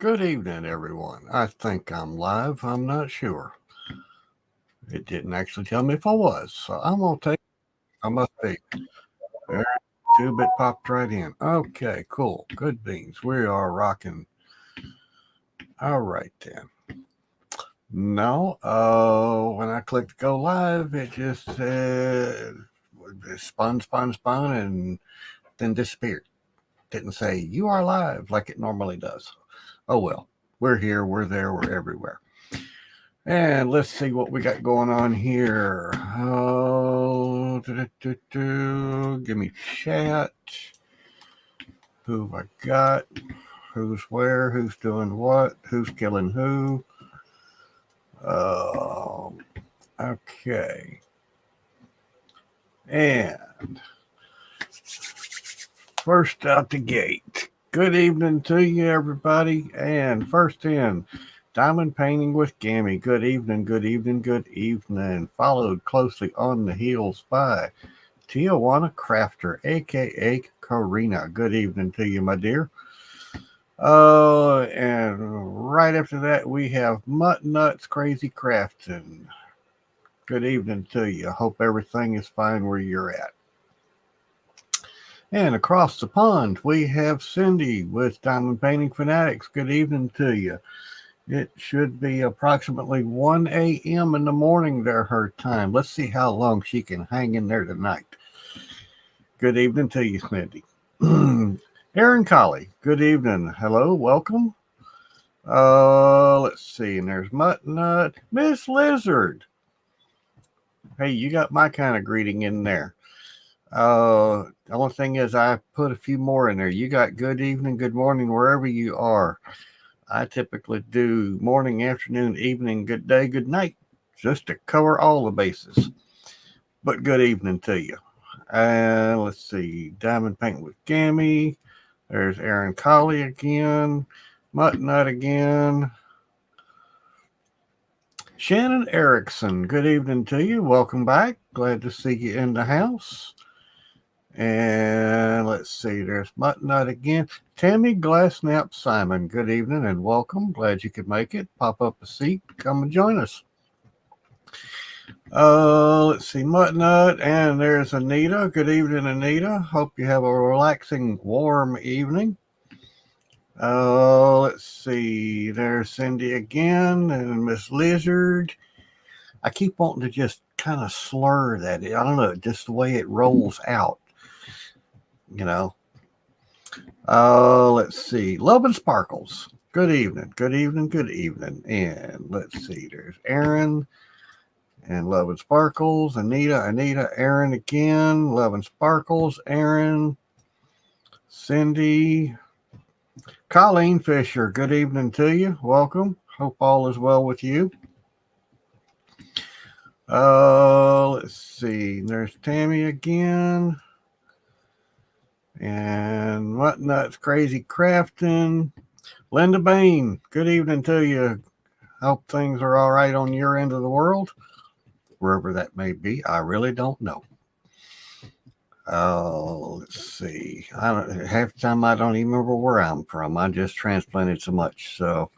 Good evening, everyone. I think I'm live. I'm not sure. It didn't actually tell me if I was, so I'm going to take I must be. There, 2-bit popped right in. Okay, cool. Good beans. We are rocking. All right, then. No, when I clicked go live, it just said it spun, and then disappeared. Didn't say you are live like it normally does. Oh well, we're here, we're there, we're everywhere. And let's see what we got going on here. Oh, give me chat. Who have I got? Who's where? Who's doing what? Who's killing who? Okay. And first out the gate. Good evening to you, everybody. And first in, Diamond Painting with Gammy. Good evening, good evening, good evening. Followed closely on the heels by Tijuana Crafter, a.k.a. Karina. Good evening to you, my dear. And right after that, we have Mutt Nuts Crazy Crafting. Good evening to you. Hope everything is fine where you're at. And across the pond, we have Cyndi with Diamond Painting Fanatics. Good evening to you. It should be approximately 1 a.m. in the morning there, her time. Let's see how long she can hang in there tonight. Good evening to you, Cyndi. Erin Colley, good evening. Hello, welcome. Let's see, and there's Mutt Nut. Miss Lizard. Hey, you got my kind of greeting in there. The only thing is I put a few more in there. You got good evening, good morning, wherever you are. I typically do morning, afternoon, evening, good day, good night, just to cover all the bases. But good evening to you. And let's see, Diamond Paint with Gammy. There's Erin Colley again. Mutt Nut again. Shannon Erickson, good evening to you. Welcome back. Glad to see you in the house. And let's see, there's Mutt Nut again. Tammy Glassnap Simon, good evening and welcome. Glad you could make it. Pop up a seat. Come and join us. Let's see, Mutt Nut, and there's Anita. Good evening, Anita. Hope you have a relaxing, warm evening. Let's see, there's Cyndi again, and Miss Lizard. I keep wanting to just kind of slur that. I don't know, just the way it rolls out. You know. Let's see. Love and Sparkles. Good evening. Good evening. Good evening. And let's see. There's Erin and Love and Sparkles. Anita, Erin again. Love and Sparkles. Erin. Cyndi. Colleen Fisher. Good evening to you. Welcome. Hope all is well with you. Let's see. There's Tammy again. And Mutt Nuts Crazy Crafting. Linda Bain, good evening to you. Hope things are all right on your end of the world, wherever that may be. I really don't know. Let's see. Half the time I don't even remember where I'm from. I just transplanted so much. So,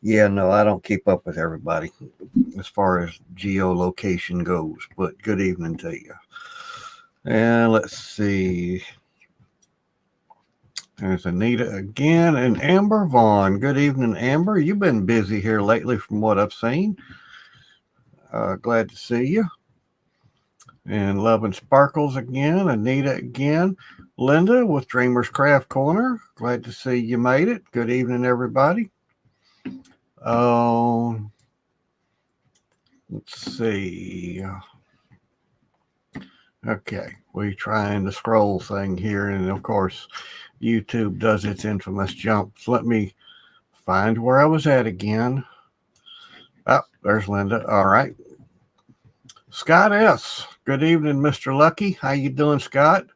yeah, no, I don't keep up with everybody as far as geolocation goes. But good evening to you. And let's see. There's Anita again and Amber Vaughan. Good evening, Amber. You've been busy here lately from what I've seen. Glad to see you. And Love and Sparkles again. Anita again. Linda with Dreamer's Craft Corner. Glad to see you made it. Good evening, everybody. Let's see. Okay, we're trying the scroll thing here, and of course, YouTube does its infamous jumps. Let me find where I was at again. Oh, there's Linda. All right. Scott S. Good evening, Mr. Lucky. How you doing, Scott?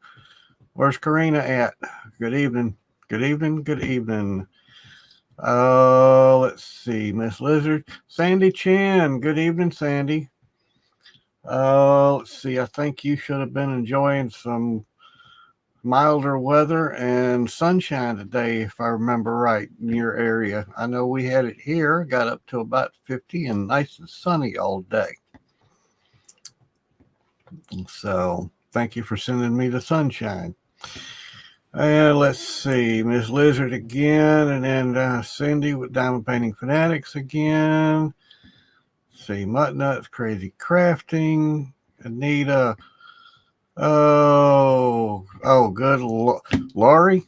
Where's Karina at? Good evening. Good evening. Good evening. Let's see. Miss Lizard. Sandy Chan. Good evening, Sandy. Let's see. I think you should have been enjoying some milder weather and sunshine today, if I remember right, in your area. I know we had it here, got up to about 50 and nice and sunny all day. So thank you for sending me the sunshine. And let's see, Miss Lizard again, and then Cyndi with Diamond Painting Fanatics again. Let's see, Mutt Nuts, Crazy Crafting, Anita. Oh, good. Lorie,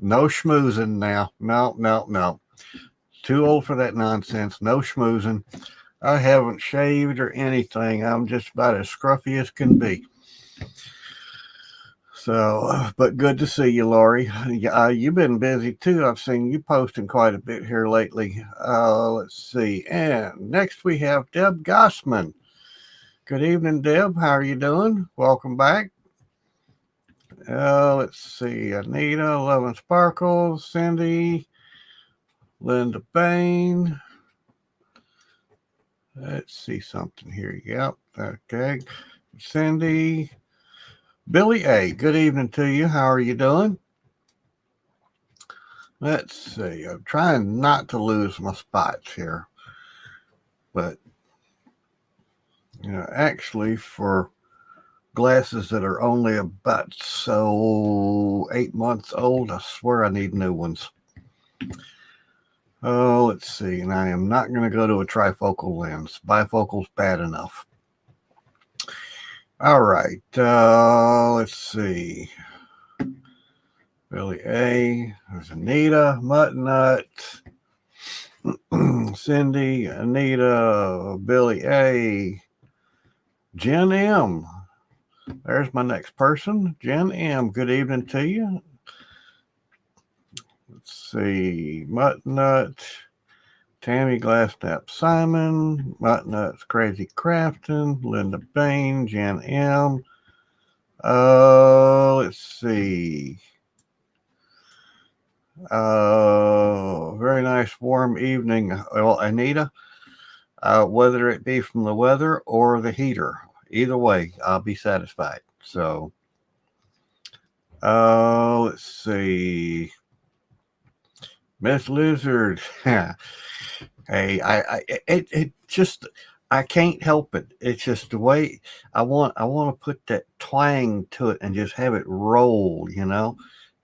no schmoozing now. No. Too old for that nonsense. No schmoozing. I haven't shaved or anything. I'm just about as scruffy as can be. So, but good to see you, Lorie. You've been busy too. I've seen you posting quite a bit here lately. Let's see. And next we have Deb Gossman. Good evening, Deb. How are you doing? Welcome back. Let's see. Anita, Love and Sparkles, Cyndi, Linda Bain. Let's see something here. Yep. Okay. Cyndi. Billy A., good evening to you. How are you doing? Let's see. I'm trying not to lose my spots here. But, actually for glasses that are only about 8 months old, I swear I need new ones. Oh, let's see. And I am not going to go to a trifocal lens. Bifocal's bad enough. All right. Let's see. Billy A. There's Anita, Mutt Nut, Cyndi, Anita, Billy A. Jen M. There's my next person. Jen M. Good evening to you. Let's see. Mutt Nut, Tammy Glassnap Simon, Mutt Nut's Crazy Crafton, Linda Bain, Jen M. Let's see. Very nice warm evening. Well, Anita, whether it be from the weather or the heater, either way, I'll be satisfied. So, let's see. Miss Lizard. Hey, it just, I can't help it. It's just the way I want to put that twang to it and just have it roll,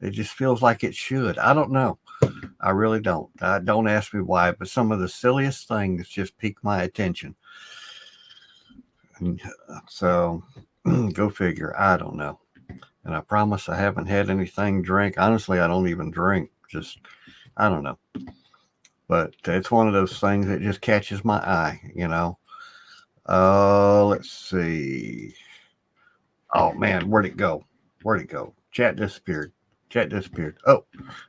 It just feels like it should. I don't know. I really don't. Don't ask me why, but some of the silliest things just pique my attention. And so, go figure. I don't know. And I promise I haven't had anything drink. Honestly, I don't even drink. Just, I don't know. But it's one of those things that just catches my eye, Let's see. Oh, man, where'd it go? Chat disappeared. Oh,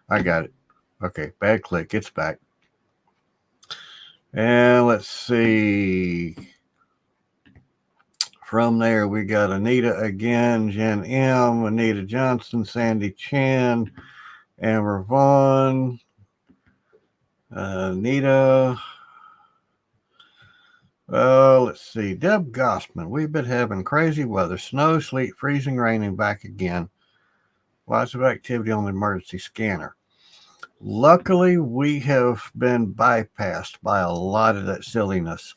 I got it. Okay, bad click. It's back. And let's see. From there, we got Anita again, Jen M., Anita Johnson, Sandy Chan, Amber Vaughan, Anita. Let's see. Deb Gossman. We've been having crazy weather, snow, sleet, freezing, rain, and back again. Lots of activity on the emergency scanner. Luckily, we have been bypassed by a lot of that silliness.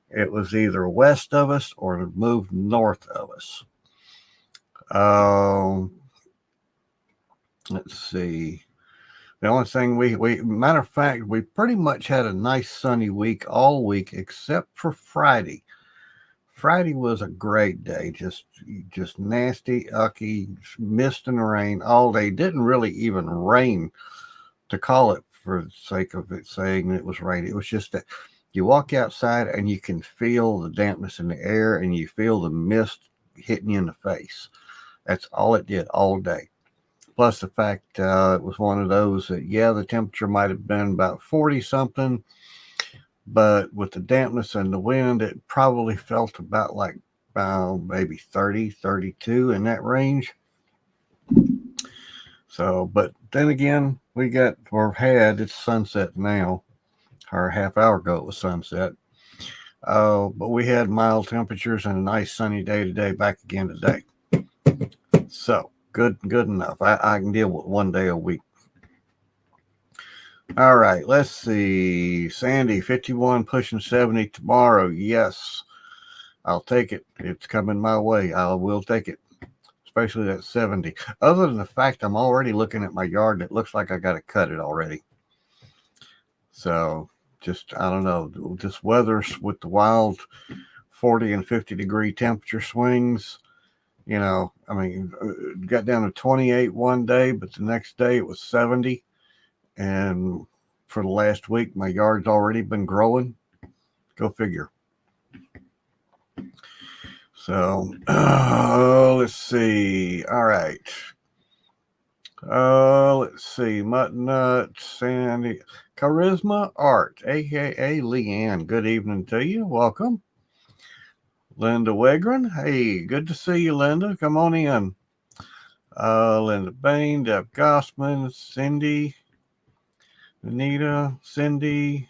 It was either west of us or moved north of us. Let's see. The only thing matter of fact, we pretty much had a nice sunny week all week except for Friday. Friday was a great day, just nasty, ucky, mist and rain all day. Didn't really even rain to call it for the sake of it saying it was rain. It was just that you walk outside and you can feel the dampness in the air and you feel the mist hitting you in the face. That's all it did all day. Plus the fact it was one of those that, the temperature might have been about 40 something, but with the dampness and the wind, it probably felt about like maybe 30, 32 in that range. So, but then again, it's sunset now, or a half hour ago it was sunset. But we had mild temperatures and a nice sunny day today, back again today. So, Good enough. I can deal with 1 day a week. All right, let's see. Sandy, 51, pushing 70 tomorrow. Yes, I'll take it. It's coming my way. I will take it, especially that 70. Other than the fact I'm already looking at my yard and it looks like I got to cut it already. So just, I don't know, this weather with the wild 40 and 50 degree temperature swings, you know, I mean, it got down to 28 one day, but the next day it was 70. And for the last week, my yard's already been growing. Go figure. So, let's see. All right. Let's see. Mutton Nuts, Sandy, Charisma Art, aka Leanne. Good evening to you. Welcome. Linda Wegren. Hey, good to see you, Linda. Come on in. Linda Bain, Deb Gossman, Cyndi, Anita, Cyndi.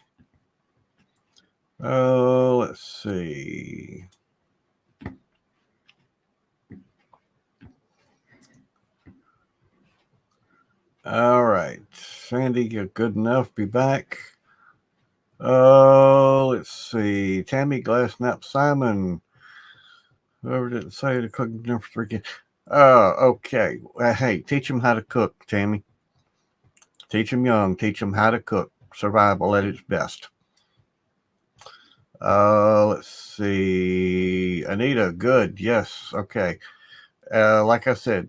Let's see. All right. Sandy, you're good enough. Be back. Let's see. Tammy Glassnap Simon. Whoever didn't say to cook dinner for 3 kids. Okay. Hey, teach them how to cook, Tammy. Teach them young. Teach them how to cook. Survival at its best. Let's see. Anita, good. Yes. Okay. Like I said,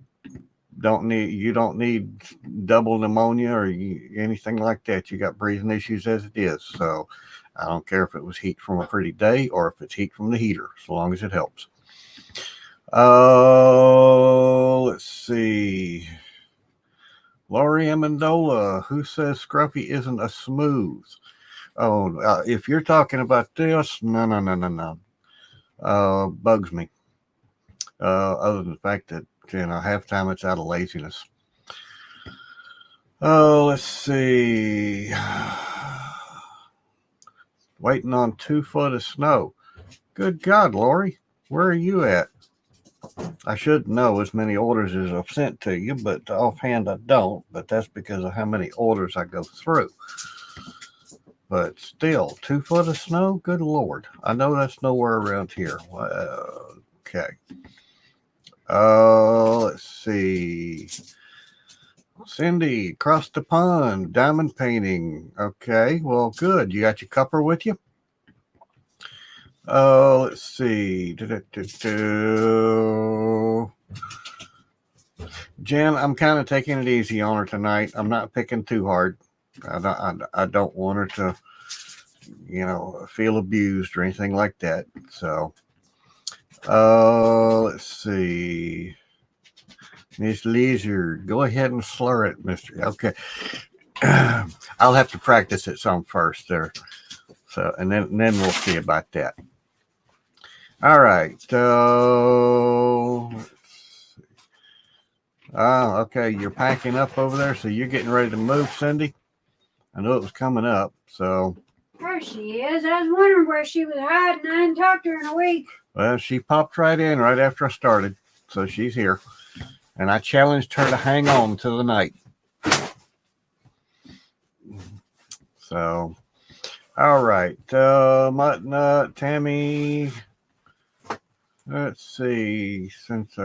you don't need double pneumonia or anything like that. You got breathing issues as it is. So I don't care if it was heat from a pretty day or if it's heat from the heater, as long as it helps. Let's see. Lorie Amendola, who says Scruffy isn't a smooth? Oh, if you're talking about this, no. Bugs me. Other than the fact that, half time it's out of laziness. Oh, let's see. Waiting on 2 foot of snow. Good God, Lorie, where are you at? I should know as many orders as I've sent to you, but offhand I don't. But that's because of how many orders I go through. But still, 2 foot of snow? Good Lord. I know that's nowhere around here. Okay. Let's see. Cyndi, across the pond, diamond painting. Okay, well, good. You got your cupper with you? Let's see. Jen, I'm kind of taking it easy on her tonight. I'm not picking too hard. I don't want her to, feel abused or anything like that. So, let's see. Miss Lizard, go ahead and slur it, Mr. Okay. I'll have to practice it some first there. So, and then we'll see about that. All right. Okay. You're packing up over there, so you're getting ready to move, Cyndi. I knew it was coming up, so. There she is. I was wondering where she was hiding. I hadn't talked to her in a week. Well, she popped right in right after I started, so she's here. And I challenged her to hang on till the night. So, all right. Mutton, Tammy. Let's see. Since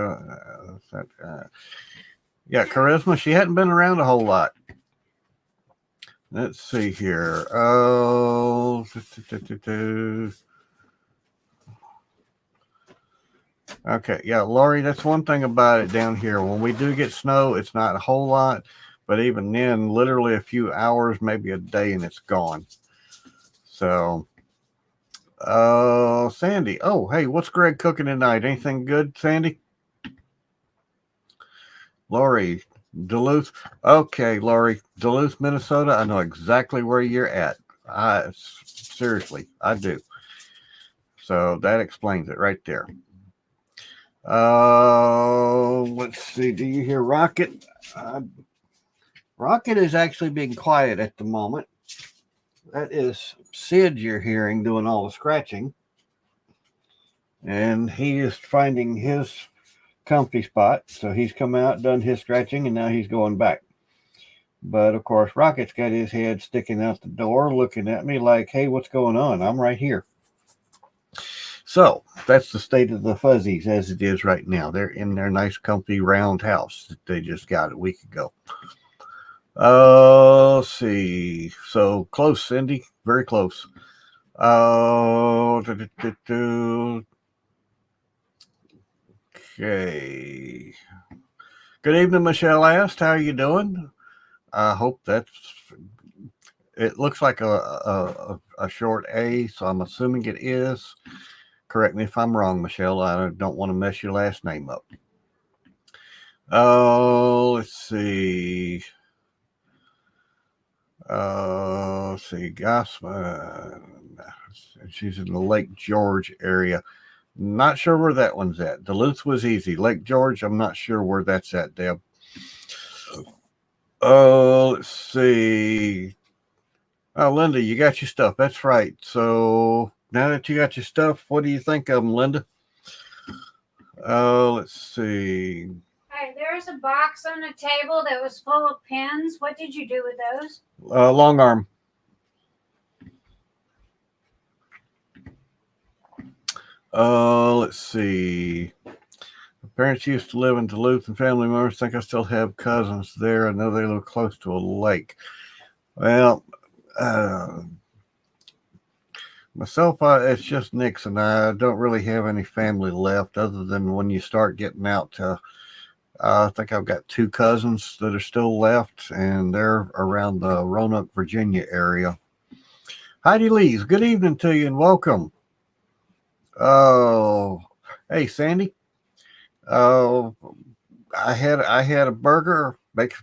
Charisma, she hadn't been around a whole lot. Let's see here. Okay, yeah, Lorie, that's one thing about it down here. When we do get snow, it's not a whole lot, but even then, literally a few hours, maybe a day, and it's gone. So, Sandy. Oh, hey, what's Greg cooking tonight? Anything good, Sandy? Lorie, Duluth. Okay, Lorie, Duluth, Minnesota. I know exactly where you're at. Seriously, I do. So that explains it right there. Let's see. Do you hear Rocket? Rocket is actually being quiet at the moment. That is Sid you're hearing doing all the scratching. And he is finding his comfy spot. So he's come out, done his stretching, and now he's going back. But of course, Rocket's got his head sticking out the door, looking at me like, hey, what's going on? I'm right here. So that's the state of the fuzzies as it is right now. They're in their nice, comfy, round house that they just got a week ago. Let's see. So close, Cyndi. Very close. Okay. Good evening, Michelle asked. How are you doing? I hope that's... It looks like a short A, so I'm assuming it is. Correct me if I'm wrong, Michelle. I don't want to mess your last name up. Oh, let's see. Gossman. She's in the Lake George area. Not sure where that one's at. Duluth was easy. Lake George, I'm not sure where that's at, Deb. Oh, let's see. Oh, Linda, you got your stuff. That's right. So now that you got your stuff, what do you think of them, Linda? Oh, let's see. Hey, there's a box on the table that was full of pins. What did you do with those? Long arm. Let's see. My parents used to live in Duluth, and family members think I still have cousins there. I know they live close to a lake. Well, myself, it's just Nixon. I don't really have any family left other than when you start getting out to, I think I've got 2 cousins that are still left, and they're around the Roanoke, Virginia area. Heidi Lees, good evening to you and welcome. Oh, hey, Sandy. Oh, I had a burger,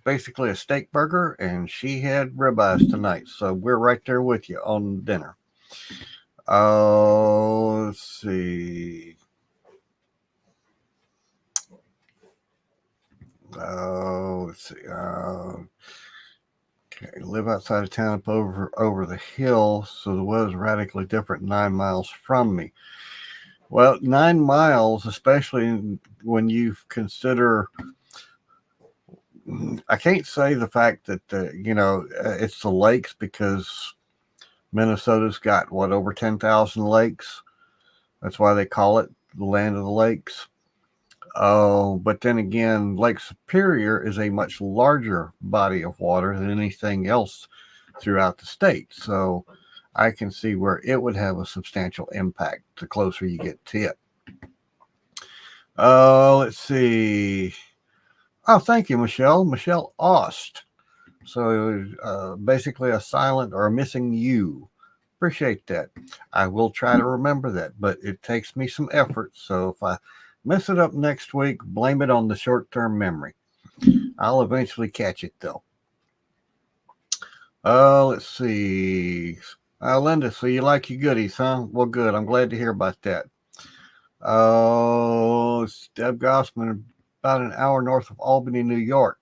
basically a steak burger, and she had ribeyes tonight. So we're right there with you on dinner. Oh, let's see. Oh, let's see. Okay, live outside of town up over the hill, so the weather's radically different 9 miles from me. Well, 9 miles, especially when you consider, I can't say the fact that, it's the lakes, because Minnesota's got, over 10,000 lakes. That's why they call it the land of the lakes. Oh, but then again, Lake Superior is a much larger body of water than anything else throughout the state. So I can see where it would have a substantial impact the closer you get to it. Let's see. Oh, thank you, Michelle. Michelle Ost. So basically a silent or a missing U. Appreciate that. I will try to remember that, but it takes me some effort. So if I mess it up next week, blame it on the short-term memory. I'll eventually catch it, though. Let's see. Linda, so you like your goodies, huh? Well, good. I'm glad to hear about that. It's Deb Gossman, about an hour north of Albany, New York.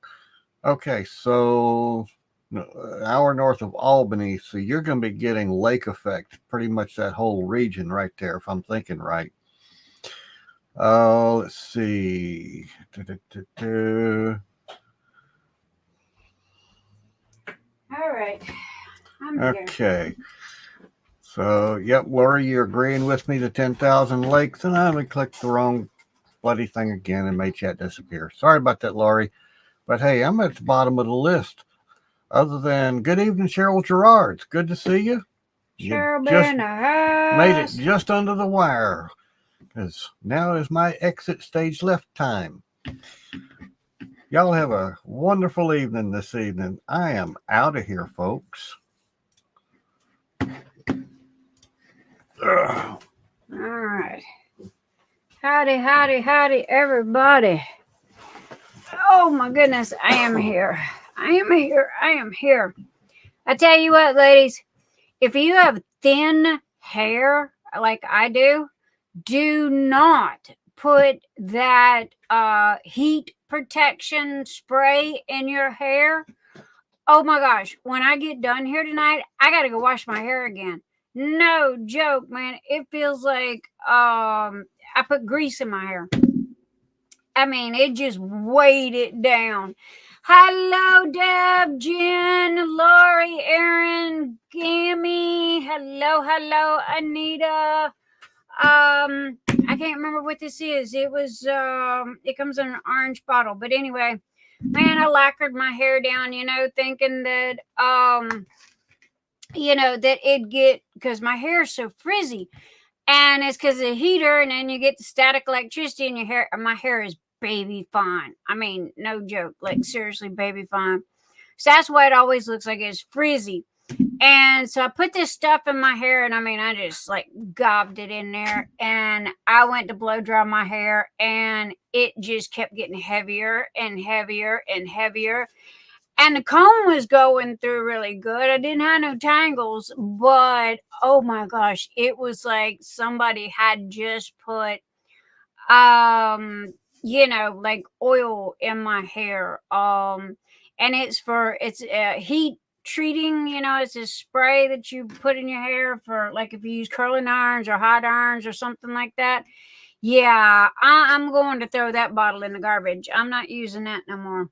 Okay, so an hour north of Albany, so you're going to be getting lake effect, pretty much that whole region right there, if I'm thinking right. Let's see. All right. Okay. So, yep, Lorie, you're agreeing with me, the 10,000 lakes, and I clicked the wrong bloody thing again and made chat disappear. Sorry about that, Lorie. But hey, I'm at the bottom of the list. Other than good evening, Cheryl Gerard. It's good to see you. Cheryl in the house. Made it just under the wire. Because now is my exit stage left time. Y'all have a wonderful evening this evening. I am out of here, folks. All right. Howdy, everybody. Oh, my goodness. I am here. I tell you what, ladies, if you have thin hair like I do not put that heat protection spray in your hair. Oh, my gosh. When I get done here tonight, I got to go wash my hair again. No joke, man. It feels like I put grease in my hair. I mean, it just weighed it down. Hello, Deb, Jen, Lorie, Erin, Gammy. Hello, Anita. I can't remember what this is. It was it comes in an orange bottle. But anyway, man, I lacquered my hair down, thinking that that it'd get, because my hair is so frizzy. And it's because of the heater, and then you get the static electricity in your hair. My hair is baby fine. I mean, no joke. Like, seriously, baby fine. So that's why it always looks like it's frizzy. And so I put this stuff in my hair, and I mean, I just like gobbed it in there. And I went to blow dry my hair, and it just kept getting heavier and heavier and heavier. And the comb was going through really good. I didn't have no tangles, but oh my gosh, it was like somebody had just put, like oil in my hair. And it's heat treating. It's a spray that you put in your hair for, like, if you use curling irons or hot irons or something like that. Yeah, I'm going to throw that bottle in the garbage. I'm not using that no more.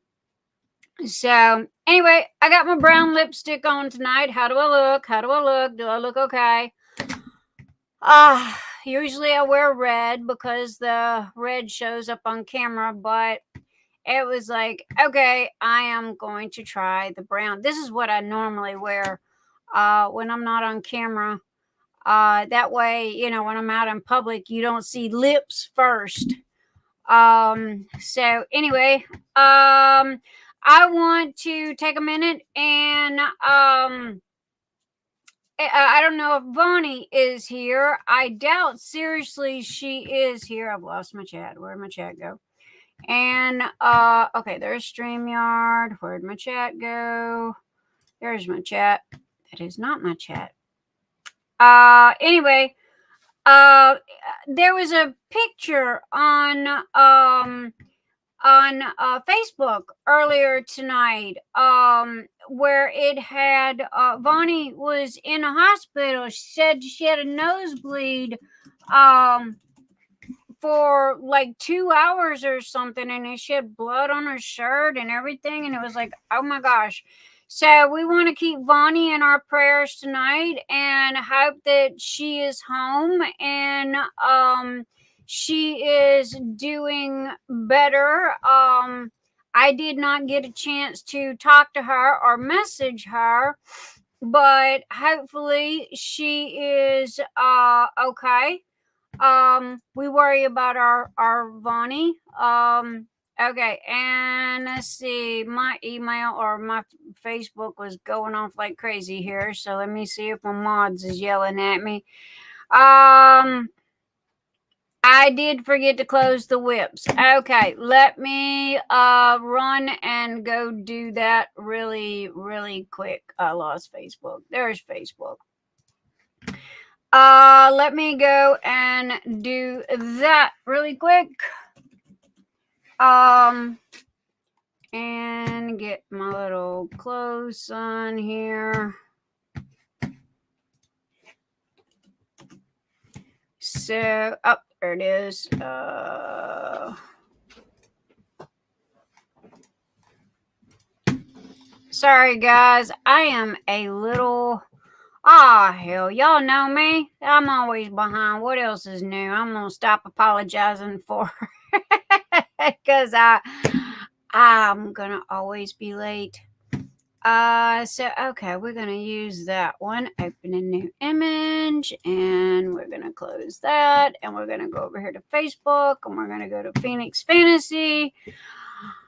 So anyway, I got my brown lipstick on tonight. How do I look? Do I look okay? Usually I wear red because the red shows up on camera, but it was like, okay, I am going to try the brown. This is what I normally wear when I'm not on camera. That way, when I'm out in public, you don't see lips first. So anyway, I want to take a minute and I don't know if Bonnie is here. I doubt seriously she is here. I've lost my chat. Where'd my chat go? And okay, there's StreamYard. Where'd my chat go? There's my chat. That is not my chat. Anyway, there was a picture on Facebook earlier tonight where it had Bonnie was in a hospital. She said she had a nosebleed for like 2 hours or something, and she had blood on her shirt and everything, and it was like, oh my gosh. So we want to keep Bonnie in our prayers tonight and hope that she is home and she is doing better. I did not get a chance to talk to her or message her, but hopefully she is okay. We worry about our Bonnie. Okay, and let's see, my email or my Facebook was going off like crazy here, so let me see if my mods is yelling at me. I did forget to close the whips. Okay, let me run and go do that really, really quick. I lost Facebook. There's Facebook. Let me go and do that really quick. And get my little clothes on here. So, there it is. Sorry, guys. I am a little... hell, y'all know me. I'm always behind. What else is new? I'm going to stop apologizing for because I'm going to always be late. So, okay, we're going to use that one. Open a new image, and we're going to close that, and we're going to go over here to Facebook, and we're going to go to Phoenix Fantasy,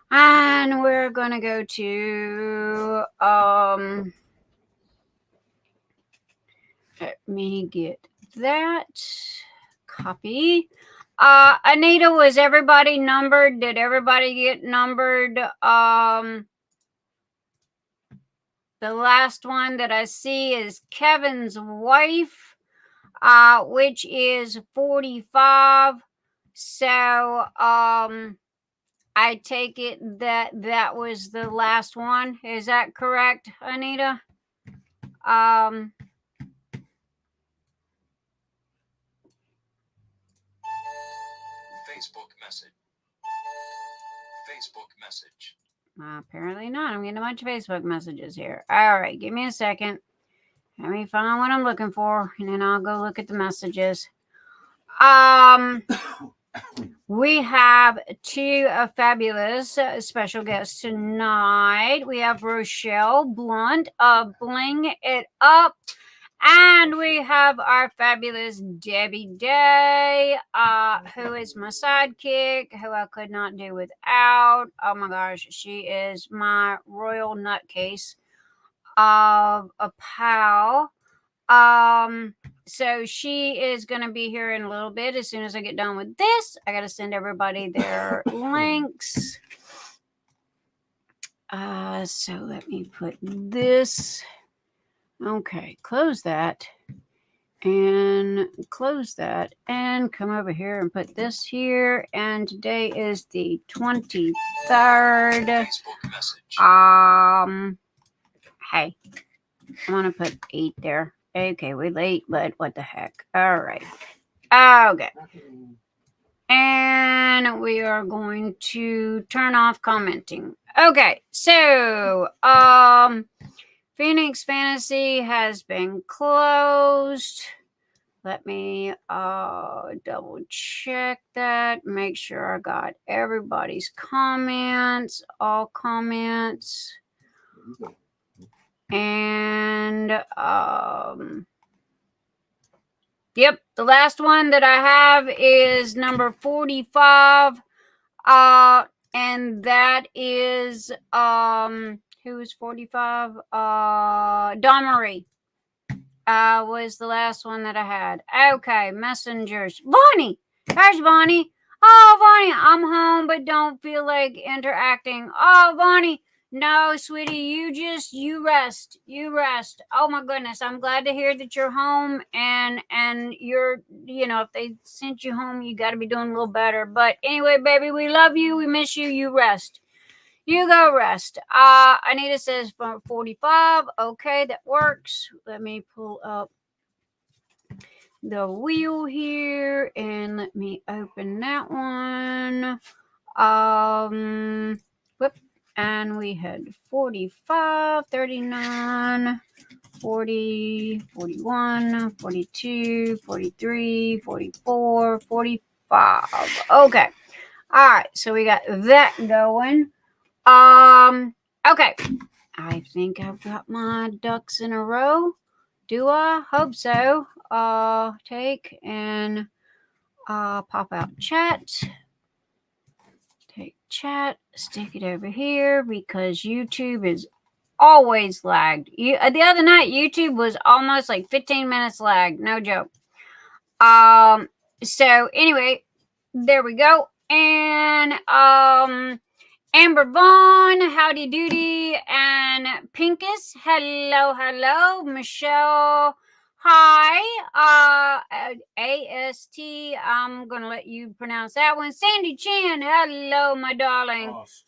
and we're going to go to, let me get that. Copy. Anita, was everybody numbered? Did everybody get numbered? The last one that I see is Kevin's wife, which is 45. So, I take it that was the last one. Is that correct, Anita? Facebook message. Facebook message. Apparently not. I'm getting a bunch of Facebook messages here. All right, give me a second. Let me find what I'm looking for, and then I'll go look at the messages. We have two fabulous special guests tonight. We have Rochelle Blunt of Bling It Up. And we have our fabulous Debbie Day, who is my sidekick, who I could not do without. Oh my gosh, she is my royal nutcase of a pal. So she is going to be here in a little bit. As soon as I get done with this, I got to send everybody their links. So let me put this. Okay, close that and close that and come over here and put this here. And today is the 23rd. Facebook message. Hey, I'm gonna put 8 there. Okay, we're late, but what the heck? All right. Okay. And we are going to turn off commenting. Okay, so Phoenix Fantasy has been closed. Let me double check that. Make sure I got everybody's comments, all comments. And yep, the last one that I have is number 45. And that is who was 45? Dawnmarie was the last one that I had. Okay, messengers. Bonnie! There's Bonnie. Oh, Bonnie, I'm home but don't feel like interacting. Oh, Bonnie, no, sweetie, you rest. You rest. Oh my goodness, I'm glad to hear that you're home and you're, if they sent you home, you got to be doing a little better. But anyway, baby, we love you. We miss you. You rest. You go rest. Anita says 45. Okay, that works. Let me pull up the wheel here and let me open that one. Whoop. And we had 45, 39, 40, 41, 42, 43, 44, 45. Okay. All right. So we got that going. Okay. I think I've got my ducks in a row. Do I? Hope so. Take and pop out chat. Take chat, stick it over here because YouTube is always lagged. The other night, YouTube was almost like 15 minutes lagged. No joke. So anyway, there we go. And Amber Vaughan, howdy doody, and Pinkus, hello, Michelle, hi, AST, I'm gonna let you pronounce that one. Sandy Chan, hello, my darling. Ost.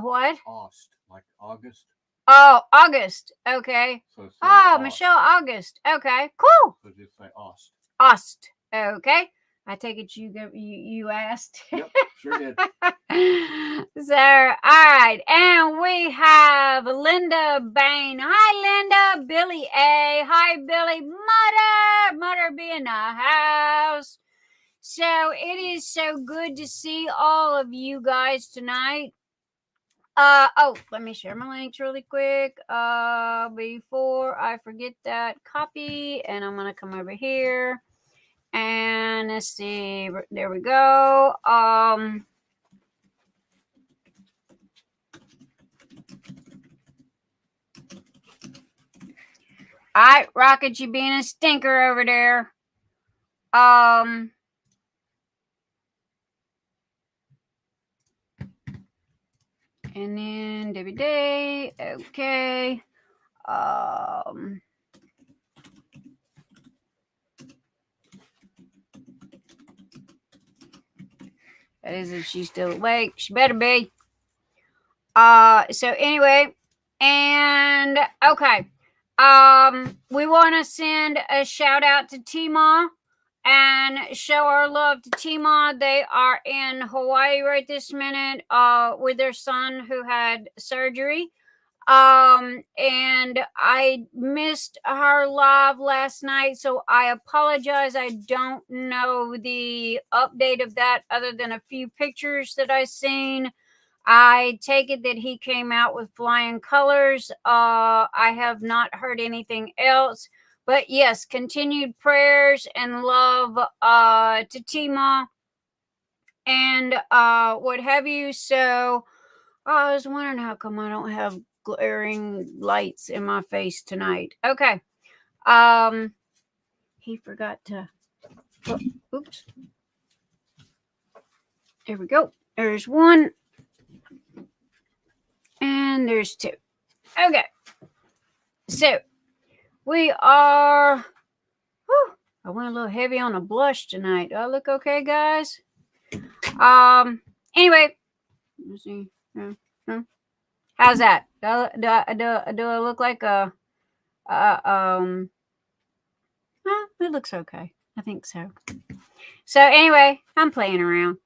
What? Ost, like August. Oh, August. Okay. So say Oh, Ost. Michelle August. Okay, cool. So just say Ost. Ost. Okay. I take it you asked. Yep, sure did. So, all right. And we have Linda Bain. Hi, Linda. Billy A. Hi, Billy. Mother be in the house. So, it is so good to see all of you guys tonight. Let me share my links really quick. Before I forget that, copy. And I'm going to come over here. And let's see, there we go. All right, Rocket, you being a stinker over there. And then Debbie Day, okay. That is if she's still awake. She better be. So anyway, and okay. We want to send a shout out to Tima and show our love to Tima. They are in Hawaii right this minute with their son who had surgery. And I missed her live last night, so I apologize. I don't know the update of that other than a few pictures that I seen. I take it that he came out with flying colors. I have not heard anything else. But yes, continued prayers and love to Tima and what have you. So I was wondering how come I don't have glaring lights in my face tonight. Okay. He forgot to oops. There we go. There's one. And there's two. Okay. So we are I went a little heavy on a blush tonight. Do I look okay, guys? Anyway. Let's see. How's that? Do I look like it looks okay. I think so. So anyway, I'm playing around.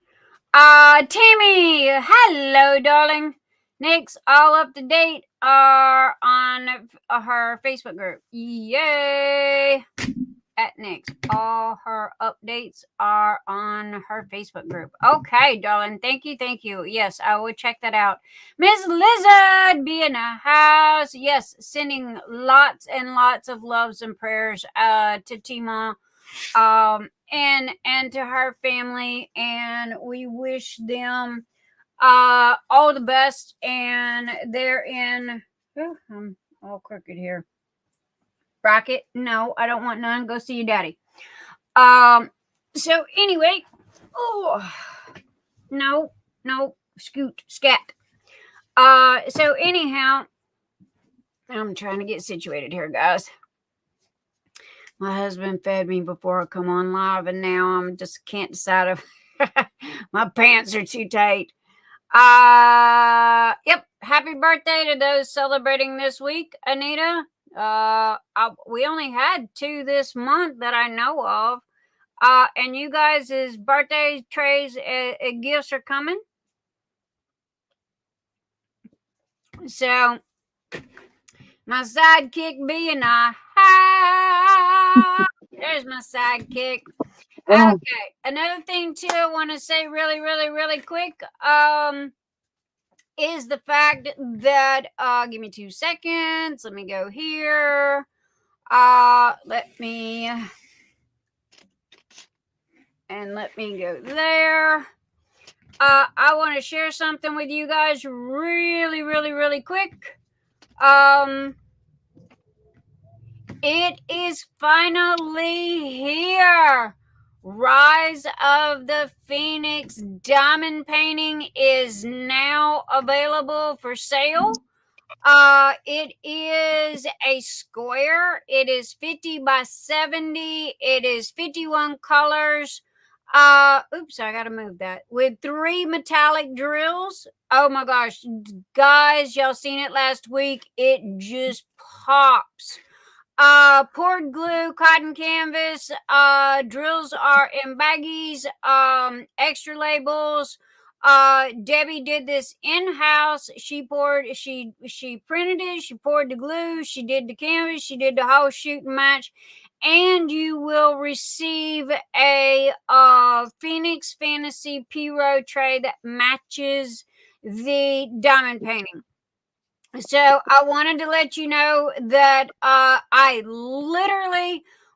Tammy, hello, darling. Nick's all up to date are on her Facebook group. Yay! At Nick's. All her updates are on her Facebook group. Okay, darling. Thank you. Yes, I will check that out. Miss Lizard be in the house. Yes, sending lots and lots of loves and prayers to Tima and to her family, and we wish them all the best. And they're in I'm all crooked here. Rocket, no, I don't want none. Go see your daddy. So anyway, no, scat. So anyhow, I'm trying to get situated here, guys. My husband fed me before I come on live, and now I'm just can't decide if my pants are too tight. Yep. Happy birthday to those celebrating this week, Anita. We only had 2 this month that I know of. And you guys' birthday trays and gifts are coming. So my sidekick being there's my sidekick. Okay. Another thing too I want to say really quick is the fact that give me 2 seconds. Let me go here. Let me go there. I want to share something with you guys really quick. It is finally here. Rise of the Phoenix diamond painting is now available for sale. It is a square. It is 50 by 70. It is 51 colors. Oops, I gotta move that. With 3 metallic drills. Oh my gosh, guys, y'all seen it last week. It just pops. Poured glue, cotton canvas, drills are in baggies, extra labels. Debbie did this in-house. She printed it, she poured the glue, she did the canvas, she did the whole shoot and match, and you will receive a Phoenix Fantasy P-Row tray that matches the diamond painting. So I wanted to let you know that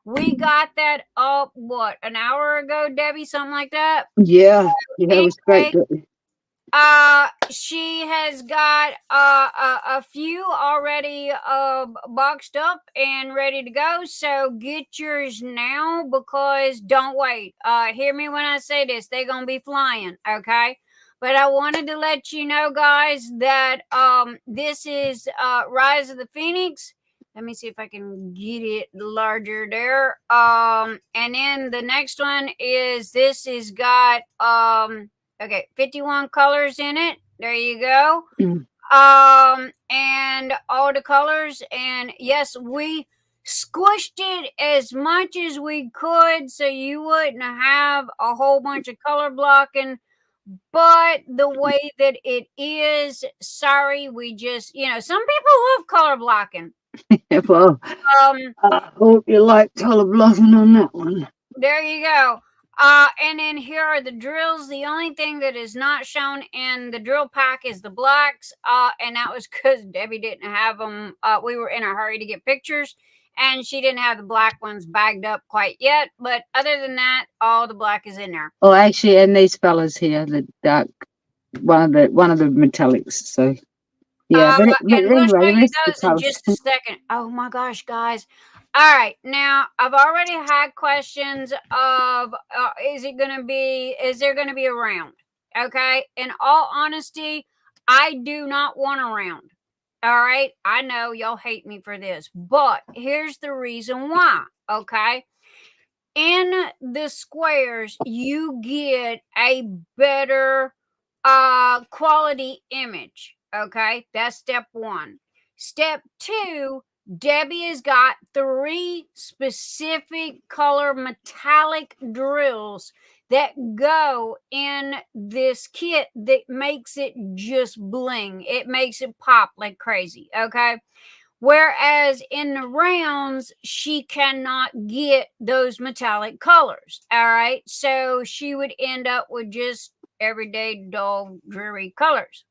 we got that up, an hour ago, Debbie, something like that? Yeah, it was great. She has got a few already boxed up and ready to go. So get yours now, because don't wait. Hear me when I say this. They're going to be flying, okay? But I wanted to let you know, guys, that this is Rise of the Phoenix. Let me see if I can get it larger there. And then the next one is, this has got, 51 colors in it. There you go. And all the colors. And yes, we squished it as much as we could so you wouldn't have a whole bunch of color blocking. But the way that it is, sorry, we just, some people love color blocking. Well, I hope you like color blocking on that one. There you go. And then here are the drills. The only thing that is not shown in the drill pack is the blacks. And that was because Debbie didn't have them. We were in a hurry to get pictures, and she didn't have the black ones bagged up quite yet. But other than that, all the black is in there. Oh, actually, and these fellas here, the dark, one of the metallics. So yeah, but and we'll show anyway, you rest of those the in colours. just a second. Oh my gosh, guys. All right, now I've already had questions of is there going to be a round? Okay, in all honesty, I do not want a round. All right, I know y'all hate me for this, but here's the reason why. Okay, in the squares you get a better quality image. Okay, that's step one. Step two, Debbie has got 3 specific color metallic drills that go in this kit that makes it just bling. It makes it pop like crazy. Okay, whereas in the rounds, she cannot get those metallic colors. All right, so she would end up with just everyday dull dreary colors.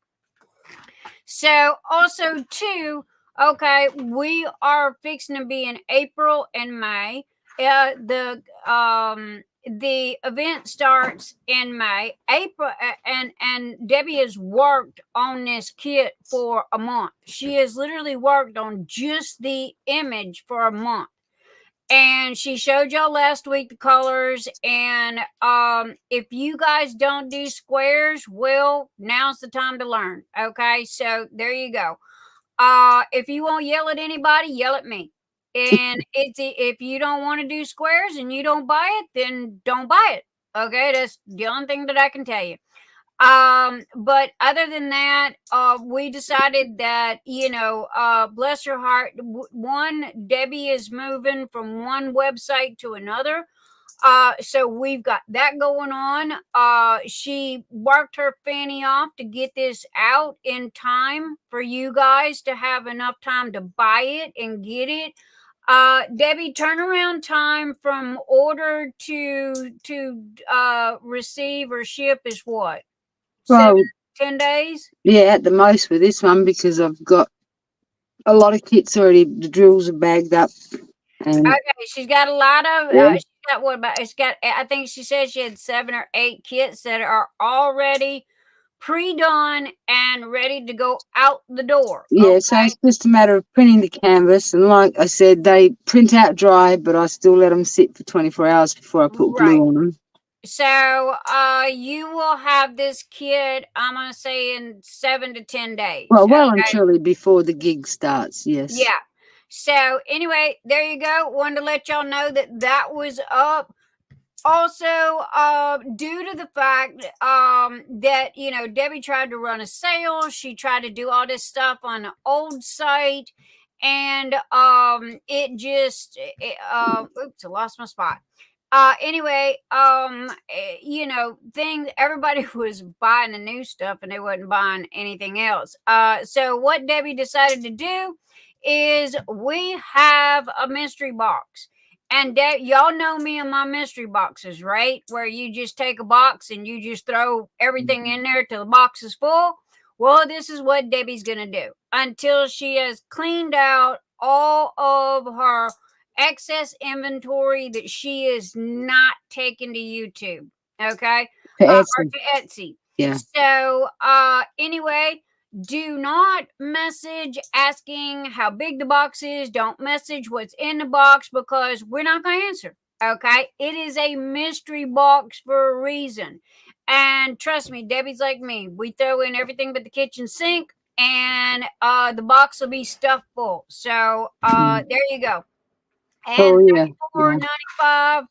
So also too, okay, we are fixing to be in April and May. The event starts in May. April, and Debbie has worked on this kit for a month. She has literally worked on just the image for a month. And she showed y'all last week the colors. And if you guys don't do squares, well, now's the time to learn. Okay, so there you go. If you won't yell at anybody, yell at me. And if you don't want to do squares and you don't buy it, then don't buy it. Okay, that's the only thing that I can tell you. But other than that, we decided that, bless her heart, one, Debbie is moving from one website to another. So we've got that going on. She worked her fanny off to get this out in time for you guys to have enough time to buy it and get it. Debbie, turnaround time from order to receive or ship is what? Well, 10 days? Yeah, at the most with this one, because I've got a lot of kits already. The drills are bagged up. And Okay, she's got a lot of. Yeah. She's got what about? It's got. I think she said she had 7 or 8 kits that are already pre-done and ready to go out the door. yeah, so it's just a matter of printing the canvas. And like I said, they print out dry, but I still let them sit for 24 hours before I put Right. glue on them. So, you will have this kit, I'm going to say, in 7 to 10 days. Well and truly before the gig starts, yes. Yeah. So, anyway, there you go. Wanted to let y'all know that was up. Also, due to the fact that, Debbie tried to run a sale, she tried to do all this stuff on an old site, and it just, oops, I lost my spot. Anyway, everybody was buying the new stuff and they wasn't buying anything else. So what Debbie decided to do is we have a mystery box. And y'all know me and my mystery boxes, right? Where you just take a box and you just throw everything in there till the box is full. Well, this is what Debbie's going to do until she has cleaned out all of her excess inventory that she is not taking to YouTube. Okay. Or to Etsy. Yeah. So, anyway, do not message asking how big the box is. Don't message what's in the box because we're not going to answer. Okay. It is a mystery box for a reason. And trust me, Debbie's like me. We throw in everything but the kitchen sink and the box will be stuffed full. So there you go. And $34.95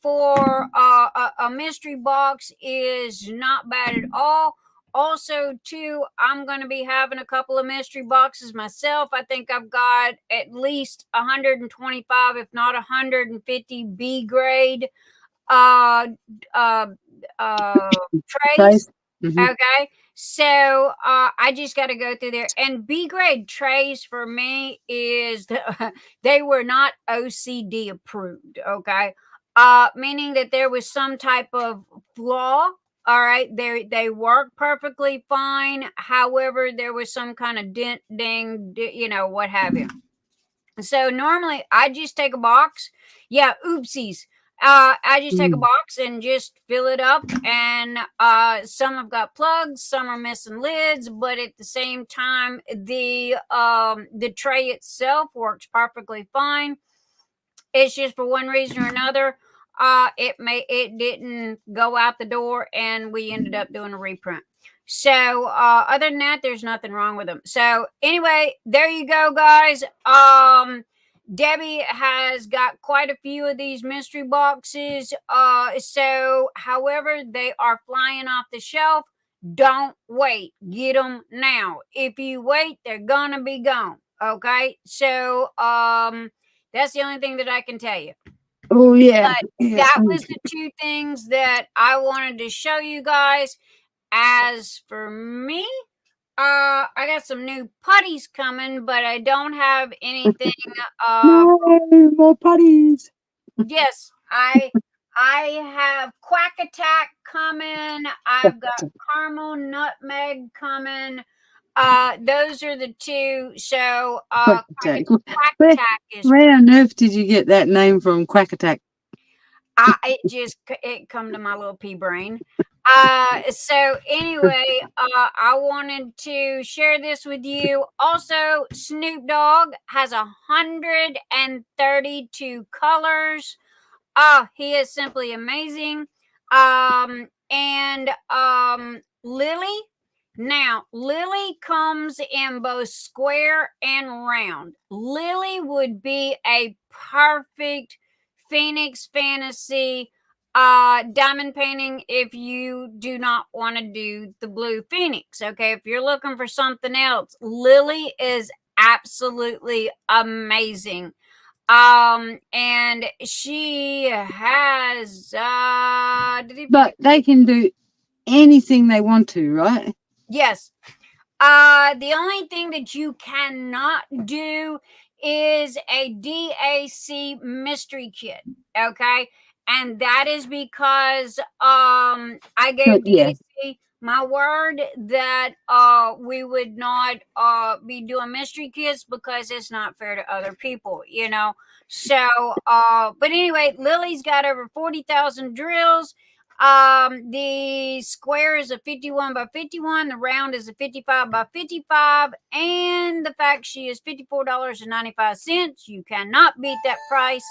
for a mystery box is not bad at all. also, too, I'm going to be having a couple of mystery boxes myself. I think I've got at least 125, if not 150 B grade uh uh trays. Mhm. Okay, so I just got to go through there. And B grade trays for me is they were not OCD approved. Okay, meaning that there was some type of flaw. All right, they work perfectly fine. However, there was some kind of dent, ding, what have you. So normally I just take a box. Yeah, oopsies. I just take a box and just fill it up. And some have got plugs, some are missing lids, but at the same time, the tray itself works perfectly fine. It's just for one reason or another, it didn't go out the door, and we ended up doing a reprint. So other than that, there's nothing wrong with them. So anyway, there you go, guys. Debbie has got quite a few of these mystery boxes. So however, they are flying off the shelf. Don't wait. Get them now. If you wait, they're gonna be gone. Okay. So that's the only thing that I can tell you. Oh yeah. But that was the two things that I wanted to show you guys. As for me, I got some new putties coming, but I don't have anything. No, more putties. Yes, I have Quack Attack coming. I've got Caramel Nutmeg coming. Those are the two. So Quack Attack. Quack Attack is Where on earth did you get that name from, Quack Attack? it come to my little pea brain. So anyway, I wanted to share this with you. Also, Snoop Dogg has 132 colors. He is simply amazing. And Lily. Now, Lily comes in both square and round. Lily would be a perfect Phoenix Fantasy diamond painting if you do not want to do the blue Phoenix. Okay, if you're looking for something else, Lily is absolutely amazing. And she has But they can do anything they want to, right? Yes. The only thing that you cannot do is a DAC mystery kit. Okay. And that is because I gave DAC my word that we would not be doing mystery kits because it's not fair to other people, So but anyway, Lily's got over 40,000 drills. The square is a 51 by 51, the round is a 55 by 55, and the fact she is $54.95. You cannot beat that price.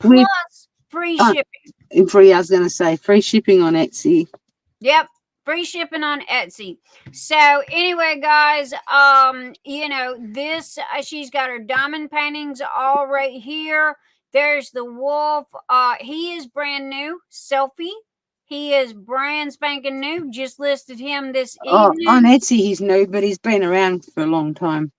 Plus free shipping. I was going to say free shipping on Etsy. Yep, free shipping on Etsy. So anyway, guys, this she's got her diamond paintings all right here. There's the wolf. He is brand new. Selfie. He is brand spanking new. Just listed him this evening. On Etsy, he's new, but he's been around for a long time.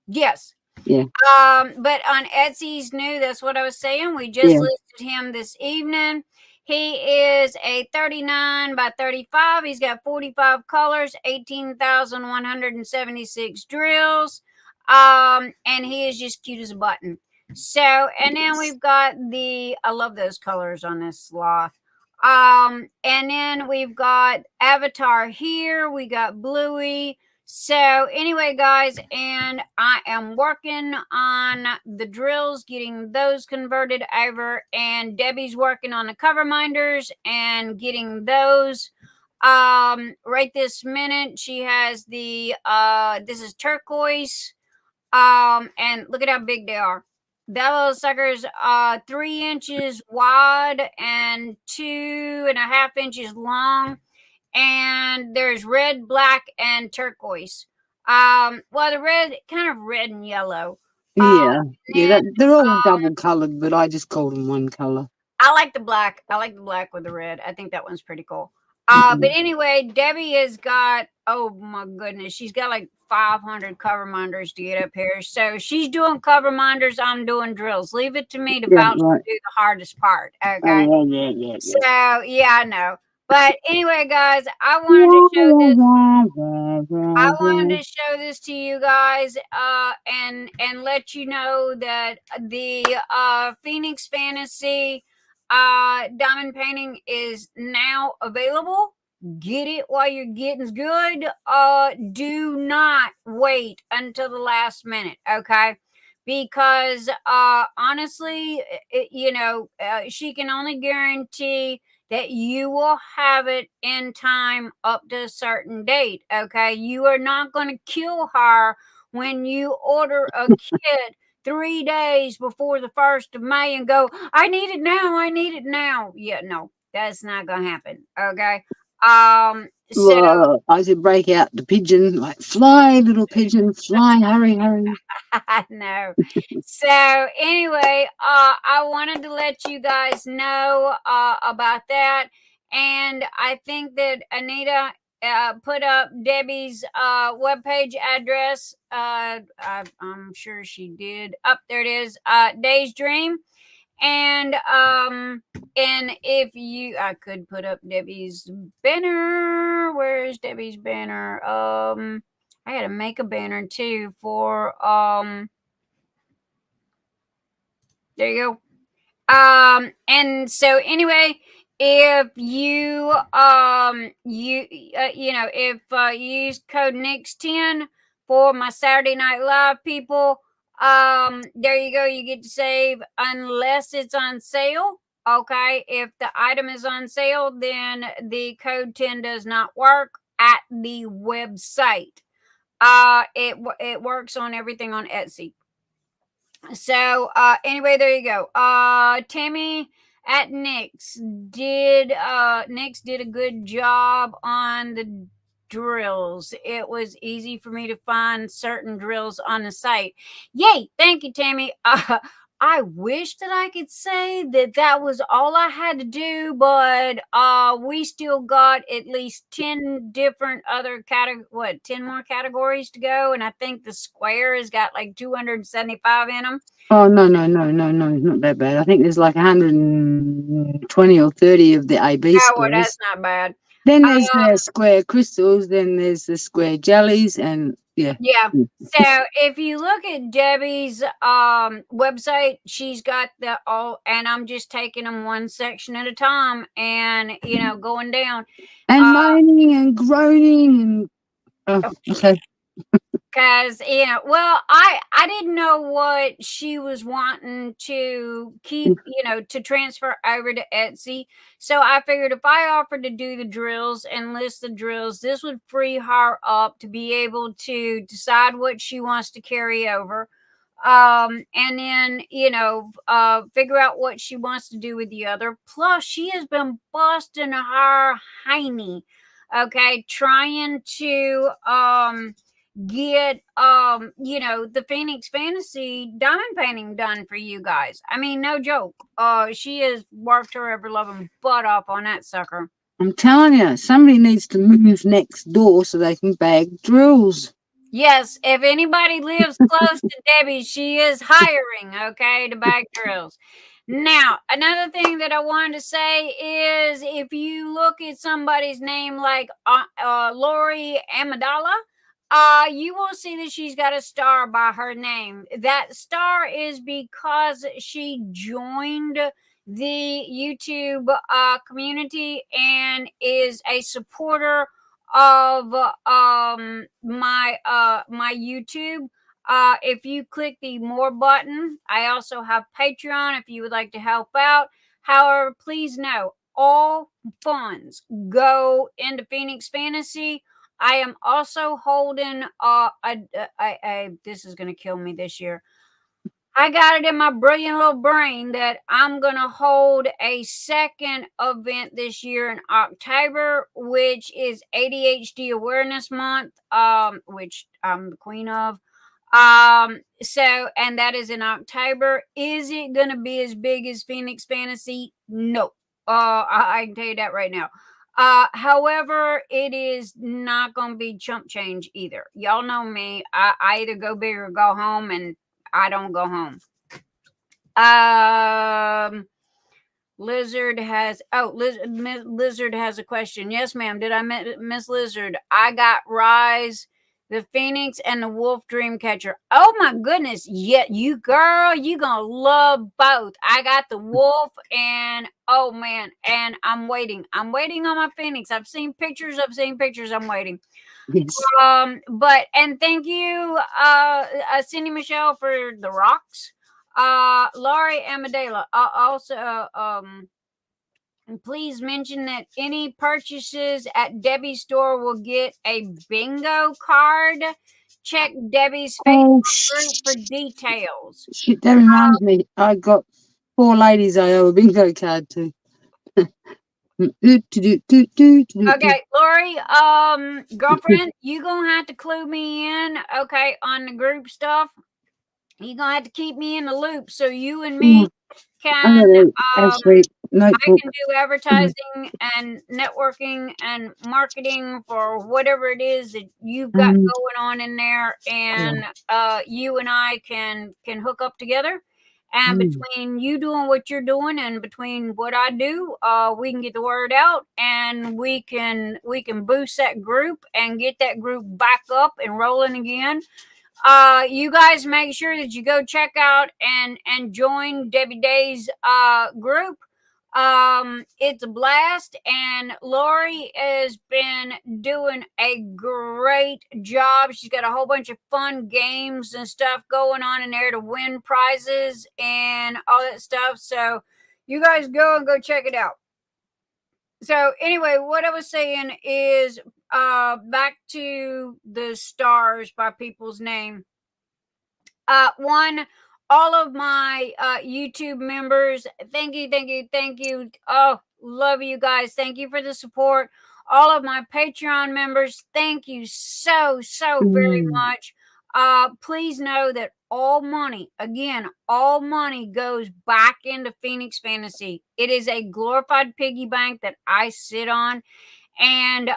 Yes. Yeah. But on Etsy, he's new. That's what I was saying. We just listed him this evening. He is a 39 by 35. He's got 45 colors, 18,176 drills. And he is just cute as a button. So, and then we've got I love those colors on this sloth. And then we've got Avatar here. We got Bluey. So anyway, guys, and I am working on the drills, getting those converted over, and Debbie's working on the cover minders and getting those. Right this minute, she has this is turquoise. And look at how big they are. That little sucker's 3 inches wide and 2.5 inches long. And there's red, black, and turquoise. Well, the red, kind of red and yellow. They're all double colored, but I just called them one color. I like the black. I like the black with the red. I think that one's pretty cool. But anyway, Debbie has got, oh my goodness, she's got like 500 cover minders to get up here. So she's doing cover minders. I'm doing drills. Leave it to me to vouch to do the hardest part. Okay. Yeah. So yeah, I know. But anyway, guys, I wanted to show this. I wanted to show this to you guys, and let you know that the Phoenix Fantasy diamond painting is now available. Get it while you're getting good. Do not wait until the last minute, okay? Because honestly, she can only guarantee that you will have it in time up to a certain date, okay? You are not going to kill her when you order a kit 3 days before the 1st of May and go, I need it now. Yeah, no, that's not going to happen, okay? So I should break out the pigeon, like, fly, little pigeon, fly, hurry. I know. So anyway, I wanted to let you guys know about that. And I think that Anita put up Debbie's webpage address. I'm sure she did. Up there it is. Day's Dream. And if you, I could put up Debbie's banner. Where's Debbie's banner? I gotta make a banner too for there you go. And so anyway, if you if you use code NIX10 for my Saturday Night Live people, there you go, you get to save unless it's on sale. Okay, if the item is on sale, then the code 10 does not work at the website. It works on everything on Etsy. So anyway, there you go. Tammy at Nix did a good job on the drills. It was easy for me to find certain drills on the site. Yay, thank you, Tammy. I wish that I could say that was all I had to do, but we still got at least 10 different other 10 more categories to go, and I think the square has got like 275 in them. Oh, no, not that bad. I think there's like 120 or 30 of the AB squares. Well, that's not bad. Then there's the square crystals, then there's the square jellies, and yeah. So if you look at Debbie's website, she's got the all, and I'm just taking them one section at a time, and going down and moaning and groaning and okay. Because I didn't know what she was wanting to keep, to transfer over to Etsy. So I figured if I offered to do the drills and list the drills, this would free her up to be able to decide what she wants to carry over. And then figure out what she wants to do with the other. Plus, she has been busting her hiney, okay, trying to get the Phoenix Fantasy diamond painting done for you guys. I mean, no joke. She has worked her ever loving butt off on that sucker. I'm telling you, somebody needs to move next door so they can bag drills. Yes, if anybody lives close to Debbie, she is hiring, okay, to bag drills. Now, another thing that I wanted to say is if you look at somebody's name like Lorie Amendola, you will see that she's got a star by her name. That star is because she joined the YouTube community and is a supporter of my YouTube. If you click the more button, I also have Patreon if you would like to help out. However, please know all funds go into Phoenix Fantasy. I am also holding this is going to kill me this year. I got it in my brilliant little brain that I'm going to hold a second event this year in October, which is ADHD Awareness Month, which I'm the queen of. And that is in October. Is it going to be as big as Phoenix Fantasy? No. I can tell you that right now. However, it is not going to be chump change either. Y'all know me. I either go big or go home, and I don't go home. Lizard has Lizard has a question. Yes, ma'am. Did I miss Lizard? I got Rise, the Phoenix, and the Wolf Dreamcatcher. Oh my goodness. Yeah, you girl, you gonna love both. I got the Wolf, and oh man, and I'm waiting. I'm waiting on my Phoenix. I've seen pictures. I'm waiting. Yes. But and thank you, Cindy Michelle, for the rocks. Lorie Amendola, also, please mention that any purchases at Debbie's store will get a bingo card. Check Debbie's Facebook group for details. Shit, that reminds me. I got 4 ladies I owe a bingo card to. Okay, Lorie, girlfriend, you gonna have to clue me in, okay, on the group stuff. You gonna have to keep me in the loop so you and me can I can do advertising and networking and marketing for whatever it is that you've got going on in there, and you and I can hook up together. And between you doing what you're doing and between what I do, we can get the word out, and we can boost that group and get that group back up and rolling again. You guys make sure that you go check out and join Debbie Day's group. It's a blast, and Lorie has been doing a great job. She's got a whole bunch of fun games and stuff going on in there to win prizes and all that stuff. So you guys go check it out. So anyway, what I was saying is back to the stars by people's name. One, all of my YouTube members, thank you. Oh, love you guys. Thank you for the support. All of my Patreon members, thank you so very much. Please know that all money goes back into Phoenix Fantasy. It is a glorified piggy bank that I sit on. And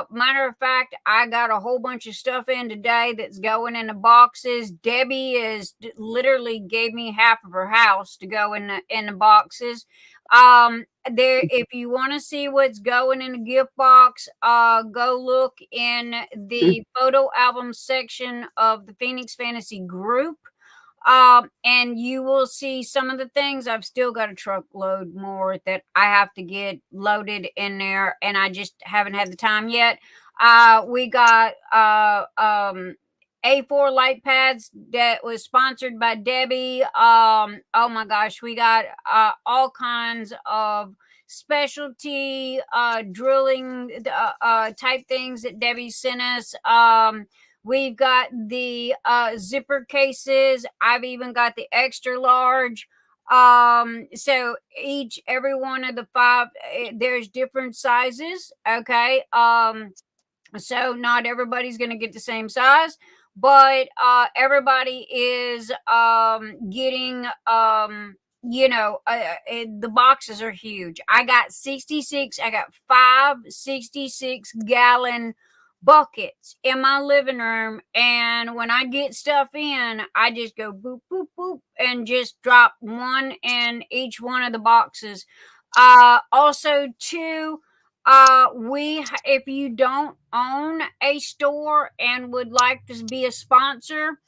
matter of fact, I got a whole bunch of stuff in today that's going in the boxes. Debbie is literally gave me half of her house to go in the boxes. If you want to see what's going in the gift box, go look in the photo album section of the Phoenix Fantasy group. And you will see some of the things. I've still got a truckload more that I have to get loaded in there, and I just haven't had the time yet. We got A4 light pads that was sponsored by Debbie. Oh my gosh, we got all kinds of specialty drilling type things that Debbie sent us. We've got the zipper cases. I've even got the extra large. So every one of the 5, there's different sizes. Okay. So not everybody's going to get the same size, but everybody is getting the boxes are huge. I got 5 66-gallon buckets in my living room, and when I get stuff in, I just go boop boop boop and just drop one in each one of the boxes. Also too, if you don't own a store and would like to be a sponsor,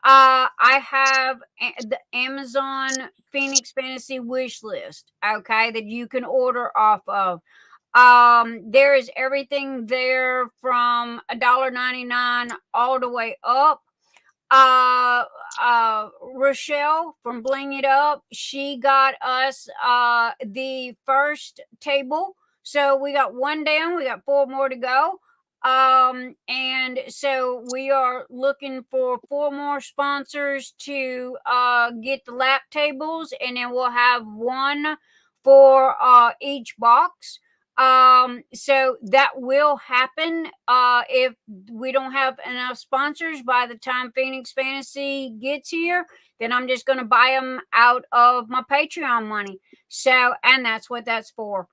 I have the Amazon Phoenix Fantasy wish list, okay, that you can order off of. There is everything there from $1.99 all the way up. Rochelle from Bling It Up, she got us the first table. So we got one down, we got 4 more to go. And so we are looking for 4 more sponsors to get the lap tables, and then we'll have one for each box. So that will happen if we don't have enough sponsors by the time Phoenix Fantasy gets here. Then I'm just going to buy them out of my Patreon money. So, and that's what that's for.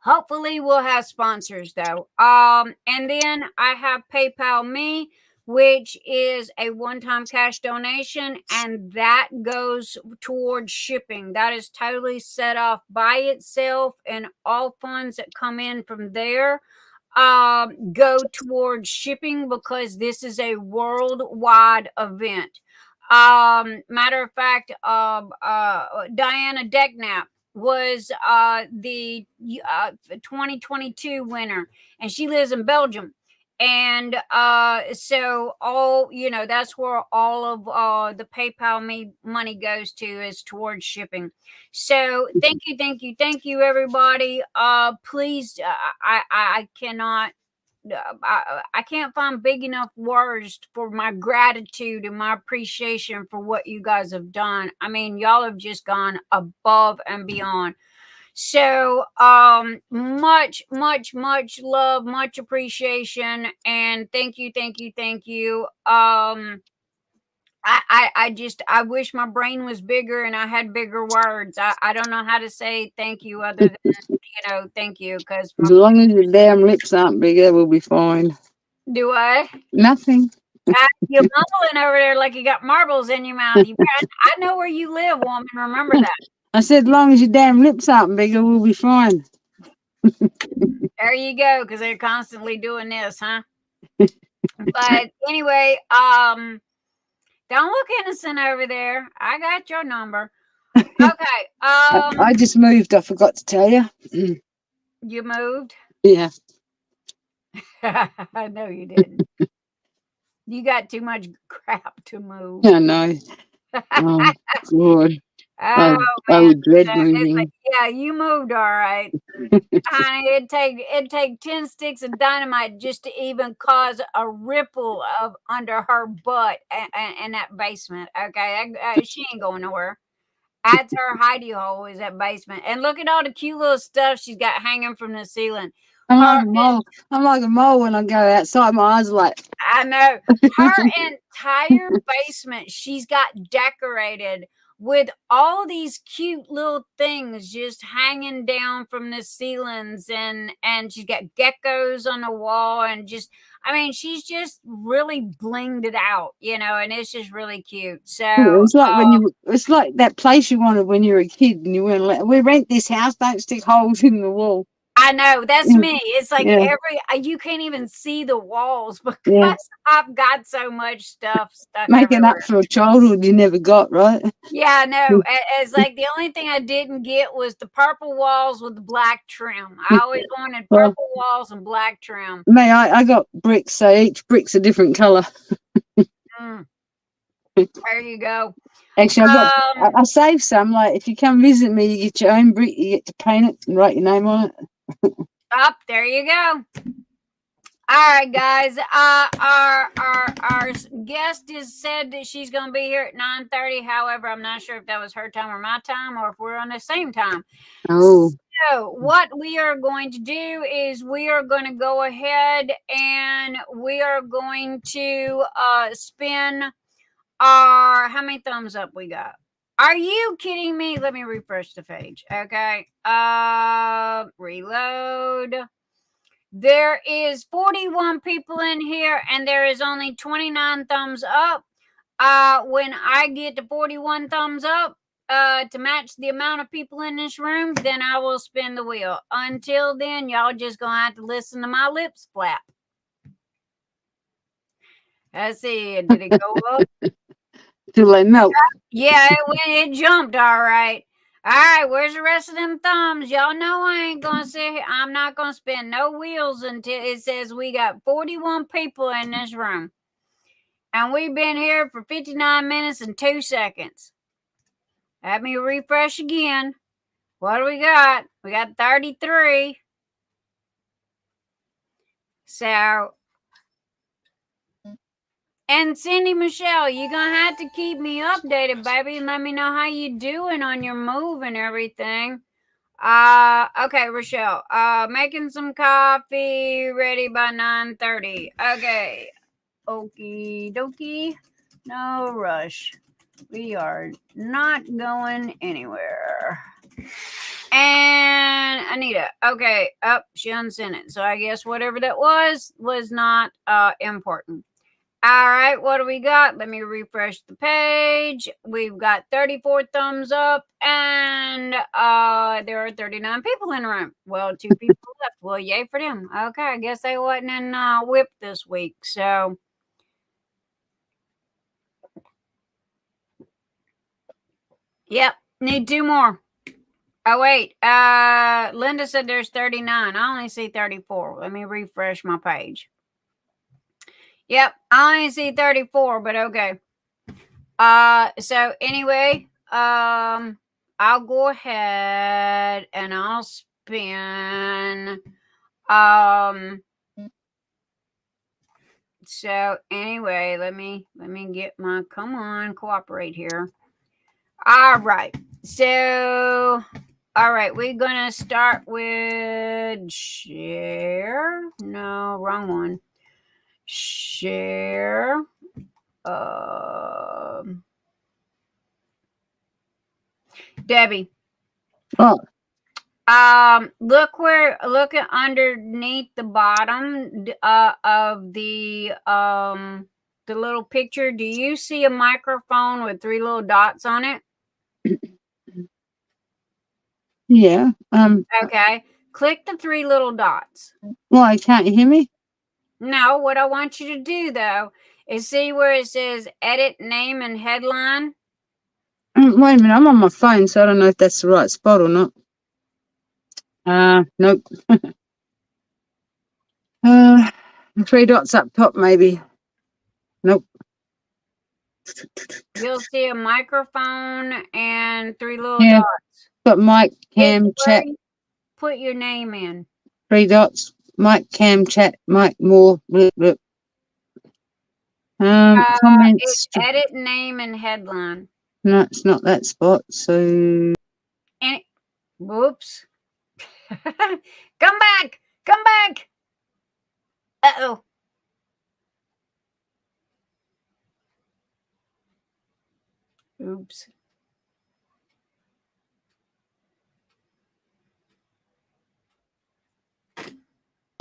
Hopefully we'll have sponsors though. And then I have PayPal Me, which is a one-time cash donation, and that goes towards shipping. That is totally set off by itself, and all funds that come in from there go towards shipping, because this is a worldwide event. Matter of fact, Diana Decknap was the 2022 winner, and she lives in Belgium. And so all, that's where all of the PayPal Me money goes to, is towards shipping. So thank you everybody. Please, I cannot, I can't find big enough words for my gratitude and my appreciation for what you guys have done. I mean, y'all have just gone above and beyond. So much love, much appreciation, and thank you. I wish my brain was bigger and I had bigger words. I don't know how to say thank you other than thank you, because As long as your damn lips aren't bigger, we'll be fine. do I? Nothing. You're mumbling over there like you got marbles in your mouth. I know where you live, woman. Remember that. I said, as long as your damn lips aren't bigger, we'll be fine. There you go, because they're constantly doing this, huh? But anyway, don't look innocent over there. I got your number. Okay. I just moved. I forgot to tell you. You moved? Yeah. I know you didn't. You got too much crap to move. I know. Oh, God. Oh, I man. would dread moving. Yeah, you moved all right. Honey, it'd take 10 sticks of dynamite just to even cause a ripple of under her butt in that basement. Okay, she ain't going nowhere. That's her hidey hole, is that basement. And look at all the cute little stuff she's got hanging from the ceiling. I'm like a mole when I go outside. My eyes are like. I know. Her entire basement, she's got decorated with all these cute little things just hanging down from the ceilings, and she's got geckos on the wall, and she's just really blinged it out, and it's just really cute. So it's like it's like that place you wanted when you were a kid, and you weren't. We rent this house. Don't stick holes in the wall. I know, that's me. It's like you can't even see the walls because I've got so much stuff stuck making everywhere. up for a childhood you never got, right? Yeah, I know. It's like the only thing I didn't get was the purple walls with the black trim. I always wanted purple walls and black trim. Me, I got bricks, so each brick's a different colour. There you go. Actually, I saved some. Like, if you come visit me, you get your own brick. You get to paint it and write your name on it. Up there you go. All right, guys. Our guest has said that she's going to be here at 9:30. However, I'm not sure if that was her time or my time, or if we're on the same time. Oh. So what we are going to do is we are going to go ahead and we are going to spin our, how many thumbs up we got? Are you kidding me? Let me refresh the page. Okay. Reload. There is 41 people in here, and there is only 29 thumbs up. When I get to 41 thumbs up, to match the amount of people in this room, then I will spin the wheel. Until then, y'all just gonna have to listen to my lips flap. Let's see. Did it go up? Till they melt. Yeah, it jumped. All right. All right, where's the rest of them thumbs? Y'all know I ain't gonna sit here. I'm not gonna spin no wheels until it says we got 41 people in this room. And we've been here for 59 minutes and 2 seconds. Let me refresh again. What do we got? We got 33. So, and Cindy Michelle, you're gonna have to keep me updated, baby, and let me know how you doing on your move and everything. Okay, Rochelle. Making some coffee, ready by 9:30. Okay. Okie dokie. No rush. We are not going anywhere. And Anita, Okay. She unsent it. So I guess whatever that was not important. All right, what do we got? Let me refresh the page. We've got 34 thumbs up, and there are 39 people in the room. Well, 2 people left. Well, yay for them. Okay, I guess they wasn't in whip this week. So, yep, need 2 more. Oh, wait. Linda said there's 39. I only see 34. Let me refresh my page. Yep, I only see 34, but okay. So anyway, I'll go ahead and I'll spin. So anyway, let me get my, come on, cooperate here. All right. So, all right, we're going to start with share. No, wrong one. Share. Debbie. Oh, Look at underneath the bottom of the little picture. Do you see a microphone with 3 little dots on it? yeah. Okay. Click the 3 little dots. Why, can't you hear me? No, what I want you to do though is see where it says edit name and headline. Wait a minute, I'm on my phone, so I don't know if that's the right spot or not. Nope. The 3 dots up top, maybe. Nope. You'll see a microphone and 3 little Yeah. dots. Got mic, cam, It's chat. where you put your name in. 3 dots. Mic, cam, chat, mic, more. Blip, blip. Comments. It's edit name and headline. No, it's not that spot. So, And whoops. Come back. Come back. Uh-oh. Oops.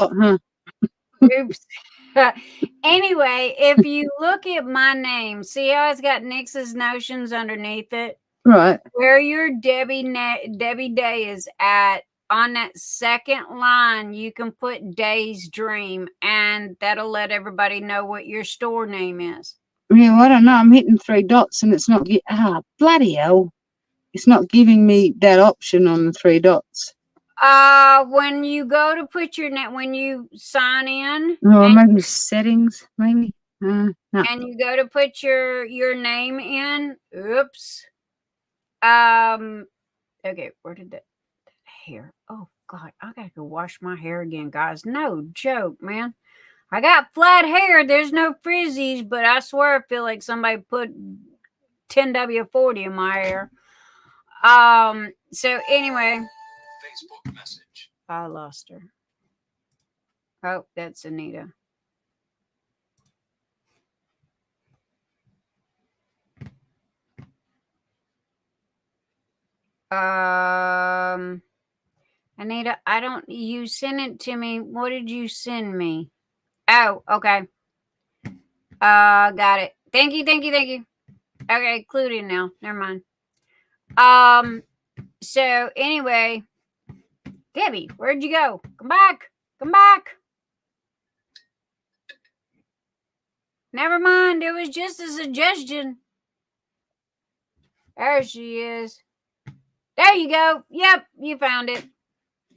huh? Oops. Anyway, if you look at my name, see how it's got Nix's Notions underneath it? Right. Where your Debbie Day is at, on that second line, you can put Day's Dream, and that'll let everybody know what your store name is. Yeah, well, I don't know. I'm hitting 3 dots and it's not. Bloody hell. It's not giving me that option on the 3 dots. When you go to put your name, when you sign in, Oh, maybe settings, maybe. No. and you go to put your name in, oops. Okay, where did that hair? Oh God, I gotta go wash my hair again, guys. No joke, man. I got flat hair. There's no frizzies, but I swear I feel like somebody put 10W40 in my hair. So anyway. Facebook message. I lost her. Oh, that's Anita. Anita, you sent it to me. What did you send me? Oh, okay. Got it. Thank you. Okay, included now. Never mind. So anyway, Debbie, where'd you go? Come back. Never mind. It was just a suggestion. There she is. There you go. Yep, you found it.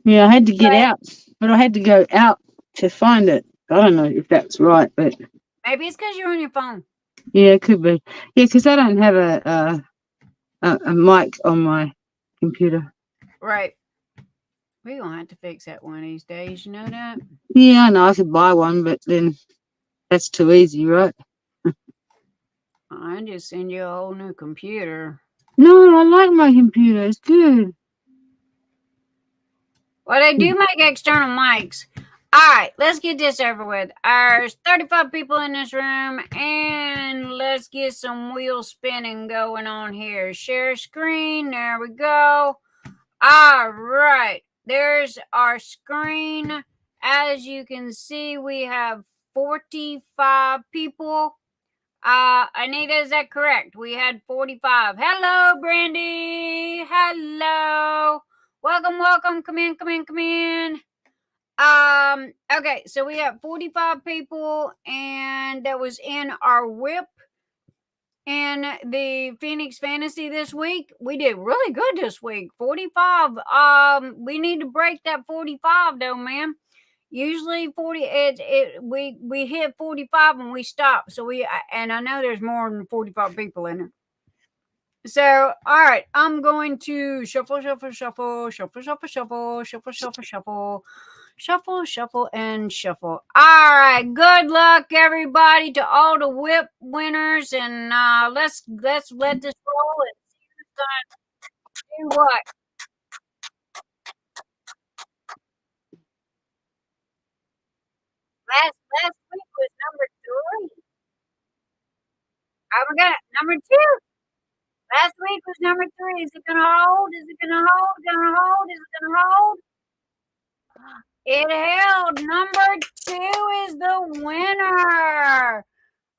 Yeah, I had to get out, but I had to go out to find it. I don't know if that's right, but maybe it's because you're on your phone. Yeah, it could be. Yeah, because I don't have a mic on my computer. Right. We're going to have to fix that one of these days. You know that? Yeah, I know. I could buy one, but then that's too easy, right? I just send you a whole new computer. No, I like my computer. It's good. Well, they do make external mics. All right, let's get this over with. There's 35 people in this room, and let's get some wheel spinning going on here. Share screen. There we go. All right. there's our screen. As you can see, we have 45 people. Anita, is that correct? We had 45. Hello, Brandy. Hello. Welcome, welcome. Come in, come in, come in. Okay, so we have 45 people, and that was in our whip in the Phoenix Fantasy this week. We did really good this week. 45. We need to break that 45 though, man. Usually 40 we hit 45 and we stop. So and I know there's more than 45 people in it. So, all right, I'm going to shuffle, shuffle, shuffle, shuffle, shuffle, shuffle, shuffle, shuffle, shuffle, shuffle, shuffle, and shuffle. All right, good luck, everybody, to all the whip winners, and let's let this roll and see who's gonna do what. Last week was number 3. I forgot number 2. Last week was number 3. Is it gonna hold? Is it gonna hold? Gonna hold? Is it gonna hold? It held. Number 2 is the winner.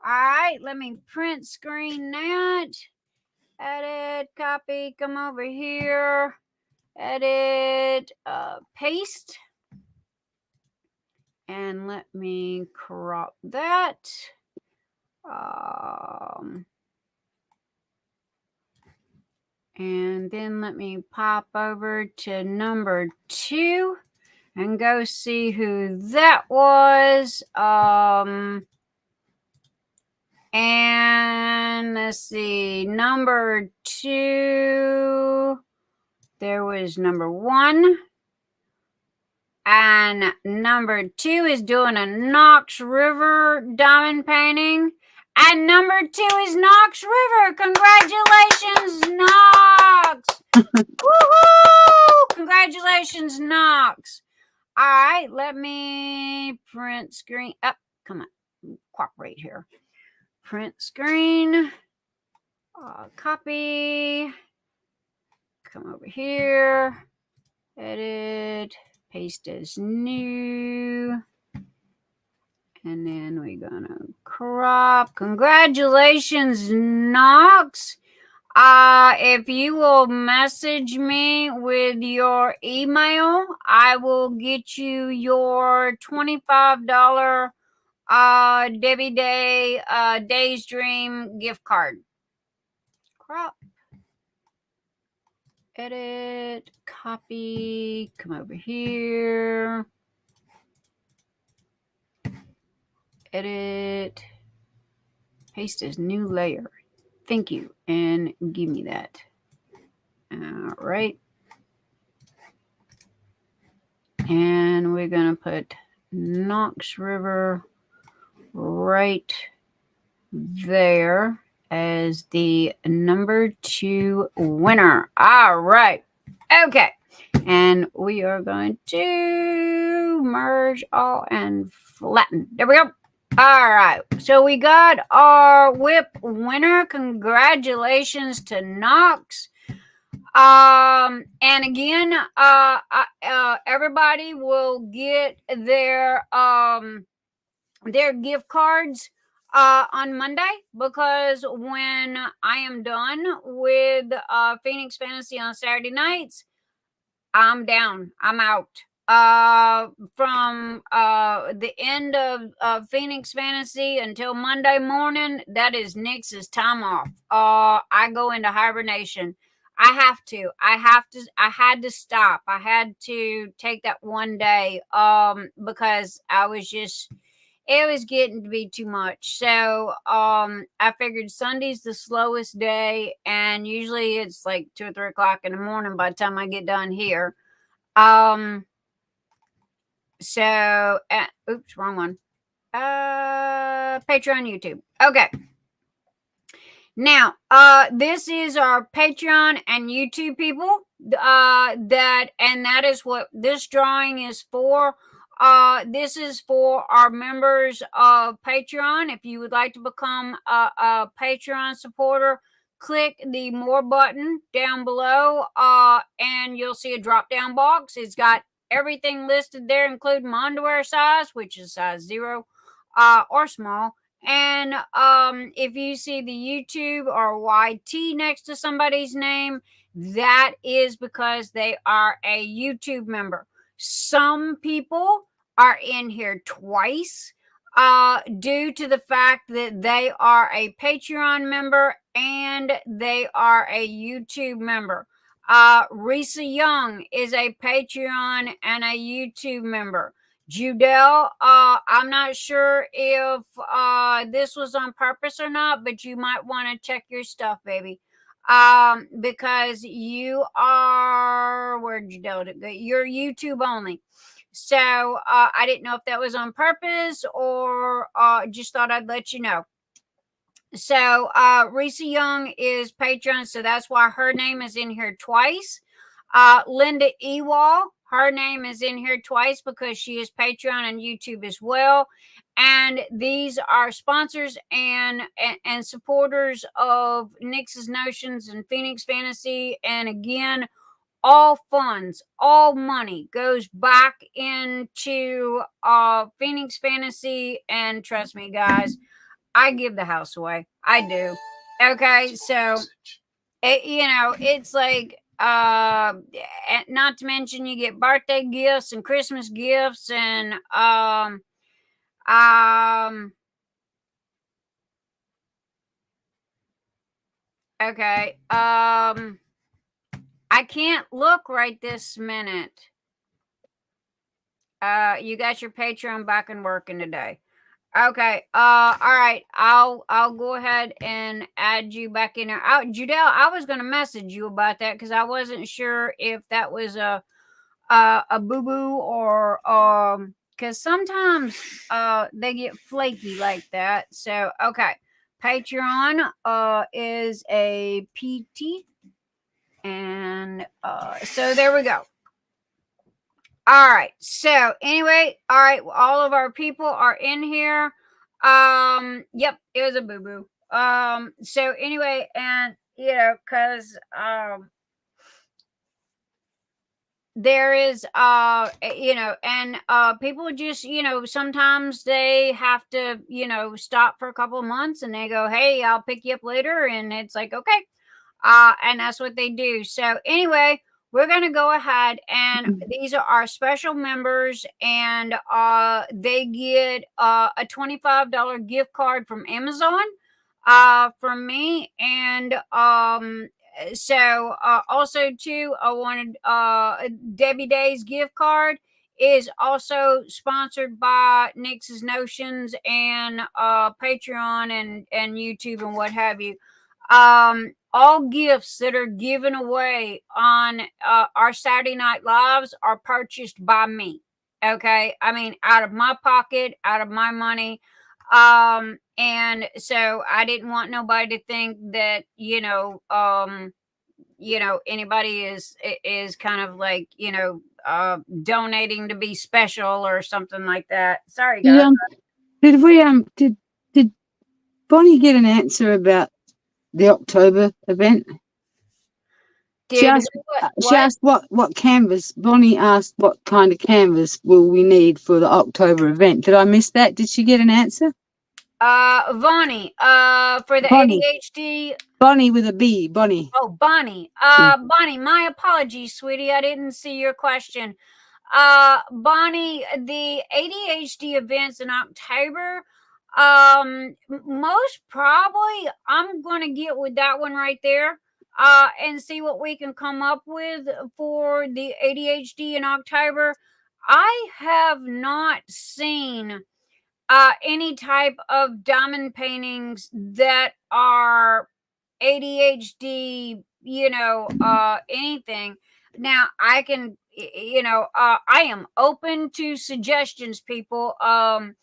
All right, let me print screen that. Edit, copy, come over here. Edit, paste. And let me crop that. And then let me pop over to number 2 and go see who that was. And let's see, number 2, there was number 1. And number 2 is doing a Knox River diamond painting. And number 2 is Knox River. Congratulations, Knox. Woohoo! Congratulations, Knox. All right, let me print screen. Oh, come on, cooperate here. Print screen. Copy. Come over here. Edit. Paste as new. And then we're gonna crop. Congratulations, Knox. If you will message me with your email, I will get you your $25 Debbie Day Days Dream gift card. Crop. Edit, copy, come over here. Edit, paste as new layer. Thank you, and give me that. All right. And we're going to put Knox River right there as the number 2 winner. All right. Okay. And we are going to merge all and flatten. There we go. All right. So we got our whip winner. Congratulations to Knox. And again, everybody will get their gift cards on Monday, because when I am done with Phoenix Fantasy on Saturday nights, I'm down. I'm out. From the end of Phoenix Fantasy until Monday morning, that is Nix's time off. I go into hibernation. I had to stop. I had to take that one day because it was getting to be too much. So I figured Sunday's the slowest day, and usually it's like 2 or 3 o'clock in the morning by the time I get done here. So oops, wrong one. Patreon, YouTube. Okay. Now, this is our Patreon and YouTube people. That is what this drawing is for. This is for our members of Patreon. If you would like to become a Patreon supporter, click the more button down below, and you'll see a drop down box. It's got everything listed there, including my underwear size, which is size 0 or small. And if you see the YouTube or YT next to somebody's name, that is because they are a YouTube member. Some people are in here twice due to the fact that they are a Patreon member and they are a YouTube member. Risa Young is a Patreon and a YouTube member. Judell, I'm not sure if this was on purpose or not, but you might want to check your stuff, baby. Because you are, where'd Judell go? You're YouTube only. So I didn't know if that was on purpose or just thought I'd let you know. So Risa Young is Patreon, so that's why her name is in here twice. Linda Ewald, her name is in here twice because she is Patreon and YouTube as well. And these are sponsors and supporters of Nix's Notions and Phoenix Fantasy. And again, all funds, all money goes back into Phoenix Fantasy. And trust me, guys, I give the house away. I do. Okay, so it's like not to mention you get birthday gifts and Christmas gifts and okay. I can't look right this minute. You got your Patreon back and working today. Okay. All right. I'll go ahead and add you back in there. Judell, I was going to message you about that because I wasn't sure if that was a boo-boo or because sometimes they get flaky like that. So okay. Patreon is a PT. And so there we go. All right. So anyway, all right. All of our people are in here. Yep, it was a boo-boo. So anyway, and because there is and people just sometimes they have to stop for a couple of months and they go, hey, I'll pick you up later, and it's like, okay. And that's what they do. So anyway, we're going to go ahead, and these are our special members, and they get a $25 gift card from Amazon from me. And so also too, I wanted Debbie Day's gift card is also sponsored by Nix's Notions and Patreon and YouTube and what have you. All gifts that are given away on our Saturday Night Lives are purchased by me. Okay. I mean, out of my pocket, out of my money. And so I didn't want nobody to think that, anybody is kind of like, donating to be special or something like that. Sorry, guys. Did Bonnie get an answer about the October event? She asked what canvas. Bonnie asked what kind of canvas will we need for the October event. Did I miss that? Did she get an answer? Bonnie, for the Bonnie. ADHD. Bonnie with a B, Bonnie. Oh, Bonnie. Bonnie, my apologies, sweetie. I didn't see your question. Bonnie, the ADHD events in October, most probably I'm going to get with that one right there, and see what we can come up with for the ADHD in October. I have not seen any type of diamond paintings that are ADHD, anything. Now I can, I am open to suggestions, people. I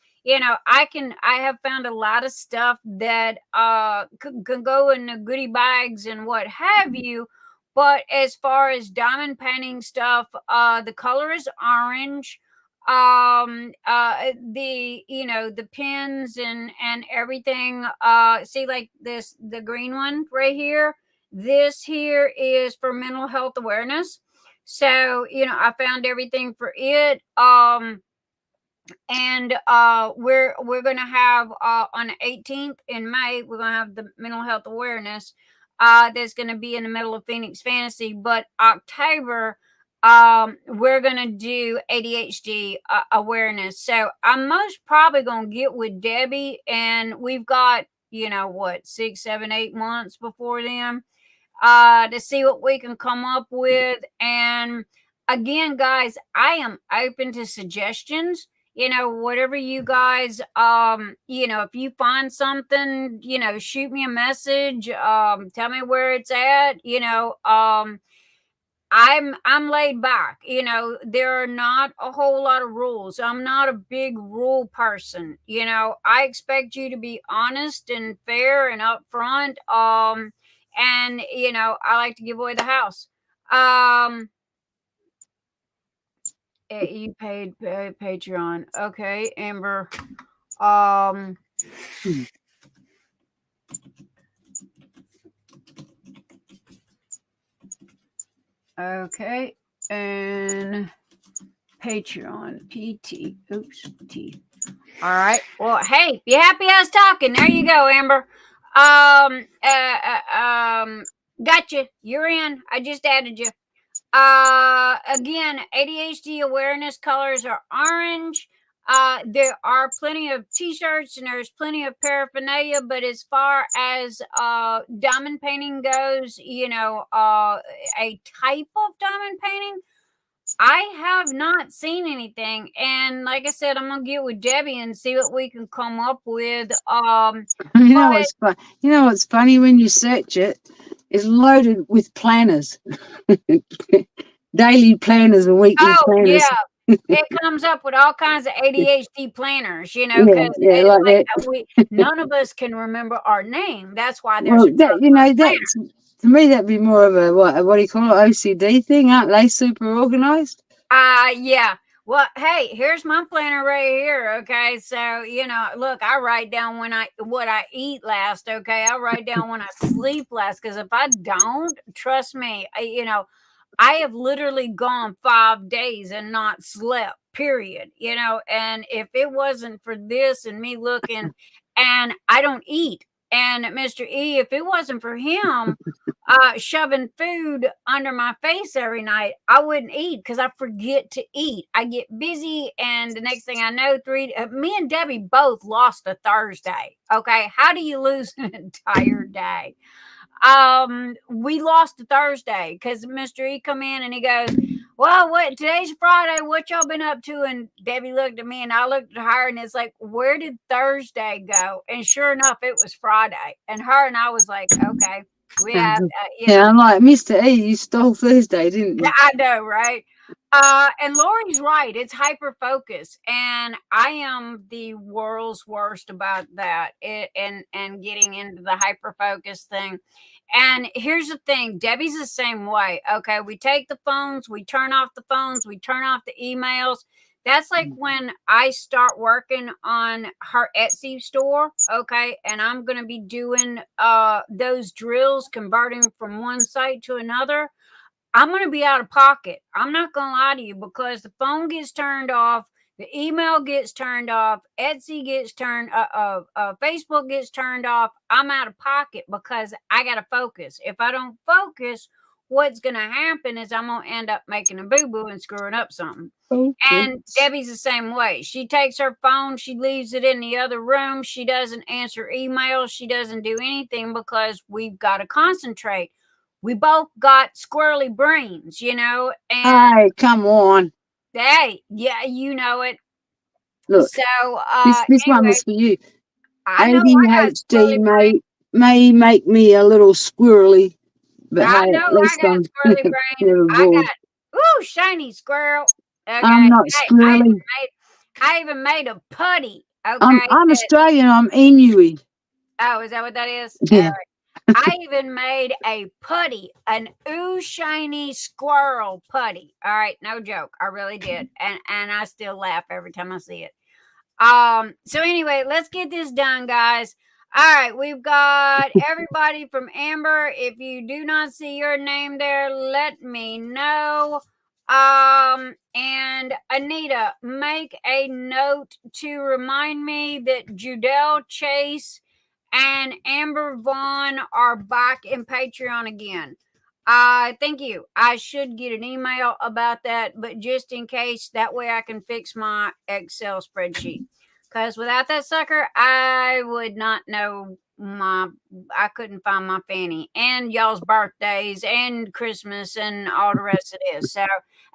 have found a lot of stuff that can go in the goodie bags and what have you. But as far as diamond painting stuff, the color is orange. the the pins and everything. See, like this, the green one right here, this here is for mental health awareness. So I found everything for it. And we're gonna have on the 18th in May, we're gonna have the mental health awareness that's gonna be in the middle of Phoenix Fantasy. But October, we're gonna do ADHD awareness. So I'm most probably gonna get with Debbie, and we've got 6, 7, 8 months before then to see what we can come up with. And again, guys, I am open to suggestions. Whatever you guys, if you find something, shoot me a message, tell me where it's at. I'm laid back. There are not a whole lot of rules. I'm not a big rule person. I expect you to be honest and fair and upfront. And I like to give away the house. You paid Patreon. Okay, Amber. Okay, and Patreon PT. Oops, T. All right. Well, hey, be happy I was talking. There you go, Amber. Gotcha. You're in. I just added you. Again, ADHD awareness colors are orange. There are plenty of t-shirts and there's plenty of paraphernalia, but as far as diamond painting goes, a type of diamond painting, I have not seen anything. And like I said, I'm gonna get with Debbie and see what we can come up with. What's funny when you search it? It's loaded with planners, daily planners and weekly planners. Yeah, it comes up with all kinds of ADHD planners, because none of us can remember our name. That's why there's to me that'd be more of a what do you call it, OCD thing? Aren't they super organized? Yeah. Well, hey, here's my planner right here. Okay, so look, I write down what I eat last. Okay, I write down when I sleep last, because if I don't, trust me, I have literally gone 5 days and not slept. Period. And if it wasn't for this and me looking, and I don't eat, and Mr. E, if it wasn't for him shoving food under my face every night, I wouldn't eat, because I forget to eat. I get busy, and the next thing I know, me and Debbie both lost a Thursday. Okay, how do you lose an entire day? We lost a Thursday because Mr. E come in and he goes, well, today's Friday, what y'all been up to? And Debbie looked at me and I looked at her, and it's like, where did Thursday go? And sure enough, it was Friday. And her and I was like, okay, we have, I'm like, Mr. E, you stole Thursday, didn't you? I know, right? And Lori's right. It's hyper focus, and I am the world's worst about that. And getting into the hyper focus thing. And here's the thing, Debbie's the same way. Okay, we take the phones, we turn off the phones, we turn off the emails. That's like when I start working on her Etsy store, okay, and I'm going to be doing those drills, converting from one site to another. I'm going to be out of pocket. I'm not going to lie to you, because the phone gets turned off, the email gets turned off, Etsy gets turned, Facebook gets turned off. I'm out of pocket because I got to focus. If I don't focus, what's going to happen is I'm going to end up making a boo-boo and screwing up something. And Debbie's the same way. She takes her phone, she leaves it in the other room. She doesn't answer emails. She doesn't do anything, because we've got to concentrate. We both got squirrely brains, And hey, come on. Hey, yeah, you know it. Look, so this one was for you. ADHD may make me a little squirrely, but I know at least I got I'm squirrely brain. I got shiny squirrel. Okay. I'm not squirrely. I even made a putty. Okay, I'm Australian. I'm Inuit. Oh, is that what that is? Yeah. I even made a putty, an ooh shiny squirrel putty. All right, no joke. I really did. And I still laugh every time I see it. So anyway, let's get this done, guys. All right, we've got everybody from Amber. If you do not see your name there, let me know. And Anita, make a note to remind me that Judell Chase and Amber Vaughan are back in Patreon again. Thank you. I should get an email about that, but just in case, that way I can fix my Excel spreadsheet. Because without that sucker, I would not know I couldn't find my fanny and y'all's birthdays and Christmas and all the rest of this. So,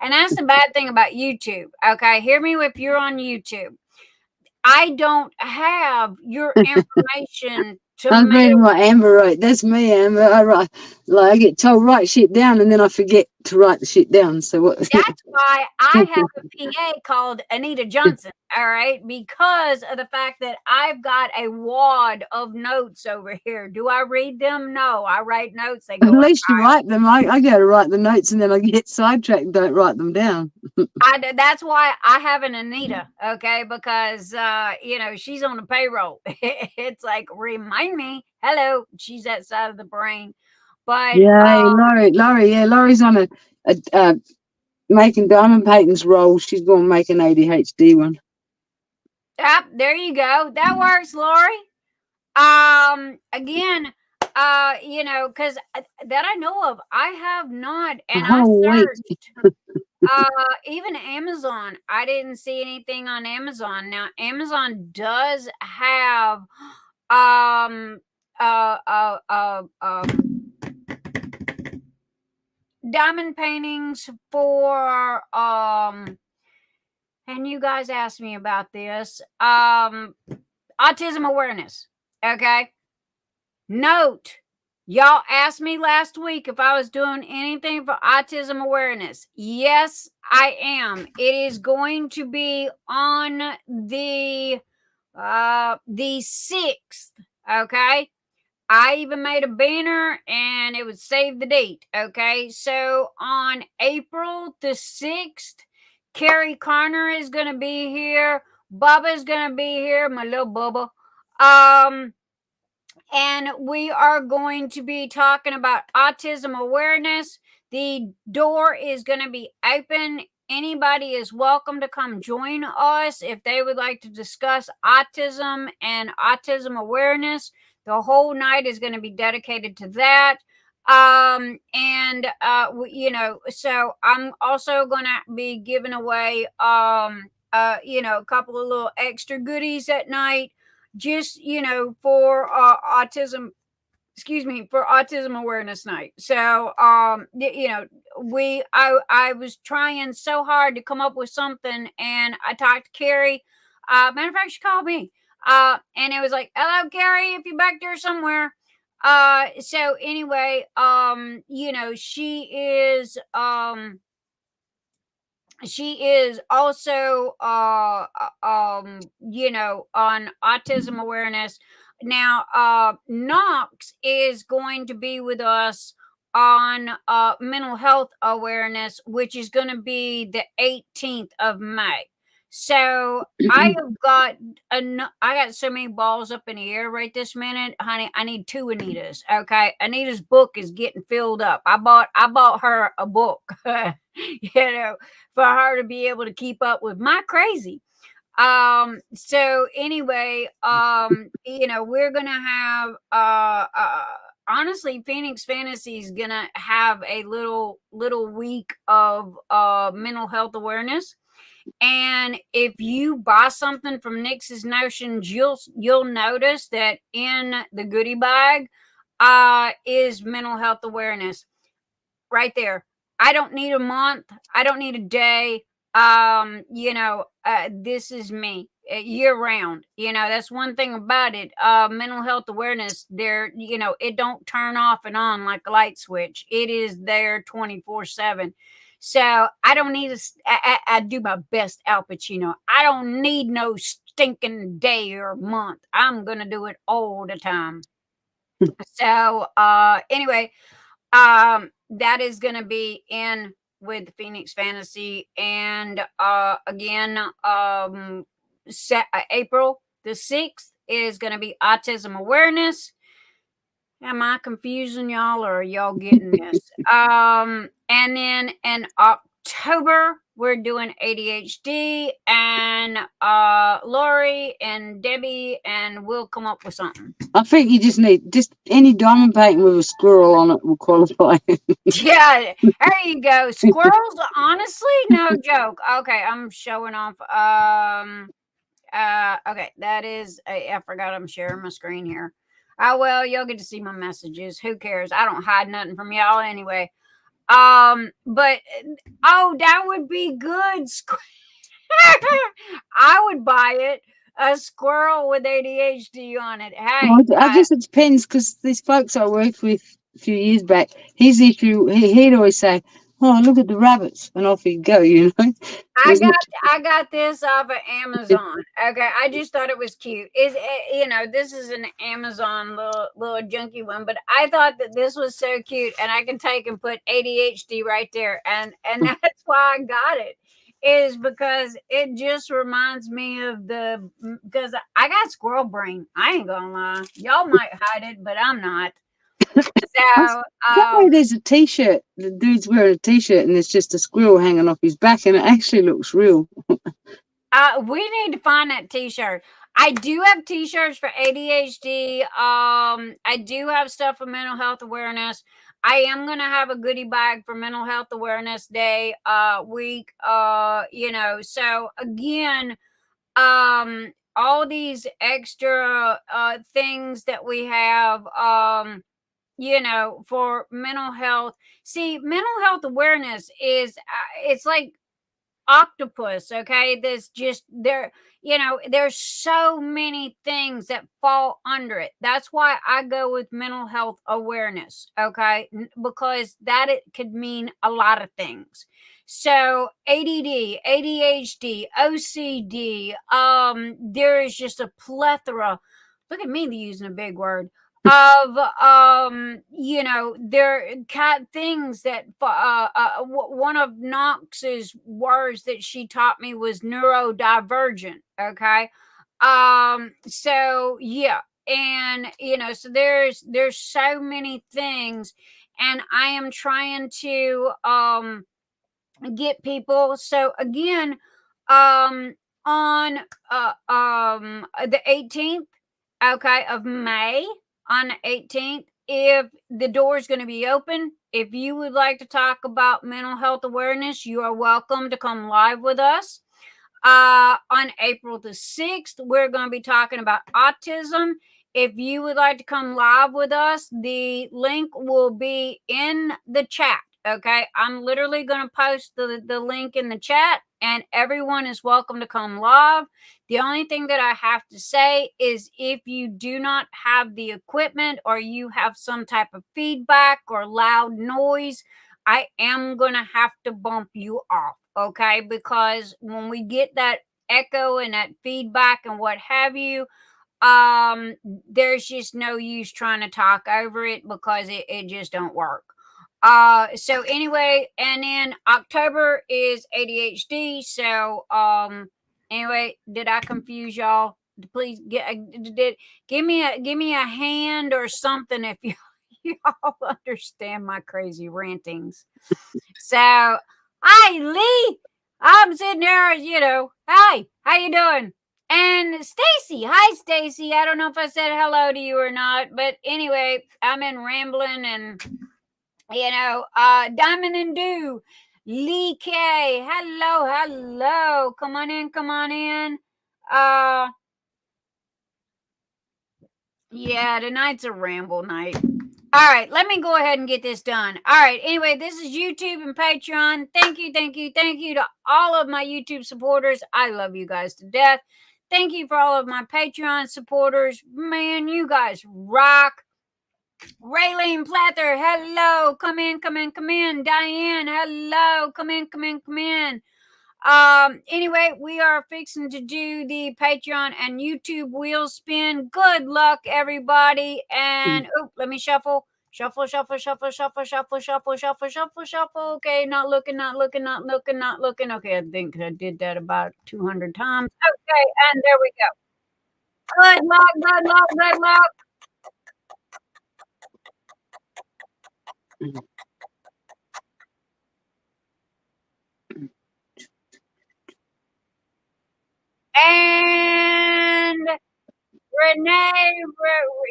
and that's the bad thing about YouTube. Okay, hear me if you're on YouTube. I don't have your information to I'm mail. reading what Amber wrote. That's me, Amber. I get told write shit down, and then I forget to write the shit down. So what? That's why I have a PA called Anita Johnson. All right, because of the fact that I've got a wad of notes over here. Do I read them? No, I write notes. They go. At least you write them. I go to write the notes, and then I get sidetracked and don't write them down. That's why I have an Anita, okay? Because she's on the payroll. It's like, remind me, hello, she's that side of the brain. But Laurie's on a making diamond paintings roll. She's going to make an ADHD one. Yep, there you go. That works, Lorie. Again, because that I know of, I have not, and I searched. Even Amazon, I didn't see anything on Amazon. Now, Amazon does have diamond paintings for and you guys asked me about this, autism awareness. Okay, note, y'all asked me last week if I was doing anything for autism awareness. Yes, I am. It is going to be on the 6th. Okay. I even made a banner and it would save the date. Okay. So on April the 6th, Carrie Connor is going to be here. Bubba's going to be here. My little Bubba. And we are going to be talking about autism awareness. The door is going to be open. Anybody is welcome to come join us if they would like to discuss autism and autism awareness. The whole night is going to be dedicated to that. So I'm also going to be giving away, a couple of little extra goodies at night. Just for autism awareness night. So I was trying so hard to come up with something, and I talked to Carrie. Matter of fact, she called me, and it was like, hello, Carrie, if you're back there somewhere. So anyway, she is also on autism awareness. Now, Knox is going to be with us on mental health awareness, which is going to be the 18th of May. So I got so many balls up in the air right this minute, honey. I need 2 Anitas. Okay, Anita's book is getting filled up. I bought her a book, for her to be able to keep up with my crazy. So anyway, we're gonna have honestly, Phoenix Fantasy is gonna have a little week of mental health awareness. And if you buy something from Nix's Notions, you'll notice that in the goodie bag is mental health awareness right there. I don't need a month. I don't need a day. This is me year round. That's one thing about it. Mental health awareness there, it don't turn off and on like a light switch. It is there 24/7. So I don't need I do my best Al Pacino. I don't need no stinking day or month. I'm going to do it all the time. So anyway, that is going to be in with Phoenix Fantasy, and again, April the 6th is going to be Autism Awareness. Am I confusing y'all, or are y'all getting this? And then in October, we're doing ADHD, and Lorie and Debbie, and we'll come up with something. I think you just need any diamond painting with a squirrel on it will qualify. Yeah, there you go. Squirrels, honestly, no joke. Okay, I'm showing off. Okay, that is. I forgot I'm sharing my screen here. Oh well, y'all get to see my messages. Who cares? I don't hide nothing from y'all anyway. But that would be good. I would buy it. A squirrel with ADHD on it. Hey, Well, I guess it depends, because these folks I worked with a few years back, his issue, he'd always say, "Oh, look at the rabbits," and off he'd go. You know. I got this off of Amazon. Okay, I just thought it was cute. This is an Amazon little junky one, but I thought that this was so cute, and I can take and put ADHD right there, and that's why I got it. Is because it just reminds me of because I got squirrel brain. I ain't gonna lie. Y'all might hide it, but I'm not. So there's a t-shirt. The dude's wearing a t-shirt and there's just a squirrel hanging off his back, and it actually looks real. We need to find that t-shirt. I do have t-shirts for ADHD. I do have stuff for mental health awareness. I am going to have a goodie bag for Mental Health Awareness Day week. So again, all these extra things that we have, for mental health. See, mental health awareness is, it's like octopus. Okay, there's so many things that fall under it. That's why I go with mental health awareness. Okay, because it could mean a lot of things. So ADD, ADHD, OCD, there is just a plethora. Look at me using a big word of there things that one of Knox's words that she taught me was neurodivergent. Okay, so yeah, and so there's so many things, and I am trying to get people. So again, on the 18th, okay, of May, on the 18th, if the door is going to be open, if you would like to talk about mental health awareness, you are welcome to come live with us. On April the 6th, we're going to be talking about autism. If you would like to come live with us, the link will be in the chat. Okay, I'm literally going to post the link in the chat, and everyone is welcome to come live. The only thing that I have to say is, if you do not have the equipment, or you have some type of feedback or loud noise, I am going to have to bump you off. Okay, because when we get that echo and that feedback and what have you, there's just no use trying to talk over it, because it just don't work. So anyway, and then October is ADHD. So anyway, did I confuse y'all? Please give me a hand or something if y'all understand my crazy rantings. So hi, Lee. I'm sitting there, hi, how you doing? And Stacy, hi Stacy. I don't know if I said hello to you or not, but anyway, I'm in rambling, and Diamond and Dew, Lee K, hello, come on in. Yeah, tonight's a ramble night. All right, let me go ahead and get this done. All right, anyway, this is YouTube and Patreon. Thank you to all of my YouTube supporters. I love you guys to death. Thank you for all of my Patreon supporters. Man, you guys rock. Raelene Prather, hello. Come in. Diane, hello. Come in. Anyway, we are fixing to do the Patreon and YouTube wheel spin. Good luck, everybody. And let me shuffle. Shuffle. Okay, not looking. Okay, I think I did that about 200 times. Okay, and there we go. Good luck. And Renee,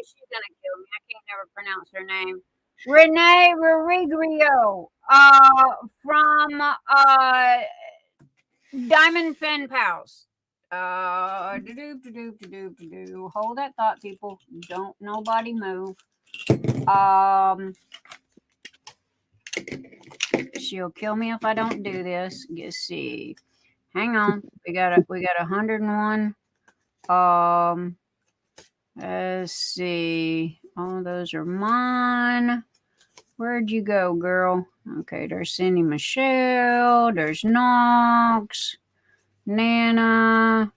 she's gonna kill me. I can't never pronounce her name. Renee Ruggiero, from Diamond Pen Pals. Hold that thought, people. Don't nobody move. She'll kill me if I don't do this. Let's see. Hang on. We got 101. Let's see. All those are mine. Where'd you go, girl? Okay, there's Cindy Michelle. There's Knox. Nana.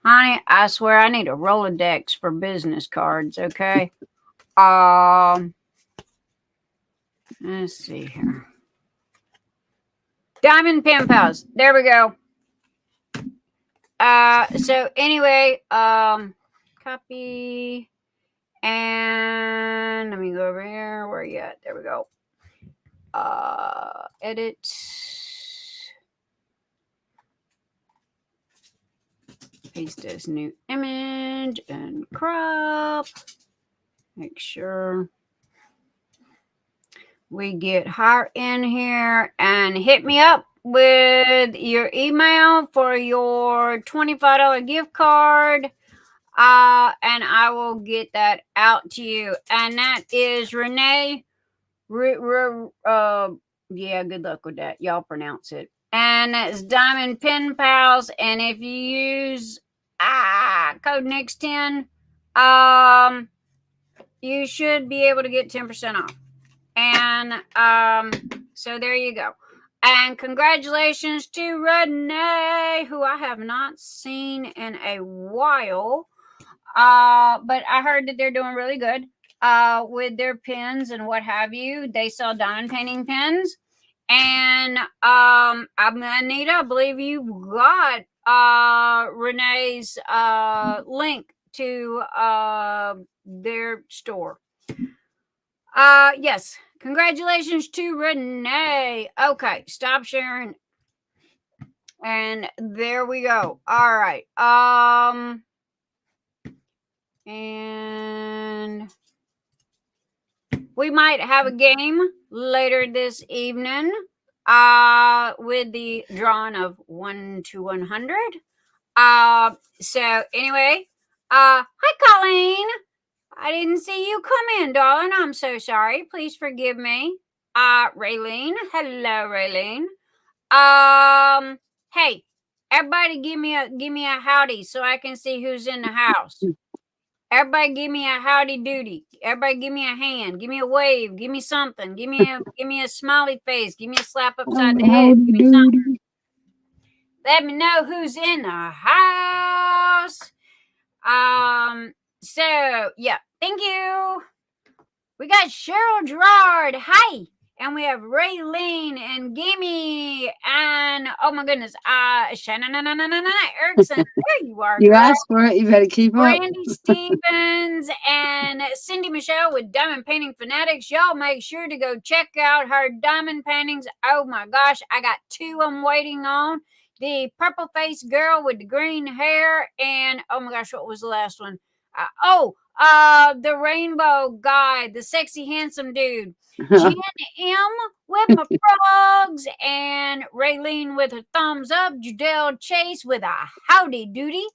Honey, I swear I need a Rolodex for business cards, okay? Let's see here. Diamond Pen Pals. There we go. So anyway, copy. And let me go over here. Where are you at? There we go. Edit. Paste this new image and crop. Make sure we get her in here, and hit me up with your email for your $25 gift card. And I will get that out to you. And that is Renee. Yeah, good luck with that. Y'all pronounce it. And that's Diamond Pen Pals. And if you use code NEXT10, you should be able to get 10% off. And so there you go. And congratulations to Renee, who I have not seen in a while. But I heard that they're doing really good with their pens and what have you. They sell diamond painting pens. And Anita, I believe you got Renee's link to their store. Yes. Congratulations to Renee. Okay, stop sharing. And there we go. All right. And we might have a game later this evening with the drawing of 1 to 100. So anyway, hi Colleen. I didn't see you come in, darling. I'm so sorry. Please forgive me. Raelene. Hello, Raelene. Hey, everybody give me a howdy so I can see who's in the house. Everybody give me a howdy doody. Everybody give me a hand. Give me a wave. Give me something. Give me a smiley face. Give me a slap upside the head. Give me something. Let me know who's in the house. So yeah, thank you. We got Cheryl Gerard. Hi. And we have Raelene and Gimme and oh my goodness, Shannon Erickson. There you are. You girl. asked for it, you better keep up. Brandy Stevens and Cindy Michelle with Diamond Painting Fanatics. Y'all make sure to go check out her diamond paintings. Oh my gosh, I got 2 I'm waiting on. The purple faced girl with the green hair, and oh my gosh, what was the last one? The rainbow guy, the sexy handsome dude. Jen M with my frogs, and Raelene with her thumbs up. Judell Chase with a howdy doody.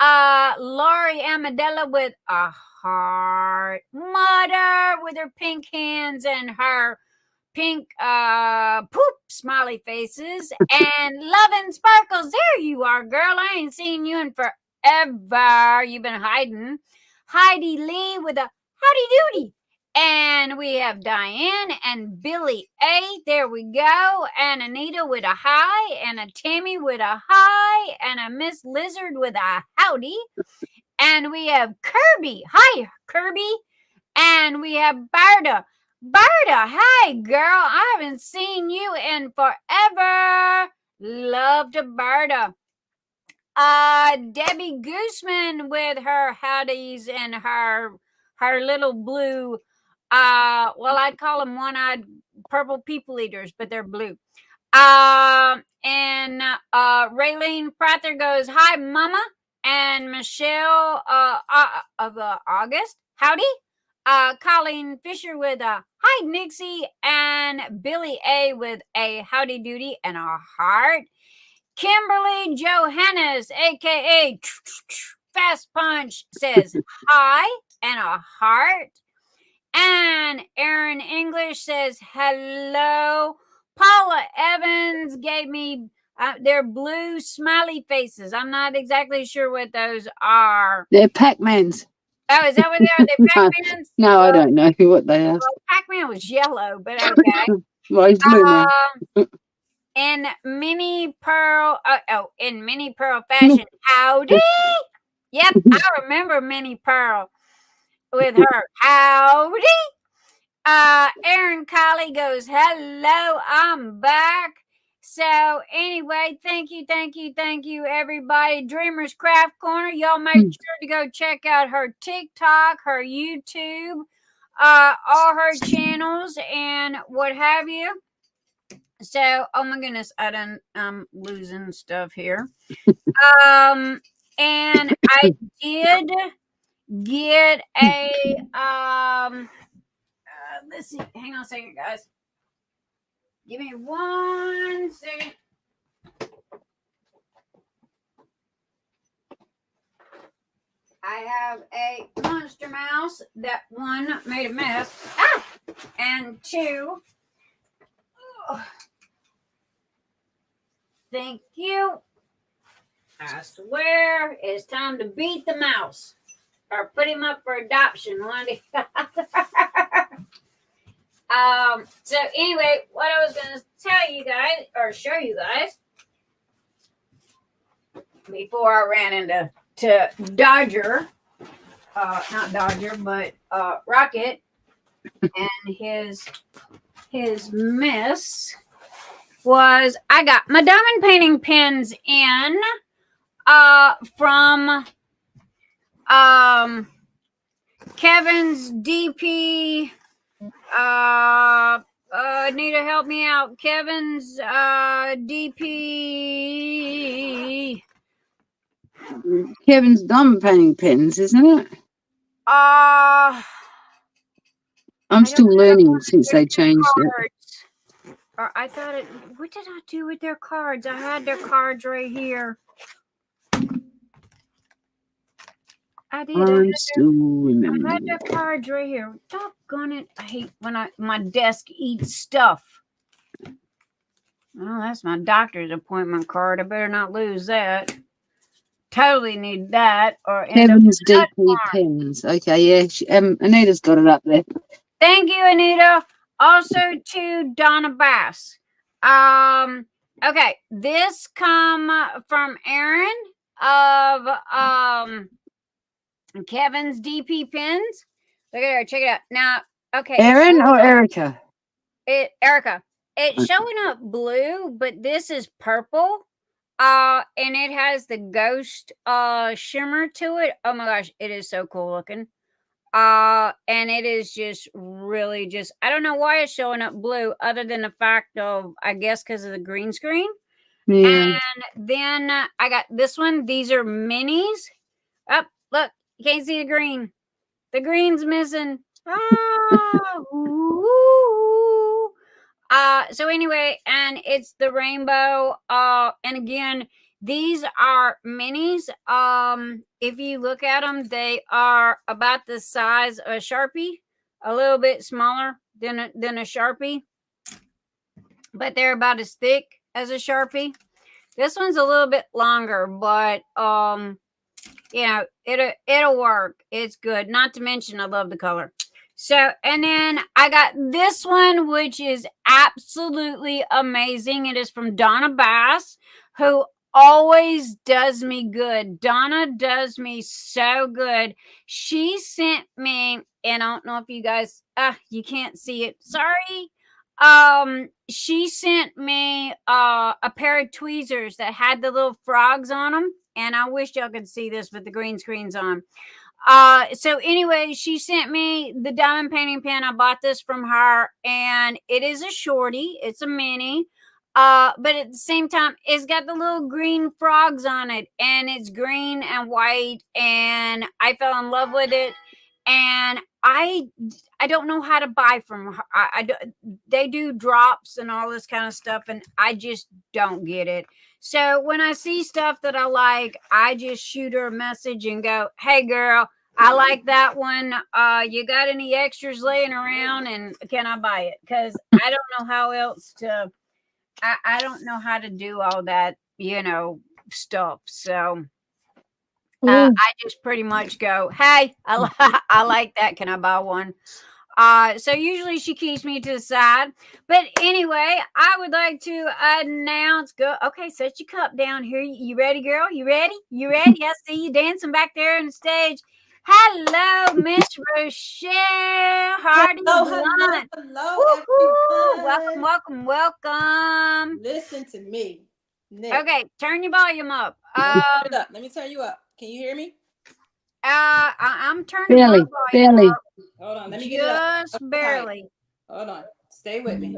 Lorie Amendola with a heart. Mother with her pink hands and her pink poop smiley faces. And Love and Sparkles. There you are, girl. I ain't seen you in forever. You've been hiding. Heidi Lee with a howdy doody. And we have Diane and Billy A. There we go. And Anita with a hi. And a Tammy with a hi. And a Miss Lizard with a howdy. And we have Kirby. Hi, Kirby. And we have Barda. Barda, hi, girl. I haven't seen you in forever. Love to Barda. Debbie Gossman with her howdies and her little blue, well, I'd call them one-eyed purple people eaters, but they're blue. And Raelene Prather goes, hi, mama. And Michelle of August, howdy. Colleen Fisher with a hi, Nixie. And Billy A with a howdy doody and a heart. Kimberly Johannes, aka Fast Punch, says hi and a heart. And Erin English says hello. Paula Evans gave me their blue smiley faces. I'm not exactly sure what those are. They're Pac-Mans. Oh, is that what they are? They're Pac-Mans? No, I don't know what they are. Well, Pac-Man was yellow, but okay. Well, he's blue now. In mini pearl, in mini pearl fashion, howdy. Yep, I remember Mini Pearl with her howdy. Erin Colley goes, hello, I'm back. So anyway, thank you, everybody. Dreamers Craft Corner, y'all make sure to go check out her TikTok, her YouTube, all her channels, and what have you. So, oh my goodness, I'm losing stuff here. And I did get a, let's see, hang on a second, guys. Give me 1 second. I have a monster mouse. That one made a mess. And two, thank you. I swear it's time to beat the mouse or put him up for adoption one day. So anyway, what I was going to tell you guys or show you guys before I ran into Dodger, not Dodger, but Rocket and his miss was I got my diamond painting pens in from Kevin's DP. Anita, help me out. Kevin's DP. Kevin's diamond painting pens, isn't it? I'm still learning since they changed it. Or I thought it. What did I do with their cards? I had their cards right here. I did. I'm still remembering. I had their cards right here. Doggone it! I hate when my desk eats stuff. Well, that's my doctor's appointment card. I better not lose that. Totally need that. Or Kevin's DP pens. Okay, yeah. Anita's got it up there. Thank you, Anita. Also to Donna Bass. Okay, this come from Erin of Kevin's DP pins. Look at her, check it out. Now, okay. Erin or Erica? Erica. It's showing up blue, but this is purple. And it has the ghost shimmer to it. Oh my gosh, it is so cool looking. And it is just really just, I don't know why it's showing up blue other than the fact of, I guess, because of the green screen. Yeah. And then I got this one. These are minis. Oh, look, you can't see the green. The green's missing. So anyway, and it's the rainbow. And again, these are minis. If you look at them, they are about the size of a Sharpie, a little bit smaller than a Sharpie, but they're about as thick as a Sharpie. This one's a little bit longer, but you know, it'll work. It's good. Not to mention, I love the color. So, and then I got this one, which is absolutely amazing. It is from Donna Bass, who always does me good. Donna does me so good. She sent me, and I don't know if you guys, you can't see it. Sorry. She sent me a pair of tweezers that had the little frogs on them, and I wish y'all could see this with the green screens on. So anyway, she sent me the diamond painting pen. I bought this from her, and it is a shorty. It's a mini. But at the same time, it's got the little green frogs on it, and it's green and white, and I fell in love with it. And I don't know how to buy from her. They do drops and all this kind of stuff, and I just don't get it. So when I see stuff that I like, I just shoot her a message and go, "Hey girl, I like that one. You got any extras laying around, and can I buy it?" Because I don't know how else to. I don't know how to do all that, stuff. So I just pretty much go, "Hey, I like that. Can I buy one?" So usually she keeps me to the side. But anyway, I would like to announce, okay, set your cup down here. You ready, girl? You ready? You ready? I see you dancing back there on the stage. Hello, Miss Rochelle Hardy Blunt. Hello, Welcome. Listen to me. Nick. Okay, turn your volume up. Let me turn you up. Can you hear me? I'm turning my volume barely. up. Hold on, let me get it up. Just barely. Hold on, stay with me.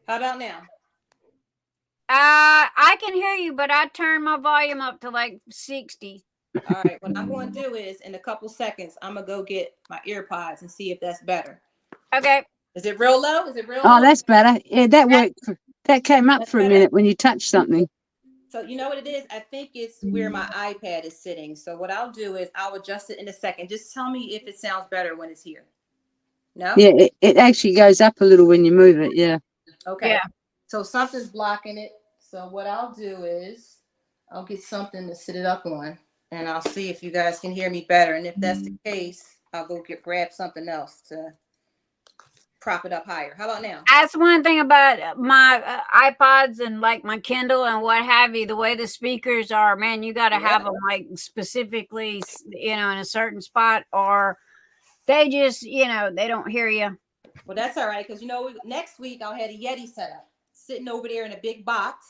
How about now? I can hear you, but I turned my volume up to like 60. All right, what I'm going to do is, in a couple seconds, I'm going to go get my earpods and see if that's better. Okay. Is it real low? Oh, that's better. Yeah, that worked. That came up for a minute when you touched something. So you know what it is? I think it's where my iPad is sitting. So what I'll do is I'll adjust it in a second. Just tell me if it sounds better when it's here. No? Yeah, it actually goes up a little when you move it. Yeah. Okay. Yeah. So something's blocking it. So what I'll do is I'll get something to sit it up on, and I'll see if you guys can hear me better. And if that's the case, I'll go grab something else to prop it up higher. How about now? That's one thing about my iPods and like my Kindle and what have you. The way the speakers are, man, you got to have them like specifically, in a certain spot, or they just, they don't hear you. Well, that's all right, because next week I'll have a Yeti set up, sitting over there in a big box.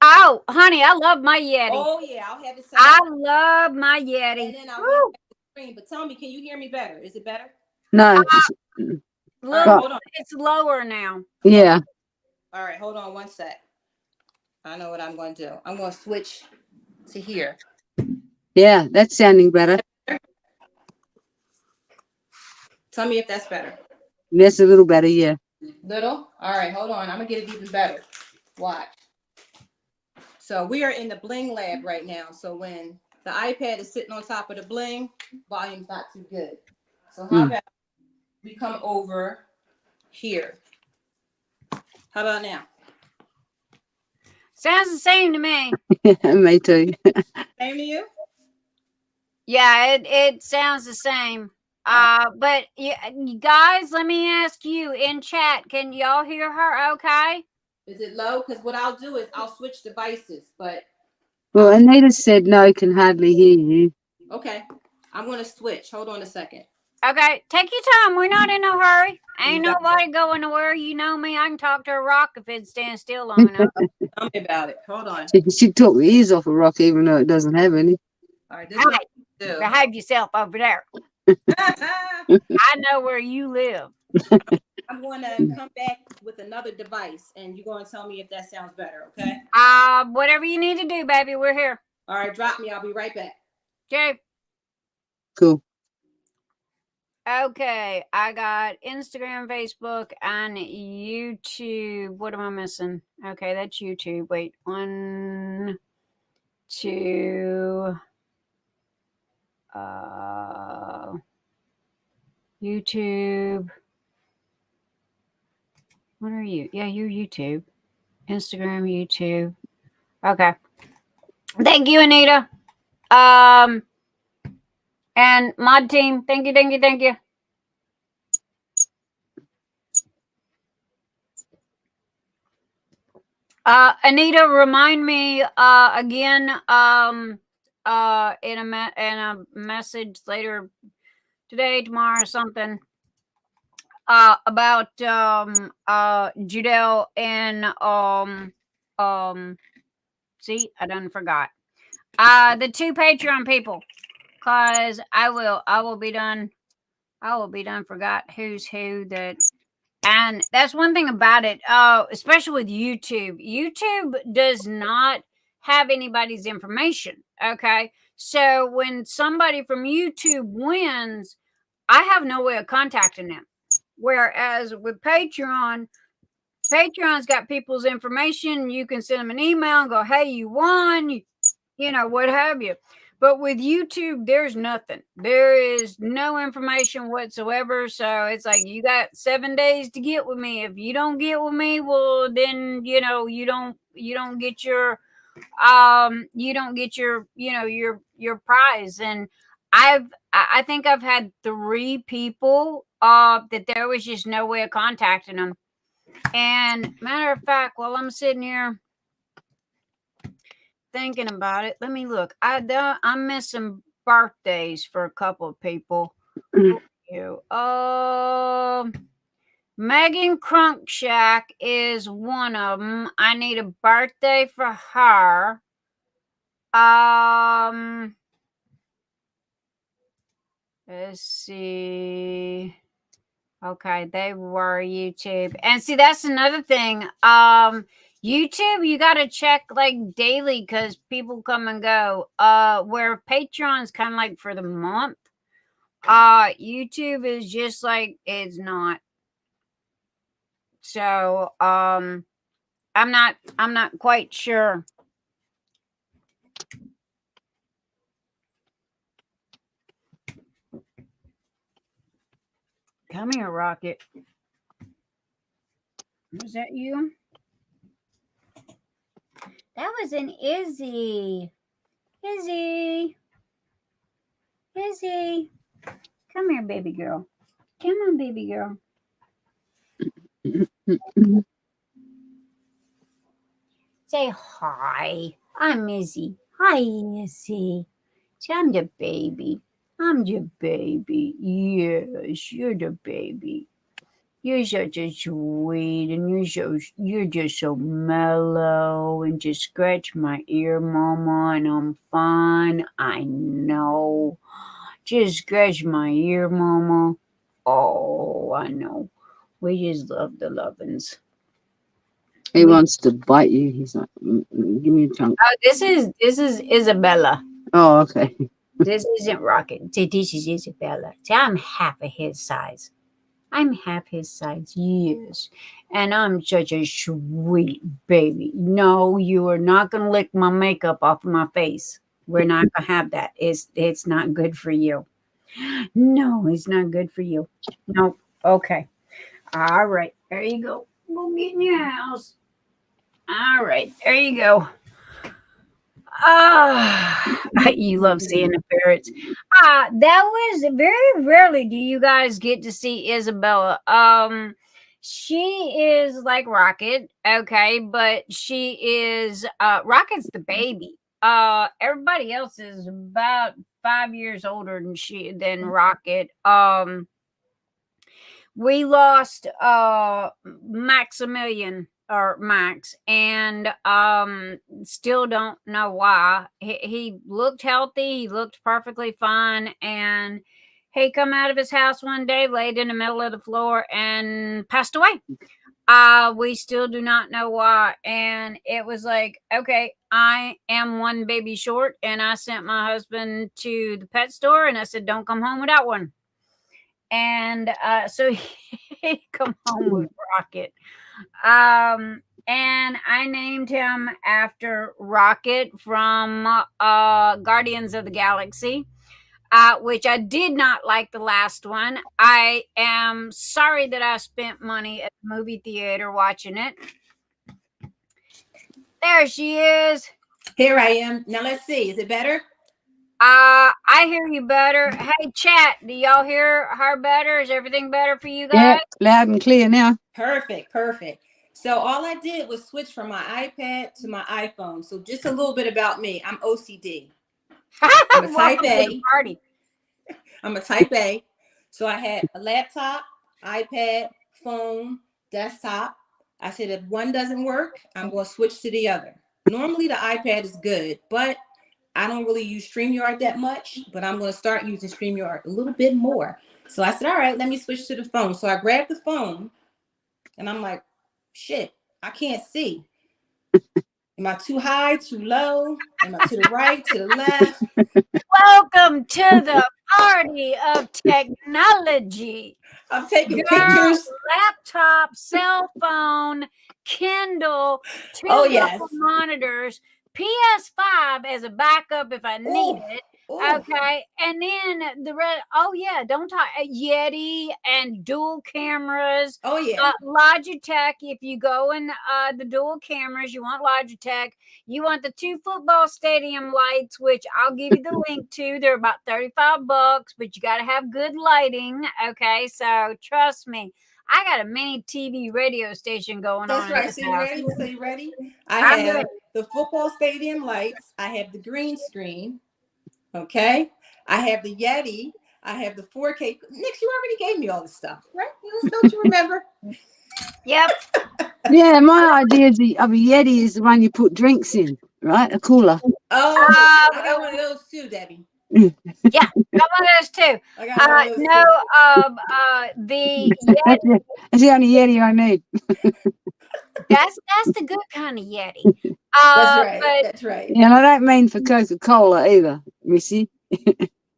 Oh, honey, I love my Yeti. Oh yeah, I'll have it set up. I love my Yeti. And then I'll go back to the screen. But tell me, can you hear me better? Is it better? No. Right, hold on. It's lower now. Yeah. All right, hold on one sec. I know what I'm going to do. I'm going to switch to here. Yeah, that's sounding better. Tell me if that's better. That's a little better, yeah. Little? All right, hold on. I'm going to get it even better. Watch. So we are in the Bling Lab right now. So when the iPad is sitting on top of the Bling, volume's not too good. So how about we come over here? How about now? Sounds the same to me. Me too. Same to you? Yeah, it sounds the same. But you guys, let me ask you in chat, can y'all hear her okay? Is it low? Because what I'll do is I'll switch devices, but... Well, Anita said no, can hardly hear you. Okay. I'm going to switch. Hold on a second. Okay. Take your time. We're not in no hurry. Ain't nobody going nowhere. You know me. I can talk to a rock if it stands still long enough. Tell me about it. Hold on. She took the ears off a rock, even though it doesn't have any. All right. This is what I do. Behave yourself over there. I know where you live. I'm going to come back with another device, and you're going to tell me if that sounds better, okay? Whatever you need to do, baby, we're here. All right, drop me. I'll be right back. Okay. Cool. Okay, I got Instagram, Facebook, and YouTube. What am I missing? Okay, that's YouTube. Wait, 1, 2... YouTube. What are you? Yeah, you're YouTube. Instagram, YouTube. Okay. Thank you, Anita. And mod team, thank you, thank you, thank you. Anita, remind me again in a message later today, tomorrow, or something about Judell and see, I done forgot the 2 Patreon people, cause I will be done. Forgot who's who that. And that's one thing about it, especially with YouTube. YouTube does not have anybody's information. Okay. So when somebody from YouTube wins, I have no way of contacting them. Whereas with Patreon's got people's information. You can send them an email and go, hey, you won, you know, what have you. But with YouTube, there's nothing. There is no information whatsoever. So it's like, you got 7 days to get with me. If you don't get with me, well, then, you know, you don't get your, your prize. And I think I've had 3 people, that there was just no way of contacting them. And matter of fact, while I'm sitting here thinking about it, let me look. I'm missing birthdays for a couple of people. Meghan Cruikshank is one of them. I need a birthday for her. Let's see. Okay, they were YouTube. And see, that's another thing. YouTube, you got to check like daily because people come and go. Where Patreon's kind of like for the month. YouTube is just like, it's not. So, I'm not quite sure. Come here, Rocket. Was that you? That was an Izzy. Izzy. Come here, baby girl. Come on, baby girl. Say hi. I'm Izzy. Hi, Izzy. I'm the baby. I'm the baby. Yes, you're the baby. You're such a sweet, and you're just so mellow, and just scratch my ear, Mama, and I'm fine. I know. Just scratch my ear, Mama. Oh, I know. We just love the lovin's. He wants to bite you. He's like, give me a chunk. Oh, this is Isabella. Oh, okay. This isn't Rocket. This is Isabella. I'm half of his size. Yes. And I'm such a sweet baby. No, you are not going to lick my makeup off of my face. We're not going to have that. It's not good for you. No, it's not good for you. No. Okay. All right. There you go. Go get in your house. All right. There you go. You love seeing the ferrets. That was very rarely do you guys get to see Isabella. She is like Rocket, okay, but she is Rocket's the baby. Everybody else is about 5 years older than Rocket. We lost Maximilian or Max, and still don't know why. He looked healthy, he looked perfectly fine, and he come out of his house one day, laid in the middle of the floor, and passed away. We still do not know why. And it was like, okay, I am one baby short, and I sent my husband to the pet store, and I said, don't come home without one. And so he come home with Rocket. And I named him after Rocket from Guardians of the Galaxy, which I did not like the last one. I am sorry that I spent money at the movie theater watching it. There she is. Here I am. Now let's see. Is it better? I hear you better. Hey, chat, do y'all hear her better? Is everything better for you guys? Yeah, loud and clear now. Perfect. So all I did was switch from my iPad to my iPhone. So just a little bit about me. I'm OCD. I'm a type A. Party. I'm a type A. So I had a laptop, iPad, phone, desktop. I said, if one doesn't work, I'm going to switch to the other. Normally the iPad is good, but I don't really use StreamYard that much, but I'm going to start using StreamYard a little bit more. So I said, all right, let me switch to the phone. So I grabbed the phone and I'm like, shit, I can't see. Am I too high, too low? Am I to the right, to the left? Welcome to the party of technology. I'm taking pictures. Laptop, cell phone, Kindle, two monitors, PS5 as a backup if I need it. Okay, and then the red. Oh yeah, don't talk Yeti and dual cameras. Oh yeah, Logitech. If you go in the dual cameras, you want Logitech. You want the 2 football stadium lights, which I'll give you the link to. They're about $35, but you got to have good lighting. Okay, so trust me. I got a mini TV radio station going on. That's right. So you ready? I have the football stadium lights. I have the green screen. Okay. I have the Yeti. I have the 4K. Nick, you already gave me all this stuff, right? Don't you remember? Yep. Yeah, my idea of a Yeti is the one you put drinks in, right? A cooler. Oh, I got one of those too, Debbie. Yeah, got one of those too. I got one of those too. The Yeti. That's the only Yeti I need. That's the good kind of Yeti. That's right. And I don't mean for Coca-Cola either, Missy.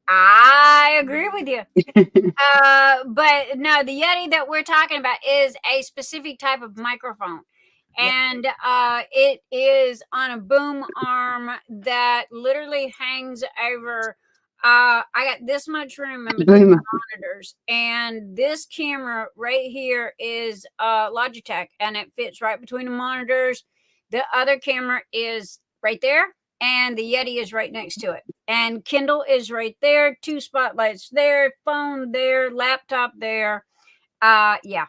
I agree with you. But no, the Yeti that we're talking about is a specific type of microphone. And it is on a boom arm that literally hangs over. I got this much room in between the monitors, and this camera right here is Logitech, and it fits right between the monitors. The other camera is right there, and the Yeti is right next to it. And Kindle is right there, 2 spotlights there, phone there, laptop there. Yeah.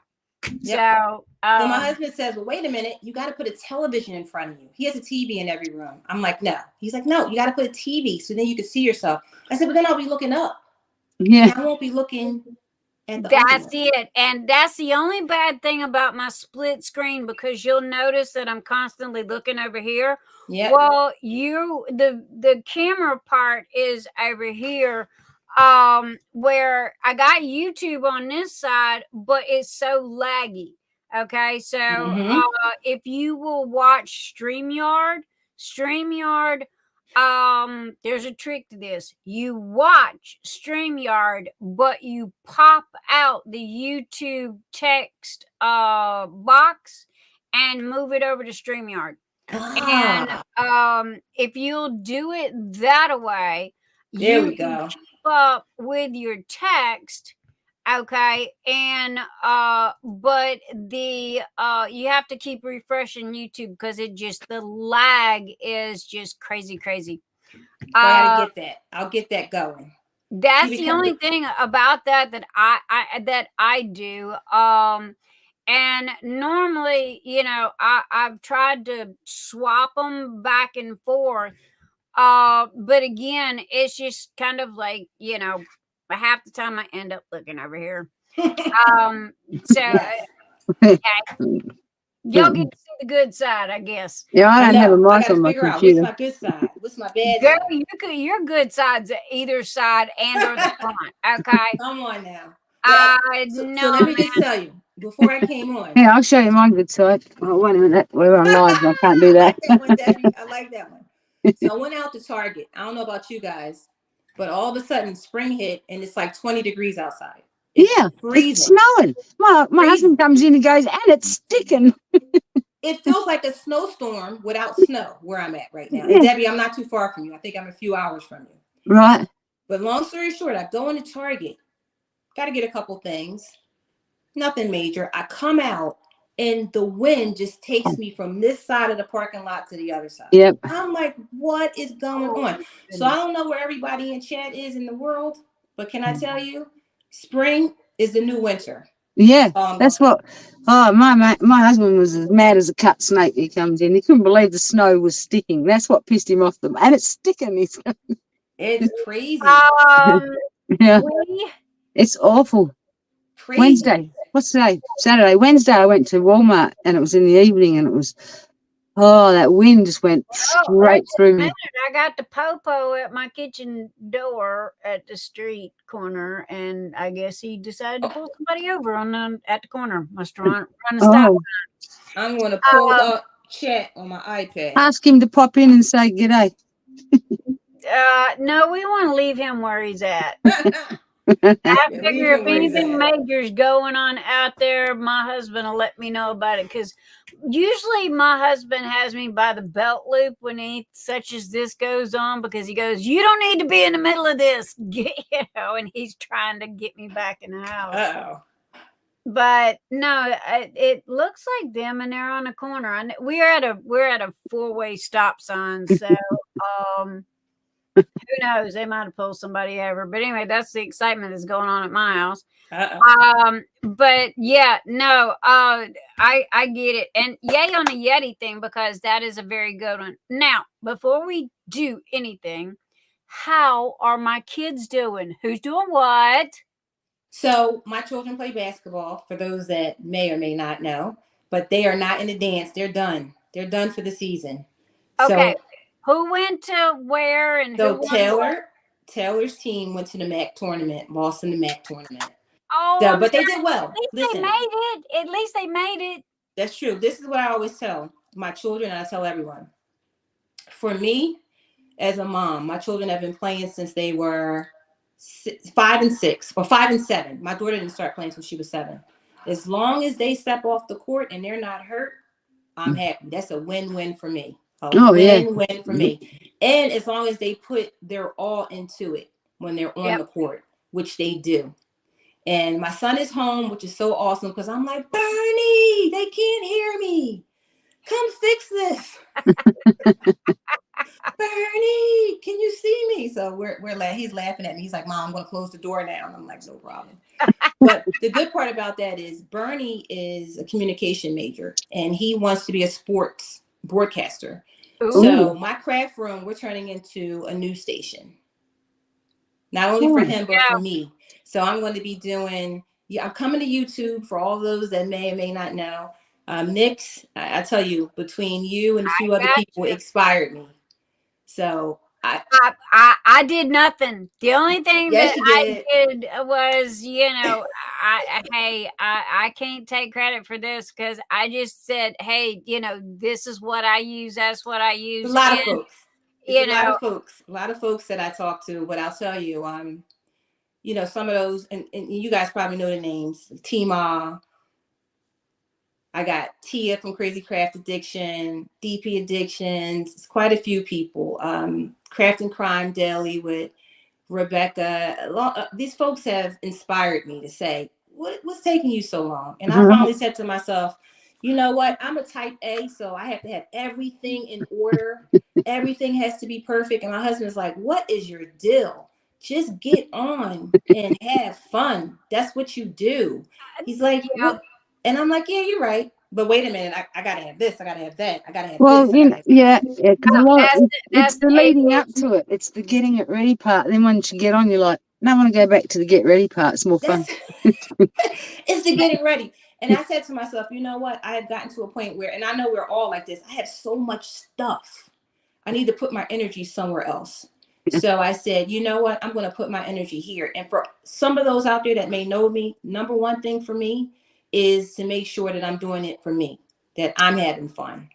Yep. So my husband says, well, wait a minute, you got to put a television in front of you. He has a TV in every room. I'm like, no. He's like, no, you got to put a TV so then you can see yourself. I said, but then I'll be looking up. Yeah. I won't be looking at the That's it. And that's the only bad thing about my split screen, because you'll notice that I'm constantly looking over here. Yeah. Well, the camera part is over here. Where I got YouTube on this side, but it's so laggy. Okay, so if you will watch StreamYard, there's a trick to this. You watch StreamYard, but you pop out the YouTube text box and move it over to StreamYard. And if you'll do it that way, there we go. Keep up with your text, okay, and but the you have to keep refreshing YouTube because the lag is just crazy. I'll get that going. That's the only thing about that I do. And normally, I've tried to swap them back and forth. But again, it's just kind of like, half the time I end up looking over here. Okay. Y'all get to see the good side, I guess. Yeah, I don't have a mic on my computer. What's my good side? What's my bad side? Your good side's either side and or the front. Okay. Come on now. So let me just tell you, before I came on. Yeah, I'll show you my good side. Oh, wait a minute. We're on live. I can't do that. I like that one, Debbie. I like that one. So I went out to Target. I don't know about you guys, but all of a sudden spring hit and it's like 20 degrees outside. It's freezing. It's snowing. My husband comes in and goes, and it's sticking. It feels like a snowstorm without snow where I'm at right now. And Debbie, I'm not too far from you. I think I'm a few hours from you. Right. But long story short, I go into Target, got to get a couple things. Nothing major. I come out and the wind just takes me from this side of the parking lot to the other side. Yep. I'm like, what is going on? So I don't know where everybody in chat is in the world, but can I tell you, spring is the new winter. Yeah, that's what. Oh, my husband was as mad as a cut snake. He comes in. He couldn't believe the snow was sticking. That's what pissed him off. And it's sticking. It's crazy. Yeah, it's awful. Crazy. Wednesday. What's today? Saturday. Wednesday, I went to Walmart and it was in the evening and it was. Oh, that wind just went straight through me. I got the popo at my kitchen door at the street corner, and I guess he decided to pull somebody over at the corner. Must run a stop. I'm going to pull up chat on my iPad. Ask him to pop in and say g'day. No, we want to leave him where he's at. I figure if anything major's going on out there, my husband will let me know about it, because usually my husband has me by the belt loop when such as this goes on, because he goes, you don't need to be in the middle of this, and he's trying to get me back in the house. Uh-oh. But no, it looks like them, and they're on the corner. We're at a 4-way stop sign, so who knows? They might have pulled somebody over. But anyway, that's the excitement that's going on at my house. But yeah, no, I get it. And yay on the Yeti thing, because that is a very good one. Now, before we do anything, how are my kids doing? Who's doing what? So my children play basketball, for those that may or may not know, but they are not in the dance. They're done. They're done for the season. Okay. So, who went to where and so who won? Taylor's team went to the MAC tournament, lost in the MAC tournament. Oh, so, but they did well. At least they made it. At least they made it. That's true. This is what I always tell my children, and I tell everyone. For me, as a mom, my children have been playing since they were 5 and 6 or 5 and 7. My daughter didn't start playing until she was 7. As long as they step off the court and they're not hurt, I'm happy. That's a win-win for me. Win-win for me. And as long as they put their all into it when they're on the court, which they do. And my son is home, which is so awesome, because I'm like, Bernie, they can't hear me. Come fix this. Bernie, can you see me? So he's laughing at me. He's like, Mom, I'm going to close the door now. And I'm like, no problem. But the good part about that is Bernie is a communication major, and he wants to be a sports broadcaster. Ooh. So my craft room, we're turning into a news station. Not only for him, but for me. So I'm going to be doing, I'm coming to YouTube for all those that may or may not know. Nix, I tell you, between you and a few other people, inspired me. So I did nothing. The only thing that I did was, I can't take credit for this, because I just said, hey, this is what I use. That's what I use. A lot of folks. A lot of folks that I talk to, but I'll tell you, some of those, and you guys probably know the names, Tima. I got Tia from Crazy Craft Addiction, DP Addictions. It's quite a few people. Craft and Crime Daily with Rebecca. These folks have inspired me to say, what's taking you so long? And I finally said to myself, you know what? I'm a type A, so I have to have everything in order. Everything has to be perfect. And my husband's like, what is your deal? Just get on and have fun. That's what you do. He's like, what? And I'm like, yeah, you're right. But wait a minute, I got to have this. I got to have that. I got to have this. It's the leading up to it. It's the getting it ready part. Then once you get on, you're like, no, I want to go back to the get ready part. It's more fun. It's the getting ready. And I said to myself, you know what? I have gotten to a point where, and I know we're all like this, I have so much stuff. I need to put my energy somewhere else. So I said, you know what? I'm going to put my energy here. And for some of those out there that may know me, number one thing for me is to make sure that I'm doing it for me, that I'm having fun.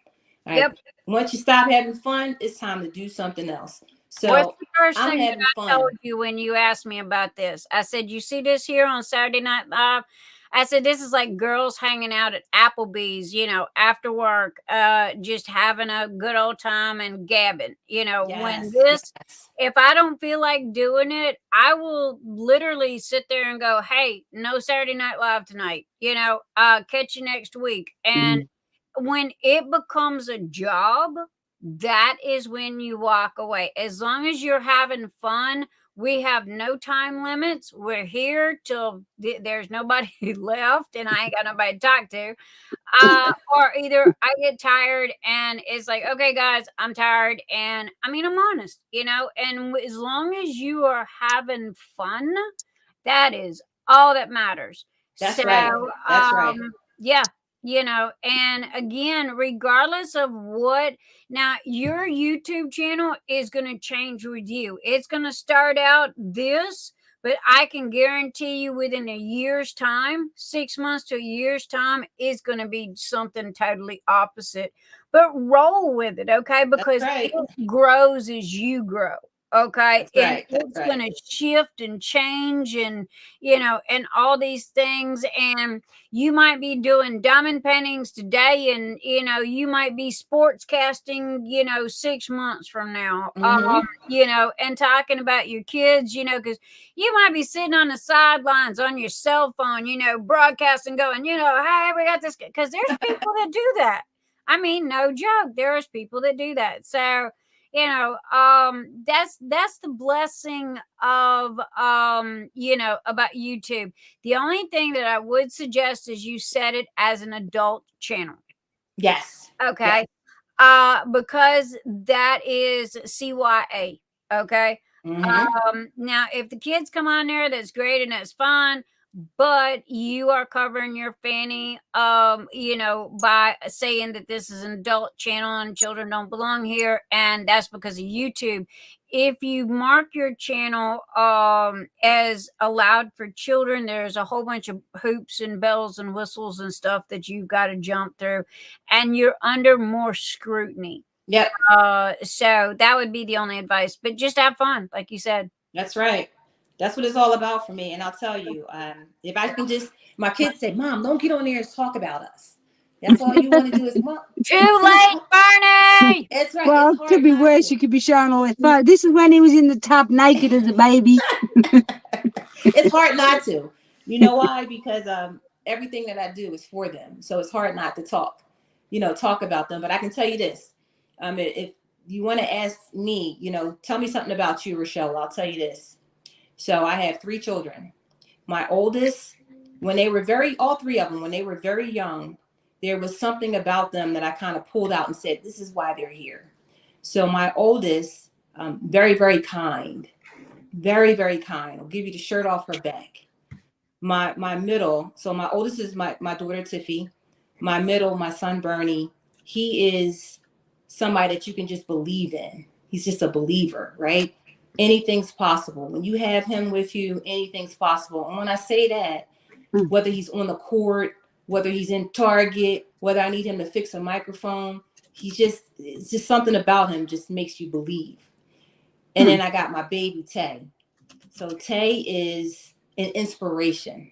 Right? Yep. Once you stop having fun, it's time to do something else. So what's the first I'm thing that having I fun. told you when you asked me about this? I said, you see this here on Saturday Night Live? I said, this is like girls hanging out at Applebee's, after work, just having a good old time and gabbing. When this, if I don't feel like doing it, I will literally sit there and go, hey, no Saturday Night Live tonight, catch you next week. And when it becomes a job, that is when you walk away. As long as you're having fun, we have no time limits. We're here till there's nobody left and I ain't got nobody to talk to. Or either I get tired and it's like, okay, guys, I'm tired. And I'm honest, and as long as you are having fun, that is all that matters. That's right. That's right. Yeah. And again, regardless of what, now your YouTube channel is going to change with you. It's going to start out this, but I can guarantee you within a year's time, 6 months to a year's time, is going to be something totally opposite. But roll with it, okay? Because it grows as you grow. Okay. And it's going to shift and change and, and all these things. And you might be doing diamond paintings today and, you might be sports casting, 6 months from now, and talking about your kids, because you might be sitting on the sidelines on your cell phone, broadcasting going, hey, we got this, because there's people that do that. No joke. There's people that do that. So, that's the blessing of about YouTube. The only thing that I would suggest is you set it as an adult channel. Yes. Okay. Because that is CYA. Okay. Now if the kids come on there, that's great and that's fine. But you are covering your fanny, by saying that this is an adult channel and children don't belong here. And that's because of YouTube. If you mark your channel as allowed for children, there's a whole bunch of hoops and bells and whistles and stuff that you've got to jump through. And you're under more scrutiny. Yep. So that would be the only advice. But just have fun, like you said. That's right. That's what it's all about for me. And I'll tell you, if I can just, my kids say, Mom, don't get on there and talk about us. That's all you want to do is, Mom. Too late, Barney. That's right. Well, it could be worse. You could be showing all that photo. This is when he was in the tub naked as a baby. It's hard not to. You know why? Because everything that I do is for them. So it's hard not to talk about them. But I can tell you this. If you want to ask me, tell me something about you, Rochelle, I'll tell you this. So I have 3 children. My oldest, when they were all 3 of them, when they were very young, there was something about them that I kind of pulled out and said, this is why they're here. So my oldest, very, very kind, very, very kind. I'll give you the shirt off her back. My middle, so my oldest is my daughter, Tiffy. My middle, my son, Bernie, he is somebody that you can just believe in. He's just a believer, right? Anything's possible. When you have him with you, anything's possible. And when I say that, whether he's on the court, whether he's in Target, whether I need him to fix a microphone, it's just something about him just makes you believe. And then I got my baby, Tay. So Tay is an inspiration.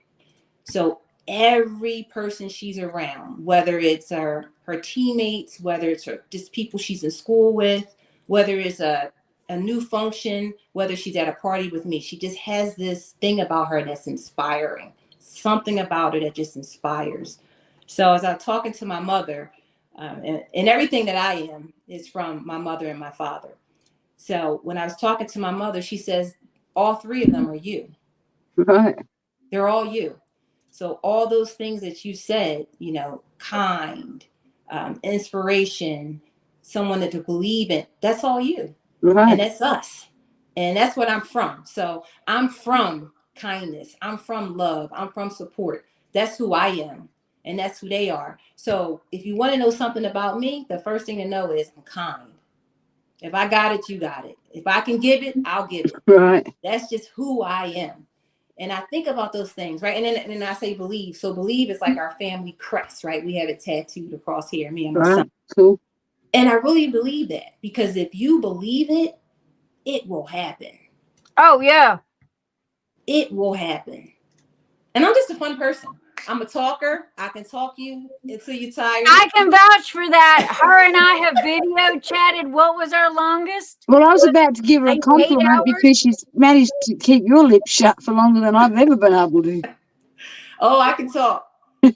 So every person she's around, whether it's her teammates, whether it's just people she's in school with, whether it's a new function, whether she's at a party with me, she just has this thing about her that's inspiring. Something about her that just inspires. So as I'm talking to my mother, and everything that I am is from my mother and my father. So when I was talking to my mother, she says, all 3 of them are you. Right. They're all you. So all those things that you said, kind, inspiration, someone to believe in, that's all you. Right. And that's us. And that's what I'm from. So I'm from kindness. I'm from love. I'm from support. That's who I am. And that's who they are. So if you want to know something about me, the first thing to know is I'm kind. If I got it, you got it. If I can give it, I'll give it. Right. That's just who I am. And I think about those things, right? And then I say believe. So believe is like our family crest, right? We have it tattooed across here, me and my son. Cool. And I really believe that, because if you believe it, it will happen. Oh, yeah. It will happen. And I'm just a fun person. I'm a talker. I can talk you until you're tired. I can vouch for that. Her and I have video chatted. What was our longest? Well, I was about to give her a Like 8 compliment hours? because she's managed to keep your lips shut for longer than I've ever been able to. Oh, I can talk.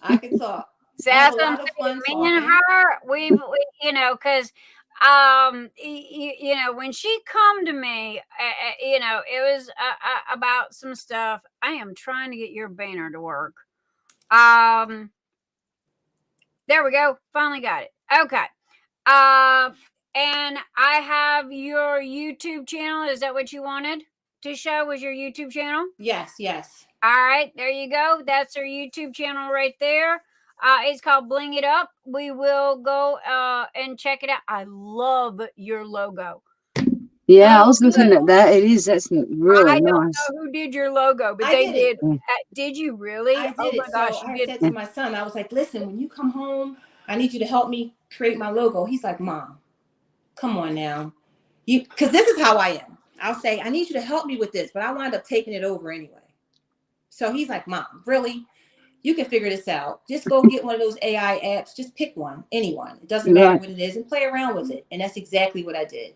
I can talk. So I have that's a what lot I'm of saying. fun Me and talking. her, we you know, because you know, when she come to me, you know, it was about some stuff. I am trying to get your banner to work. There we go. Finally got it. Okay. And I have your YouTube channel. Is that what you wanted to show? Was your YouTube channel? Yes, yes. All right, there you go. That's our YouTube channel right there. It's called Bling It Up. We will go and check it out. I love your logo. Yeah, I Oh, was looking good. at that. It is. That's really I don't nice. know who did your logo, but I they did did. it. Did you really? I did Oh my it. gosh, So you I did. said to my son, I was like, listen, when you come home, I need you to help me create my logo. He's like, Mom, come on now. Because this is how I am. I'll say, I need you to help me with this, but I wind up taking it over anyway. So he's like, Mom, really? You can figure this out. Just go get one of those AI apps. Just pick one, anyone. It doesn't matter what it is, and play around with it. And that's exactly what I did.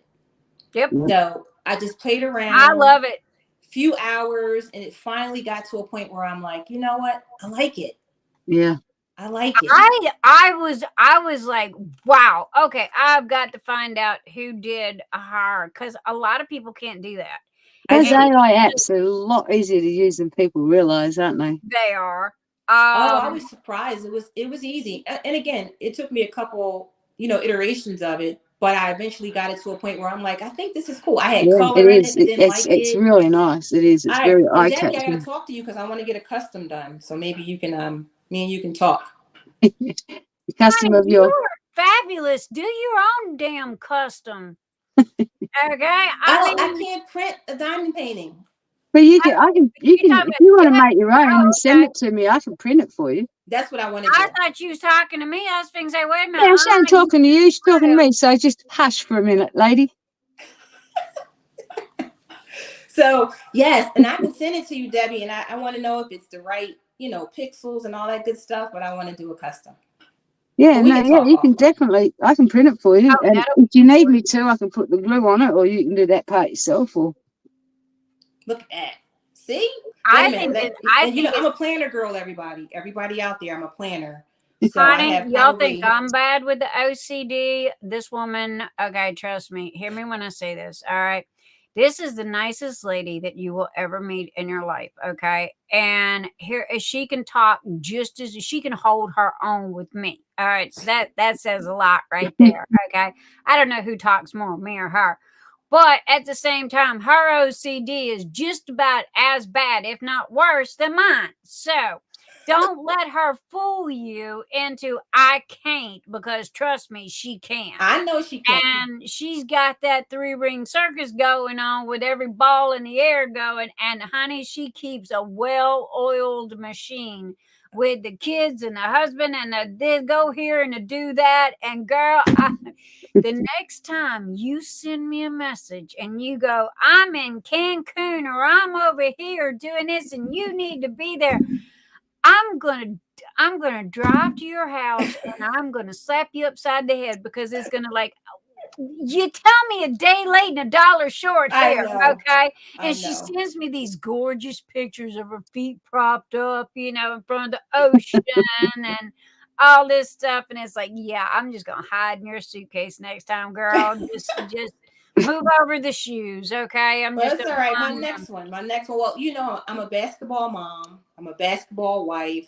Yep. So I just played around. I love it. Few hours, and it finally got to a point where I'm like, you know what? I like it. Yeah. I like it. I was like, wow, okay, I've got to find out who did her, because a lot of people can't do that. Those AI apps are a lot easier to use than people realize, aren't they? They are. I was surprised. It was easy. And again, it took me a couple, iterations of it, but I eventually got it to a point where I'm like, I think this is cool. I had color in it, but didn't like it. It's really nice. It is. It's very Debbie, I eye-catching. gotta talk to you because I want to get a custom done. So maybe you can, me and you can talk. The custom of your. You're fabulous. Do your own damn custom. Okay. I can't print a diamond painting. But you can, if you want to make your own and send it to me, I can print it for you. That's what I want to do. I thought you was talking to me. I was thinking, say, wait a minute. Yeah, I'm talking to you. She's talking to me. So just hush for a minute, lady. So yes, and I can send it to you, Debbie, and I want to know if it's the right, pixels and all that good stuff, but I want to do a custom. Yeah, you can definitely. I can print it for you, and if you need me to, I can put the glue on it, or you can do that part yourself. Or look at that. See, I think I'm a planner girl. Everybody out there, I'm a planner. So honey, y'all think I'm bad with the OCD? This woman, okay, trust me. Hear me when I say this. All right. This is the nicest lady that you will ever meet in your life, okay? And here she can talk just as she can hold her own with me. All right, so that says a lot right there, okay? I don't know who talks more, me or her. But at the same time, her OCD is just about as bad, if not worse, than mine. So don't let her fool you into I can't, because trust me, she can. I know she can. And she's got that 3-ring circus going on with every ball in the air going. And honey, she keeps a well-oiled machine with the kids and the husband and they go here and do that. And girl, the next time you send me a message and you go, I'm in Cancun or I'm over here doing this and you need to be there, I'm gonna drive to your house and I'm gonna slap you upside the head, because it's gonna like, you tell me a day late and $1 short there, okay? And she sends me these gorgeous pictures of her feet propped up, in front of the ocean and all this stuff. And it's like, yeah, I'm just gonna hide in your suitcase next time, girl. Just move over the shoes, okay? That's all right. My next one. Well, I'm a basketball mom. I'm a basketball wife.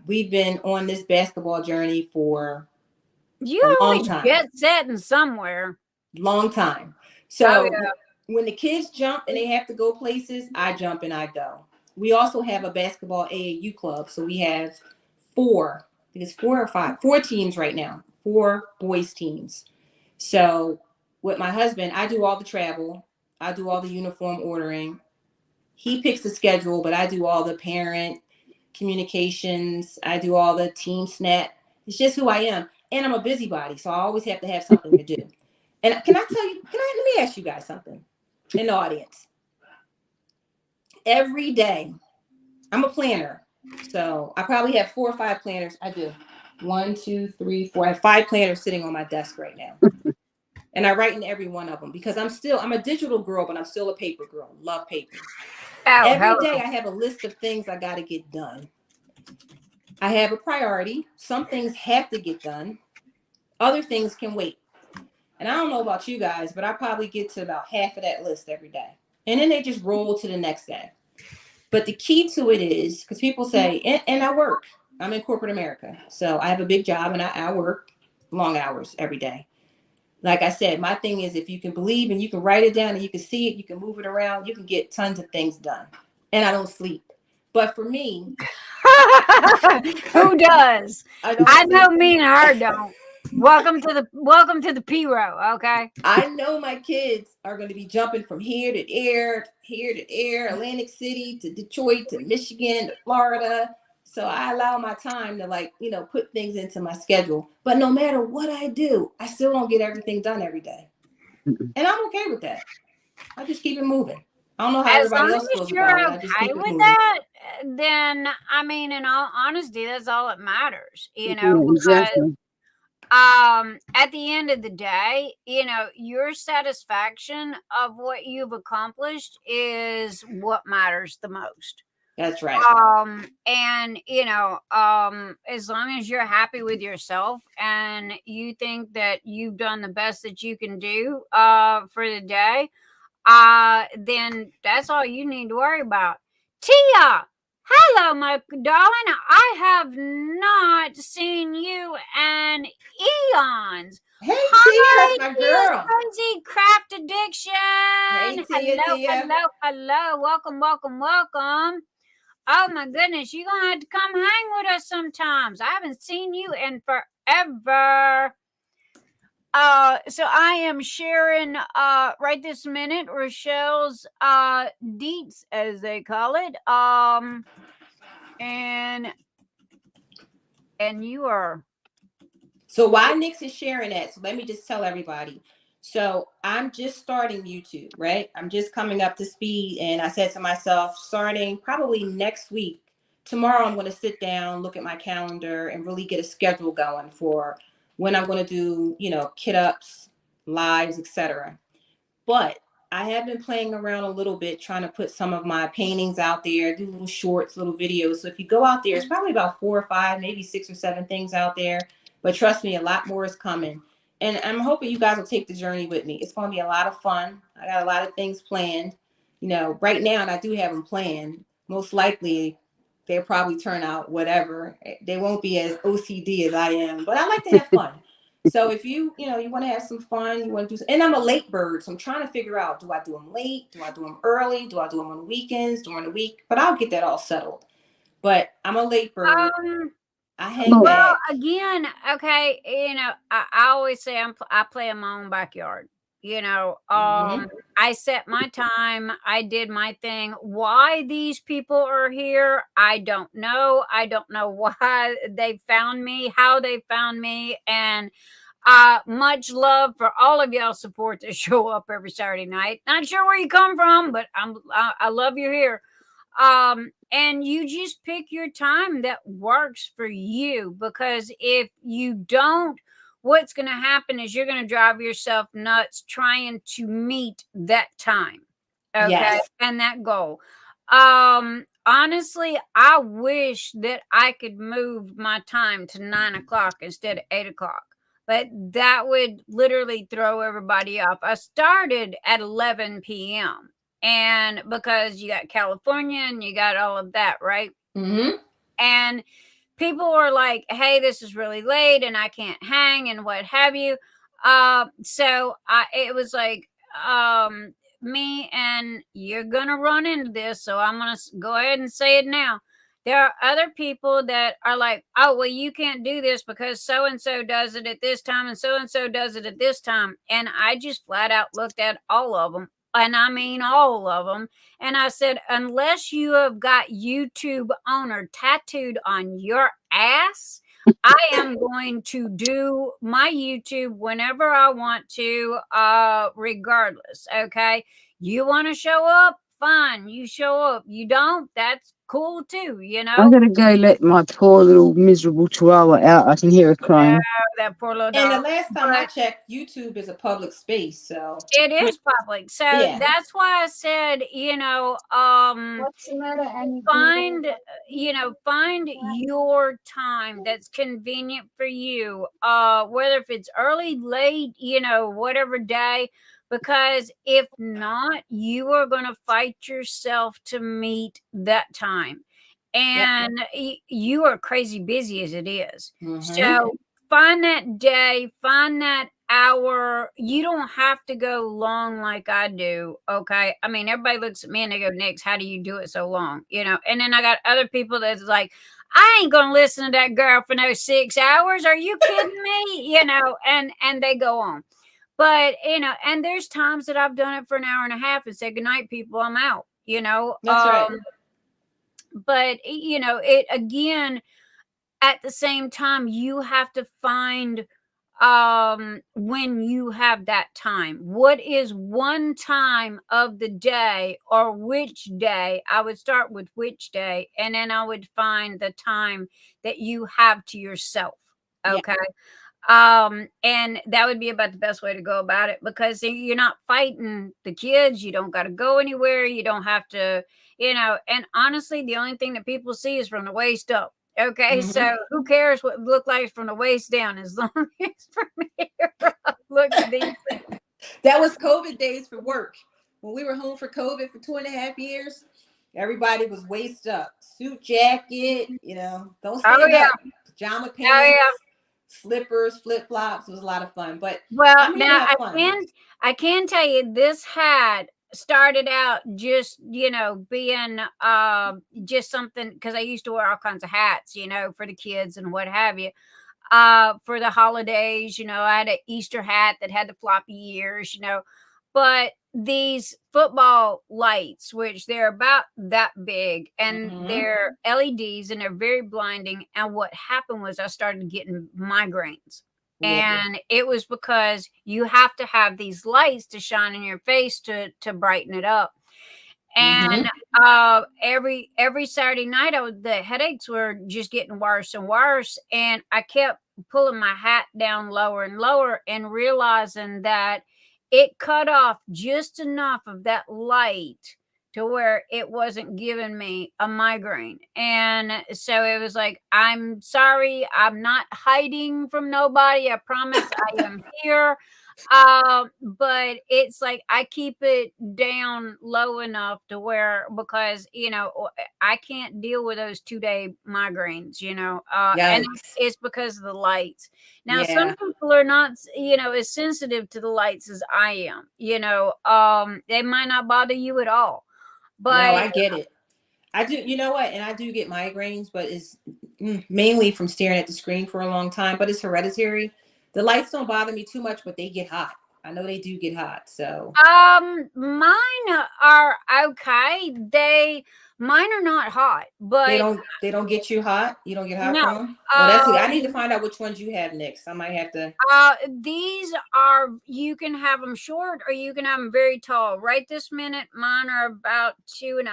We've been on this basketball journey for a long time. Get setting somewhere. Long time. So when the kids jump and they have to go places, I jump and I go. We also have a basketball AAU club. So we have 4 teams right now, 4 boys teams. So with my husband, I do all the travel. I do all the uniform ordering. He picks the schedule, but I do all the parent communications. I do all the team snap. It's just who I am. And I'm a busybody, so I always have to have something to do. And let me ask you guys something. in the audience. Every day, I'm a planner. So I probably have 4 or 5 planners. I do. 1, 2, 3, 4. I have 5 planners sitting on my desk right now. And I write in every one of them because I'm a digital girl, but I'm still a paper girl. Love paper. Every day I have a list of things I got to get done. I have a priority. Some things have to get done. Other things can wait. And I don't know about you guys, but I probably get to about half of that list every day. And then they just roll to the next day. But the key to it is, because people say, and I work. I'm in corporate America. So I have a big job and I work long hours every day. Like I said, my thing is if you can believe and you can write it down and you can see it, you can move it around, you can get tons of things done. And I don't sleep. But for me, who does? I know me and her don't. Welcome to the P row, okay? I know my kids are going to be jumping from here to there, Atlantic City to Detroit to Michigan to Florida. So I allow my time to put things into my schedule. But no matter what I do, I still don't get everything done every day. And I'm okay with that. I just keep it moving. I don't know how everybody else feels about it. I just keep it moving. That, then I mean, in all honesty, that's all that matters. Because exactly. At the end of the day, your satisfaction of what you've accomplished is what matters the most. That's right. And as long as you're happy with yourself and you think that you've done the best that you can do for the day, then that's all you need to worry about. Tia, hello, my darling. I have not seen you in eons. Hey, Tia, that's my girl. Crazy craft addiction. Hey, Tia. Hello. Welcome. Oh my goodness, you're gonna have to come hang with us sometimes. I haven't seen you in forever. So I am sharing right this minute Rochelle's deets, as they call it. And you are. So while Nix is sharing that, so let me just tell everybody. So I'm just starting YouTube, right? I'm just coming up to speed, and I said to myself, starting probably next week, tomorrow I'm going to sit down, look at my calendar, and really get a schedule going for when I'm going to do, kit ups, lives, etc. But I have been playing around a little bit, trying to put some of my paintings out there, do little shorts, little videos. So if you go out there, it's probably about 4 or 5, maybe 6 or 7 things out there. But trust me, a lot more is coming. And I'm hoping you guys will take the journey with me. It's going to be a lot of fun. I got a lot of things planned, right now, and I do have them planned. Most likely, they'll probably turn out whatever. They won't be as OCD as I am, but I like to have fun. So if you want to have some fun, you want to do, and I'm a late bird, so I'm trying to figure out, do I do them late? Do I do them early? Do I do them on the weekends, during the week? But I'll get that all settled. But I'm a late bird. I hang back. Again, okay, I always say I play in my own backyard. I set my time. I did my thing. Why these people are here, I don't know. I don't know why they found me, how they found me, and much love for all of y'all support that show up every Saturday night. Not sure where you come from, but I love you here. And you just pick your time that works for you, because if you don't, what's going to happen is you're going to drive yourself nuts trying to meet that time. Okay. Yes. And that goal. Honestly, I wish that I could move my time to 9 o'clock instead of 8 o'clock, but that would literally throw everybody off. I started at 11 p.m. And because you got California and you got all of that, right? Mm-hmm. And people were like, hey, this is really late and I can't hang and what have you. So it was like, me and you're going to run into this. So I'm going to go ahead and say it now. There are other people that are like, oh, well, you can't do this because so-and-so does it at this time and so-and-so does it at this time. And I just flat out looked at all of them. And I mean all of them. And I said, unless you have got YouTube owner tattooed on your ass, I am going to do my YouTube whenever I want to, regardless. Okay. You want to show up? Fine, you show up. You don't? That's cool too, you I'm know? gonna go let my poor little miserable chihuahua out. I can hear her crying. That poor little And the dog. last time I But checked, YouTube is a public space, so it is public. So yeah. that's why I said, you know, What's the matter, Annie? find your time that's convenient for you, whether if it's early, late, you know, whatever day, because if not, you are going to fight yourself to meet that time, and you are crazy busy as it is. So find that day, find that hour. You don't have to go long like I do. Okay. I mean, everybody looks at me and they go, Nix, how do you do it so long? You know, and then I got other people that's like, I ain't gonna listen to that girl for no 6 hours. Are you kidding me? You know, and they go on. But you know, and there's times that I've done it for an hour and a half and said, good night, people, I'm out, you know. That's right. But you know, it again, at the same time, you have to find when you have that time, what is one time of the day, or which day? I would start with which day, and then I would find the time that you have to yourself. Okay. And that would be about the best way to go about it, because you're not fighting the kids, you don't got to go anywhere, you don't have to, you know. And honestly, the only thing that people see is from the waist up. Okay, so who cares what it look like from the waist down, as long as from here up looks decent. That was COVID days for work. When we were home for COVID for 2.5 years, everybody was waist up, suit jacket, you know, don't stand up, pajama pants, slippers, flip flops. It was a lot of fun. But well, now I can tell you, this hat started out just, you know, being just something, because I used to wear all kinds of hats, you know, for the kids and what have you. For the holidays, you know, I had an Easter hat that had the floppy ears, you know. But these football lights, which they're about that big, and they're LEDs and they're very blinding. And what happened was I started getting migraines. And it was because you have to have these lights to shine in your face to brighten it up. And every Saturday night, the headaches were just getting worse and worse. And I kept pulling my hat down lower and lower, and realizing that it cut off just enough of that light to where it wasn't giving me a migraine. And so it was like, I'm sorry, I'm not hiding from nobody. I promise I am here. But it's like I keep it down low enough to where, because you know, I can't deal with those 2-day migraines, you know. And it's because of the lights. Now some people are not, you know, as sensitive to the lights as I am, you know. They might not bother you at all, but no, I get it. I do, you know what? And I do get migraines, but it's mainly from staring at the screen for a long time, but it's hereditary. The lights don't bother me too much, but they get hot. I know they do get hot. So mine are okay. Mine are not hot, but they don't get you hot. You don't get hot no. from them. Well, that's it. I need to find out which ones you have next. I might have to. These are, you can have them short or you can have them very tall. Right this minute, mine are about 2.5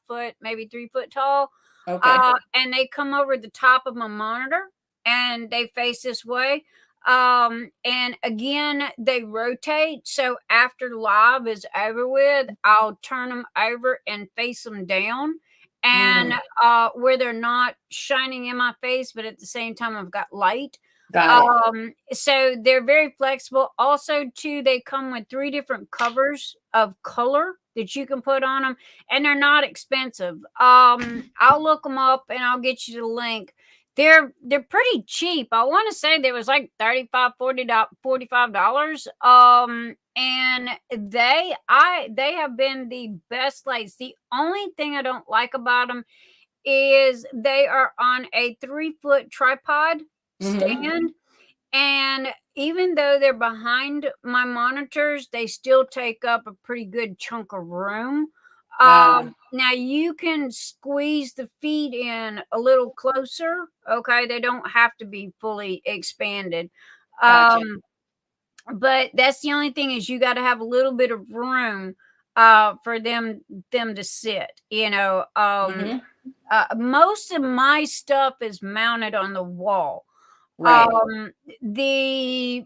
foot, maybe 3 foot tall. Okay. And they come over the top of my monitor and they face this way. And again, they rotate. So after live is over with, I'll turn them over and face them down. And where they're not shining in my face, but at the same time I've got light. So they're very flexible. Also, too, they come with 3 different covers of color that you can put on them, and they're not expensive. I'll look them up and I'll get you the link. They're pretty cheap. I want to say there was like $35, $45. And they have been the best lights. The only thing I don't like about them is they are on a 3-foot tripod stand. And even though they're behind my monitors, they still take up a pretty good chunk of room. Now you can squeeze the feet in a little closer. Okay. They don't have to be fully expanded. But that's the only thing, is you got to have a little bit of room for them to sit. You know, Mhm. most of my stuff is mounted on the wall. Right. The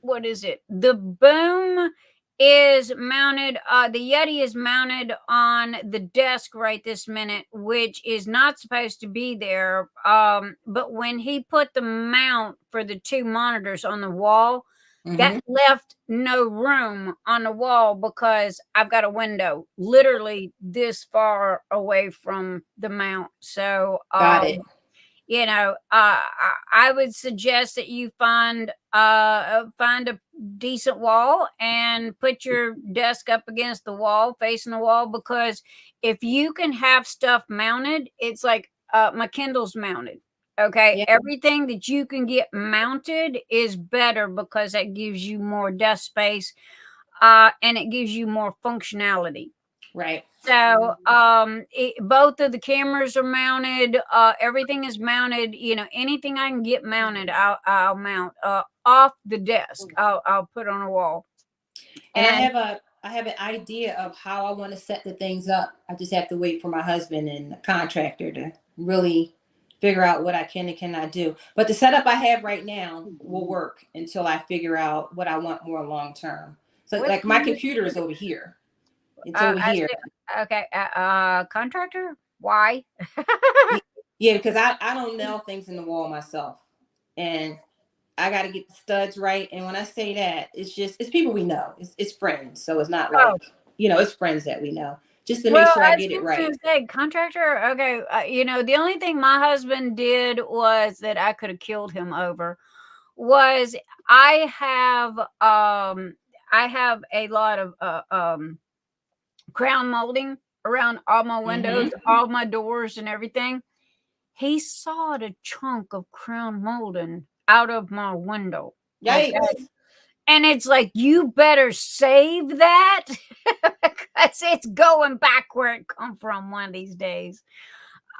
what is it? The boom is mounted, the Yeti is mounted on the desk right this minute, which is not supposed to be there. But when he put the mount for the 2 monitors on the wall, that Mhm. left no room on the wall because I've got a window literally this far away from the mount. So, Got it. you know, I would suggest that you find a decent wall and put your desk up against the wall, facing the wall, because if you can have stuff mounted, it's like my Kindle's mounted. Okay, Yeah. everything that you can get mounted is better because that gives you more desk space, and it gives you more functionality. Right. So, both of the cameras are mounted. Everything is mounted. You know, anything I can get mounted, I'll mount off the desk. I'll put on a wall. And And I have an idea of how I want to set the things up. I just have to wait for my husband and the contractor to really figure out what I can and cannot do. But the setup I have right now will work until I figure out what I want more long term. So what like my computer is over here. It's over I here. see. Okay, contractor. Why? Yeah, because I don't nail things in the wall myself. And I got to get the studs right. And when I say that, it's people we know. It's friends. So it's not Oh, like, it's friends that we know. Just to make well, sure I I was get it going right. to say contractor. Okay, you know, the only thing my husband did was that I could have killed him over was I have a lot of crown molding around all my windows, Mm-hmm. all my doors, and everything. He sawed a chunk of crown molding out of my window. Okay. Yikes. And it's like, you better save that because it's going back where it come from one of these days.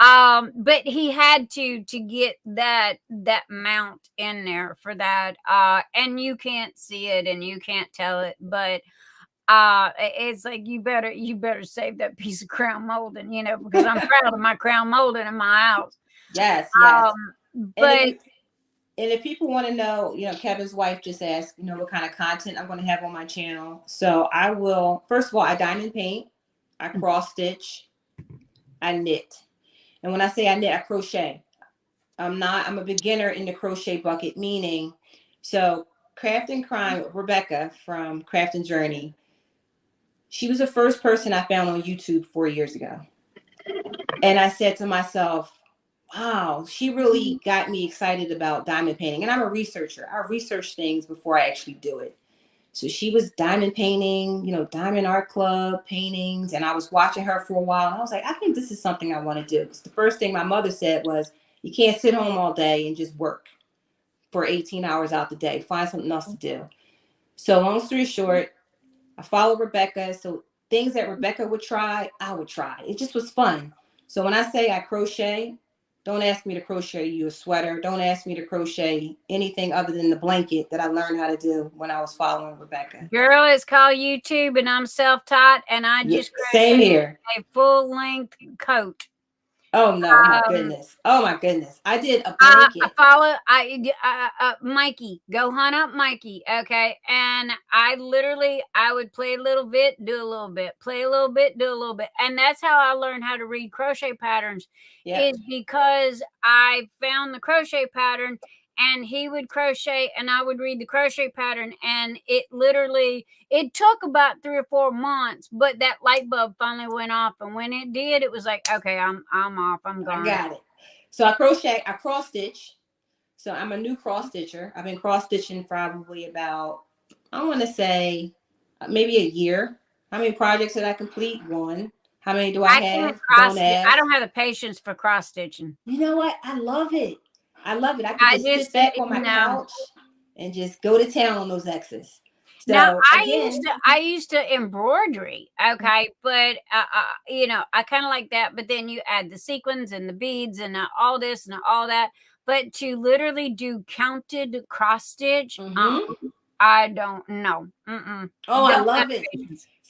But he had to get that mount in there for that. And you can't see it and you can't tell it, but it's like you better save that piece of crown molding, you know, because I'm proud of my crown molding in my house. Yes, yes. But And if people want to know, Kevin's wife just asked, what kind of content I'm going to have on my channel. So I will, first of all, I diamond paint, I cross stitch, I knit. And when I say I knit, I crochet. I'm a beginner in the crochet bucket, meaning, so Craft and Crime with Rebecca from Craft and Journey, she was the first person I found on YouTube 4 years ago. And I said to myself, wow, she really got me excited about diamond painting. And I'm a researcher. I research things before I actually do it. So she was diamond painting, Diamond Art Club paintings. And I was watching her for a while. And I was like, I think this is something I want to do. Because the first thing my mother said was, you can't sit home all day and just work for 18 hours out the day. Find something else to do. So long story short, I followed Rebecca. So things that Rebecca would try, I would try. It just was fun. So when I say I crochet, don't ask me to crochet you a sweater. Don't ask me to crochet anything other than the blanket that I learned how to do when I was following Rebecca. Girl, it's called YouTube and I'm self-taught and I just same crocheted here. a full-length coat. Oh no, my goodness. Oh my goodness. I did a blanket. Mikey, go hunt up Mikey. Okay. And I would play a little bit, do a little bit, play a little bit, do a little bit. And that's how I learned how to read crochet patterns, is because I found the crochet pattern and he would crochet and I would read the crochet pattern. And it took about 3 or 4 months, but that light bulb finally went off. And when it did, it was like, okay, I'm off. I'm gone. I got it. So I cross stitch. So I'm a new cross stitcher. I've been cross stitching probably about, I want to say maybe a year. How many projects did I complete? 1. How many do I have? Don't ask. I don't have the patience for cross stitching. You know what? I love it. I can just sit back on my couch and just go to town on those X's. So now I used to embroidery, okay, but I kind of like that. But then you add the sequins and the beads and all this and all that. But to literally do counted cross stitch, I don't know. Oh, I love it.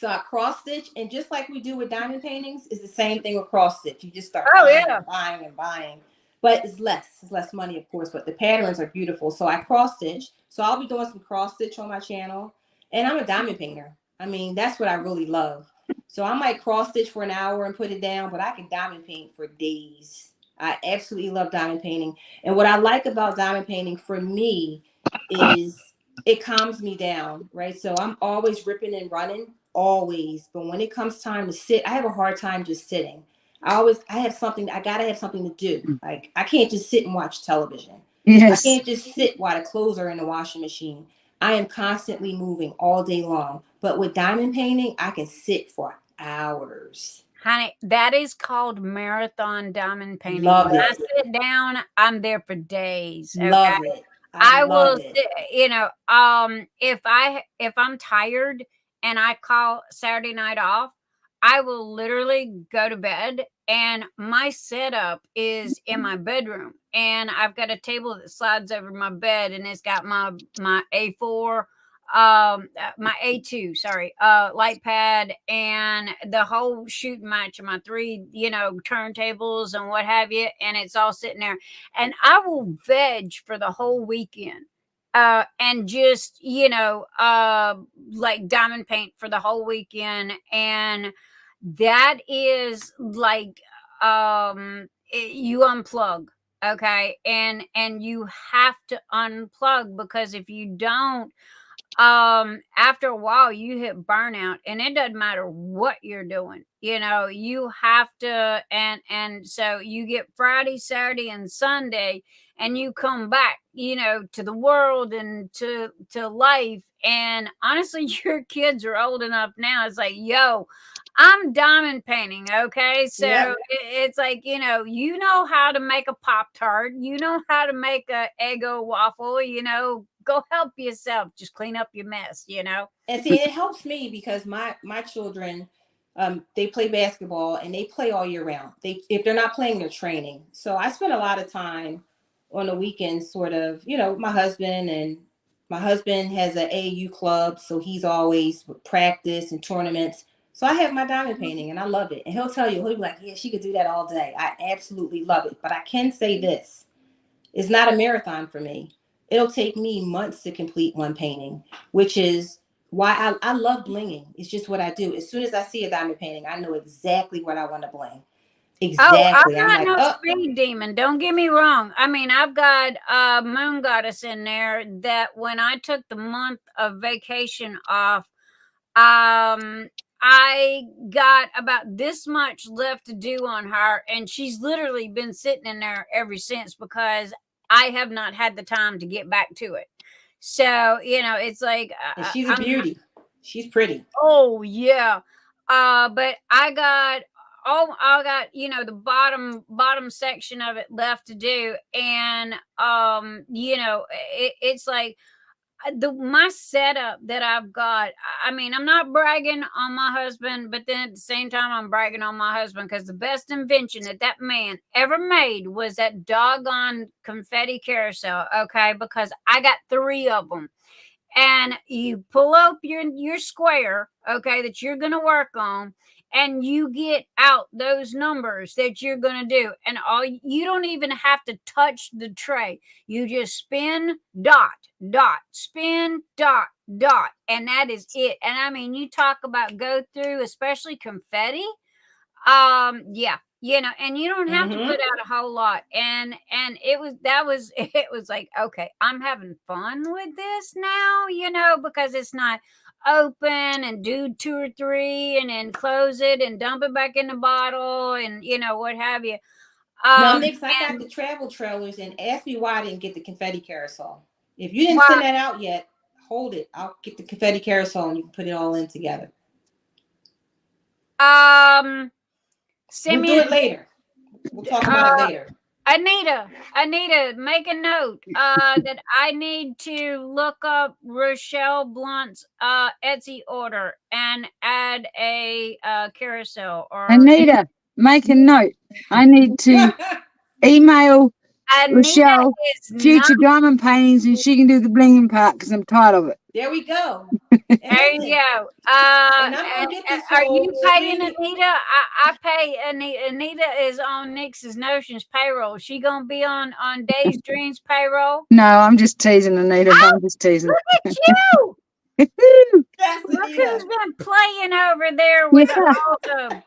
So I cross stitch, and just like we do with diamond paintings, it's the same thing with cross stitch. You just start buying and buying. But it's less money, of course, but the patterns are beautiful. So I cross stitch. So I'll be doing some cross stitch on my channel. And I'm a diamond painter. I mean, that's what I really love. So I might cross stitch for an hour and put it down, but I can diamond paint for days. I absolutely love diamond painting. And what I like about diamond painting for me is it calms me down, right? So I'm always ripping and running, always. But when it comes time to sit, I have a hard time just sitting. I gotta have something to do. Like, I can't just sit and watch television. Yes. I can't just sit while the clothes are in the washing machine. I am constantly moving all day long. But with diamond painting, I can sit for hours. Honey, that is called marathon diamond painting. Love when it. I sit down, I'm there for days. Okay? Love it. I will, love it. you know, if I'm tired and I call Saturday night off, I will literally go to bed, and my setup is in my bedroom, and I've got a table that slides over my bed, and it's got my A4, my A2, sorry, light pad, and the whole shooting match of my 3, turntables and what have you, and it's all sitting there, and I will veg for the whole weekend. And just, like diamond paint for the whole weekend. And that is like, you unplug. Okay. And you have to unplug, because if you don't, after a while you hit burnout, and it doesn't matter what you're doing, you have to, and so you get Friday, Saturday, and Sunday, and you come back, to the world and to life. And honestly, your kids are old enough now. It's like, yo, I'm diamond painting. Okay. So Yep. it's like, you know how to make a Pop-Tart, you know how to make a Eggo waffle, go help yourself, just clean up your mess, And see, it helps me because my children, they play basketball and they play all year round. If they're not playing, they're training. So I spend a lot of time on the weekends, sort of, my husband, and my husband has an AU club. So he's always with practice and tournaments. So I have my diamond painting and I love it. And he'll be like, yeah, she could do that all day. I absolutely love it. But I can say this, it's not a marathon for me. It'll take me months to complete one painting, which is why I love blinging. It's just what I do. As soon as I see a diamond painting, I know exactly what I want to bling. Exactly. Oh, I'm not speed demon. Don't get me wrong. I mean, I've got Moon Goddess in there that when I took the month of vacation off, I got about this much left to do on her, and she's literally been sitting in there ever since, because I have not had the time to get back to it. So, it's like, and she's a beauty. She's pretty. Oh yeah. But I got the bottom section of it left to do. And, it's like, my setup that I've got, I mean, I'm not bragging on my husband, but then at the same time, I'm bragging on my husband, because the best invention that man ever made was that doggone confetti carousel. Okay. Because I got 3 of them, and you pull up your square, okay, that you're going to work on, and you get out those numbers that you're going to do. And you don't even have to touch the tray. You just spin, dot, dot, spin, dot, dot. And that is it. And I mean, you talk about go through, especially confetti. Yeah, and you don't have to put out a whole lot. And it was like, okay, I'm having fun with this now, because it's not open and do 2 or 3 and then close it and dump it back in the bottle and what have you. No, Nix, I got the travel trailers, and ask me why I didn't get the confetti carousel. If you didn't send that out yet, hold it. I'll get the confetti carousel and you can put it all in together. We'll do it later. We'll talk about it later. Anita, make a note that I need to look up Rochelle Blunt's Etsy order and add a carousel. Anita, make a note. I need to email Rochelle future diamond paintings, and she can do the blinging part, because I'm tired of it. There we go. There you go. And I'm gonna get this are whole you paying streaming- Anita? I pay Anita. Anita is on Nix's Notions payroll. She gonna be on Days Dreams payroll. No, I'm just teasing, Anita. I'm just teasing. Look at you! Yes, Look Anita. who's been playing over there with Yeah. all the.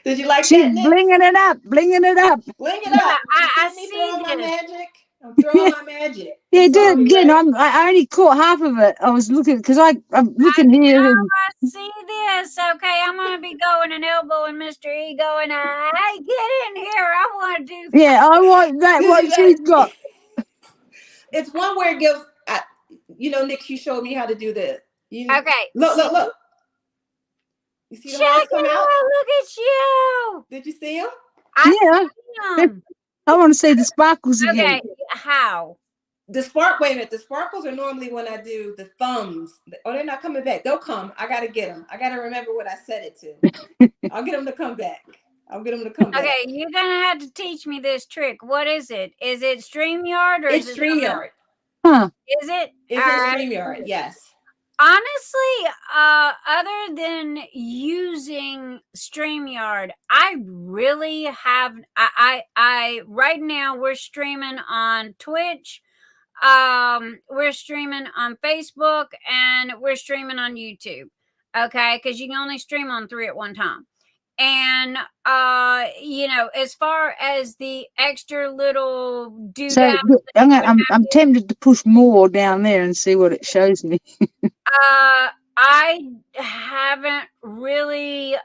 Did you like She's that, Nick? blinging it up, blinging it up. Bling it Yeah, up. I See me see throwing my this. magic. I'm throwing my magic. Yeah, I'm do it sorry, again. Ray. I only caught half of it. I was looking because I'm looking here. Oh, And, I see this. Okay, I'm gonna be going and elbowing Mr. E, going, "Hey, get in here! I want to do." yeah, I want that. Did What you she's like- got. It's one where it gives. Nick, you showed me how to do this. Okay, Look. You see the check hearts it come out. out? Look at you. Did you see them? I Yeah. see 'em. I want to see the sparkles again. Okay, how? Wait a minute. The sparkles are normally when I do the thumbs. Oh, they're not coming back. They'll come. I gotta get them. I gotta remember what I said it to. I'll get them to come back. Okay, you're gonna have to teach me this trick. What is it? Is it StreamYard or It's is it something else? StreamYard. Huh. Is it? It's All in right. StreamYard. Yes. Honestly, other than using StreamYard, I really have. I right now we're streaming on Twitch. We're streaming on Facebook and we're streaming on YouTube. Okay, because you can only stream on 3 at one time. And as far as the extra little do So that, I'm tempted to push more down there and see what it shows me. I haven't really.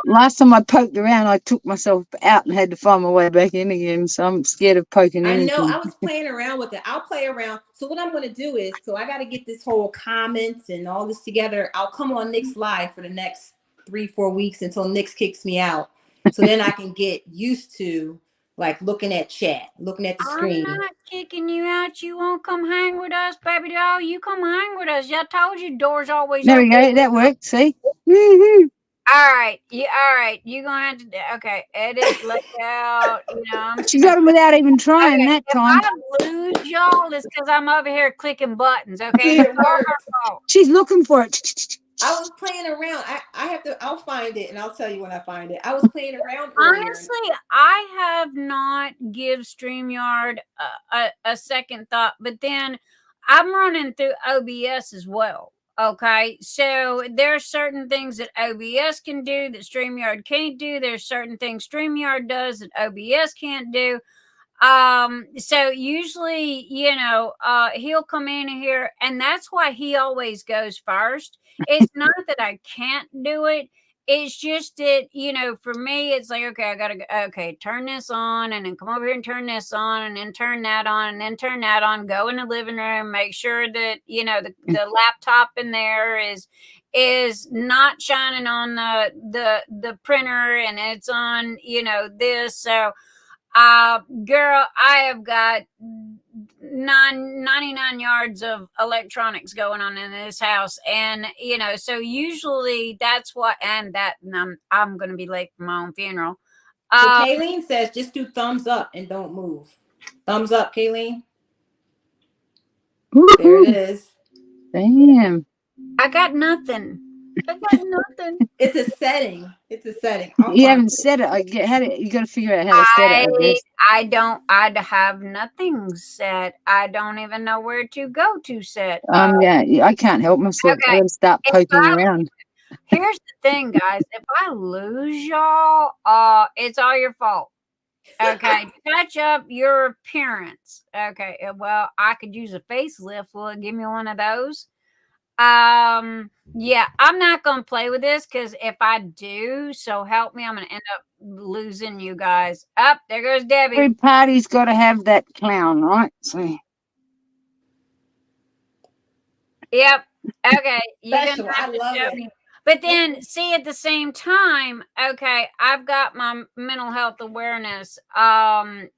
Last time I poked around, I took myself out and had to find my way back in again. So I'm scared of poking I anything. know. I was playing around with it. I'll play around. So what I'm going to do is, I got to get this whole comments and all this together. I'll come on Nick's live for the next 3-4 weeks until Nick kicks me out. So then I can get used to like looking at chat, looking at the screen. I'm not kicking you out. You won't come hang with us, baby doll. You come hang with us. I told you, doors always There open. we go. That worked. See? Woo-hoo. All right. You're gonna have to. Okay. Edit layout. She got them without even trying that if time. I lose y'all, it's because I'm over here clicking buttons. Okay. See, it It's all her worked. fault. She's looking for it. I was playing around. I'll find it and I'll tell you when I find it. I was playing around earlier. Honestly, I have not give StreamYard a second thought, but then I'm running through OBS as well. Okay, so there are certain things that OBS can do that StreamYard can't do. There's certain things StreamYard does that OBS can't do. So usually, he'll come in here, and that's why he always goes first. It's not that I can't do it. It's just that, for me, it's like, okay, I gotta turn this on and then come over here and turn this on and then turn that on and then turn that on, go in the living room, make sure that, the laptop in there is not shining on the printer and it's on, this. So, girl, I have got 99 yards of electronics going on in this house, and so usually that's what. And I'm going to be late for my own funeral. So Kayleen says just do thumbs up and don't move. Thumbs up, Kayleen. Woo-hoo. There it is. Damn. I got nothing. It's a setting. You haven't said it. You got to figure out how to set it. I guess. I have nothing set. I don't even know where to go to set. I can't help myself. Okay. I got to start poking around. Here's the thing, guys. If I lose y'all, it's all your fault. Okay, touch up your appearance. Okay, well, I could use a facelift. Will it give me one of those? Yeah, I'm not gonna play with this because if I do, so help me, I'm gonna end up losing you guys. Up there goes Debbie. Every party's got to have that clown, right? So. Yep. Okay. Special. I love it. But then, see, at the same time, okay, I've got my mental health awareness, and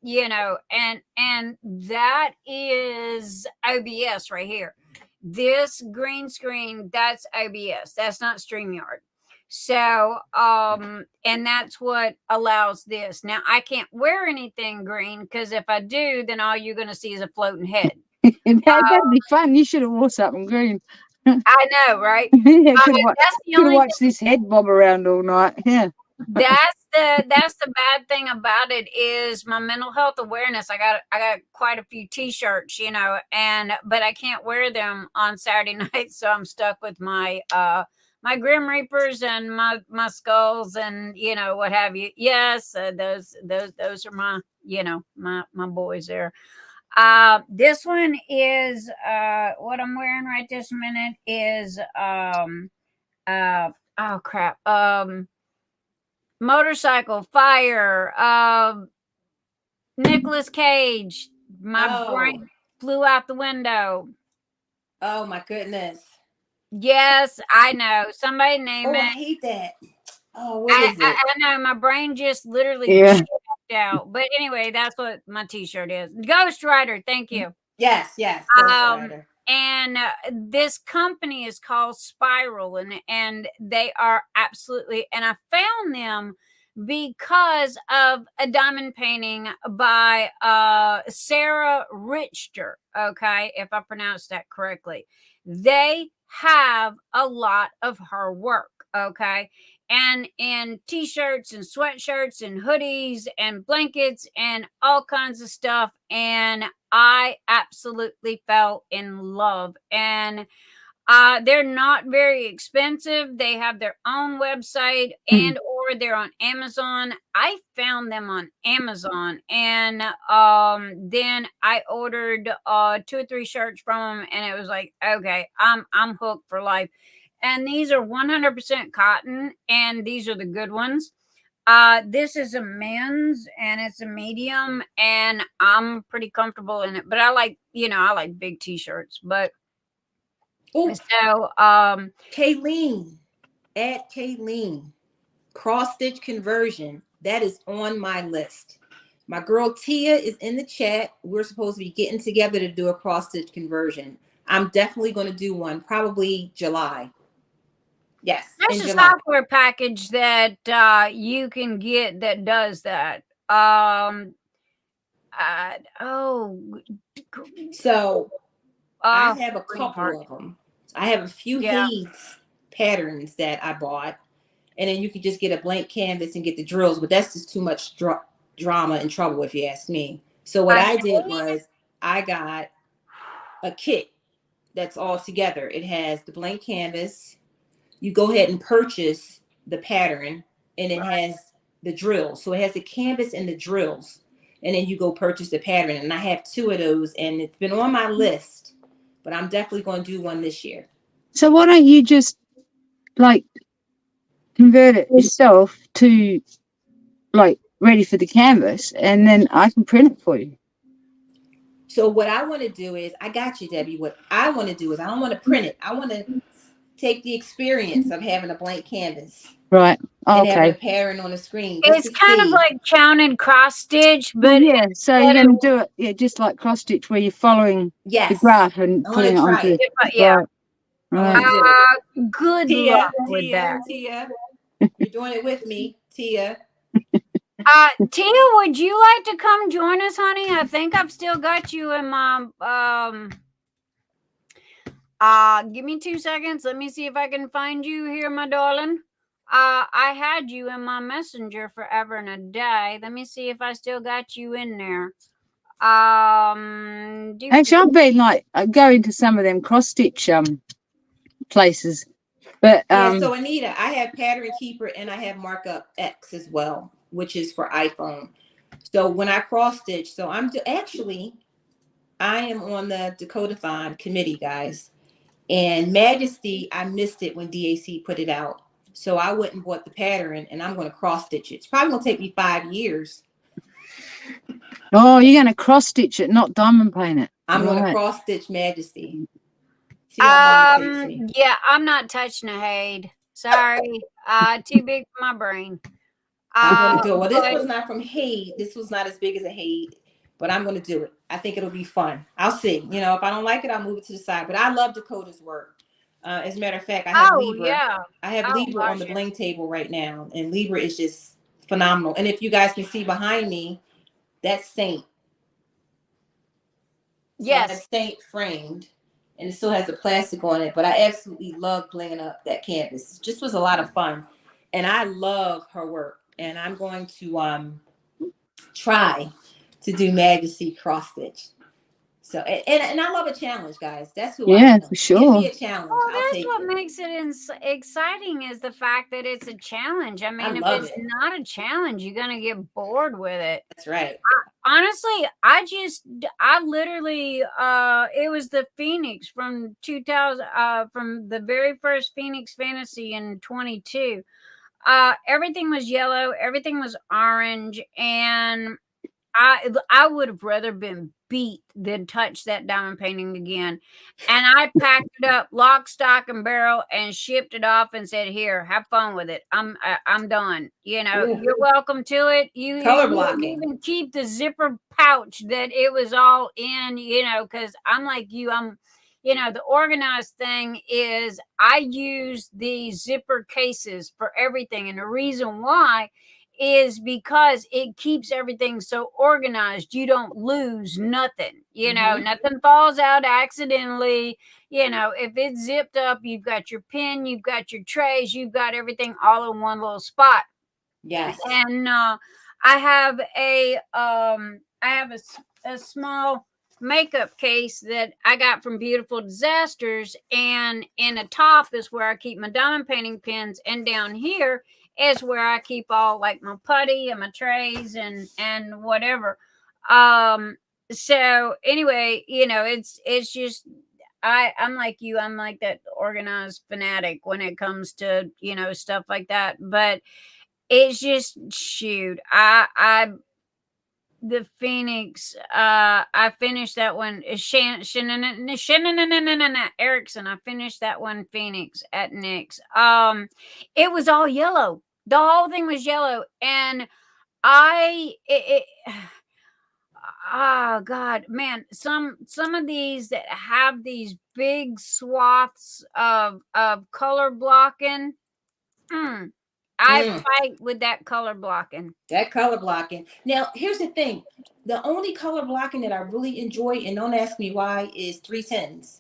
that is OBS right here. This green screen, that's OBS. That's not StreamYard. So, and that's what allows this. Now, I can't wear anything green because if I do, then all you're going to see is a floating head. That'd be fun. You should have wore something green. I know, right? Yeah, could That's the have only watched this head bob around all night. Yeah. that's the bad thing about it is my mental health awareness. I got quite a few t-shirts, you know, but I can't wear them on Saturday night, so I'm stuck with my my Grim Reapers and my skulls and, you know, what have you. Yes, those are my, you know, my boys there. This one is what I'm wearing right this minute is oh crap, motorcycle fire, Nicolas Cage. My brain flew out the window. Oh my goodness. Yes, I know. Somebody name it. I hate that. Oh, what is it? I know. My brain just literally checked out. But anyway, that's what my t-shirt is. Ghost Rider. Thank you. Yes. Ghost Rider. And this company is called Spiral, and they are absolutely, and I found them because of a diamond painting by Sarah Richter. Okay, if I pronounced that correctly. They have a lot of her work. Okay, and in t-shirts and sweatshirts and hoodies and blankets and all kinds of stuff, and I absolutely fell in love. And they're not very expensive. They have their own website and or they're on Amazon. I found them on Amazon, and then I ordered 2 or 3 shirts from them, and it was like, okay, I'm hooked for life. And these are 100% cotton, and these are the good ones. This is a men's, and it's a medium, and I'm pretty comfortable in it. But I like, you know, I like big t-shirts. But so Kayleen, add Kayleen, cross stitch conversion. That is on my list. My girl Tia is in the chat. We're supposed to be getting together to do a cross stitch conversion. I'm definitely going to do one, probably July. Yes. There's a software package that you can get that does that. So I have a couple of them. I have a few Hayes patterns that I bought, and then you could just get a blank canvas and get the drills, but that's just too much drama and trouble if you ask me. So what I did was I got a kit that's all together. It has the blank canvas. You go ahead and purchase the pattern, and it has the drills. So it has the canvas and the drills, and then you go purchase the pattern. And I have 2 of those, and it's been on my list, but I'm definitely going to do one this year. So why don't you just like convert it yourself to like ready for the canvas, and then I can print it for you. So what I want to do is, I got you, Debbie. What I want to do is, I don't want to print it. I want to take the experience of having a blank canvas. Right. And having a pattern on the screen. It's kind of like counted cross stitch, but yeah. So you're going to do it, just like cross stitch, where you're following the graph and putting it onto. Yeah. Right. Good Tia, luck with that. Tia, you're doing it with me, Tia. Tia, would you like to come join us, honey? I think I've still got you in my give me 2 seconds. Let me see if I can find you here, my darling. I had you in my messenger forever and a day. Let me see if I still got you in there. Actually, I've been like going to some of them cross stitch places, but so Anita, I have Pattern Keeper and I have Markup X as well, which is for iPhone. So when I cross stitch, so I am on the Dakotathon committee, guys. And Majesty, I missed it when DAC put it out. So I went and bought the pattern, and I'm going to cross stitch it. It's probably going to take me 5 years. Oh, you're going to cross stitch it, not diamond paint it. I'm going to cross stitch Majesty. Yeah, I'm not touching a Haid. Sorry. Too big for my brain. I'm going to do it. Well, this was not from Haid. This was not as big as a Haid, but I'm going to do it. I think it'll be fun. I'll see. You know, if I don't like it, I'll move it to the side. But I love Dakota's work. As a matter of fact, I have Libra. Yeah. I have Libra on the bling table right now, and Libra is just phenomenal. And if you guys can see behind me, that's Saint. So I have Yes. Saint framed, and it still has the plastic on it. But I absolutely love blinging up that canvas. It just was a lot of fun, and I love her work. And I'm going to try to do Majesty cross stitch. So and I love a challenge, guys. That's who I Yeah, am. for Give sure. me a challenge. Well, I'll that's take what it. makes it exciting is the fact that it's a challenge. I mean, if love it's it. not a challenge, you're going to get bored with it. That's right. Honestly, I literally, it was the Phoenix from 2000, from the very first Phoenix Fantasy in 22. Everything was yellow, everything was orange, and I would have rather been beat than touch that diamond painting again. And I packed it up, lock, stock, and barrel, and shipped it off and said, "Here, have fun with it. I'm done. You know, Ooh. you're welcome to it. You Color you blocking. even keep the zipper pouch that it was all in. You know, because I'm like you. You know, the organized thing is I use the zipper cases for everything, and the reason why is because it keeps everything so organized. You don't lose nothing, you know, nothing falls out accidentally. You know, if it's zipped up, you've got your pen, you've got your trays, you've got everything all in one little spot. Yes. And I have a small makeup case that I got from Beautiful Disasters, and in the top is where I keep my diamond painting pens, and down here is where I keep all like my putty and my trays and whatever. So anyway, you know, it's just I'm like you. I'm like that organized fanatic when it comes to, you know, stuff like that. But it's just shoot. The Phoenix. I finished that one. Erickson. I finished that one. Phoenix at Nick's. It was all yellow. The whole thing was yellow, and oh God, man, some of these that have these big swaths of color blocking. I fight with that color blocking. That color blocking. Now, here's the thing. The only color blocking that I really enjoy, and don't ask me why, is 310s.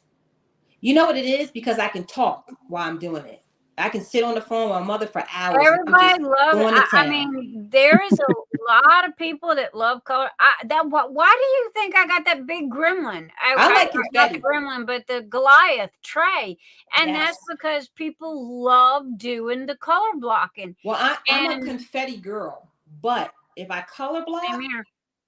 You know what it is? Because I can talk while I'm doing it. I can sit on the phone with my mother for hours. Everybody loves it. I mean, there is a lot of people that love color. Why do you think I got that big gremlin? I like confetti. Not the gremlin, but the Goliath tray. And Yes. that's because people love doing the color blocking. Well, I'm a confetti girl, but if I color block,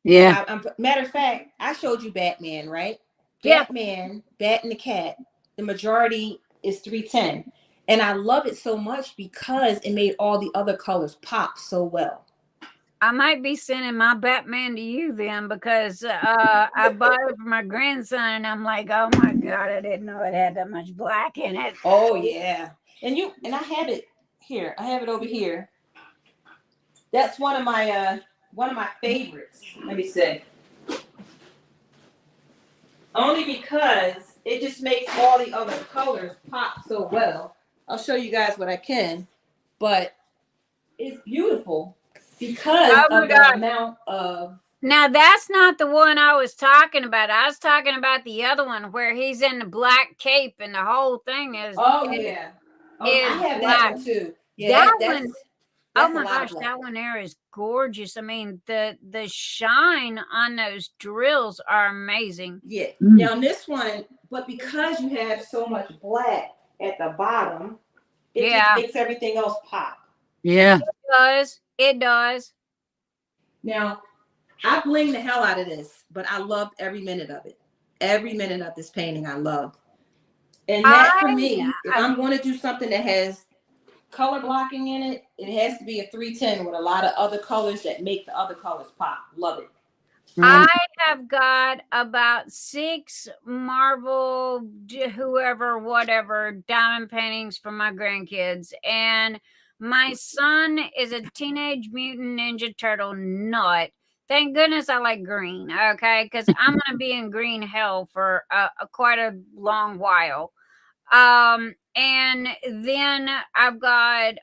yeah. Matter of fact, I showed you Batman, right? Yeah. Batman, Bat and the Cat. The majority is 310. And I love it so much because it made all the other colors pop so well. I might be sending my Batman to you then, because I bought it for my grandson, and I'm like, oh my God, I didn't know it had that much black in it. Oh yeah. And I have it here. I have it over here. That's one of my favorites. Let me see. Only because it just makes all the other colors pop so well. I'll show you guys what I can, but it's beautiful because of the amount of. Now that's not the one I was talking about. I was talking about the other one where he's in the black cape and the whole thing is. Oh yeah. I have black. that one too. Yeah, that's oh my gosh, that one there is gorgeous. I mean, the shine on those drills are amazing. Yeah. Now this one, but because you have so much black at the bottom, it just makes everything else pop. Yeah. It does. Now, I bling the hell out of this, but I loved every minute of it. Every minute of this painting I loved. And that for me, if I'm going to do something that has color blocking in it, it has to be a 310 with a lot of other colors that make the other colors pop. Love it. I have got about 6 Marvel, whatever, diamond paintings for my grandkids. And my son is a Teenage Mutant Ninja Turtle nut. Thank goodness I like green, okay? Because I'm going to be in green hell for quite a long while. And then I've got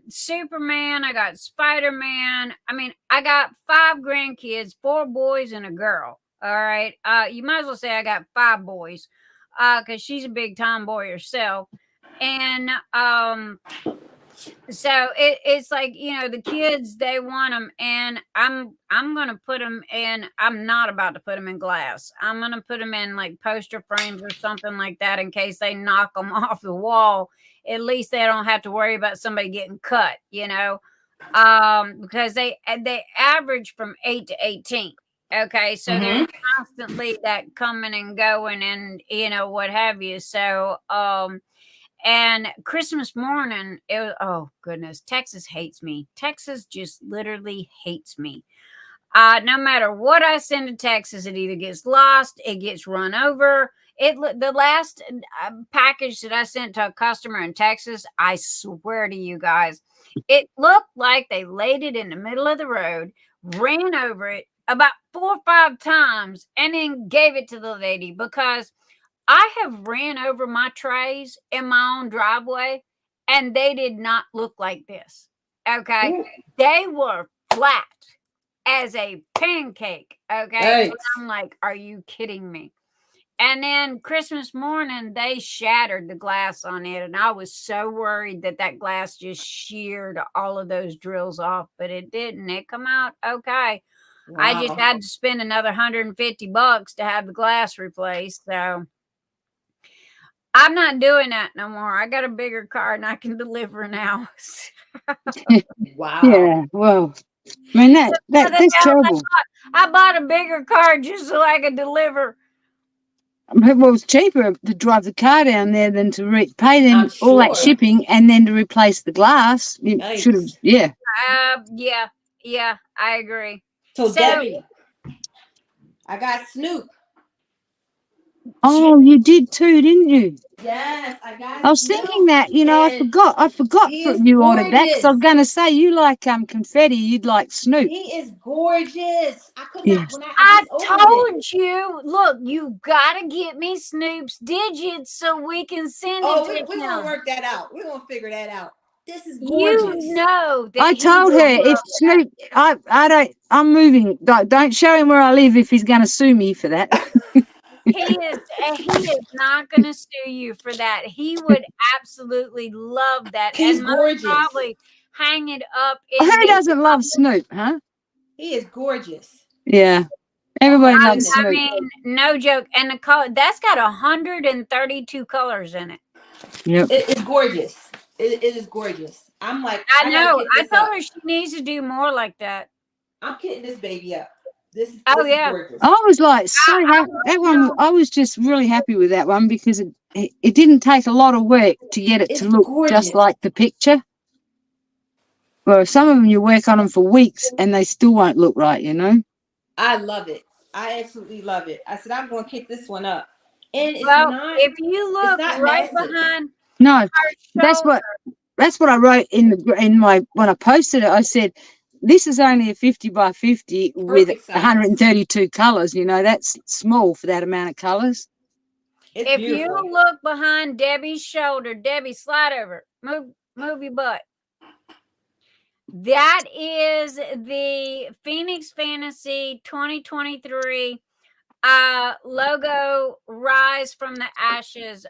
Superman, I got Spider-Man. I mean, I got 5 grandkids, 4 boys and a girl. All right. You might as well say I got 5 boys. Because she's a big tomboy herself. And so it's like, you know, the kids, they want them, and I'm gonna put them in. I'm not about to put them in glass. I'm gonna put them in like poster frames or something like that, in case they knock them off the wall. At least they don't have to worry about somebody getting cut, you know, because they average from 8 to 18. Okay, so they're constantly that coming and going, and you know what have you. So and Christmas morning, it was, oh goodness, Texas hates me. Texas just literally hates me. No matter what I send to Texas, it either gets lost, it gets run over. The last package that I sent to a customer in Texas, I swear to you guys, it looked like they laid it in the middle of the road, ran over it about 4 or 5 times, and then gave it to the lady, because I have ran over my trays in my own driveway, and they did not look like this. Okay. Ooh. They were flat as a pancake. Okay. And I'm like, are you kidding me? And then Christmas morning, they shattered the glass on it. And I was so worried that glass just sheared all of those drills off, but it didn't. It come out okay. Wow. I just had to spend another $150 to have the glass replaced. So I'm not doing that no more. I got a bigger car and I can deliver now. Wow. Yeah. Well, I mean that's terrible. I bought a bigger car just so I could deliver. Well, it's cheaper to drive the car down there than to pay them all that shipping and then to replace the glass. You should have, yeah. Yeah, I agree. So Debbie, I got Snoop. Oh, you did too, didn't you? Yes, I got. I was thinking that, you know, I forgot you ordered that, because I was going to say, you like confetti, you'd like Snoop. He is gorgeous. I could not. Yes. When I told you, look, you got to get me Snoop's digits so we can send it to him. We're going to work that out. We're going to figure that out. This is gorgeous. You know that I told her, if Snoop, I'm moving. Don't show him where I live if he's going to sue me for that. He is not going to sue you for that. He would absolutely love that. He's and gorgeous. Probably hang it up. Who doesn't love Snoop, huh? He is gorgeous. Yeah. Everybody loves Snoop. I mean, no joke. And the color, that's got 132 colors in it. Yep. It's gorgeous. It is gorgeous. I'm like, I know. I told her she needs to do more like that. I'm kitting this baby up. This is gorgeous. I was like so happy. That one, I was just really happy with that one, because it didn't take a lot of work to get it to look just like the picture. Well, some of them you work on them for weeks and they still won't look right, you know. I love it. I absolutely love it. I said I'm going to kit this one up, and it's if you look right massive. behind, no, that's what I wrote in my when I posted it. I said, this is only a 50 by 50 with 132 colors. You know, that's small for that amount of colors. If you look behind Debbie's shoulder, Debbie, slide over. Move your butt. That is the Phoenix Fantasy 2023 logo, Rise from the Ashes.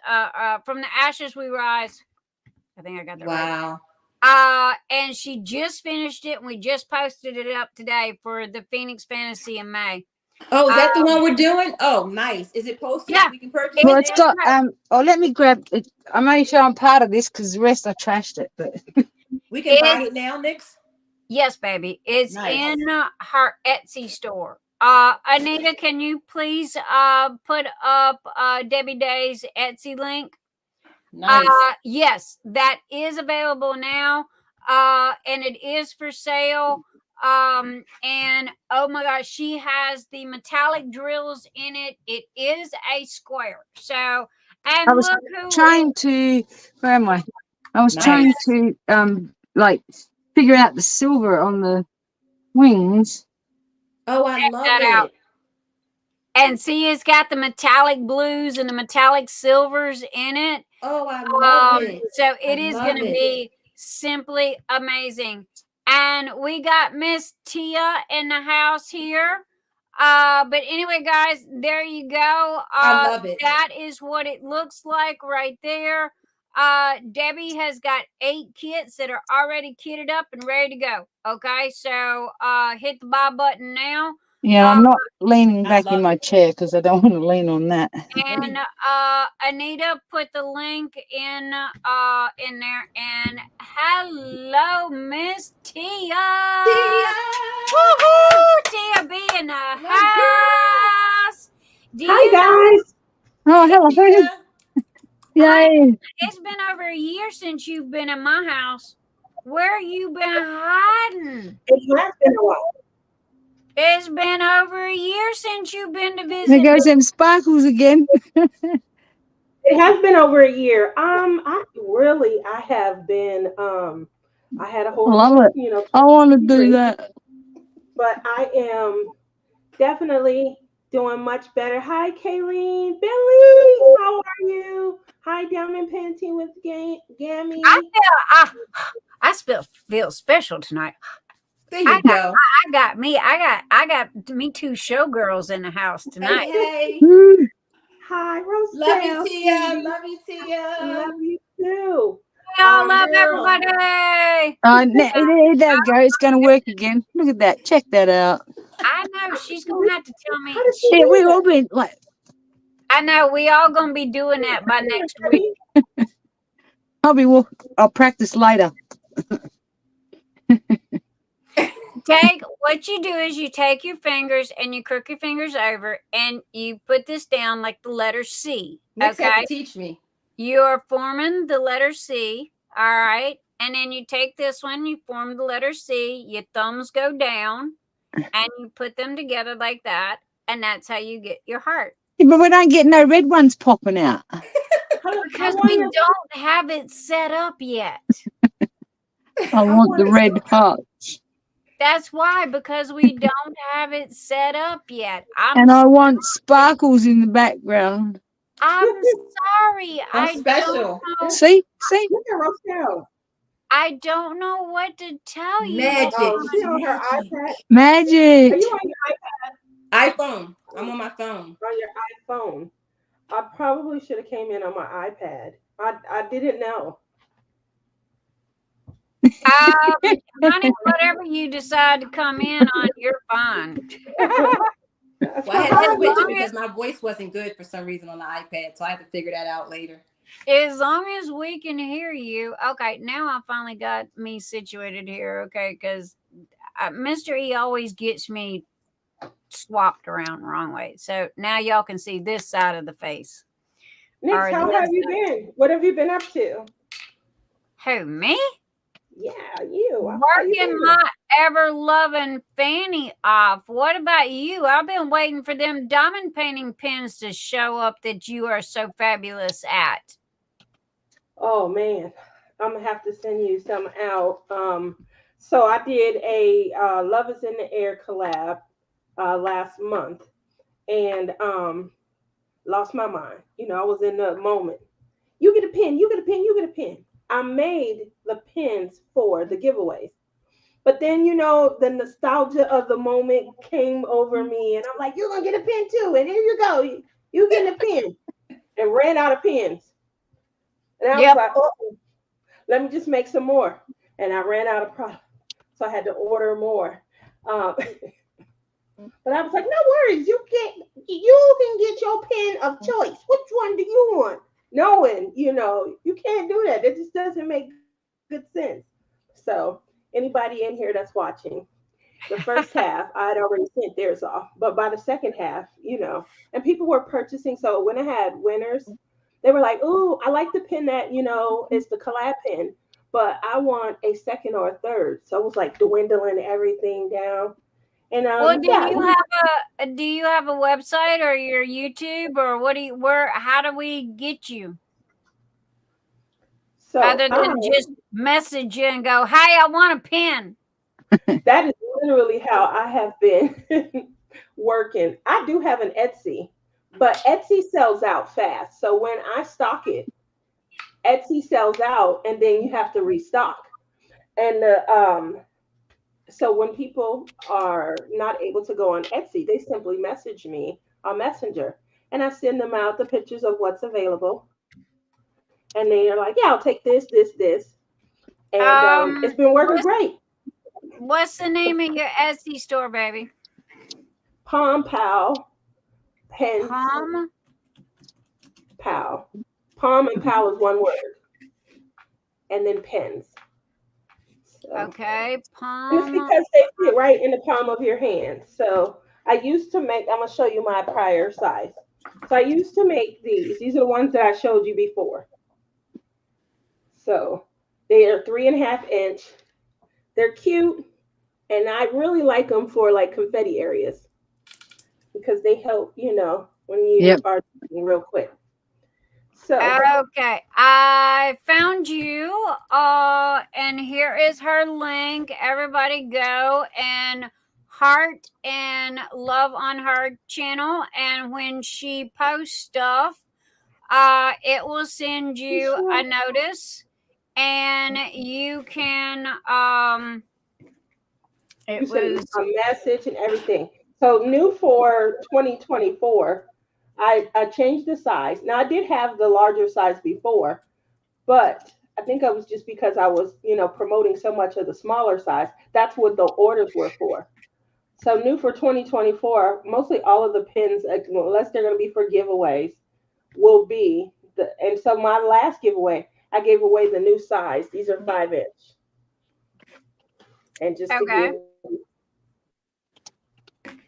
From the ashes we rise. I think I got that right. Wow. And she just finished it, and we just posted it up today for the Phoenix Fantasy in May. Oh, is that the one we're doing? Oh, nice. Is it posted? Yeah. We can purchase Well, it's got, let me grab it. I'm only showing part of this because the rest I trashed it, but. We can buy it now, Nix? Yes, baby. It's in her Etsy store. Anita, can you please put up Debbie Day's Etsy link? Nice. Yes, that is available now. And it is for sale. And oh my gosh, she has the metallic drills in it. It is a square. So, and I was trying to, where am I? I was trying to like figure out the silver on the wings. Oh, I love it. And see, it's got the metallic blues and the metallic silvers in it. Oh, I love it. So it is going to be simply amazing. And we got Miss Tia in the house here. But anyway, guys, there you go. I love it. That is what it looks like right there. Debbie has got 8 kits that are already kitted up and ready to go. Okay, so hit the buy button now. Yeah, I'm not leaning I back in love my it. chair because I don't want to lean on that. And Anita put the link in there. And hello, Miss Tia. Woohoo! Tia be in the house. Hi guys. Oh, hello, honey. Tia. Yay. It's been over a year since you've been in my house. Where you been hiding? It has been a while. It's been over a year since you've been to visit. There goes them sparkles again. It has been over a year. I have been I had a whole Love it. I want to do that. But I am definitely doing much better. Hi, Kayleen. Billy, how are you? Hi, down in Painting with Gammy. I feel special tonight. There you go. I got me 2 showgirls in the house tonight. Hey. Hi, Rochelle. Love you, Tia. Love you, Tia. Love you too. We all love girl. everybody. There you go. It's going to work again. Look at that. Check that out. I know she's gonna have to tell me. Yeah, we've all been like. I know we all gonna be doing that by next week. I'll practice later. What you do is you take your fingers and you crook your fingers over and you put this down like the letter C. Nick's had Okay, to teach me. you're forming the letter C. All right, and then you take this one, you form the letter C. Your thumbs go down, and you put them together like that, and that's how you get your heart. Yeah, but we don't get no red ones popping out. Because we don't have it set up yet. I want the red hearts. That's why, because we don't have it set up yet. I want sparkles in the background. I'm sorry. I'm special. See? Look at Rochelle. I don't know what to tell you. Magic. She's on her iPad. Magic. Are you on your iPad? iPhone. I'm on my phone. On your iPhone. I probably should have came in on my iPad. I didn't know. Honey, whatever you decide to come in on, you're fine. Well, I had to switch because my voice wasn't good for some reason on the iPad, so I had to figure that out later. As long as we can hear you. Okay, now I finally got me situated here. Okay, because Mr. E always gets me swapped around the wrong way. So now y'all can see this side of the face. Nick, how have you been? What have you been up to? Who, me? Yeah, you. Working my ever-loving fanny off. What about you? I've been waiting for them diamond painting pins to show up that you are so fabulous at. Oh, man. I'm going to have to send you some out. So I did a Love is in the Air collab last month and lost my mind. You know, I was in the moment. You get a pin, you get a pin, you get a pin. I made the pins for the giveaways. But then, you know, the nostalgia of the moment came over me. And I'm like, you're going to get a pin too. And here you go. You getting a pin. And ran out of pins. And I was like, oh, let me just make some more. And I ran out of product. So I had to order more. But I was like, no worries. You can get your pin of choice. Which one do you want? Knowing, you know, you can't do that. It just doesn't make good sense. So anybody in here that's watching, the first half, I had already sent theirs off. But by the second half, you know, and people were purchasing. So when I had winners, they were like, ooh, I like the pin that, you know, is the collab pin, but I want a second or a third. So it was like dwindling everything down. And well, do you have a website or your YouTube or how do we get you? So other than just message you and go, hey, I want a pin. That is literally how I have been working. I do have an Etsy, but Etsy sells out fast. So when I stock it, Etsy sells out and then you have to restock. And So when people are not able to go on Etsy, they simply message me on Messenger, and I send them out the pictures of what's available. And they are like, yeah, I'll take this, this, this. And it's been working great. What's the name of your Etsy store, baby? Palm Pal Pens. Palm? Pal. Palm and Pal is one word. And then pens. So, okay, and palm. it's because they fit right in the palm of your hand. So I used to make, I'm going to show you my prior size. So I used to make these. These are the ones that I showed you before. So they are 3.5 inch. They're cute. And I really like them for like confetti areas because they help, you know, when you are doing real quick. So okay, I found you, and here is her link. Everybody go and heart and love on her channel, and when she posts stuff, it will send you a notice, and you can you send a message and everything. So new for 2024. I changed the size. Now I did have the larger size before, but I think it was just because I was, you know, promoting so much of the smaller size. That's what the orders were for. So new for 2024, mostly all of the pins, unless they're going to be for giveaways, will be and so my last giveaway, I gave away the new size. These are 5 inch. And just to give.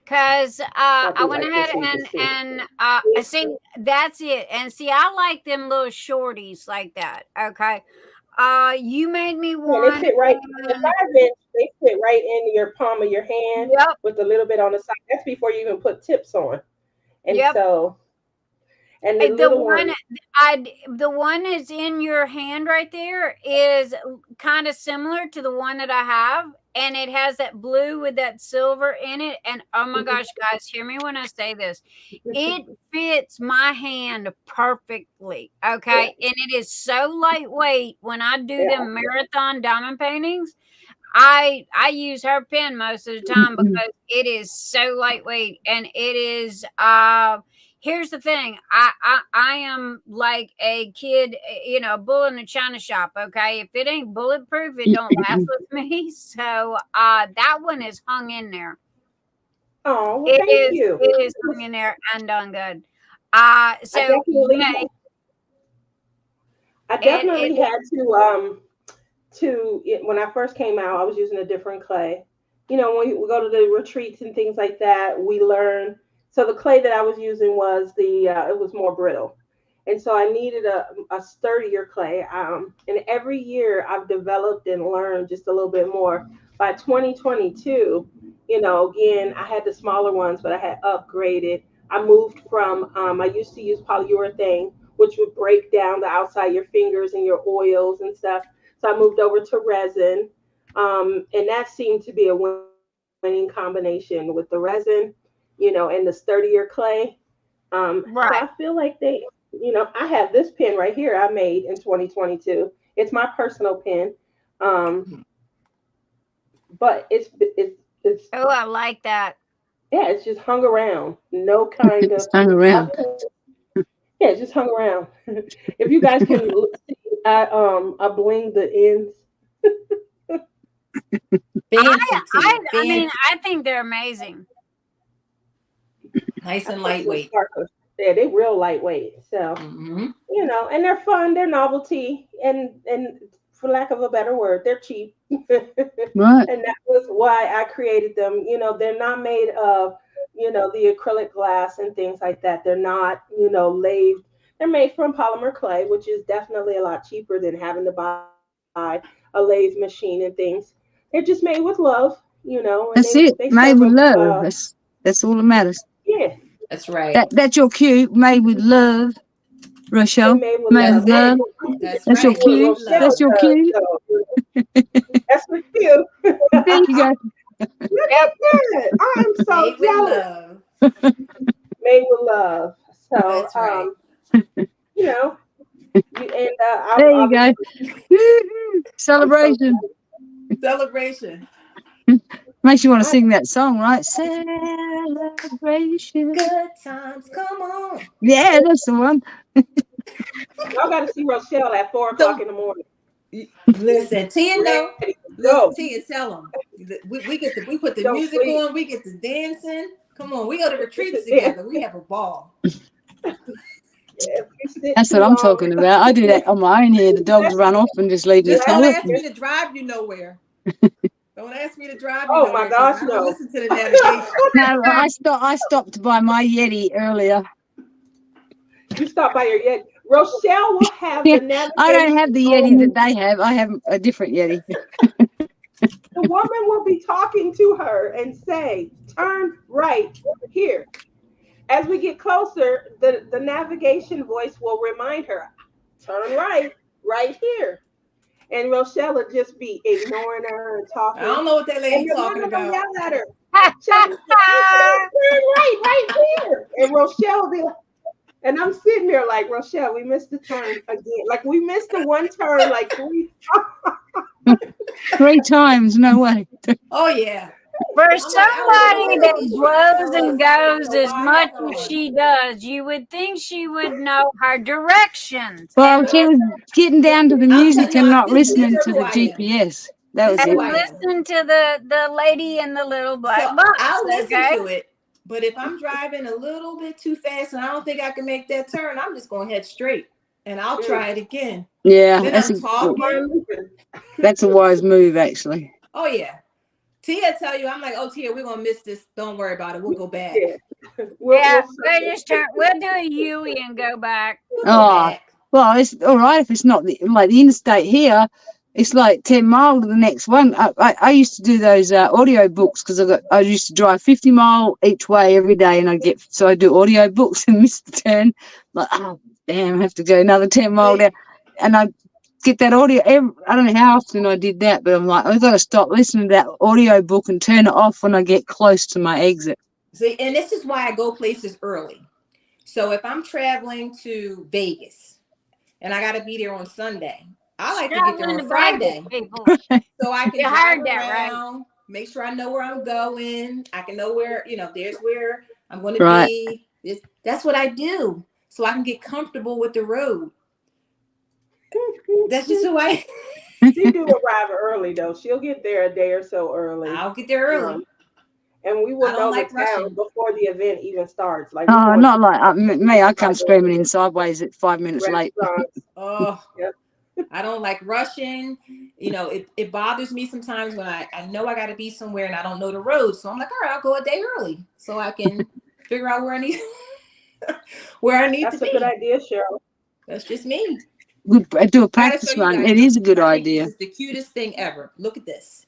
Because I went ahead and see, that's it. And see, I like them little shorties like that. Okay. You made me one. They fit right in the 5 inch. They fit right in your palm of your hand with a little bit on the side. That's before you even put tips on. And so, and the one that's in your hand right there is kind of similar to the one that I have, and it has that blue with that silver in it. And oh my gosh, guys, hear me when I say this. It fits my hand perfectly. Okay. And it is so lightweight. When I do them marathon diamond paintings, I use her pen most of the time because it is so lightweight, and it is here's the thing. I am like a kid, you know, a bull in a china shop. Okay. If it ain't bulletproof, it don't last with me. So that one is hung in there. Oh, well, thank you. It is hung in there and done good. So I definitely had to when I first came out, I was using a different clay. You know, when we go to the retreats and things like that, we learn. So the clay that I was using was it was more brittle. And so I needed a sturdier clay. And every year I've developed and learned just a little bit more. By 2022, you know, again, I had the smaller ones, but I had upgraded. I moved from, I used to use polyurethane, which would break down the outside of your fingers and your oils and stuff. So I moved over to resin. And that seemed to be a winning combination with the resin, you know, and the sturdier clay. So I feel like you know, I have this pen right here I made in 2022. It's my personal pen. But it's oh, I like that. Yeah, it's just hung around. No kind of hung around. Yeah, it's just hung around. If you guys can see, I bling the ends. I mean, I think they're amazing. Nice and lightweight. Yeah, they're real lightweight. So, you know, and they're fun. They're novelty. And for lack of a better word, they're cheap. Right. And that was why I created them. You know, they're not made of, you know, the acrylic glass and things like that. They're not, you know, lathed. They're made from polymer clay, which is definitely a lot cheaper than having to buy a lathe machine and things. They're just made with love, you know. And that's it. Made with love. That's all that matters. Yeah. That's right. That's your cue. Made with love, Rochelle. Made with love. That's your cue. That's your cue. That's the cue. There you go. Look at that. I'm so jealous. Made with love. So, that's right. You know, and there you go. Celebration. Celebration. Makes you want to sing that song, right? Celebration. Good times, come on. Yeah, that's the one. Y'all got to see Rochelle at 4 o'clock in the morning. Listen, Tia, no. Go. Listen, Tia, tell them. We put the Don't music sleep. on. We get to dancing. Come on, we go to retreats together. We have a ball. That's what I'm talking about. I do that on my own here. The dogs run off and just leave the Just don't toilet. ask me to drive you nowhere. Don't ask me to drive you Oh nowhere. my gosh, I don't no. listen to the navigation. No, I stopped to buy my Yeti earlier. You stop by your Yeti. Rochelle will have the navigation. I don't have the Yeti that they have. I have a different Yeti. The woman will be talking to her and say, turn right here. As we get closer, the navigation voice will remind her, turn right here. And Rochelle will just be ignoring her and talking. I don't know what that lady And talking one of them about. yell at her. Turn right here. And Rochelle will be like, and I'm sitting there like, Rochelle, we missed the turn again. Like we missed the one turn like 3 3 times, no way. Oh yeah. For somebody that blows and goes as much as she does, you would think she would know her directions. Well, she was getting down to the music and not listening to the I am. GPS. That was This is it. who I am. Listen to the lady in the little black So box. I'll listen Okay? to it, but if I'm driving a little bit too fast and I don't think I can make that turn, I'm just going to head straight and I'll try it again. Yeah, Then that's I'm talking. that's a wise move, actually. Oh yeah. Tia tell you, I'm like, oh Tia, we're gonna miss this. Don't worry about it. We'll go back. Yeah. We'll just turn. We'll do a U-E and go back. We'll go Oh, back. well, it's all right if it's not like the interstate here. It's like 10 miles to the next one. I used to do those audio books because I used to drive 50 mile each way every day, and I do audio books and miss the turn. Like, oh damn, I have to go another 10 mile down, and I get that audio. I don't know how often I did that, but I'm like, I've got to stop listening to that audio book and turn it off when I get close to my exit. See, and this is why I go places early. So if I'm traveling to Vegas and I got to be there on Sunday, I like to get there on Friday. So I can drive around, make sure I know where I'm going. I can know where, there's where I'm going to be. That's what I do. So I can get comfortable with the road. That's just who I am. She do arrive early though. She'll get there a day or so early. I'll get there early. And we will know like the town rushing. before the event even starts. Like Not like me. I come screaming in sideways at 5 minutes late. Oh, I don't like rushing. It bothers me sometimes when I know I got to be somewhere and I don't know the road. So I'm like, all right, I'll go a day early so I can figure out where I need to be. That's a good idea, Cheryl. That's just me. Do a practice run. It is a good idea. This is the cutest thing ever. Look at this.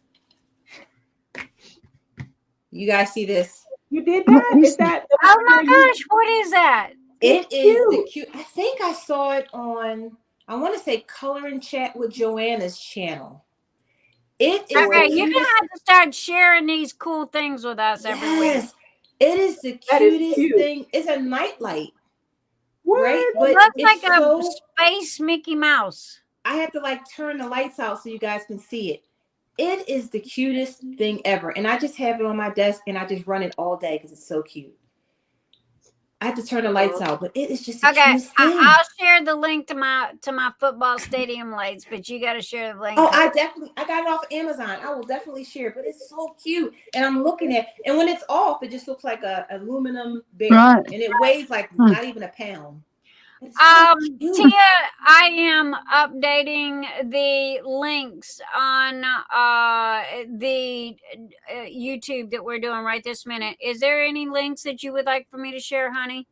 You guys see this? You did that? Is that? Oh my gosh! What is that? It is the cute. I think I saw it on. I want to say Color and Chat with Johannes channel. It is okay. You're gonna have to start sharing these cool things with us every week. It is the cutest thing. It's a nightlight. What? Right? It looks like a space Mickey Mouse. I have to turn the lights out so you guys can see it. It is the cutest thing ever. And I just have it on my desk and I just run it all day because it's so cute. I have to turn the lights out, but it is just the cutest thing. I'll share the link to my football stadium lights, but you got to share the link. Oh, I got it off Amazon. I will definitely share it, but it's so cute. And I'm looking at, and when it's off, it just looks like a aluminum bear, and it weighs not even a pound. Tia, I am updating the links on the YouTube that we're doing right this minute. Is there any links that you would like for me to share, honey?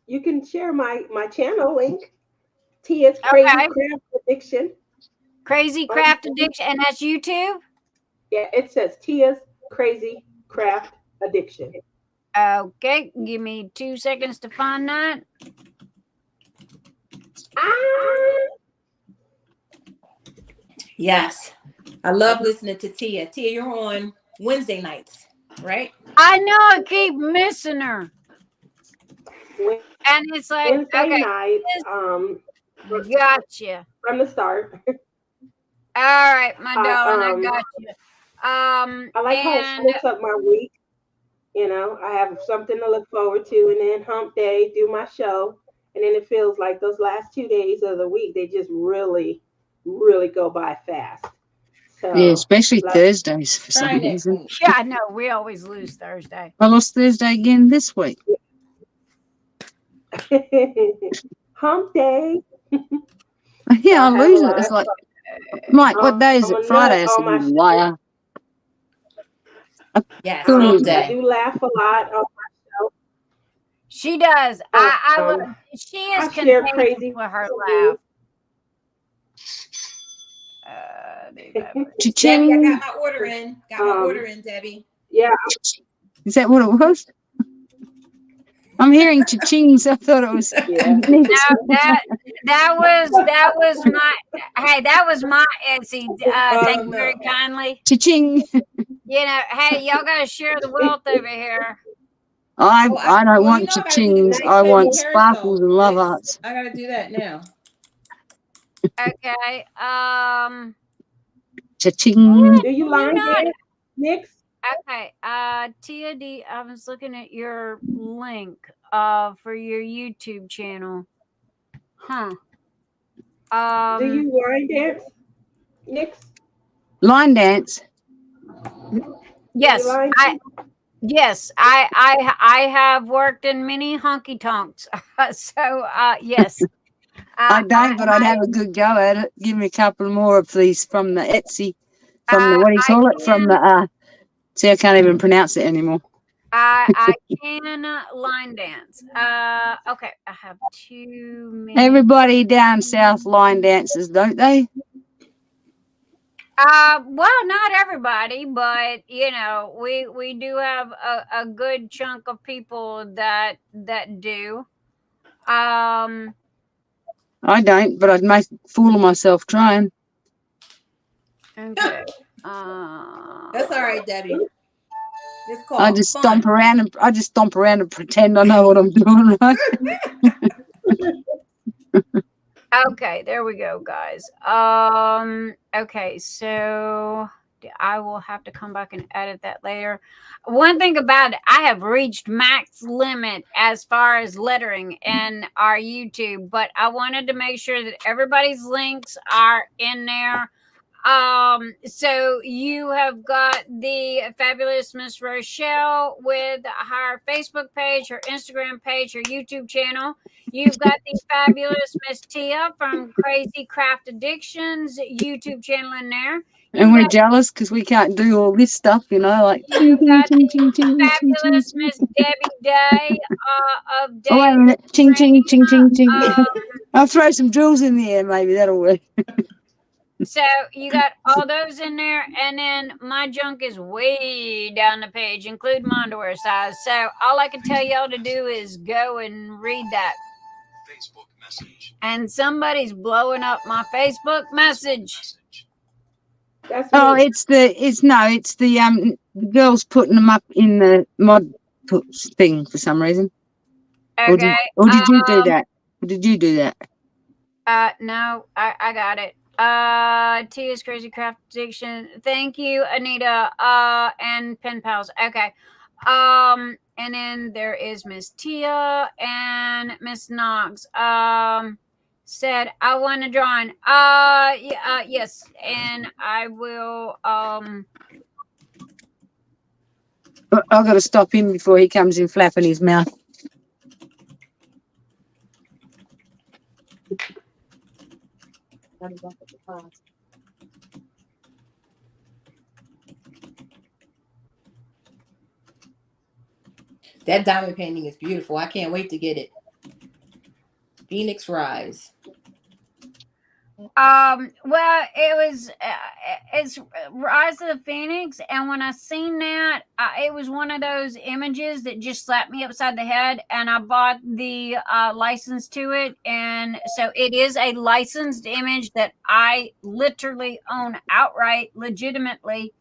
You can share my channel link. Tia's Crazy Craft Addiction. Crazy Craft Addiction, and that's YouTube? Yeah, it says Tia's Crazy Craft Addiction. Okay, give me 2 seconds to find that. Yes. I love listening to Tia. Tia, you're on Wednesday nights, right? I know, I keep missing her. And it's like, Wednesday night, gotcha. from the start. All right, my darling, I got you. I like how it splits up my week. You know, I have something to look forward to, and then hump day, do my show, and then it feels like those last 2 days of the week, they just really, really go by fast. So, yeah, especially Thursdays for some reason. Yeah, I know. We always lose Thursday. I lost Thursday again this week. Hump day. Yeah, I lose it. It's like, Mike, what day is it? Friday. I said, you liar. Yes, hump day. I do laugh a lot on my show. She does. She is contagious crazy with her laugh. Debbie, I got my order in. Got my order in, Debbie. Yeah. Is that what it was? I'm hearing cha-chings. I thought it was. Yeah. No, that was my Etsy. Thank you very kindly. Cha-ching. You know, hey, y'all gotta share the wealth over here. I don't want cha-chings. I want sparkles and love hearts. I gotta do that now. Okay. Cha-ching. Do you line dance, Nix? Okay. Tia D, I was looking at your link for your YouTube channel. Huh. Do you line dance, Nix? Line dance. Yes. I have worked in many honky tonks. So yes. I don't, but I'd have a good go at it. Give me a couple more of these from the Etsy, from the, what do you call it? From the, see, I can't even pronounce it anymore. I can line dance. Okay, I have 2 minutes. Everybody down south line dances, don't they? Well, not everybody, but you know, we do have a good chunk of people that do. I don't, but I'd make a fool of myself trying. Okay. That's all right, Debbie. It's called I just fun. stomp around and pretend I know what I'm doing, right? Okay, there we go, guys. Okay, so I will have to come back and edit that later. One thing about it, I have reached max limit as far as lettering in our YouTube, but I wanted to make sure that everybody's links are in there. So you have got the fabulous Miss Rochelle with her Facebook page, her Instagram page, her YouTube channel. You've got the fabulous Miss Tia from Crazy Craft Addictions YouTube channel in there. And we're jealous because we can't do all this stuff, you know, like. You've got the fabulous Miss Debbie Day of Day. Oh, wait a minute. Ching, ching, ching, ching, ching. I'll throw some drills in the air, maybe. That'll work. So you got all those in there, and then my junk is way down the page, including my underwear size. So all I can tell y'all to do is go and read that. Facebook message. And somebody's blowing up my Facebook message. That's it's the girls putting them up in the mod thing for some reason. Okay. Or did you do that? Or did you do that? No, I got it. Tia's Crazy Craft Addiction. Thank you, Anita. And Pen Pals. Okay. And then there is Miss Tia and Miss Knox. Said I want to join. Yes, and I will. But I've got to stop him before he comes in flapping his mouth. That diamond painting is beautiful. I can't wait to get it. Phoenix Rise. Well, it's Rise of the Phoenix, and when I seen that, it was one of those images that just slapped me upside the head, and I bought the license to it, and so it is a licensed image that I literally own outright, legitimately.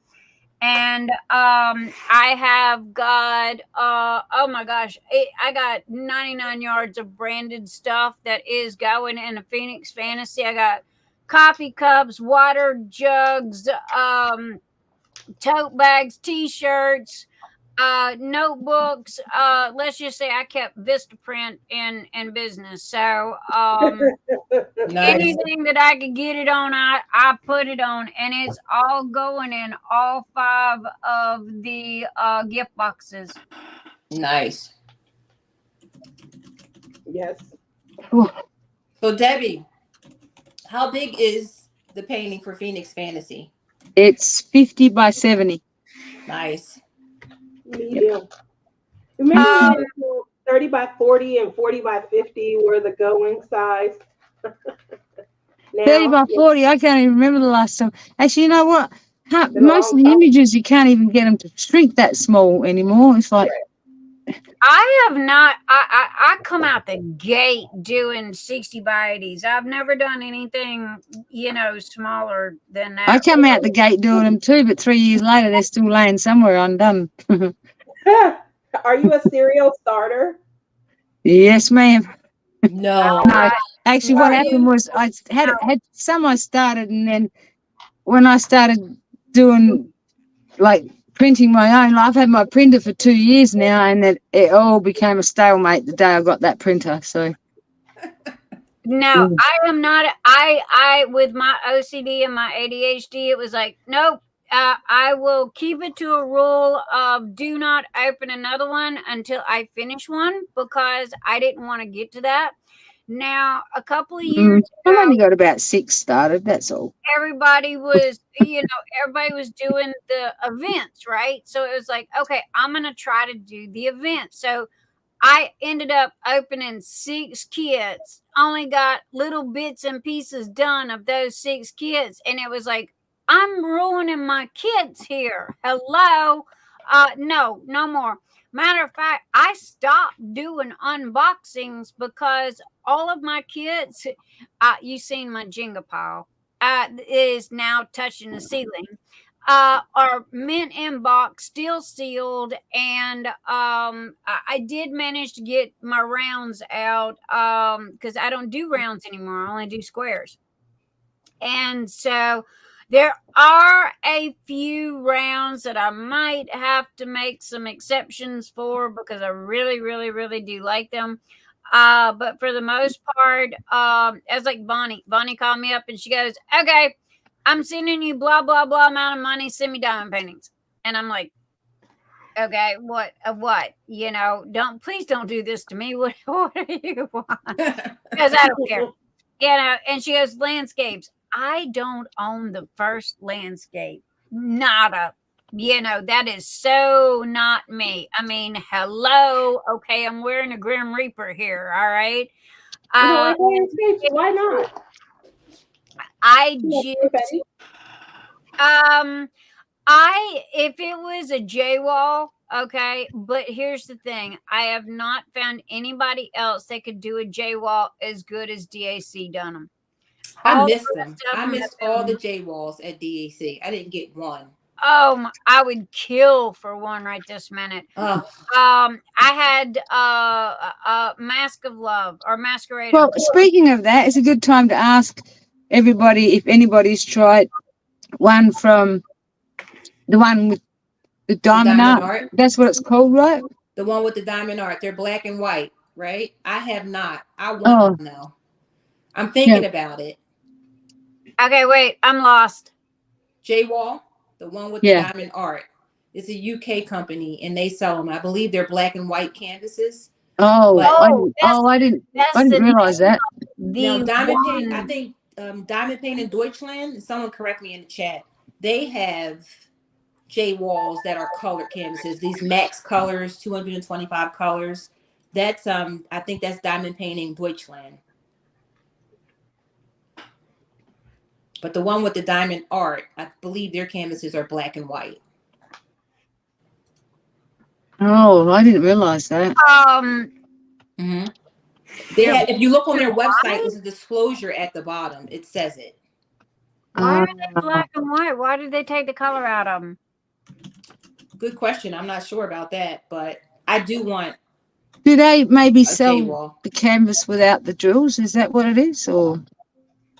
And I have got oh my gosh, I got 99 yards of branded stuff that is going in a Phoenix Fantasy. I got coffee cups, water jugs, tote bags, t-shirts, notebooks. Let's just say I kept Vistaprint in business. So Nice. anything that I could get it on, I put it on, and it's all going in all 5 of the gift boxes. Nice. Yes. So Debbie, how big is the painting for Phoenix Fantasy? It's 50 by 70. Nice. Medium. Remember when 30 by 40 and 40 by 50 were the going size? Now, 30 by 40. I can't even remember the last time. Actually, you know what? Most of the images, you can't even get them to shrink that small anymore. It's like, I have not. I come out the gate doing 60 by 80s. I've never done anything, smaller than that. I come out the gate doing them too, but 3 years later, they're still laying somewhere undone. Are you a serial starter? Yes, ma'am. No. Actually, what happened was I had some I started, and then when I started doing like printing my own, I've had my printer for 2 years now, and it all became a stalemate the day I got that printer. So no, I am not. I with my OCD and my ADHD, it was like, nope. I will keep it to a rule of do not open another one until I finish one, because I didn't want to get to that. Now, a couple of years I've ago, only got about 6 started. That's all. everybody was, everybody was doing the events, right? So it was like, okay, I'm going to try to do the event. So I ended up opening 6 kits, only got little bits and pieces done of those 6 kits. And it was like, I'm ruining my kids here. Hello. No more. Matter of fact, I stopped doing unboxings because all of my kids, you seen my Jenga pile, is now touching the ceiling, are mint in box, still sealed. And I did manage to get my rounds out because I don't do rounds anymore. I only do squares. And so there are a few rounds that I might have to make some exceptions for, because I really, really, really do like them. But for the most part, it's like Bonnie. Bonnie called me up and she goes, okay, I'm sending you blah, blah, blah amount of money. Send me diamond paintings. And I'm like, okay, what? Please don't do this to me. What do you want? Because I don't care. And she goes, landscapes. I don't own the first landscape. Nada. That is so not me. I mean, hello. Okay, I'm wearing a Grim Reaper here. All right. Why not? If it was a J wall, okay. But here's the thing: I have not found anybody else that could do a J wall as good as DAC done them. I missed them. I missed all the J walls at DAC. I didn't get one. Oh, I would kill for one right this minute. I had Mask of Love or Masquerade. Well, speaking of that, it's a good time to ask everybody if anybody's tried one from the one with the diamond art. That's what it's called, right? The one with the diamond art. They're black and white, right? I have not. I want one though. I'm thinking about it. Okay, wait, I'm lost. J-Wall, the one with the diamond art. It's a UK company and they sell them. I believe they're black and white canvases. I didn't realize that. Now, Diamond Paint, I think Diamond Paint in Deutschland, someone correct me in the chat, they have J-Walls that are colored canvases. These max colors, 225 colors. That's I think that's Diamond Painting Deutschland. But the one with the diamond art, I believe their canvases are black and white. Oh, I didn't realize that. They have, if you look on their website, there's a disclosure at the bottom. It says it. Why are they black and white? Why did they take the color out of them? Good question. I'm not sure about that, but I do want. Do they maybe sell the canvas without the drills? Is that what it is, or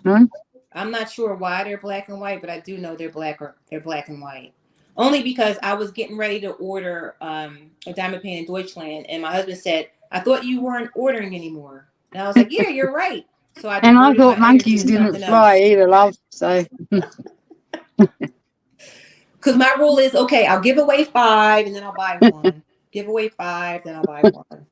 no? I'm not sure why they're black and white, but I do know they're black and white. Only because I was getting ready to order a diamond painting in Deutschland, and my husband said, "I thought you weren't ordering anymore." And I was like, "Yeah, you're right." So I And I diverted thought my energy monkeys to didn't something fly else. either, love. So Because my rule is, okay, I'll give away 5 and then I'll buy one. Give away 5, then I'll buy one.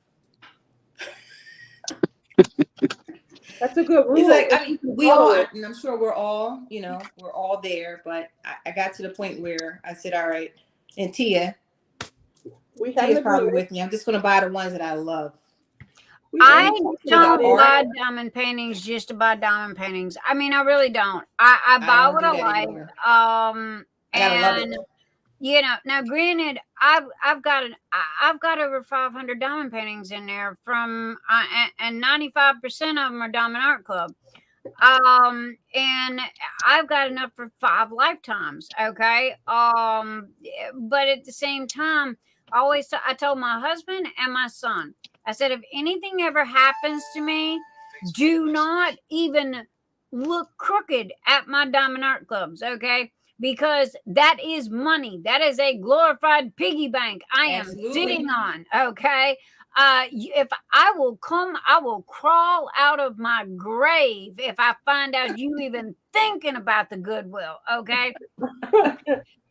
That's a good rule. It's like, I mean, we all, it. and I'm sure we're all, we're all there, but I got to the point where I said, all right, and Tia's probably with me. I'm just going to buy the ones that I love. I don't buy diamond paintings just to buy diamond paintings. I mean, I really don't. I buy what I like. And now granted, I've got over 500 diamond paintings in there from, and 95% of them are Diamond Art Club. And I've got enough for 5 lifetimes. Okay. But at the same time, I told my husband and my son, I said, if anything ever happens to me, do not even look crooked at my Diamond Art Clubs, okay? Because that is money. That is a glorified piggy bank I am sitting on, okay? If I will crawl out of my grave if I find out you even thinking about the goodwill, okay?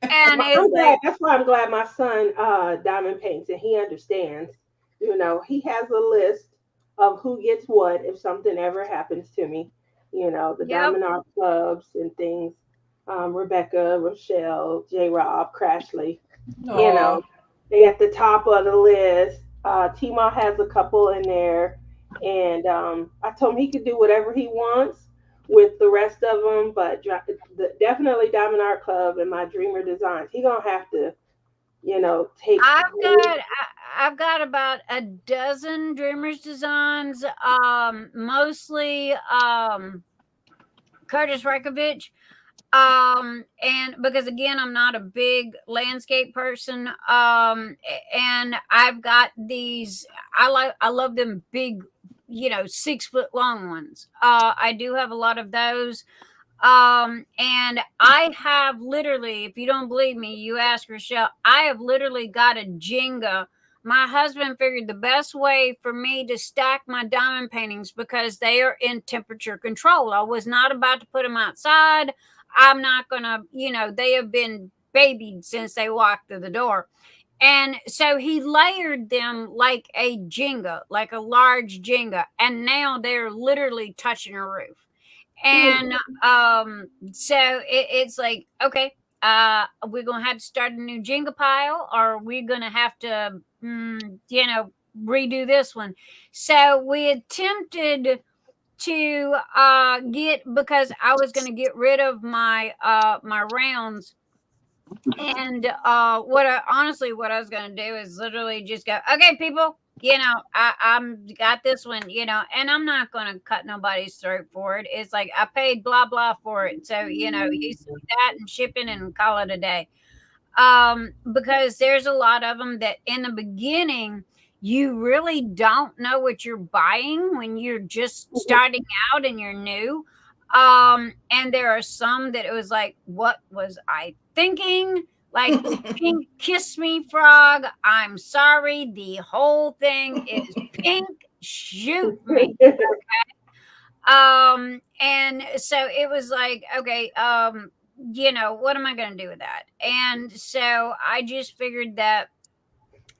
And that's why I'm glad my son diamond paints and he understands. He has a list of who gets what if something ever happens to me. The Diamond Art Clubs and things. Rebecca, Rochelle, J. Rob, Crashly. They at the top of the list. T-Ma has a couple in there. And I told him he could do whatever he wants with the rest of them, but definitely Diamond Art Club and my Dreamer Designs. He gonna have to, take. I've got about a dozen Dreamers Designs, mostly Curtis Rekovich. And because again, I'm not a big landscape person. And I've got these, I love them big, 6 foot long ones. I do have a lot of those. And I have literally, if you don't believe me, you ask Rochelle, I have literally got a Jenga. My husband figured the best way for me to stack my diamond paintings, because they are in temperature control. I was not about to put them outside. I'm not going to, they have been babied since they walked through the door. And so he layered them like a Jenga, like a large Jenga. And now they're literally touching a roof. And so it's like, okay, we're going to have to start a new Jenga pile, or we're going to have to, redo this one. So we attempted to because I was going to get rid of my my rounds, and what I was going to do is literally just go, okay, people, I'm got this one, and I'm not going to cut nobody's throat for it. It's like I paid blah blah for it, so you see that and shipping and call it a day. Because there's a lot of them that in the beginning you really don't know what you're buying when you're just starting out and you're new. And there are some that it was like, what was I thinking? Like, pink kiss me frog, I'm sorry, the whole thing is pink, shoot me. Okay. And so it was like, okay, what am I going to do with that? And so I just figured that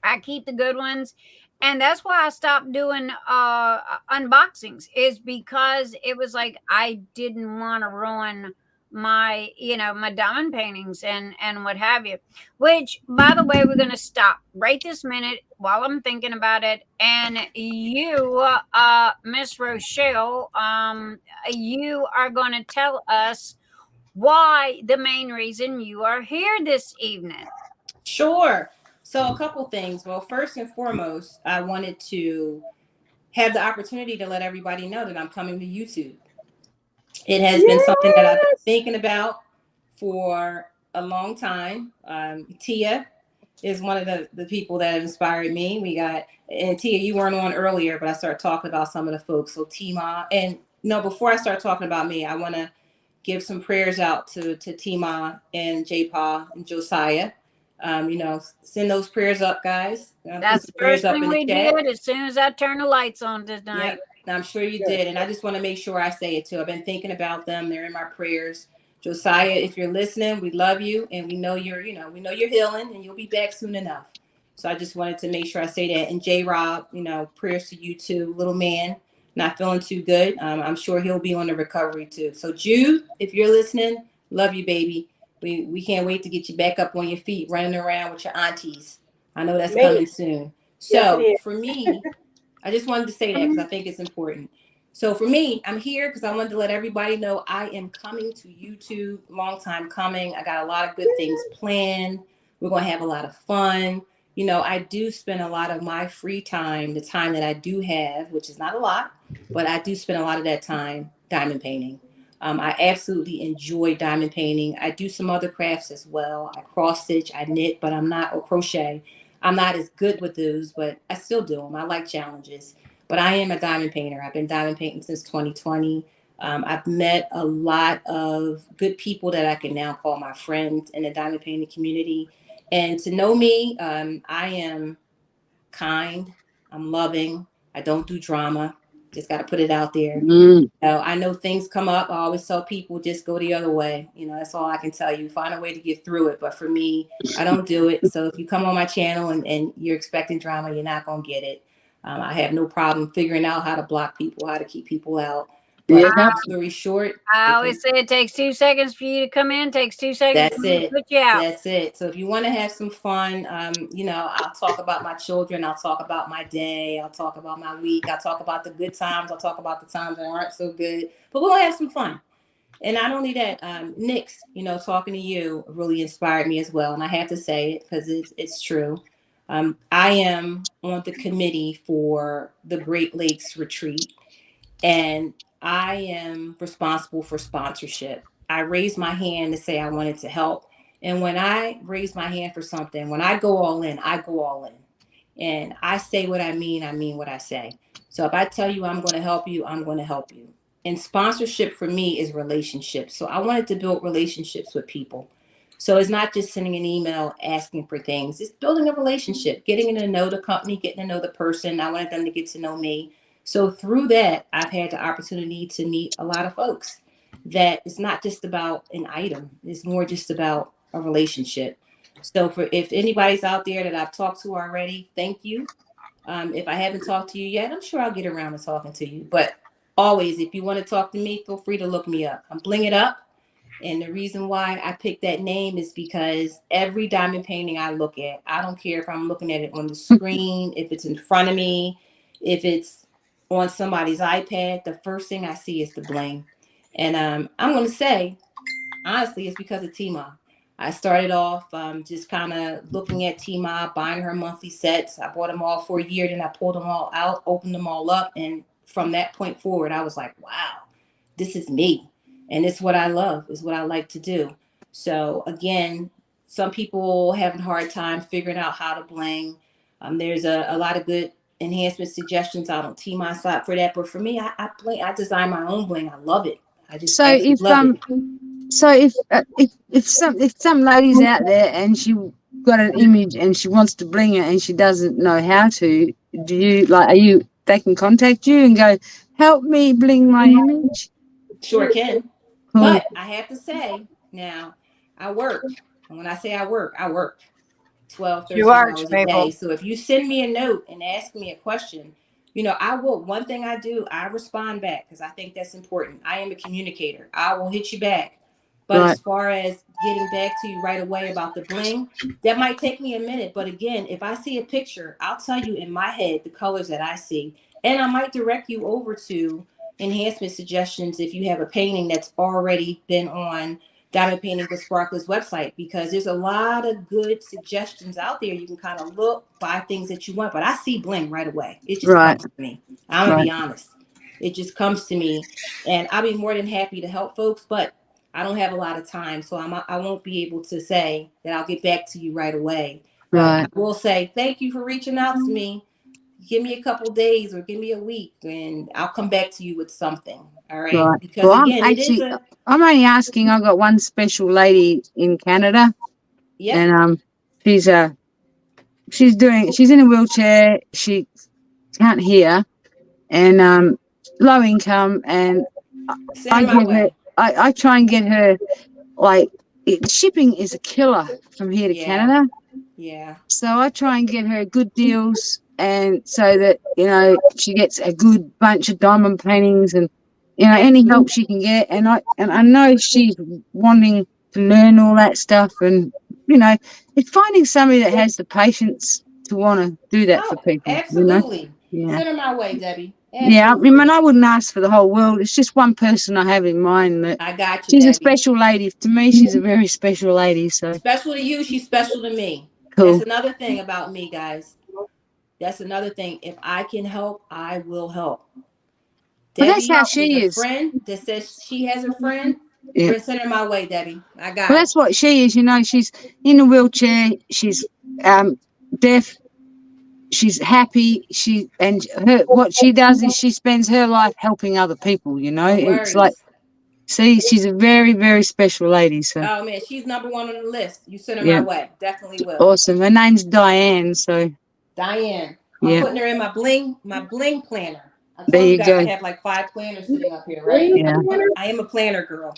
I keep the good ones. And that's why I stopped doing unboxings, is because it was like I didn't want to ruin my my diamond paintings and what have you. Which, by the way, we're going to stop right this minute while I'm thinking about it. And you, Miss Rochelle, you are going to tell us why, the main reason you are here this evening. Sure. So a couple things. Well, first and foremost, I wanted to have the opportunity to let everybody know that I'm coming to YouTube. It has been something that I've been thinking about for a long time. Tia is one of the people that inspired me. And Tia, you weren't on earlier, but I started talking about some of the folks. So Tima, and no, before I start talking about me, I want to give some prayers out to Tima and J-Pa and Josiah. Send those prayers up, guys. That's the first thing we did as soon as I turned the lights on tonight. Yep, I'm sure you did. And I just want to make sure I say it too. I've been thinking about them. They're in my prayers. Josiah, if you're listening, we love you. And we know you're healing and you'll be back soon enough. So I just wanted to make sure I say that. And J-Rob, prayers to you too. Little man, not feeling too good. I'm sure he'll be on the recovery too. So Jude, if you're listening, love you, baby. We can't wait to get you back up on your feet, running around with your aunties. I know that's coming soon. So for me, I just wanted to say that because I think it's important. So for me, I'm here because I wanted to let everybody know I am coming to YouTube. Long time coming. I got a lot of good things planned. We're going to have a lot of fun. I do spend a lot of my free time, the time that I do have, which is not a lot, but I do spend a lot of that time diamond painting. I absolutely enjoy diamond painting. I do some other crafts as well. I cross stitch, I knit, but or crochet. I'm not as good with those, but I still do them. I like challenges, but I am a diamond painter. I've been diamond painting since 2020. I've met a lot of good people that I can now call my friends in the diamond painting community. And to know me, I am kind. I'm loving. I don't do drama. Just got to put it out there. I know things come up. I always tell people just go the other way. That's all I can tell you. Find a way to get through it. But for me, I don't do it. So if you come on my channel and you're expecting drama, you're not going to get it. I have no problem figuring out how to block people, how to keep people out. But long story short, I always say it takes 2 seconds for you to come in, takes 2 seconds for me to put you out. That's it. So if you want to have some fun, I'll talk about my children. I'll talk about my day. I'll talk about my week. I'll talk about the good times. I'll talk about the times that aren't so good. But we'll have some fun. And not only that, Nix, talking to you really inspired me as well. And I have to say it because it's true. I am on the committee for the Great Lakes Retreat. And I am responsible for sponsorship. I raised my hand to say I wanted to help. And when I raise my hand for something, when I go all in, I go all in. And I say what I mean what I say. So if I tell you I'm going to help you, I'm going to help you. And sponsorship for me is relationships. So I wanted to build relationships with people. So it's not just sending an email asking for things. It's building a relationship, getting to know the company, getting to know the person. I wanted them to get to know me. So through that, I've had the opportunity to meet a lot of folks that it's not just about an item. It's more just about a relationship. So if anybody's out there that I've talked to already, thank you. If I haven't talked to you yet, I'm sure I'll get around to talking to you. But always, if you want to talk to me, feel free to look me up. I'm Bling It Up. And the reason why I picked that name is because every diamond painting I look at, I don't care if I'm looking at it on the screen, if it's in front of me, if it's on somebody's iPad, the first thing I see is the bling. And I'm going to say, honestly, it's because of Tima. I started off just kind of looking at Tima, buying her monthly sets. I bought them all for a year, then I pulled them all out, opened them all up. And from that point forward, I was like, wow, this is me. And it's what I love, is what I like to do. So again, some people having a hard time figuring out how to bling. There's a lot of good enhancement suggestions out on Tima side for that. But for me, I design my own bling. I love it. I just love it. So if some lady's out there and she got an image and she wants to bling it and she doesn't know how to, they can contact you and go, help me bling my image? Sure can. But I have to say now, I work. And when I say I work 12, 13 hours a day. So if you send me a note and ask me a question, I will. One thing I do, I respond back because I think that's important. I am a communicator. I will hit you back. But as far as getting back to you right away about the bling, that might take me a minute. But again, if I see a picture, I'll tell you in my head the colors that I see. And I might direct you over to enhancement suggestions if you have a painting that's already been on Diamond Painting with Sparkle's website, because there's a lot of good suggestions out there. You can kind of look, buy things that you want, but I see bling right away. It just comes to me. I'm gonna be honest. It just comes to me, and I'll be more than happy to help folks, but I don't have a lot of time, so I won't be able to say that I'll get back to you right away. But I will say thank you for reaching out to me. give me a couple days or give me a week and I'll come back to you with something. All right. Right. Because Well, again, I'm only asking. I've got one special lady in Canada, and she's in a wheelchair. She can't hear, and low income, and I try and get her, like, shipping is a killer from here to Canada. Yeah. So I try and get her good deals, and so that, she gets a good bunch of diamond paintings, and any help she can get. And I know she's wanting to learn all that stuff, and it's finding somebody that has the patience to want to do that for people. Absolutely. Yeah. Send her my way, Debbie. Absolutely. Yeah, I wouldn't ask for the whole world. It's just one person I have in mind. That I got you. She's Debbie. a special lady. To me, she's a very special lady. So special to you, she's special to me. Cool. That's another thing about me, guys. That's another thing. If I can help, I will help. Debbie, that's how she is. Friend that says she has a friend. Yeah. Send her my way, Debbie. I got it. That's what she is. She's in a wheelchair. She's deaf. She's happy. What she does is she spends her life helping other people. It's like, see, she's a very, very special lady. So. Oh man, she's number one on the list. You send her my way. Definitely will. Awesome. Her name's Diane. So. Diane. I'm putting her in my bling planner. I there you go. I have like 5 planners sitting up here, right? Yeah. I am a planner girl.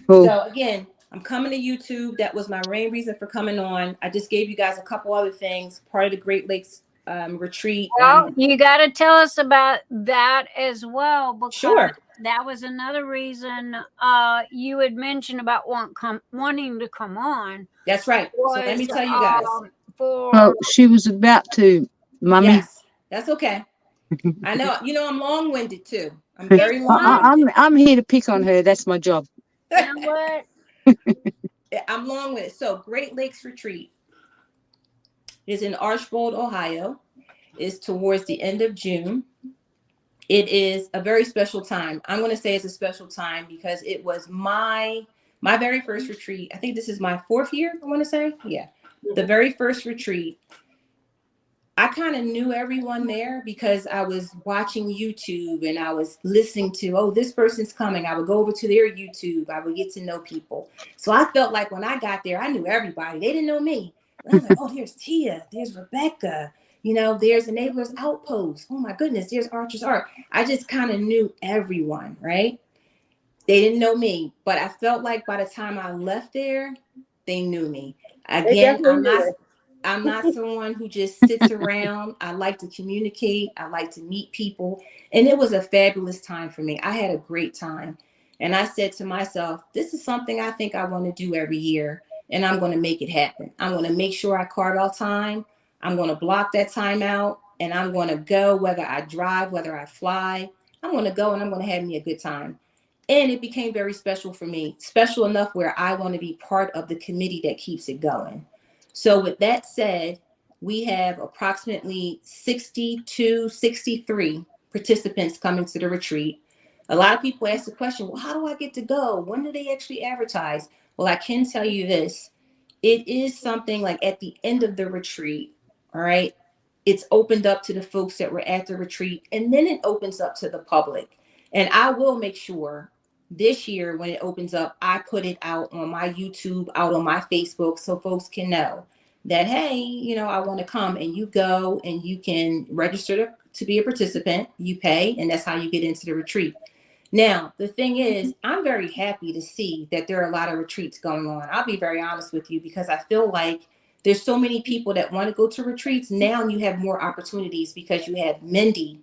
Cool. So again, I'm coming to YouTube. That was my main reason for coming on. I just gave you guys a couple other things. Part of the Great Lakes retreat. Well, you got to tell us about that as well. Because sure. That was another reason you had mentioned about wanting to come on. That's right. So let me tell you guys. Well, she was about to, Mummy. Yes, that's okay. I know. I'm long-winded too. I'm very long-winded. I'm here to pick on her. That's my job. You know what? I'm long-winded. So Great Lakes Retreat is in Archbold, Ohio. It's towards the end of June. It is a very special time. I'm going to say it's a special time because it was my very first retreat. I think this is my 4th year, I want to say. Yeah. The very first retreat. I kind of knew everyone there because I was watching YouTube and I was listening to, this person's coming. I would go over to their YouTube. I would get to know people. So I felt like when I got there, I knew everybody. They didn't know me. I was like, there's Tia, there's Rebecca, there's Enablers Outpost. Oh my goodness, there's Archer's Art. I just kind of knew everyone, right? They didn't know me, but I felt like by the time I left there, they knew me. Again, I'm not someone who just sits around. I like to communicate. I like to meet people. And it was a fabulous time for me. I had a great time. And I said to myself, this is something I think I want to do every year. And I'm going to make it happen. I'm going to make sure I carve out time. I'm going to block that time out. And I'm going to go, whether I drive, whether I fly. I'm going to go and I'm going to have me a good time. And it became very special for me. Special enough where I want to be part of the committee that keeps it going. So with that said, we have approximately 62, 63 participants coming to the retreat. A lot of people ask the question, well, how do I get to go? When do they actually advertise? Well, I can tell you this. It is something like at the end of the retreat, all right? It's opened up to the folks that were at the retreat, and then it opens up to the public. And I will make sure this year, when it opens up, I put it out on my YouTube, out on my Facebook, so folks can know that, hey, I want to come, and you go and you can register to be a participant. You pay, and that's how you get into the retreat. Now, the thing is, I'm very happy to see that there are a lot of retreats going on. I'll be very honest with you because I feel like there's so many people that want to go to retreats. Now you have more opportunities because you have Mindy.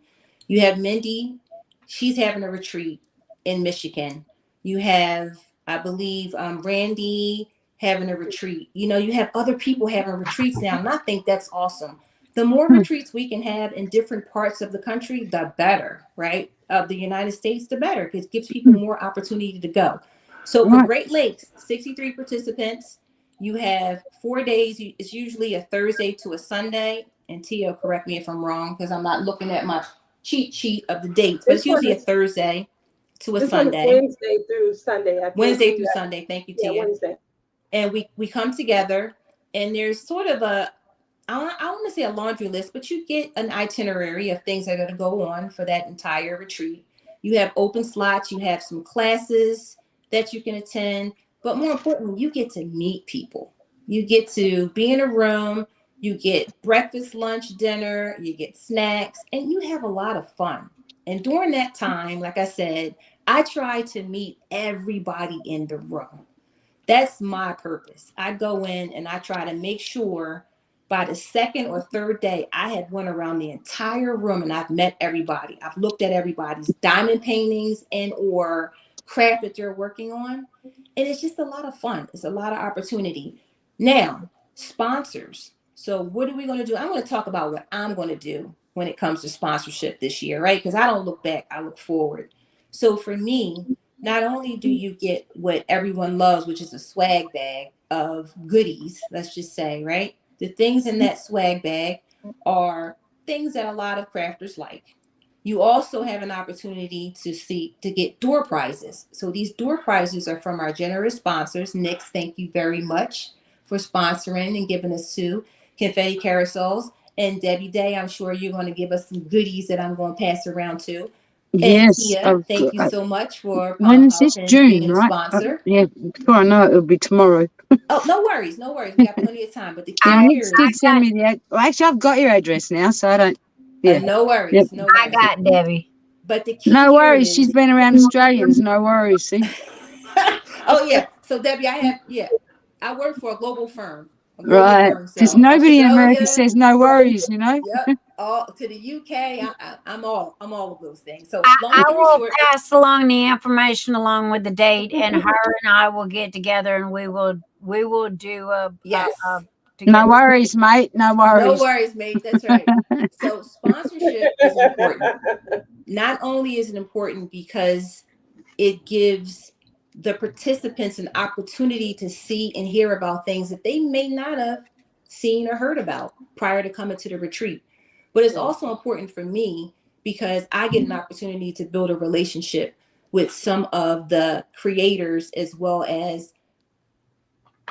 She's having a retreat in Michigan. You have, I believe, Randy having a retreat. You have other people having retreats now, and I think that's awesome. The more retreats we can have in different parts of the country, the better, right? Of the United States, the better, because it gives people more opportunity to go. So for Great Lakes, 63 participants. You have 4 days. It's usually a Thursday to a Sunday. And Tia, correct me if I'm wrong, because I'm not looking at my cheat sheet of the dates, but it's usually a Thursday to a Sunday. Wednesday through Sunday. Wednesday through Sunday. Thank you, Tia. Yeah, Wednesday. And we come together, and there's sort of I want to say a laundry list, but you get an itinerary of things that are going to go on for that entire retreat. You have open slots, you have some classes that you can attend, but more importantly, you get to meet people. You get to be in a room, you get breakfast, lunch, dinner, you get snacks, and you have a lot of fun. And during that time, like I said, I try to meet everybody in the room. That's my purpose. I go in and I try to make sure by the second or third day, I have went around the entire room and I've met everybody. I've looked at everybody's diamond paintings and or craft that they're working on. And it's just a lot of fun. It's a lot of opportunity. Now, sponsors. So what are we going to do? I'm going to talk about what I'm going to do when it comes to sponsorship this year, right? Because I don't look back, I look forward. So for me, not only do you get what everyone loves, which is a swag bag of goodies, let's just say, right? The things in that swag bag are things that a lot of crafters like. You also have an opportunity to get door prizes. So these door prizes are from our generous sponsors. Nyx, thank you very much for sponsoring and giving us 2 confetti carousels. And Debbie Day, I'm sure you're going to give us some goodies that I'm going to pass around too. And Yes. Tia, thank you so much for When is this? Pens June, being a right? sponsor. Yeah, before I know it, it'll be tomorrow. Oh, no worries, no worries. We got plenty of time. But the key Yeah, here Nick did is send me the. Well, actually, I've got your address now, so I don't. Yeah. no worries, Yep. no I worries. got Debbie. But the key No here worries. She's is been around Australians. No worries. See. oh yeah. So Debbie, I work for a global firm. A global Right. firm. Because So nobody in America Australia, says no worries, you know? yep, all to the UK. I'm all of those things. So long I story will short, pass along the information along with the date, and her and I will get together, and we will do a yes. No worries, mate. No worries. No worries, mate. That's right. So sponsorship is important. Not only is it important because it gives the participants an opportunity to see and hear about things that they may not have seen or heard about prior to coming to the retreat. But it's also important for me because I get an opportunity to build a relationship with some of the creators as well as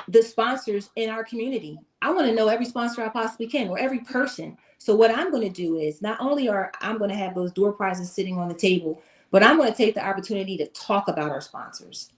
the sponsors in our community. I want to know every sponsor I possibly can, or every person. So what I'm going to do is not only I'm going to have those door prizes sitting on the table, but I'm going to take the opportunity to talk about our sponsors,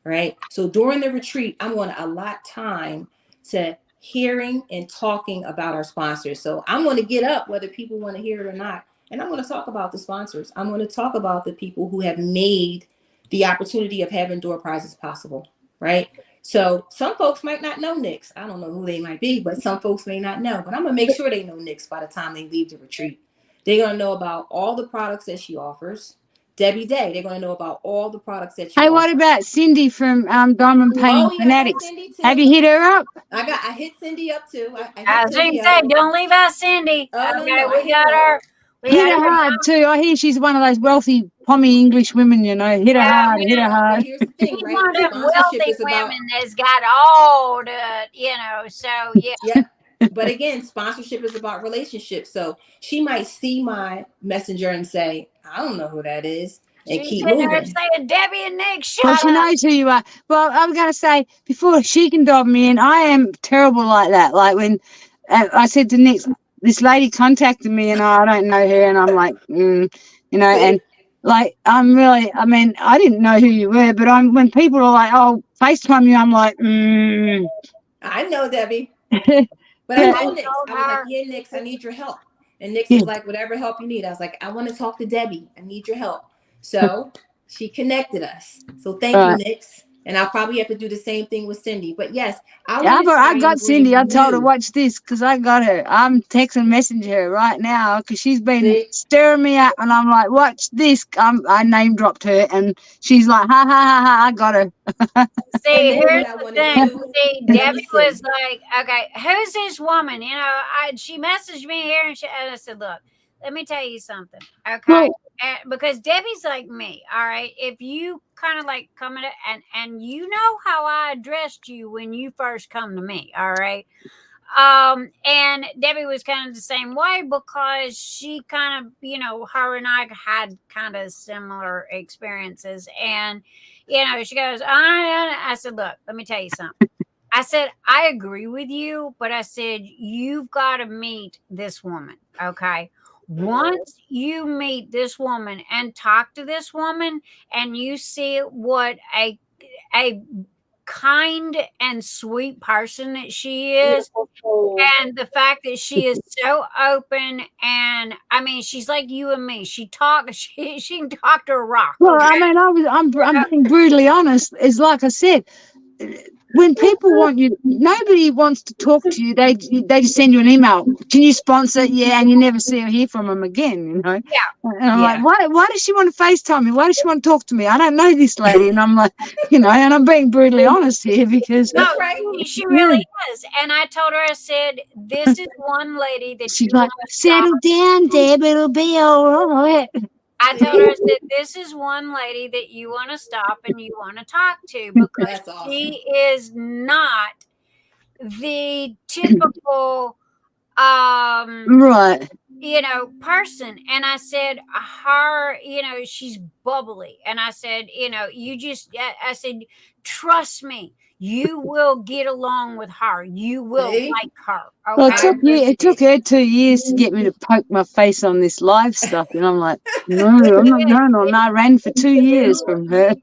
right? So during the retreat, I'm going to allot time to hearing and talking about our sponsors. So I'm going to get up whether people want to hear it or not, and I'm going to talk about the sponsors. I'm going to talk about the people who have made the opportunity of having door prizes possible, right? So some folks might not know Nyx. I don't know who they might be, but some folks may not know. But I'm going to make sure they know Nyx by the time they leave the retreat. They're going to know about all the products that she offers. Debbie Day, they're going to know about all the products that she Hey, offers. what about Cyndi from Diamond Painting Fanatics? Cyndi too. Have you hit her up? I hit Cyndi up too. I was going to say, don't leave out Cyndi. Oh, okay, no, we got her. Hit her hard too. I hear she's one of those wealthy, pommy English women, you know. Hit her hard, hit her hard. But here's the thing, She's right? one of them Sponsorship wealthy is about women that's got all the, so yeah. Yep. But again, sponsorship is about relationships. So she might see my messenger and say, I don't know who that is, and She's keep sitting there moving. saying, Debbie and Nick, shut Well, she up. knows who you are. Well, I'm going to say, before she can dob me in, I am terrible like that. Like when I said to Nick, this lady contacted me and I don't know her, and I'm like, and like, I'm really, I mean, I didn't know who you were, but when people are like, oh, FaceTime you, I'm like, I know, Debbie. But Yeah. I told Nyx, I was like, yeah, Nyx, I need your help. And Nyx Yeah. was like, whatever help you need. I was like, I want to talk to Debbie. I need your help. So she connected us. So thank you, Nyx. And I'll probably have to do the same thing with Cyndi. But yes, I got Cyndi. I told her, watch this, because I got her. I'm texting messenger her right now because she's been stirring me up. And I'm like, watch this. I name dropped her. And she's like, ha, ha, ha, ha, I got her. See, here's the thing. See, Debbie was like, okay, who's this woman? She messaged me here and I said, look, let me tell you something. Okay. Because Debbie's like me. All right. If you kind of like come in and you know how I addressed you when you first come to me. All right. And Debbie was kind of the same way because she kind of, her and I had kind of similar experiences. And, she goes, I said, look, let me tell you something. I said, I agree with you, but I said, you've got to meet this woman. Okay. Once you meet this woman and talk to this woman and you see what a kind and sweet person that she is, and the fact that she is so open, and I mean, she's like you and me. She can talk to a rock. Well, Okay? I mean, I'm being brutally honest. It's like I said, when people want you, nobody wants to talk to you. They just send you an email. Can you sponsor? Yeah, and you never see or hear from them again. You know. Yeah. And I'm like, why does she want to FaceTime me? Why does she want to talk to me? I don't know this lady. And I'm like, you know, and I'm being brutally honest here because No, she really is. And I told her, I said, this is one lady that she's you like, want to settle down, Deb. It'll be all right. I told her, I said, this is one lady that you want to stop and you want to talk to, because That's awesome. she is not the typical Right. you know, person. And I said, her, you know, she's bubbly. And I said, you know, I said, trust me, you will get along with her. You will like her. Okay. Well, it took her 2 years to get me to poke my face on this live stuff. And I'm like, no, I'm not. I ran for 2 years from her.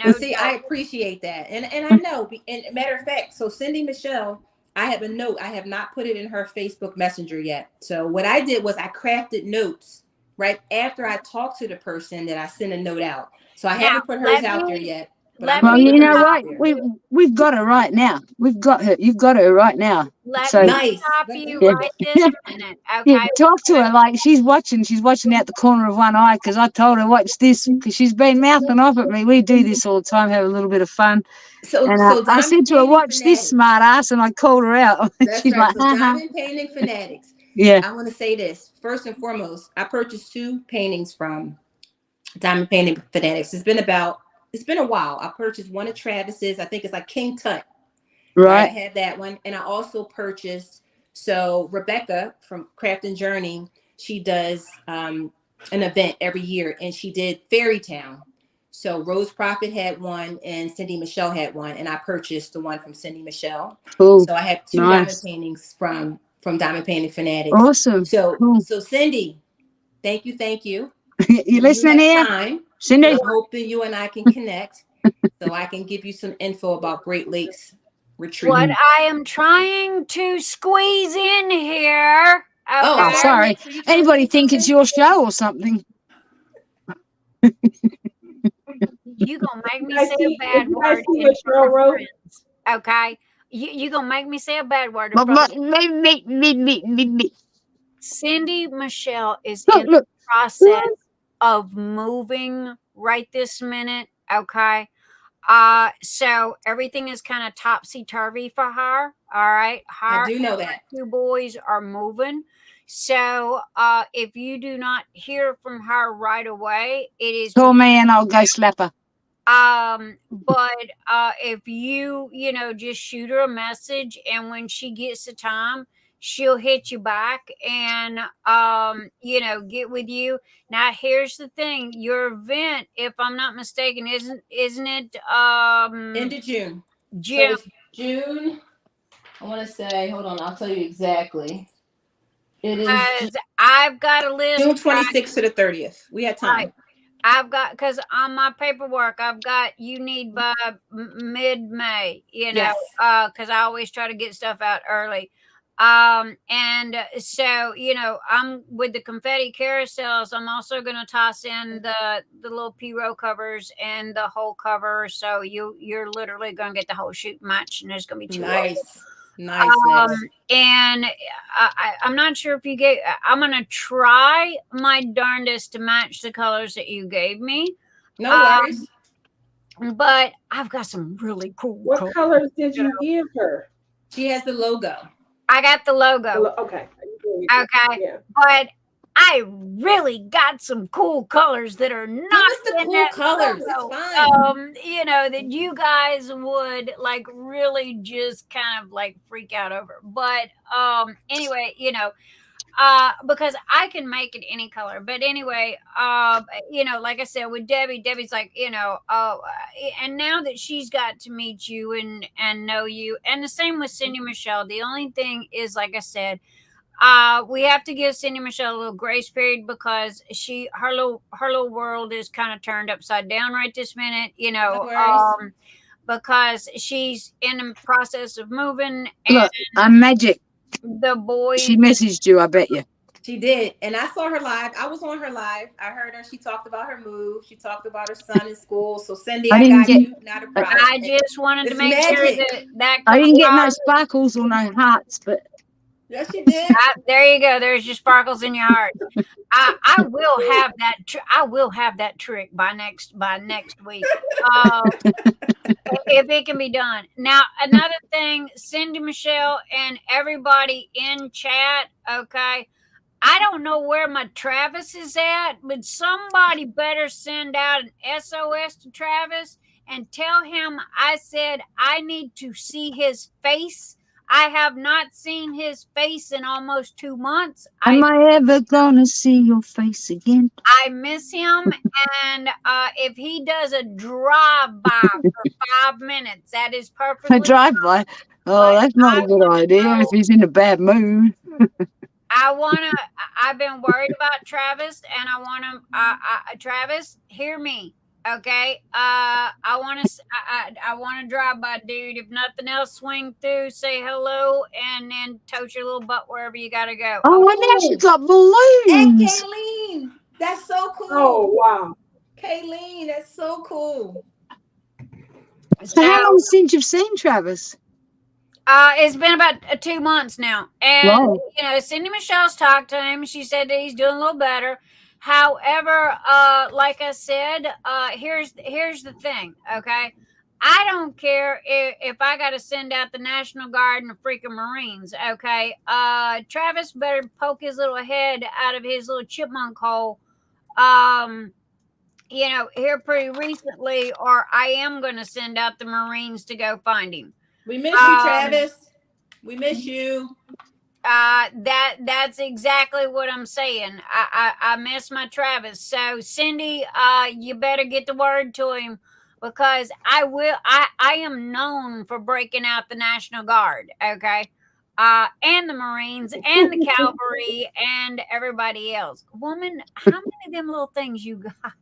Well, see, I appreciate that. And I know, and matter of fact, so Cyndi Michelle, I have a note. I have not put it in her Facebook Messenger yet. So what I did was I crafted notes right after I talked to the person that I sent a note out. So I haven't put hers out there yet. Well, you know what? We've got her right now. We've got her. You've got her right now. Let me stop you right this minute. Okay. Yeah, talk to her like she's watching. She's watching out the corner of one eye because I told her watch this because she's been mouthing off at me. We do this all the time, have a little bit of fun. So I said to her, "Watch this, smart ass," and I called her out. That's she's right. like, So Diamond Painting Fanatics. Yeah. I want to say this first and foremost. I purchased 2 paintings from Diamond Painting Fanatics. It's been a while. I purchased one of Travis's. I think it's like King Tut. Right. I had that one. And I also purchased, so Rebecca from Craft and Journey, she does an event every year, and she did Fairy Town. So Rose Prophet had one and Cyndi Michelle had one, and I purchased the one from Cyndi Michelle. Cool. So I have 2 diamond paintings from Diamond Painting Fanatics. Awesome. So Cyndi, thank you. You listening here? Cyndi, I'm hoping you and I can connect so I can give you some info about Great Lakes Retreat. What I am trying to squeeze in here. Okay. Oh, sorry. Anybody think it's your show or something? You gonna make me say a bad word in front of friends, okay? You gonna make me say a bad word in front of Cyndi Michelle is in the process of moving right this minute, okay? So everything is kind of topsy-turvy for her. All right. I do know that 2 boys are moving. So if you do not hear from her right away, it is call me and I'll go slap her. But if you just shoot her a message, and when she gets the time, she'll hit you back and get with you. Now here's the thing, your event, if I'm not mistaken, isn't it end of June? June. So June, I want to say, hold on, I'll tell you exactly. It is I've got a list. June 26th to the 30th. We had time. Right. I've got, because on my paperwork, I've got you need by mid-May, because I always try to get stuff out early. And so, I'm with the confetti carousels. I'm also going to toss in the little P-row covers and the whole cover. So you're literally going to get the whole shoot match, and there's going to be 2 nice. And I'm not sure if you gave. I'm gonna try my darndest to match the colors that you gave me. No worries. But I've got some really cool. What colors did you give her? She has the logo. I got the logo. Okay. Okay. Yeah. But I really got some cool colors that are not the cool colors. Logo. It's fine. That you guys would like really just kind of like freak out over. But anyway, because I can make it any color. But anyway, like I said, with Debbie's like, and now that she's got to meet you and know you, and the same with Cyndi Michelle. The only thing is, like I said, we have to give Cyndi Michelle a little grace period because her little world is kind of turned upside down right this minute, No worries. because she's in the process of moving. Look, I'm magic. The boy. She messaged you, I bet you. She did. And I saw her live. I was on her live. I heard her. She talked about her move. She talked about her son in school. So Cyndi, I got you. Not a problem. I just wanted to make sure that I didn't get no sparkles or no hearts, but yes, you did. There you go. There's your sparkles in your heart. I will have that. I will have that trick by next week, if it can be done. Now, another thing, Cyndi Michelle and everybody in chat. Okay, I don't know where my Travis is at, but somebody better send out an SOS to Travis and tell him I said I need to see his face. I have not seen his face in almost 2 months. Am I ever gonna see your face again? I miss him, and if he does a drive-by for 5 minutes, that is perfectly A drive-by? Oh, that's not a good idea if he's in a bad mood. I've been worried about Travis, and I want to, Travis, hear me. Okay, I want to drive by, dude. If nothing else, swing through, say hello, and then tote your little butt wherever you gotta go. Oh, and now she got balloons. And Kayleen, that's so cool. Oh wow, Kayleen, that's so cool. So how long since you've seen Travis? It's been about 2 months now, and Wow. Cyndi Michelle's talked to him. She said that he's doing a little better. However, like I said, here's the thing, okay? I don't care if I got to send out the National Guard and the freaking Marines, okay? Travis better poke his little head out of his little chipmunk hole, here pretty recently, or I am going to send out the Marines to go find him. We miss you, Travis. We miss you. That's exactly what I'm saying. I miss my Travis. So Cyndi, you better get the word to him, because I am known for breaking out the National Guard, okay? And the Marines and the Cavalry and everybody else. Woman, how many of them little things you got?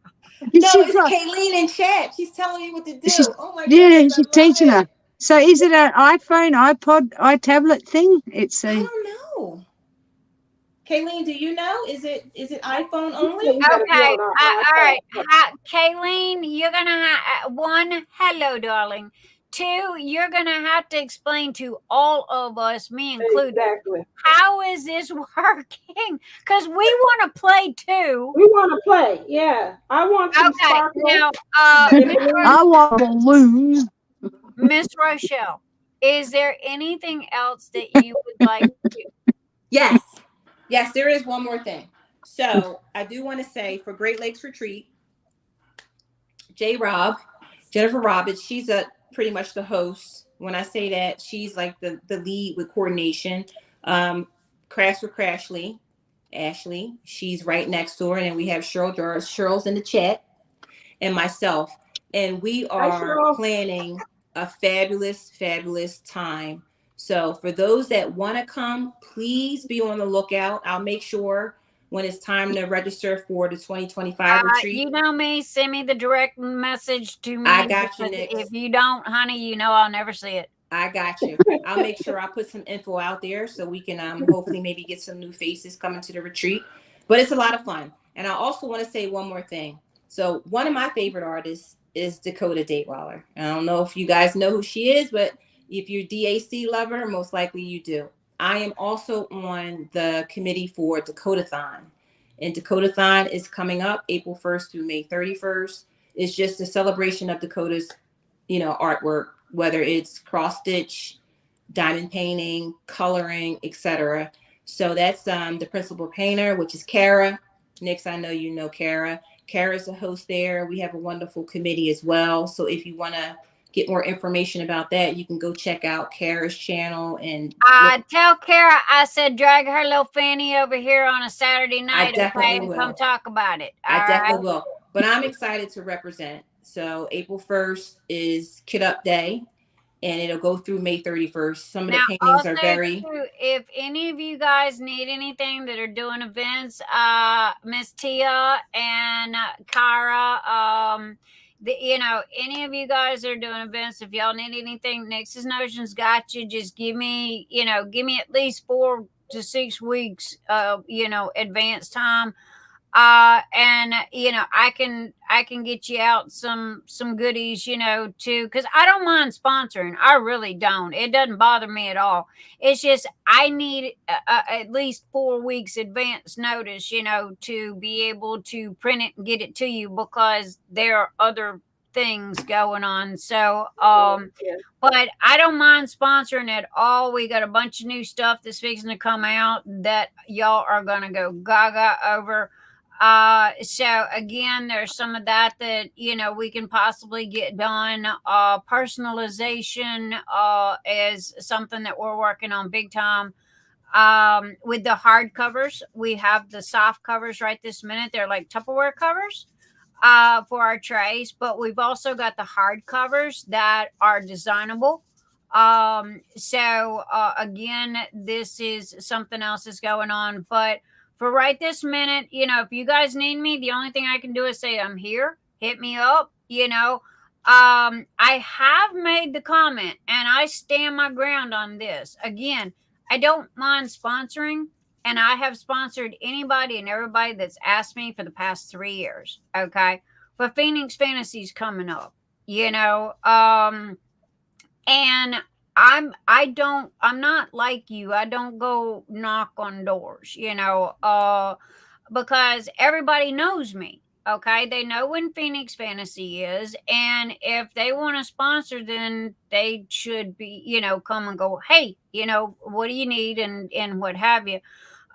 No, it's Kayleen in chat. She's telling me what to do. Oh my goodness. Yeah, she's teaching her. So is it an iPhone, iPod, iTablet thing? I don't know. Kayleen, do you know? Is it iPhone only? Okay. All right. Kayleen, you're going to have one, hello, darling. 2, you're going to have to explain to all of us, me included, how is this working? Because we want to play too. We want to play. Yeah. I want some sparkles. Now, I want balloons. Miss Rochelle, is there anything else that you would like to do? Yes, there is one more thing. So I do want to say, for Great Lakes Retreat, Jennifer Roberts, she's pretty much the host. When I say that, she's like the lead with coordination. Crafts with Ashley, she's right next door, and then we have Cheryl's in the chat, and myself, and we are planning a fabulous time. So for those that want to come, please be on the lookout. I'll make sure when it's time to register for the 2025 retreat. You know me, send me the direct message to me. I got you, Nick. If you don't, honey, I'll never see it. I got you. I'll make sure I put some info out there so we can hopefully maybe get some new faces coming to the retreat. But it's a lot of fun. And I also want to say one more thing. So one of my favorite artists is Dakota Datewaller. I don't know if you guys know who she is, but if you're a DAC lover, most likely you do. I am also on the committee for Dakotathon. And Dakotathon is coming up April 1st through May 31st. It's just a celebration of Dakota's, artwork, whether it's cross stitch, diamond painting, coloring, etc. So that's the principal painter, which is Kara. Nix, I know you know Kara. Kara's the host there. We have a wonderful committee as well. So if you want to get more information about that, you can go check out Kara's channel and tell Kara I said drag her little fanny over here on a Saturday night. I definitely will. Come talk about it. I definitely will. But I'm excited to represent. So April 1st is Kid Up Day, and it'll go through May 31st. Some of the paintings are very. If any of you guys need anything that are doing events, Miss Tia and Kyra, any of you guys that are doing events, if y'all need anything, Nix's Notions got you. Just give me at least 4 to 6 weeks of, advance time. And I can get you out some goodies, too, because I don't mind sponsoring. I really don't. It doesn't bother me at all. It's just I need at least 4 weeks advance notice, to be able to print it and get it to you, because there are other things going on. So but I don't mind sponsoring at all. We got a bunch of new stuff that's fixing to come out that y'all are gonna go gaga over. So again, there's some of that we can possibly get done. Personalization is something that we're working on big time. With the hard covers, we have the soft covers right this minute. They're like Tupperware covers for our trays, but we've also got the hard covers that are designable. So again, this is something else that's going on, but for right this minute, if you guys need me, the only thing I can do is say I'm here. Hit me up. I have made the comment, and I stand my ground on this. Again, I don't mind sponsoring, and I have sponsored anybody and everybody that's asked me for the past 3 years. Okay, but Phoenix Fantasy's coming up. And I'm not like you. I don't go knock on doors, because everybody knows me. Okay. They know when Phoenix Fantasy is. And if they want to sponsor, then they should be, come and go, hey, what do you need? And what have you.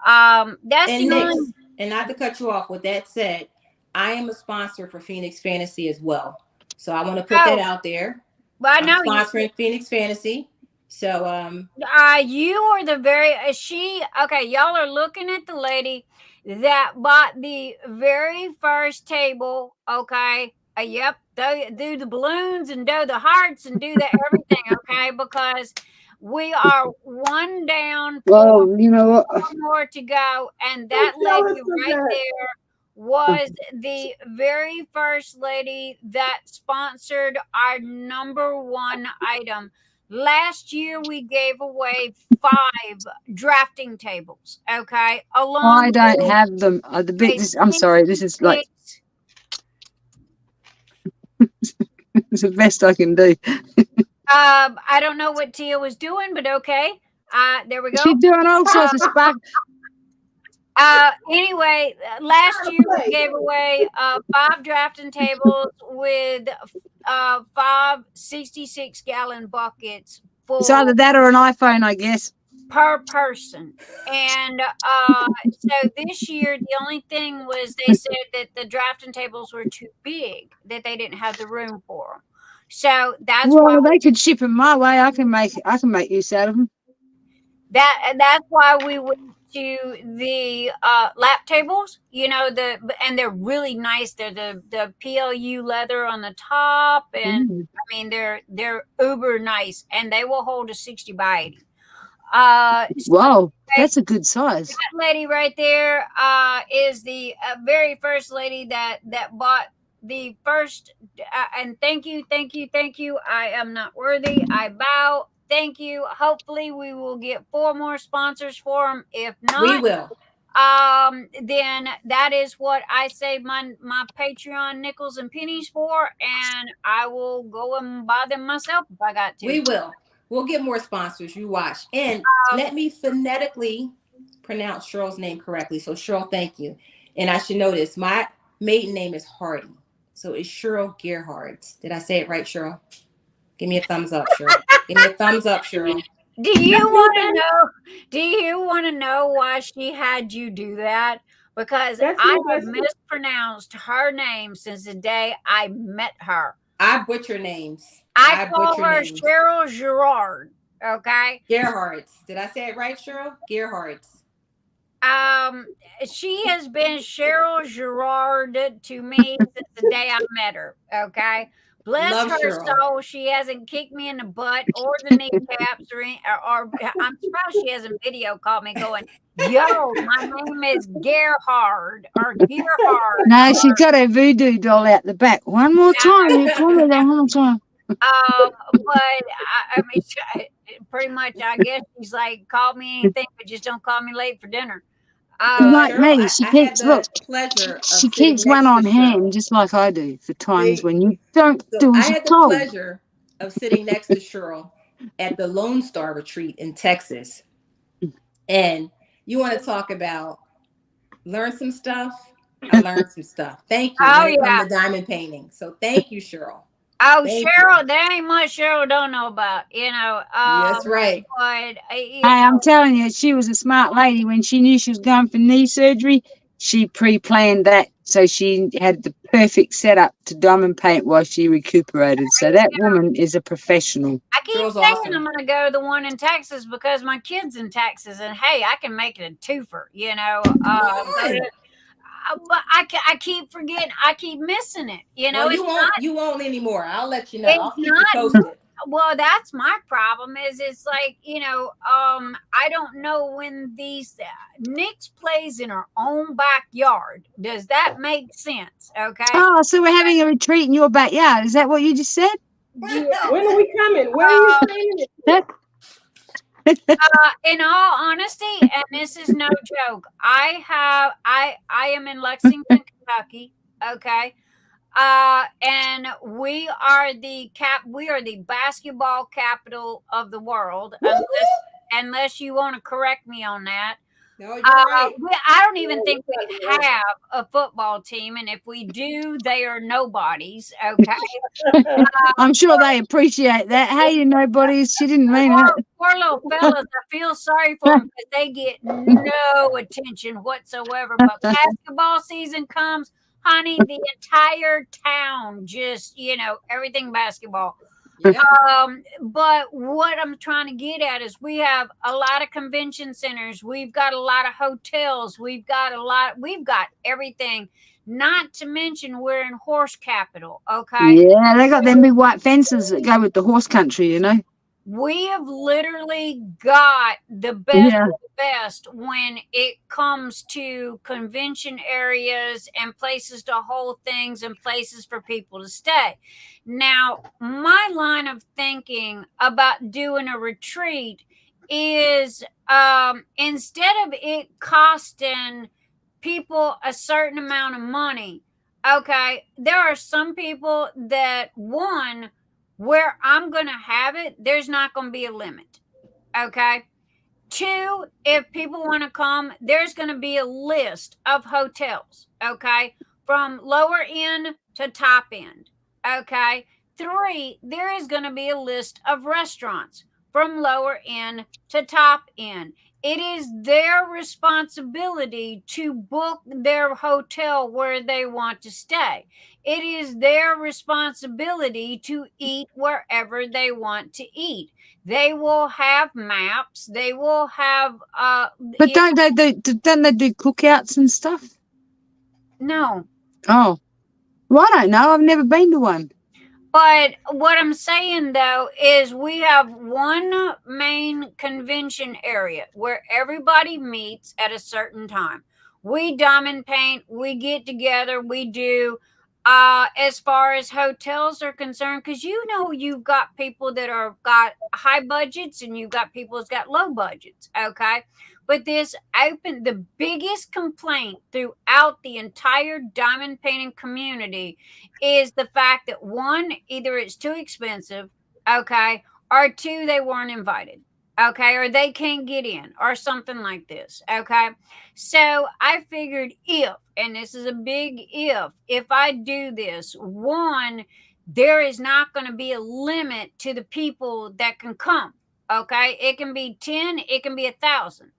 That's and the and not to cut you off, with that said, I am a sponsor for Phoenix Fantasy as well. So I want to put that out there. Well, I know I'm sponsoring Phoenix Fantasy. So you are the very y'all are looking at the lady that bought the very first table. Okay. Yep. Do the balloons and do the hearts and do the everything. Okay, because we are one down. Well, you know what? One more to go, and that lady right there was the very first lady that sponsored our #1 item. Last year, we gave away 5 drafting tables. Okay, I don't have them. I'm sorry. This is like it's the best I can do. I don't know what Tia was doing, but okay. There we go. She's doing all sorts of stuff. Anyway, last year we gave away 5 drafting tables with 5 66-gallon buckets full. It's either that or an iPhone, I guess, per person. And so this year, the only thing was they said that the drafting tables were too big, that they didn't have the room for them. So that's why they could ship them my way. I can make use out of them. That's why we went to the lap tables, and they're really nice. They're the PLU leather on the top, and I mean they're uber nice, and they will hold a 60 by 80. Wow, that's a good size. That lady right there is the very first lady that bought the first. And thank you. I am not worthy. I bow. Thank you. Hopefully we will get 4 more sponsors for them. If not, we will. Then that is what I save my Patreon nickels and pennies for, and I will go and buy them myself if I got to. We will. We'll get more sponsors. You watch. And let me phonetically pronounce Cheryl's name correctly. So Cheryl, thank you. And I should know this. My maiden name is Hardy. So it's Cheryl Gerhards. Did I say it right, Cheryl? Give me a thumbs up, Cheryl. Give me a thumbs up, Cheryl. Do you want to know why she had you do that? Because I have mispronounced her name since the day I met her. I butcher names. I call butcher her names. Cheryl Gerard. Okay. Gerhardt's. Did I say it right, Cheryl? Gerhardt's. She has been Cheryl Gerard to me since the day I met her. Okay. Bless Love her Cheryl. soul. She hasn't kicked me in the butt or the kneecaps or I'm surprised she hasn't video called me going, yo, my name is Gerhard or Gerhard. No, she's got her voodoo doll out the back. One more time. You call me that one more time. But I mean, pretty much, I guess she's like, call me anything, but just don't call me late for dinner. Like Cheryl, me, she I keeps had the look. pleasure of She sitting keeps next one on to hand, Cheryl. just like I do, for times See? when you don't So do I as you're had the told. pleasure of sitting next to Cheryl at the Lone Star Retreat in Texas. And you want to talk about learn some stuff? I learned some stuff. Thank you. Oh, When it comes yeah. to diamond painting. So thank you, Cheryl. Oh, Thank Cheryl, there ain't much Cheryl don't know about, you know. That's right. But, Hey, I'm telling you, she was a smart lady. When she knew she was going for knee surgery, she pre-planned that. So she had the perfect setup to diamond paint while she recuperated. So that woman is a professional. I keep Cheryl's saying awesome. I'm going to go to the one in Texas because my kid's in Texas. And, hey, I can make it a twofer, you know. But I keep forgetting. I keep missing it. You know, Well, you won't anymore. I'll let you know. I'll it's keep you not. posted. Well, that's my problem. Is it's like, you know, I don't know when these Nick's plays in her own backyard. Does that make sense? Okay. Oh, so we're having a retreat in your backyard. Is that what you just said? Yeah. When are we coming? Where are you planning it? In all honesty, and this is no joke, I am in Lexington, Kentucky. Okay. And we are the basketball capital of the world, unless you want to correct me on that. No, you're right. I don't even think we have a football team, and if we do, they are nobodies. Okay. I'm sure they appreciate that. Hey, you nobodies. She didn't mean it. Poor little fellas, I feel sorry for them because they get no attention whatsoever. But basketball season comes, honey, the entire town just, you know, everything basketball. Yeah. But what I'm trying to get at is we have a lot of convention centers. We've got a lot of hotels. We've got everything. Not to mention we're in horse capital. Okay. Yeah, they got them big white fences that go with the horse country, you know. We have literally got the best of the best when it comes to convention areas and places to hold things and places for people to stay. Now, my line of thinking about doing a retreat is instead of it costing people a certain amount of money, okay, there are some people that, one, where I'm going to have it, there's not going to be a limit. Okay. Two, if people want to come, there's going to be a list of hotels. Okay. From lower end to top end. Okay. Three, there is going to be a list of restaurants from lower end to top end. It is their responsibility to book their hotel where they want to stay. It is their responsibility to eat wherever they want to eat. They will have maps. They will have. But don't they do cookouts and stuff? No. Oh, well, I don't know. I've never been to one. But what I'm saying, though, is we have one main convention area where everybody meets at a certain time. We diamond paint, we get together, we do. As far as hotels are concerned, because you know you've got people that are got high budgets and you've got people that's got low budgets, okay? But the biggest complaint throughout the entire diamond painting community is the fact that, one, either it's too expensive, okay, or two, they weren't invited, okay, or they can't get in, or something like this, okay? So I figured and this is a big if I do this, one, there is not going to be a limit to the people that can come, okay? It can be 10, it can be 1,000.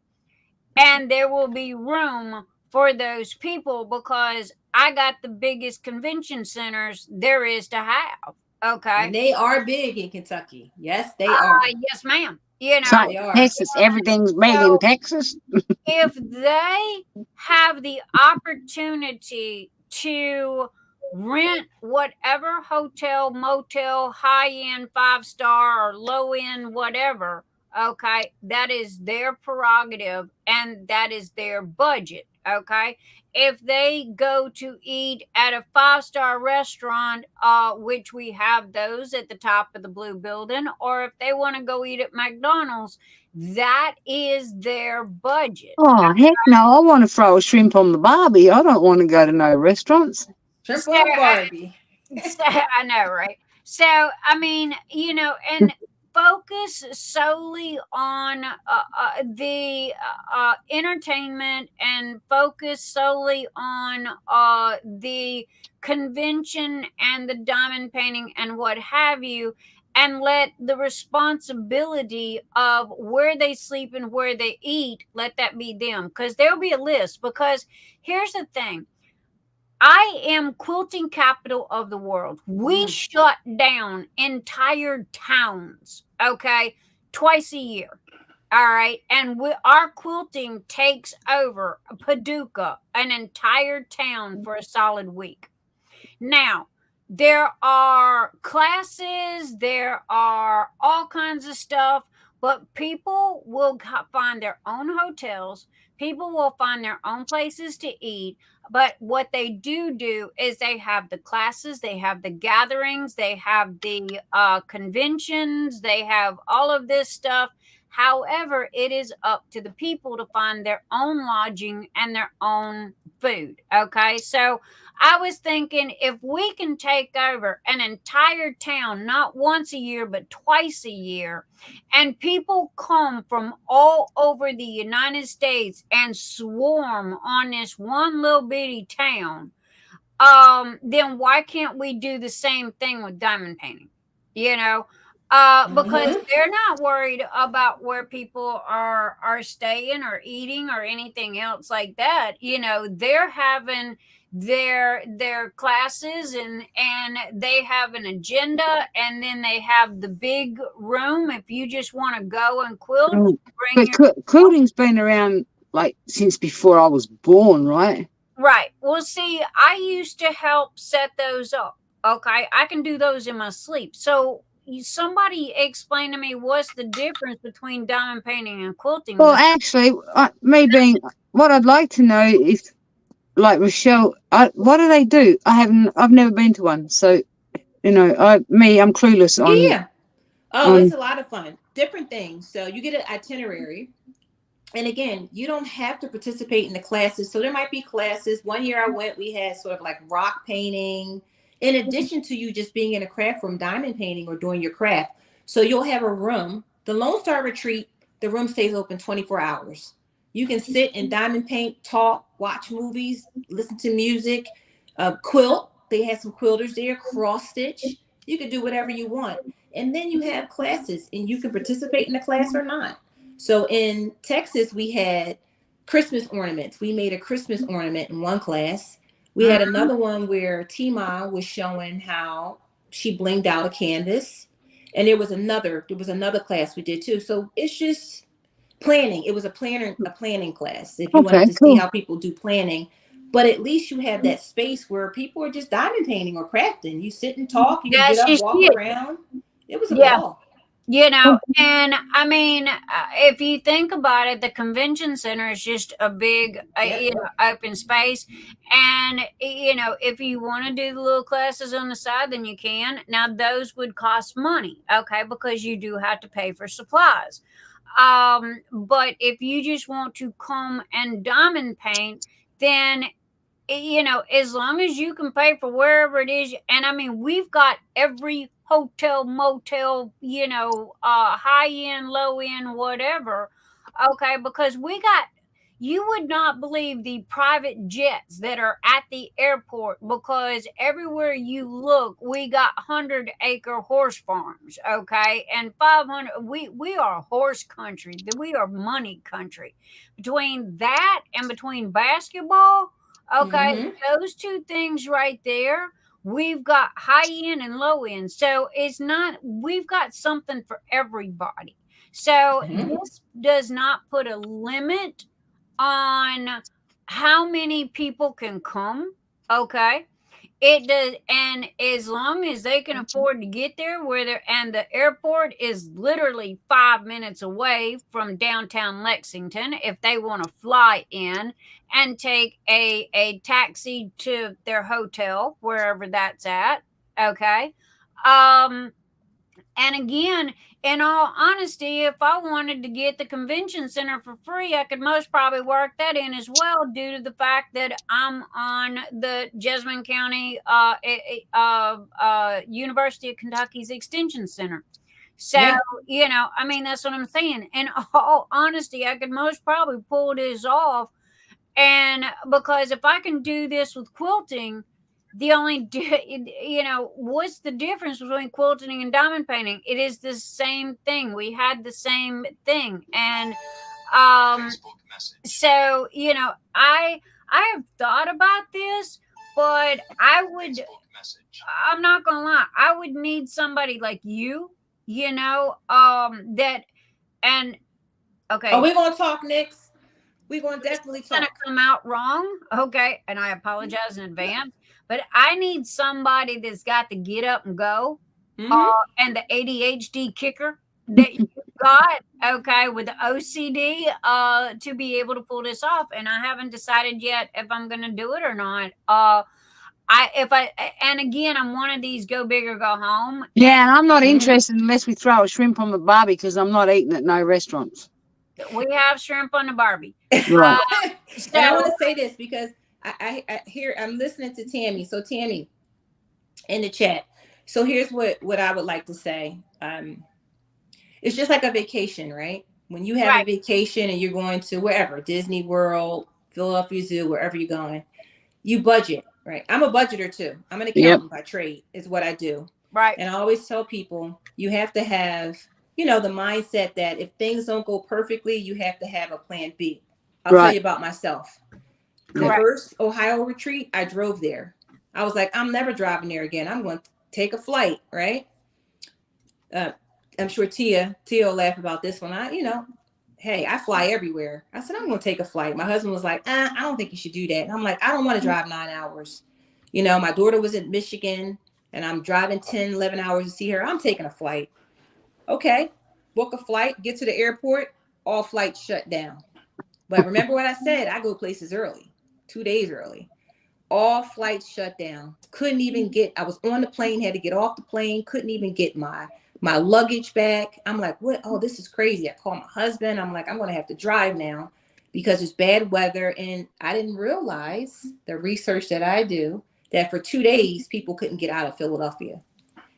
And there will be room for those people because I got the biggest convention centers there is to have. Okay. And they are big in Kentucky. Yes, they are. Yes, ma'am. You So know, They are. Texas, everything's big in Texas. if they have the opportunity to rent whatever hotel, motel, high end, 5-star, or low end, whatever, okay, that is their prerogative and that is their budget. Okay. If they go to eat at a 5-star restaurant, which we have those at the top of the blue building, or if they want to go eat at McDonald's, that is their budget. Oh, heck no. I want to throw a shrimp on the Barbie. I don't want to go to no restaurants. Shrimp on Barbie. I know, right? So, I mean, you know, and focus solely on the entertainment and focus solely on the convention and the diamond painting and what have you, and let the responsibility of where they sleep and where they eat, let that be them, because there'll be a list. Because here's the thing, I am quilting capital of the world. We shut down entire towns, okay, twice a year. All right. And our quilting takes over Paducah, an entire town, for a solid week. Now, there are classes, there are all kinds of stuff, but people will find their own hotels. People will find their own places to eat. But what they do is they have the classes, they have the gatherings, they have the conventions, they have all of this stuff. However, it is up to the people to find their own lodging and their own food. Okay. So I was thinking, if we can take over an entire town, not once a year, but twice a year, and people come from all over the United States and swarm on this one little bitty town, then why can't we do the same thing with diamond painting? You know, because they're not worried about where people are staying or eating or anything else like that. You know, they're having their classes and they have an agenda, and then they have the big room if you just want to go and quilt. But quilting's been around like since before I was born, right? Right. Well, see, I used to help set those up. Okay, I can do those in my sleep. So somebody explain to me, what's the difference between diamond painting and quilting? Well, actually, what I'd like to know is, like, Rochelle, what do they do? I've never been to one, so you know, I'm clueless on. Yeah. Oh, it's a lot of fun. Different things. So you get an itinerary, and again, you don't have to participate in the classes. So there might be classes. One year I went, we had sort of like rock painting, in addition to you just being in a craft room, diamond painting or doing your craft. So you'll have a room. The Lone Star Retreat, the room stays open 24 hours. You can sit and diamond paint, talk, watch movies, listen to music, quilt. They had some quilters there, cross stitch. You can do whatever you want. And then you have classes, and you can participate in the class or not. So in Texas, we had Christmas ornaments. We made a Christmas ornament in one class. We had another one where Tima was showing how she blinged out a canvas. And there was another class we did too. So it's just planning. It was a planning class. If you wanted to see how people do planning, but at least you have that space where people are just diamond painting or crafting. You sit and talk, you can get up, walk around. It was a ball. You know, and I mean, if you think about it, the convention center is just a big, you know, open space. And, you know, if you want to do the little classes on the side, then you can. Now, those would cost money, okay, because you do have to pay for supplies. But if you just want to come and diamond paint, then, you know, as long as you can pay for wherever it is. And I mean, we've got every hotel, motel, you know, high end, low end, whatever. Okay. Because you would not believe the private jets that are at the airport, because everywhere you look, we got 100-acre horse farms. Okay. And 500, we are horse country. We are money country. Between that and between basketball, okay, those two things right there, We've got high end and low end. So it's not, we've got something for everybody. So this does not put a limit on how many people can come. Okay. It does, and as long as they can afford to get there, and the airport is literally 5 minutes away from downtown Lexington, if they want to fly in and take a taxi to their hotel, wherever that's at, okay. And again, in all honesty, if I wanted to get the convention center for free, I could most probably work that in as well, due to the fact that I'm on the Jessamine County University of Kentucky's Extension Center. So, I mean, that's what I'm saying. In all honesty, I could most probably pull this off. And because if I can do this with quilting, the only, what's the difference between quilting and diamond painting? It is the same thing. We had the same thing. And so, I have thought about this, but I'm not going to lie, I would need somebody like you, that, and okay. Oh, we're going to talk next. We're going to definitely talk. It's going to come out wrong. Okay. And I apologize in advance. But I need somebody that's got the get up and go, and the ADHD kicker that you got, okay, with the OCD, to be able to pull this off. And I haven't decided yet if I'm going to do it or not. And again, I'm one of these go big or go home. Yeah, and I'm not interested unless we throw a shrimp on the barbie, because I'm not eating at no restaurants. We have shrimp on the barbie. Right. So, and I want to say this because I hear, I'm listening to Tammy. So Tammy in the chat. So here's what I would like to say. It's just like a vacation, right? When you have a vacation and you're going to wherever, Disney World, Philadelphia Zoo, wherever you're going, you budget, right? I'm a budgeter too. I'm an accountant by trade is what I do. Right. And I always tell people you have to have, the mindset that if things don't go perfectly, you have to have a plan B. I'll tell you about myself. The first Ohio retreat, I drove there. I was like, I'm never driving there again. I'm going to take a flight, right? I'm sure Tia will laugh about this one. Hey, I fly everywhere. I said, I'm going to take a flight. My husband was like, I don't think you should do that. And I'm like, I don't want to drive 9 hours. My daughter was in Michigan and I'm driving 10, 11 hours to see her. I'm taking a flight. Okay, book a flight, get to the airport, all flights shut down. But remember what I said, I go places early, 2 days early. All flights shut down. Couldn't even I was on the plane, had to get off the plane, couldn't even get my luggage back. I'm like, what? Oh, this is crazy. I called my husband. I'm like, I'm going to have to drive now because it's bad weather. And I didn't realize the research that I do that for 2 days, people couldn't get out of Philadelphia.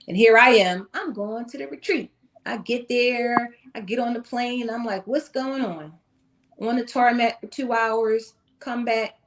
And here I am, I'm going to the retreat. I get there, I get on the plane. I'm like, what's going on? On the tarmac for 2 hours, come back,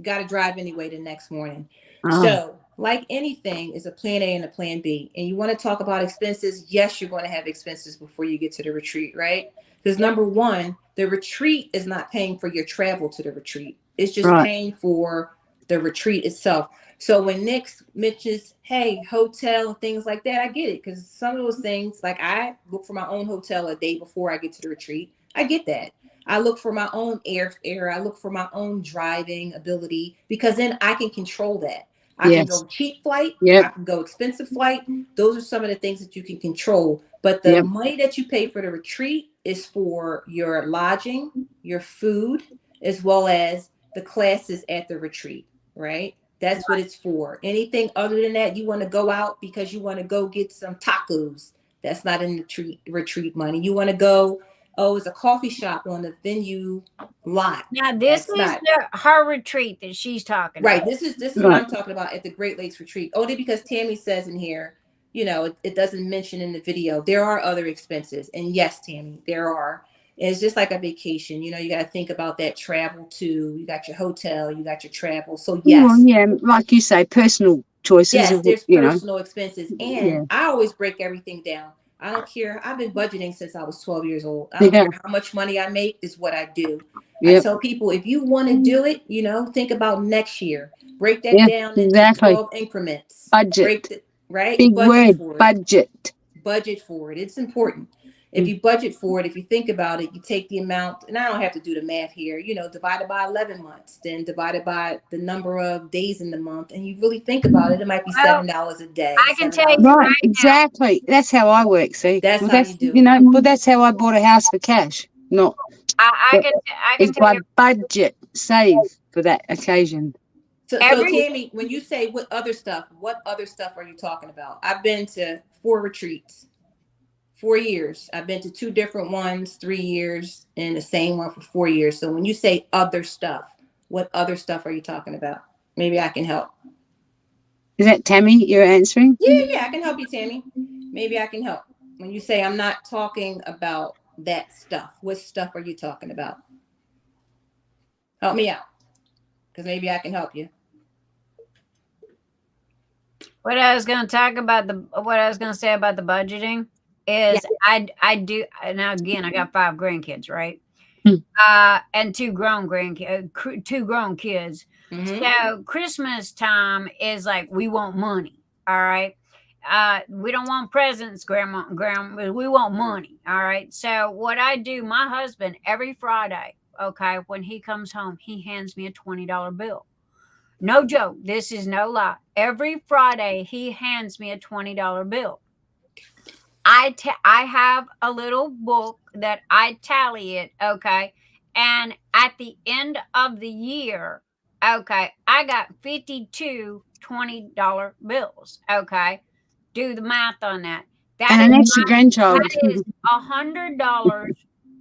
got to drive anyway the next morning. So like anything is a plan A and a plan B. And you want to talk about expenses. Yes, you're going to have expenses before you get to the retreat, right? Because number one, the retreat is not paying for your travel to the retreat. It's just paying for the retreat itself. So when Nick mentions, hey, hotel, things like that, I get it. Because some of those things, like I look for my own hotel a day before I get to the retreat. I get that. I look for my own airfare. I look for my own driving ability because then I can control that. I can go cheap flight. I can go expensive flight. Those are some of the things that you can control. But the money that you pay for the retreat is for your lodging, your food, as well as the classes at the retreat, right? That's what it's for. Anything other than that, you want to go out because you want to go get some tacos. That's not in the retreat money. You want to go, it's a coffee shop on the venue lot. Now this is her retreat that she's talking about. Right. This is what I'm talking about at the Great Lakes retreat. Only because Tammy says in here, it doesn't mention in the video. There are other expenses. And yes, Tammy, there are. It's just like a vacation. You got to think about that travel too. You got your hotel, you got your travel. So yes. Like you say, personal choices. Yes, there's personal expenses. And I always break everything down. I don't care. I've been budgeting since I was 12 years old. I don't care how much money I make, is what I do. I tell people, if you want to do it, think about next year. Break that down into 12 increments. Budget. Right? Big budget word, for it. budget. Budget for it. It's important. If you budget for it, if you think about it, you take the amount, and I don't have to do the math here, divided by 11 months, then divided by the number of days in the month, and you really think about it, it might be $7 a day. I can tell you right exactly. That's how I work. See, that's how you do. But that's how I bought a house for cash. Not. I can tell you. Budget save for that occasion. So Tammy, when you say what other stuff are you talking about? I've been to 4 retreats, 4 years. I've been to 2 different ones, 3 years, and the same one for 4 years. So when you say other stuff, what other stuff are you talking about? Maybe I can help. Is that Tammy you're answering? Yeah, I can help you, Tammy. Maybe I can help. When you say I'm not talking about that stuff, what stuff are you talking about? Help me out, because maybe I can help you. What I was going to say about the budgeting is I do now. Again, I got 5 grandkids, right? And 2 grown kids. Mm-hmm. So Christmas time is like, we want money. All right. We don't want presents, grandma. We want money. All right. So what I do, my husband, every Friday, okay, when he comes home, he hands me a $20 bill. No joke. This is no lie. Every Friday, he hands me a $20 bill. I have a little book that I tally it, okay? And at the end of the year, okay, I got 52 $20 bills, okay? Do the math on that. And an extra grandchild. That is $100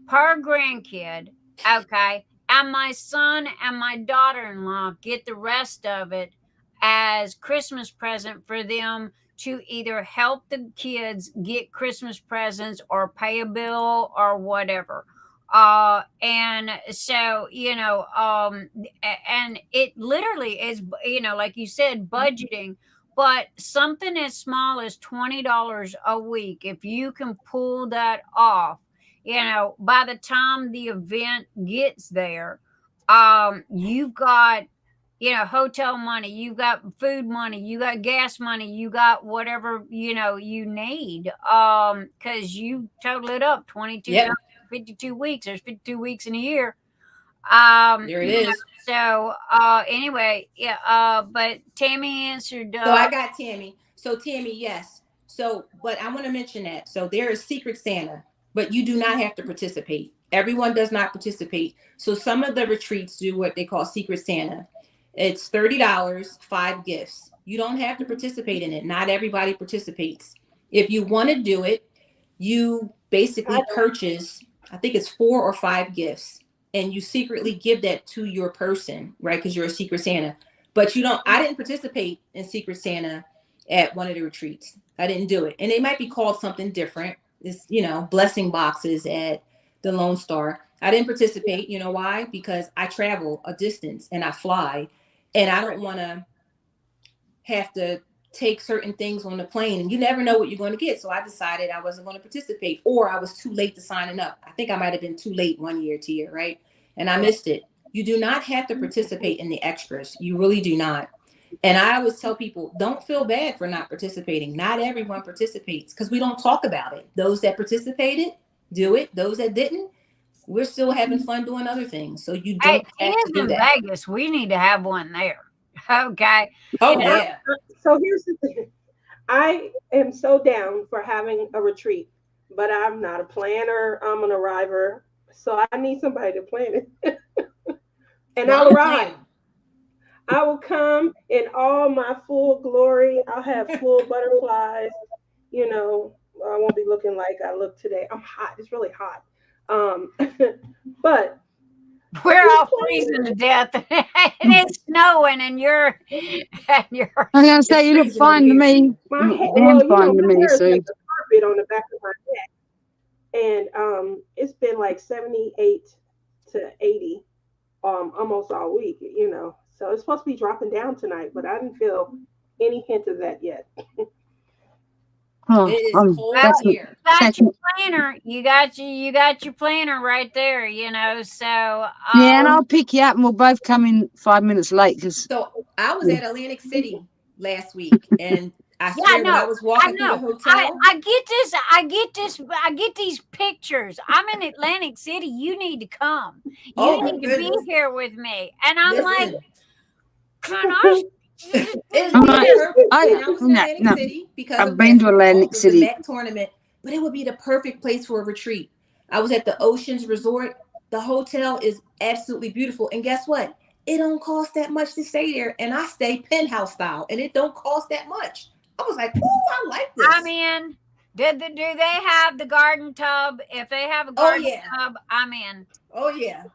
per grandkid, okay? And my son and my daughter-in-law get the rest of it as Christmas present for them to either help the kids get Christmas presents or pay a bill or whatever. And so, and it literally is, like you said, budgeting, but something as small as $20 a week, if you can pull that off, by the time the event gets there, you've got, hotel money, you've got food money, you got gas money, you got whatever, you need, because you total it up, 22, 52 weeks. There's 52 weeks in a year. There it is. So, anyway, but Tammy answered. So I got Tammy. So Tammy, yes. So, but I want to mention that. So there is Secret Santa, but you do not have to participate. Everyone does not participate. So some of the retreats do what they call Secret Santa. It's $30, 5 gifts. You don't have to participate in it. Not everybody participates. If you want to do it, you basically purchase, I think it's 4 or 5 gifts, and you secretly give that to your person, right? Because you're a Secret Santa. But I didn't participate in Secret Santa at one of the retreats. I didn't do it. And they might be called something different. It's, blessing boxes at the Lone Star. I didn't participate. You know why? Because I travel a distance and I fly, and I don't want to have to take certain things on the plane, and you never know what you're going to get. So I decided I wasn't going to participate, or I was too late to signing up. I think I might have been too late one year, Tia, right? And I missed it. You do not have to participate in the extras. You really do not. And I always tell people, don't feel bad for not participating. Not everyone participates because we don't talk about it. Those that participated, do it. Those that didn't, we're still having fun doing other things. So you don't have to do that. Vegas, we need to have one there. Okay. Oh, yeah. So here's the thing. I am so down for having a retreat, but I'm not a planner. I'm an arriver. So I need somebody to plan it. And I'll arrive. I will come in all my full glory. I'll have full butterflies. I won't be looking like I look today. I'm hot. It's really hot. But we're all freezing to death, and it's snowing, and you're. I'm gonna say you look fine to me. Damn fine to me. So like a carpet on the back of my neck, and it's been like 78 to 80, almost all week. So it's supposed to be dropping down tonight, but I didn't feel any hint of that yet. Oh, It is cold that's here. Got your planner. You got your planner right there, you know. So yeah, and I'll pick you up and we'll both come in 5 minutes late because So I was at Atlantic City last week, and I swear when I was I walking through the know. hotel, I get these pictures. I'm in Atlantic City. You need to come. You oh my need to be goodness, here with me. And I'm like, listen, can I? it I'm would be like, the perfect. I And I was in Atlantic no, City because I've of been to basketball. Atlantic It was City. the MAC tournament, but it would be the perfect place for a retreat. I was at the Oceans Resort. The hotel is absolutely beautiful, and guess what? It don't cost that much to stay there, and I stay penthouse style, and it don't cost that much. I was like, "Ooh, I like this." I'm in. Do they have the garden tub? If they have a Oh garden yeah, tub, I'm in. oh yeah. Oh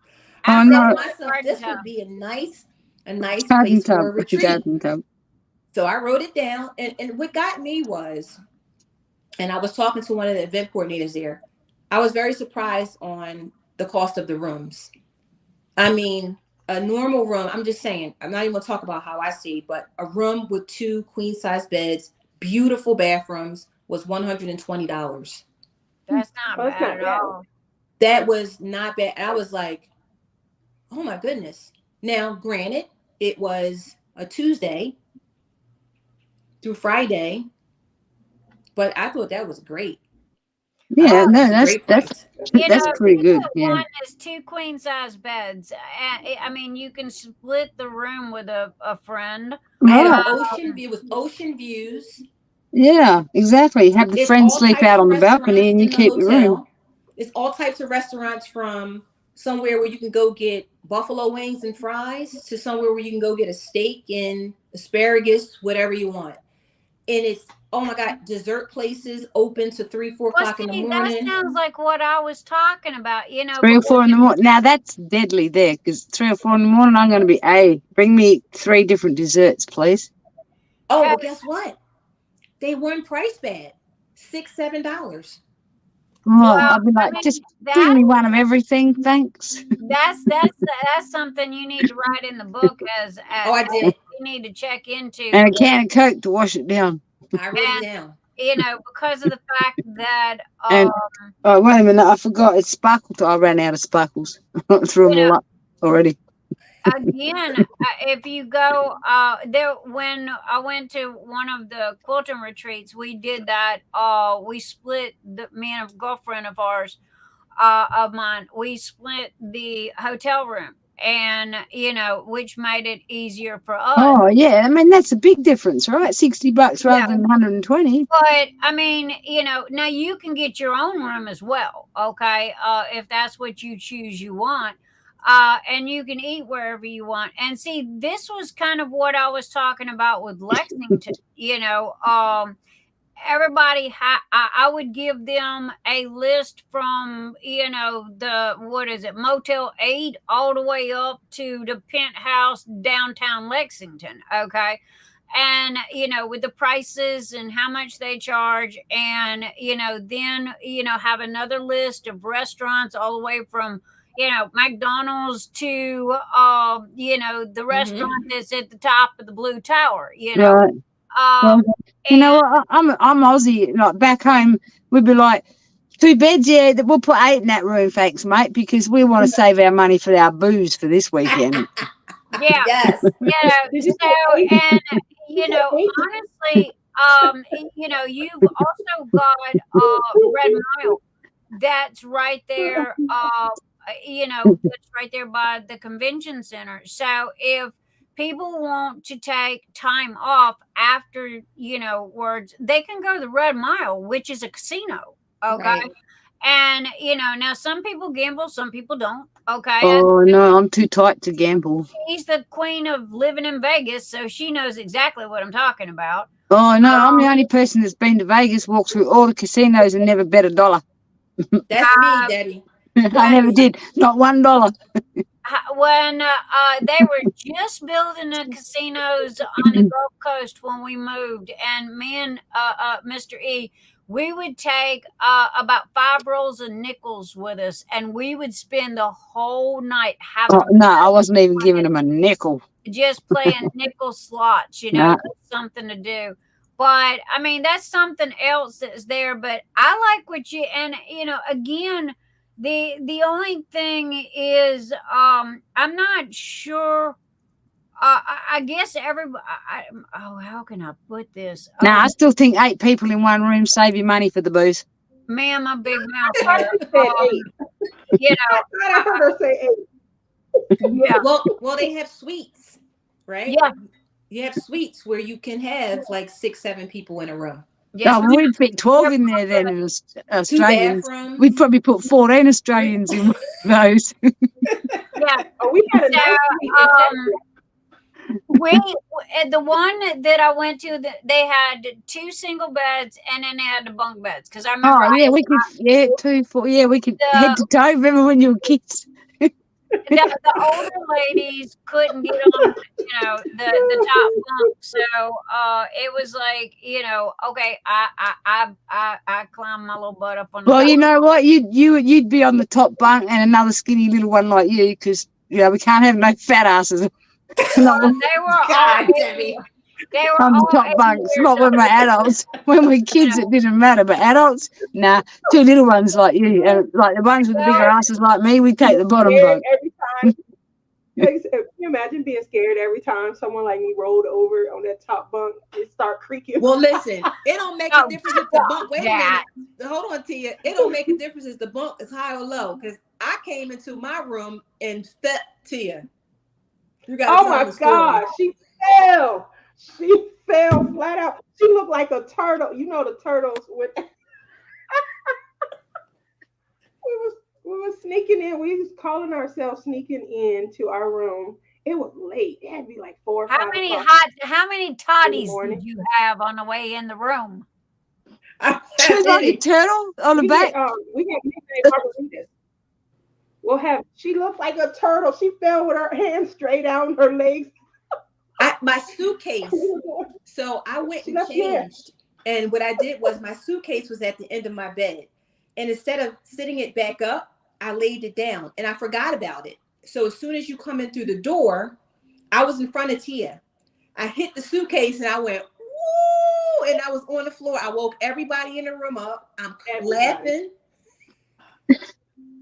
I I'm said in to no, for a myself, garden this tub. would be a nice garden place for tub, a retreat. garden tub. So I wrote it down, and what got me was, and I was talking to one of the event coordinators there. I was very surprised on the cost of the rooms. I mean, a normal room, I'm just saying, I'm not even gonna talk about how I see, but a room with 2 queen size beds, beautiful bathrooms was $120. That's not Oh, that's bad not at bad. all. That was not bad. I was like, oh my goodness. Now, granted, it was a Tuesday through Friday, but I thought that was great. Yeah, no, It's a great price. You that's know, pretty good. Yeah, one is 2 queen size beds. I mean, you can split the room with a friend. I had an right. ocean view with ocean views. Yeah, exactly. Have the It's friends all sleep types out of on the balcony restaurants and you in the keep your room. hotel. It's all types of restaurants, from somewhere where you can go get buffalo wings and fries to somewhere where you can go get a steak and asparagus, whatever you want. And it's, oh my God, dessert places open to 3, 4 Well, o'clock in the see, that morning. sounds like what I was talking about. You know, 3 or 4 in the morning. Now that's deadly there because 3 or 4 in the morning, I'm going to be bring me 3 different desserts, please. Oh, well, guess what? They weren't price bad. $6, $7. Oh, I'll be like, just give me one of everything, thanks. That's something you need to write in the book as Oh, I did. you need to check into. And a can of Coke to wash it down. I wrote it down. You know, because of the fact that And oh, wait a minute, I forgot it's sparkles. I ran out of sparkles. I threw them all up already. again, if you go there, when I went to one of the quilting retreats, we did that. We split me and a girlfriend of ours, of mine. We split the hotel room, and you know, which made it easier for us. Oh yeah, I mean that's a big difference, right? $60 rather than 120. But I mean, you know, now you can get your own room as well, okay? If that's what you choose, you want. And you can eat wherever you want. And see, this was kind of what I was talking about with Lexington. You know, everybody I would give them a list from, you know, the Motel 8 all the way up to the penthouse downtown Lexington, okay? And you know, with the prices and how much they charge, and you know, then you know, have another list of restaurants all the way from, you know, McDonald's to you know, the restaurant that's at the top of the blue tower, you know. Right. Well, you know what? I'm Aussie. Like back home, we'd be like 2 beds. Yeah, we'll put 8 in that room, thanks, mate, because we want to save our money for our booze for this weekend. Yeah. Yes. You know, so, and you know, honestly, you know, you've also got Red Mile that's right there, you know, that's right there by the convention center. So if people want to take time off after, you know, words, they can go to the Red Mile, which is a casino. Okay. Right. And you know, now some people gamble, some people don't. Okay. Oh no, I'm too tight to gamble. She's the queen of living in Vegas, so she knows exactly what I'm talking about. Oh no, I'm the only person that's been to Vegas, walked through all the casinos and never bet $1. That's me, Debbie. I never did, not $1. When they were just building the casinos on the Gulf Coast when we moved, and me and Mr. E, we would take about 5 rolls of nickels with us, and we would spend the whole night having. Oh, no, I wasn't even giving them a nickel. Just playing nickel slots, you know, something to do. But I mean, that's something else that's there. But I like what you, and again, the only thing is, I'm not sure. I guess everybody. How can I put this? Now, I still think 8 people in one room save you money for the booze. Ma'am, I'm big mouth. I thought she said 8. I heard her say 8. Yeah. Well, they have suites, right? Yeah. You have suites where you can have like 6, 7 people in a room. Yes, Oh, we'd fit 12 in there then, as 2 Australians. bathrooms. We'd probably put 14 Australians in those. Yeah. Oh, we had a nice suite in The one that I went to, they had 2 single beds and then they had the bunk beds. Because I remember. Oh, yeah, we could, 2, 4, yeah, we could head to toe. Remember when you were kids? The older ladies couldn't get on, the top bunk. So it was like, okay, I climbed my little butt up on the top. You know what? You'd be on the top bunk and another skinny little one like you, because we can't have no fat asses. They were God, all Debbie. They were on the all top 8 bunks, years not when we're adults. When we're kids, it didn't matter. But adults, nah, 2 little ones like you, like the ones with the bigger asses like me, we take the bottom bunk. every time. Can you imagine being scared every time someone like me rolled over on that top bunk and start creaking? Well, listen, it don't make a difference if the bunk. Wait a that. minute, hold on, Tia. It don't make a difference if the bunk is high or low. Because I came into my room and Tia. You got. Oh my God, she fell. She fell flat out. She looked like a turtle. You know the turtles with. We were sneaking in. We was calling ourselves sneaking into our room. It was late. It had to be like 4 or 5 o'clock. How many toddies did you have on the way in the room? She was like a turtle on the back. We had margaritas. She looked like a turtle. She fell with her hands straight out on her legs. My suitcase. So I went and changed. And what I did was my suitcase was at the end of my bed. And instead of sitting it back up, I laid it down and I forgot about it. So as soon as you come in through the door, I was in front of Tia. I hit the suitcase and I went, woo, and I was on the floor. I woke everybody in the room up. I'm laughing,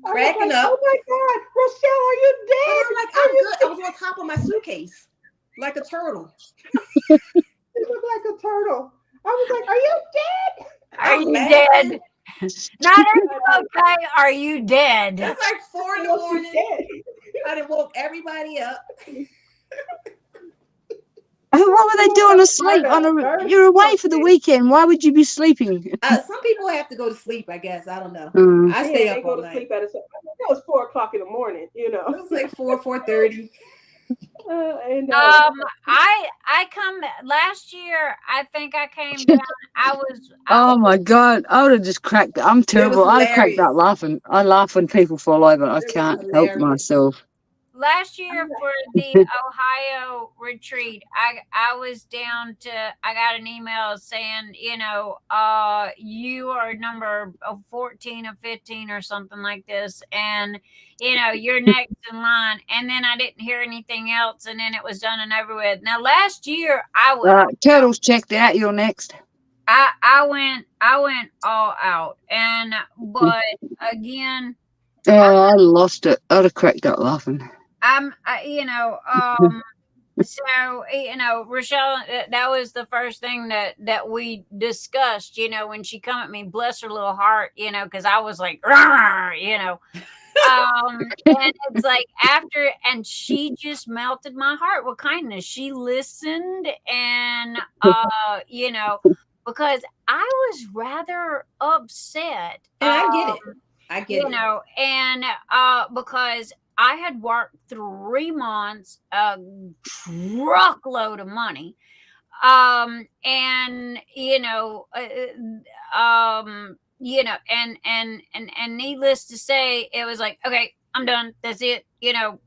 cracking up. Oh my God, Rochelle, are you dead? I'm like, I'm good. I was on top of my suitcase like a turtle. You look like a turtle. I was like, are you dead? Are you dead? Not okay. Are you dead? It's like 4 in the morning. I done woke everybody up. What were they doing asleep? You're away for the weekend. Why would you be sleeping? Some people have to go to sleep, I guess. I don't know. I stay up all night. Sleep at that was 4 o'clock in the morning. It was like 4:30. I come last year. I think I came down. Oh my God! I would have just cracked. I'm terrible. I cracked up laughing. I laugh when people fall over. I can't help myself. Last year for the Ohio retreat, I was down to. I got an email saying, you are number 14 or 15 or something like this, and you're next in line. And then I didn't hear anything else, and then it was done and over with. Now last year I was Turtles checked out. You're next. I went all out, but again, I lost it. I'd have cracked up laughing. So, Rochelle, that was the first thing that we discussed, when she come at me, bless her little heart, because I was like, and it's like after, and she just melted my heart with kindness. She listened and, because I was rather upset. And I get it. And because I had worked 3 months, a truckload of money. And needless to say, it was like, okay, I'm done. That's it.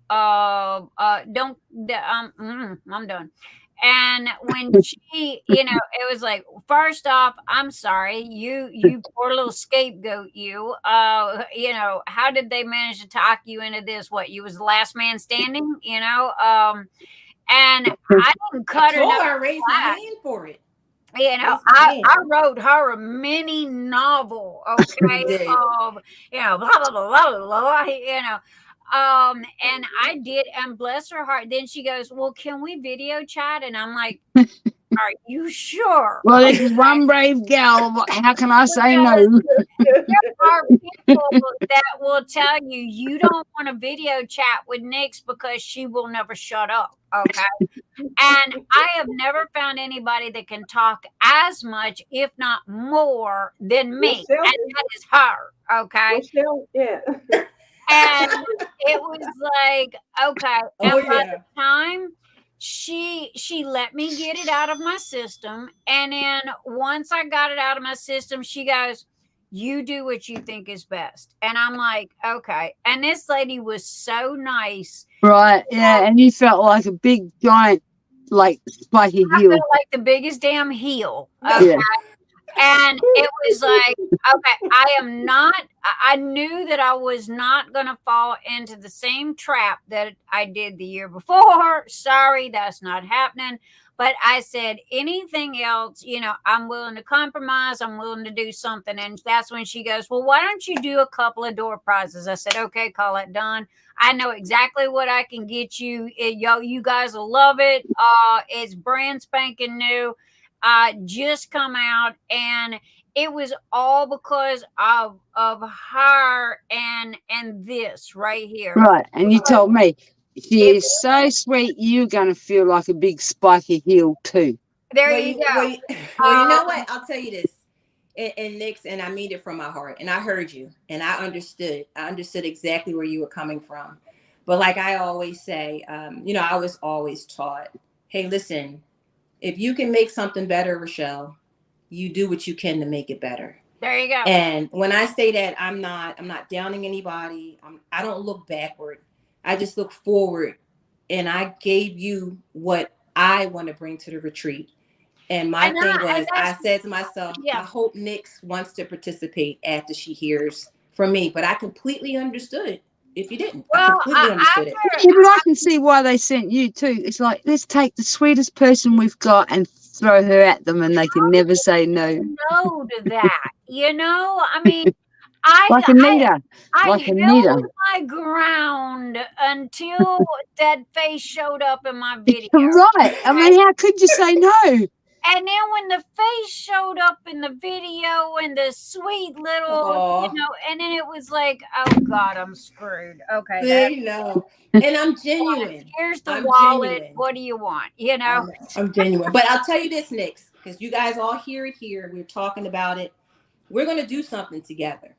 I'm done. And when she, it was like, first off, I'm sorry, you poor little scapegoat, how did they manage to talk you into this? What, you was the last man standing, and I didn't cut her. I raised my hand for it. You know, Yes, I ma'am. wrote her a mini novel, okay, You did. of, you know, blah, blah, blah, blah, blah, blah, you know. And I did, and bless her heart. Then she goes, well, can we video chat? And I'm like, are you sure? Well, this is one brave gal. How can I say no? There are people that will tell you you don't want to video chat with Nix because she will never shut up. Okay. And I have never found anybody that can talk as much, if not more, than me. Rochelle And is- that is her. Okay. Rochelle, yeah. And it was like, okay. And Oh, by yeah. the time she let me get it out of my system. And then once I got it out of my system, she goes, you do what you think is best. And I'm like, okay. And this lady was so nice. Right, yeah, and you felt like a big giant, like spiky I heel. felt like the biggest damn heel. No. Okay. Yeah. And it was like, okay, I knew that I was not going to fall into the same trap that I did the year before. Sorry, that's not happening. But I said, anything else, you know, I'm willing to compromise. I'm willing to do something. And that's when she goes, well, why don't you do a couple of door prizes? I said, okay, call it done. I know exactly what I can get you. You guys will love it. It's brand spanking new. Just come out, and it was all because of her and this right here. Right, and you told me she is so sweet. You're going to feel like a big spiky heel too. There Well, you you, go. well, you know what? I'll tell you this. And Nix, and I mean it from my heart. And I heard you, and I understood. I understood exactly where you were coming from. But like I always say, you know, I was always taught, hey, listen, if you can make something better, Rochelle, you do what you can to make it better. There you go. And when I say that, I'm not downing anybody. I don't look backward. I just look forward. And I gave you what I want to bring to the retreat. And my thing was, I said to myself, Yeah. I hope Nix wants to participate after she hears from me. But I completely understood if you didn't. I Well, completely understood it. Yeah, but I can see why they sent you too. It's like, let's take the sweetest person we've got and throw her at them, and they can never say no. No to that. You know, I mean, I Like Anita. Like held Anita. my ground until that face showed up in my video. Right. I mean, how could you say no? And then when the face showed up in the video and the sweet little, Aw. you know, and then it was like, oh God, I'm screwed. Okay. There you know. And I'm genuine. Here's the I'm wallet. genuine. What do you want? You know? I'm genuine. But I'll tell you this, Nix, because you guys all hear it here. We're talking about it. We're going to do something together.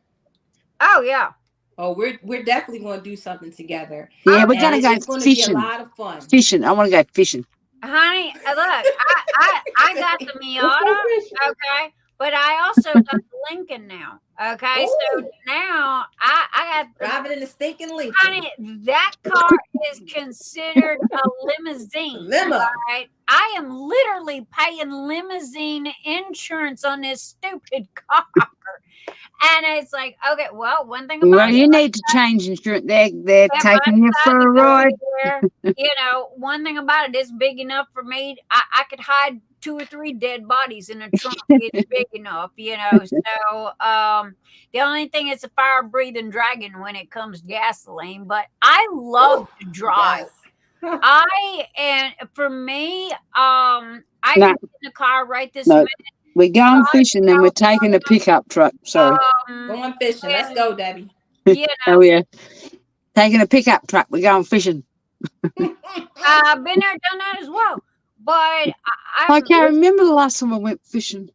Oh, yeah. Oh, we're definitely going to do something together. Yeah, we're going to go It's going to be a fishing. lot of fun. Fishing. I want to go fishing. Honey, look, I got the Miata, okay, but I also got the Lincoln now, okay. Ooh. So now I got Driving in the stinking Lincoln. honey, that car is considered a limousine. Limo. Right? I am literally paying limousine insurance on this stupid car. And it's like, okay, well, one thing about Well, you need to change insurance. They're taking you for a ride. You know, one thing about it is big enough for me. I could hide 2 or 3 dead bodies in a trunk. It's big enough, you know. So the only thing is a fire breathing dragon when it comes to gasoline. But I love to drive. Yes. And for me, I can get in the car right this No. minute. We're going fishing, then we're taking a pickup truck. Sorry. Going fishing. Let's go, Debbie. You know, Oh, yeah. Taking a pickup truck. We're going fishing. I've been there, done that as well. But I can't remember the last time I went fishing.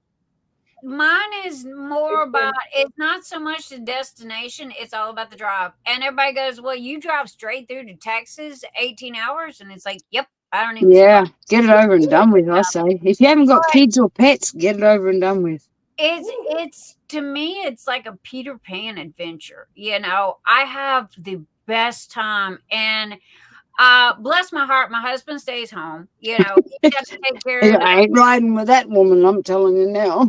mine is more about, it's not so much the destination, it's all about the drive. And everybody goes, well, you drive straight through to Texas, 18 hours. And it's like, yep, I don't even. Yeah, get it over and done with, I say. If you haven't got kids or pets, get it over and done with. It's to me, it's like a Peter Pan adventure. You know, I have the best time. And bless my heart, my husband stays home. You know, he has to take care of I ain't riding with that woman, I'm telling you now.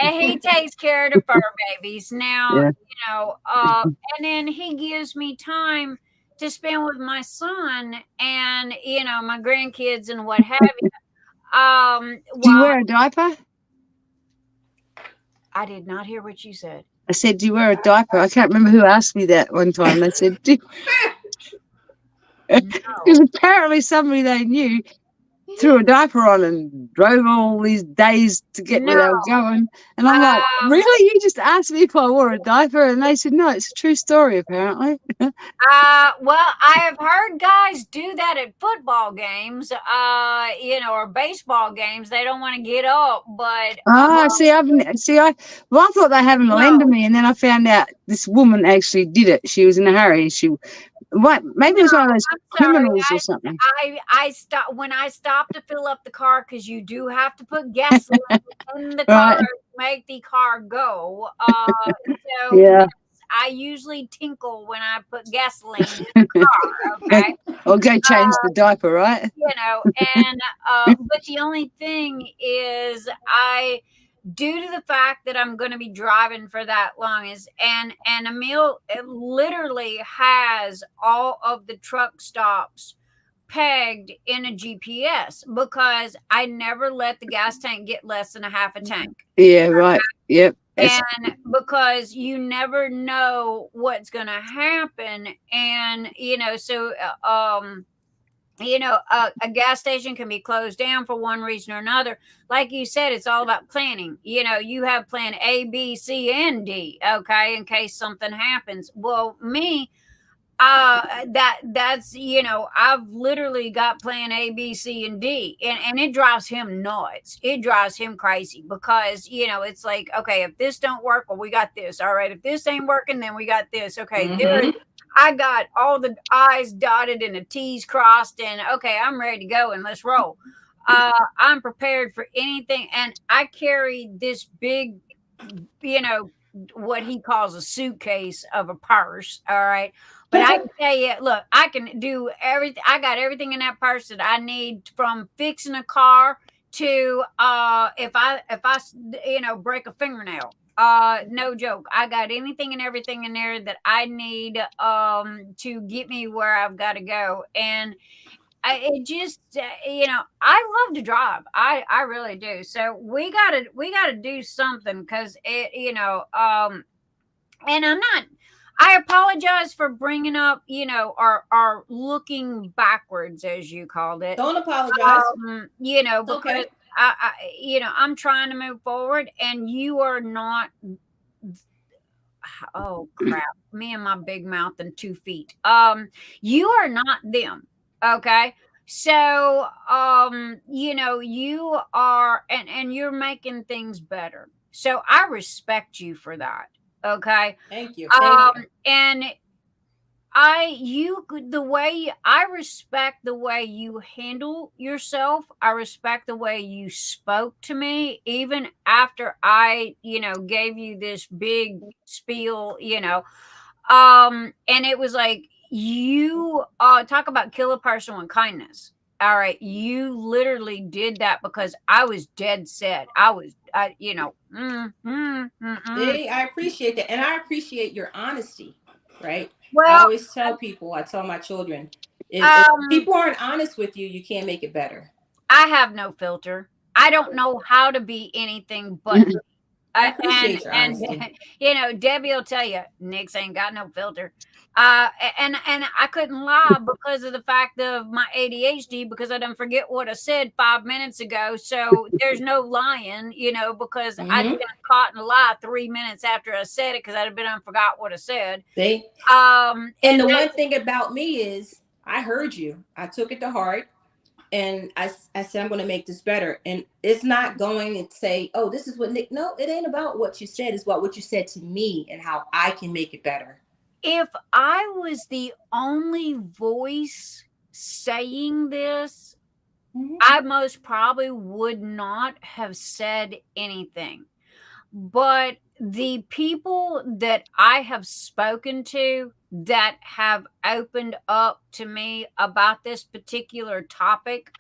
and he takes care of the fur babies now. Yeah. You know, and then he gives me time to spend with my son and, you know, my grandkids and what have you. Do you wear a diaper? I did not hear what you said. I said, do you wear a diaper? I can't remember who asked me that one time. They said, because apparently somebody they knew threw a diaper on and drove all these days to get where they were going. And I'm like, really? You just asked me if I wore a diaper? And they said, no, it's a true story, apparently. Well, I have heard guys do that at football games, or baseball games. They don't want to get up, but I thought they had an lend to me, and then I found out this woman actually did it. She was in a hurry. Maybe it was one of those criminals or something. I stopped when I stopped to fill up the car, because you do have to put gasoline in the car to make the car go. So yeah. I usually tinkle when I put gasoline in the car. Okay. Or go change the diaper, right? And but the only thing is, due to the fact that I'm going to be driving for that long, and Emil literally has all of the truck stops pegged in a GPS, because I never let the gas tank get less than a half a tank. Yeah, right. Yep. And because you never know what's going to happen. And, so, a gas station can be closed down for one reason or another. Like you said, it's all about planning. You have plan A, B, C, and D, okay, in case something happens. Well, me, that's I've literally got plan A, B, C, and D, and it drives him nuts. It drives him crazy, because it's like, okay, if this don't work, well, we got this. All right, if this ain't working, then we got this. Okay, I got all the I's dotted and the T's crossed, and okay, I'm ready to go, and let's roll. I'm prepared for anything, and I carry this big, what he calls a suitcase of a purse. All right. But I can tell you, look, I can do everything. I got everything in that purse that I need, from fixing a car to if I break a fingernail. No joke. I got anything and everything in there that I need to get me where I've got to go. And I love to drive. I really do. So we gotta do something, because and I apologize for bringing up, our looking backwards, as you called it. Don't apologize. Because okay. I'm trying to move forward, and you are not. Oh crap! Me and my big mouth and 2 feet. You are not them. Okay. So, you are, and you're making things better. So I respect you for that. Okay. Thank you. And the way I respect the way you handle yourself. I respect the way you spoke to me, even after I, gave you this big spiel, and it was like, you talk about kill a person with kindness. All right. You literally did that, because I was dead set. See, I appreciate that. And I appreciate your honesty, right? Well, I always tell people, I tell my children, if people aren't honest with you, you can't make it better. I have no filter. I don't know how to be anything but I appreciate your honesty. Debbie will tell you, Nick's ain't got no filter. And I couldn't lie because of the fact of my ADHD, because I didn't forget what I said 5 minutes ago. So there's no lying, because I'd been caught in a lie 3 minutes after I said it, because I'd have been and forgot what I said. And the one thing about me is, I heard you. I took it to heart. And I said, I'm going to make this better. And it's not going to say, oh, this is what Nick. No, it ain't about what you said. It's about what you said to me and how I can make it better. If I was the only voice saying this, I most probably would not have said anything. But the people that I have spoken to that have opened up to me about this particular topic,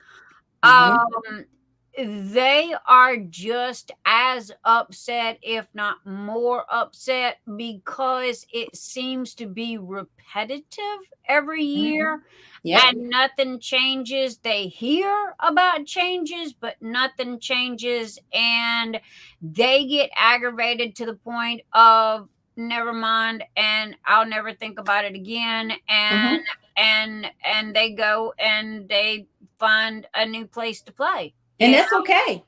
they are just as upset, if not more upset, because it seems to be repetitive every year. Yep. And nothing changes. They hear about changes, but nothing changes, and they get aggravated to the point of never mind, and I'll never think about it again. And and they go and they find a new place to play. And you that's know? okay.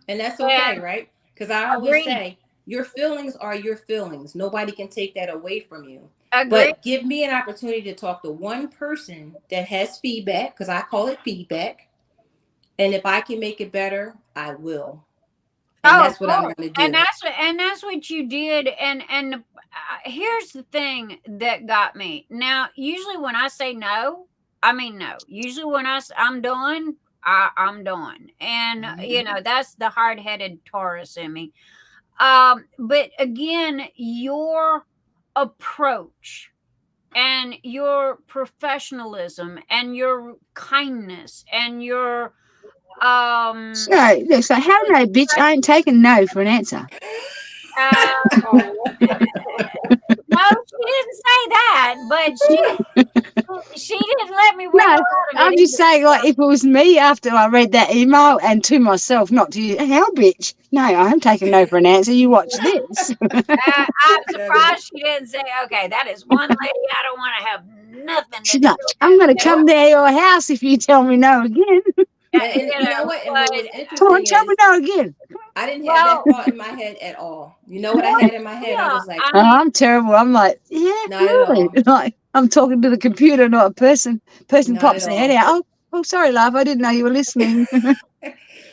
And that's okay, And right? Because I always Agreed. say your feelings are your feelings. Nobody can take that away from you. Agreed. But give me an opportunity to talk to one person that has feedback, because I call it feedback. And if I can make it better, I will. And that's what I'm going to do. And that's what you did. And here's the thing that got me. Now, usually when I say no, I mean no. Usually when I'm done, I'm done. And you know, that's the hard-headed Taurus in me. But again, your approach and your professionalism and your kindness and your So how no, bitch? I ain't taking no for an answer. No, she didn't say that, but she didn't let me win. No, I'm just saying, like, if it was me after I read that email and to myself, not to you, how, bitch? No, I'm taking no for an answer. You watch this. I'm surprised she didn't say, okay, that is one lady I don't want to have nothing to She's do not, with. I'm going to come to your house if you tell me no again. And you know what? And what was Come on, interesting tell me is no again. I didn't have that thought in my head at all. You know what I had in my head? I was like, I mean, I'm terrible. I'm like, yeah, Not at really. all. Like, I'm talking to the computer, not a person. Person Not pops at their head all. out. Oh, sorry, love. I didn't know you were listening.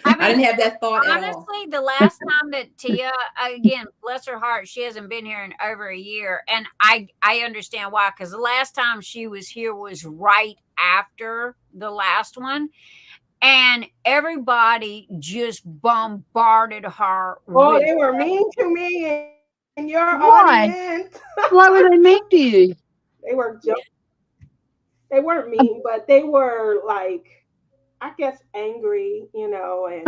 I didn't have that thought at all. honestly, the last time that Tia, again, bless her heart, she hasn't been here in over a year, and I understand why, because the last time she was here was right after the last one, and everybody just bombarded her. Oh, they were mean to me in your Why? audience. Why were they mean to you? They weren't mean, but they were like, I guess, angry, you know, and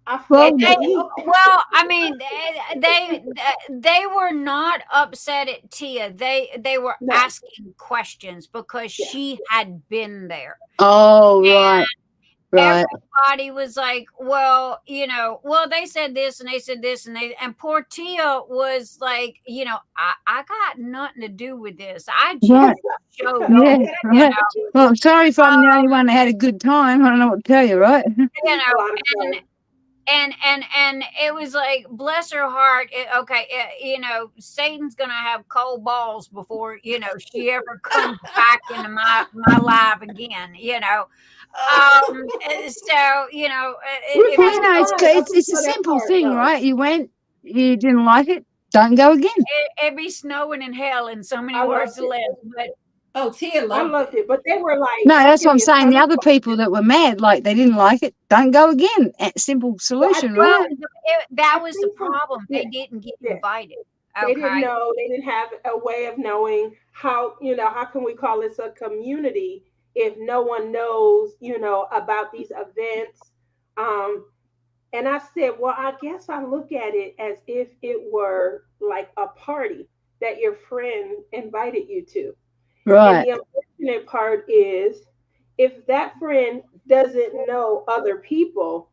I felt the heat. Well, I mean, they were not upset at Tia. They were asking questions because she had been there. Oh, right. Right. Everybody was like, well, you know, well, they said this and they said this, and poor Tia was like, you know, I got nothing to do with this. I just showed up. Yeah, You right. know? Well, I'm sorry if I'm the only one that had a good time. I don't know what to tell you, right? You know, and it was like, bless her heart. You know, Satan's gonna have cold balls before, you know, she ever comes back into my life again. You know. So you know, it's a simple thing, right? You went, you didn't like it, don't go again. It'd be snowing in hell in so many words less. But Tia loved it, but they were like, no, that's what I'm saying. The other people that were mad, like they didn't like it, don't go again. Simple solution, right? That was the problem. They didn't get invited. They didn't know. They didn't have a way of knowing how. You know, how can we call this a community if no one knows, you know, about these events? And I said, well, I guess I look at it as if it were like a party that your friend invited you to. Right. And the unfortunate part is, if that friend doesn't know other people,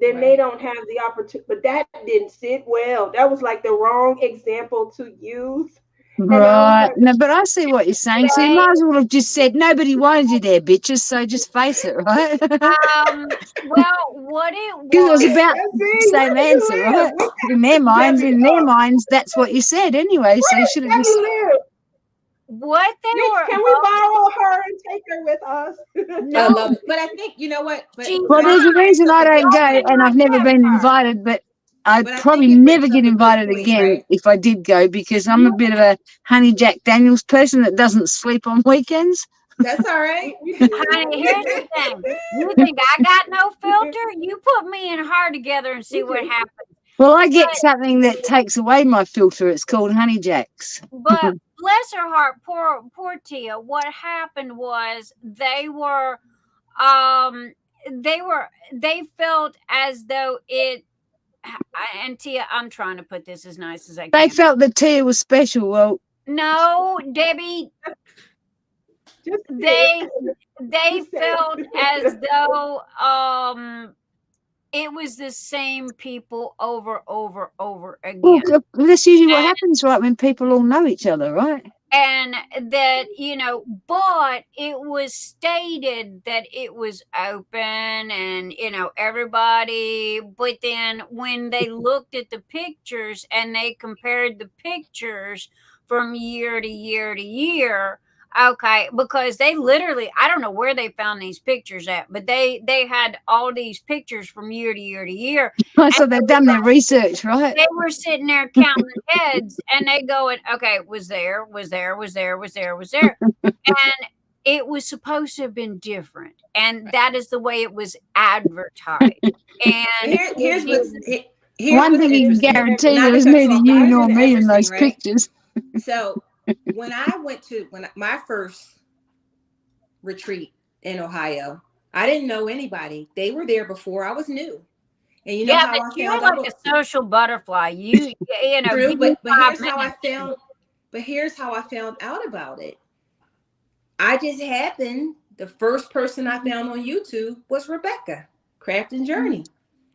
then they don't have the opportunity. But that didn't sit well. That was like the wrong example to use. Right. Like, no, but I see what you're saying. So you might as well have just said, nobody wanted you there, bitches, so just face it, right? Well, what it was. Because it was about the same answer, right? In their minds, that's what you said anyway, so you should have just... What they were... Can we borrow her and take her with us? No. I love it. But I think, you know what? Well, there's a reason I don't go, and I've never been invited, but I'd probably never get invited again if I did go, because I'm a bit of a Honey Jack Daniels person that doesn't sleep on weekends. That's all right. Honey, here's the thing. You think I got no filter? You put me and her together and see what happens. Well, I get something that takes away my filter. It's called Honey Jacks. But bless her heart, poor Tia. What happened was they were they felt as though it. And Tia, I'm trying to put this as nice as I can. They felt that Tia was special. Well, no, Debbie. They felt as though it was the same people over again. Well, that's usually what happens, right? When people all know each other, right? And that, but it was stated that it was open and, everybody. But then when they looked at the pictures and they compared the pictures from year to year to year, okay, because they literally, I don't know where they found these pictures at, but they had all these pictures from year to year to year. So they've done their research, right? They were sitting there counting heads and they going, okay, was there. And it was supposed to have been different. And that is the way it was advertised. And here's one thing you can guarantee, there was neither you nor me in those pictures. So when I went to my first retreat in Ohio, I didn't know anybody. They were there before I was new. And you know how I found you're like a social butterfly. You know. True, but here's how I found out about it. I just happened. The first person I found on YouTube was Rebecca, Craft and Journey,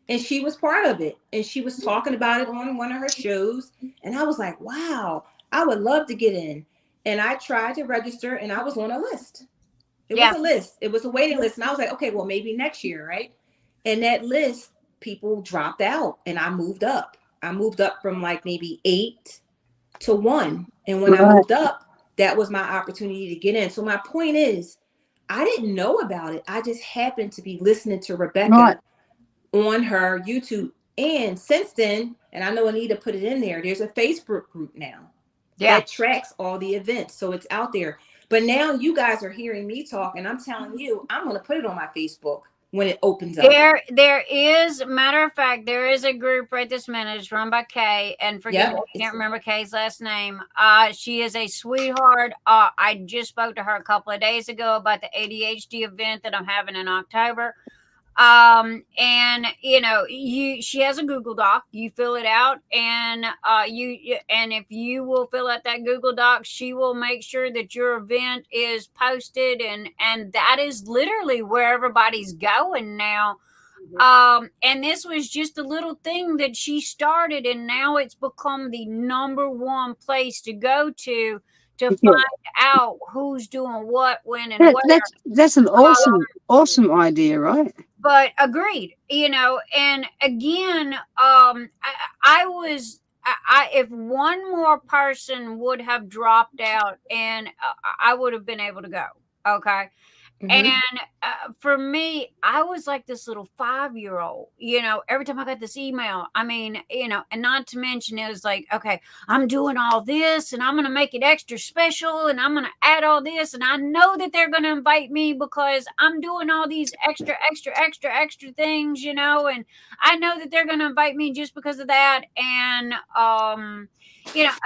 and she was part of it. And she was talking about it on one of her shows. And I was like, wow, I would love to get in. And I tried to register, and I was on a list. It was a list. It was a waiting list, and I was like, okay, well, maybe next year, right? And that list, people dropped out, and I moved up. I moved up from like maybe 8 to 1. And when I moved up, that was my opportunity to get in. So my point is, I didn't know about it. I just happened to be listening to Rebecca on her YouTube. And since then, and I know Anita put it in there's a Facebook group now that tracks all the events. So it's out there. But now you guys are hearing me talk, and I'm telling you, I'm going to put it on my Facebook when it opens up. There is, matter of fact, there is a group right this minute. It's run by Kay, and forgive me, I can't remember Kay's last name. She is a sweetheart. I just spoke to her a couple of days ago about the ADHD event that I'm having in October. And she has a Google Doc. You fill it out, and if you will fill out that Google Doc, she will make sure that your event is posted, and that is literally where everybody's going now. And this was just a little thing that she started, and now it's become the #1 place to go to find out who's doing what, when, and where. That's an awesome idea, right? But agreed, and again, if one more person would have dropped out, and I would have been able to go. Okay. Mm-hmm. And for me, I was like this little 5-year-old, every time I got this email, and not to mention it was like, okay, I'm doing all this and I'm going to make it extra special and I'm going to add all this. And I know that they're going to invite me because I'm doing all these extra things, and I know that they're going to invite me just because of that. And,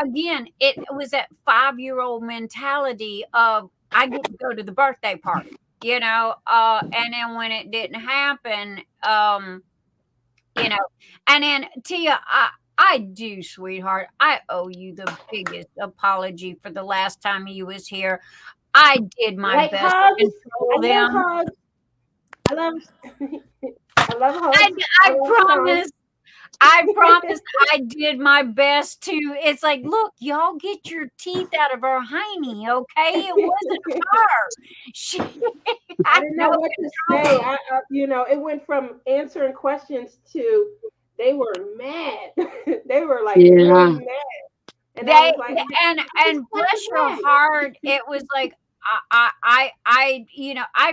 again, it was that 5-year-old mentality of, I get to go to the birthday party, and then when it didn't happen, and then Tia, I do, sweetheart, I owe you the biggest apology for the last time you was here. I did my best to control them. I love hugs. I promise I did my best to. It's like, look, y'all get your teeth out of her hiney, okay? It wasn't her. I didn't know what to say. It went from answering questions to they were mad. They were like really mad. And and bless your heart, it was like, I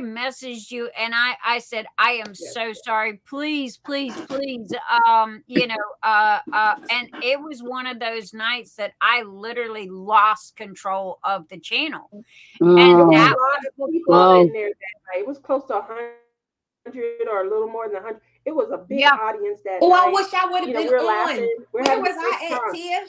messaged you and I said, I am so sorry. Please. And it was one of those nights that I literally lost control of the channel. And that was people in there that night. It was close to 100 or a little more than 100. It was a big audience that night. I wish I would have been we're on. Laughing. Where was I at, Tia?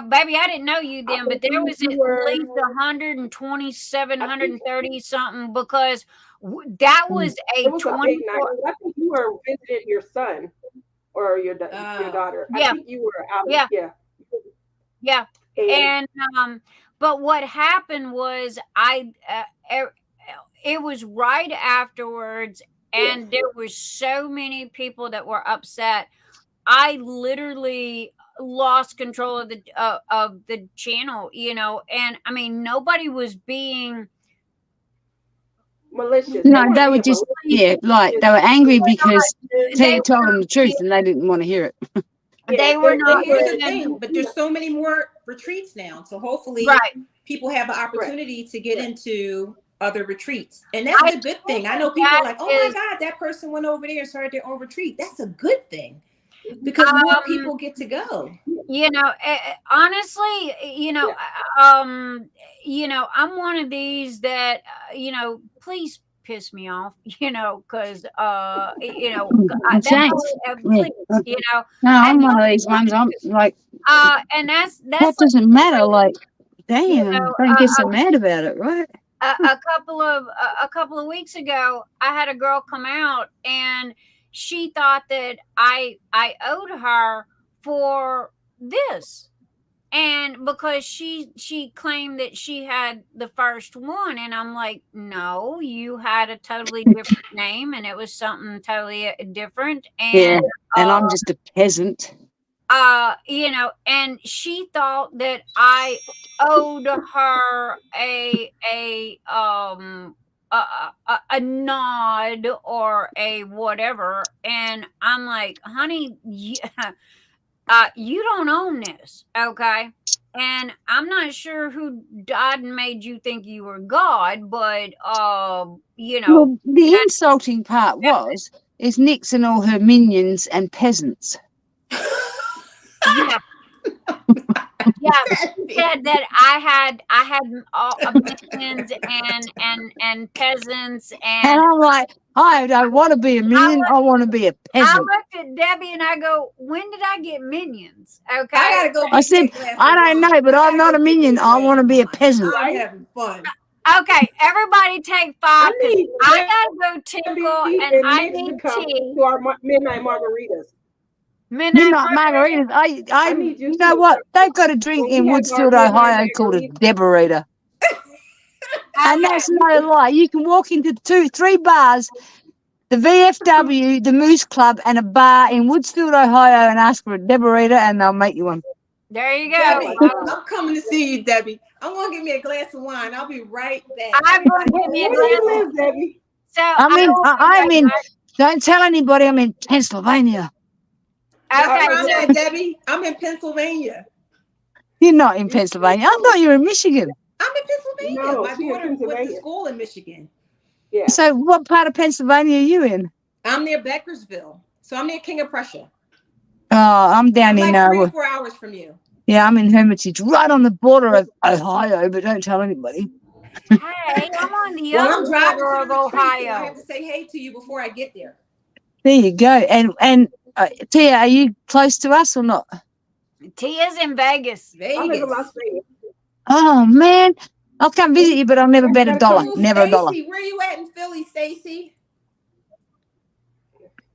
Baby, I didn't know you then, but there was at least 127, 130 something, because That was a It was a big night. 24. I think you were visiting your son or your daughter. Yeah. I think you were out. Yeah. Yeah. And but what happened was it was right afterwards, and there were so many people that were upset. I literally lost control of the channel, and I mean, nobody was being malicious. No, they were just like they were angry because Tia told them the truth and they didn't want to hear it. They were not. Here's the thing, but there's so many more retreats now, so hopefully people have an opportunity to get into other retreats, and that's a good thing. I know people are like, oh my God, that person went over there and started their own retreat. That's a good thing because more people get to go. Honestly, I'm one of these that please piss me off, because please, No, I'm one of these ones. I'm like, and that's that doesn't matter. Like, damn, don't get so mad about it, right? A couple of weeks ago, I had a girl come out, and she thought that I owed her for this, and because she claimed that she had the first one, and I'm like, no, you had a totally different name, and it was something totally different. And and I'm just a peasant. And she thought that I owed her a nod or a whatever, and I'm like, honey, you don't own this, okay? And I'm not sure who died and made you think you were God, but Well, the insulting part is Nix and all her minions and peasants. Yeah. She said that I had minions and peasants, and I'm like, I don't want to be a minion. I want to be a peasant. I looked at Debbie and I go, when did I get minions? Okay, I gotta go. I said, I don't know, but I'm not a minion. I want to be a peasant. I'm having fun. Okay, everybody take 5. I gotta go tinkle, and I need tea. To our midnight margaritas. Midnight margaritas. I need you know what? They've got a drink in Woodfield, Ohio called a Deborita. And that's no lie. You can walk into 2-3 bars, the VFW, the Moose Club, and a bar in Woodsfield, Ohio, and ask for a Deborita, and they'll make you one. There you go. Debbie, I'm coming to see you, Debbie. I'm gonna get me a glass of wine. I'll be right back. I'm going to get me a glass of Debbie. So I'm in. Don't tell anybody. I'm in Pennsylvania. Okay, Debbie, I'm in Pennsylvania. You're not in Pennsylvania. I thought you were in Michigan. I'm in Pennsylvania. No, my daughter went to school in Michigan. Yeah. So what part of Pennsylvania are you in? I'm near Beckersville. So I'm near King of Prussia. Oh, I'm down in 3 or 4 hours from you. Yeah, I'm in Hermitage, right on the border of Ohio, but don't tell anybody. Hey, I'm on the other border of Ohio. I have to say hey to you before I get there. There you go. And Tia, are you close to us or not? Tia's in Vegas. I'm in Las Vegas. Oh man, I'll come visit you, but I'll never bet $1. Never $1. Where you at in Philly, Stacy?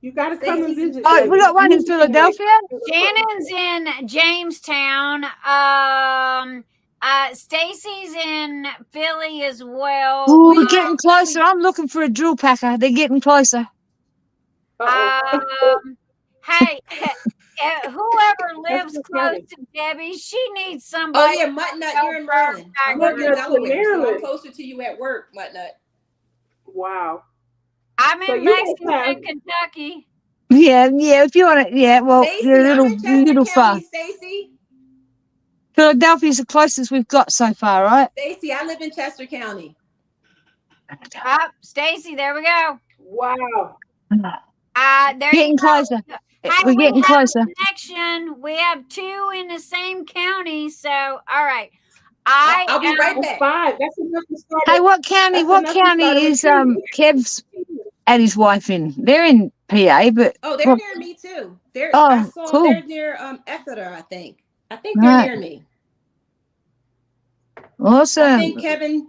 You got to come and visit. Oh, we got one in Philadelphia. Shannon's in Jamestown. Stacy's in Philly as well. Oh, we're getting closer. I'm looking for a drill packer. They're getting closer. Hey, whoever lives close to Debbie, she needs somebody. Oh yeah, Muttnut, you're in Maryland. I'm in Delaware, so I'm closer to you at work, Muttnut. Wow. I'm in Lexington, Kentucky. Yeah. If you want to, well, Stacey, you're a little far. Stacy. Philadelphia's the closest we've got so far, right? Stacy, I live in Chester County. Stacy, there we go. Wow. Getting closer. We're getting closer. Connection. We have 2 in the same county, so all right. I'll be right back. 5. That's enough to start. Hey, what county? What county is Kev's and his wife in? They're in PA, but they're near me too. Cool. They're near Exeter, I think. I think they're near me. Awesome. I think Kevin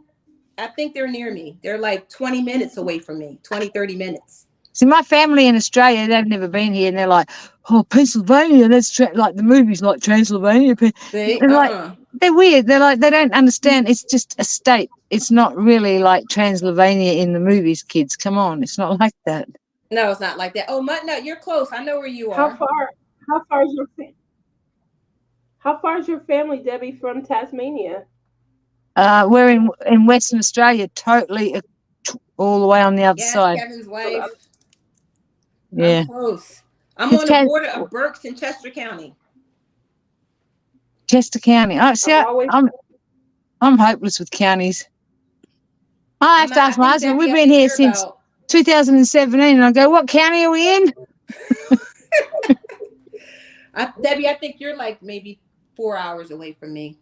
I think they're near me. They're like 20 minutes away from me, 20, 30 minutes. See, my family in Australia, they've never been here, and they're like, "Oh, Pennsylvania, that's like the movies like Transylvania." See? They're like, they're weird. They're like, they don't understand. It's just a state. It's not really like Transylvania in the movies, kids. Come on, it's not like that. No, it's not like that. Oh, Muttnut, you're close. I know where you How are. far is your family, Debbie, from Tasmania? We're in Western Australia, totally all the way on the other side. Kevin's wife. Yeah. I'm close. I'm on the border of Berks and Chester County. Chester County. Oh, see, I'm hopeless with counties. I have to ask my husband. We've been here since 2017, and I go, "What county are we in?" Debbie, I think you're like maybe 4 hours away from me.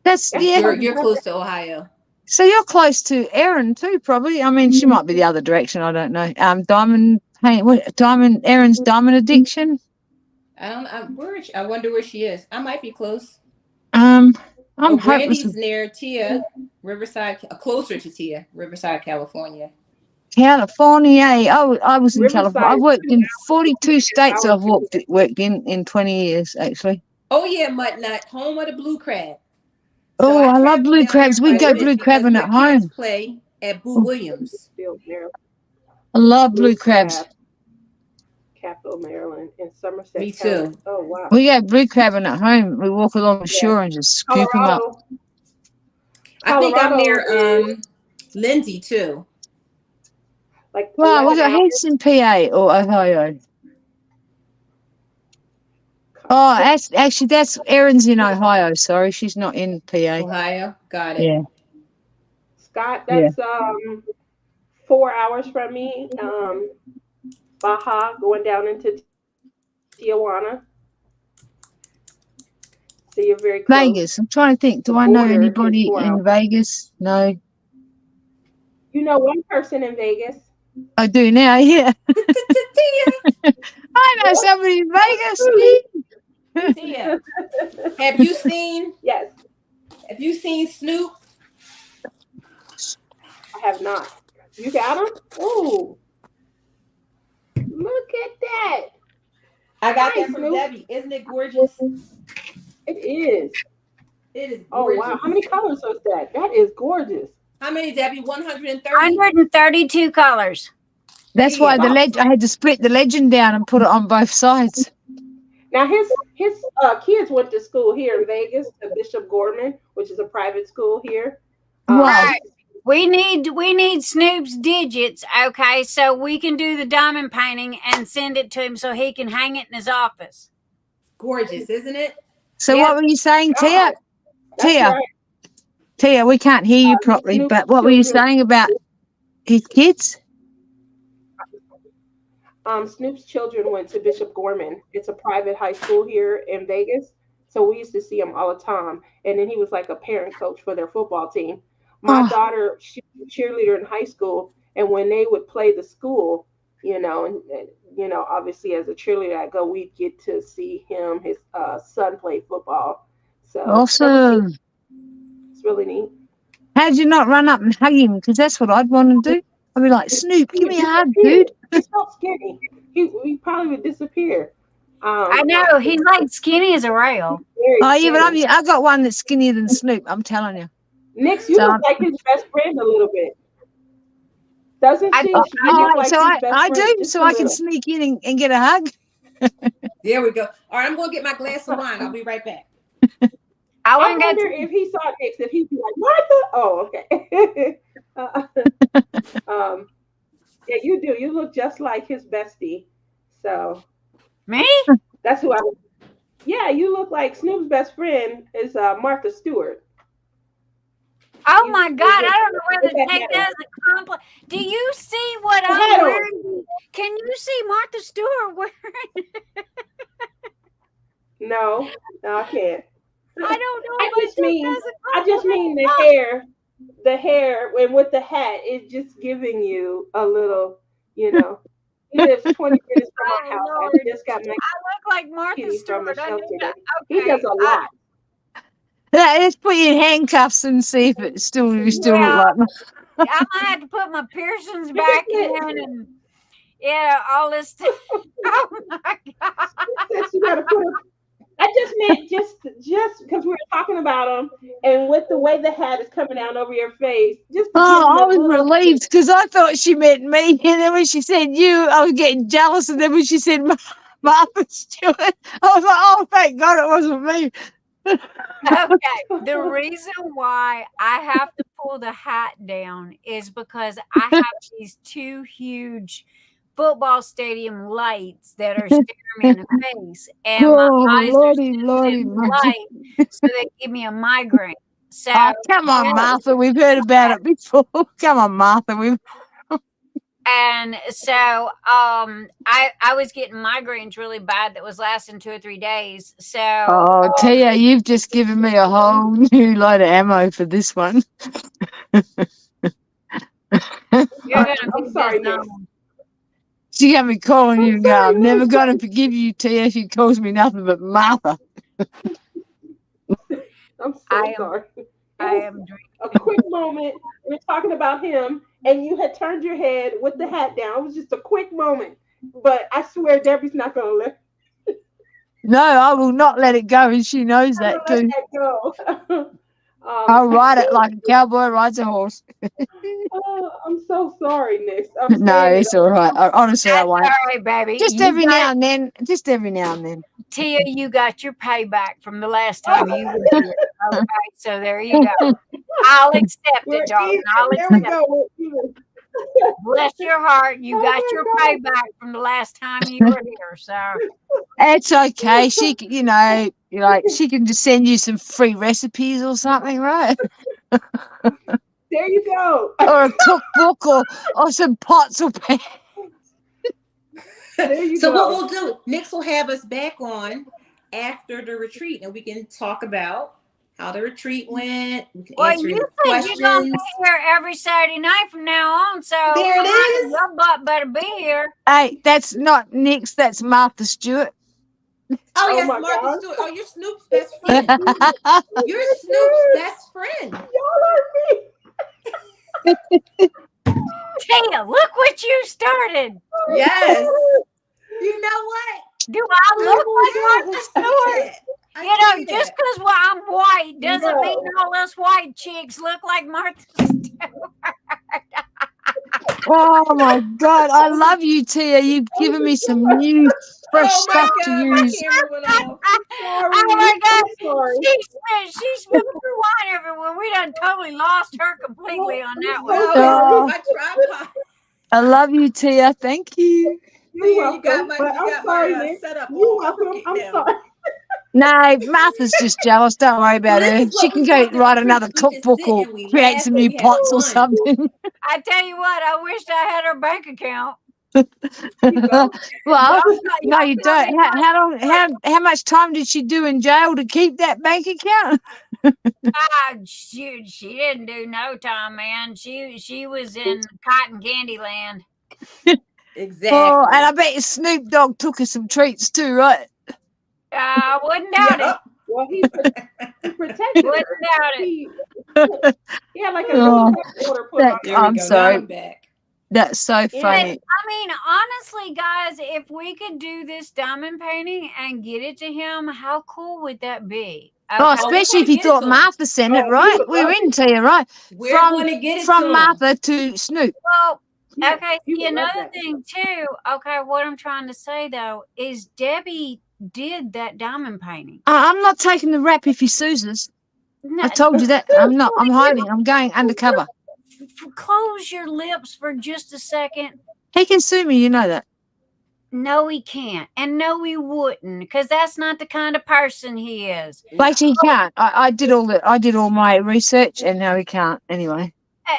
You're close to Ohio. So you're close to Erin too, probably. I mean, she might be the other direction. I don't know. Erin's diamond addiction. I wonder where she is. I might be close. I'm hopeless. Brandy's near Tia, Riverside, closer to Tia, Riverside, California. California. Oh, I was in California. I worked in 42 states. I've worked in 20 years, actually. Oh yeah, Muttnut, home of the blue crab. So I love blue crabs. We go blue crabbing at home. Play at Boo Williams. I love blue crabs. Capital, Maryland, and Somerset. Me too. County. Oh wow. We go blue crabbing at home. We walk along the shore and just scoop them up. I think I'm near Lindsay too. Wow, was it Henson, PA or Ohio? Oh, actually, that's Erin's in Ohio. Sorry, she's not in PA. Ohio, got it. Yeah. Scott, that's 4 hours from me. Baja, going down into Tijuana. So you're very close. Vegas. I'm trying to think. Do I know anybody in Vegas? No. You know one person in Vegas. I do now, yeah. I know somebody in Vegas. Tia, have you seen? Yes. Have you seen Snoop? I have not. You got him? Ooh. Look at that. I got that from Debbie. Isn't it gorgeous? It is. It is gorgeous. Oh, wow. How many colors was that? That is gorgeous. How many, Debbie? 130? 132 colors. That's why I had to split the legend down and put it on both sides. Now, his kids went to school here in Vegas, to Bishop Gorman, which is a private school here. Wow. We need Snoop's digits, okay, so we can do the diamond painting and send it to him so he can hang it in his office. Gorgeous, isn't it? So what were you saying, Tia? Right. Tia, we can't hear you properly, but what were you saying about his kids? Snoop's children went to Bishop Gorman. It's a private high school here in Vegas. So we used to see him all the time. And then he was like a parent coach for their football team. My daughter, she was a cheerleader in high school. And when they would play the school, and obviously as a cheerleader, we'd get to see him, his son play football. So awesome. It's really neat. How'd you not run up and hug him? Because that's what I'd want to do. I'd be like, Snoop, give me a hug, dude. He's so skinny. He probably would disappear. I know. He's like skinny as a rail. Oh, yeah, but I got one that's skinnier than Snoop. I'm telling you. Nix, you look like his best friend a little bit. Doesn't she? I do, so I can sneak in and get a hug. There we go. All right, I'm going to get my glass of wine. I'll be right back. I wonder if he saw Nix, if he'd be like, Martha? Oh, okay. Yeah, you do. You look just like his bestie. So me? That's who I would. Yeah, you look like Snoop's best friend is Martha Stewart. Oh my God! I don't know whether to take that as a compliment. Do you see what I'm wearing? Can you see Martha Stewart wearing? No, I can't. I don't know. I just mean the hair. The hair and with the hat, it's just giving you a little, He lives 20 minutes from my house. I just got my. I look like Martha Stewart. He does a lot. Let's put you in handcuffs and see if it still look like. I might have to put my piercings back in and all this stuff. Oh my God. You gotta put I just meant just because we were talking about them, and with the way the hat is coming down over your face, just I was relieved because I thought she meant me, and then when she said you, I was getting jealous, and then when she said Martha Stewart, I was like, oh, thank God it wasn't me. Okay, the reason why I have to pull the hat down is because I have these two huge football stadium lights that are staring me in the face, and my eyes are in light, so they give me a migraine. So come on, Martha, we've heard about it before. Come on, Martha, And so I was getting migraines really bad that was lasting 2 or 3 days. So Tia, you've just given me a whole new load of ammo for this one. I'm sorry, she got me calling you now. I'm never going to forgive you, Tia. She calls me nothing but Martha. I'm so sorry. I am drinking. A quick moment. We're talking about him, and you had turned your head with the hat down. It was just a quick moment. But I swear Debbie's not going to let No, I will not let it go, and she knows that too. Let that go. I'll ride it like a cowboy rides a horse. I'm so sorry, Nick. No, it's all right. Honestly, I won't. Sorry, baby. Just every now and then. Just every now and then. Tia, you got your payback from the last time you were here. Okay, so there you go. I'll accept it, darling. I'll accept it. Bless your heart. You got your payback from the last time you were here. So it's okay. She, she can just send you some free recipes or something, right? There you go. Or a cookbook or some pots or pans. So what we'll do, Nix will have us back on after the retreat, and we can talk about how the retreat went. We can answer you questions. You're gonna be here every Saturday night from now on. So there it is. Your butt better be here. Hey, that's not Nix. That's Martha Stewart. Oh yes, Martha Stewart. Oh, you're Snoop's best friend. You're Snoop's best friend. Y'all are me. Tia, look what you started. Yes. You know what? Do I look like Martha Stewart? Just because I'm white doesn't mean all us white chicks look like Martha Stewart. Oh my God, I love you, Tia. You've given me some new fresh stuff to use. Oh my God, she spilled her wine everywhere. We done totally lost her completely on that one. I love you, Tia. Thank you. You got my setup. You're welcome. I'm sorry. No, Martha's just jealous. Don't worry about her. She can go write another cookbook or create some new pots or something. I tell you what, I wish I had her bank account. Well, no, you don't. How much time did she do in jail to keep that bank account? She didn't do no time, man. She was in cotton candy land. Exactly. Oh, and I bet Snoop Dogg took her some treats too, right? I wouldn't doubt it. Well, he protected wouldn't doubt it. Yeah, like a order put on. I'm sorry. That's so funny. I mean, honestly, guys, if we could do this diamond painting and get it to him, how cool would that be? Okay. Oh, especially if you thought Martha sent it, right? We're into you, right? We're going to get it from Martha to Snoop. Well, okay. See, another thing too. Okay, what I'm trying to say though is Debbie did that diamond painting. I'm not taking the rap if he sues us. No, I told you that. I'm not. I'm hiding. I'm going undercover. Close your lips for just a second. He can sue me. You know that. No, he can't. And no, he wouldn't, because that's not the kind of person he is. Like he can't. I did all my research, and now he can't. Anyway,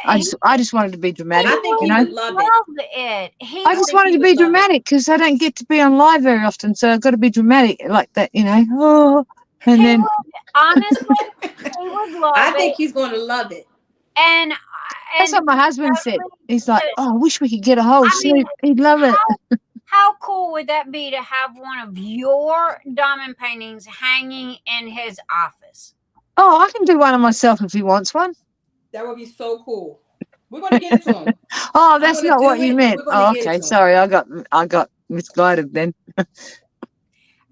I just wanted to be dramatic. I think he would love it. I just wanted to be dramatic because I don't get to be on live very often, so I've got to be dramatic like that, Oh, and he then would, honestly, he would love it. I think he's going to love it. And that's what my husband said. He's like, "Oh, I wish we could get a hold of Snoop. He'd love it." How cool would that be to have one of your diamond paintings hanging in his office? Oh, I can do one of myself if he wants one. That would be so cool. We're going to get it to him. Oh, that's not what you meant. We're gonna Oh, get it okay. to him. Sorry, I got misguided then.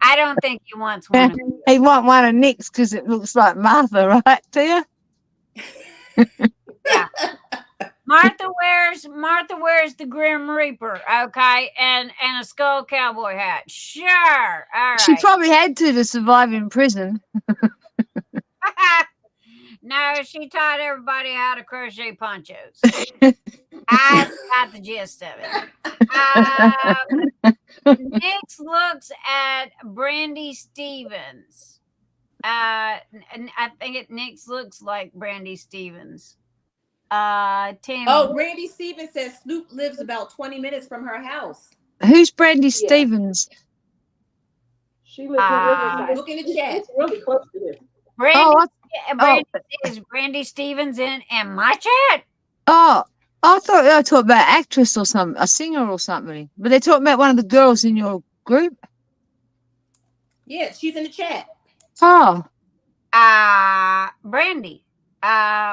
I don't think he wants one. He want one of Nick's because it looks like Martha, right, Tia? Yeah. Martha wears the Grim Reaper, okay, and a skull cowboy hat. Sure, all right. She probably had to survive in prison. No, she taught everybody how to crochet ponchos. I got the gist of it. Nix looks at Brandy Stevens. And I think Nix looks like Brandy Stevens. Tim. Oh, Brandy Stevens says Snoop lives about 20 minutes from her house. Who's Brandy Stevens? She lives in Riverside. Look in the chat. It's really close to this. Brandy, is Brandy Stevens in my chat? Oh, I thought they were talking about actress or something, a singer or something. But they're talking about one of the girls in your group. Yeah, she's in the chat. Oh. Brandy.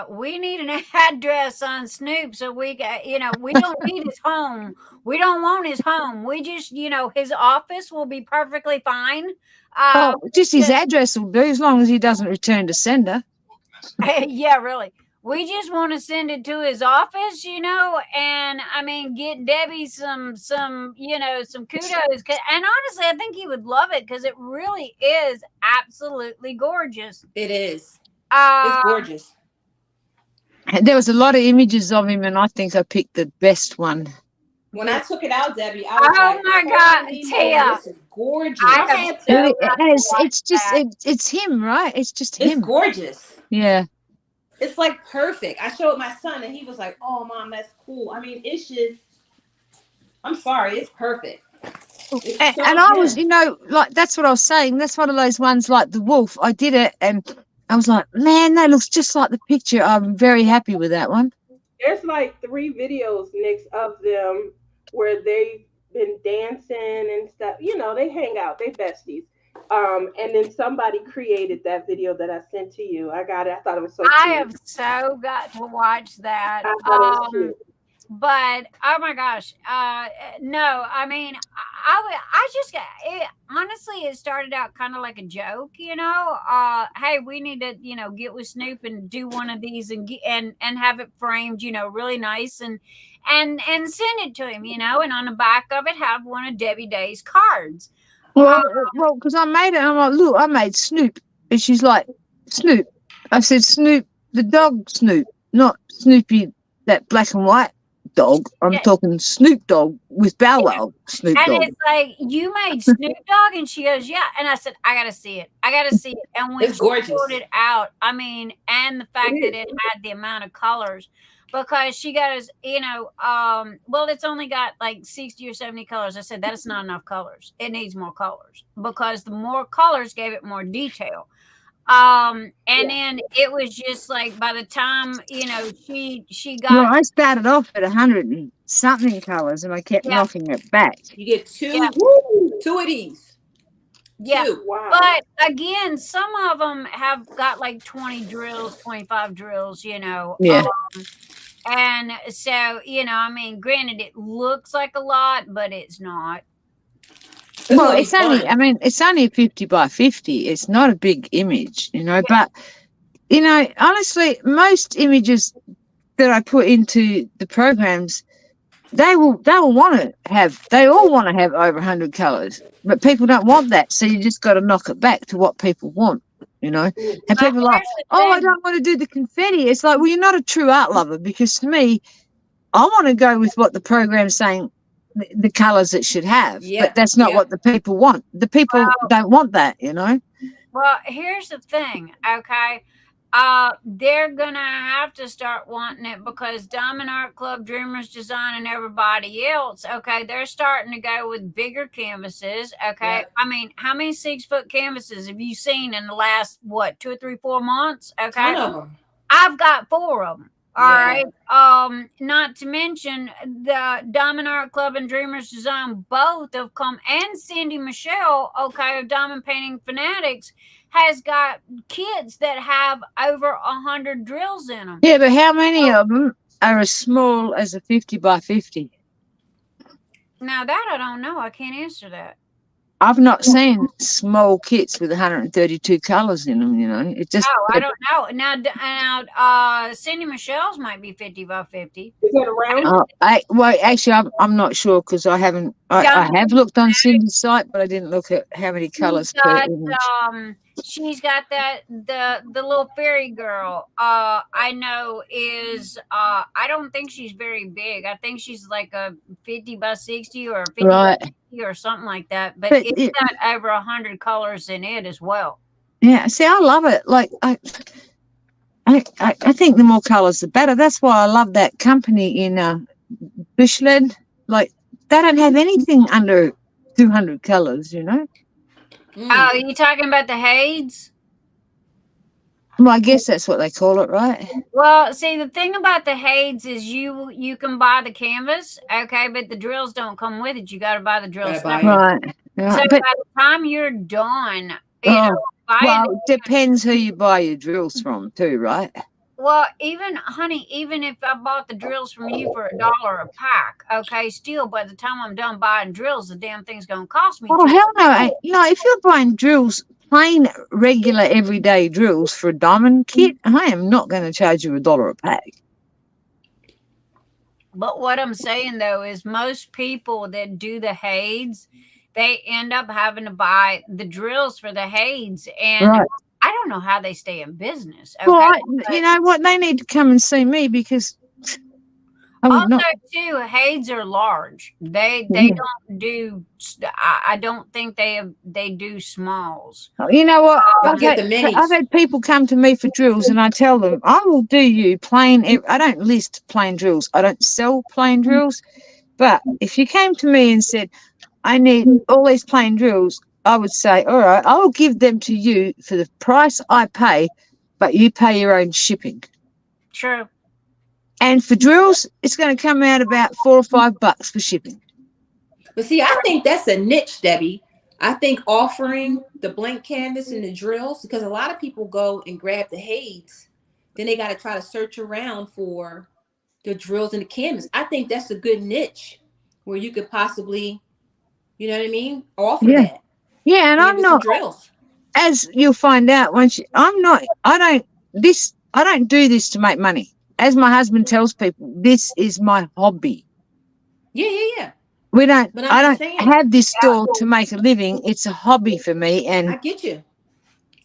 We need an address on Snoop so we can, we don't need his home. We don't want his home. We just, his office will be perfectly fine. Just his address will do as long as he doesn't return to sender. Yeah, really. We just want to send it to his office, and I mean, get Debbie some kudos. And honestly, I think he would love it because it really is absolutely gorgeous. It is. It's gorgeous. There was a lot of images of him, and I think I picked the best one. When I took it out, Debbie, I was like, my God, Tia. This is gorgeous. It's him, right? It's just him. It's gorgeous. Yeah. It's like perfect. I showed my son and he was like, "Oh, Mom, that's cool." I mean, it's just, I'm sorry, it's perfect. I was, like, that's what I was saying. That's one of those ones like the wolf. I did it and I was like, man, that looks just like the picture. I'm very happy with that one. There's like 3 videos, Nick, of them where they've been dancing and stuff. They hang out. They besties. And then somebody created that video that I sent to you. I got it. I thought it was so cute. I have so got to watch that. I thought it was cute. But oh my gosh, no, I mean, I just got it. Honestly, it started out kind of like a joke, hey, we need to, get with Snoop and do one of these and have it framed, really nice and send it to him, and on the back of it have one of Debbie Day's cards. Well, because I made it, and I'm like, look, I made Snoop, and she's like, Snoop. I said, Snoop, the dog Snoop, not Snoopy, that black and white dog. I'm talking Snoop Dogg with Bow Wow Snoop Dogg. And it's like, you made Snoop Dogg? And she goes, yeah. And I said, I got to see it. And when she pulled it out, I mean, and the fact that it had the amount of colors, because she goes, well, it's only got like 60 or 70 colors. I said, that is not enough colors. It needs more colors because the more colors gave it more detail. Then it was just like by the time she got. Well, I started off at 100 and something colors, and I kept knocking it back. You get 2 of these. Yeah, 2. Wow. But again, some of them have got like 20 drills, 25 drills. Yeah. And so I mean, granted, it looks like a lot, but it's not. Well, it's only a 50 by 50. It's not a big image, but, honestly, most images that I put into the programs, they all want to have over 100 colors, but people don't want that. So you just got to knock it back to what people want, And people are like, oh, I don't want to do the confetti. It's like, well, you're not a true art lover, because to me, I want to go with what the program's saying, the colors it should have, but that's not what the people want. The people don't want that, Well, here's the thing, okay? They're gonna have to start wanting it because Diamond Art Club, Dreamers Design, and everybody else, okay, they're starting to go with bigger canvases, okay? I mean, how many 6-foot canvases have you seen in the last 2 or 3, 4 months? Okay, Ton of them. I've got 4 of them. All right. Not to mention the Diamond Art Club and Dreamers Design both have come, and Cindy Michelle, okay, of Diamond Painting Fanatics, has got kits that have over 100 drills in them. Yeah, but how many of them are as small as a 50 by 50? Now that I don't know. I can't answer that. I've not seen small kits with 132 colours in them, you know. It just. Oh, I don't know. Now, Cindy Michelle's might be 50 by 50. Is that around? Well, actually, I'm not sure because I haven't. I have looked on Cindy's site, but I didn't look at how many colours per image. She's got the little fairy girl. I know is I don't think she's very big. I think she's like a 50 by 60 or 50 by 50 or something like that. But it's got over 100 colors in it as well. Yeah, see, I love it. Like I think the more colours the better. That's why I love that company in Bushland. Like they don't have anything under 200 colours, you know. Oh, you talking about the Hades? Well, I guess that's what they call it, right? Well, see, the thing about the Hades is you can buy the canvas, okay, but the drills don't come with it. You got to buy the drills. Right. So by the time you're done, well, it depends who you buy your drills from too, right? Well, even if I bought the drills from you for $1 a pack, okay, still by the time I'm done buying drills, the damn thing's gonna cost me. Oh hell no! You know, if you're buying drills, plain regular everyday drills for a diamond kit, I am not going to charge you $1 a pack. But what I'm saying though is most people that do the Hades, they end up having to buy the drills for the Hades, and I don't know how they stay in business. Okay? Well, you know what? They need to come and see me because too, Hades are large. They don't do. I don't think they do smalls. You know what? I've had people come to me for drills, and I tell them I will do you plain. I don't list plain drills. I don't sell plain drills. But if you came to me and said, I need all these plain drills, I would say, all right, I will give them to you for the price I pay, but you pay your own shipping. True. And for drills, it's going to come out about $4 or $5 for shipping. But see, I think that's a niche, Debbie. I think offering the blank canvas and the drills, because a lot of people go and grab the Hades, then they got to try to search around for the drills and the canvas. I think that's a good niche where you could possibly, you know what I mean, offer that. Yeah, and I'm not drills. As you'll find out once I don't do this to make money. As my husband tells people, this is my hobby. Yeah. I don't have this store to make a living. It's a hobby for me, and I get you.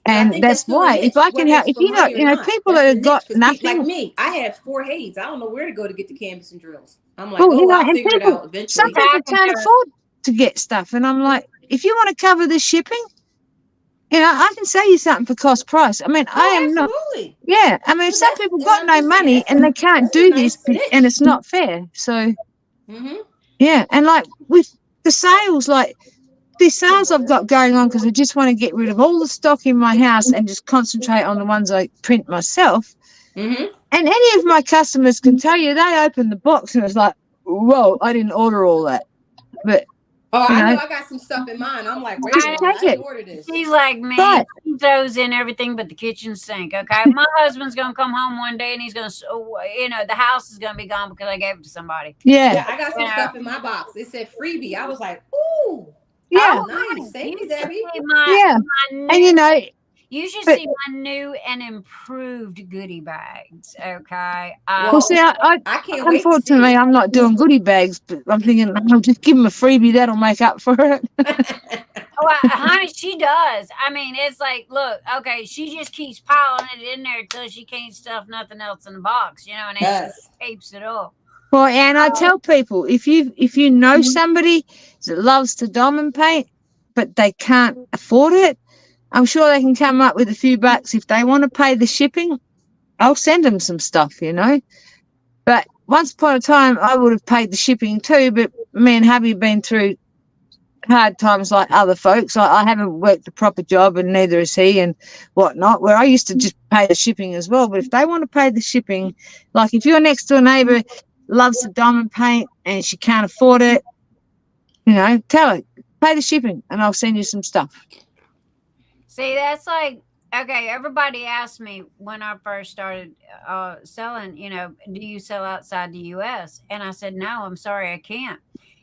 And that's why if I can help, if you know, people that have got nothing. Like me, I have 4 Hades. I don't know where to go to get the canvas and drills. I'm like, I'll figure it out eventually. Some people can't afford to get stuff, and I'm like, if you want to cover the shipping, you know, I can sell you something for cost price. I mean, I am absolutely. Not. Yeah, I mean, some people got no money and they can't do this, and it's not fair. So, yeah, and like with the sales, like the sales I've got going on, because I just want to get rid of all the stock in my house and just concentrate on the ones I print myself. And any of my customers can tell you, they opened the box and it's like, whoa, I didn't order all that, but. I know I got some stuff in mind. I'm like, wait a minute, I didn't order this. She's like me. She throws in everything but the kitchen sink. Okay, my husband's gonna come home one day and he's gonna, you know, the house is gonna be gone because I gave it to somebody. Yeah, I got some stuff in my box. It said freebie. I was like, ooh, nice. Thank you, Debbie. And you know. You should see my new and improved goodie bags. Okay. Well, see, I can't wait. Unfortunately, I'm not doing goodie bags, but I'm thinking I'll just give them a freebie. That'll make up for it. Honey, she does. I mean, it's like, look, okay, she just keeps piling it in there until she can't stuff nothing else in the box, you know, and then she tapes it up. Well, and I tell people, if you know somebody that loves to diamond paint, but they can't afford it, I'm sure they can come up with a few bucks. If they want to pay the shipping, I'll send them some stuff, you know. But once upon a time, I would have paid the shipping too, but me and hubby been through hard times like other folks. I haven't worked a proper job, and neither has he, and whatnot, where I used to just pay the shipping as well. But if they want to pay the shipping, like if your next door neighbour loves the diamond paint and she can't afford it, tell her, pay the shipping and I'll send you some stuff. See, that's like, okay, everybody asked me when I first started selling, do you sell outside the U.S.? And I said, no, I'm sorry, I can't.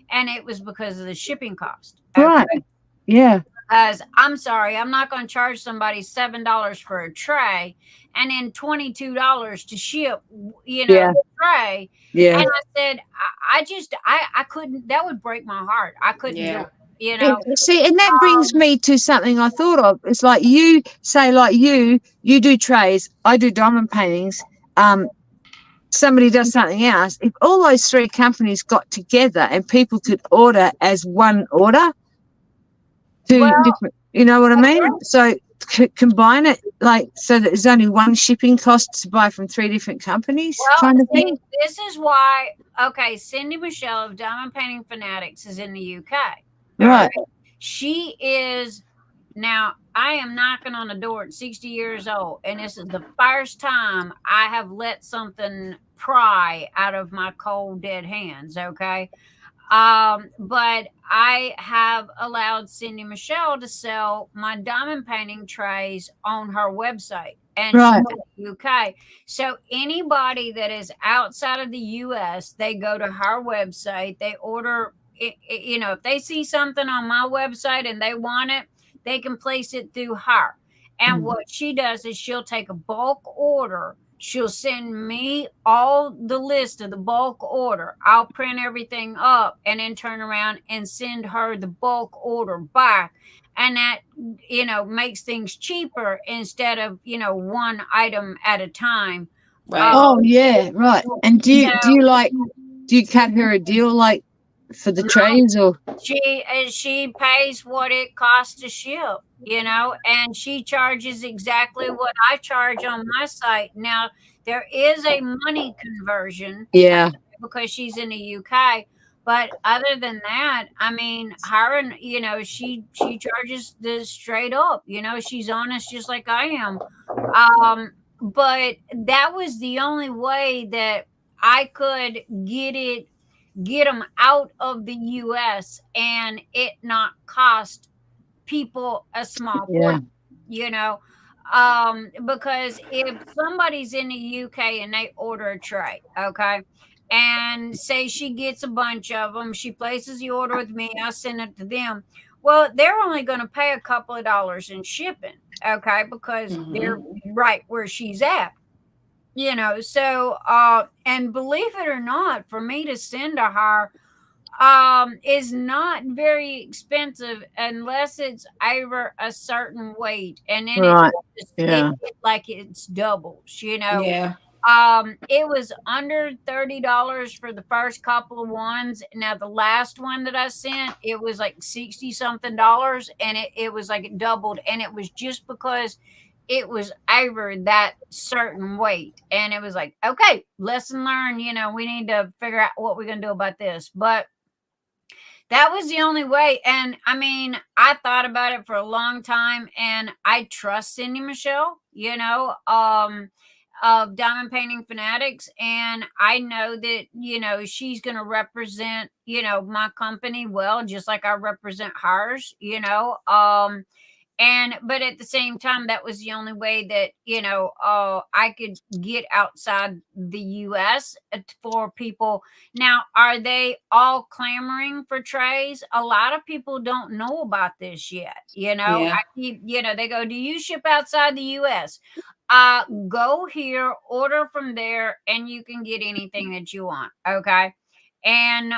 And it was because of the shipping cost. Okay? Right. Yeah. Because I'm sorry, I'm not going to charge somebody $7 for a tray and then $22 to ship, the tray. Yeah. And I said, I couldn't, that would break my heart. I couldn't do it. See, and that brings me to something I thought of. It's like you say, like you do trays, I do diamond paintings. Somebody does something else. If all those three companies got together and people could order as one order, different, you know what I mean? So combine it, like, so that there's only one shipping cost to buy from three different companies, kind of thing. This is why, Cyndi Michelle of Diamond Painting Fanatics is in the UK. Right. She is, now I am knocking on the door at 60 years old, and this is the first time I have let something pry out of my cold, dead hands, okay? But I have allowed Cyndi Michelle to sell my diamond painting trays on her website, and she's in the UK. So anybody that is outside of the US, they go to her website, they order it, if they see something on my website and they want it, they can place it through her. And what she does is she'll take a bulk order. She'll send me all the list of the bulk order. I'll print everything up and then turn around and send her the bulk order back. And that, makes things cheaper instead of, one item at a time. Right. Oh, yeah, right. And do you cut her a deal, like, for the trays, or? She pays what it costs to ship, and she charges exactly what I charge on my site. Now, there is a money conversion, because she's in the UK, but other than that, I mean, her and she charges this straight up. She's honest, just like I am. But that was the only way that I could get them out of the US and it not cost people a small point, because if somebody's in the UK and they order a tray, and say she gets a bunch of them, she places the order with me, I send it to them. Well, they're only going to pay a couple of dollars in shipping, because they're right where she's at. So and believe it or not, for me to send to her is not very expensive unless it's over a certain weight, and then it's doubles, it was under $30 for the first couple of ones. Now the last one that I sent, it was like $60 something, and it was like it doubled, and it was just because it was over that certain weight. And it was like, okay, lesson learned, we need to figure out what we're gonna do about this. But that was the only way. And I mean, I thought about it for a long time, and I trust Cyndi Michelle, of Diamond Painting Fanatics, and I know that she's going to represent my company well, just like I represent hers. But at the same time, that was the only way that I could get outside the US for people. Now, are they all clamoring for trays? A lot of people don't know about this yet. They go, do you ship outside the US? Go here, order from there, and you can get anything that you want. Okay. And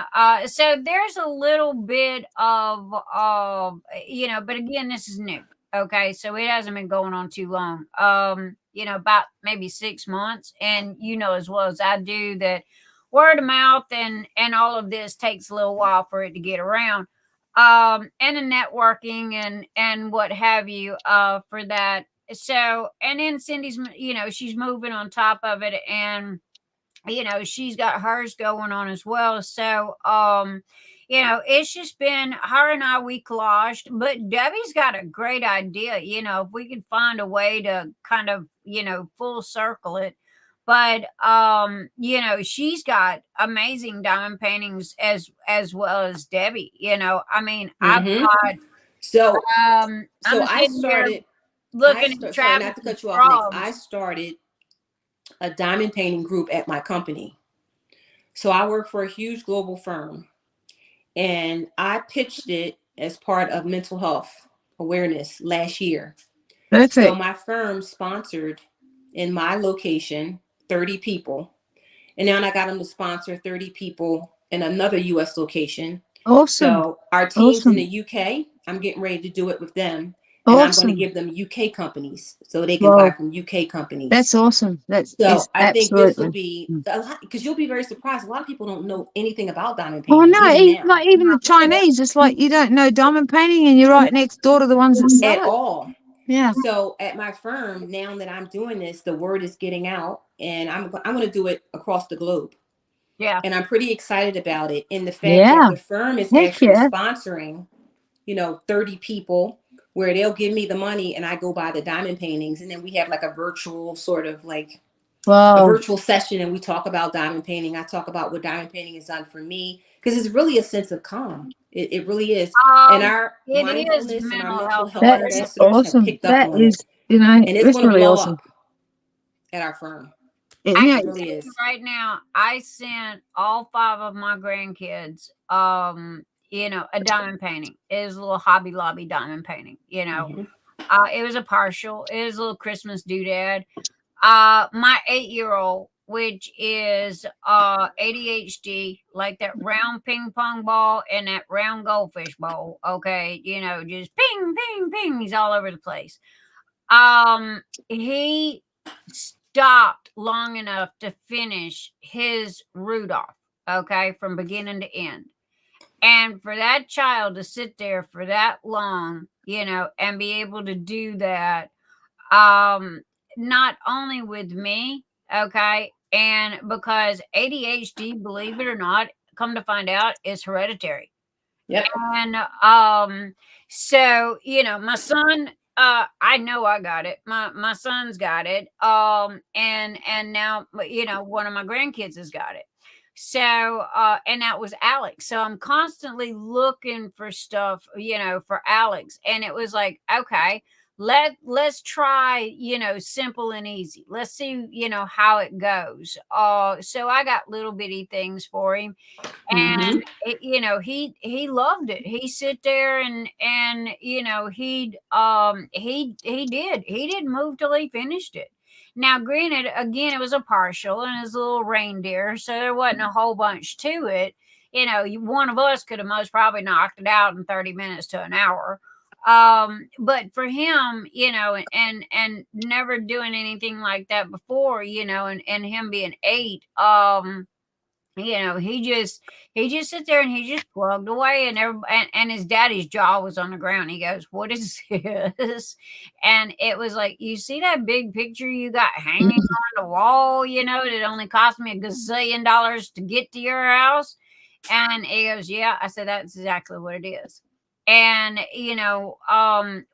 so there's a little bit of, but again, this is new. Okay. So it hasn't been going on too long. About maybe 6 months. And as well as I do that word of mouth and all of this takes a little while for it to get around. And the networking and what have you, for that. So, and then Cyndi's, she's moving on top of it, and, she's got hers going on as well. So, it's just been her and I, we collaged, but Debbie's got a great idea. If we could find a way to kind of, full circle it. But, she's got amazing diamond paintings as well as Debbie. I mean, I've Mhm. got, So I'm I sitting here started. looking at Sorry, not to Travis's cut you off, Nix. I frogs. started a diamond painting group at my company. So I work for a huge global firm, and I pitched it as part of mental health awareness last year. So Perfect. my firm sponsored in my location 30 people, and now I got them to sponsor 30 people in another US location. Awesome. So our teams in Awesome. the UK, I'm getting ready to do it with them. And I'm going to Awesome. give them UK companies so they can buy Well, from UK companies. that's awesome. That's So is I think this will absolutely. be a lot, because you'll be very surprised. A lot of people don't know anything about diamond Oh painting, no, even now, like even the Chinese, it's like you don't know diamond painting and you're right next door to the ones that sell at it. all. Yeah. So at my firm, now that I'm doing this, the word is getting out, and I'm going to do it across the globe. Yeah. And I'm pretty excited about it. And the fact Yeah. that the firm is Heck actually yeah. sponsoring, 30 people, where they'll give me the money and I go buy the diamond paintings. And then we have like a virtual sort of like a Wow. virtual session, and we talk about diamond painting. I talk about what diamond painting has done for me, because it's really a sense of calm. It really is. And our It mindfulness is and our mental mental health health That awareness. is ambassadors have awesome. picked up That on is, it. And it's it's going to really blow awesome. up at our firm. And, I you can know, It really tell is. you right now, I sent all 5 of my grandkids, a diamond painting. It was a little Hobby Lobby diamond painting. Mhm. It was a partial. It was a little Christmas doodad. My 8-year-old, which is ADHD, like that round ping pong ball and that round goldfish bowl. Okay, just ping, ping, ping. He's all over the place. He stopped long enough to finish his Rudolph, okay, from beginning to end. And for that child to sit there for that long, and be able to do that, not only with me, okay, and because ADHD, believe it or not, come to find out, is hereditary. Yep. And so my son, I know I got it. My son's got it. And now one of my grandkids has got it. So and that was Alex. So I'm constantly looking for stuff, for Alex. And it was like, okay, let's try, simple and easy. Let's see, how it goes. So I got little bitty things for him. Mhm. And he loved it. He sit there and he didn't move till he finished it. Now granted, again, it was a partial and his little reindeer, so there wasn't a whole bunch to it. One of us could have most probably knocked it out in 30 minutes to an hour. But for him, and never doing anything like that before, and him being 8, he just sit there and he just plugged away, and and his daddy's jaw was on the ground. He goes, "What is this?" And it was like, you see that big picture you got hanging on the wall, that only cost me $1 gazillion to get to your house. And he goes, "Yeah." I said, "That's exactly what it is." And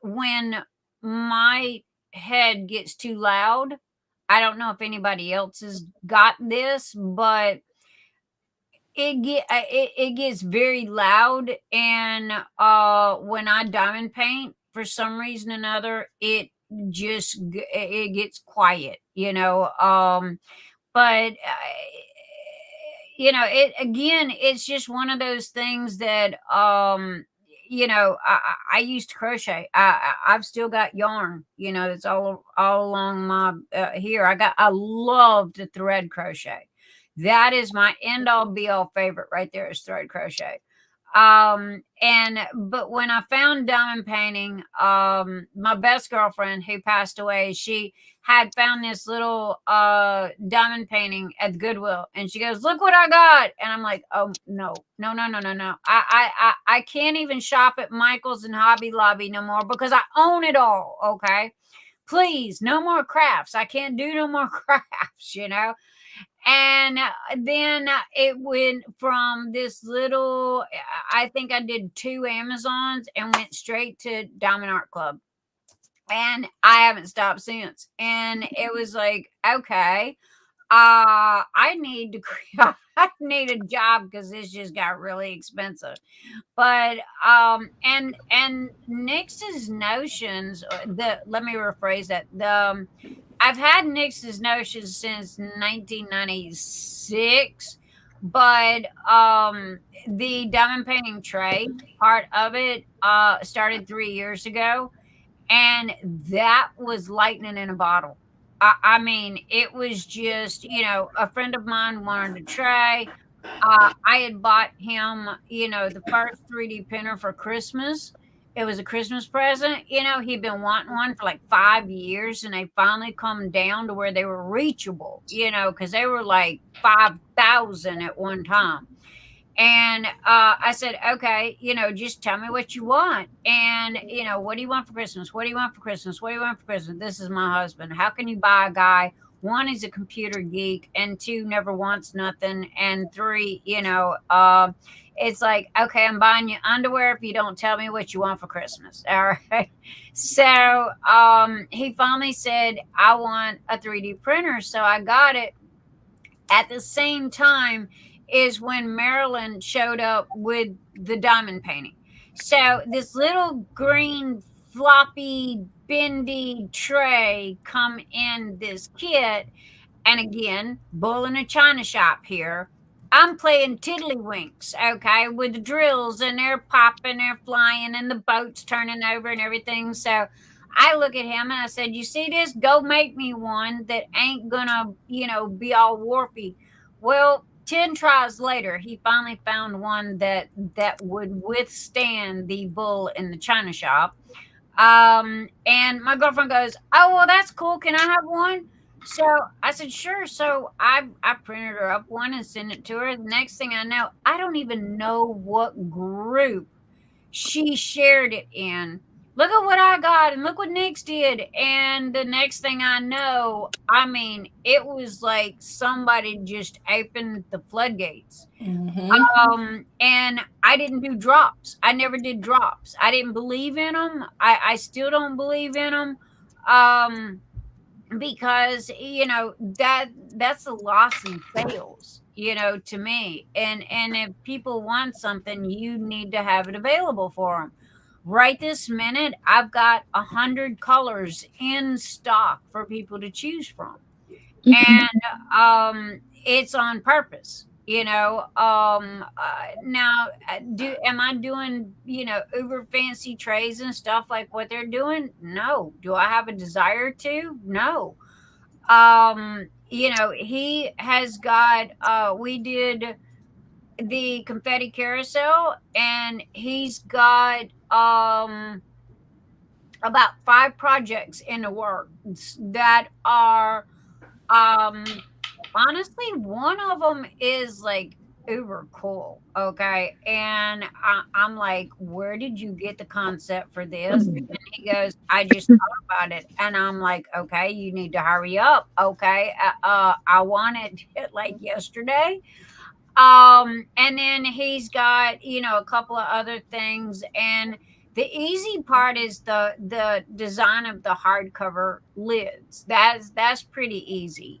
when my head gets too loud, I don't know if anybody else has got this, but it gets very loud, and when I diamond paint, for some reason or another, it gets quiet, but it again, it's just one of those things that I used to crochet. I've still got yarn, that's all along my here. I love to thread crochet. That is my end all be all favorite right there, is thread crochet. But when I found diamond painting, my best girlfriend who passed away, she had found this little diamond painting at Goodwill, and she goes, "Look what I got." And I'm like, "Oh no. I can't even shop at Michael's and Hobby Lobby no more because I own it all. Okay, please, no more crafts. I can't do no more crafts, And then it went from this little, I think I did 2 Amazons and went straight to Diamond Art Club. And I haven't stopped since. And it was like, okay, I need to I need a job because this just got really expensive. But and Nix's notions, let me rephrase that. I've had Nix's notions since 1996, but the diamond painting trade part of it started 3 years ago, and that was lightning in a bottle. I mean, it was just, a friend of mine wanted a tray. I had bought him, the first 3D printer for Christmas. It was a Christmas present. He'd been wanting one for like 5 years, and they finally come down to where they were reachable, because they were like 5,000 at one time. And I said, okay, just tell me what you want. And, what do you want for Christmas? What do you want for Christmas? What do you want for Christmas? This is my husband. How can you buy a guy? 1, he's a computer geek, and 2, never wants nothing. And 3, it's like, okay, I'm buying you underwear if you don't tell me what you want for Christmas. All right. So he finally said, I want a 3D printer. So I got it. At the same time is when Marilyn showed up with the diamond painting. So this little green floppy bendy tray come in this kit. And again, bull in a china shop here. I'm playing tiddlywinks, okay, with the drills, and they're popping, they're flying, and the boat's turning over and everything. So I look at him and I said, you see this? Go make me one that ain't gonna, be all warpy. Well, 10 tries later, he finally found one that would withstand the bull in the china shop. And my girlfriend goes, oh, well, that's cool. Can I have one? So I said, sure. So I printed her up one and sent it to her. The next thing I know, I don't even know what group she shared it in. Look at what I got, and look what Nix did. And the next thing I know, I mean, it was like somebody just opened the floodgates. Mm-hmm. And I didn't do drops. I never did drops. I didn't believe in them. I still don't believe in them. Because that's a loss in sales, to me. And if people want something, you need to have it available for them. Right this minute, I've got 100 colors in stock for people to choose from. And it's on purpose. Now, am I doing uber fancy trays and stuff like what they're doing? No. Do I have a desire to? No. He has got we did the confetti carousel, and he's got about 5 projects in the works that are honestly, one of them is like uber cool. Okay. And I'm like, where did you get the concept for this? And he goes, I just thought about it. And I'm like, okay, you need to hurry up. Okay. I want it like yesterday. And then he's got, a couple of other things. And the easy part is the design of the hardcover lids. That's pretty easy,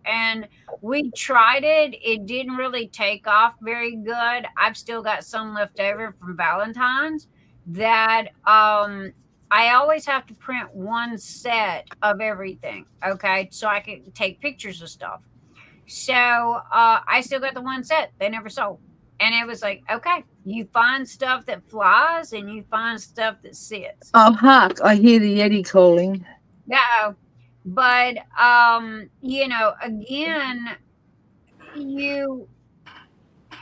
and we tried it. It didn't really take off very good. I've still got some left over from Valentine's that I always have to print one set of everything, okay, so I can take pictures of stuff. So I still got the one set. They never sold. And it was like, okay, you find stuff that flies and you find stuff that sits. Oh, hark, I hear the Yeti calling. Yeah. But, again,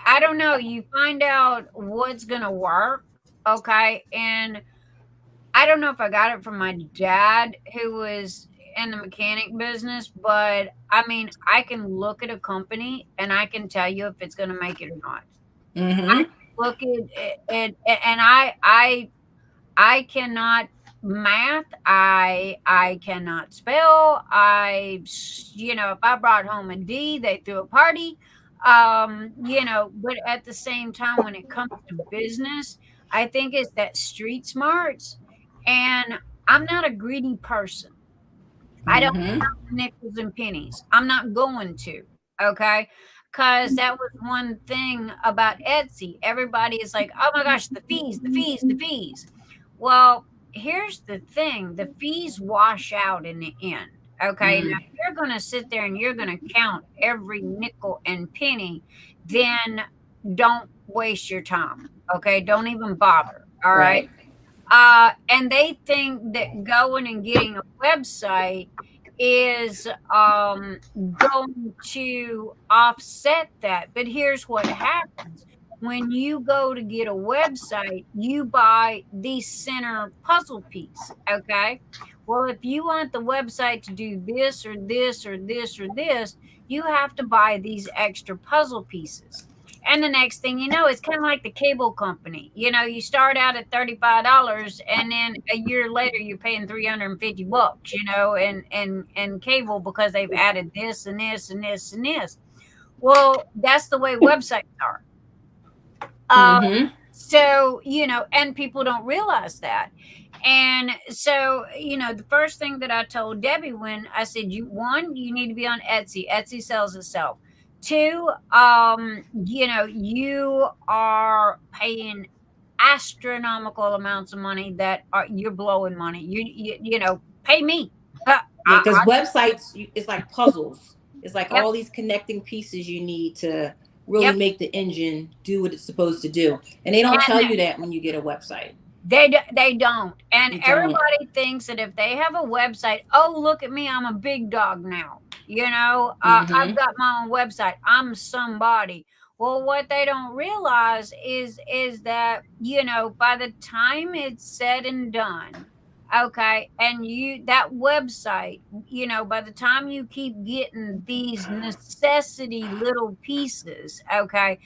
I don't know, you find out what's going to work. Okay. And I don't know if I got it from my dad, who was in the mechanic business, but I mean, I can look at a company and I can tell you if it's going to make it or not. Mm-hmm. I look at it, and I cannot math, I cannot spell. If I brought home a D, they threw a party. But at the same time, when it comes to business, I think it's that street smarts. And I'm not a greedy person. I don't Mm-hmm. count nickels and pennies. I'm not going to. Okay. Because that was one thing about Etsy. Everybody is like, oh my gosh, the fees, the fees, the fees. Well, here's the thing, the fees wash out in the end. Okay. Now, Mm. if you're going to sit there and you're going to count every nickel and penny, then don't waste your time. Okay. Don't even bother. All right. Right. And they think that going and getting a website is going to offset that. But here's what happens. When you go to get a website, you buy the center puzzle piece. Okay. Well, if you want the website to do this or this or this or this, you have to buy these extra puzzle pieces. And the next thing you know, it's kind of like the cable company. You start out at $35, and then a year later you're paying $350, and cable, because they've added this and this and this and this. Well, that's the way websites are. Mm-hmm. So, and people don't realize that. And so, the first thing that I told Debbie, when I said, you need to be on Etsy. Etsy sells itself. 2, you are paying astronomical amounts of money that you're blowing money. Pay me. Yeah, because websites, it's like puzzles. It's like Yep. all these connecting pieces you need to really Yep. make the engine do what it's supposed to do. And they don't tell you that when you get a website. They don't. And They don't. everybody thinks that if they have a website, oh, look at me, I'm a big dog now. I've got my own website. I'm somebody. Well, what they don't realize is that, by the time it's said and done, okay, and that website, by the time you keep getting these necessity little pieces, okay,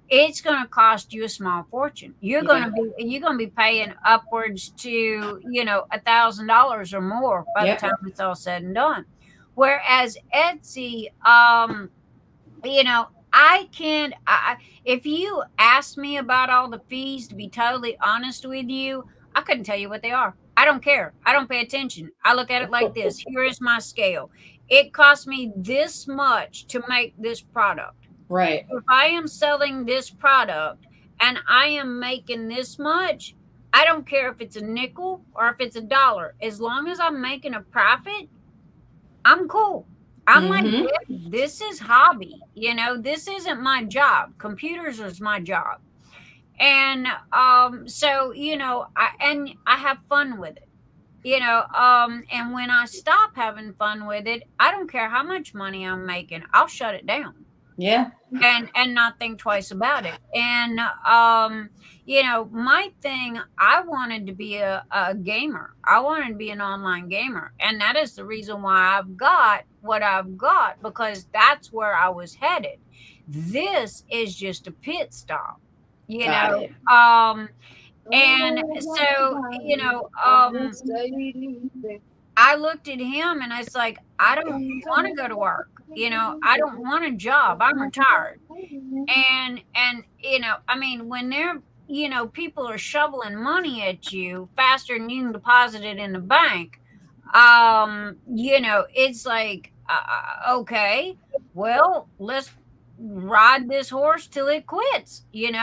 it's going to cost you a small fortune. You're going to be paying upwards to $1,000 or more by the time it's all said and done. Whereas Etsy, if you ask me about all the fees, to be totally honest with you, I couldn't tell you what they are. I don't care. I don't pay attention. I look at it like this. Here is my scale. It cost me this much to make this product. Right. If I am selling this product and I am making this much, I don't care if it's a nickel or if it's $1. As long as I'm making a profit, I'm cool. I'm like, this is hobby. This isn't my job. Computers is my job. And so, I have fun with it. And when I stop having fun with it, I don't care how much money I'm making. I'll shut it down. Yeah. And not think twice about it. And my thing, I wanted to be a gamer. I wanted to be an online gamer. And that is the reason why I've got what I've got, because that's where I was headed. This is just a pit stop. And so, I looked at him and I was like, I don't want to go to work. I don't want a job. I'm retired. And when they're, people are shoveling money at you faster than you can deposit it in the bank, it's like, okay, well, let's ride this horse till it quits, and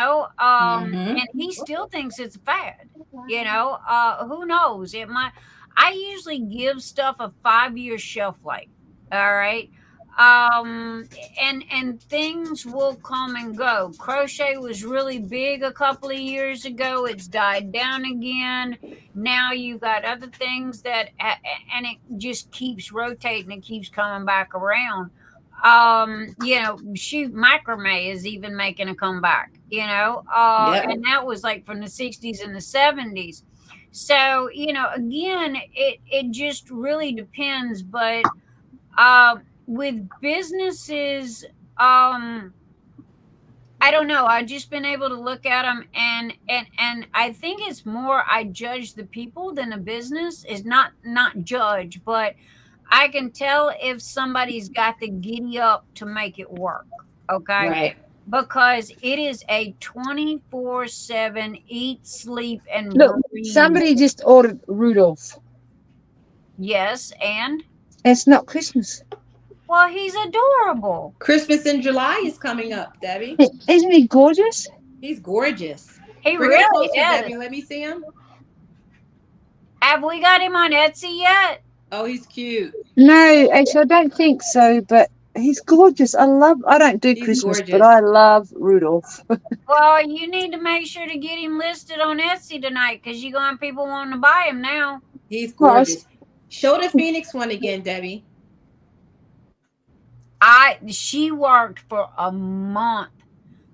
he still thinks it's a fad, who knows? It might. I usually give stuff a 5-year shelf life. All right. And things will come and go. Crochet was really big a couple of years ago. It's died down again. Now you got other things that, and it just keeps rotating. It keeps coming back around. Macrame is even making a comeback, and that was like from the 60s and the 70s. So, again, it just really depends. But with businesses, I don't know. I've just been able to look at them, and I think it's more I judge the people than the business. Is not judge, but I can tell if somebody's got the giddy up to make it work. Okay, Right. because it is a 24/7 eat, sleep, and Look, breathe. somebody just ordered Rudolph. Yes, and It's not Christmas. well, he's adorable. Christmas in July is coming up, Debbie. Isn't he gorgeous? He's gorgeous. He Bring really him closer, is. Debbie. Let me see him. Have we got him on Etsy yet? Oh, he's cute. No, actually, I don't think so, but he's gorgeous. I don't do He's Christmas, gorgeous. but I love Rudolph. Well, you need to make sure to get him listed on Etsy tonight because you're going to have people wanting to buy him now. He's gorgeous. Show the Phoenix one again, Debbie. She worked for a month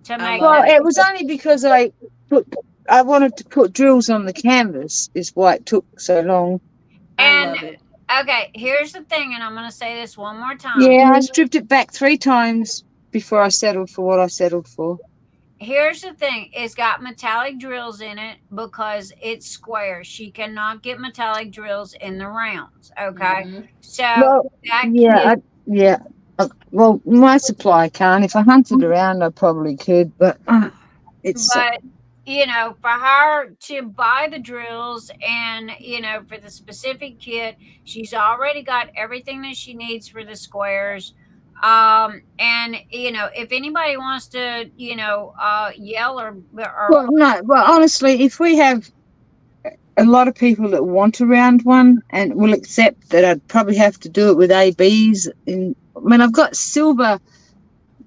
to make Well, that. it was only because I wanted to put drills on the canvas is why it took so long. I love it. Okay, here's the thing, and I'm going to say this one more time. Yeah, I stripped it back 3 times before I settled for what I settled for. Here's the thing. It's got metallic drills in it because it's square. She cannot get metallic drills in the rounds, okay? Mm-hmm. So, Well, that well, my supply can't. If I hunted around, I probably could, but it's... But, you know, for her to buy the drills and, you know, for the specific kit, she's already got everything that she needs for the squares. And, you know, if anybody wants to, you know, yell or Well, no, well, honestly, if we have a lot of people that want a round one and will accept that, I'd probably have to do it with ABs. I mean, I've got silver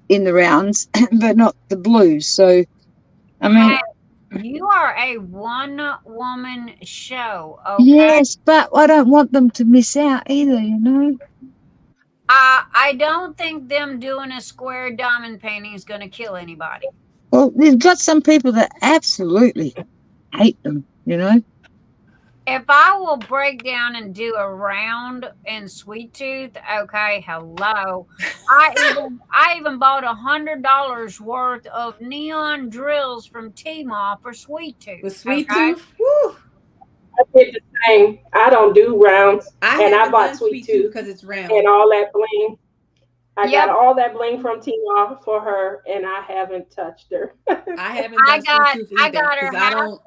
in the rounds, but not the blues. So, I mean... You are a one-woman show, okay? Yes, but I don't want them to miss out either, you know? I don't think them doing a square diamond painting is going to kill anybody. Well, you've got some people that absolutely hate them, you know? If I will break down and do a round in Sweet Tooth, okay, hello. I even bought $100 worth of neon drills from Tmall for Sweet Tooth. With Sweet Tooth? Woo! I did the same. I don't do rounds. I bought Sweet Tooth because it's round. And all that bling. I got all that bling from Tmall for her, and I haven't touched her. I haven't done Sweet Tooth either. I got her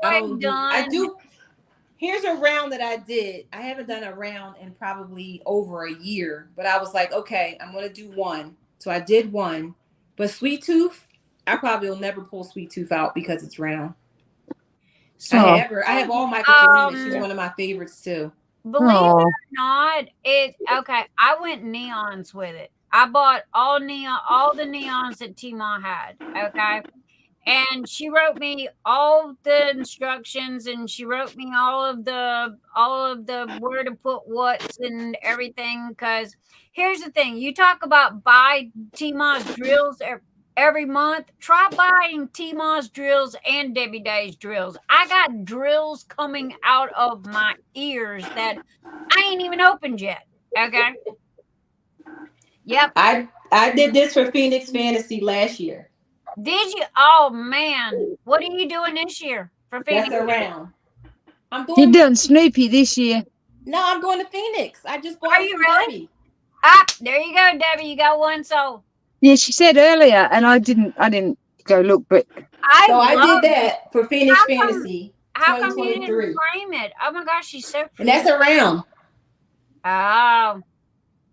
I done. do. Here's a round that I did. I haven't done a round in probably over a year, but I was like, okay, I'm going to do one. So I did one. But Sweet Tooth, I probably will never pull Sweet Tooth out because it's round. So, I have all my Colleen. She's one of my favorites too. Believe it or not, I went neons with it. I bought all the neons that Tmall had. Okay. And she wrote me all the instructions, and she wrote me all of the where to put what's and everything. Because here's the thing: you talk about buy Tmall's drills every month. Try buying Tmall's drills and Debbie Day's drills. I got drills coming out of my ears that I ain't even opened yet. Okay. Yep. I did this for Phoenix Fantasy last year. Did you? Oh man, what are you doing this year for Phoenix? That's around. You're doing Snoopy this year. No, I'm going to Phoenix. I just bought. Are you really? Ah, there you go, Debbie. You got one sold. Yeah, she said earlier, and I didn't go look, but I did that for Phoenix Fantasy. How come you didn't frame it? Oh my gosh, she's so pretty. And that's around. Oh,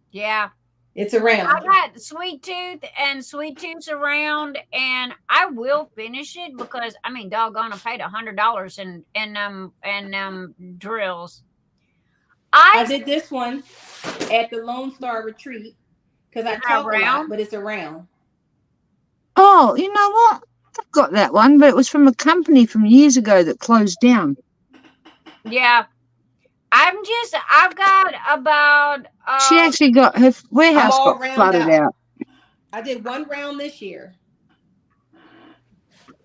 yeah. It's around. I got Sweet Tooth and Sweet Tooth's around, and I will finish it because I mean, doggone, I paid $100 in drills. I did this one at the Lone Star Retreat because I talk a lot, but it's around. Oh, you know what? I've got that one, but it was from a company from years ago that closed down. Yeah. I've got about... she actually got her warehouse got flooded out. I did one round this year.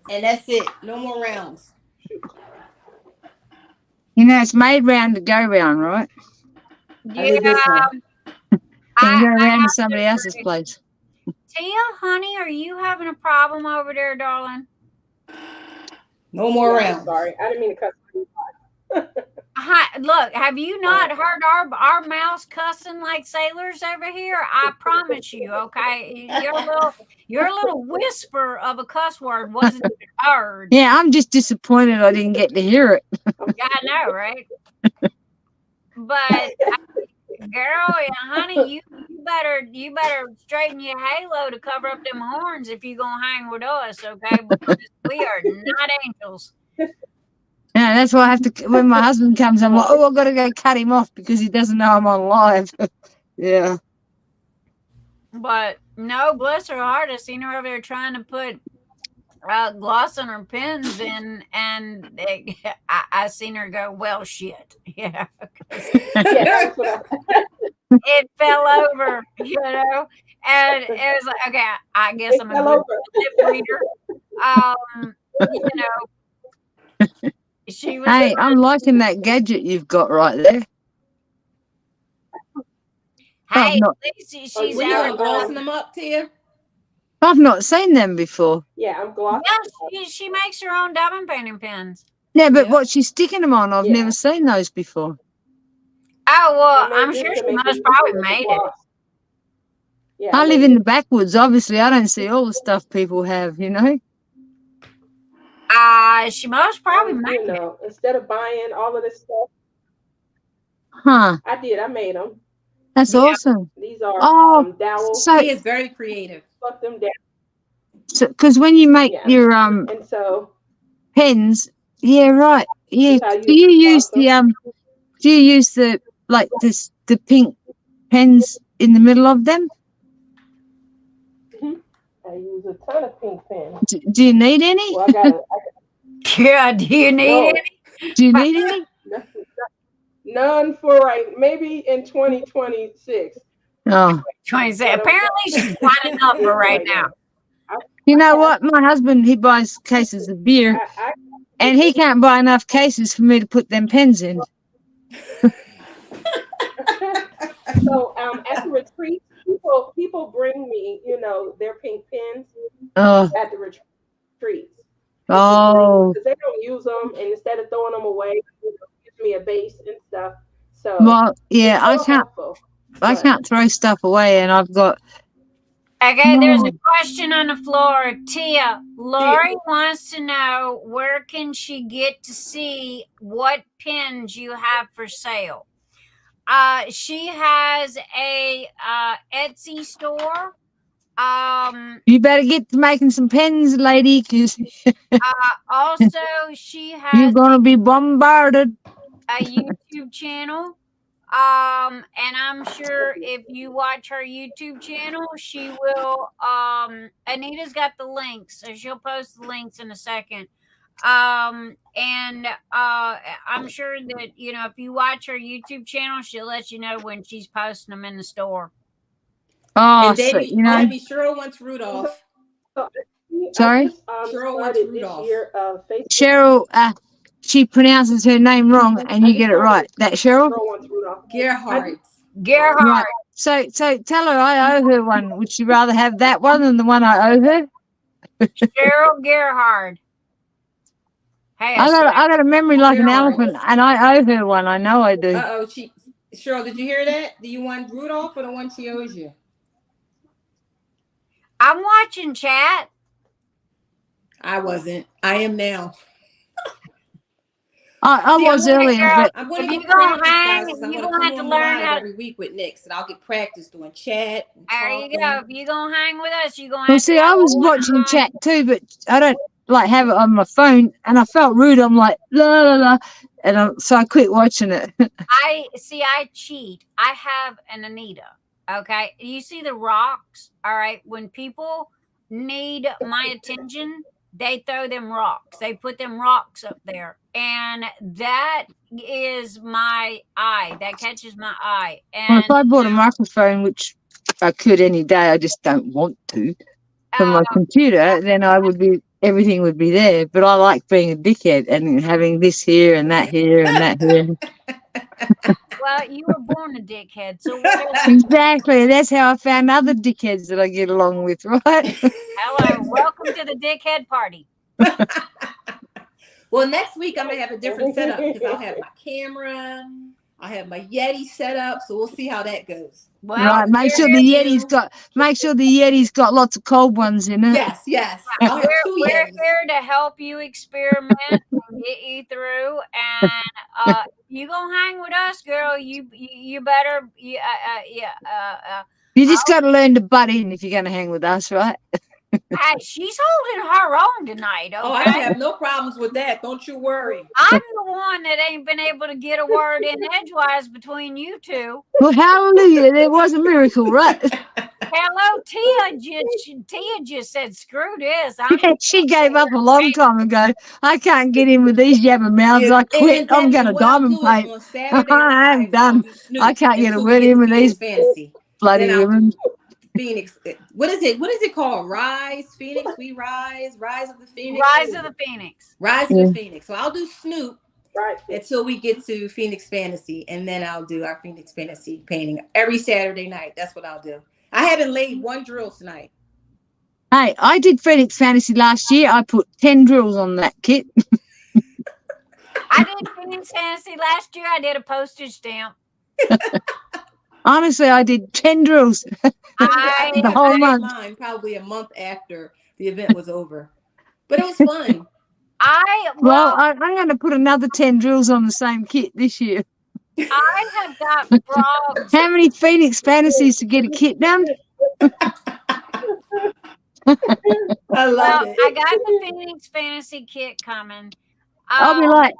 And that's it. No more rounds. You know, it's made round to go round, right? Yeah. Can go around to somebody else's place. Tia, honey, are you having a problem over there, darling? No more Yeah, I'm rounds. sorry. I didn't mean to cuss you. Hi, look, have you not heard our mouths cussing like sailors over here? I promise you, okay? Your little whisper of a cuss word wasn't even heard. Yeah, I'm just disappointed I didn't get to hear it. Yeah, I know, right? But girl, honey, you better straighten your halo to cover up them horns if you're gonna hang with us, okay? Because we are not angels. Yeah, that's why I have to. When my husband comes, I'm like, oh, I've got to go cut him off because he doesn't know I'm on live. Yeah. But no, bless her heart, I seen her over there trying to put gloss on her pins, and I seen her go, well, shit. Yeah. Yeah, that's what It fell over, you know, and it was like, okay, I guess I'm a good lip reader. You know, she was. Hey, I'm liking that gadget you've got right there. Hey, not- at least she's Were you out. glossing them up, Tia? I've not seen them before. Yeah, I'm glossing. Yeah, she makes her own diamond painting pens. Yeah, but Yeah. what she's sticking them on, I've Yeah. never seen those before. Oh, well, I made I'm this sure to she make must it probably easier to made it. gloss. Yeah, I live made in it. the backwoods. Obviously, I don't see all the stuff people have, you know. She most probably You made it. know, instead of buying all of this stuff, Huh. I made them. That's Yeah. awesome. These are Oh, dowels. so He is very creative. Fuck them down. because when you make Yeah. your And so pens, yeah, right, yeah. this is how Do you use gloss them. do you use the like this the pink pens in the middle of them? I use a ton of pink pens. Do you need any? Well, I got Yeah, do you need no, it? Do you need any? none for right. Maybe in 2026. Oh, 27. Apparently, she's got enough for right now. you know what? My husband, he buys cases of beer, and he can't buy enough cases for me to put them pens in. So at the retreat, people bring me, you know, their pink pens Oh, at the retreats. oh. Because they don't use them, and instead of throwing them away, you know, gives me a base and stuff. So Well, yeah, I it's so can't. helpful. I But can't throw stuff away, and I've got. Okay, there's a No. question on the floor. Tia, Lorie wants to know where can she get to see what pins you have for sale. She has a Etsy store. You better get to making some pens, lady, because Also, she you're has gonna be bombarded. a YouTube channel. And I'm sure if you watch her YouTube channel, she will. Anita's got the links, so she'll post the links in a second. And I'm sure that, you know, if you watch her YouTube channel, she'll let you know when she's posting them in the store. Oh, And so, Davey, you know. Davey Cheryl wants Rudolph. Sorry? I just, Cheryl wants started this Rudolph. year Facebook. Cheryl, she pronounces her name wrong, and you get it right. That Cheryl? Cheryl wants Rudolph. Gerhardt. Gerhard. Right. So tell her I owe her one. Would she rather have that one than the one I owe her? Cheryl Gerhard. Hey, I got a memory like an elephant, and I owe her one. I know I do. Uh-oh, Cheryl, did you hear that? Do you want Rudolph or the one she owes you? I'm watching chat. I wasn't. I am now. I See, was I'm gonna- earlier, but I'm going If to you get gonna practice, hang, guys. I'm you going gonna to have come to on learn live how- every week with Nick, and I'll get practice doing chat. And There you talking. go. If you're gonna hang with us, you're gonna well, have see, to I was watching chat too, but I don't like have it on my phone, and I felt rude. I'm like la la la, and so I quit watching it. I cheat. I have an Anita. Okay. You see the rocks? All right. When people need my attention, they throw them rocks. They put them rocks up there. And that is my eye. That catches my eye. Well, And if I bought a microphone, which I could any day, I just don't want to, from my computer, then everything would be there. But I like being a dickhead and having this here and that here and that here. Well, you were born a dickhead, so what else? Exactly. That's how I found other dickheads that I get along with, right? Hello, welcome to the dickhead party. Well, next week I'm gonna have a different setup because I'll have my camera, I have my Yeti set up, so we'll see how that goes. Well, Right. Make sure the Yeti's got lots of cold ones in it. Yes. I'll have two we're Yetis. here to help you experiment and get you through. And you gonna hang with us, girl? You better. You just got to learn to butt in if you're going to hang with us, right? Hey, she's holding her own tonight. Okay? Oh, I have no problems with that. Don't you worry. I'm the one that ain't been able to get a word in edgewise between you two. Well, hallelujah. There was a miracle, right? Hello, Tia just said, screw this. She gave up a long time ago. I can't get in with these yabber mouths. I quit. I'm going to diamond paint. I'm done. I can't get a word in with these bloody women. Phoenix. What is it called? Rise, Phoenix. We rise. Rise of the Phoenix. Rise of the Phoenix. Rise of the Phoenix. So I'll do Snoop until we get to Phoenix Fantasy, and then I'll do our Phoenix Fantasy painting every Saturday night. That's what I'll do. I haven't laid one drill tonight. Hey, I did Phoenix Fantasy last year. I put 10 drills on that kit. I did Phoenix Fantasy last year. I did a postage stamp. Honestly, I did 10 drills the whole month. Mine probably a month after the event was over, but it was fun. I'm going to put another 10 drills on the same kit this year. I have got frogs. How many Phoenix Fantasies to get a kit done? I love it. I got the Phoenix Fantasy kit coming. I'll be like,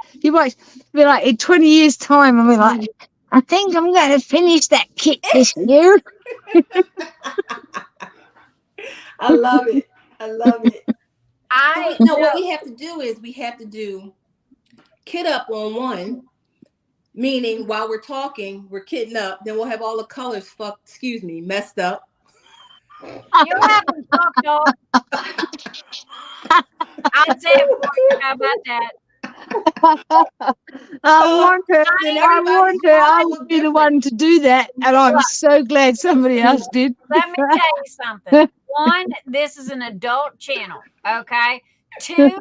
in 20 years' time, I'll be like, I think I'm going to finish that kit this year. I love it. What we have to do is we have to do kit up on one, meaning while we're talking, we're kitting up. Then we'll have all the colors messed up. You haven't fucked up. I'd say it for you. How about that? I would be the one to do that, and I'm so glad somebody else did. Let me tell you something. One, this is an adult channel, okay? Two,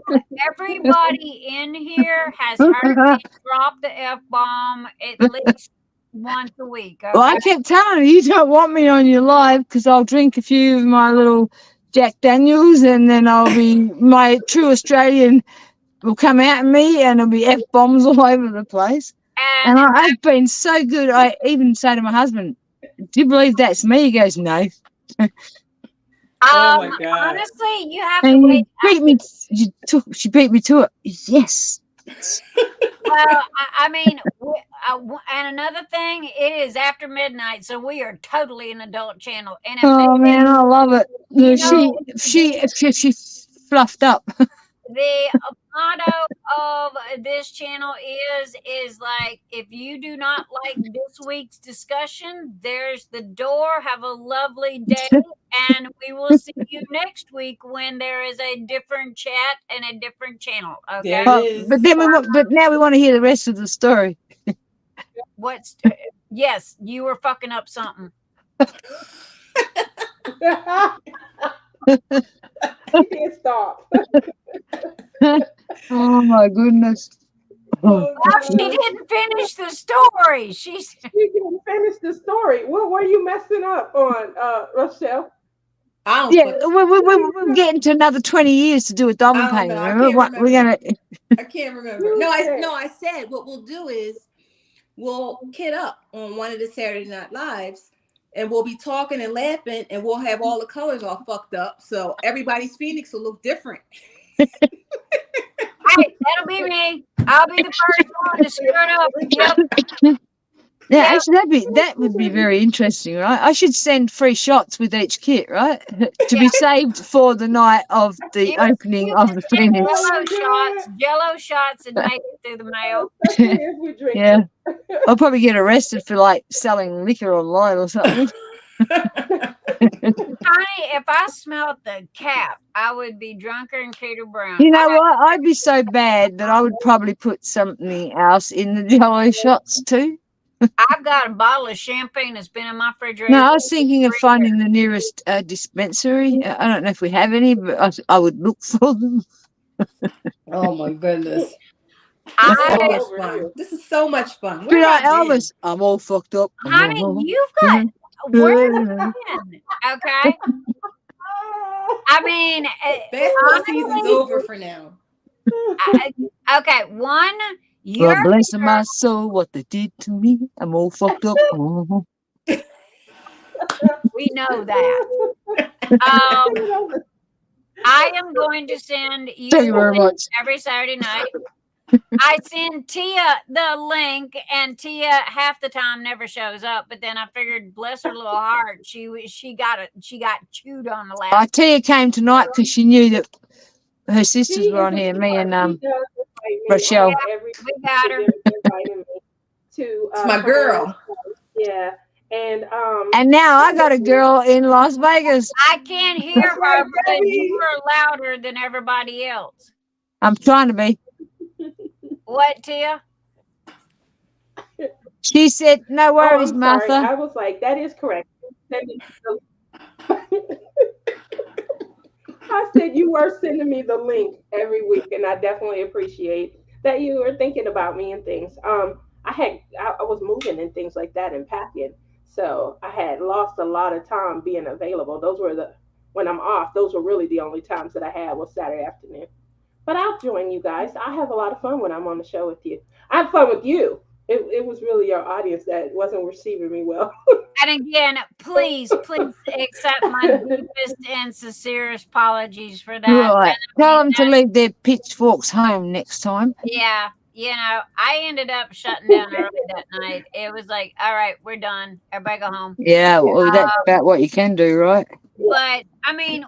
everybody in here has heard me drop the F-bomb at least once a week. Okay? Well, I kept telling you don't want me on your live because I'll drink a few of my little Jack Daniels, and then I'll be my true Australian will come out of me, and there'll be F-bombs all over the place. And I've been so good. I even say to my husband, do you believe that's me? He goes, no. Oh my God. Honestly, you have to wait. She beat me to it. Yes. Well, I mean, and another thing, it is after midnight, so we are totally an adult channel. And man, I love it. She fluffed up. The motto of this channel is like, if you do not like this week's discussion, there's the door. Have a lovely day, and we will see you next week when there is a different chat and a different channel. Okay. But now we want to hear the rest of the story. Yes, you were fucking up something. She can't stop. Oh my goodness. She didn't finish the story. She didn't finish the story. What were you messing up on, Rochelle? We're getting to another 20 years to do a diamond painting. I can't remember. No, I said what we'll do is we'll kit up on one of the Saturday Night Lives, and we'll be talking and laughing, and we'll have all the colors all fucked up, so everybody's Phoenix will look different. Hey, that'll be me. I'll be the first one to screw it up. Yep. Yeah, actually, that would be very interesting, right? I should send free shots with each kit, right? To be saved for the night of the opening of the Phoenix. Jello shots, and make it through the mail. Yeah, I'll probably get arrested for like selling liquor online or something. Honey, if I smelled the cap, I would be drunker than Peter Brown. You know what? I'd be so bad that I would probably put something else in the yellow shots too. I've got a bottle of champagne that's been in my refrigerator. No, I was thinking of finding the nearest dispensary. I don't know if we have any, but I would look for them. Oh my goodness. This is so much fun. Be like Elvis, I'm all fucked up. Honey, you've got where have you been? Okay. I mean, basketball season's over for now. Okay, one. God bless my soul, what they did to me. I'm all fucked up. We know that. I am going to send you, Thank you very much. Every Saturday night. I send Tia the link, and Tia half the time never shows up. But then I figured, bless her little heart, she got chewed on the last. Tia came tonight because she knew that her sisters were on here. Me and Rochelle. We got her. It's my girl. Yeah. And now I got a girl in Las Vegas. I can't hear her because you are louder than everybody else. I'm trying to be. What, Tia? She said, "No worries, Martha." I was like, "That is correct." I said you were sending me the link every week, and I definitely appreciate that you were thinking about me and things. I was moving and things like that and packing. So I had lost a lot of time being available. Those were when I'm off, those were really the only times that I had was Saturday afternoon. But I'll join you guys. I have a lot of fun when I'm on the show with you. I have fun with you. It was really your audience that wasn't receiving me well. And again, please accept my deepest and sincerest apologies for that. Right. Tell them to leave their pitchforks home next time. Yeah. You know, I ended up shutting down early that night. It was like, all right, we're done. Everybody go home. Yeah, well, that's about what you can do, right? But, I mean,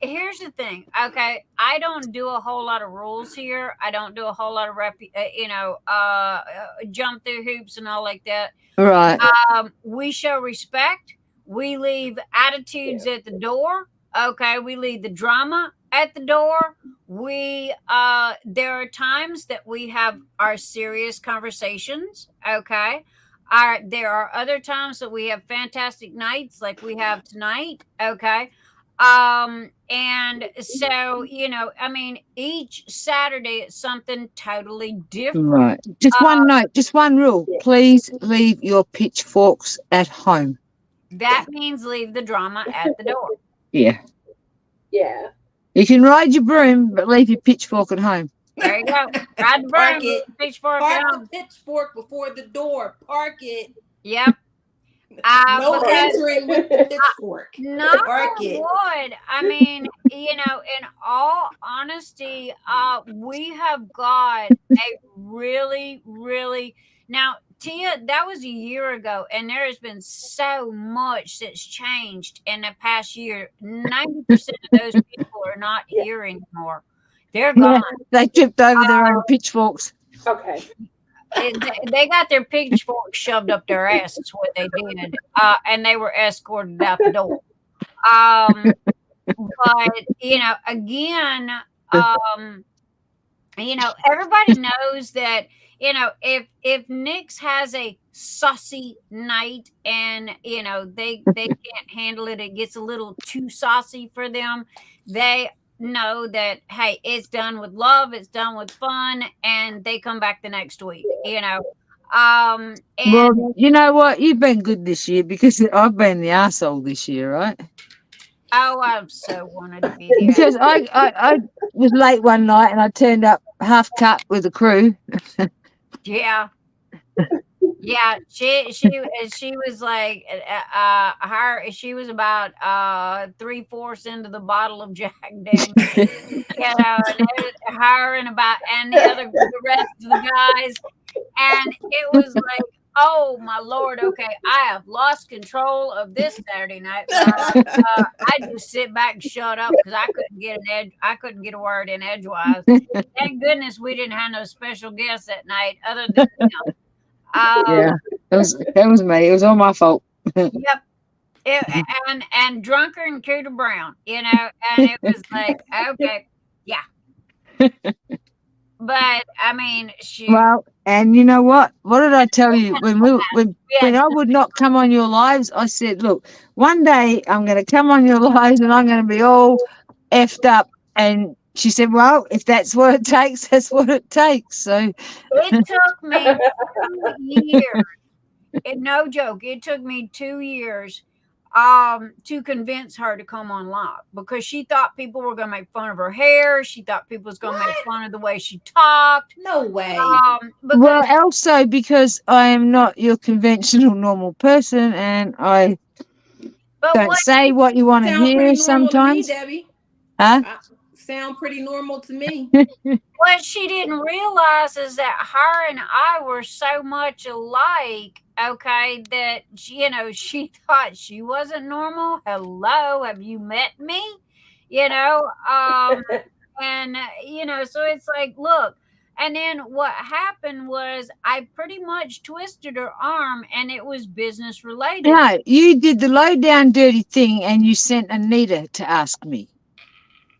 here's the thing, okay? I don't do a whole lot of rules here. I don't do a whole lot of, jump through hoops and all like that. Right. We show respect. We leave attitudes at the door. Okay, we leave the drama at the door. There are times that we have our serious conversations. Okay. There are other times that we have fantastic nights like we have tonight. Okay. And so, I mean, each Saturday it's something totally different. Right. Just one note, just one rule. Please leave your pitchforks at home. That means leave the drama at the door. Yeah. Yeah. You can ride your broom, but leave your pitchfork at home. There you go. Ride the broom. Pitchfork Park the pitchfork before the door. Park it. Yep. No entering with the pitchfork. Not Park it. wood. I mean, in all honesty, we have got a really, really now. Tia, that was a year ago, and there has been so much that's changed in the past year. 90% of those people are not here anymore. They're gone. Yeah, they tripped over their own pitchforks. Okay. They got their pitchforks shoved up their ass. That's what they did. And they were escorted out the door. But, again, everybody knows that, if Nick's has a saucy night and, they can't handle it, it gets a little too saucy for them, they know that, hey, it's done with love, it's done with fun, and they come back the next week, And, well, you know what? You've been good this year because I've been the arsehole this year, right? Oh, I so wanted to be there. Because I was late one night and I turned up half cut with the crew. Yeah. Yeah, she was like she was about 3/4 into the bottle of Jack Daniels, and her and the rest of the guys, and it was like, oh my Lord, okay, I have lost control of this Saturday night. I just sit back and shut up because I couldn't get a word in edgewise. Thank goodness we didn't have no special guests that night other than yeah, it was me. It was all my fault. Yep. And drunker and Cooter Brown, you know, and it was like, okay, yeah. But I mean, shoot. Well, and you know what? What did I tell you when I would not come on your lives? I said, look, one day I'm going to come on your lives and I'm going to be all effed up. And she said, well, if that's what it takes, that's what it takes. So it took me 2 years. No joke. It took me 2 years to convince her to come on live because she thought people were going to make fun of her hair. She thought people was going to make fun of the way she talked. No way. Well, also because I am not your conventional normal person, and I don't say what you want to hear sometimes. To me, Debbie. Huh? Sound pretty normal to me. What she didn't realize is that her and I were so much alike, okay, that she thought she wasn't normal. Hello, have you met me? And so it's like, look. And then what happened was I pretty much twisted her arm, and it was business related. No, you did the low down dirty thing, and you sent Anita to ask me.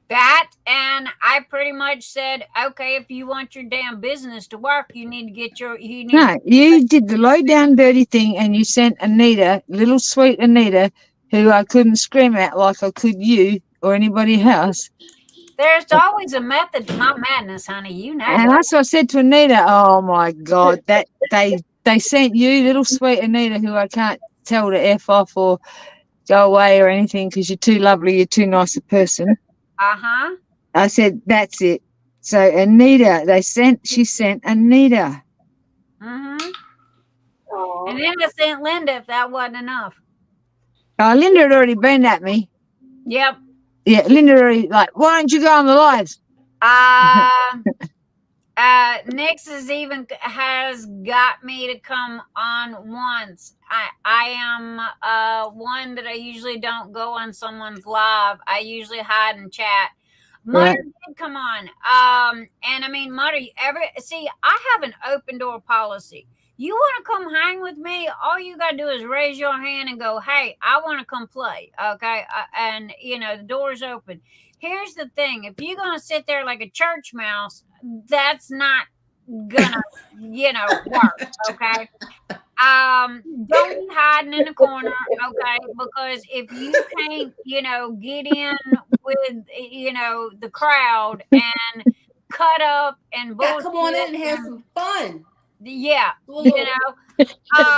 That, and I pretty much said, okay, if you want your damn business to work, you need to get you did the low down dirty thing, and you sent Anita, little sweet Anita, who I couldn't scream at like I could you or anybody else. There's always a method to my madness, honey. You know. And that's what I said to Anita. Oh my God, that they sent you, little sweet Anita, who I can't tell to F off or go away or anything because you're too lovely, you're too nice a person. Uh-huh. I said, that's it. So Anita, she sent Anita. Mm-hmm. And then I sent Linda if that wasn't enough. Oh, Linda had already been at me. Yep. Yeah, Linda already why don't you go on the lives? Nix has got me to come on once. I am one that I usually don't go on someone's live. I usually hide and chat. Mudder did come on. And I mean, Mudder, I have an open door policy. You want to come hang with me? All you got to do is raise your hand and go, hey, I want to come play. Okay. And the door's open. Here's the thing. If you're going to sit there like a church mouse, that's not gonna, work. Okay. Don't be hiding in the corner. Okay. Because if you can't, get in with, the crowd and cut up and bullshit. Come on in and have some fun. Yeah.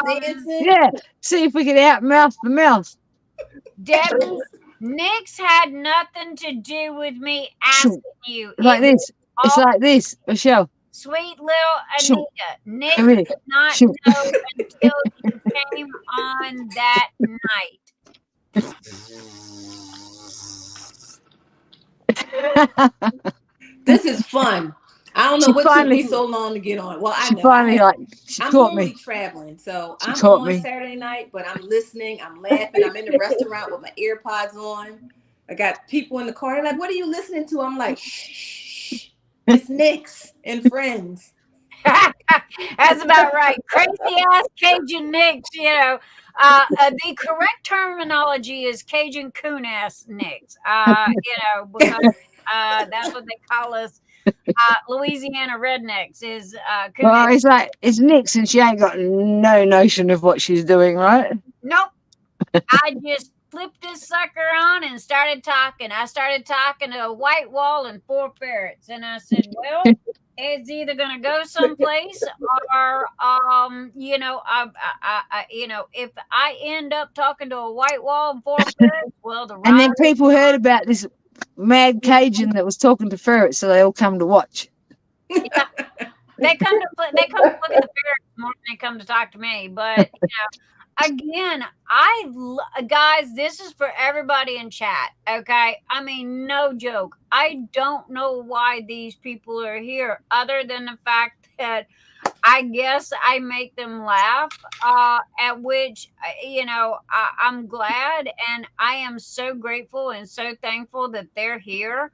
Dancing. Yeah. See if we could outmouth the mouse. Debbie, Nix had nothing to do with me asking you. Like this. It's like this, Rochelle. Sweet little Anita. Nix did not know until you came on that night. This is fun. I don't know what took me so long to get on. Well, I know. I'm normally traveling, so I'm on Saturday night, but I'm listening, I'm laughing, I'm in the restaurant with my AirPods on. I got people in the car. They're like, what are you listening to? I'm like, shh, it's Nix and friends. That's about right. Crazy ass Cajun Nix, the correct terminology is Cajun coon ass Nix, because that's what they call us. Louisiana rednecks is well, it's Nix and she ain't got no notion of what she's doing, right? Nope. I just flipped this sucker on and started talking. I started talking to a white wall and 4 ferrets, and I said, well, it's either gonna go someplace or if I end up talking to a white wall and 4 ferrets, well, and then people heard about this mad Cajun that was talking to ferrets, so they all come to watch. Yeah. They come to look at the ferrets more than they come to talk to me. But again, guys, this is for everybody in chat. Okay, I mean, no joke. I don't know why these people are here, other than the fact that I guess I make them laugh, at which, I'm glad, and I am so grateful and so thankful that they're here,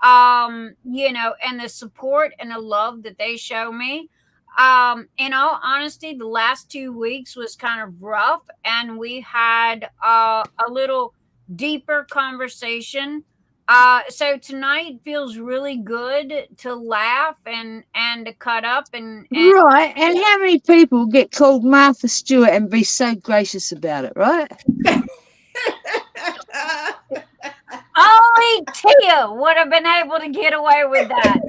and the support and the love that they show me. In all honesty, the last 2 weeks was kind of rough, and we had a little deeper conversation. So tonight feels really good to laugh and to cut up and Right. And how many people get called Martha Stewart and be so gracious about it, right? only Tia would have been able to get away with that.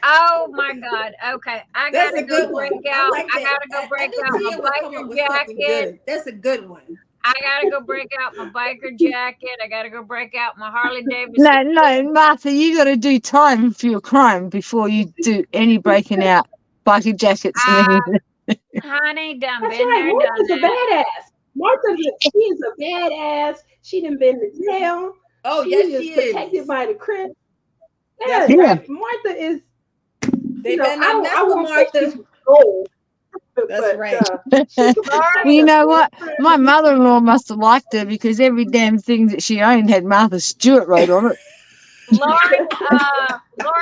Oh my God. Okay. I That's gotta a good go one. break I out. like I that. gotta go break knew out Tia my would come up biker with something jacket. good. That's a good one. I gotta go break out my biker jacket. I gotta go break out my Harley Davidson. No, Martha, you got to do time for your crime before you do any breaking out biker jackets and everything. Honey, done That's been right. there, Martha's done a that. badass. She is a badass. She done been to jail. Oh, She yes, is she protected is. by the Crips. That's Yeah. right. Martha is. They You know, better not mess I with won't say Martha. she's gold, That's right. she can Laura, protect You us. know what? My mother-in-law must have liked her because every damn thing that she owned had Martha Stewart wrote on it. Lori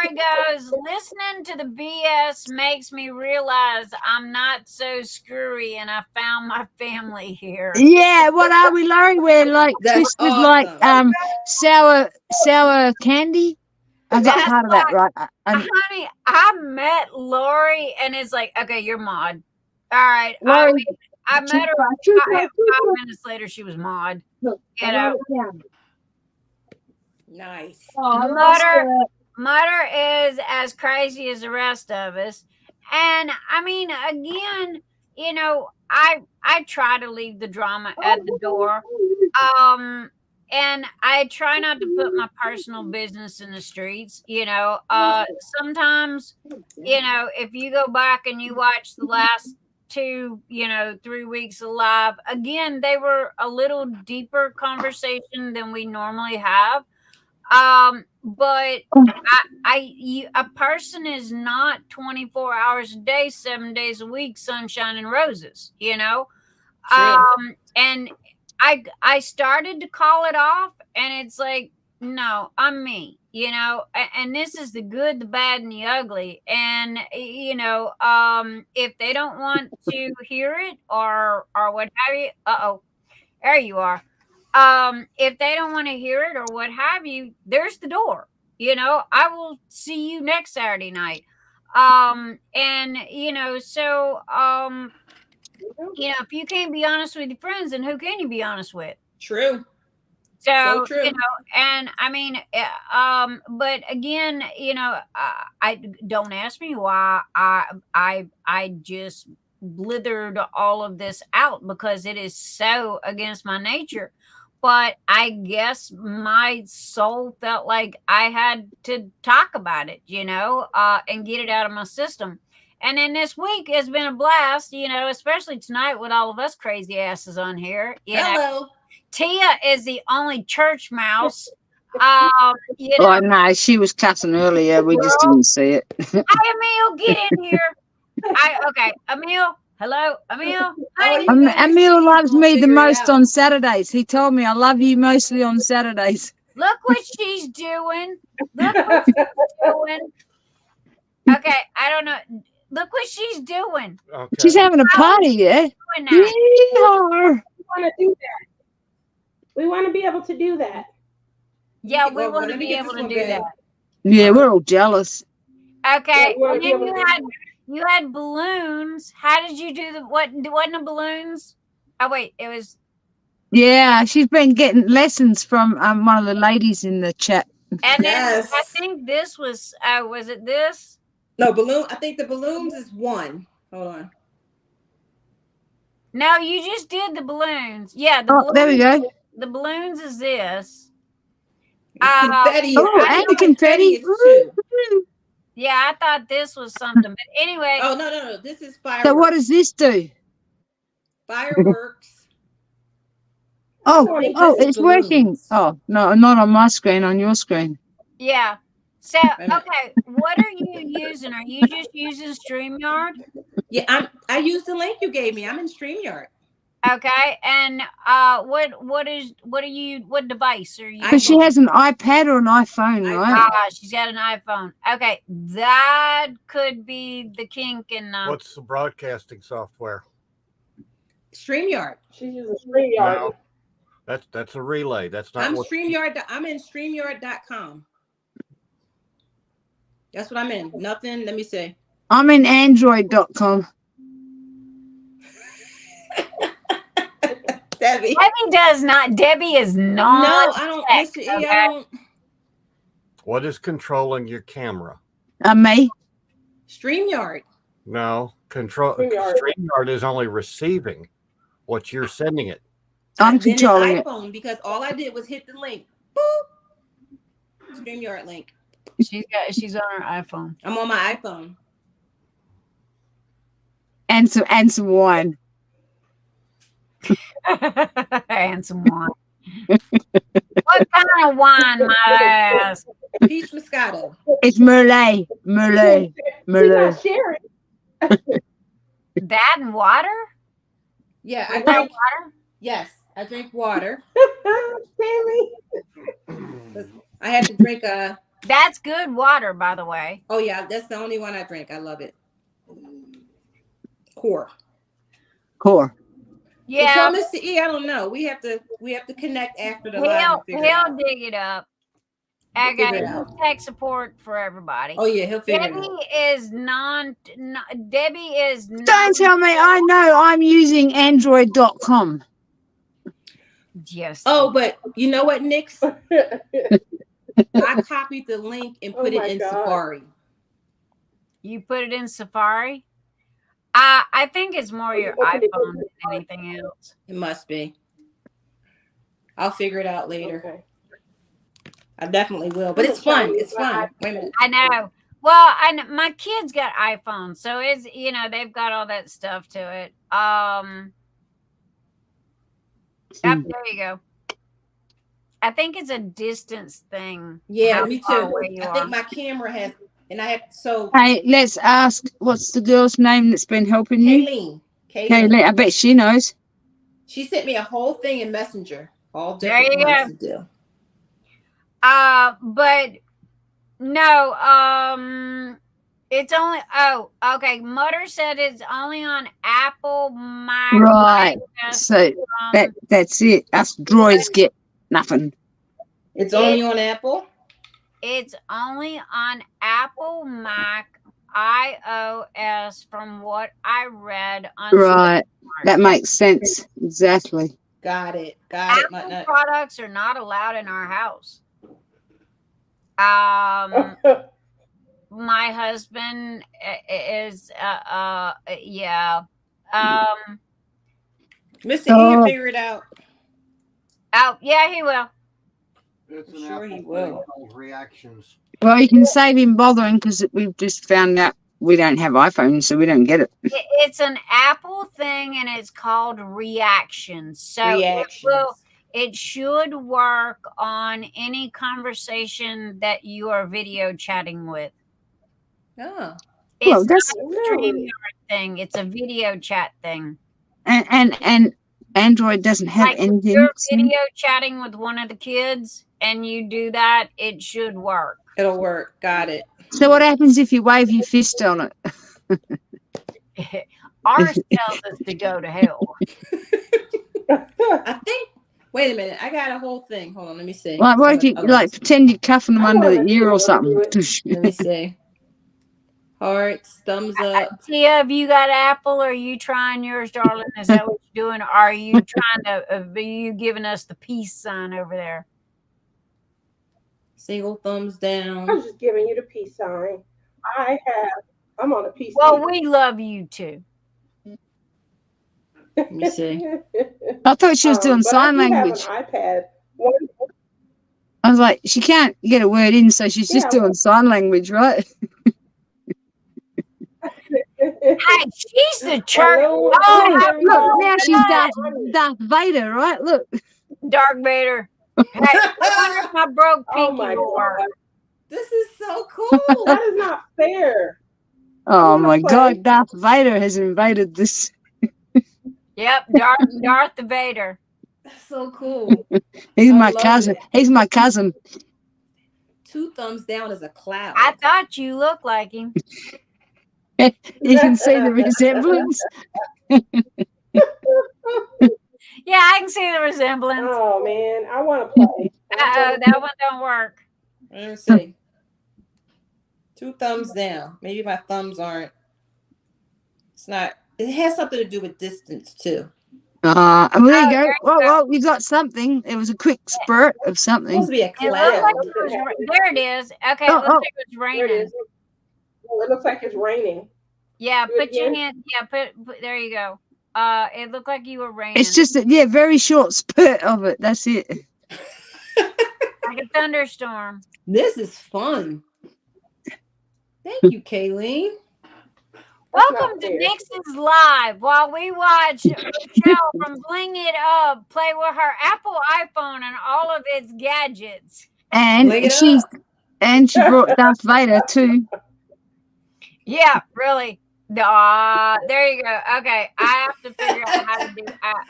goes, listening to the BS makes me realize I'm not so screwy and I found my family here. Yeah, what are we, Laurie? We're like That's twisted like awesome. sour candy. I got That's part of that right. Honey, I met Lori and it's like, okay, you're mod. All right. Lori, I met her 5 minutes later, she was mod. You know. Nice. Mutter is as crazy as the rest of us. And I mean, again, you know, I try to leave the drama at the door. And I try not to put my personal business in the streets, you know. Sometimes, you know, if you go back and you watch the last 2, 3 weeks of live, again, they were a little deeper conversation than we normally have. But a person is not 24 hours a day, 7 days a week, sunshine and roses, you know? True. And I started to call it off and it's like, no, I'm me, you know, and this is the good, the bad, and the ugly. And, you know, if they don't want to hear it or what have you, there you are. If they don't want to hear it or what have you, there's the door. You know, I will see you next Saturday night. And you know, so you know, if you can't be honest with your friends, then who can you be honest with? True. So true. you know, and I mean, but again, you know, I don't ask me why I just blithered all of this out because it is so against my nature. But I guess my soul felt like I had to talk about it, you know, and get it out of my system. And then this week has been a blast, you know, especially tonight with all of us crazy asses on here. You know, Tia is the only church mouse. You know, oh no, she was cussing earlier. We just didn't see it. Hi, Emil, get in here. Okay, Emil. Hello, Emil. Emil loves me the most on Saturdays. He told me I love you mostly on Saturdays. Look what she's doing. Look what she's doing. Okay, I don't know. Look what she's doing. Okay. She's having a party, yeah? We want to do that. We want to be able to do that. Yeah, we want to be able to do that. Yeah, we're all jealous. Okay, Yeah, and then you had balloons. How did you do wasn't the balloons? Oh wait, it was. Yeah, she's been getting lessons from one of the ladies in the chat. And then I think this was it this? No, balloon. I think the balloons is one. Hold on. No, you just did the balloons. Yeah, there we go. The balloons is this. Confetti. And confetti is two. Yeah, I thought this was something, but anyway. Oh no! This is fireworks. So what does this do? Fireworks. It's working. Oh no, not on my screen. On your screen. Yeah. So okay, what are you using? Are you just using StreamYard? Yeah, I used the link you gave me. I'm in StreamYard. Okay, and what device are you? But she has an iPad or an iPhone, right? She's got an iPhone. Okay, that could be the kink in. What's the broadcasting software? StreamYard. She's using StreamYard. No, that's a relay. That's not. I'm what StreamYard. I'm in StreamYard.com. That's what I'm in. Nothing. Let me see. I'm in Android.com. Debbie. Debbie does not. Debbie is not. No, I don't. tech, Mr. E, okay? I don't. What is controlling your camera? Me? StreamYard. No, StreamYard is only receiving what you're sending it. I'm Then it's controlling it. iPhone because all I did was hit the link. Boop. StreamYard link. She's on her iPhone. I'm on my iPhone. And some wine. And some wine. What kind of wine, my ass? Peach Moscato. It's Merlot. She's not sharing. That and water? Yeah, I Is that drink. water? Yes, I drink water. Tammy. I had to drink That's good water, by the way. Oh yeah, that's the only one I drink. I love it. Core. Yeah, So Mr. E, I don't know. We have to connect after the live. he'll and figure it out. dig it up. We'll Okay, figure it out. tech support for everybody. Oh yeah, he'll figure Debbie it out. is Debbie is Don't tell me. I know. I'm using Android.com. Yes. Oh, but you know what, Nix? I copied the link and put Oh it my in God. Safari. You put it in Safari? I think it's more your iPhone than anything else. It must be. I'll figure it out later. Okay. I definitely will. But it's fun. It's fun. Wait a minute. I know. Well, my kids got iPhones, so it's they've got all that stuff to it. There you go. I think it's a distance thing. Yeah, how me far too. away you I are. think my camera has, and I have so Hey, let's ask, what's the girl's name that's been helping you? Kayleen. I bet she knows. She sent me a whole thing in Messenger. All There different you ones to do. But no, it's only okay. Mutter said it's only on Apple, Mac, Right. iOS, So that's it. Us droids get nothing. It's only on Apple. It's only on Apple, Mac, iOS, from what I read on Right. Smart. That makes sense. Exactly. Got it. Apple products are not allowed in our house. My husband is yeah. Mr. E will figure it out. Oh yeah, he will. It's I'm sure he will. Reactions. Well, you can save him bothering because we've just found out we don't have iPhones, so we don't get it. It's an Apple thing, and it's called Reactions. So it should work on any conversation that you are video chatting with. Oh. It's that's not a StreamYard thing. It's a video chat thing. And Android doesn't have Like if anything. you're video chatting with one of the kids and you do that, it should work. It'll work. Got it. So what happens if you wave your fist on it? Ours tells us to go to hell. I think. Wait a minute. I got a whole thing. Hold on. Let me see. Like, what if you pretend you're cuffing them under the ear or something? Let me see. Hearts, thumbs up. Tia, have you got Apple? Or are you trying yours, darling? Is that what you're doing? Or are you trying to? Are you giving us the peace sign over there? Single thumbs down. I'm just giving you the peace sign. I'm on a peace. Well, we love you too. Let me see. I thought she was doing sign language. Have an iPad. I was like, she can't get a word in, so she's just doing sign language, right? Hey, she's the church. Oh, look, now she's Darth Vader, right? Look. Darth Vader. Hey, I wonder if my broke pinky will work. This is so cool. That is not fair. Oh my God, Darth Vader has invaded this. Yep, Darth Vader. That's so cool. He's I my love cousin. it. He's my cousin. 2 thumbs down is a cloud. I thought you looked like him. You can see the resemblance. Yeah, I can see the resemblance. Oh man, I want to play. That one don't work. Let me see. 2 thumbs down. Maybe my thumbs aren't. It's not. It has something to do with distance too. Well, there you there go. you Well, you got something. It was a quick spurt of It's something. supposed to be a It looks cloud. like it was, there it is. Okay, it looks like it was There it raining. is. Oh, it looks like it's raining. Yeah, Do it put your again. hand. Yeah, put. There you go. It looked like you were raining. It's just a very short spurt of it. That's it. like a thunderstorm. This is fun. Thank you, Kayleen. Welcome to Nixon's Live while we watch Rochelle from Bling It Up play with her Apple iPhone and all of its gadgets. And Bling it she up. brought Darth Vader too. Yeah, really. There you go. Okay, I have to figure out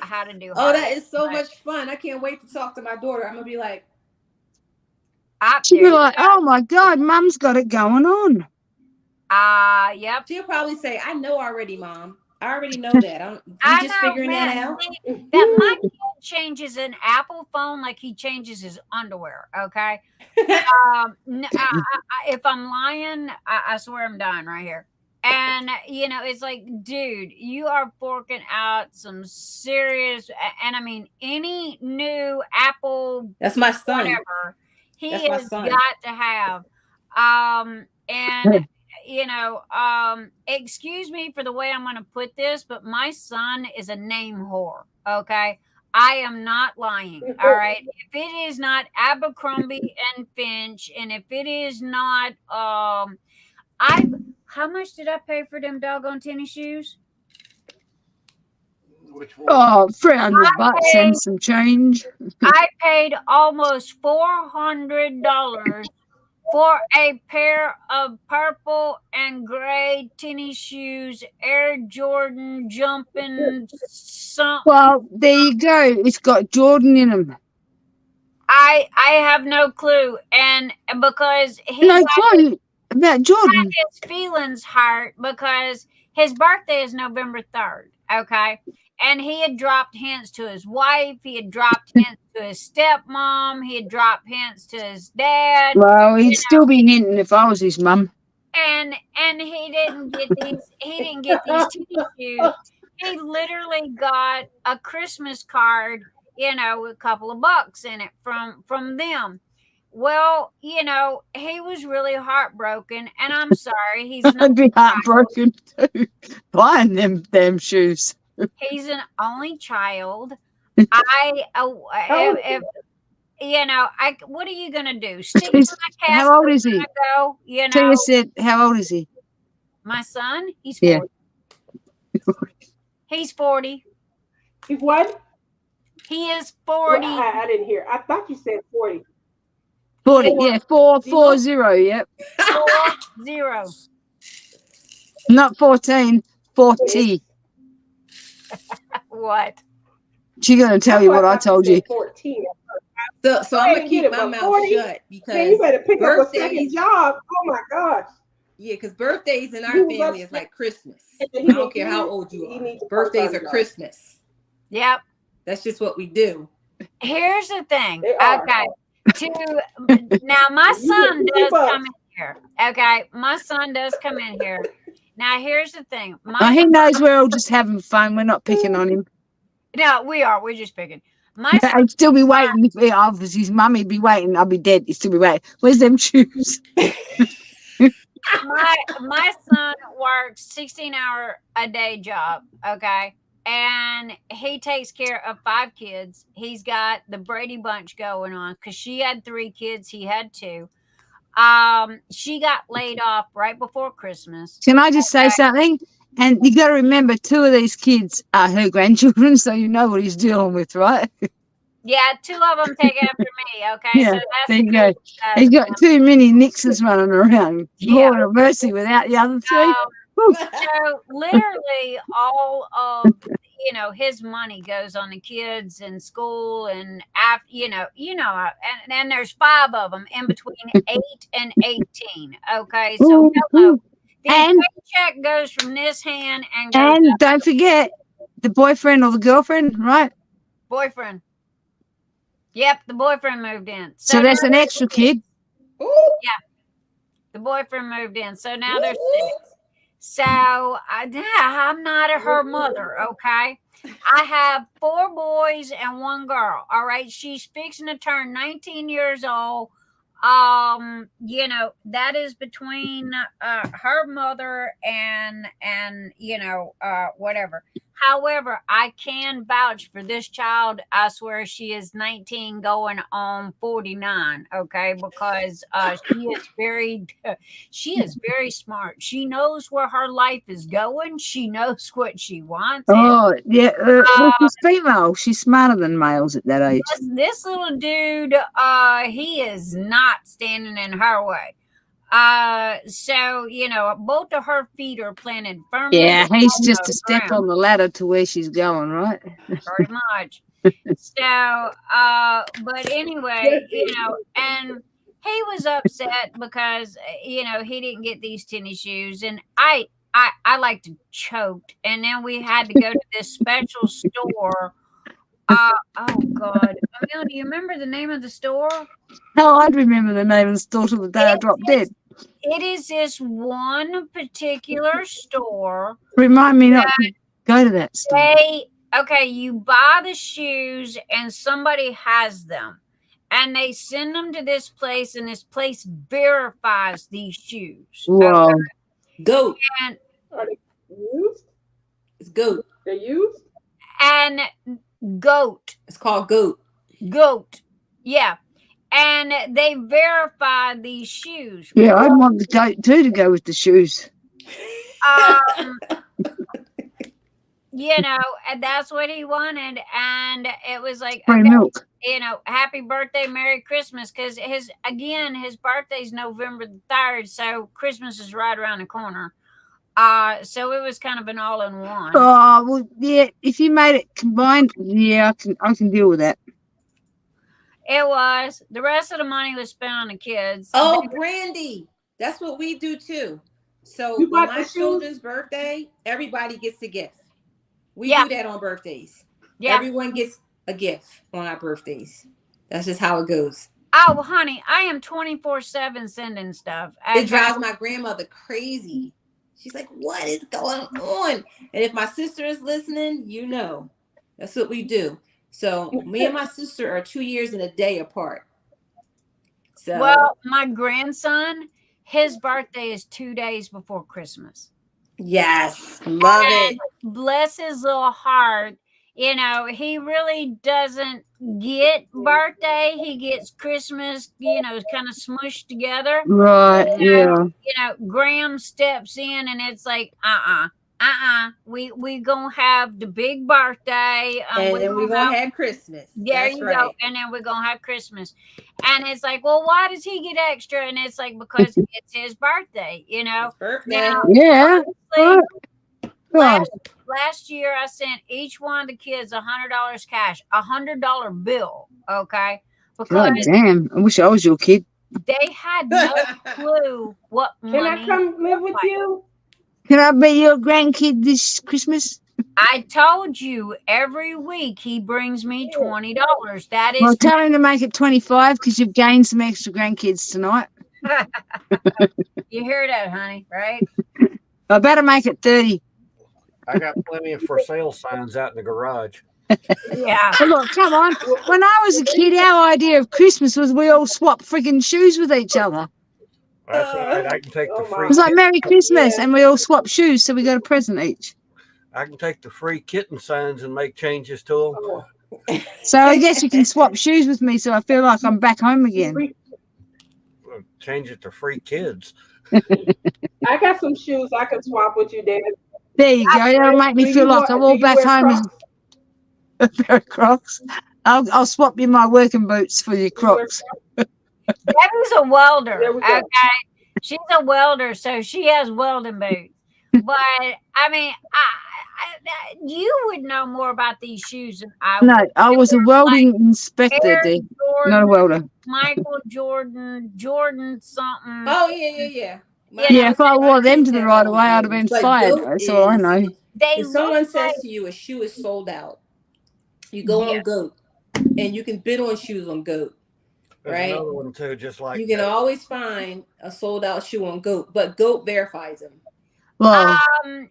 how to do. Oh, that is so much fun! I can't wait to talk to my daughter. I'm gonna be like, She'd be like, "Oh my God, Mum's got it going on." Yep. She'll probably say, "I know already, Mom. I already know that. I'm just figuring that out." That my kid changes an Apple phone like he changes his underwear. Okay. If I'm lying, I swear I'm dying right here. And it's like, dude, you are forking out some serious. And I mean, any new Apple. That's my son. Whatever he That's my has son. got to have. And. Excuse me for the way I'm going to put this, but my son is a name whore. Okay. I am not lying. All right. If it is not Abercrombie and Finch, and if it is not, how much did I pay for them doggone tennis shoes? Which one? Oh, $300 and some change. I paid almost $400 for a pair of purple and gray tennis shoes, Air Jordan jumping something. Well, there you go. It's got Jordan in them. I have no clue, and because he No clue about Jordan. had his feelings hurt because his birthday is November 3rd. Okay. And he had dropped hints to his wife. He had dropped hints to his stepmom. He had dropped hints to his dad. Well, he'd still be hinting if I was his mum. And he didn't get these. He didn't get these tennis shoes. He literally got a Christmas card, with a couple of bucks in it from them. Well, he was really heartbroken, and I'm sorry. He's not. I'd be heartbroken too, buying them damn shoes. He's an only child. What are you gonna do? Stick to my casket? How old is he? Go, Tia said, how old is he? My son, he's 40. Yeah. He's 40. He's what? He is 40. Well, I didn't hear. I thought you said 40. 40, yeah, 440, yep. 40. Not 14, 40. What? She's gonna tell you what I told you. 14. So I'm gonna keep my mouth 40? Shut because you better pick up a second job. Oh my gosh. Yeah, because birthdays in our family is like Christmas. I don't care how old you are. Birthdays are Christmas. Yep. That's just what we do. Here's the thing. Okay. Now my son does come in here. Okay. My son does come in here. Now here's the thing. He knows we're all just having fun. We're not picking on him. No, we are. We're just picking. My son, I'd still be waiting. If I was his mum, he'd be waiting. I'll be dead. He'd still be waiting. Where's them shoes? my son works 16-hour-a-day job. Okay. And he takes care of 5 kids. He's got the Brady Bunch going on because she had 3 kids. He had 2. She got laid off right before Christmas. Can I just say something? And you got to remember, 2 of these kids are her grandchildren, so you know what he's dealing with, right? Yeah, 2 of them take after me. Okay, yeah, so that's there you go. He's got too many Nixons running around. Yeah. Lord of mercy, without the other 3. So literally all of his money goes on the kids in school and after, and there's 5 of them in between 8 and 18. Okay. So Ooh, hello. ooh. The And- paycheck goes from this hand and goes And up. don't forget the boyfriend or the girlfriend, right? Boyfriend. Yep, the boyfriend moved in. So that's now an extra kid. Ooh, the boyfriend moved in. So now ooh, there's ooh. 6. So I'm not her mother, okay? I have 4 boys and 1 girl. All right. She's fixing to turn 19 years old. That is between her mother and whatever. However, I can vouch for this child. I swear she is 19 going on 49, okay? Because she is very smart. She knows where her life is going. She knows what she wants. Oh, yeah. She's female. She's smarter than males at that age. This little dude, he is not standing in her way. So both of her feet are planted firmly. Yeah, he's on just the a step ground, on the ladder to where she's going, right? very much. So, but anyway, and he was upset because he didn't get these tennis shoes, and I like to choked, and then we had to go to this special store. Oh God, Emil, do you remember the name of the store? Hell, I'd remember the name of the store till the day I dropped dead. It is this one particular store. Remind me not to go to that store. You buy the shoes and somebody has them, and they send them to this place, and this place verifies these shoes. Whoa. Okay? Goat. And Are they used? It's goat. They're used? and goat. It's called goat. Goat. Yeah. And they verified these shoes. Yeah, I'd want the goat too to go with the shoes. And that's what he wanted. And it was like, Free okay, milk. happy birthday, Merry Christmas. Because his birthday's November the 3rd. So Christmas is right around the corner. So it was kind of an all-in-one. Oh, well, yeah, if you made it combined, yeah, I can deal with that. It was. The rest of the money was spent on the kids. Oh, Brandy. That's what we do too. So You on bought my the shoes? children's birthday, everybody gets a gift. We Yeah. do that on birthdays. Yeah. Everyone gets a gift on our birthdays. That's just how it goes. Oh, honey, I am 24/7 sending stuff. It drives my grandmother crazy. She's like, what is going on? And if my sister is listening, that's what we do. So me and my sister are 2 years and a day apart. So Well, my grandson, his birthday is 2 days before Christmas. yes, love it. Bless his little heart. He really doesn't get birthday. He gets Christmas, kind of smushed together. Right, yeah. Graham steps in and it's like, we gonna have the big birthday. And then we're going to have Christmas. There That's you right. go. And then we're going to have Christmas. And it's like, well, why does he get extra? And it's like, because it's his birthday, His birthday. Now, Yeah. honestly, Right. last year I sent each one of the kids $100 cash, $100 bill. Okay. God Because damn. I wish I was your kid. they had no clue what Can money I come live with like. you? Can I be your grandkid this Christmas? I told you every week he brings me $20. That is Well, tell him to make it 25 because you've gained some extra grandkids tonight. you hear that, honey, right? I better make it 30. I got plenty of for sale signs out in the garage. Yeah. But look, come on. When I was a kid, our idea of Christmas was we all swap freaking shoes with each other. That's all right. I can take the Oh, my. free. It was like Merry Christmas, Yeah. and we all swap shoes, so we got a present each. I can take the free kitten signs and make changes to them. Oh. So I guess you can swap shoes with me, so I feel like I'm back home again. Change it to free kids. I got some shoes I can swap with you, Dad. There you go. That'll make me feel like I'm all back home as a pair of Crocs. I'll swap you my working boots for your Crocs. Debbie's a welder. There we go. Okay. She's a welder, so she has welding boots. But I mean, You would know more about these shoes than I No, would. I was a welding inspector, Aaron not Jordan, a welder. Michael Jordan, Jordan something. Oh yeah. Yeah, if I wore them kids to the have right all away, I'd have names, been but fired. GOAT That's all I is know. They if look someone like, says to you a shoe is sold out, you go on yes. GOAT and you can bid on shoes on GOAT. There's Right? another one too, just like You can that. always find a sold out shoe on GOAT, but GOAT verifies them. Well,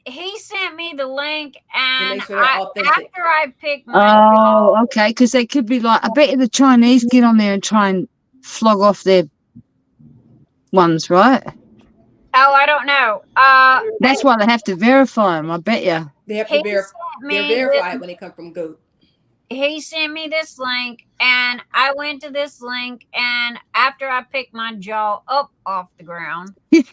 He sent me the link, and make sure they're authentic. after I picked my okay, because they could be like, I bet you the Chinese get on there and try and flog off their ones, right? Oh, I don't know. That's why they have to verify them. I bet you. They have to verify. They're verified when they come from GOAT. He sent me this link, and I went to this link, and after I picked my jaw up off the ground, it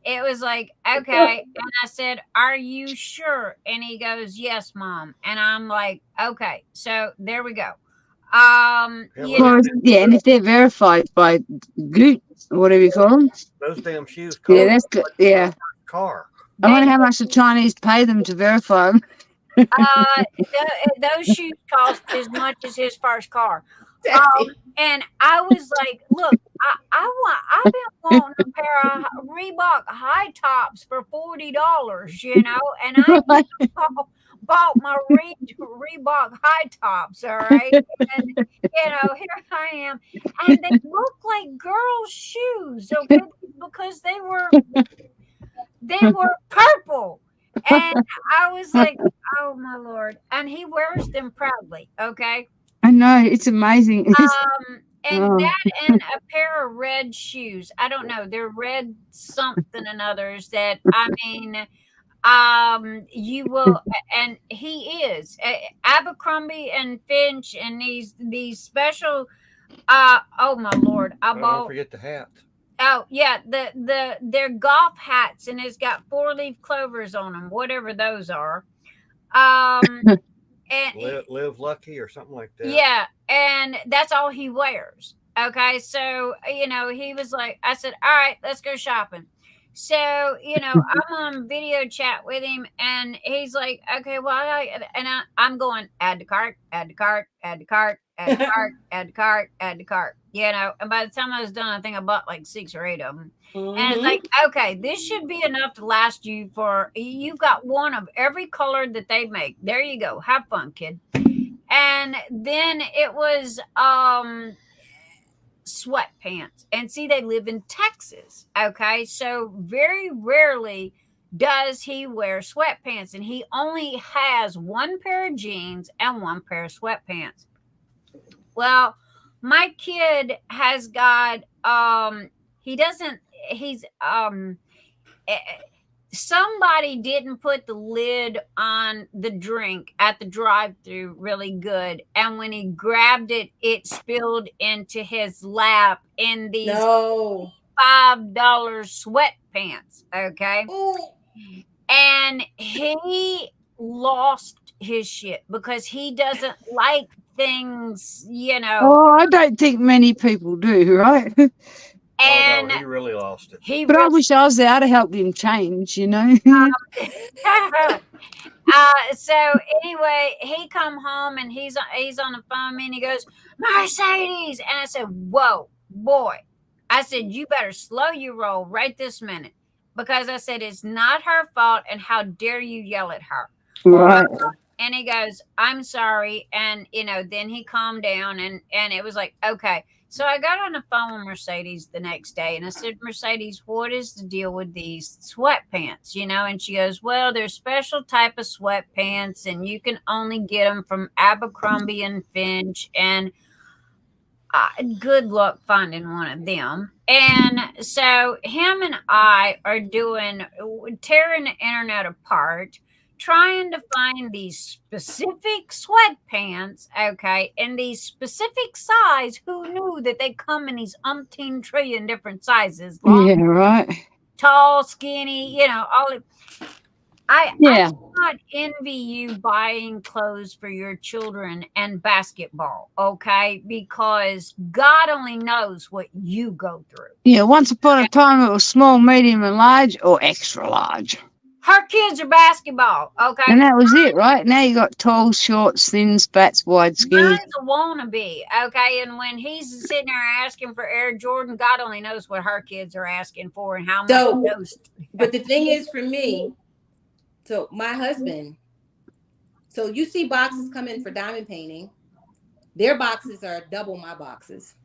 was like, okay. And I said, "Are you sure?" And he goes, "Yes, Mom." And I'm like, okay, so there we go. And if they're verified by Goot, whatever you call them, those damn shoes. Yeah, that's good. Yeah. Car. I wonder how much the Chinese pay them to verify them. Those shoes cost as much as his first car. And I was like, look, I've been wanting a pair of Reebok high tops for $40, and I bought my Reebok high tops, all right? And, here I am. And they look like girls' shoes, okay? Because they were purple. And I was like, oh my Lord. And he wears them proudly, okay? I know, it's amazing. That and a pair of red shoes. I don't know. They're red something and others that, I mean, you will, and he is Abercrombie and Finch and these special, oh my Lord. Don't forget the hats. Oh yeah, they're golf hats, and it's got 4-leaf clovers on them, whatever those are. And live lucky or something like that. Yeah, and that's all he wears. Okay, so he was like, I said, all right, let's go shopping. So I'm on video chat with him, and he's like, okay, well, I'm going add to cart, add to cart, add to cart, add to cart, add to cart, add to cart. And by the time I was done, I think I bought like 6 or 8 of them. Mm-hmm. And it's like, okay, this should be enough to last you you've got one of every color that they make. There you go. Have fun, kid. And then it was sweatpants. And see, they live in Texas. Okay. So very rarely does he wear sweatpants. And he only has 1 pair of jeans and 1 pair of sweatpants. Well, my kid has got somebody didn't put the lid on the drink at the drive-thru really good, and when he grabbed it, it spilled into his lap in these $5 sweatpants. Okay. Ooh. And he lost his shit because he doesn't like things, Oh, I don't think many people do, right? And he really lost it. I wish I was there to help him change, So anyway, he come home and he's on the phone and he goes, Mercedes. And I said, whoa, boy. I said, you better slow your roll right this minute, because I said, it's not her fault, and how dare you yell at her. Right. And he goes, I'm sorry. And, then he calmed down and it was like, okay. So I got on the phone with Mercedes the next day and I said, Mercedes, what is the deal with these sweatpants? And she goes, well, they're special type of sweatpants and you can only get them from Abercrombie and Finch. And good luck finding one of them. And so him and I are tearing the internet apart, trying to find these specific sweatpants, okay, and these specific size. Who knew that they come in these umpteen trillion different sizes? Long, yeah, right. Tall, skinny, all of. I do not envy you buying clothes for your children and basketball, okay? Because God only knows what you go through. Yeah, once upon a time it was small, medium, and large, or extra large. Her kids are basketball, okay? And that was it, right? Now you got tall, short, thin, spats, wide, skinny. Mine's a wannabe, okay? And when he's sitting there asking for Air Jordan, God only knows what her kids are asking for and how much those. But the thing is, for me, so my husband, so you see boxes come in for diamond painting. Their boxes are double my boxes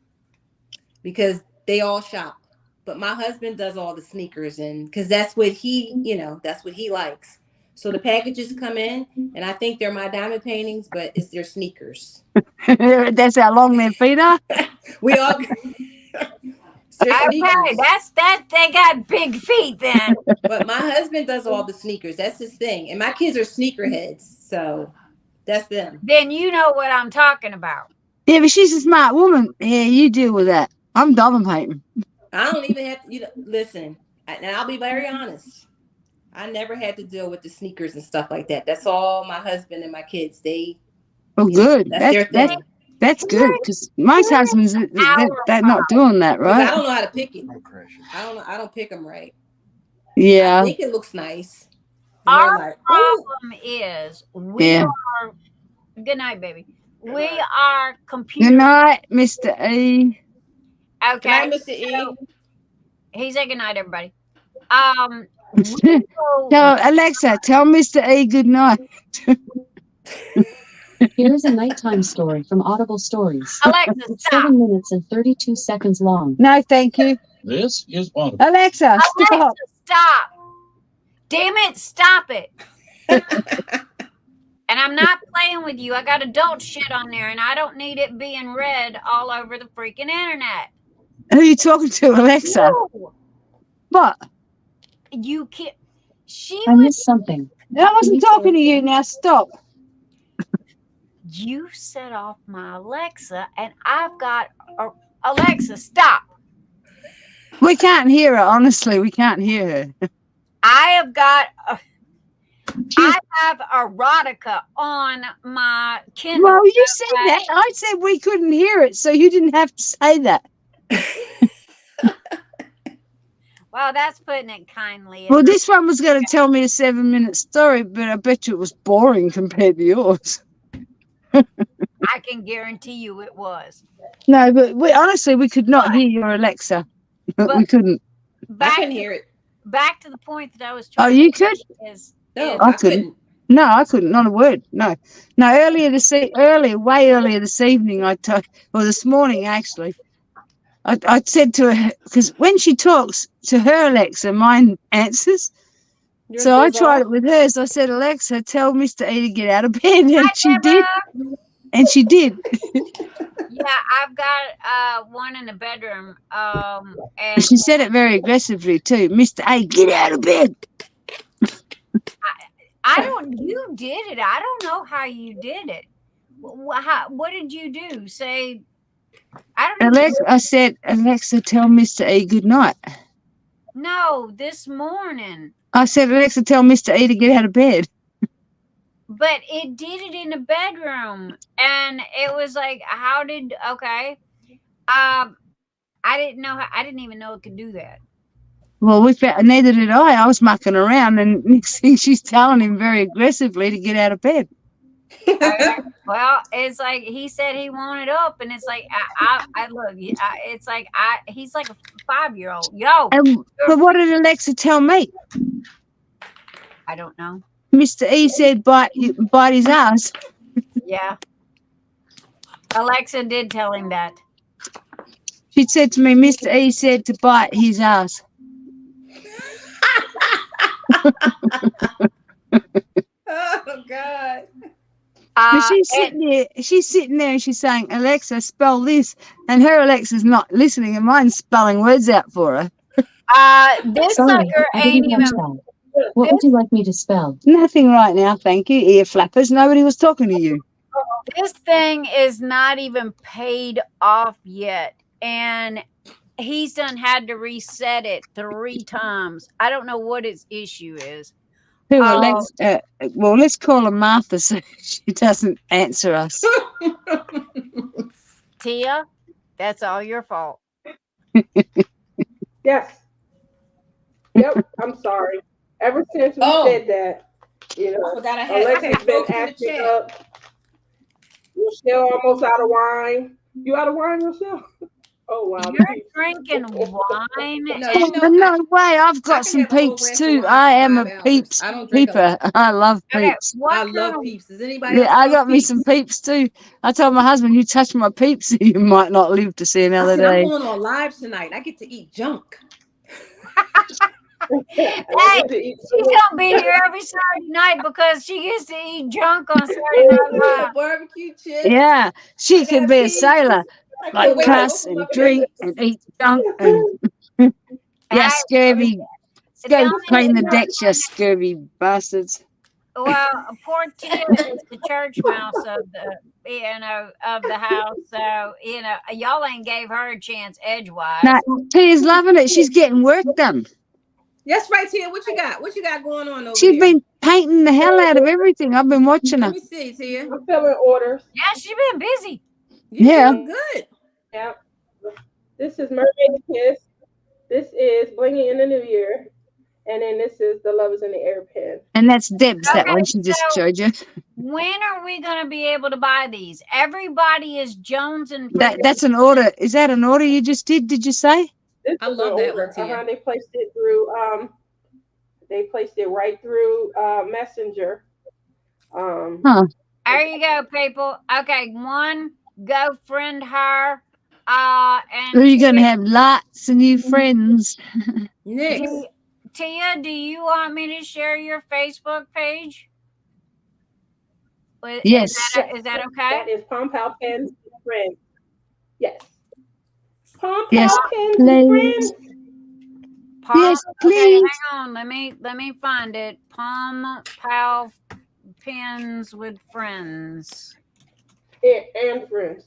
because they all shop. But my husband does all the sneakers, and because that's what he, that's what he likes. So the packages come in, and I think they're my diamond paintings, but it's their sneakers. That's how long their feet are. We all. Okay, that's that. They got big feet then. But my husband does all the sneakers. That's his thing, and my kids are sneakerheads, so that's them. Then you know what I'm talking about. Yeah, but she's a smart woman. Yeah, you deal with that. I'm diamond painting. I don't even have to, listen, and I'll be very honest. I never had to deal with the sneakers and stuff like that. That's all my husband and my kids. Good. That's their thing. That's good because my husband's they're not doing that, right? I don't know how to pick it. I don't pick them right. Yeah. I think it looks nice. Our problem is we are. Good night, baby. We are computer. Good night, Mr. E. Okay. Good night, Mr. E. So, he said good night, everybody. Tell Alexa, tell Mr. E good night. Here's a nighttime story from Audible Stories. Alexa, It's stop. 7 minutes and 32 seconds long. No, thank you. This is Audible. Alexa, stop. Alexa, stop. Damn it, stop it. And I'm not playing with you. I got adult shit on there, and I don't need it being read all over the freaking internet. Who are you talking to, Alexa? No. What? You can't. I missed something. I wasn't talking to you. Now stop. You set off my Alexa, and I've got Alexa, stop. We can't hear her. Honestly, we can't hear her. I have got. I have erotica on my Kindle. Well, you said that. I said we couldn't hear it, so you didn't have to say that. Well, that's putting it kindly. Well, this one was going to tell me a 7-minute story, but I bet you it was boring compared to yours. I can guarantee you it was. No, but honestly, we could not hear your Alexa. We couldn't. I couldn't hear it. Back to the point that I was trying. Oh, you could? No, I couldn't. No, I couldn't. Not a word. No. Way earlier this evening, this morning actually, I said to her, because when she talks to her Alexa, mine answers. So I tried it with hers. I said, Alexa, tell Mr. E to get out of bed. And she did. And she did. Yeah, I've got one in the bedroom. And she said it very aggressively too. Mr. A, get out of bed. You did it. I don't know how you did it. What did you do? Say, I don't know. I said, Alexa, tell Mr. E good night. No, this morning. I said, Alexa, tell Mr. E to get out of bed. But it did it in the bedroom. And it was like, okay. I didn't even know it could do that. Well, neither did I. I was mucking around, and next thing she's telling him very aggressively to get out of bed. Well, it's like he said he wanted up, and it's like I look. It's like he's like a 5-year-old. Yo. But what did Alexa tell me? I don't know. Mr. E said bite his ass. Yeah. Alexa did tell him that. She said to me, Mr. E said to bite his ass. Oh God. She's sitting there and she's saying, Alexa, spell this. And her Alexa's not listening and mine's spelling words out for her. This Sorry, sucker I ain't didn't even. catch that. What would you like me to spell? Nothing right now, thank you. Ear flappers. Nobody was talking to you. This thing is not even paid off yet. And he's had to reset it 3 times. I don't know what his issue is. Alexa? Well, let's call her Martha so she doesn't answer us. Tia, that's all your fault. Yes. Yep. I'm sorry. Ever since we said that, you know, I forgot I Alexa's had been folks in the acting chat. up. Rochelle almost out of wine. You out of wine, Rochelle? Oh wow. You're drinking wine. No, you know, No way, I've got can some have a whole peeps glass of too. wine I for am a 5 hours. peeps I don't drink a peeper. lot. I love Okay, peeps. I what love kind of peeps. Does anybody else Yeah, I love got me peeps? some peeps too. I told my husband, you touch my peeps, you might not live to see I another said, I'm day. going on live tonight. I get to eat junk. Hey, she's gonna be here every Saturday night because she gets to eat junk on Saturday Night Live. Barbecue chips. Yeah, she I can got be a peeps. sailor, I like can't wait to cuss open my and drink peeps. and eat junk and yeah, scurvy. Go clean the decks, you scurvy bastards. Well, poor Tia is the church mouse of the house. So y'all ain't gave her a chance edgewise. No, Tia's loving it. She's getting work done. That's right, Tia. What you got? What you got going on over She's there? been painting the hell out of everything. I've been watching her. Let me see, Tia. I'm filling orders. Yeah, she's been busy. Yeah. Doing good. Yeah. This is Mermaid Kiss. This is Blinging in the New Year. And then this is The Love is in the Air pen. And that's Deb's, that Okay, one she just so showed you. when are we going to be able to buy these? Everybody is jonesing for That's an order. Is that an order you just did you say? This I is love an that order. one, Tia. They placed it through they placed it right through Messenger. There you go, people. Okay, one, go friend her. And Who are you going to have lots of new friends? Next. Tia, do you want me to share your Facebook page? Yes. Is that okay? That is Pom Pow Pens and Friends. Yes. Pom Pow Yes, Pens please. and Friends. Yes, please. Okay, hang on. Let me find it. Pom Pow Pens with Friends. And Friends.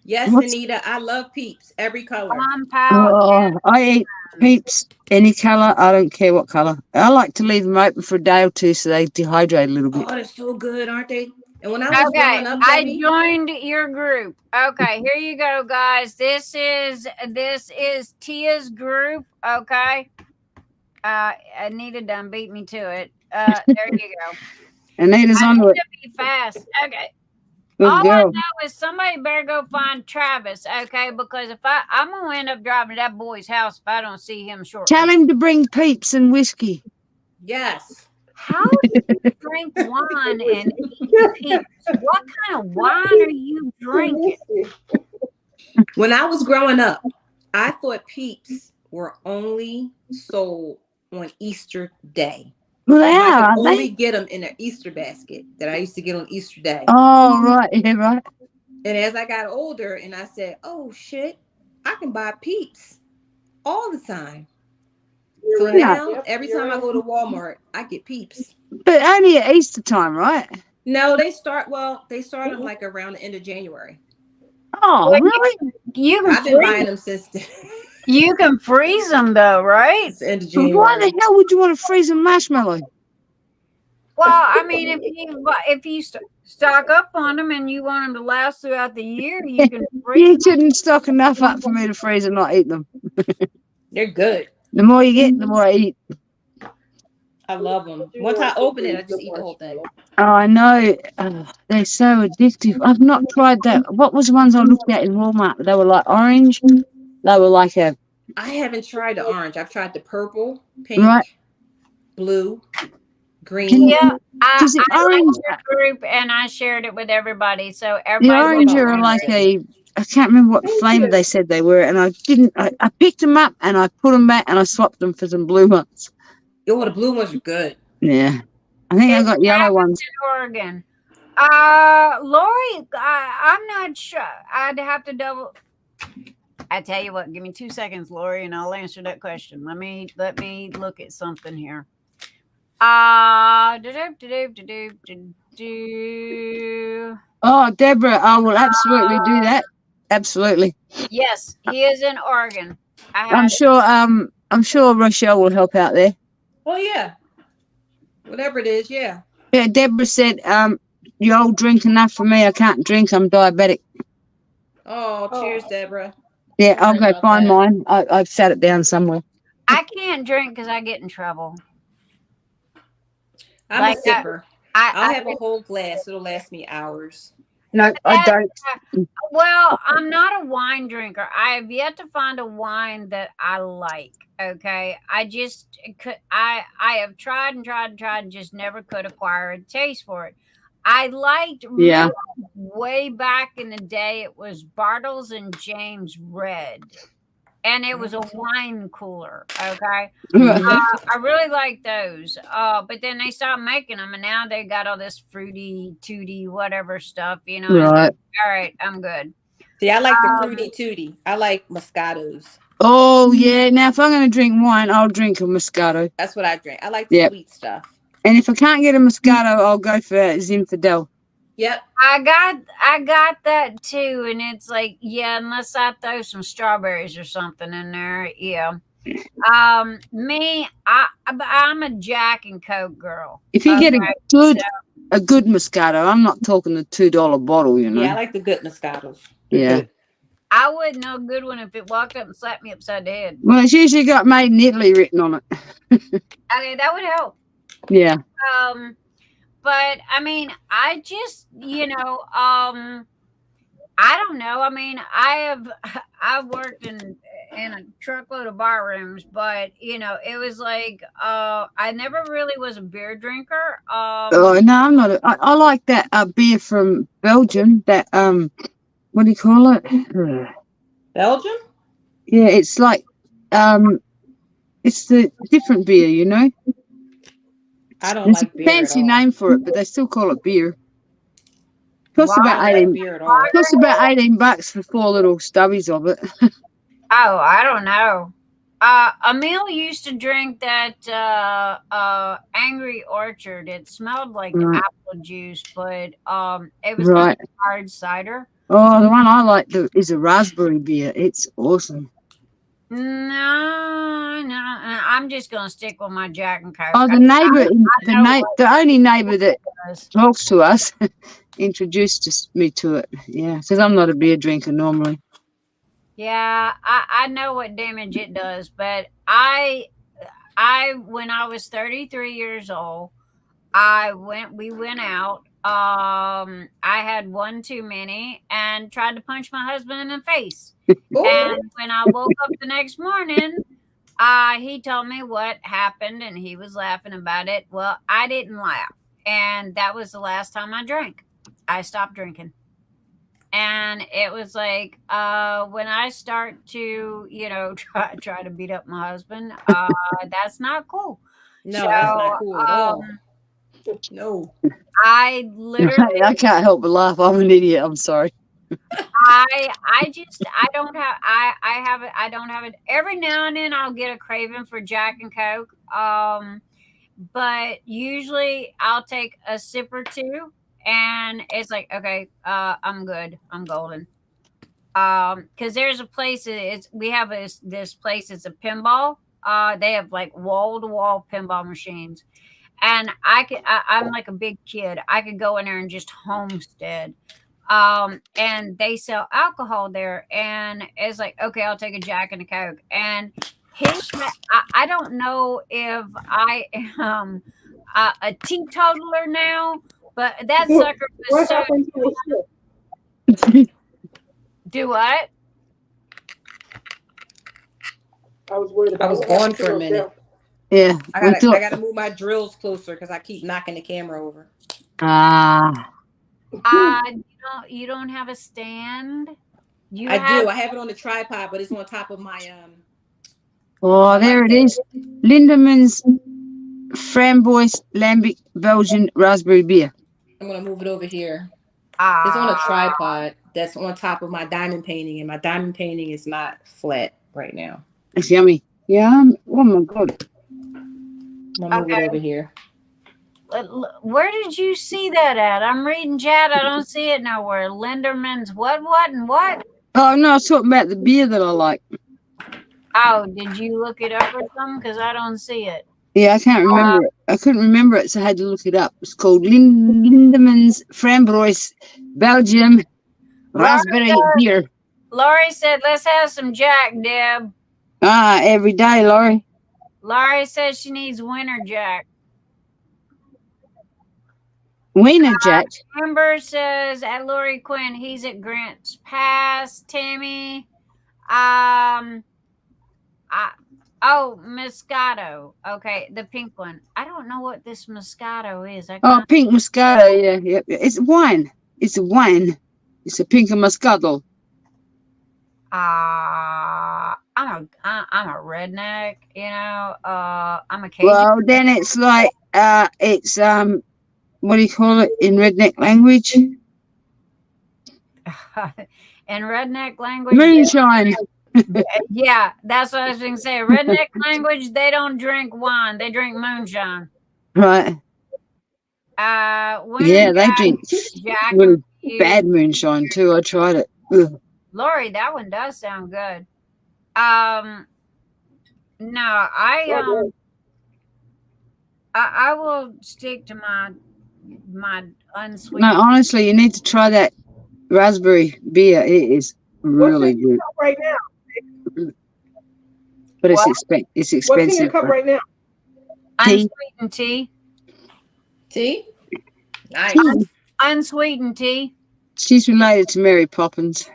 Yes, Anita, I love peeps, every color. Pom Pow. Oh, I eat peeps any color. I don't care what color. I like to leave them open for a day or two so they dehydrate a little bit. Oh, they're so good, aren't they? And when I was growing up, I joined your group. Okay, here you go, guys. This is Tia's group. Okay. Anita done beat me to it. There you go. Anita's on it. Be fast. Okay. Good All girl. I know is somebody better go find Travis, okay? Because if I'm gonna end up driving to that boy's house if I don't see him shortly. Tell him to bring peeps and whiskey. Yes. How do you drink wine and eat peeps? What kind of wine are you drinking? When I was growing up, I thought peeps were only sold on Easter Day. Well, they I are. could only get them in an Easter basket that I used to get on Easter Day. Oh, right. Yeah, right. And as I got older and I said, oh, shit, I can buy peeps all the time. So now, every time I go to Walmart, I get peeps. But only at Easter time, right? No, they start like around the end of January. Oh, really? I've been buying them since then. You can freeze them though, right? It's the end of But January. why the hell would you want to freeze a marshmallow? Well, I mean, if you stock up on them and you want them to last throughout the year, you can freeze You them. shouldn't stock enough up for me to freeze and not eat them. They're good. The more you get, the more I eat. I love them. Once I open it, I just eat the whole thing. Oh, I know. Oh, they're so addictive. I've not tried that. What was the ones I looked at in Walmart? They were like orange. They were like a... I haven't tried the orange. I've tried the purple, pink, blue, green. Yeah, I orange liked your group and I shared it with everybody. So everybody. The orange are like a... I can't remember what flavor they said they were, and I didn't. I picked them up and I put them back and I swapped them for some blue ones. Oh, the blue ones are good. Yeah, I think I got yellow ones. In Oregon. Lorie, I'm not sure. I'd have to double. I tell you what, give me 2 seconds, Lorie, and I'll answer that question. Let me look at something here. Oh, Deborah, I will absolutely do that. Absolutely. Yes, he is in Oregon. I'm sure Rochelle will help out there. Oh yeah. Whatever it is, yeah. Yeah, Deborah said, you all drink enough for me. I can't drink. I'm diabetic. Oh, cheers, Deborah. Yeah, okay, find mine. I've sat it down somewhere. I can't drink because I get in trouble. I'm Like, a sipper. I I'll have a whole glass. It'll last me hours. No, I don't. Well, I'm not a wine drinker. I have yet to find a wine that I like. Okay, I just could. I have tried and just never could acquire a taste for it. I liked Yeah. way back in the day. It was Bartles and James Red, and it was a wine cooler. Okay, I really like those. But then they stopped making them, and now they got all this fruity, tooty, whatever stuff. You know. Right. All right, I'm good. See, I like the fruity tooty. I like Moscatos. Oh yeah. Now, if I'm going to drink wine, I'll drink a Moscato. That's what I drink. I like the Yep. sweet stuff. And if I can't get a Moscato, I'll go for Zinfandel. Yep. I got that too, and it's like, yeah, unless I throw some strawberries or something in there, yeah. Me, I'm a Jack and Coke girl. If you get a good Moscato, I'm not talking the $2 bottle, you know. Yeah, I like the good Moscatos. Yeah. I wouldn't know a good one if it walked up and slapped me upside the head. Well, it's usually got made in Italy written on it. Okay, that would help. Yeah. But I mean, I just, I don't know. I mean, I've worked in a truckload of bar rooms, but it was like I never really was a beer drinker. Oh no, I'm not. I like that beer from Belgium. That what do you call it? Belgium? Yeah, it's like it's the different beer, you know. I don't There's like a beer fancy at all. name for it, but they still call it beer. Costs I about don't like 18. beer at all. Costs about $18 for 4 little stubbies of it. Oh, I don't know. Emil used to drink that Angry Orchard. It smelled like apple juice, but it was kind of hard cider. Oh, the one I like is a raspberry beer. It's awesome. No, I'm just gonna stick with my Jack and Coke. Oh, the only neighbor that talks to us introduced me to it. Yeah, because I'm not a beer drinker normally. Yeah, I know what damage it does, but I when I was 33 years old, we went out. I had one too many and tried to punch my husband in the face. And when I woke up the next morning, he told me what happened and he was laughing about it. Well, I didn't laugh. And that was the last time I drank. I stopped drinking. And it was like, when I start to, try to beat up my husband, that's not cool. No, that's not cool at all. No. I literally I can't help but laugh. I'm an idiot. I'm sorry. I don't have it. Every now and then I'll get a craving for Jack and Coke. But usually I'll take a sip or two and it's like, okay, I'm good. I'm golden. Cause there's a place we have this place, it's a pinball. They have like wall to wall pinball machines. And I'm like a big kid. I could go in there and just homestead. And they sell alcohol there. And it's like, okay, I'll take a Jack and a Coke. And I don't know if I am a teetotaler now, but that sucker was so. Do what? I was worried about. I was gone for a minute. Yeah, I gotta move my drills closer because I keep knocking the camera over. You don't have a stand? I do. I have it on the tripod, but it's on top of my Oh, there it is. Lindeman's Framboise Lambic Belgian Raspberry Beer. I'm gonna move it over here. It's on a tripod that's on top of my diamond painting, and my diamond painting is not flat right now. It's yummy. Yeah. Oh my god. I'm gonna move it over here. Where did you see that at? I'm reading chat. I don't see it nowhere. Linderman's what? Oh no, I was talking about the beer that I like. Oh, did you look it up or something? Because I don't see it. Yeah, I can't remember it. I couldn't remember it, so I had to look it up. It's called Lindeman's Framboise Belgium Raspberry Beer. Lorie said, let's have some Jack, Deb. Every day, Lorie. Laurie says she needs Winter Jack. Wiener Jack. Amber says at Lorie Quinn, he's at Grants Pass. Tammy. Moscato. Okay, the pink one. I don't know what this Moscato is. Pink Moscato. Yeah. It's wine. It's a wine. It's a pink Moscato. I'm a redneck, you know. I'm a Cajun. Well, then it's like it's what do you call it in redneck language? In redneck language, moonshine. Yeah, that's what I was going to say. Redneck language, they don't drink wine; they drink moonshine. Right. Yeah, they drink really bad moonshine too. I tried it. Ugh. Laurie, that one does sound good. No, I will stick to my unsweet. No, honestly, you need to try that raspberry beer. It is really good. Right now. But it's expensive. What's in your cup right now? Unsweetened tea. Tea? Nice. Unsweetened tea. She's related to Mary Poppins.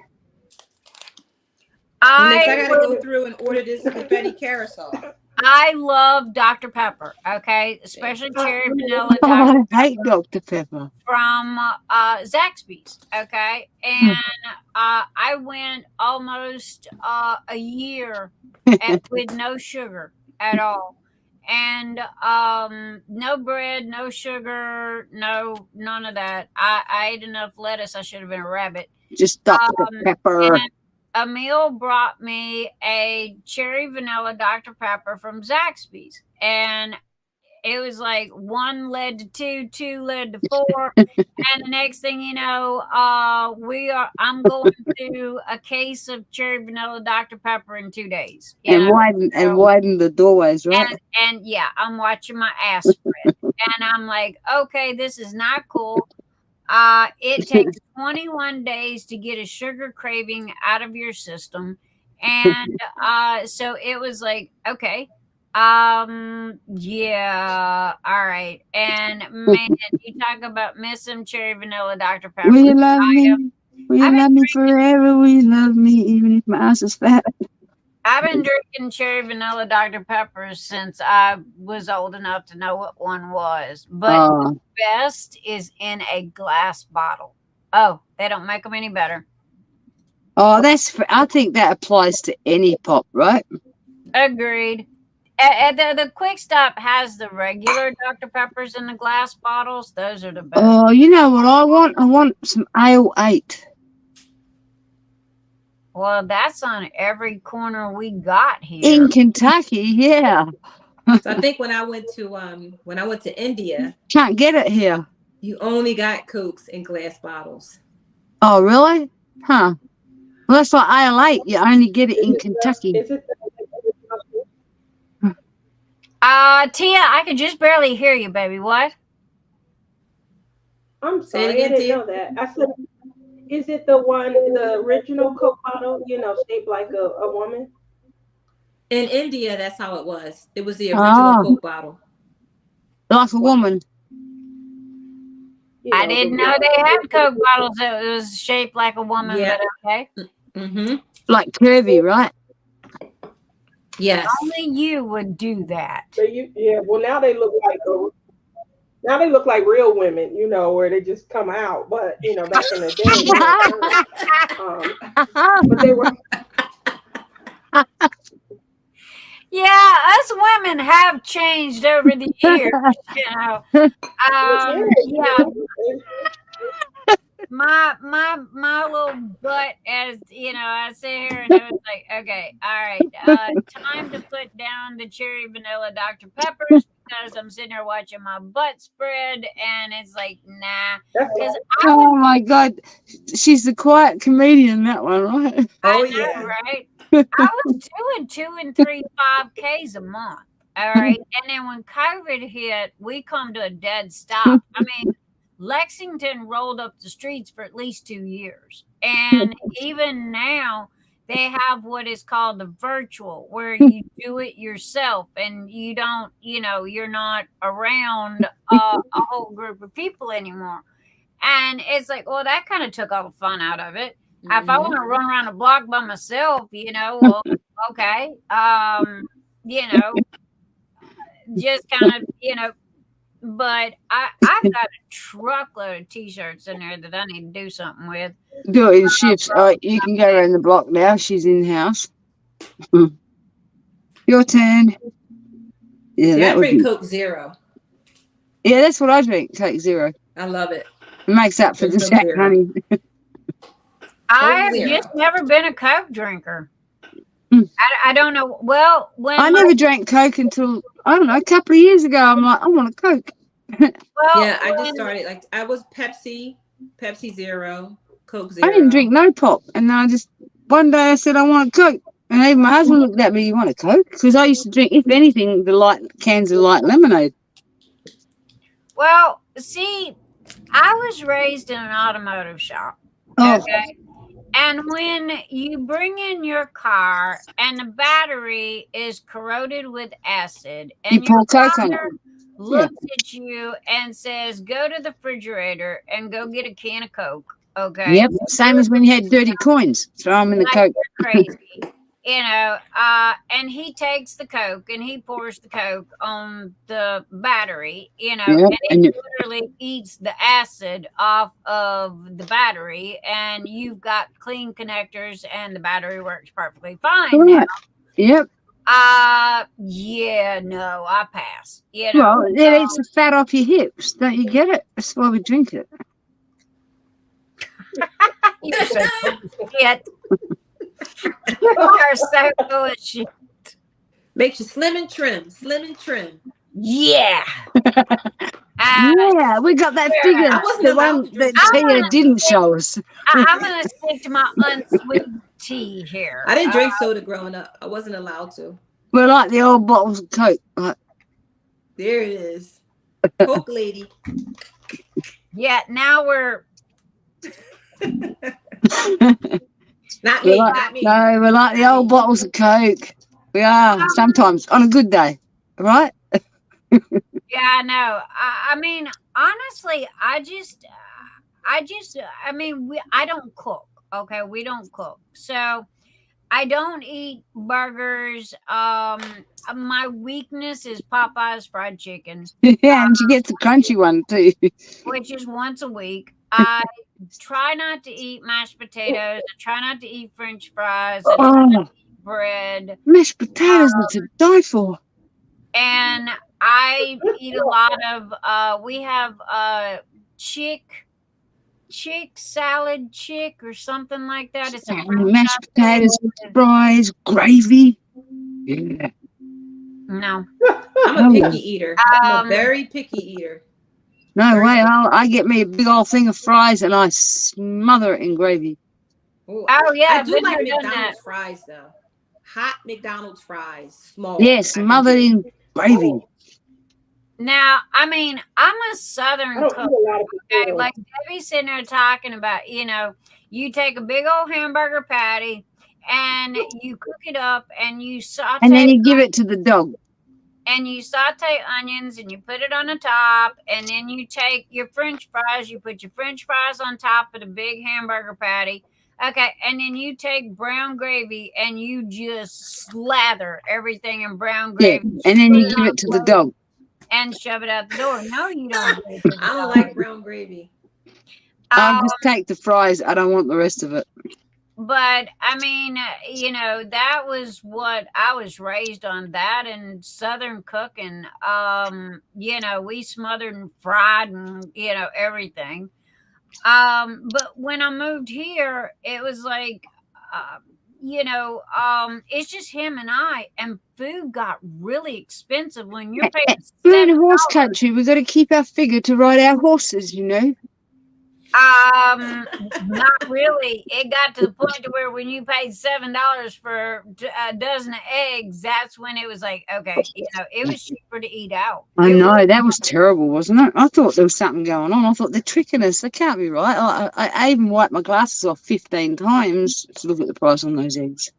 I gotta go through and order this confetti carousel. I love Dr. Pepper, okay? Especially cherry vanilla. I hate Dr. Pepper. From Zaxby's, okay? And I went almost a year with no sugar at all. And no bread, no sugar, none of that. I ate enough lettuce. I should have been a rabbit. Just Dr. Pepper. Emil brought me a cherry vanilla Dr. Pepper from Zaxby's, and it was like 1 led to 2, 2 led to 4, and the next thing you know, I'm going through a case of cherry vanilla Dr. Pepper in 2 days. Widen the doorways, right? And yeah, I'm watching my ass spread, and I'm like, okay, this is not cool. It takes 21 days to get a sugar craving out of your system. And so it was like, okay, yeah, all right. And man, you talk about missing cherry vanilla Dr. Pepper. Will you love me? Will you love me forever? Will you love me even if my ass is fat? I've been drinking cherry vanilla Dr. Pepper since I was old enough to know what one was. But the best is in a glass bottle. Oh, they don't make them any better. Oh, I think that applies to any pop, right? Agreed. The Quick Stop has the regular Dr. Peppers in the glass bottles. Those are the best. Oh, you know what I want? I want some Ale 8. Well, that's on every corner we got here in Kentucky. Yeah. So I think when I went to India, can't get it here. You only got Cokes in glass bottles. Oh, really? Huh. Well, that's like Ale 8. You only get it in Kentucky. Tia, I could just barely hear you, baby. What? I'm sorry, I didn't know that. I said, is it the original Coke bottle, shaped like a woman? In India, that's how it was. It was the original Coke bottle. Like a woman. I didn't know they had Coke bottles that was shaped like a woman, but okay. Mm-hmm. Like curvy, right? Yes. Only you would do that. Well, now they look like real women, where they just come out. But back in the day, but they were. Yeah, us women have changed over the years. My little butt, as I sit here and I was like, okay, all right, time to put down the cherry vanilla Dr. Peppers because I'm sitting here watching my butt spread, and it's like, nah. Oh my God, she's the quiet comedian, that one, right? I know, right? I was doing 2 and 3 5Ks a month. All right. And then when COVID hit, we come to a dead stop. I mean, Lexington rolled up the streets for at least 2 years. And even now, they have what is called the virtual, where you do it yourself and you don't, you're not around a whole group of people anymore. And it's like, well, that kind of took all the fun out of it. If I want to run around the block by myself, well, okay. Just kind of, but I've got a truckload of t-shirts in there that I need to do something with. Do it in shifts. You can go around the block now. She's in the house. Your turn. Yeah, See, I drink Coke Zero. Yeah, that's what I drink. Coke Zero. I love it. It makes up for the Jack Honey. I have just never been a Coke drinker. I don't know. Well, when I never drank Coke until, I don't know, a couple of years ago. I'm like, I want a Coke. I just started, like, I was Pepsi Zero, Coke Zero. I didn't drink no pop. And then one day I said, I want a Coke. And even my husband looked at me, you want a Coke? Because I used to drink, if anything, the light cans of light lemonade. Well, see, I was raised in an automotive shop. Okay. And when you bring in your car and the battery is corroded with acid, and your father looks at you and says, go to the refrigerator and go get a can of Coke. Okay. Yep. Same as when you had dirty coins. Throw them in the Coke. Crazy. And he takes the Coke and he pours the Coke on the battery, and it literally eats the acid off of the battery, and you've got clean connectors and the battery works perfectly fine now. Yep. Yeah, no, I pass. Well, it eats the fat off your hips. Don't you get it? That's why we drink it. You're so shit. You are so full of shit. Makes you slim and trim. Yeah. Yeah, we got that figure. The one that Tia didn't show us. I'm going to stick to my unsweet tea here. I didn't drink soda growing up. I wasn't allowed to. We're like the old bottles of Coke. Like. There it is. Coke lady. Yeah, now we're... Not me. No, we're like the old bottles of Coke. We are sometimes on a good day, right? Yeah, I know. I mean, honestly, I don't cook. Okay, we don't cook, so I don't eat burgers. My weakness is Popeye's fried chicken. Yeah, and she gets the crunchy one too, which is once a week. I try not to eat mashed potatoes. I try not to eat French fries. I try not to eat bread. Mashed potatoes are to die for. And I eat a lot of. We have chick salad or something like that. It's a mashed potatoes, fries, gravy. Yeah. No, I'm a picky eater. I'm a very picky eater. No way. I get me a big old thing of fries and I smother it in gravy. Ooh, yeah, I do like McDonald's fries though. Hot McDonald's fries, small. Yeah, smothered in gravy. Now, I mean, I'm a Southern cook. Okay, like Debbie's sitting there talking about, you take a big old hamburger patty and you cook it up and you saute. And then you give it to the dog. And you saute onions and you put it on the top, and then you take your French fries, you put your French fries on top of the big hamburger patty. Okay, and then you take brown gravy and you just slather everything in brown gravy. Yeah, and then you give it to the dog. And shove it out the door. No, you don't. I don't like brown gravy. I'll just take the fries. I don't want the rest of it. But I mean, that was what I was raised on, that and Southern cooking. We smothered and fried and, everything. But when I moved here, it was like, it's just him and I, and food got really expensive when you're paying. We're in a horse country. We've got to keep our figure to ride our horses, Not really. It got to the point to where when you paid $7 for a dozen of eggs, that's when it was like, okay, it was cheaper to eat out. I know, that was terrible, wasn't it? I thought there was something going on. I thought they're tricking us. They can't be right. I even wiped my glasses off 15 times to look at the price on those eggs.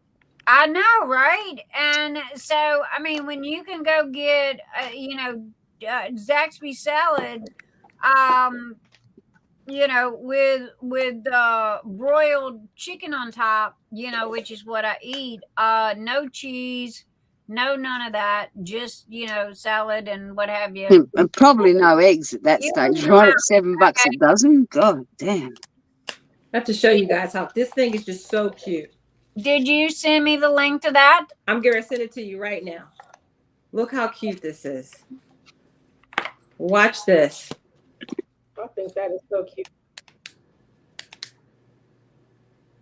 I know, right? And so, I mean, when you can go get, Zaxby salad, with broiled chicken on top, which is what I eat. No cheese, none of that. Just salad and what have you. And probably no eggs at that stage, right? At $7 a dozen. God damn. I have to show you guys how this thing is just so cute. Did you send me the link to that? I'm gonna send it to you right now. Look how cute this is. Watch this. I think that is so cute.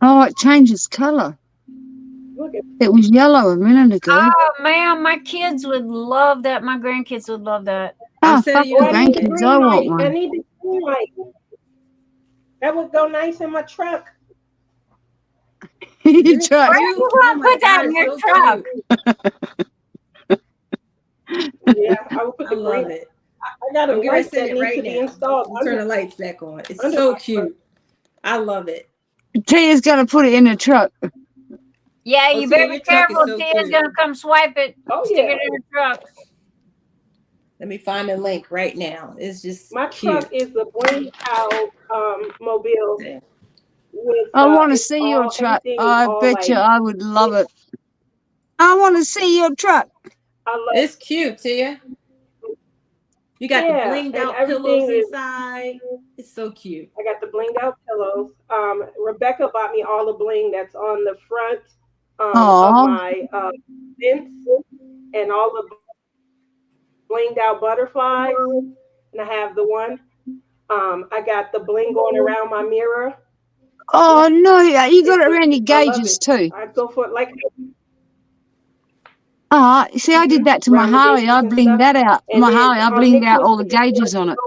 Oh, it changes color. Look at It was yellow a minute ago. Oh, man, my kids would love that. My grandkids would love that. Oh, fuck the grandkids. I want one. I need the green light. That would go nice in my truck. You try. Where you want to put that in your truck? Yeah, I would put the love green. it. I got a light that needs to be installed. Turn the lights back on. It's so cute. I love it. Tia's gonna put it in the truck. Yeah, you better be careful. So Tia's gonna come swipe it. Stick it in the truck. Let me find the link right now. It's just my cute. truck is the Bling Out mobile. Yeah. With, I want to see your truck. I bet you I would love it. I want to see your truck. I love it's cute, Tia. You got the blinged out pillows inside. It's so cute. I got the blinged out pillows. Rebecca bought me all the bling that's on the front of my fence and all the blinged out butterflies. And I have the one. I got the bling going around my mirror. Oh no, you got it around your gauges too. I go for it like. See, I did that to my Harley. I blinged that out. My Harley, I blinged out all the gauges on it.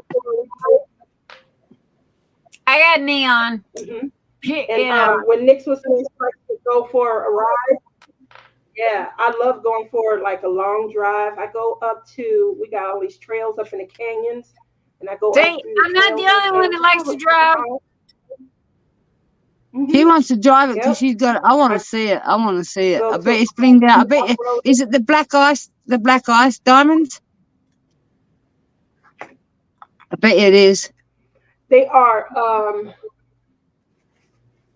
I got neon. And when Nick's was saying to go for a ride, yeah, I love going for like a long drive. I go up to, we got all these trails up in the canyons, and I go. See, I'm not the only one that likes to drive. He wants to drive it because she's got it. I want to see it. I want to see it. I bet it's blinged out. I bet you, is it the black ice diamonds? I bet you it is. They are,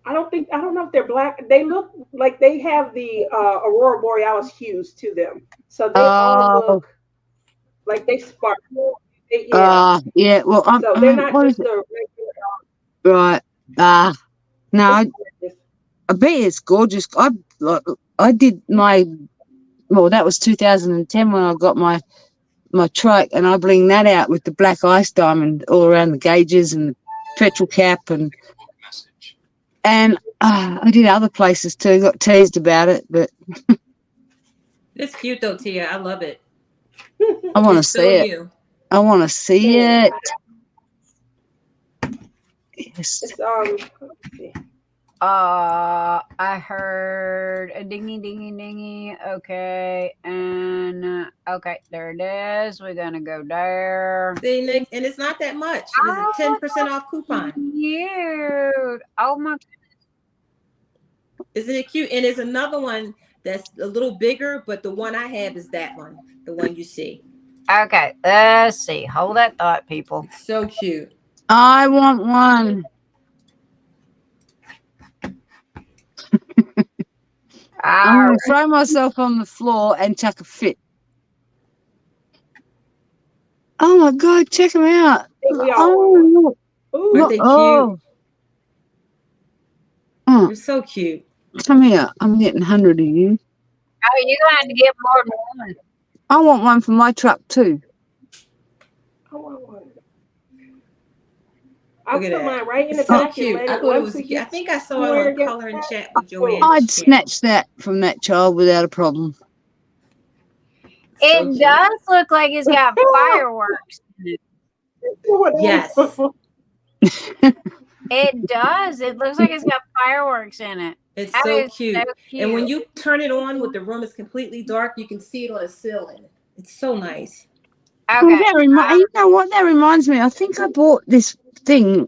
I don't know if they're black. They look like they have the Aurora Borealis hues to them. So they all look like they sparkle. Yeah, well, so they're not just a regular. Right. No, I bet it's gorgeous. I did that was 2010 when I got my truck, and I blinged that out with the black ice diamond all around the gauges and the petrol cap, and I did other places too. Got teased about it, but it's cute though, Tia. I love it. I want to see it. I want to see it. Yes. I heard a dingy, dingy, dingy. Okay, and okay, there it is. We're gonna go there. See, Nick, and it's not that much. It's a 10% off coupon. Cute. Oh my! Isn't it cute? And there's another one that's a little bigger, but the one I have is that one, the one you see. Okay, let's see. Hold that thought, people. It's so cute. I want one. I'm going to throw myself on the floor and chuck a fit. Oh my God, check them out. Aren't they cute? They're so cute. Come here. I'm getting 100 of you. Oh, you're going to have to get more than one. I want one for my truck too. I want one. I'll put mine right in the so back. Cute. I thought it was cute. I think I saw it on Color and Chat with Joanne. I'd snatch that from that child without a problem. It does look like it's got fireworks. Yes. It does. It looks like it's got fireworks in it. It's That so is cute. so cute. And when you turn it on with the room is completely dark, you can see it on the ceiling. It's so nice. Okay. Oh, you know what? That reminds me. I think I bought this thing.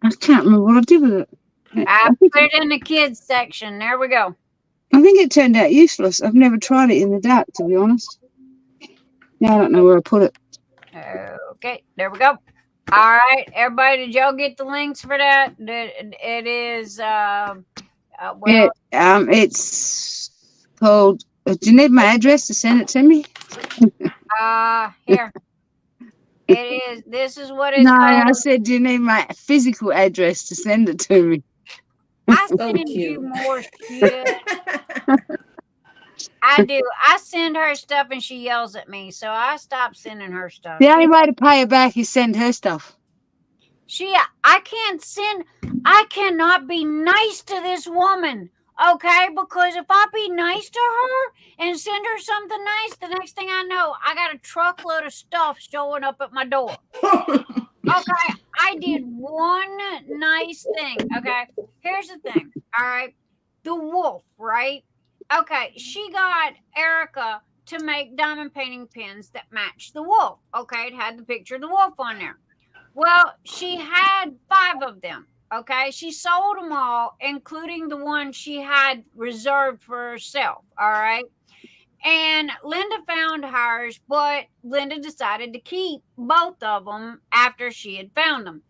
I can't remember what I did with it. I put it in the kids section. There we go. I think it turned out useless. I've never tried it in the dark, to be honest. Now I don't know where I put it. Okay, there we go. All right, everybody, did y'all get the links for that? It is It's called. Do you need my address to send it to me? Here. It is. This is what it's No, called. I said, do you need my physical address to send it to me? I So send cute. you more shit. I do. I send her stuff and she yells at me, so I stopped sending her stuff. The only way to pay her back is send her stuff. I cannot be nice to this woman, okay? Because if I be nice to her and send her something nice, the next thing I know, I got a truckload of stuff showing up at my door. Okay, I did one nice thing. Okay, here's the thing. All right, the wolf, right? Okay, she got Erica to make diamond painting pins that matched the wolf. Okay, it had the picture of the wolf on there. Well, she had 5 of them. Okay, she sold them all, including the one she had reserved for herself. All right. And Linda found hers, but Linda decided to keep both of them after she had found them,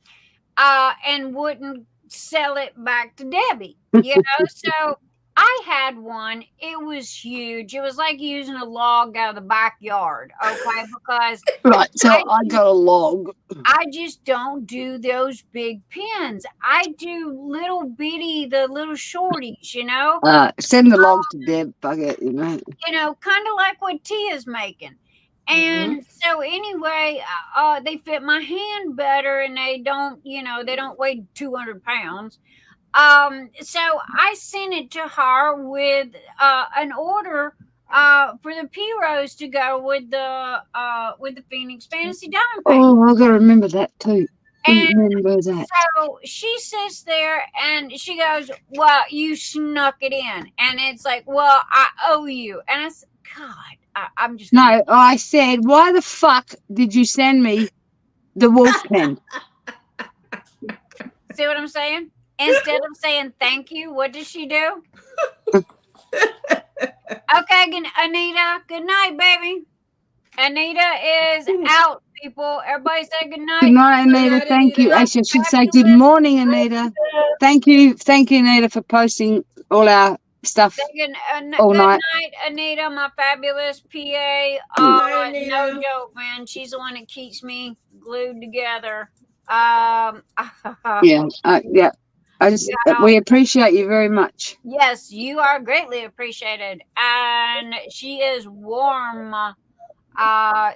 and wouldn't sell it back to Debbie. You know, so I had one. It was huge. It was like using a log out of the backyard. Okay, because Right, so I got a log. I just don't do those big pins. I do little bitty, the little shorties, you know. Send the logs to Deb, Puckett, you know. You know, kind of like what Tia's making. And so anyway, they fit my hand better, and they don't, you know, they don't weigh 200 pounds. So I sent it to her with an order for the P-Rose to go with the Phoenix Fantasy Diamond Paint. Oh, I gotta remember that too. And remember that. So she sits there and she goes, "Well, you snuck it in," and it's like, "Well, I owe you." And I said, "God, I'm just no." I said, "Why the fuck did you send me the wolf pen?" See what I'm saying? Instead of saying thank you, what does she do? Okay, Anita, good night, baby. Anita is out, people. Everybody say good night. Good night, Anita. Thank you. Actually, I should say good morning, Anita. Thank you, Anita, for posting all our stuff all good night. Night, Anita, my fabulous PA. No joke, man. She's the one that keeps me glued together. Yeah. We appreciate you very much. Yes, you are greatly appreciated, and she is warm.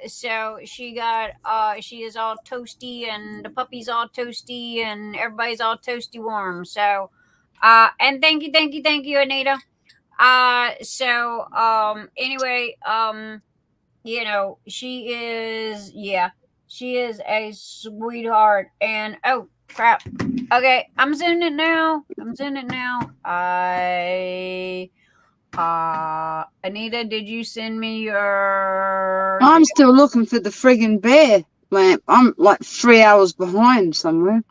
So she is all toasty, and the puppy's all toasty, and everybody's all toasty warm. So, and thank you, Anita. Anyway, you know, she is a sweetheart, and oh crap. Okay, I'm sending it now. Anita, did you send me your... I'm still looking for the friggin' bear lamp. I'm like 3 hours behind somewhere.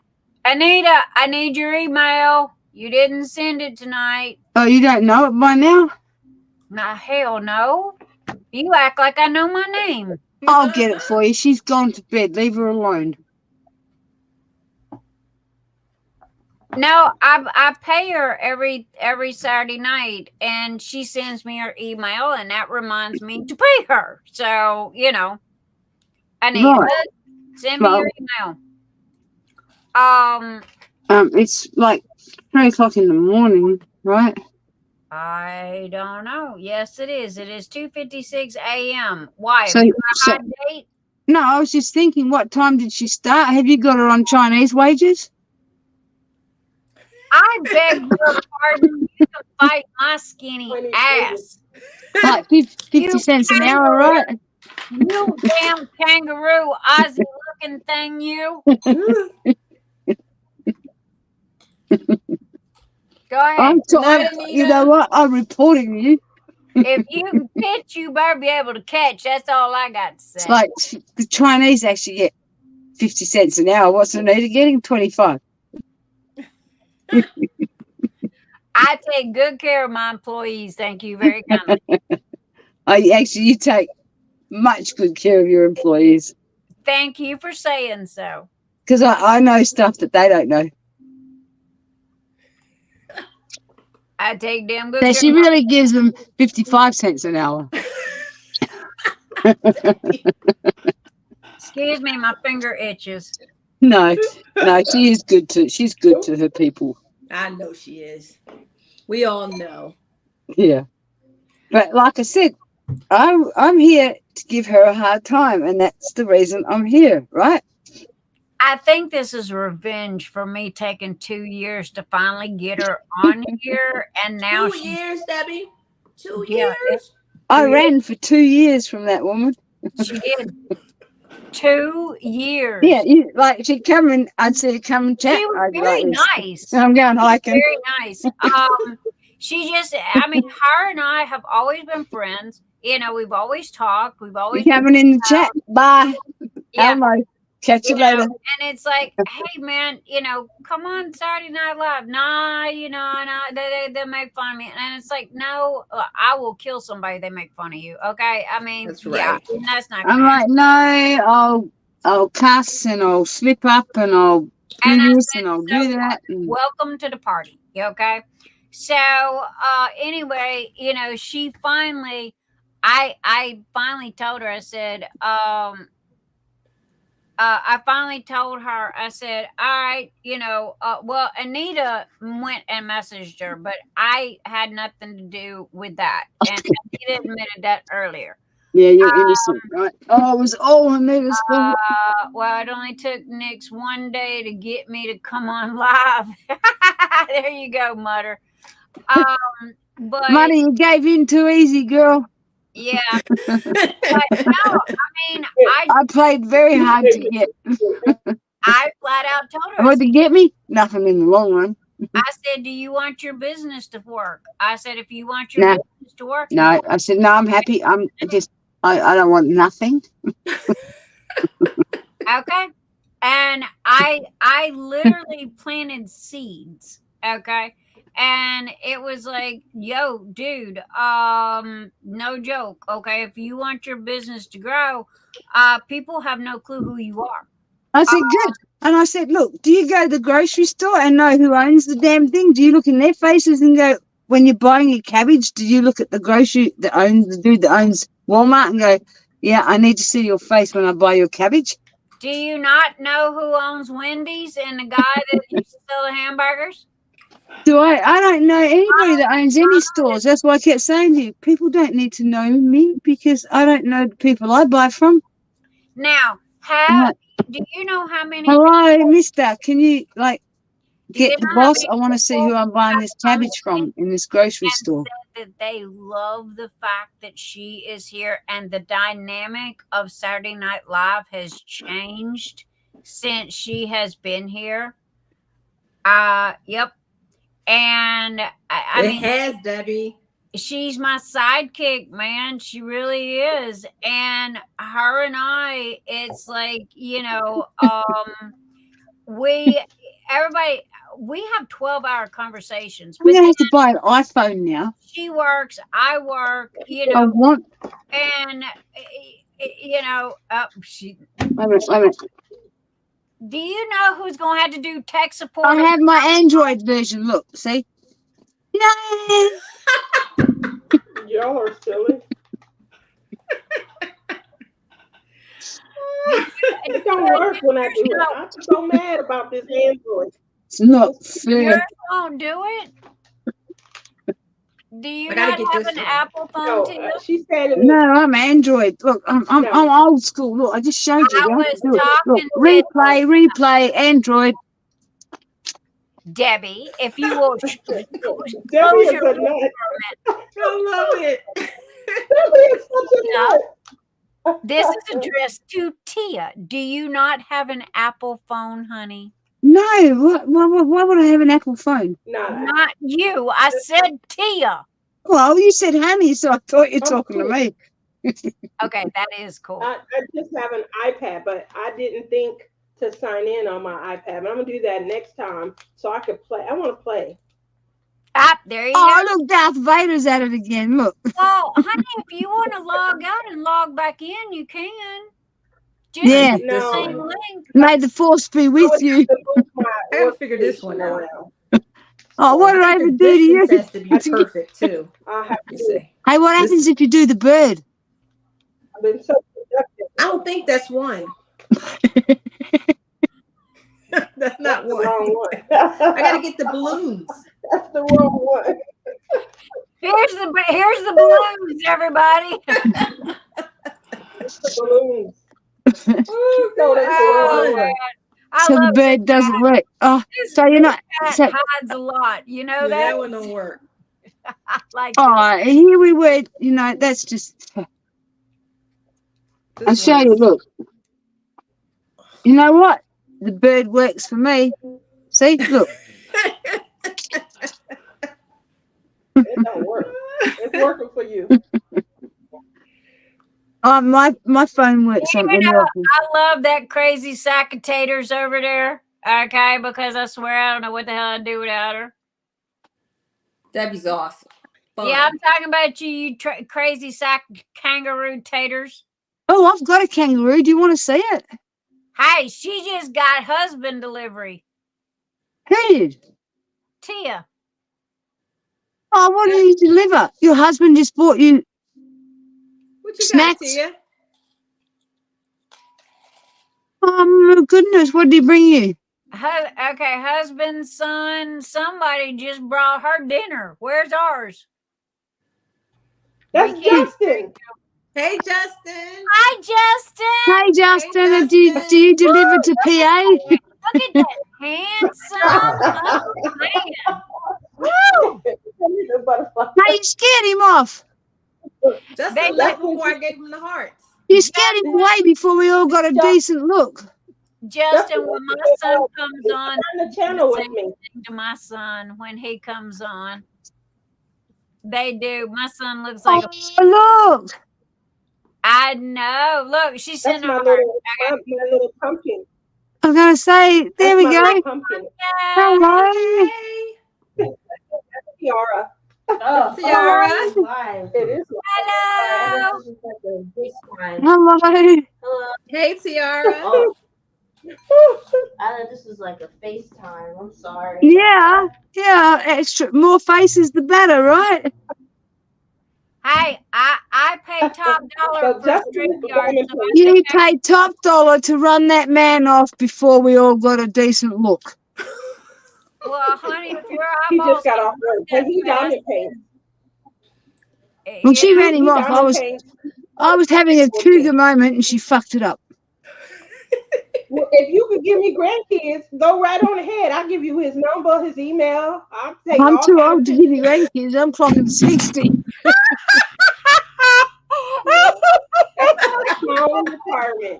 Anita, I need your email. You didn't send it tonight. Oh, you don't know it by now? Nah, hell no. You act like I know my name. I'll get it for you. She's gone to bed. Leave her alone. No, I pay her every Saturday night, and she sends me her email, and that reminds me to pay her. So, you know, Anita, send me your email. It's like 3 o'clock in the morning, right? I don't know. Yes, it is. It is 2:56 a.m. Why? So, Have you got a hot date? No, I was just thinking, what time did she start? Have you got her on Chinese wages? I beg your pardon. You can fight my skinny ass. Like 50 cents an hour, right? You damn kangaroo, Aussie looking thing, you. Go ahead. You know what? I'm reporting you. If you can pitch, you better be able to catch. That's all I got to say. It's like the Chinese actually get 50 cents an hour. What's Anita getting? 25. I take good care of my employees. Thank you very kindly. You take much good care of your employees. Thank you for saying so. Because I know stuff that they don't know. I take damn good So care. she really gives them 55 cents an hour. Excuse me, my finger itches. No, she's good to her people. I know she is. We all know. Yeah. But like I said, I'm here to give her a hard time, and that's the reason I'm here, right? I think this is revenge for me taking 2 years to finally get her on here, and now 2 years, Debbie. 2 Yeah, years. I ran for 2 years from that woman. she did. 2 years. Yeah, she'd come and I'd see her come and chat. She was I'd be very like this. nice. I'm going hiking. Very nice. She just, I mean, her and I have always been friends. You know, we've always talked. We've always You're coming in the chat. Bye. Yeah. Elmo. Catch you later. And it's like, hey man, come on Saturday Night Live. Nah, they make fun of me. And it's like, no, I will kill somebody they make fun of you. Okay. I mean, That's right. Yeah, that's not I'm like, no, I'll cuss and I'll slip up and I'll do this and I'll do that. Welcome to the party. Okay. So anyway, she finally, I finally told her, I said, I finally told her, I said, all right, well, Anita went and messaged her, but I had nothing to do with that. And Anita admitted that earlier. Yeah, you're innocent, right? Oh, it was all Anita's fault. Well, it only took Nick's 1 day to get me to come on live. There you go, Mutter. But Muddy, you gave in too easy, girl. Yeah. But no, I mean, I played very hard to get. I flat out told her. What to get me? Nothing in the long run. I said, do you want your business to work? I said, if you want your business to work. No, I said, no, I'm happy. I don't want nothing. Okay. And I literally planted seeds. Okay. And it was like, yo, dude, no joke. Okay. If you want your business to grow, people have no clue who you are. I said, good. And I said, look, do you go to the grocery store and know who owns the damn thing? Do you look in their faces and go, when you're buying your cabbage, do you look at the the dude that owns Walmart and go, yeah, I need to see your face when I buy your cabbage? Do you not know who owns Wendy's and the guy that used to sell the hamburgers? I don't know anybody that owns any stores. That's why I kept saying to you, people don't need to know me because I don't know the people I buy from. Now, do you know how many? Hello, mister. Can you get the boss? I want to see who I'm buying this cabbage from in this grocery store. That they love the fact that she is here, and the dynamic of Saturday Night Live has changed since she has been here. Yep. And I mean, has, Debbie. She's my sidekick, man. She really is. And her and I, it's like, we have 12-hour conversation. I'm going to have to buy an iPhone now. She works, I work, I want. And, Wait a minute. Do you know who's going to have to do tech support? I have my Android version. Look, see? No. Y'all are silly. It don't work when I do it. I'm so mad about this Android. It's not fair. Yours won't do it? Do you not have an Apple phone too? She said no, I'm Android. Look, I'm old school. Look, I just showed you. I was talking Look, replay, Android. Debbie, if you will Debbie is a nut. I love it. Debbie is such a nut. This is addressed to Tia. Do you not have an Apple phone, honey? No, why would I have an Apple phone? Not you. I said Tia. Well, you said honey, so I thought you were talking to me. Okay, that is cool. I just have an iPad, but I didn't think to sign in on my iPad. And I'm gonna do that next time so I could play. I want to play. There you Oh, go. look, Darth Vader's at it again. Look. Well, honey, if you want to log out and log back in, you can. Just Yeah. use the same link. May the force be with you. I haven't figured this one out. Oh, what did I ever do to you? This has to be perfect too. I have to see. Hey, what happens if you do the bird? I've been so productive. I don't think that's one. That's not The one. wrong one. I gotta get the balloons. That's the wrong one. Here's the balloons, everybody. It's the balloons. Oh, So that's the wrong one. I So the love bird doesn't work. Oh, this. so you're not. Cat So, hides a lot. You know That that? one don't work. I like oh, here we were. You know, that's just. I'll show you. Look. You know what? The bird works for me. See, look. It don't work. It's working for you. Oh, my phone works on any of them. I love that crazy sack of taters over there. Okay, because I swear I don't know what the hell I'd do without her. Debbie's awesome. Fun. Yeah, I'm talking about you crazy sack kangaroo taters. Oh, I've got a kangaroo. Do you want to see it? Hey, she just got husband delivery. Who did? Tia. Oh, what did you deliver? Your husband just bought you What you snacks? got, Tia? Oh, my goodness. What did he bring you? Okay, husband, son, somebody just brought her dinner. Where's ours? That's Justin. Hey, Justin. Hi, Justin. Hey, Justin. Hey, Do Justin. you deliver to PA? Look at that handsome little man. Woo! The butterfly. Hey, you scared him off. Justin left before I gave him the hearts. You scared him away before we all got a decent look. Justin, when my son comes on, Turn the channel with me. to my son when he comes on, they do. My son looks like Oh, look. I know. Look, she's That's sending my her. little pumpkin. I'm going to say, there we That's my go. little pumpkin. Hello. Tiara. Oh, Tiara. It is. Hello. Hello. Hey, Tiara. Oh, I thought this was like a FaceTime. I'm sorry. Yeah. Yeah. Extra. More faces, the better, right? Hey, I pay top dollar So for Justin is StreamYard. performing So for You paid top dollar to run that man off before we all got a decent look. well, honey, if your He eyeballs just got off work. But he diamond paint. When she ran him He off, diamond paint. I was having a cougar moment and she fucked it up. Well, if you could give me grandkids, go right on ahead. I'll give you his number, his email. I'll take I'm all too kinds old of to give you grandkids. I'm clocking 60. That's my only requirement.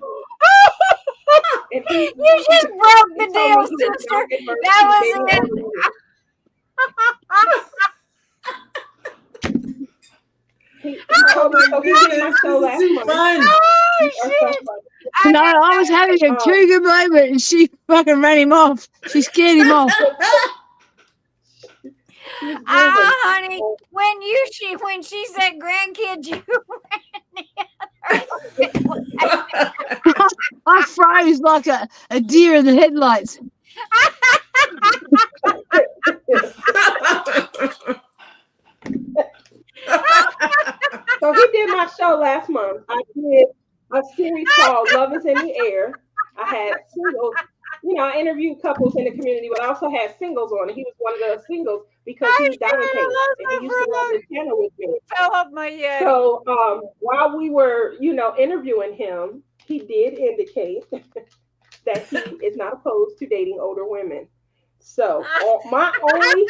You just broke the deal, sister. That was it. He told me, so he did my show last month. Oh, shit. No, I was having a cougar moment and she fucking ran him off. She scared him off. Honey, when she said grandkids, you ran the other. I froze like a deer in the headlights. So he did my show last month. I did a series called Love is in the Air. I had singles. You know, I interviewed couples in the community, but I also had singles on it. He was one of the singles because he was diamond paint and he used to run the channel with me. Fell off my head. So while we were, interviewing him, he did indicate that he is not opposed to dating older women. So my only,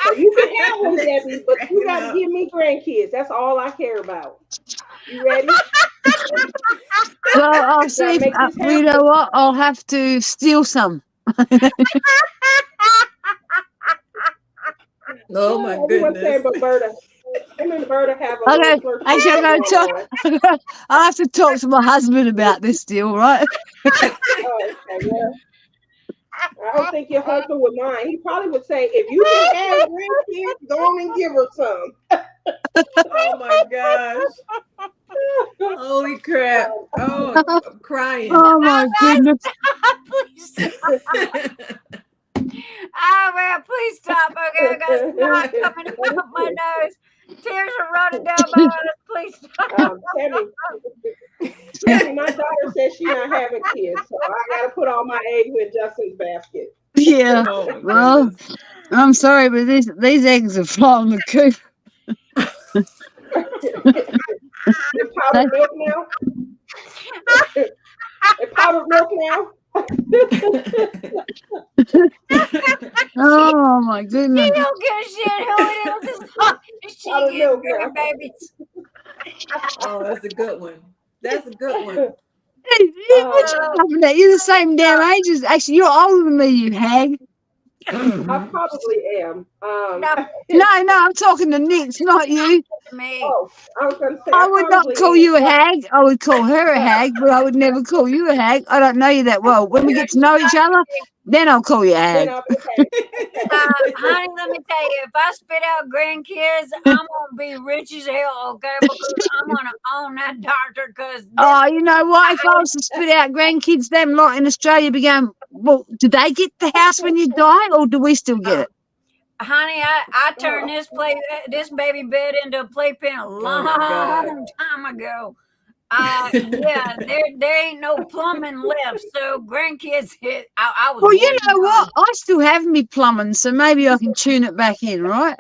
so you can have one, Debbie, but you got to give me grandkids. That's all I care about. You ready? Well, I'll see if make this you know what. I'll have to steal some. Oh my Everyone's goodness. saying, but Berta, him and Berta have a Okay, little flirt. actually, I'm going to talk. I have to talk to my husband about this deal, right? Oh, okay, well, I don't think your husband would mind. He probably would say, if you can have grandkids, go on and give her some. Oh my gosh. Holy crap. Oh, I'm crying. Oh my goodness! Please stop. Oh man, please stop. Okay, I got snot coming out my nose. Tears are running down my eyes. Please stop. Tammy, my daughter says she's not having kids, so I gotta put all my eggs in Justin's basket. Yeah. Oh my Well, goodness. I'm sorry, but these eggs are flying the coop. And powdered milk now? And powdered milk now? Oh my goodness! She don't give a shit who it is as long as she Powdered gets milk bigger now. babies. Oh, that's a good one. That's a good one. Hey, what you laughing at? You're the same damn age as. Actually, you're older than me, you hag. I probably am. No, No, I'm talking to Nick, not you. me. Oh, I was gonna say I would not probably call am. you a hag. I would call her a hag, but I would never call you a hag. I don't know you that well. When we get to know each other, then I'll call you a Then hag. I'll be okay. Honey, let me tell you, if I spit out grandkids, I'm gonna be rich as hell, okay? Because I'm gonna own that doctor. Because Oh, you know what? If I was to spit out grandkids, them lot in Australia be going, well, do they get the house when you die, or do we still get it? honey, I turned this baby bed into a playpen a long time ago. Yeah, there ain't no plumbing left, so grandkids I was. Well, you know what? I still have me plumbing, so maybe I can tune it back in, right?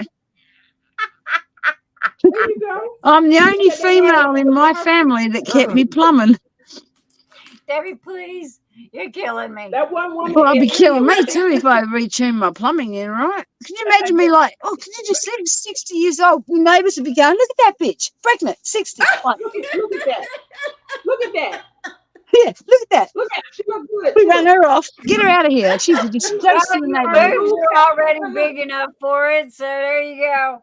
There you go. I'm the only female in my family that kept me plumbing. Debbie, please. You're killing me. That one woman. Well, I'd be killing me too if I retune my plumbing in, right? Can you imagine me like, oh, can you just see me 60 years old? Your neighbours would be going, look at that bitch, pregnant, 60. Like, Look at that. Look at that. yeah, look at that. Look at she looks good. We run her off. Get her out of here. She's a disgrace to the Your neighbourhood. boobs are already big enough for it, so there you go.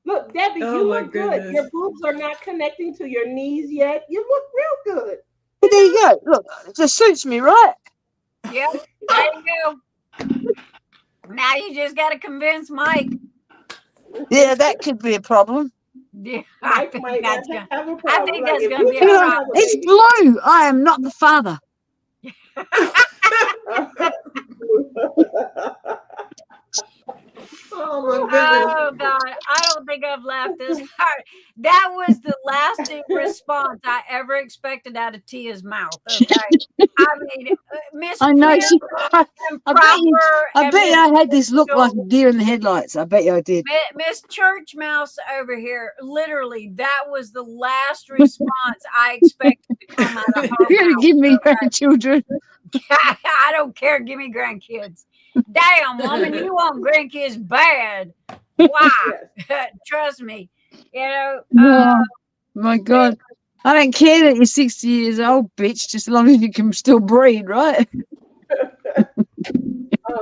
Look, Debbie, Oh, you my look good. goodness. Your boobs are not connecting to your knees yet. You look real good. But there you go. Look, it just suits me, right? Yep, there you go. Now you just got to convince Mike. Yeah, that could be a problem. Yeah, I Mike think might that's not gonna. have a I problem. think Like, that's if gonna you be a can't You know, have a it's baby- blue. I am not the father. Oh my goodness. Oh God, I don't think I've laughed this hard. That was the lasting response I ever expected out of Tia's mouth. Okay, I mean, Miss I know. Prim and I bet you. Proper I and bet you Miss I had this look like a deer in the headlights. I bet you I did. Miss Church Mouse over here. Literally, that was the last response I expected to come out of her You're gonna mouth. give me grandchildren. I don't care. Give me grandkids. Damn, woman, you want grandkids bad. Why? Trust me. You know, Oh my God. I don't care that you're 60 years old, bitch, just as long as you can still breed, right?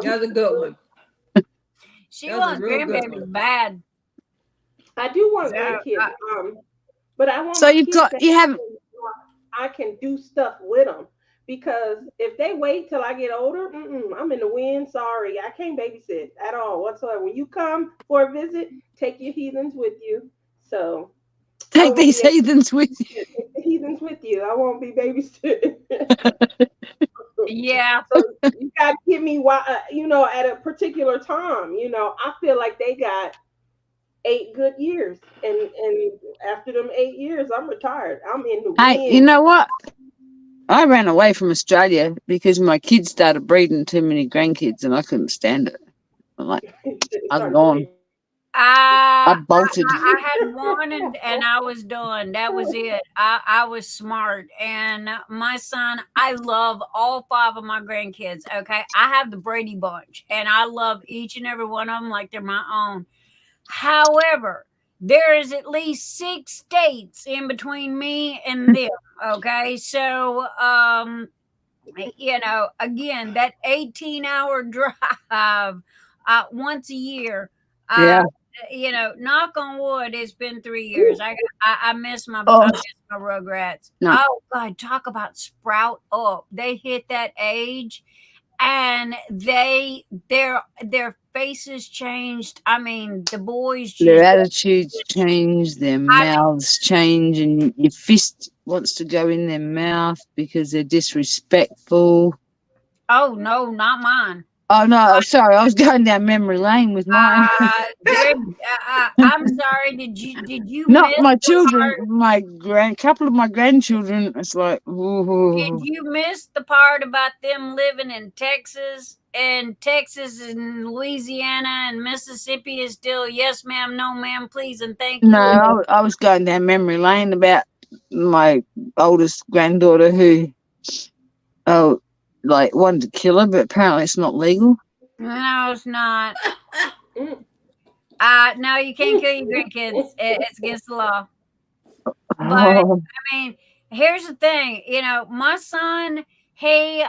That's a good one. she That was a wants real good grandbabies one. bad. I do want So, grandkids. But I want So my you've kids got, to you haven't, I can do stuff with them. Because if they wait till I get older, I'm in the wind. Sorry, I can't babysit at all whatsoever. When you come for a visit, take your heathens with you. So take these heathens with you. take the heathens with you. I won't be babysitting. Yeah. So you got to give me, at a particular time. I feel like they got 8 good years, and after them 8 years, I'm retired. I'm in the wind. Hey, you know what? I ran away from Australia because my kids started breeding too many grandkids and I couldn't stand it. I'm like, I'm gone. I bolted. I had one and I was done. That was it. I was smart. And my son, I love all 5 of my grandkids. Okay. I have the Brady Bunch and I love each and every one of them like they're my own. However, there is at least 6 states in between me and them. Okay, so you know, again, that 18-hour drive once a year. Yeah. You know, knock on wood, it's been 3 years. I miss my Oh. I miss my Rugrats. No. Oh God, talk about sprout up. They hit that age, and their faces changed. I mean, the boys Their just attitudes change, their mouths change, and your fist wants to go in their mouth because they're disrespectful. oh no, not mine. Oh no, sorry, I was going down memory lane with mine. I'm sorry. Did you Not miss my the children, couple of my grandchildren. It's like, Did ooh. you miss the part about them living in Texas, and Texas and Louisiana and Mississippi is still yes ma'am, no ma'am, please and thank you? No, I was going down memory lane about my oldest granddaughter who, like wanted to kill her, but apparently it's not legal. No, it's not. No, you can't kill your grandkids. It's against the law. But Oh. I mean, here's the thing. You know, my son, he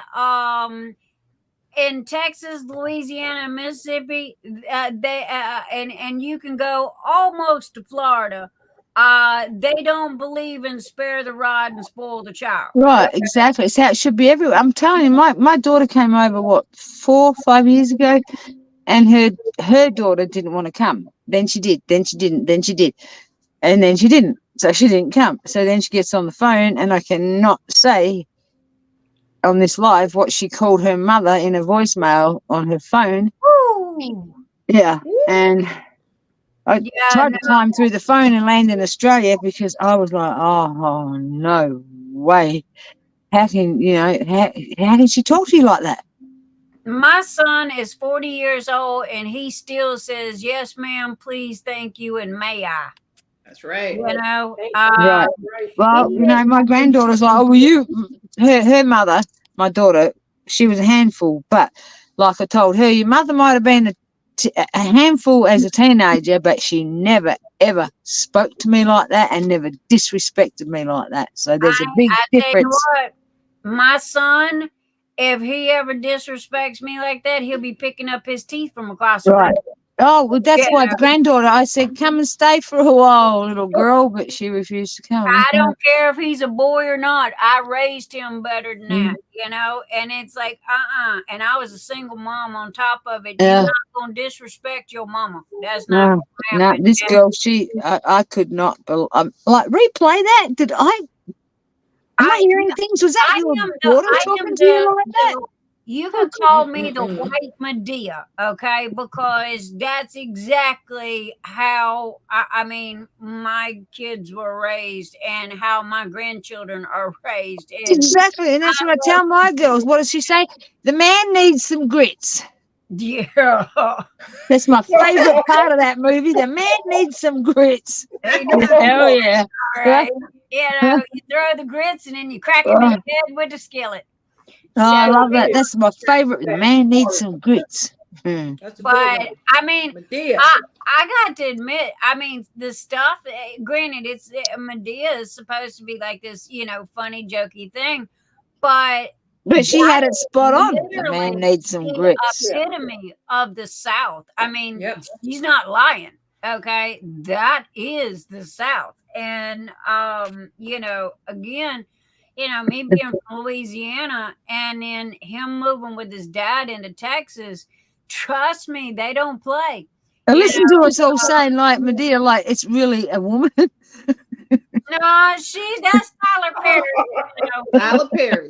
in Texas, Louisiana, Mississippi, they and you can go almost to Florida. They don't believe in spare the rod and spoil the child. Right, exactly. It's how it should be everywhere. I'm telling you, my daughter came over 4 or 5 years ago, and her daughter didn't want to come. Then she did. Then she didn't. Then she did, and then she didn't. So she didn't come. So then she gets on the phone, and I cannot say on this live what she called her mother in a voicemail on her phone. Ooh. Yeah, and I tried to climb through the phone and land in Australia because I was like, oh no way. How can how can she talk to you like that? My son is 40 years old, and he still says, yes, ma'am, please, thank you, and may I. That's right. You know, Right. Well, my granddaughter's like, oh, well, her mother, my daughter, she was a handful, but like I told her, your mother might have been a handful as a teenager, but she never, ever spoke to me like that and never disrespected me like that. So there's a big difference. Tell you what, my son, if he ever disrespects me like that, he'll be picking up his teeth from across the room. Oh, well, that's why the granddaughter, I said, come and stay for a while, little girl, but she refused to come. I don't care if he's a boy or not. I raised him better than that, and it's like, and I was a single mom on top of it. You're not going to disrespect your mama. That's not no, this girl, I could not, like, replay that. Am I hearing things? Was that your daughter talking to you like that? You can call me the white Medea, okay? Because that's exactly how, I mean, my kids were raised and how my grandchildren are raised. Exactly, and that's what I tell my girls. What does she say? The man needs some grits. Yeah. That's my favorite part of that movie. The man needs some grits. Hell yeah. All right. You throw the grits and then you crack him in the head with a skillet. Oh, I love that. That's my favorite. The man needs some grits. But I mean, I got to admit, I mean, the stuff. Granted, it's Medea is supposed to be like this, funny, jokey thing, but she had it spot on. The man needs some grits. Epitome of the South. I mean, she's not lying. Okay, that is the South, and again. Me being from Louisiana and then him moving with his dad into Texas, trust me, they don't play. And listen to us all saying, like, Medea, like, it's really a woman. No, that's Tyler Perry. Tyler Perry.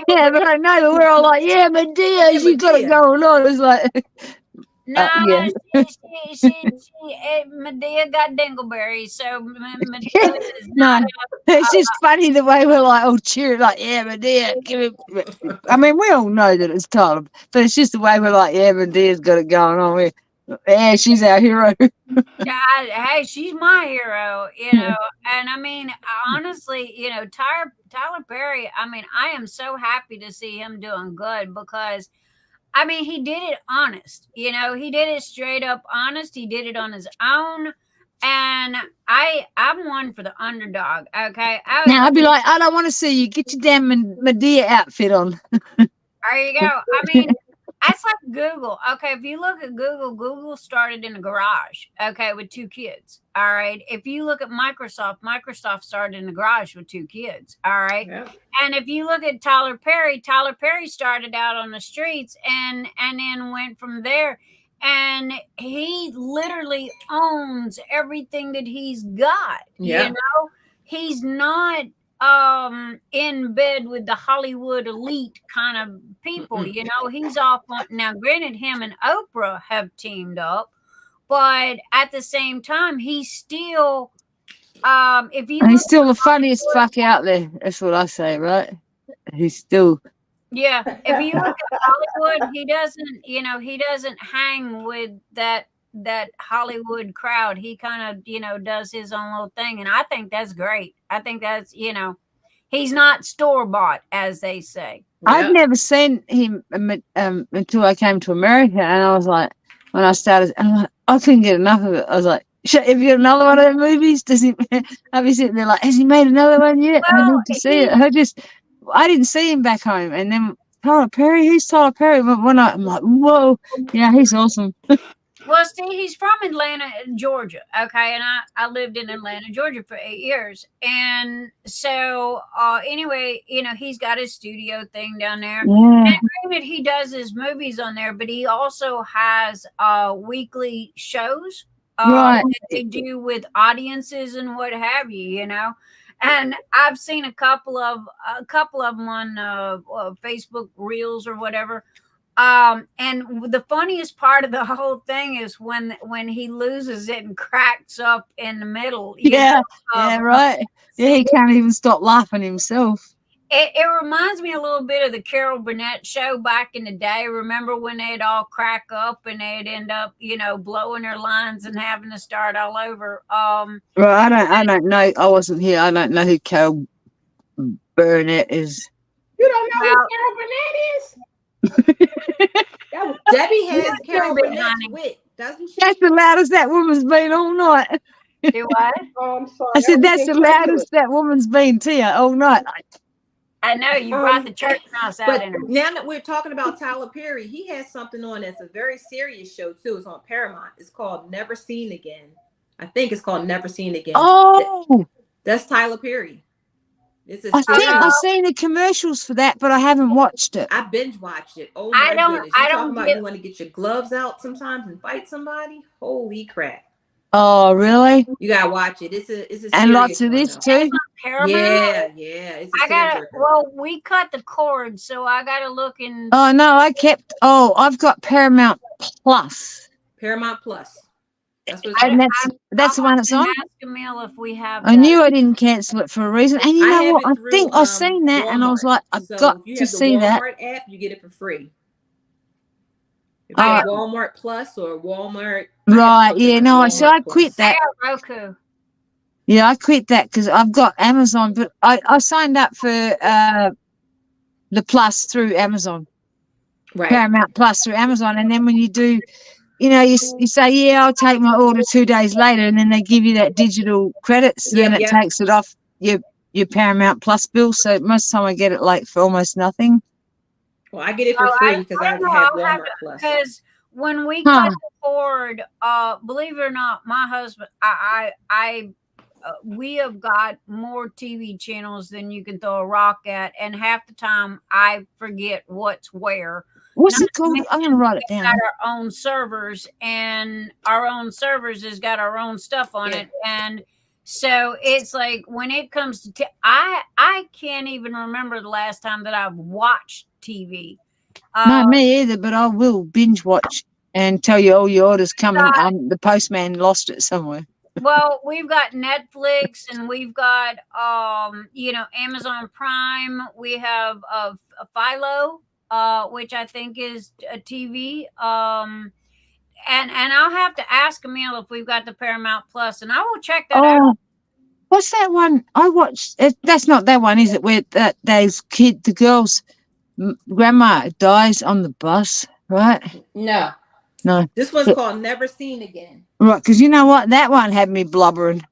Yeah, but I know we're all like, yeah, Medea, she got it going on. It's like... No, Medea got dingleberries, so Medea is not. It's just funny the way we're like, oh, cheer, like, yeah, Medea. I mean, we all know that it's Tyler, but it's just the way we're like, yeah, Medea's got it going on. Yeah, she's our hero. Hey, she's my hero, and I mean, honestly, Tyler Perry, I mean, I am so happy to see him doing good because I mean, he did it honest. He did it straight up honest. He did it on his own. And I'm one for the underdog. Okay. Now I'd be like, I don't want to see you. Get your damn Medea outfit on. There you go. I mean, that's like Google. Okay, if you look at Google started in a garage, okay, with 2 kids. All right. If you look at Microsoft started in a garage with 2 kids. All right. Yeah. And if you look at Tyler Perry started out on the streets and then went from there. And he literally owns everything that he's got. Yeah. You know, he's not in bed with the Hollywood elite kind of people. You know, he's off on, now granted, him and Oprah have teamed up, but at the same time he's still if you he's still the funniest fuck out there. That's what I say, right? He's still if you look at Hollywood, he doesn't hang with that Hollywood crowd. He kind of, does his own little thing. And I think that's great. I think that's, he's not store-bought, as they say. I'd never seen him until I came to America. And I was like, when I started, I couldn't get enough of it. I was like, have you got another one of the movies? Does he, I'll be sitting there like, has he made another one yet? Well, I need to see it. I didn't see him back home. And then Tyler Perry, who's Tyler Perry? One night I'm like, whoa, yeah, he's awesome. Well, see, he's from Atlanta, Georgia, okay? And I lived in Atlanta, Georgia for 8 years. And so, anyway, he's got his studio thing down there. Yeah. And granted, he does his movies on there, but he also has weekly shows Right. that they do with audiences and what have you, And I've seen a couple of them on Facebook Reels or whatever. And the funniest part of the whole thing is when he loses it and cracks up in the middle. Yeah, right. Yeah, he can't even stop laughing himself. It reminds me a little bit of the Carol Burnett show back in the day. Remember when they'd all crack up and they'd end up, blowing their lines and having to start all over. Right, I don't know. I wasn't here. I don't know who Carol Burnett is. You don't know who Carol Burnett is? Debbie has Carol Burnett's wit, doesn't she? That's the loudest that woman's been all night. Do what? Oh, I'm sorry. I said that's the loudest that woman's been to you all night. I know you brought the church mouse out in her. Now that we're talking about Tyler Perry, he has something on that's a very serious show too. It's on Paramount. It's called Never Seen Again. I think it's called Never Seen Again. Oh, that's Tyler Perry. I think I've seen the commercials for that, but I haven't watched it. I binge watched it. Oh my goodness! You're talking about you want to get your gloves out sometimes and fight somebody. Holy crap! Oh, really? You gotta watch it. It's a and lots of this too. Yeah. It's well, we cut the cord, so I gotta look in. Oh no, I've got Paramount Plus. Paramount Plus. That's what that's the one that's on. Ask Camille if we have. I knew I didn't cancel it for a reason, and you know what? I think I've seen that, and I was like, I've got to see that. Walmart app, you get it for free. If you have Walmart Plus or Walmart. Right? Yeah. No. So I quit that. Roku. Yeah, I quit that because I've got Amazon, but I signed up for the Plus through Amazon. Right. Paramount Plus through Amazon, and then when you do. You say, yeah, I'll take my order 2 days later, and then they give you that digital credits, then it takes it off your Paramount Plus bill. So most of the time I get it like for almost nothing. Well, I get it for free because I have Walmart Plus. Because when we cut the cord, believe it or not, my husband, we have got more TV channels than you can throw a rock at, and half the time I forget what's where. What's it called? I'm going to write it down. Got our own servers, and our own servers has got our own stuff on it. And so it's like when it comes to I can't even remember the last time that I've watched TV. No, me either, but I will binge watch and tell you all your orders coming. The postman lost it somewhere. Well, we've got Netflix, and we've got Amazon Prime. We have a Philo. Which I think is a TV. And I'll have to ask Camille if we've got the Paramount Plus, and I will check that out. What's that one I watched? That's not that one, is it? Where the girl's grandma dies on the bus, right? No. No. This one's called Never Seen Again. Right, because you know what? That one had me blubbering.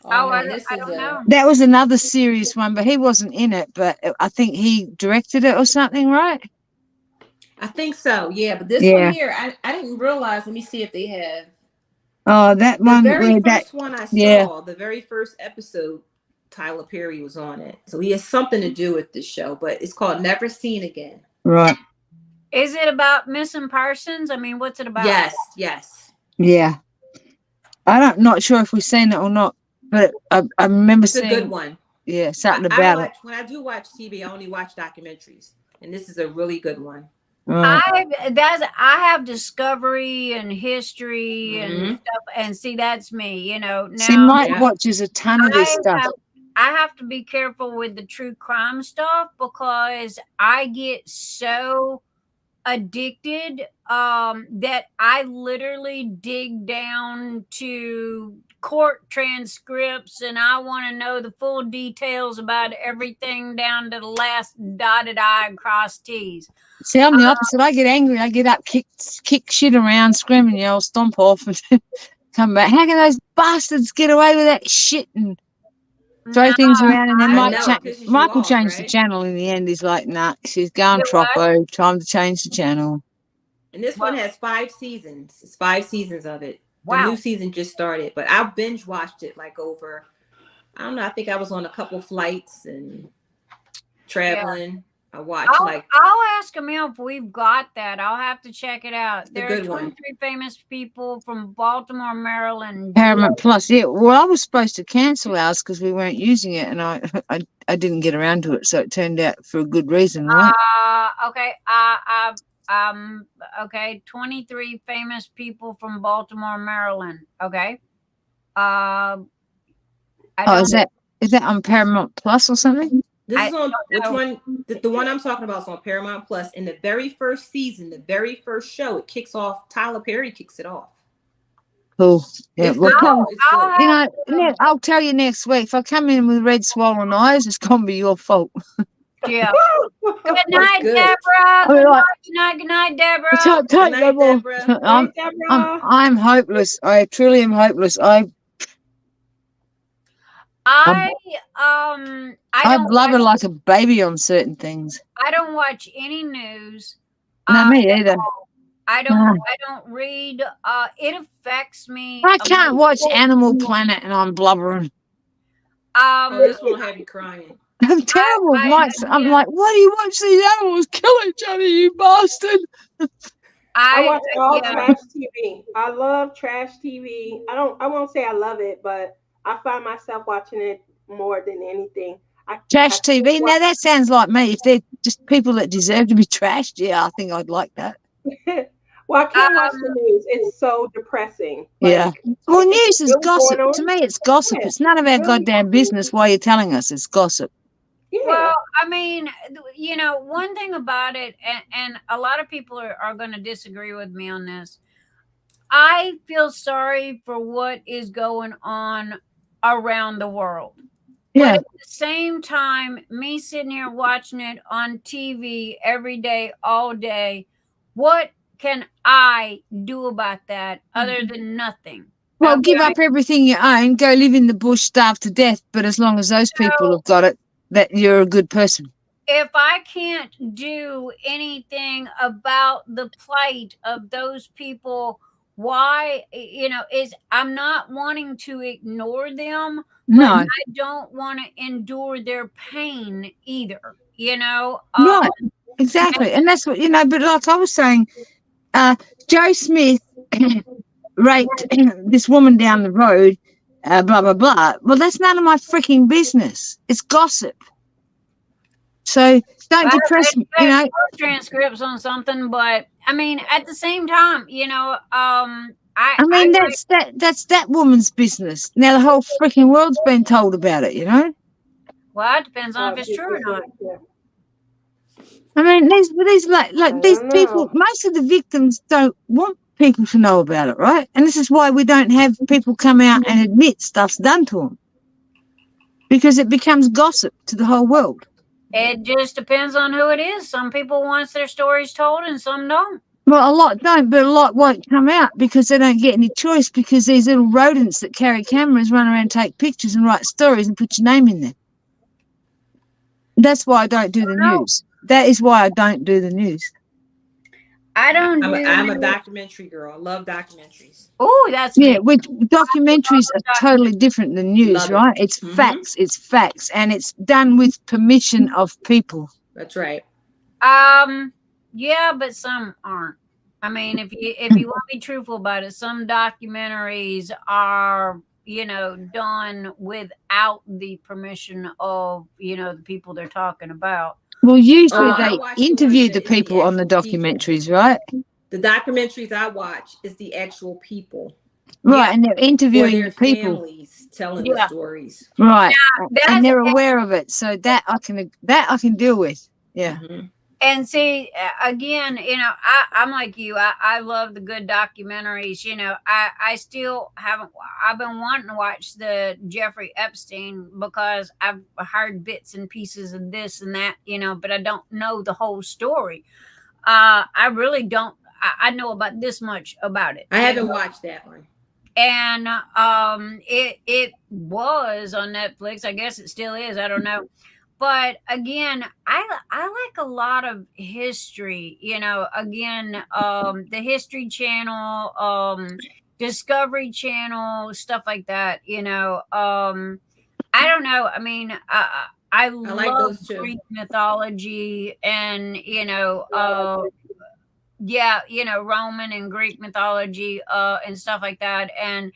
Oh, I man, this is don't know. That was another serious one, but he wasn't in it. But I think he directed it or something, right? I think so, yeah. But this one here, I didn't realize. Let me see if they have. Oh, that one. The very where first one I yeah. saw, the very first episode, Tyler Perry was on it. So he has something to do with this show, but it's called Never Seen Again. Right. Is it about missing persons? I mean, what's it about? Yes, yes. Yeah. Not sure if we've seen it or not, but I remember It's seeing. a good one. Yeah, something about it. When I do watch TV, I only watch documentaries, and this is a really good one. Right. I have Discovery and History and stuff, and see, that's me. You know, now See, Mike watches a ton of this stuff. I have to be careful with the true crime stuff because I get so addicted that I literally dig down to court transcripts and I want to know the full details about everything down to the last dotted I and crossed T's. See, I'm the opposite. I get angry. I get up, kick shit around, scream and yell, stomp off, and come back. How can those bastards get away with that shit and throw things around? And then Michael changed the channel in the end. He's like, nah, she's gone troppo. Time to change the channel. And this one has 5 seasons. It's 5 seasons of it. Wow. The new season just started, but I binge watched it like over, I don't know, I think I was on a couple flights and traveling. Yeah. I watched I'll ask Emil if we've got that. I'll have to check it out. There are 23 famous people from Baltimore, Maryland. Paramount Plus, yeah. Well, I was supposed to cancel ours because we weren't using it, and I didn't get around to it, so it turned out for a good reason, right? Okay. Okay. 23 famous people from Baltimore, Maryland. Okay. Is that on Paramount Plus or something? This is on which one? The one I'm talking about is on Paramount Plus. In the very first season, the very first show, it kicks off. Tyler Perry kicks it off. Cool. Yeah. I'll tell you next week. If I come in with red swollen eyes, it's gonna be your fault. Yeah. Good night, Deborah. Good night, Deborah. Good night, Deborah. I'm hopeless. I truly am hopeless. I blubber like a baby on certain things. I don't watch any news. No, me either. I don't read. It affects me. I can't watch Animal Planet and I'm blubbering. This one will have you crying. I'm terrible. I'm like, why do you watch these animals kill each other, you bastard? I watch all trash TV. I love trash TV. I won't say I love it, but I find myself watching it more than anything. Trash TV. Now that sounds like me. If they're just people that deserve to be trashed, yeah, I think I'd like that. Well, I can't watch the news. It's so depressing. Yeah. Well, news is gossip. To me, it's gossip. It's none of our goddamn business why you're telling us it's gossip. Yeah. Well, I mean, one thing about it, and a lot of people are going to disagree with me on this. I feel sorry for what is going on around the world. Yeah. But at the same time, me sitting here watching it on TV every day, all day, what can I do about that other than nothing? Well, give up everything you own, go live in the bush, starve to death. But as long as those people have got it, that you're a good person. If I can't do anything about the plight of those people, why, I'm not wanting to ignore them. No. But I don't want to endure their pain either, Right, exactly. And that's what, but like I was saying, Joe Smith raped this woman down the road, blah, blah, blah. Well, that's none of my freaking business. It's gossip. So don't depress me, transcripts on something, but I mean, at the same time, that's that woman's business. Now the whole freaking world's been told about it, Well, it depends on if it's true or not. I mean, these people, most of the victims don't want people to know about it, right? And this is why we don't have people come out and admit stuff's done to them. Because it becomes gossip to the whole world. It just depends on who it is. Some people want their stories told and some don't. Well, a lot don't, but a lot won't come out because they don't get any choice because these little rodents that carry cameras run around, take pictures and write stories and put your name in there. That's why I don't do the news. That is why I don't do the news. I don't. I'm a documentary girl. I love documentaries. Oh, that's which documentaries are totally different than news, right? It's facts. It's facts, and it's done with permission of people. That's right. Yeah, but some aren't. I mean, if you want to be truthful about it, some documentaries are, done without the permission of, the people they're talking about. Well, usually they interview the people on the documentaries, right? The documentaries I watch is the actual people. Right, and they're interviewing the people. Families telling the stories. Right. And they're aware of it. So that I can deal with. Yeah. Mm-hmm. And see, again, I'm like you. I love the good documentaries. I still haven't. I've been wanting to watch the Jeffrey Epstein because I've heard bits and pieces of this and that, but I don't know the whole story. I really don't. I know about this much about it. I haven't watched that one. And it was on Netflix. I guess it still is. I don't know. But again, I like a lot of history, again, the History Channel, Discovery Channel, stuff like that, I don't know. I mean, I love those too. Greek mythology and, Roman and Greek mythology, and stuff like that. And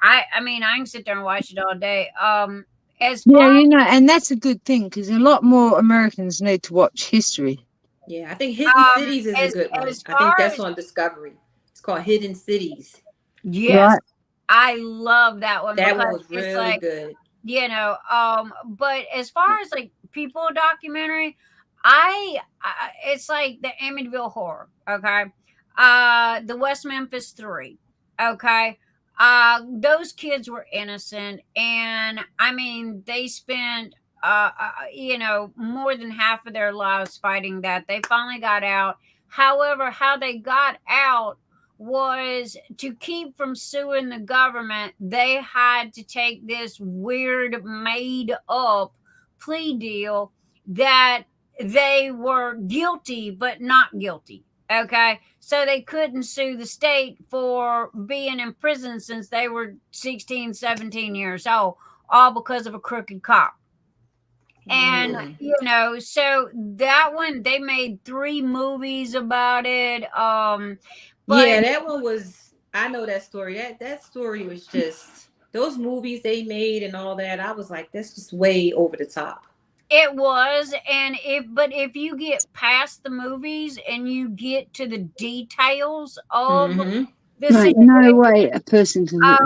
I mean, I can sit there and watch it all day. And that's a good thing because a lot more Americans need to watch history. Yeah, I think Hidden Cities is a good one. I think that's on Discovery. It's called Hidden Cities. Yes, right. I love that one. That one was really good. But as far as like people documentary, it's like the Amityville Horror. Okay, the West Memphis 3. Okay. Those kids were innocent, and I mean, they spent, more than half of their lives fighting that. They finally got out. However, how they got out was to keep from suing the government. They had to take this weird made up plea deal that they were guilty, but not guilty. Okay, so they couldn't sue the state for being in prison since they were 16, 17 years old, all because of a crooked cop. And, so that one, they made 3 movies about it. But yeah, that one was, I know that story. That story was just, those movies they made and all that, I was like, that's just way over the top. It was, and if you get past the movies and you get to the details of the situation, no way a person can.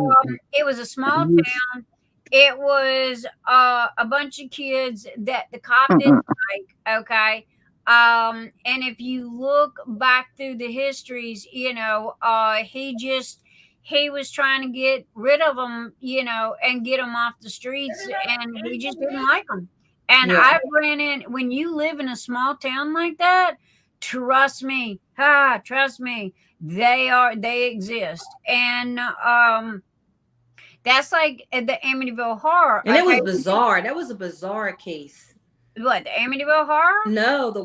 It was a small town. It was a bunch of kids that the cop didn't like. Okay, and if you look back through the histories, he was trying to get rid of them, and get them off the streets, and he just didn't like them. And I ran in, when you live in a small town like that, trust me, they exist. And that's like the Amityville Horror. And it was bizarre. That was a bizarre case. What, the Amityville Horror? No, the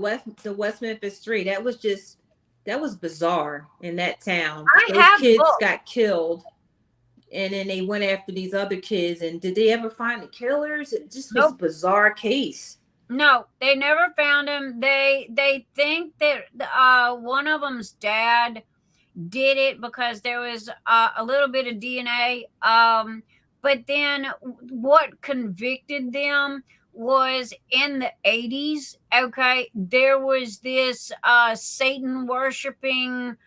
West Memphis 3. That was bizarre in that town. Those kids got killed. And then they went after these other kids. And did they ever find the killers? It just was a bizarre case. No, they never found him. They think that one of them's dad did it because there was a little bit of DNA. But then what convicted them was in the 80s. Okay, there was this Satan worshiping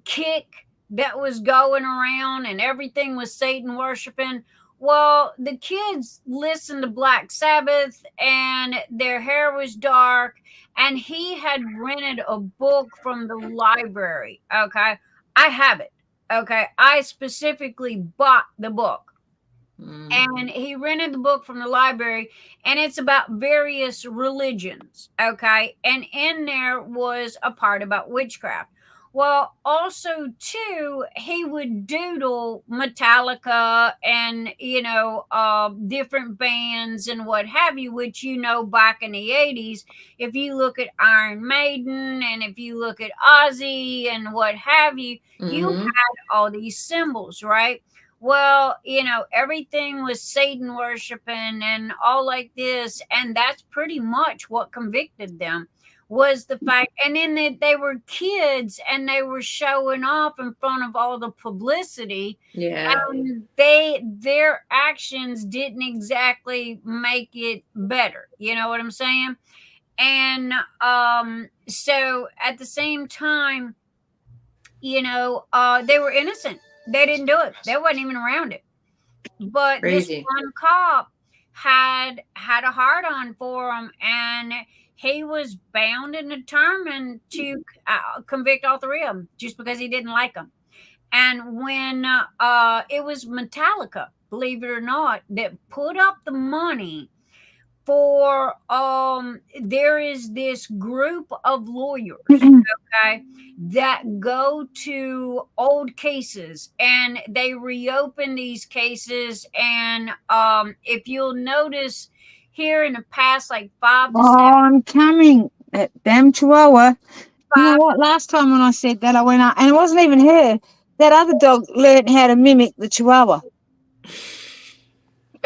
kick that was going around, and everything was Satan worshiping. Well, the kids listened to Black Sabbath, and their hair was dark, and he had rented a book from the library. Okay, I have it. Okay, I specifically bought the book. And he rented the book from the library, and it's about various religions. Okay. And in there was a part about witchcraft. Well, also too, he would doodle Metallica and different bands and what have you, which back in the 80s, if you look at Iron Maiden and if you look at Ozzy and what have you, you had all these symbols, right? Well, everything was Satan worshiping and all like this, and that's pretty much what convicted them, was the fact. And then they were kids and they were showing off in front of all the publicity. Yeah. And their actions didn't exactly make it better. You know what I'm saying? And so at the same time, they were innocent. They didn't do it. They wasn't even around it. But Crazy. this one cop had a hard on for him, and he was bound and determined to convict all three of them just because he didn't like them. And when it was Metallica, believe it or not, that put up the money for there is this group of lawyers, okay, that go to old cases and they reopen these cases. And if you'll notice here in the past like 5 to 7 I'm coming. That damn chihuahua. You know what? Last time when I said that, I went out, and it wasn't even her. That other dog learned how to mimic the chihuahua.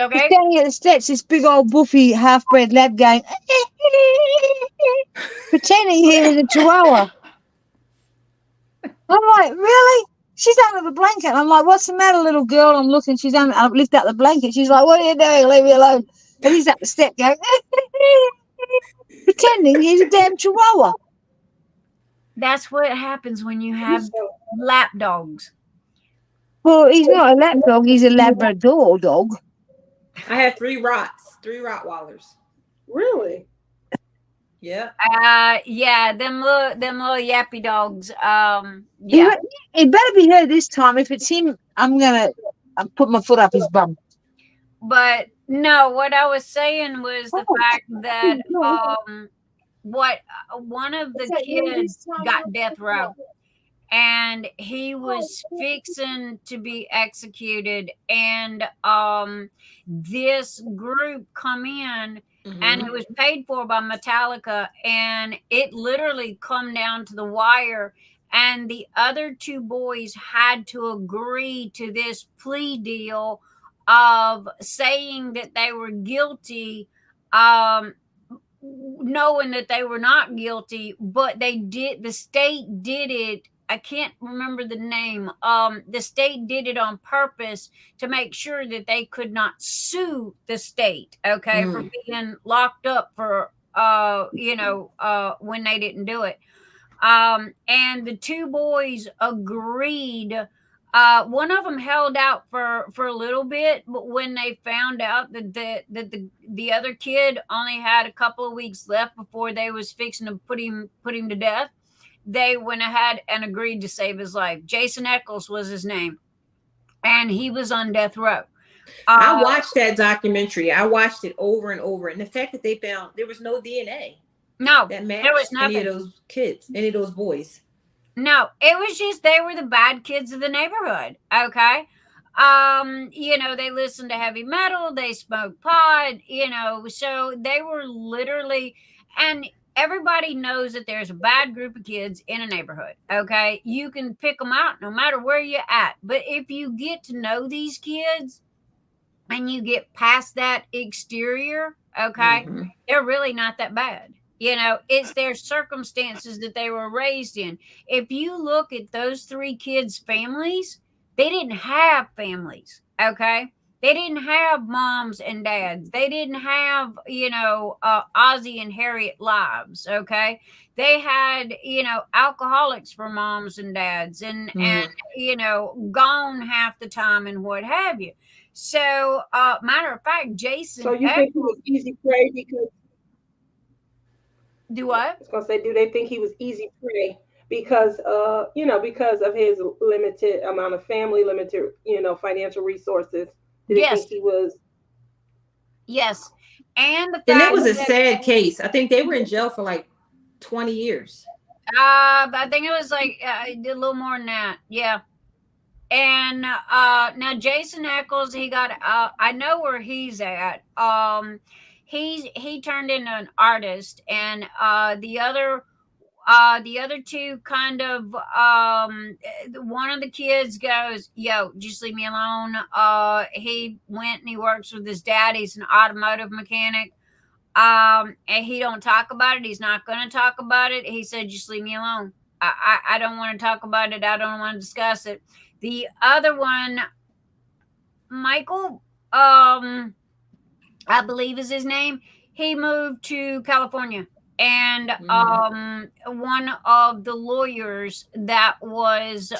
Okay. He's standing at the steps, this big old buffy half-bred lab going, pretending he was a chihuahua. I'm like, really? She's under the blanket. I'm like, what's the matter, little girl? I'm looking. She's under. I lift up the blanket. She's like, what are you doing? Leave me alone. And he's up the step going, pretending he's a damn chihuahua. That's what happens when you have lap dogs. Well, he's not a lap dog. He's a Labrador dog. I have 3 Rottweilers. Really? Yeah. Yeah, them little yappy dogs. Yeah. It better be her this time. If it's him, I'm put my foot up his bum. But no, what I was saying was the fact that one of the kids got death row, and he was fixing to be executed, and this group come in, and it was paid for by Metallica, and it literally come down to the wire, and the other 2 boys had to agree to this plea deal of saying that they were guilty, knowing that they were not guilty, but the state did it. I can't remember the name. The state did it on purpose to make sure that they could not sue the state, okay, for being locked up for, when they didn't do it. And the 2 boys agreed. One of them held out for a little bit, but when they found out that the other kid only had a couple of weeks left before they was fixing to put him to death, they went ahead and agreed to save his life. Jason Eccles was his name, and he was on death row. I watched that documentary. I watched it over and over, and the fact that they found there was no DNA. No, that matched there was nothing. Any of those kids, any of those boys. No, it was just they were the bad kids of the neighborhood. Okay. They listened to heavy metal, they smoked pot, so they were literally, and everybody knows that there's a bad group of kids in a neighborhood. Okay. You can pick them out no matter where you're at. But if you get to know these kids and you get past that exterior, okay, they're really not that bad. It's their circumstances that they were raised in. If you look at those 3 kids' families, they didn't have families, okay? They didn't have moms and dads. They didn't have, Ozzy and Harriet lives, okay? They had, alcoholics for moms and dads and gone half the time and what have you. So, matter of fact, Jason. So you think he was easy prey because... Do what? I was gonna say, do they think he was easy prey because because of his limited amount of family, limited, financial resources? Did they Yes. think he was? Yes. And the fact And it was a that, sad case. I think they were in jail for like 20 years. I think it was like a little more than that. Yeah. And now Jason Eccles, he got I know where he's at. He turned into an artist, and the other two kind of one of the kids goes, yo, just leave me alone. He went and he works with his dad. He's an automotive mechanic. And he don't talk about it. He's not going to talk about it. He said, just leave me alone. I don't want to talk about it. I don't want to discuss it. The other one, Michael, I believe is his name. He moved to California, and one of the lawyers that was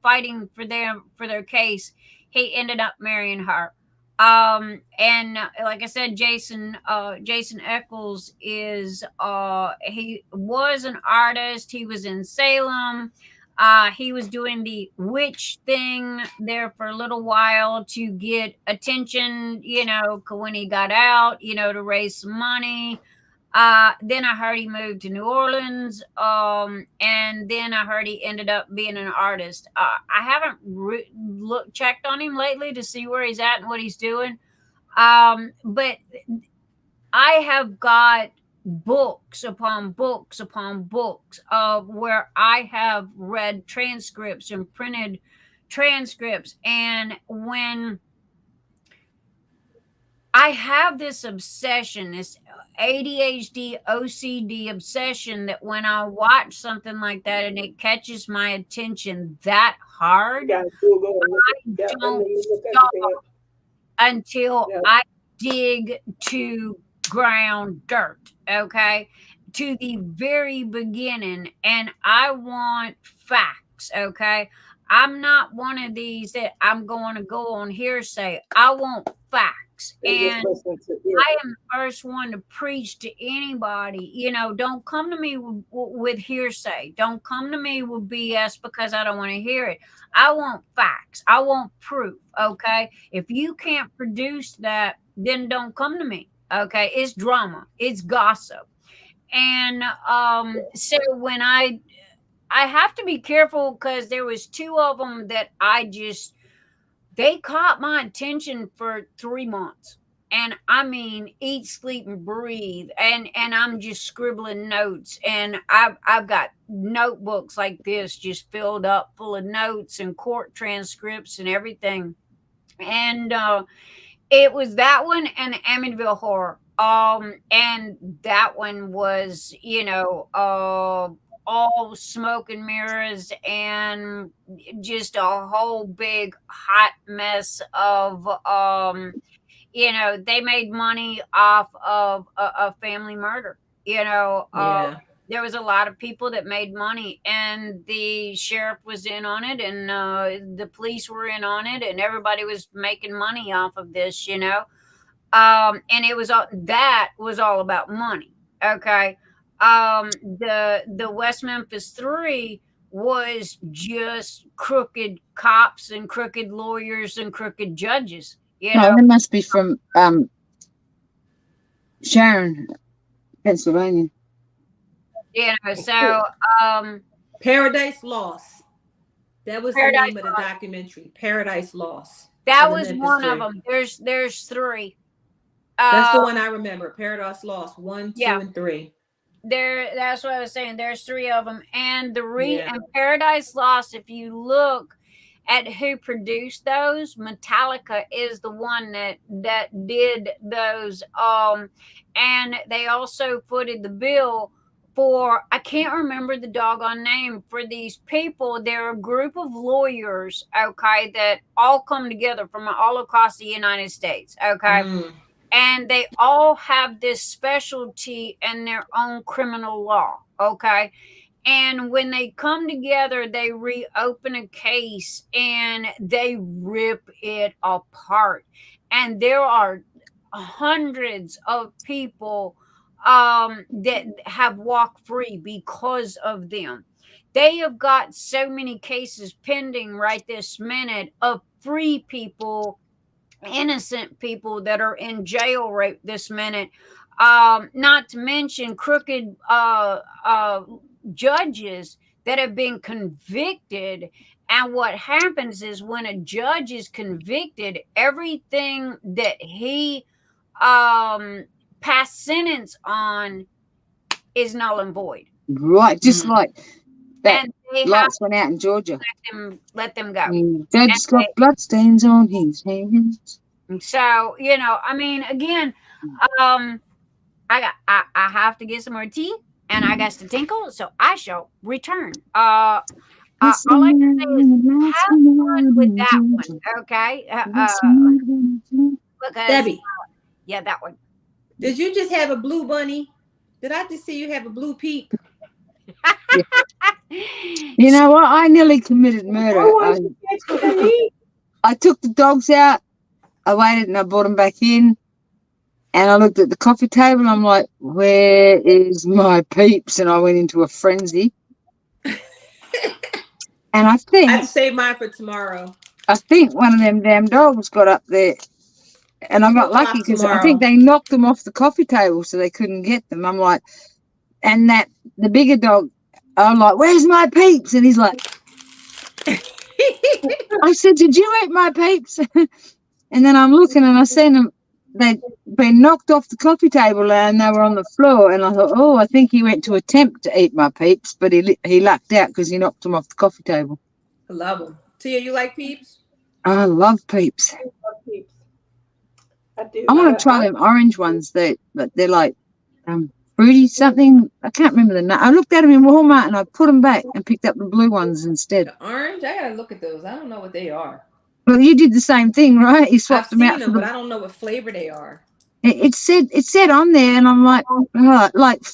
fighting for their case, he ended up marrying her. And like I said, Jason Eccles is he was an artist. He was in Salem. He was doing the witch thing there for a little while to get attention, when he got out, to raise some money. Then I heard he moved to New Orleans. And then I heard he ended up being an artist. I haven't checked on him lately to see where he's at and what he's doing. But I have got books upon books upon books of where I have read transcripts and printed transcripts. And when I have this obsession, this ADHD, OCD obsession, that when I watch something like that and it catches my attention that hard, I don't stop until I dig to ground dirt, okay, to the very beginning, and I want facts, okay. I'm not one of these that I'm going to go on hearsay. I want facts. And I am the first one to preach to anybody, don't come to me with hearsay. Don't come to me with BS because I don't want to hear it. I want facts. I want proof, okay? If you can't produce that, then don't come to me, okay? It's drama. It's gossip. And so when I have to be careful because there was two of them that they caught my attention for 3 months. And I mean, eat, sleep, and breathe. And I'm just scribbling notes. And I've got notebooks like this just filled up full of notes and court transcripts and everything. And it was that one and the Amityville Horror. And that one was, all smoke and mirrors and just a whole big hot mess of they made money off of a family murder. There was a lot of people that made money, and the sheriff was in on it, and the police were in on it, and everybody was making money off of this, and it was that was all about money. Okay. The West Memphis 3 was just crooked cops and crooked lawyers and crooked judges. No, they must be from Sharon, Pennsylvania. So Paradise Lost. That was the name of the documentary. Paradise Lost. That was one of them. There's 3. That's the one I remember. Paradise Lost 1, 2, and 3. That's what I was saying. There's 3 of them, and and Paradise Lost. If you look at who produced those, Metallica is the one that did those. And they also footed the bill for, I can't remember the doggone name, for these people. They're a group of lawyers, okay, that all come together from all across the United States, okay. And they all have this specialty in their own criminal law, okay? And when they come together, they reopen a case and they rip it apart. And there are hundreds of people that have walked free because of them. They have got so many cases pending right this minute of free people, innocent people that are in jail right this minute. Not to mention crooked judges that have been convicted. And what happens is when a judge is convicted, everything that he passed sentence on is null and void. Right, just like that. And they Lights went out in Georgia. let them go. Judge's got bloodstains on his hands. So, I mean, again, I have to get some more tea, and I got to tinkle, so I shall return. All I can say is have fun with that one, okay? Because, Debbie, yeah, that one. did you just have a blue bunny? Did I just see you have a blue peep? You know what? I nearly committed murder. I took the dogs out. I waited and I brought them back in. And I looked at the coffee table and I'm like, where is my peeps? And I went into a frenzy. And I think I'd save mine for tomorrow. I think one of them damn dogs got up there. And I got lucky because I think they knocked them off the coffee table so they couldn't get them. I'm like, and that the bigger dog, I'm like, where's my peeps? And he's like, I said, did you eat my peeps? And then I'm looking and I seen them, they'd been knocked off the coffee table and they were on the floor. And I thought, oh, I think he went to attempt to eat my peeps, but he lucked out because he knocked them off the coffee table. I love them. Tia, you like peeps? I love peeps. I love peeps. I do. I want to try them orange ones. They're like fruity something. I can't remember the name. I looked at them in Walmart and I put them back and picked up the blue ones instead. The orange? I gotta look at those. I don't know what they are. Well, you did the same thing, right? You swapped them out. I've seen them, but I don't know what flavor they are. It said on there, and I'm like, oh, like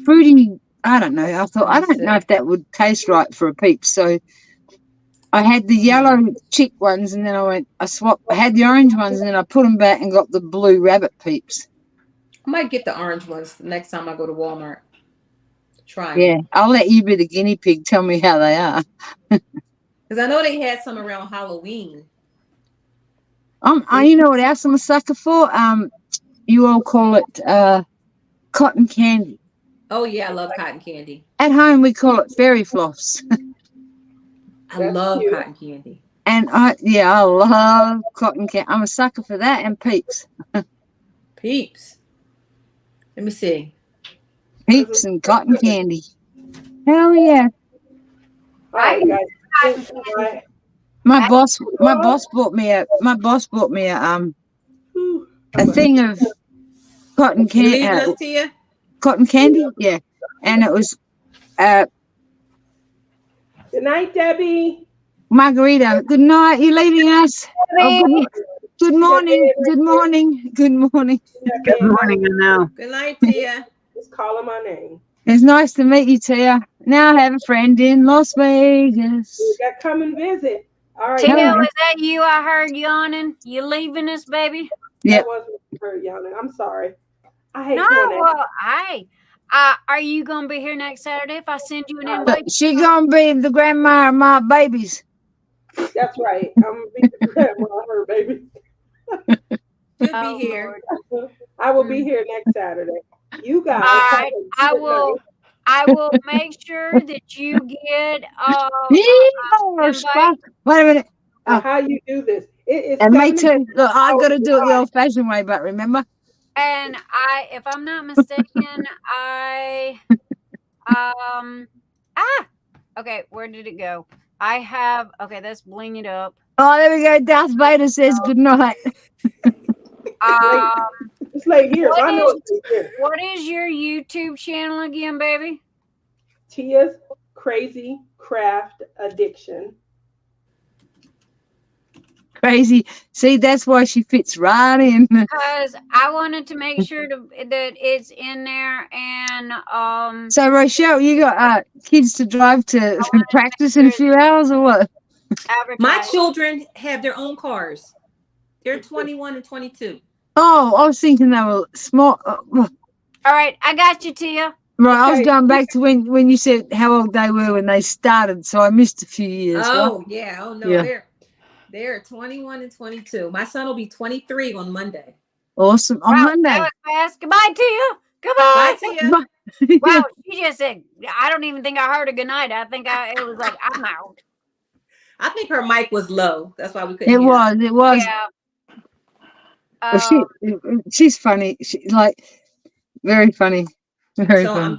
fruity. I don't know. I thought I don't know if that would taste right for a peep. So I had the yellow chick ones, and then I had the orange ones, and then I put them back and got the blue rabbit peeps. I might get the orange ones the next time I go to Walmart. Try. Yeah, I'll let you be the guinea pig. Tell me how they are. Because I know they had some around Halloween. You know what else I'm a sucker for? You all call it cotton candy. Oh yeah, I love cotton candy. At home we call it fairy floss. I love cotton candy. And I love cotton candy. I'm a sucker for that and peeps. Peeps. Let me see. Peeps and cotton candy. Hell yeah. All right, guys. My boss bought me a thing of cotton candy. Cotton candy, yeah. And it was good night, Debbie. Margarita. Good night. You leaving us? Oh, good morning. Good morning. Good morning. Good morning, Anna. Good night, Tia. Just calling my name. It's nice to meet you, Tia. Now I have a friend in Las Vegas. You got to come and visit. All right. Tia, was that you? I heard yawning. You leaving us, baby? Yeah. That wasn't her yawning. I'm sorry. I hate no, doing that. well, hey. Are you gonna be here next Saturday if I send you an invite? She gonna be the grandma of my babies. That's right. I'm gonna be the grandma of her baby. You'll be here. I will be here next Saturday. You guys. All right. I will make sure that you get wait a minute. How you do this. And me too. Look, I gotta do it the old fashioned way, but remember? And if I'm not mistaken, okay, where did it go? Let's bling it up. Oh, there we go. Darth Vader says good night. It's like here. I know it's here. What is your YouTube channel again, baby? Tia's Crazy Craft Addiction. Crazy. See, that's why she fits right in. Because I wanted to make sure that it's in there. And so Rochelle, you got kids to drive to practice in a few hours or what? My children have their own cars. They're 21 and 22. Oh, I was thinking they were small. All right, I got you, Tia. Right, I was going back to when you said how old they were when they started, so I missed a few years. Oh, right? yeah. Oh, no. Yeah. They're 21 and 22. My son will be 23 on Monday. Awesome. On Wow, Monday. that was fast. Goodbye to you. Goodbye. Bye to you. Wow, she just said, I don't even think I heard a good night. I think it was like, I'm out. I think her mic was low. That's why we couldn't It hear her. was. It was. Yeah. Well, she's funny. She's like very funny. Very So funny.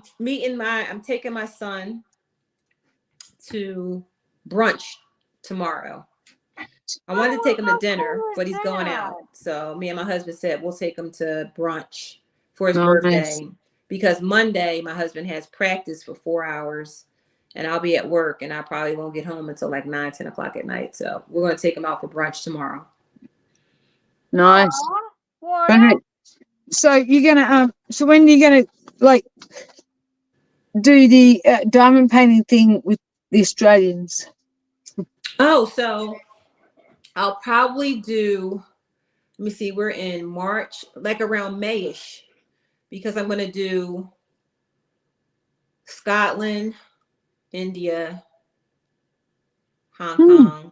I'm taking my son to brunch tomorrow. I wanted to take him to dinner, but he's going out. So me and my husband said we'll take him to brunch for his birthday because Monday my husband has practice for 4 hours and I'll be at work and I probably won't get home until like 9, 10 o'clock at night. So we're going to take him out for brunch tomorrow. Nice. So you're gonna so when you're gonna like do the diamond painting thing with the Australians? Oh, so I'll probably do, let me see, we're in March, like around May-ish, because I'm going to do Scotland, India, Hong Kong,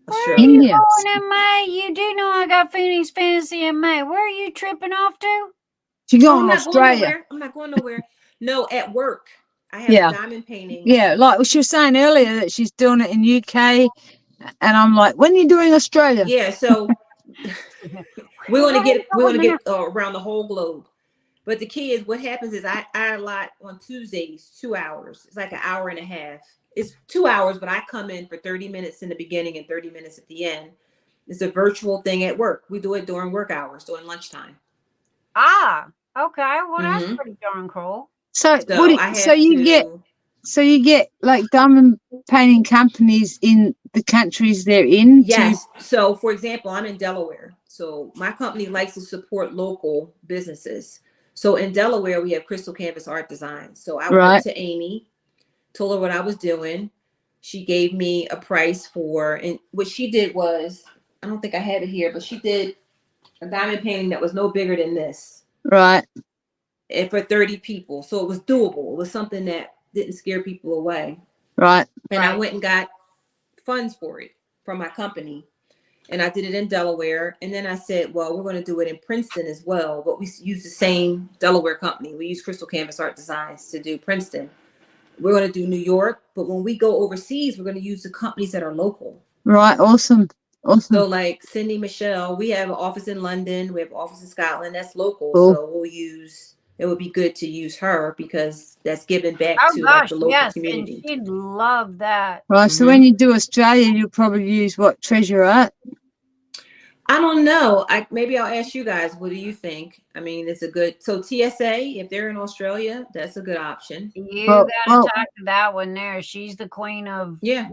Australia. India. Going in May? You do know I got Phoenix Fantasy in May. Where are you tripping off to? She's Oh, going to Australia. I'm not going nowhere. No, at work. I have a diamond painting. Yeah, like she was saying earlier that she's doing it in UK. And I'm like, when are you doing Australia? Yeah, so we want to get around the whole globe. But the key is what happens is I allot on Tuesdays 2 hours. It's like an hour and a half. It's 2 hours, but I come in for 30 minutes in the beginning and 30 minutes at the end. It's a virtual thing at work. We do it during work hours, during lunchtime. Ah, okay. Well, that's pretty darn cool. So you get like diamond painting companies in the countries they're in? Yes. So, for example, I'm in Delaware. So my company likes to support local businesses. So in Delaware, we have Crystal Canvas Art Design. So I went to Amy, told her what I was doing. She gave me a price for, and what she did was, I don't think I have it here, but she did a diamond painting that was no bigger than this. Right. And for 30 people. So it was doable. It was something that didn't scare people away. Right. And I went and got funds for it from my company. And I did it in Delaware. And then I said, well, we're going to do it in Princeton as well. But we use the same Delaware company. We use Crystal Canvas Art Designs to do Princeton. We're going to do New York. But when we go overseas, we're going to use the companies that are local. Right. Awesome. So like Cindy Michelle, we have an office in London. We have an office in Scotland. That's local. Cool. So we'll use, it would be good to use her because that's giving back to like the local community. And she'd love that. Right. So when you do Australia, you'll probably use what, Treasure Art? I don't know. Maybe I'll ask you guys. What do you think? I mean, it's a good. So TSA, if they're in Australia, that's a good option. You gotta talk to that one there. She's the queen of. Yeah.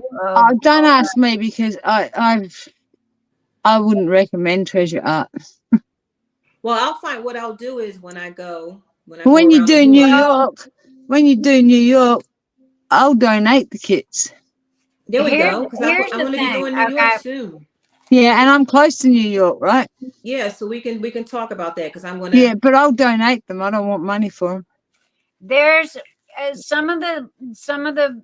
Don't ask me because I wouldn't recommend Treasure Art. Well, I'll find. What I'll do is when you do New York, I'll donate the kits. There we go. Because I'm going to be doing New York soon. Yeah, and I'm close to New York, right? Yeah, so we can talk about that because I'm going to. Yeah, but I'll donate them. I don't want money for them. There's some of the.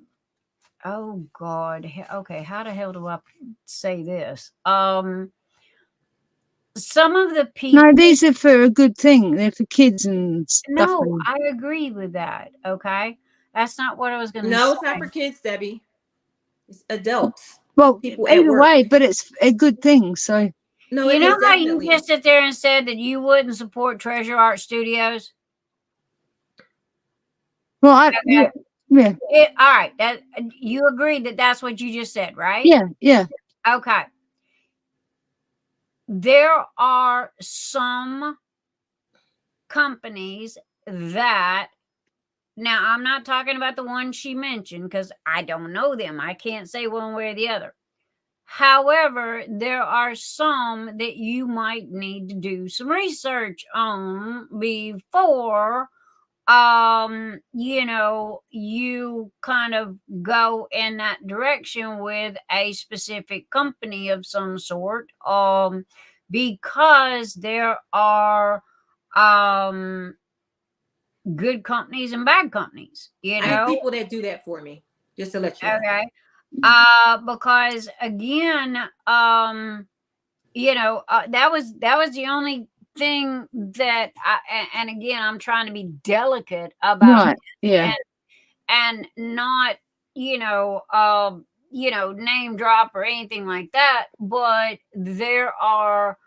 Oh God. Okay, how the hell do I say this? Some of the people. No, these are for a good thing. They're for kids and stuff. No, I agree with that. Okay, that's not what I was going to say. No, it's not for kids, Debbie. It's adults. Well, either way, but it's a good thing. So no, you know how you just sit there and said that you wouldn't support Treasure Art Studios. Well, yeah. All right. That you agree that that's what you just said, right? Yeah. Okay. There are some companies that. Now, I'm not talking about the one she mentioned because I don't know them. I can't say one way or the other. However, there are some that you might need to do some research on before, you kind of go in that direction with a specific company of some sort, because there are, good companies and bad companies, I have people that do that for me, just to let you know. Okay. Because again, that was the only thing that and again, I'm trying to be delicate about Right. Yeah. and not, name drop or anything like that, but there are,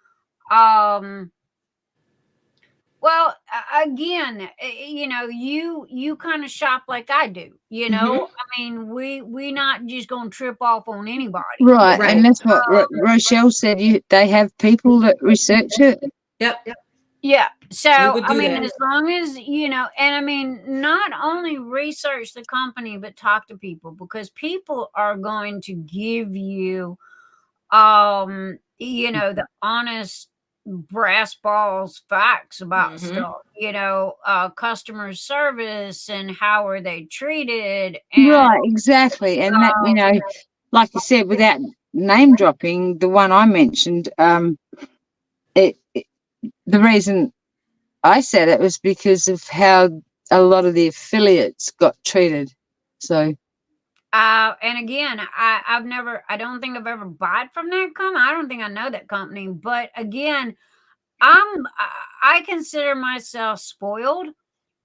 well, again, you kind of shop like I do, I mean, we not just gonna trip off on anybody. Right. Right. And that's what Rochelle said. They have people that research it. Yep. Yeah. So, We would I do mean, that. as long as, and I mean, not only research the company, but talk to people, because people are going to give you, the honest brass balls facts about stuff, customer service and how are they treated. And, Right. Exactly. And that, like you said, without name dropping, the one I mentioned, the reason I said it was because of how a lot of the affiliates got treated. So, and again, I don't think I've ever bought from that company. I don't think I know that company, but again, I consider myself spoiled.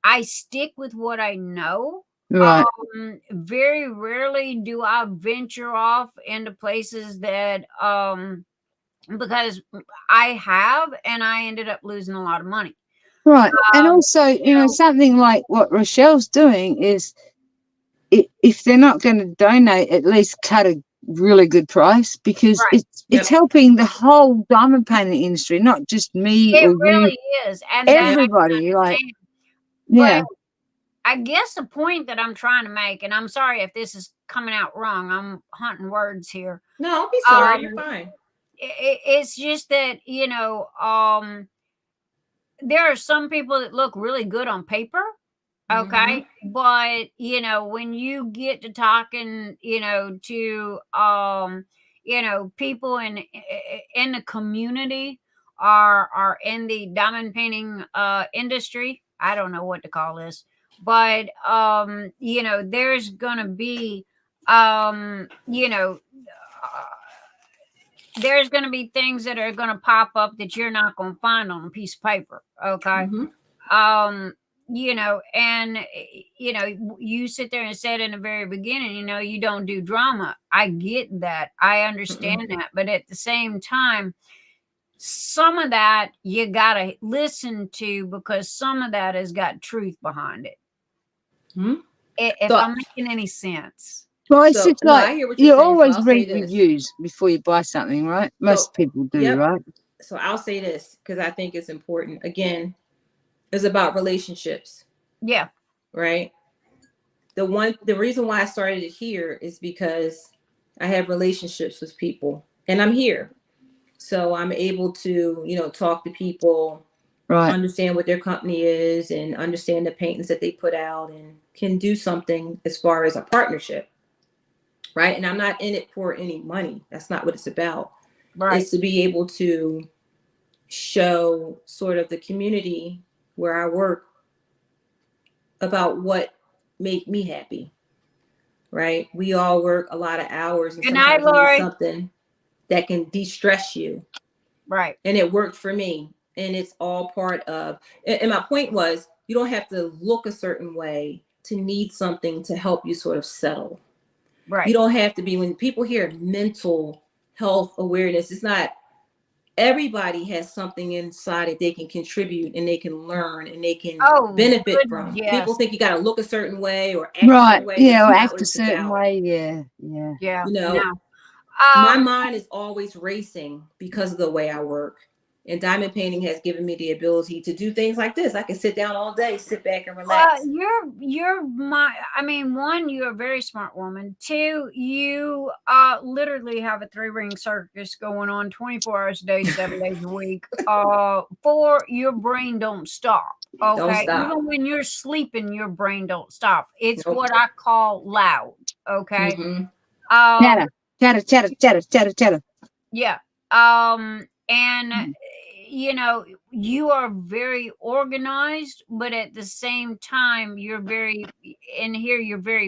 I stick with what I know. right. Very rarely do I venture off into places that, because I have, and I ended up losing a lot of money. Right. And also, something like what Rochelle's doing is, if they're not going to donate, at least cut a really good price, because Right. it's helping the whole diamond painting industry, not just me It or really you, is. And that I everybody. Like, understand. yeah. But I guess the point that I'm trying to make, and I'm sorry if this is coming out wrong, I'm hunting words here. No, don't be sorry. You're fine. It's just that, there are some people that look really good on paper. Okay. But, when you get to talking, to, people in the community are in the diamond painting, industry. I don't know what to call this, but, there's going to be, there's going to be things that are going to pop up that you're not going to find on a piece of paper. Okay. And you sit there and said in the very beginning, you don't do drama. I get that. I understand that. But at the same time, some of that you got to listen to, because some of that has got truth behind it. If I'm making any sense. Well, it's just like, I hear what you're you saying, always so I'll say read this. reviews before you buy something, right? Most people do, right? So I'll say this, because I think it's important. Again, it's about relationships. Yeah. Right. The reason why I started it here is because I have relationships with people, and I'm here. So I'm able to, talk to people, right, understand what their company is, and understand the paintings that they put out, and can do something as far as a partnership. Right. And I'm not in it for any money. That's not what it's about. Right. It's to be able to show sort of the community where I work about what make me happy. Right. We all work a lot of hours, and Good night, sometimes you Lorie. need something that can de-stress you. Right. And it worked for me. And it's all part of, and my point was, you don't have to look a certain way to need something to help you sort of settle. Right. You don't have to be, when people hear mental health awareness, it's not, everybody has something inside that they can contribute and they can learn and they can benefit from. Yes. People think you got to look a certain way or act right, a certain way. yeah, or That's not act what a it's certain about. way, yeah. Yeah. No. My mind is always racing because of the way I work. And diamond painting has given me the ability to do things like this. I can sit down all day, sit back and relax. One, you're a very smart woman. Two, you literally have a 3-ring circus going on 24 hours a day, 7 days a week. 4, your brain don't stop. Okay. Don't stop. Even when you're sleeping, your brain don't stop. It's what I call loud. Okay. Chatter. Yeah. And you are very organized, but at the same time, you're very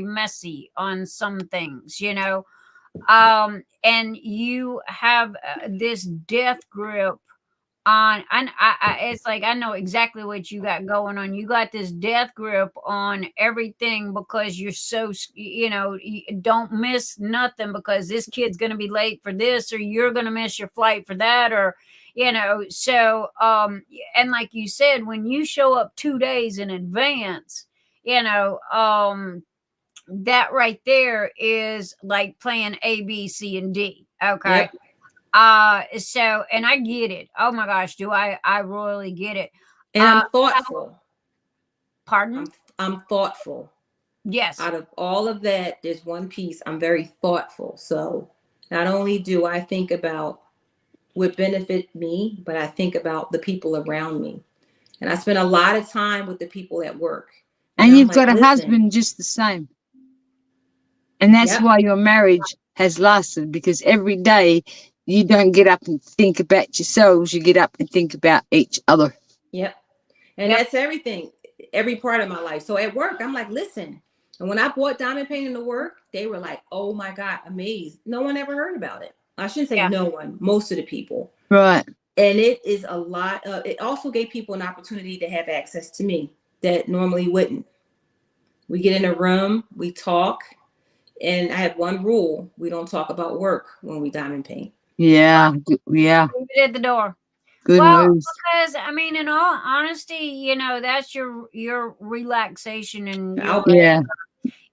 messy on some things, and you have this death grip on, and it's like, I know exactly what you got going on. You got this death grip on everything because you're so, you don't miss nothing, because this kid's going to be late for this, or you're going to miss your flight for that, or, so, and like you said, when you show up 2 days in advance, that right there is like playing A, B, C, and D. Okay. Yep. So, and I get it. Oh my gosh, do I really get it. And I'm thoughtful. Pardon? I'm thoughtful. Yes. Out of all of that, there's one piece, I'm very thoughtful. So not only do I think about what benefit me, but I think about the people around me. And I spend a lot of time with the people at work. And you've got a husband just the same. And that's why your marriage has lasted, because every day you don't get up and think about yourselves, you get up and think about each other. Yep. And that's everything, every part of my life. So at work, I'm like, listen. And when I brought diamond painting to work, they were like, oh my God, amazed. No one ever heard about it. I shouldn't say no one, most of the people. Right. And it is a lot of, it also gave people an opportunity to have access to me that normally wouldn't. We get in a room, we talk, and I have one rule: we don't talk about work when we diamond paint. Yeah, yeah. Leave it at the door. Good moves. Because I mean, in all honesty, that's your relaxation and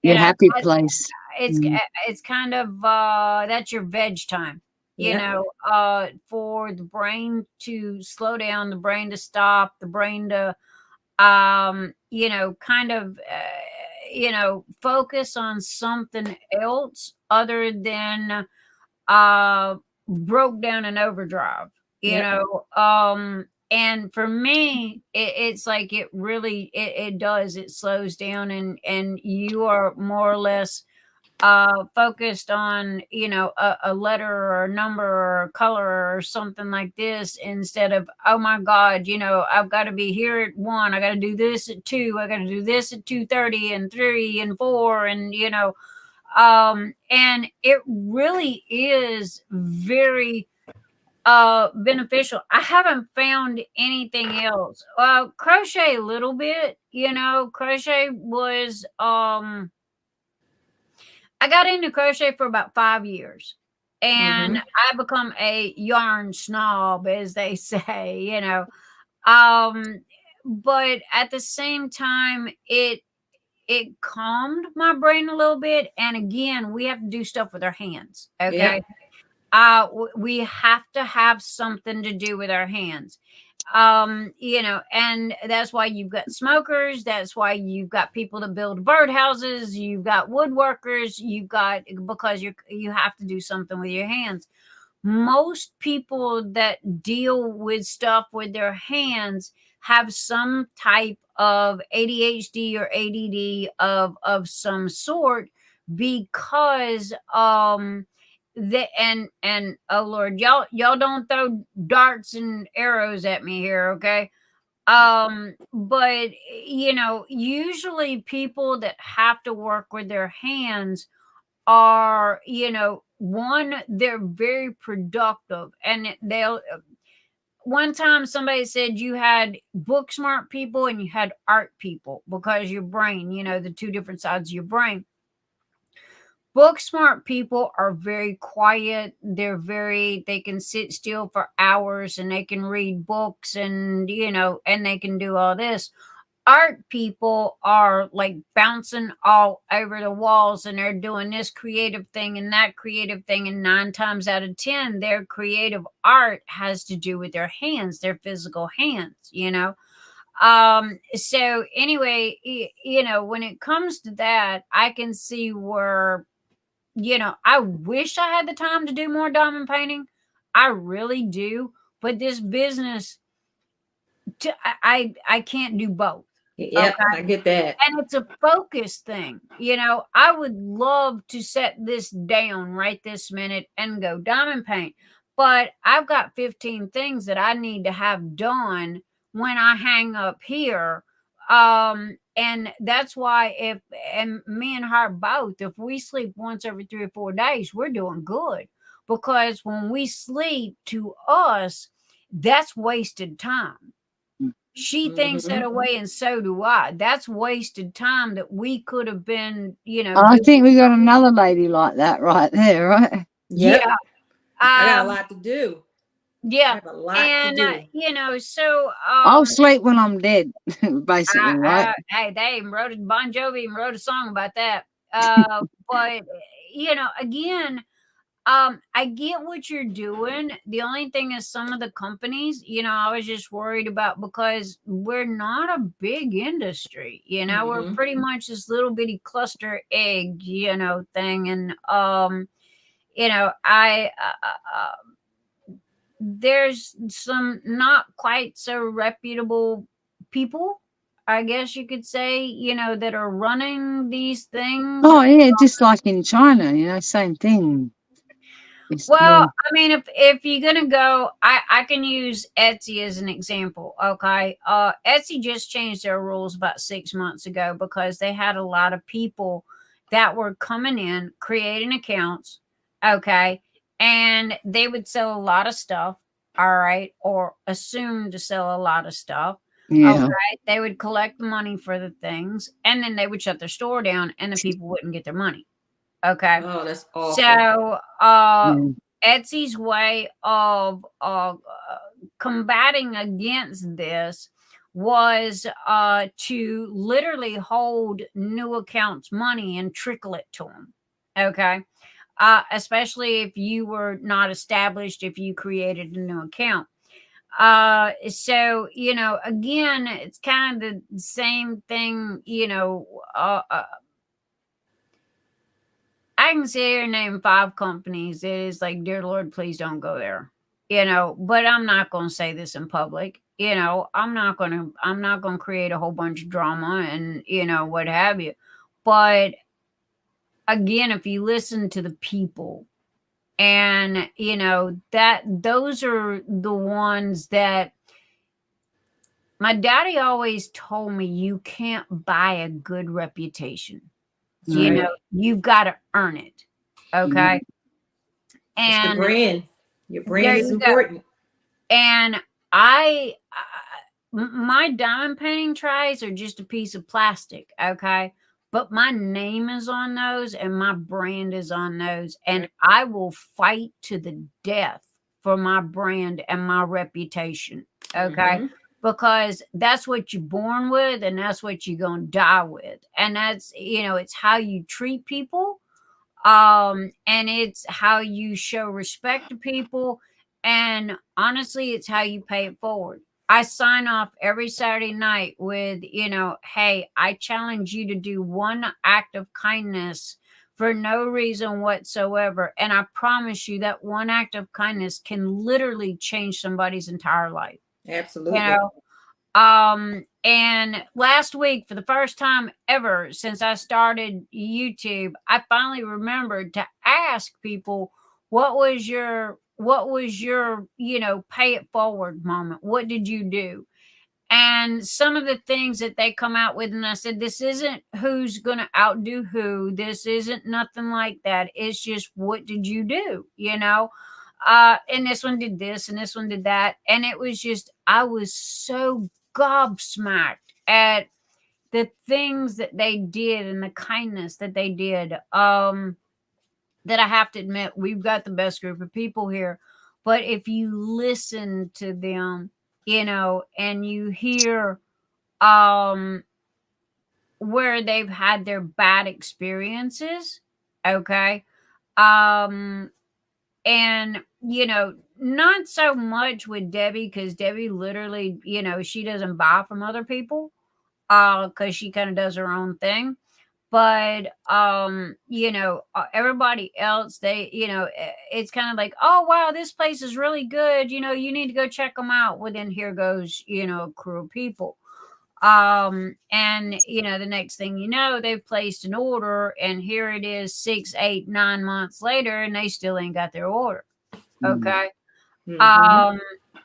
your happy place. It's kind of that's your veg time. For the brain to slow down, the brain to stop, the brain to kind of focus on something else other than broke down in overdrive, and for me, it's like it really it does, it slows down, and you are more or less focused on a letter or a number or a color or something like this, instead of, oh my God, I've got to be here at 1, I got to do this at 2, I got to do this at 2:30 and 3 and 4, and and it really is very beneficial. I haven't found anything else. Crochet a little bit, crochet was I got into crochet for about 5 years, and I become a yarn snob, as they say, but at the same time, it calmed my brain a little bit. And again, we have to do stuff with our hands. Okay. We have to have something to do with our hands. And that's why you've got smokers, that's why you've got people that build birdhouses, you've got woodworkers, because you have to do something with your hands. Most people that deal with stuff with their hands have some type of ADHD or ADD of some sort, because and oh Lord, y'all don't throw darts and arrows at me here, okay? But usually people that have to work with their hands are, one, they're very productive, and they'll one time somebody said you had book smart people and you had art people, because your brain, the two different sides of your brain. Book smart people are very quiet. They can sit still for hours, and they can read books, and, and they can do all this. Art people are like bouncing all over the walls, and they're doing this creative thing and that creative thing. And 9 times out of 10, their creative art has to do with their hands, their physical hands, So anyway, when it comes to that, I can see where, I wish I had the time to do more diamond painting. I really do. But this business, I can't do both. Yep, okay? I get that. And it's a focus thing. I would love to set this down right this minute and go diamond paint. But I've got 15 things that I need to have done when I hang up here And that's why and me and her both, if we sleep once every 3 or 4 days, we're doing good. Because when we sleep, to us, that's wasted time. She thinks that way, and so do I. That's wasted time that we could have been, I think we got another lady like that right there, right? Yep. Yeah. I got a lot to do. Yeah. I have a lot to do. So I'll sleep when I'm dead, basically, right? hey, they wrote Bon Jovi and wrote a song about that. But again, I get what you're doing. The only thing is some of the companies, I was just worried about, because we're not a big industry, we're pretty much this little bitty cluster egg, thing. And, there's some not quite so reputable people, I guess you could say, that are running these things. Oh, yeah, just like in China, same thing. Well, I mean, if you're gonna go, I can use Etsy as an example. Okay, Etsy just changed their rules about 6 months ago because they had a lot of people that were coming in, creating accounts. Okay, and they would sell a lot of stuff. All right, or assume to sell a lot of stuff. Yeah. Okay, they would collect the money for the things, and then they would shut their store down, and the people wouldn't get their money. Okay. Oh, that's awful. So, Etsy's way of combating against this was to literally hold new accounts money and trickle it to them. Okay. Especially if you were not established, if you created a new account. So, again, it's kind of the same thing, I can sit here and name 5 companies. It is like, dear Lord, please don't go there. But I'm not going to say this in public. I'm not going to create a whole bunch of drama and, what have you. But again, if you listen to the people, and, that those are the ones that my daddy always told me, you can't buy a good reputation. Right. You've got to earn it. Okay. And it's the brand. Your brand is important. And my diamond painting trays are just a piece of plastic. Okay. But my name is on those and my brand is on those. And I will fight to the death for my brand and my reputation. Okay. Because that's what you're born with, and that's what you're going to die with. And that's, it's how you treat people. And it's how you show respect to people. And honestly, it's how you pay it forward. I sign off every Saturday night with, hey, I challenge you to do one act of kindness for no reason whatsoever. And I promise you that one act of kindness can literally change somebody's entire life. Absolutely. And last week, for the first time ever since I started YouTube, I finally remembered to ask people, what was your, pay it forward moment? What did you do? And some of the things that they come out with, and I said, this isn't who's going to outdo who. This isn't nothing like that. It's just, what did you do? And this one did this and this one did that. And it was just, I was so gobsmacked at the things that they did and the kindness that they did. That I have to admit, we've got the best group of people here. But if you listen to them, and you hear where they've had their bad experiences, okay? And, not so much with Debbie, because Debbie literally, she doesn't buy from other people because she kind of does her own thing. But, everybody else, they, it's kind of like, oh, wow, this place is really good. You need to go check them out. Well, then here goes, a crew of people. And, the next thing you know, they've placed an order and here it is 6, 8, 9 months later and they still ain't got their order. Okay.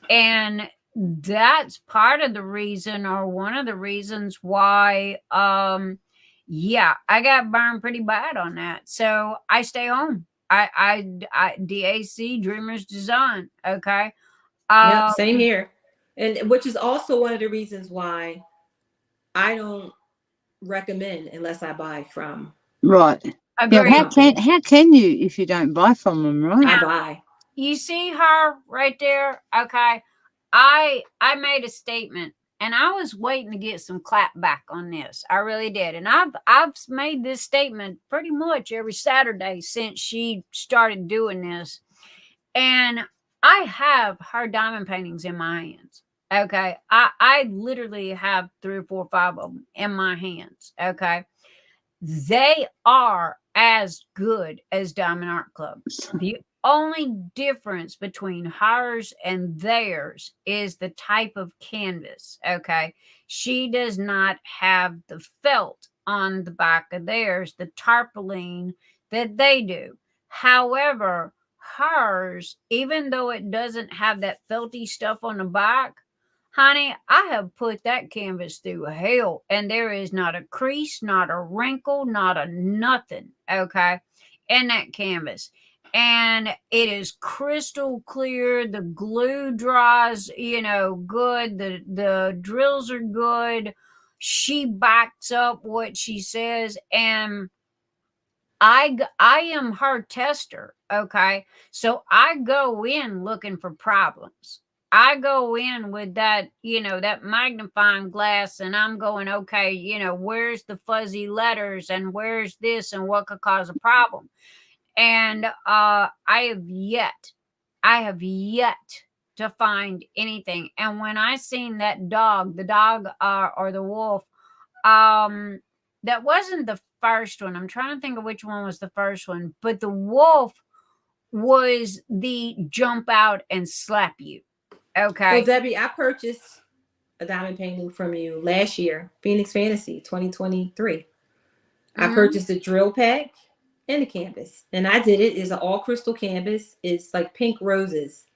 And that's part of the reason, or one of the reasons why, yeah, I got burned pretty bad on that. So I stay home. I DAC, Dreamers Design. Okay. Yep, same here. And which is also one of the reasons why I don't recommend unless I buy from. Right. Yeah, how can you if you don't buy from them, right? I buy. You see her right there? Okay. I made a statement and I was waiting to get some clap back on this. I really did. And I've made this statement pretty much every Saturday since she started doing this. And I have her diamond paintings in my hands. Okay. I literally have 3 or 4 or 5 of them in my hands. Okay. They are as good as Diamond Art Club. The only difference between hers and theirs is the type of canvas. Okay. She does not have the felt on the back of theirs, the tarpaulin that they do. However, hers, even though it doesn't have that felty stuff on the back, honey, I have put that canvas through hell, and there is not a crease, not a wrinkle, not a nothing, okay, in that canvas. And it is crystal clear. The glue dries, good. The drills are good. She backs up what she says, and I am her tester, okay? So I go in looking for problems. I go in with that, that magnifying glass, and I'm going, okay, where's the fuzzy letters and where's this and what could cause a problem? And I have yet to find anything. And when I seen that dog, or the wolf, that wasn't the first one. I'm trying to think of which one was the first one, but the wolf was the jump out and slap you. Okay. Well, Debbie, I purchased a diamond painting from you last year, Phoenix Fantasy 2023. Mm-hmm. I purchased a drill pack and a canvas, and I did it. It's an all crystal canvas. It's like pink roses.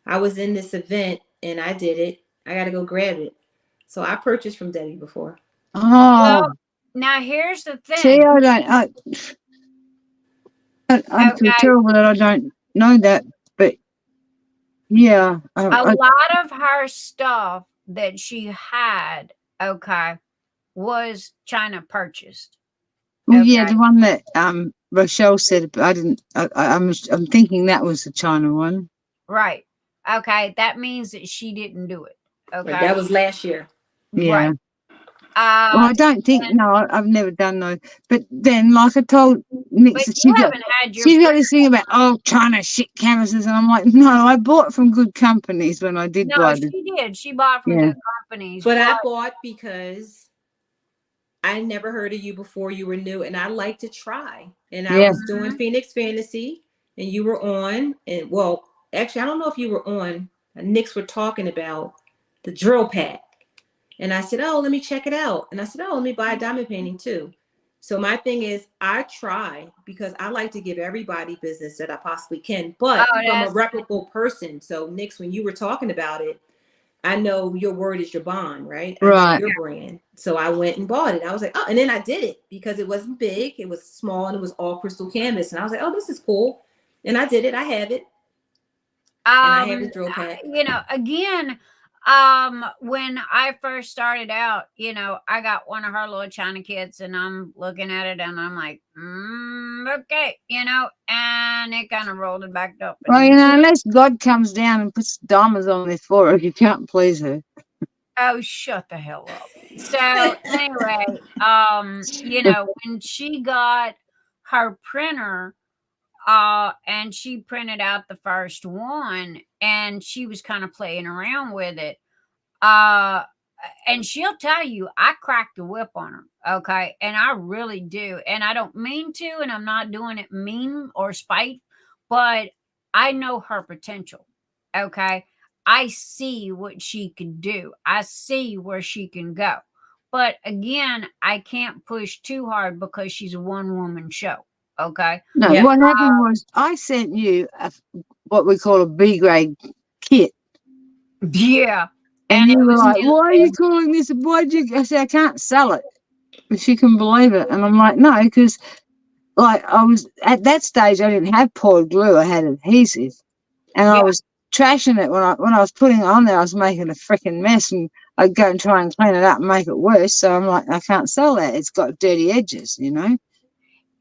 I was in this event and I did it. I got to go grab it. So I purchased from Debbie before. Oh, well, now here's the thing. See, I feel terrible that I don't know that, but yeah. A lot of her stuff that she had, was China purchased. Well, yeah, the one that Rochelle said, but I didn't. I'm thinking that was the China one. Right. Okay, that means that she didn't do it. Okay, that was last year. Yeah. Right. Well, I don't think. No, I've never done those. But then, like I told Nick, she's got this thing about China shit canvases, and I'm like, no, I bought from good companies when I did buy them. She did. She bought from good companies. But I bought because I never heard of you before. You were new, and I like to try. And I was doing Phoenix Fantasy, and you were on. And well, actually, I don't know if you were on. Nick's were talking about the drill pack. And I said, oh, let me check it out. And I said, oh, let me buy a diamond painting too. So my thing is, I try because I like to give everybody business that I possibly can, but from a reputable person. So Nix, when you were talking about it, I know your word is your bond, right? Right. Your brand. So I went and bought it. I was like, oh, and then I did it because it wasn't big. It was small and it was all crystal canvas. And I was like, oh, this is cool. And I did it. I have it. And I have the drill pack. Again, when I first started out, I got one of her little China kits and I'm looking at it and I'm like, okay, and it kind of rolled it back up. Well, unless God comes down and puts diamonds on there for her, you can't please her. Oh, shut the hell up. So anyway, when she got her printer, and she printed out the first one and she was kind of playing around with it. And she'll tell you, I cracked the whip on her. Okay. And I really do. And I don't mean to, and I'm not doing it mean or spite, but I know her potential. Okay. I see what she can do. I see where she can go. But again, I can't push too hard because she's a one-woman show. Okay. No, what happened was I sent you what we call a B grade kit. Yeah. And you it were was like, still why are there. you calling this? I said, I can't sell it. And she couldn't believe it. And I'm like, no, because like I was at that stage, I didn't have poured glue. I had adhesive. And I Yeah. was trashing it when I was putting it on there. I was making a freaking mess, and I'd go and try and clean it up and make it worse. So I'm like, I can't sell that. It's got dirty edges, you know.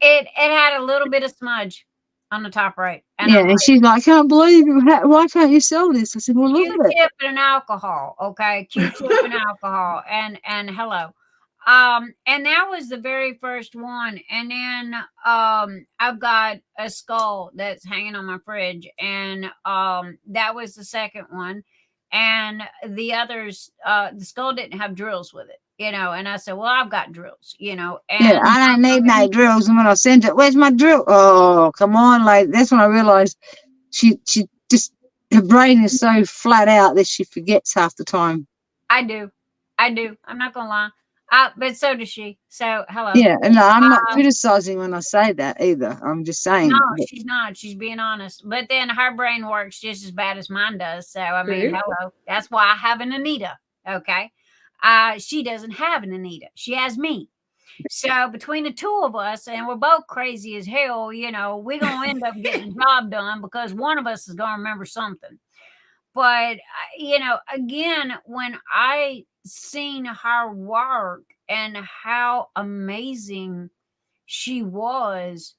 It had a little bit of smudge on the top right. And Yeah, I'm and she's like, I can't believe it. Why can't you sell this? I said, well, look at it. Q-tip and alcohol, okay? Q-tip and alcohol, and hello. And that was the very first one. And then I've got a skull that's hanging on my fridge, and that was the second one. And the others, the skull didn't have drills with it, you know. And I said, well, I've got drills, you know. And Yeah, I don't need no drills. And when I sent it, where's my drill? Oh, come on, like that's when I realized she just her brain is so flat out that she forgets half the time. I do. I'm not gonna lie. But so does she. So hello. Yeah, and no, I'm not criticizing when I say that either. I'm just saying. No, she's not. She's being honest. But then her brain works just as bad as mine does. So I mean, hello. That's why I have an Anita. Okay. She doesn't have an Anita. She has me. So between the two of us, and we're both crazy as hell, you know, we're gonna end up getting the job done because one of us is gonna remember something. But you know, again, when I seen her work and how amazing she was,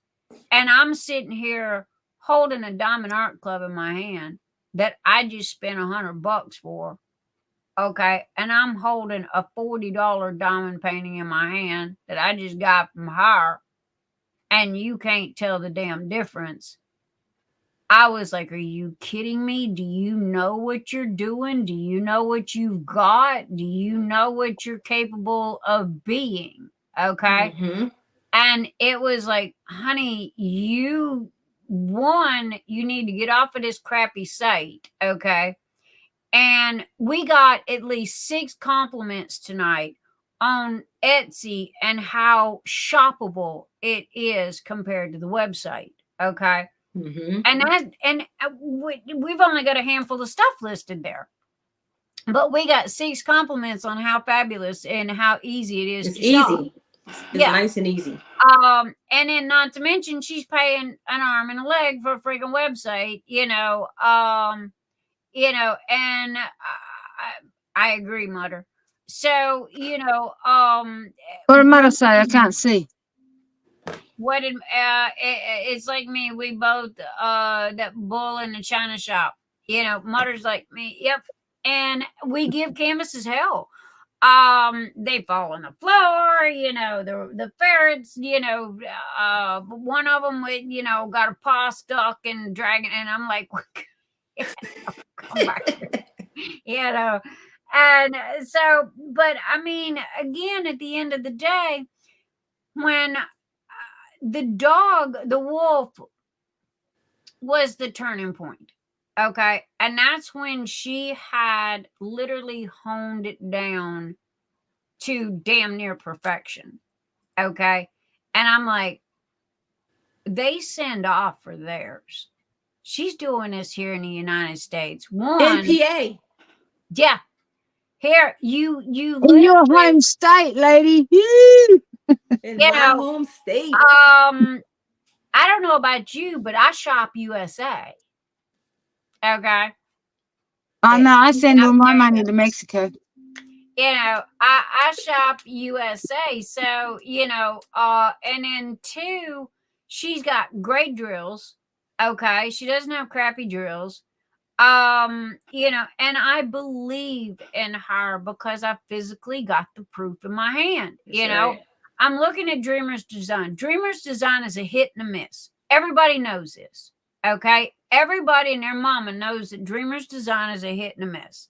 and I'm sitting here holding a diamond art club in my hand that I just spent $100 for. Okay. And I'm holding a $40 diamond painting in my hand that I just got from her. And you can't tell the damn difference. I was like, are you kidding me? Do you know what you're doing? Do you know what you've got? Do you know what you're capable of being? Okay. Mm-hmm. And it was like, honey, you need to get off of this crappy site. Okay. And we got at least 6 compliments tonight on Etsy and how shoppable it is compared to the website. Okay. Mm-hmm. And we've only got a handful of stuff listed there. But we got 6 compliments on how fabulous and how easy it is It's to shop. easy. It's nice and easy. And then not to mention she's paying an arm and a leg for a freaking website, and I agree, Mutter. So, what did Mother say? I can't see. What did it's like me, we both that bull in the china shop. Mutter's like me, yep. And we give canvases hell. They fall on the floor, the ferrets, one of them got a paw stuck and dragging, and I'm like, come back here. And so, but I mean, again, at the end of the day, when the wolf was the turning point. Okay. And that's when she had literally honed it down to damn near perfection. Okay. And I'm like, they send off for theirs. She's doing this here in the United States. NPA. Yeah. Here, you in your home state, lady. In my home state. I don't know about you, but I shop USA. Okay. Oh no, I send all my money to Mexico. I shop USA. So, and then 2, she's got great drills. Okay. She doesn't have crappy drills. And I believe in her because I physically got the proof in my hand. Right. I'm looking at Dreamer's Design. Dreamer's Design is a hit and a miss. Everybody knows this. Okay. Everybody and their mama knows that Dreamer's Design is a hit and a miss.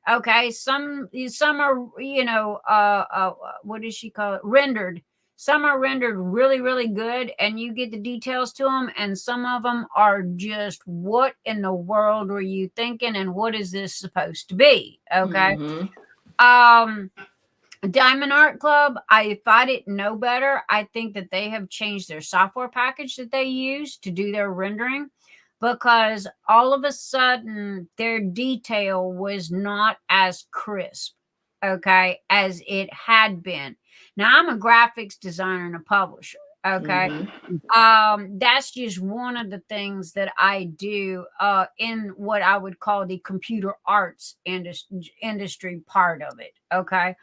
Okay. Some are, what does she call it? Rendered. Some are rendered really, really good, and you get the details to them. And some of them are just, what in the world were you thinking? And what is this supposed to be? Okay. Mm-hmm. Diamond Art Club, if I didn't know better, I think that they have changed their software package that they use to do their rendering. because all of a sudden their detail was not as crisp, okay, as it had been. Now, I'm a graphics designer and a publisher, okay. That's just one of the things that I do in what I would call the computer arts industry part of it, okay.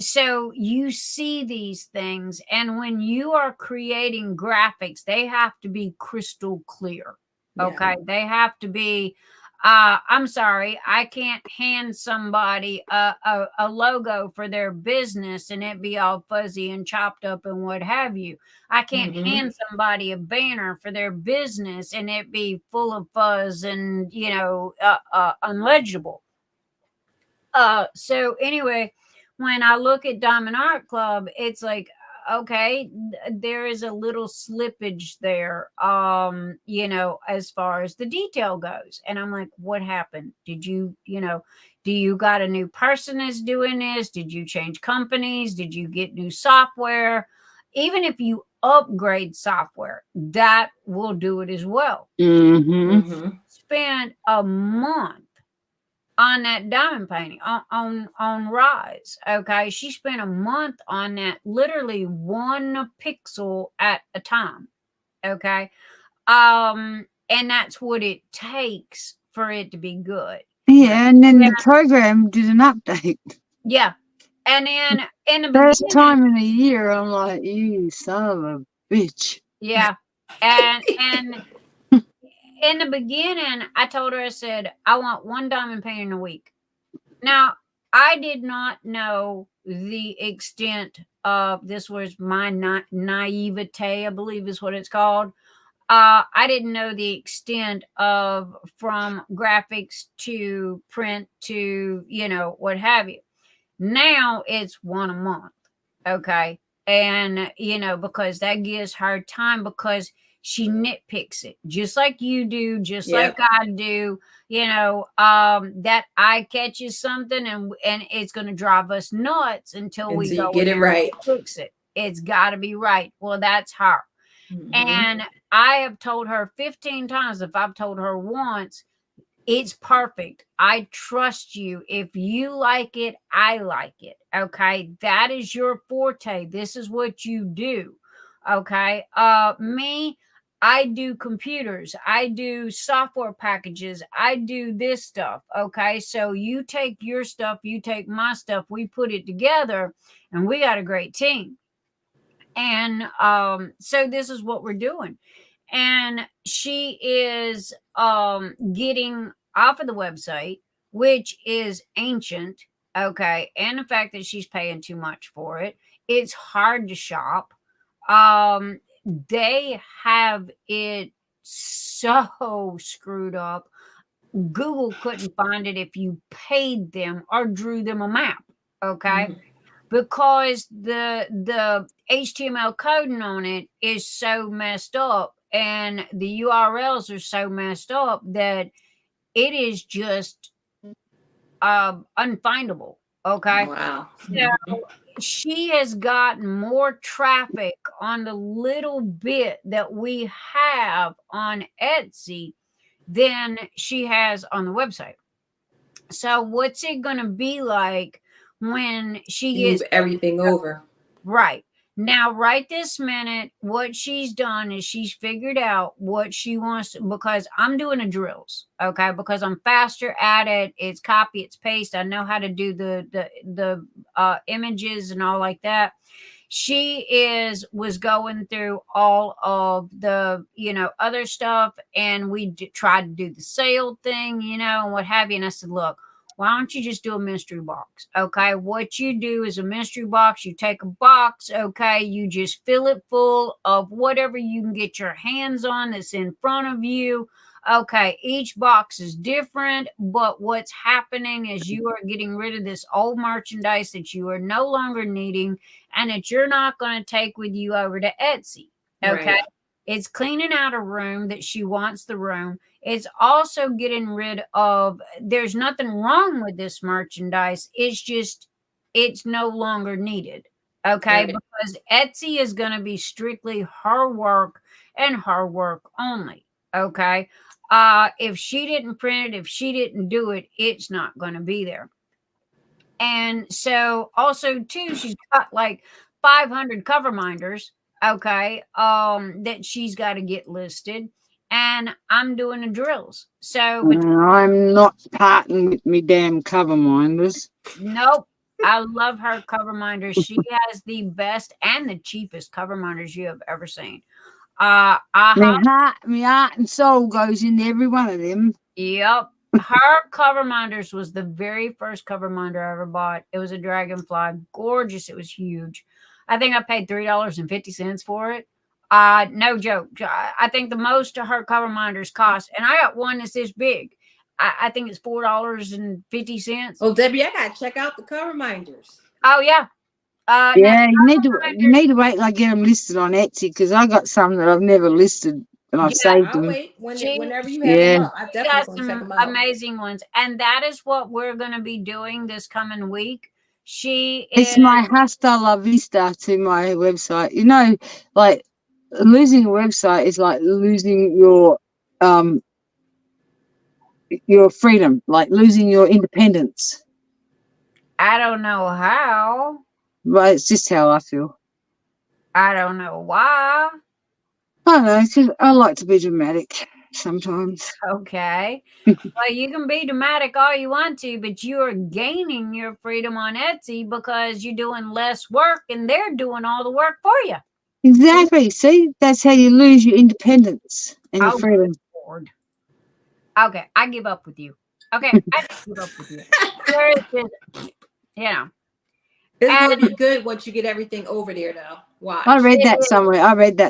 So you see these things, and when you are creating graphics, they have to be crystal clear. Okay. They have to be, I'm sorry, I can't hand somebody a logo for their business and it be all fuzzy and chopped up and what have you. I can't hand somebody a banner for their business and it be full of fuzz and, unlegible. So anyway, when I look at Diamond Art Club, it's like, okay, there is a little slippage there, as far as the detail goes. And I'm like, what happened? Did you, do you got a new person that's doing this? Did you change companies? Did you get new software? Even if you upgrade software, that will do it as well. Spent a month on that diamond painting on Rise. Okay. She spent a month on that, literally 1 pixel at a time. Okay. And that's what it takes for it to be good. Yeah, and then the program did an update. Yeah. And then in the First beginning, time in a year, I'm like, you son of a bitch. yeah. And in the beginning, I told her, I said, I want 1 diamond painting a week. Now, I did not know the extent of, this was my naivete, I believe is what it's called. I didn't know the extent of from graphics to print to, what have you. Now it's 1 a month. Okay. And, because that gives her time, because she nitpicks it just like you do, just like I do, that eye catches something and it's going to drive us nuts until we go get it right. Fix it. It's got to be right. Well, that's her. And I have told her 15 times, if I've told her once, it's perfect. I trust you. If you like it, I like it. Okay. That is your forte. This is what you do. Okay. Me, I do computers. I do software packages. I do this stuff. Okay. So you take your stuff, you take my stuff, we put it together and we got a great team. And so this is what we're doing. And she is getting off of the website, which is ancient. Okay. And the fact that she's paying too much for it. It's hard to shop. They have it so screwed up. Google couldn't find it if you paid them or drew them a map. Okay. Because the HTML coding on it is so messed up and the URLs are so messed up that it is just unfindable. Okay. Wow. So she has gotten more traffic on the little bit that we have on Etsy than she has on the website. So what's it going to be like when she gets everything over? Right. Now, right this minute, what she's done is she's figured out what she wants to, because I'm doing the drills, okay? Because I'm faster at it. It's copy, it's paste. I know how to do the images and all like that. She was going through all of the, other stuff, and we tried to do the sale thing, and what have you. And I said, look, why don't you just do a mystery box? Okay. What you do is a mystery box. You take a box. Okay. You just fill it full of whatever you can get your hands on that's in front of you. Okay. Each box is different, but what's happening is you are getting rid of this old merchandise that you are no longer needing and that you're not going to take with you over to Etsy. Okay. Right. It's cleaning out a room that she wants the room. It's also getting rid of, there's nothing wrong with this merchandise. It's just, it's no longer needed. Okay. Right. Because Etsy is going to be strictly her work and her work only. Okay. If she didn't print it, if she didn't do it, it's not going to be there. And so also too, she's got like 500 cover minders, okay, that she's got to get listed. And I'm doing the drills. So I'm not parting with me damn cover minders. nope. I love her cover minders. She has the best and the cheapest cover minders you have ever seen. My heart and soul goes into every one of them. Yep. Her cover minders was the very first cover minder I ever bought. It was a dragonfly. Gorgeous. It was huge. I think I paid $3.50 for it. No joke. I think the most of her cover minders cost, and I got one that's this big. I think it's $4.50. Oh, Debbie, I gotta check out the cover minders. Oh yeah. Yeah, you need to wait till I get them listed on Etsy, because I got some that I've never listed and I've saved I'll them. wait whenever you have them up. I definitely got gonna check some them out. amazing ones, and that is what we're going to be doing this coming week. It's my hasta la vista to my website. You know, like losing a website is like losing your freedom, like losing your independence. I don't know how. But it's just how I feel. I don't know why. I don't know, 'cause I like to be dramatic sometimes. Okay. Well, you can be dramatic all you want to, but you are gaining your freedom on Etsy because you're doing less work and they're doing all the work for you. Exactly. See, that's how you lose your independence and your freedom. Lord. Okay, I give up with you. Okay, I just give up with you. You know. It's going to be good once you get everything over there, though. Watch. I read that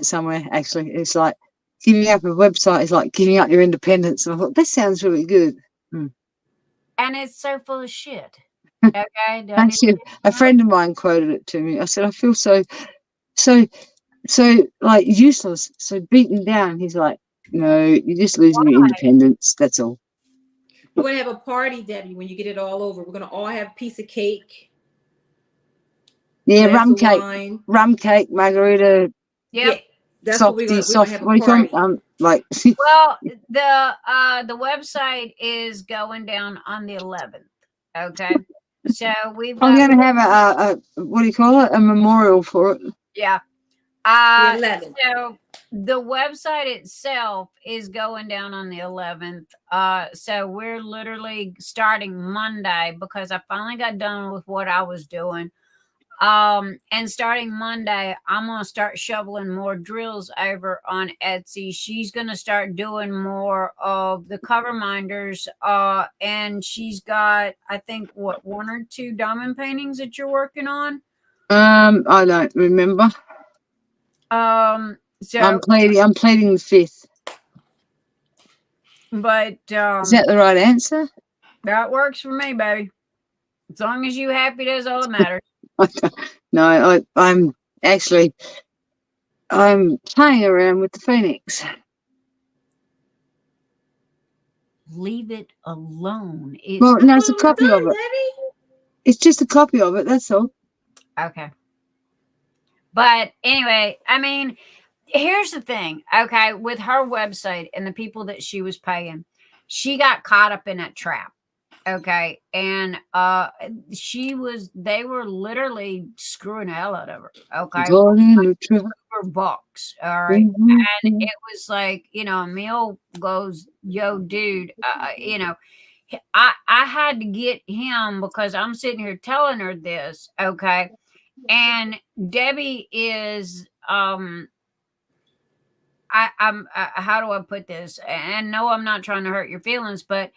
somewhere. Actually, it's like giving up a website is like giving up your independence. And I thought that sounds really good. And it's so full of shit. Okay. Actually, a friend of mine quoted it to me. I said, I feel so like useless, so beaten down. He's like, no, you're just losing your independence. That's all. We're going to have a party, Debbie, when you get it all over. We're going to all have a piece of cake. Yeah, rum cake, margarita. Yep. That's softy, what we're gonna have a party. Like. Well, the website is going down on the 11th. Okay, so we've. I'm going to have a what do you call it? A memorial for it. Yeah. The 11th. So the website itself is going down on the 11th. So we're literally starting Monday because I finally got done with what I was doing. And starting Monday, I'm going to start shoveling more drills over on Etsy. She's going to start doing more of the cover minders. And she's got, I think, one or two diamond paintings that you're working on. I don't remember. So I'm pleading the fifth. But is that the right answer? That works for me, baby. As long as you happy, that's all that matters. No, I'm playing around with the Phoenix. Leave it alone. It's a copy of it. It's just a copy of it. That's all. Okay. But anyway, I mean, here's the thing. Okay, with her website and the people that she was paying, she got caught up in that trap. Okay, and they were literally screwing the hell out of her. Okay, for bucks. All right, and it was like, Emil goes, yo, dude, I had to get him because I'm sitting here telling her this. Okay, and Debbie is I'm how do I put this? And no, I'm not trying to hurt your feelings, but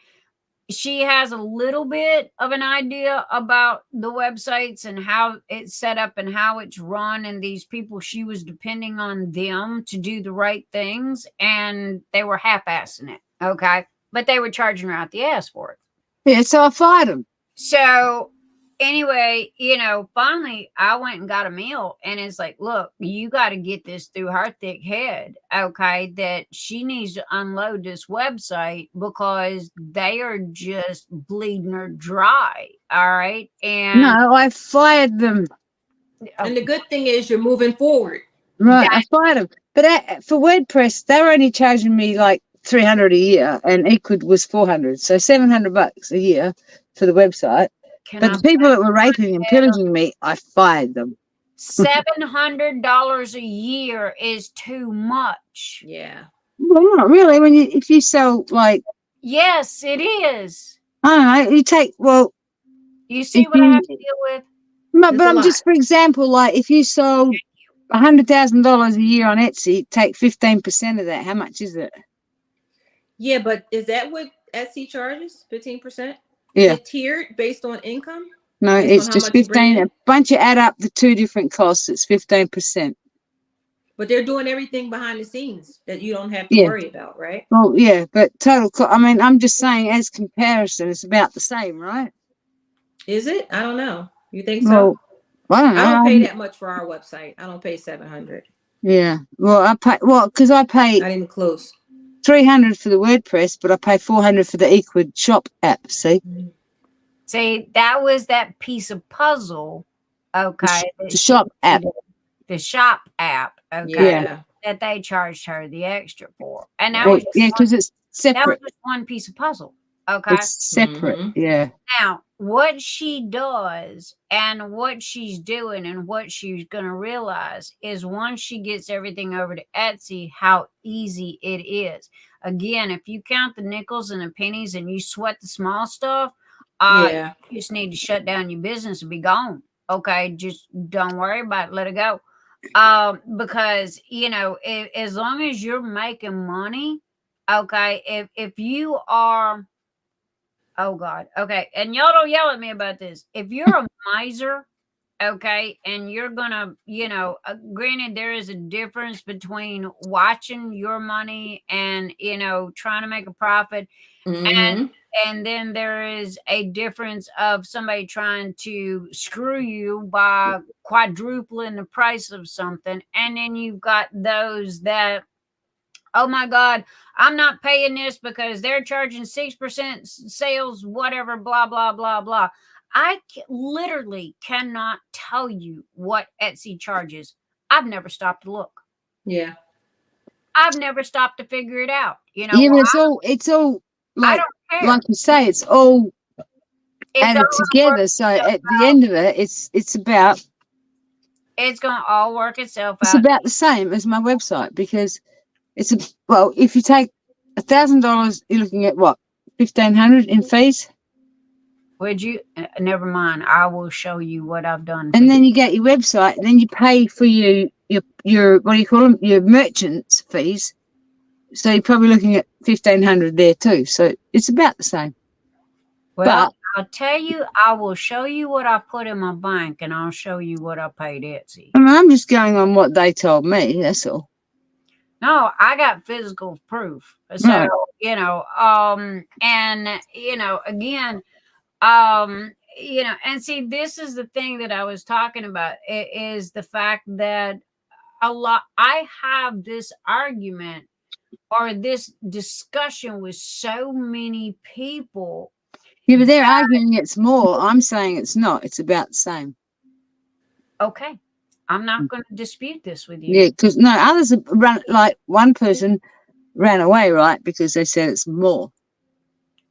she has a little bit of an idea about the websites and how it's set up and how it's run, and these people, she was depending on them to do the right things, and they were half-assing it. Okay, but they were charging her out the ass for it. Yeah, so I fired them. So anyway, finally I went and got a meal, and it's like, look, you got to get this through her thick head, okay, that she needs to unload this website because they are just bleeding her dry. All right. And no, I fired them. And the good thing is you're moving forward. Right. I fired them. But for WordPress, they were only charging me like $300 a year, and Equid was $400, so $700 a year for the website. But the people that were raping and pillaging me, I fired them. $700 a year is too much. Yeah. Well, not really. If you sell like, yes, it is. I don't know. You take You see what I have to deal with. No, but I'm just, for example, like if you sold $100,000 a year on Etsy, take 15% of that. How much is it? Yeah, but is that what Etsy charges? 15%? Yeah. Is it tiered based on income? No, it's just 15. Once you add up the two different costs, it's 15%. But they're doing everything behind the scenes that you don't have to worry about, right? Well, yeah, but I mean, I'm just saying as comparison, it's about the same, right? Is it? I don't know. You think so? Well, I don't know. I don't pay that much for our website. I don't pay $700. Yeah. Well, because I pay not even close. $300 for the WordPress, but I pay $400 for the Equid shop app. See? See, that was that piece of puzzle. Okay. The shop app. The shop app. Okay. Yeah. That they charged her the extra for, and that was because it's separate. That was just one piece of puzzle. Okay. It's separate. Yeah. Now, what she does and what she's doing and what she's going to realize is once she gets everything over to Etsy, how easy it is. Again, if you count the nickels and the pennies and you sweat the small stuff, you just need to shut down your business and be gone. Okay. Just don't worry about it. Let it go. Because, as long as you're making money, okay, if you are, oh God, okay, and y'all don't yell at me about this. If you're a miser, okay, and you're gonna, granted, there is a difference between watching your money and, trying to make a profit, and then there is a difference of somebody trying to screw you by quadrupling the price of something. And then you've got those that, oh my God, I'm not paying this because they're charging 6% sales, whatever, blah, blah, blah, blah. I literally cannot tell you what Etsy charges. I've never stopped to look. Yeah. I've never stopped to figure it out. Yeah, but it's all like you say, it's all added together. So at the end of it, it's about. It's going to all work itself out. It's about the same as my website because it's if you take $1,000, you're looking at what, $1,500 in fees. Would you? Never mind. I will show you what I've done. And then you get your website, and then you pay for your what do you call them? Your merchants fees. So you're probably looking at $1,500 there too. So it's about the same. Well, I'll tell you, I will show you what I put in my bank, and I'll show you what I paid Etsy. I mean, I'm just going on what they told me. That's all. No, I got physical proof. So, right. And again, and see, this is the thing that I was talking about is the fact that I have this argument or this discussion with so many people. Yeah, but they're arguing it's more. I'm saying it's not. It's about the same. Okay. I'm not going to dispute this with you. Yeah, because no, others have run, like one person ran away, right? Because they said it's more.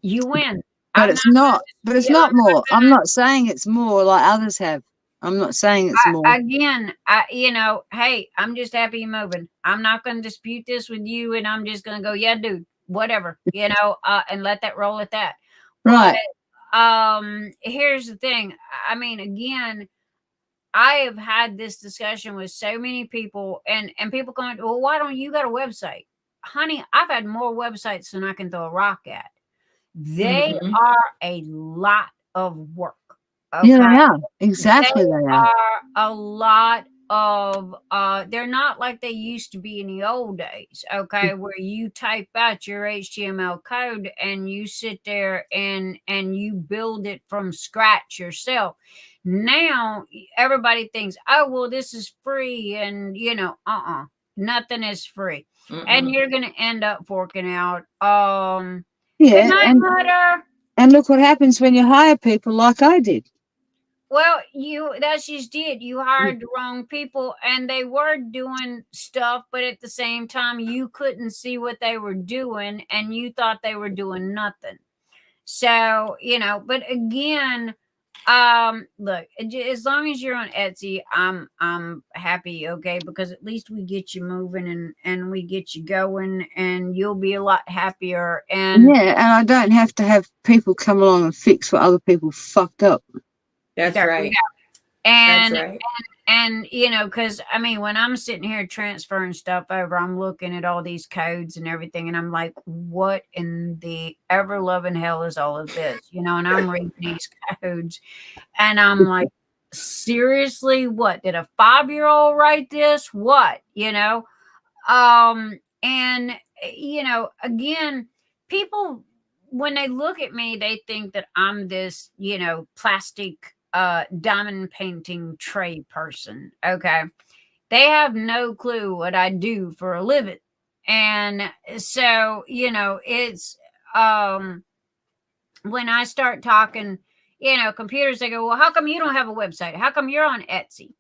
You win. But it's not. But it's not more. I'm not saying it's more like others have. I'm not saying it's more. Again, hey, I'm just happy you're moving. I'm not going to dispute this with you, and I'm just going to go, yeah, dude, whatever, and let that roll at that. Right. But, here's the thing. I mean, again, I have had this discussion with so many people, and people going, well, why don't you got a website? Honey, I've had more websites than I can throw a rock at. They are a lot of work. Okay? Yeah, they are. Exactly, they are a lot of they're not like they used to be in the old days, okay, where you type out your HTML code and you sit there and you build it from scratch yourself. Now everybody thinks, oh well, this is free, and nothing is free. And you're gonna end up forking out and look what happens when you hire people like I did. Well, that's just it. You hired the wrong people, and they were doing stuff, but at the same time, you couldn't see what they were doing, and you thought they were doing nothing. So, but again, look, as long as you're on Etsy, I'm happy, okay, because at least we get you moving and we get you going, and you'll be a lot happier. And yeah, and I don't have to have people come along and fix what other people fucked up. That's right. And that's right. and because I mean, when I'm sitting here transferring stuff over, I'm looking at all these codes and everything, and I'm like, what in the ever loving hell is all of this? And I'm reading these codes, and I'm like, seriously, what did a 5-year-old write this? What? And again, people, when they look at me, they think that I'm this plastic diamond painting tray person. Okay, they have no clue what I do for a living. And so it's when I start talking computers, they go, well, how come you don't have a website? How come you're on Etsy?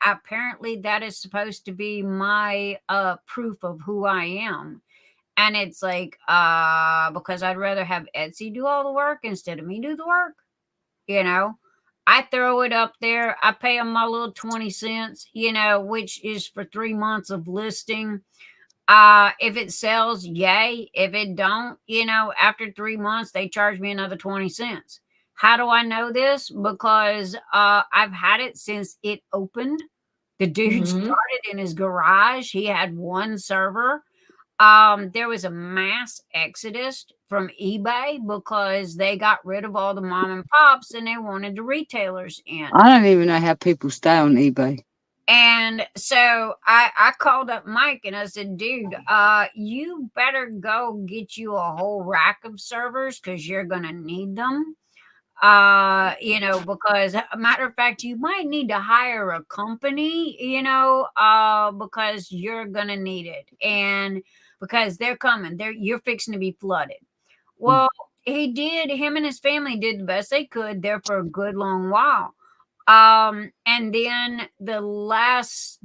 Apparently that is supposed to be my proof of who I am. And it's like, because I'd rather have Etsy do all the work instead of me do the work. I throw it up there. I pay them my little 20 cents, which is for 3 months of listing. If it sells, yay. If it don't, after 3 months, they charge me another 20 cents. How do I know this? Because I've had it since it opened. The dude started in his garage. He had one server. There was a mass exodus from eBay because they got rid of all the mom and pops and they wanted the retailers in. I don't even know how people stay on eBay. And so I called up Mike and I said, dude, you better go get you a whole rack of servers because you're going to need them. Because a matter of fact, you might need to hire a company, because you're going to need it. And because they're coming, you're fixing to be flooded. Well, him and his family did the best they could there for a good long while. And then the last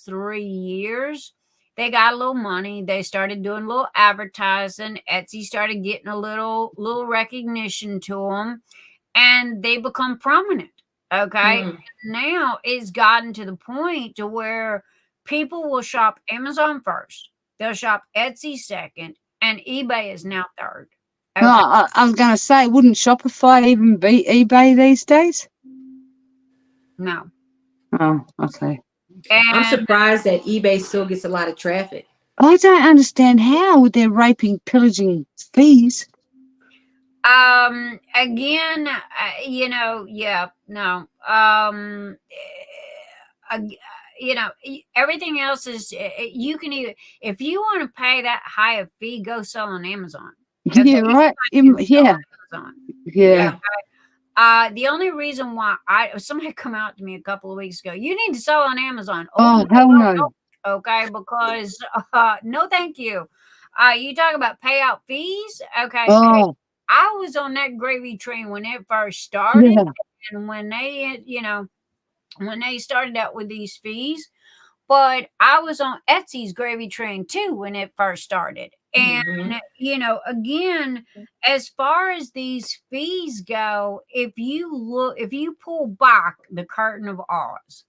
3 years, they got a little money. They started doing a little advertising. Etsy started getting a little recognition to them, and they become prominent. Okay. Now it's gotten to the point to where people will shop Amazon first. They'll shop Etsy second, and eBay is now third. Okay. No, I was going to say, wouldn't Shopify even beat eBay these days? No. Oh, okay. And I'm surprised that eBay still gets a lot of traffic. I don't understand how with their raping, pillaging fees. Again, everything else is, you can either, if you want to pay that high a fee, go sell on Amazon. Okay? Yeah, right. Yeah. Amazon. Yeah. The only reason why somebody come out to me a couple of weeks ago, you need to sell on Amazon. Oh, hell no. Okay, because no, thank you. You talk about payout fees. Okay. Oh. Hey, I was on that gravy train when it first started, and when they, when they started out with these fees, but I was on Etsy's gravy train too when it first started. And, again, as far as these fees go, if you pull back the curtain of Oz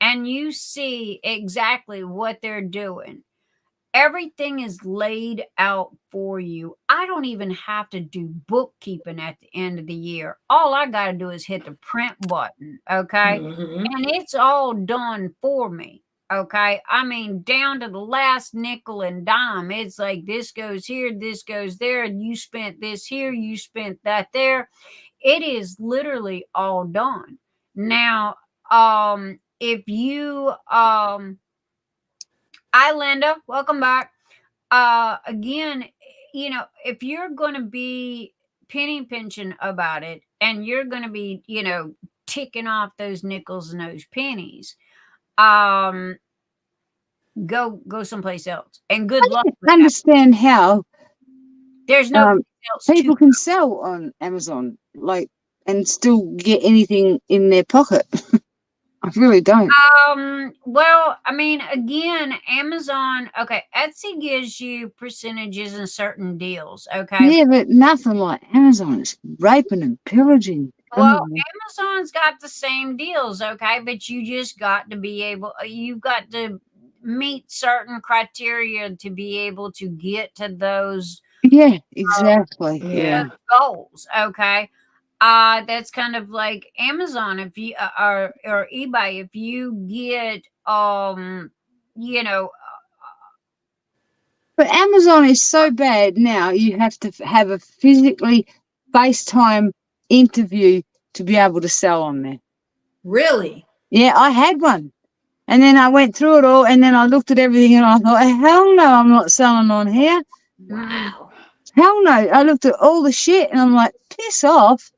and you see exactly what they're doing, everything is laid out for you. I don't even have to do bookkeeping at the end of the year. All I got to do is hit the print button. Okay. And it's all done for me. Okay. I mean, down to the last nickel and dime. It's like this goes here, this goes there, and you spent this here, you spent that there. It is literally all done. Now, if you, hi, Linda. Welcome back. Again, if you're going to be penny pinching about it and you're going to be, ticking off those nickels and those pennies, go someplace else. And good luck. I understand how there's no people can sell on Amazon. Like, and still get anything in their pocket. I really don't. Well, I mean, again, Amazon, okay, Etsy gives you percentages in certain deals, okay? Yeah, but nothing like Amazon. It's raping and pillaging. Well, Amazon's got the same deals, okay, but you just got to be able, you've got to meet certain criteria to be able to get to those Yeah, exactly. Yeah. goals, okay? That's kind of like Amazon, if you or eBay, if you get you know, But Amazon is so bad now, you have to have a physically FaceTime interview to be able to sell on there. Really? Yeah, I had one. And then I went through it all, and then I looked at everything, and I thought, hell no, I'm not selling on here. Wow. Hell no. I looked at all the shit, and I'm like, piss off.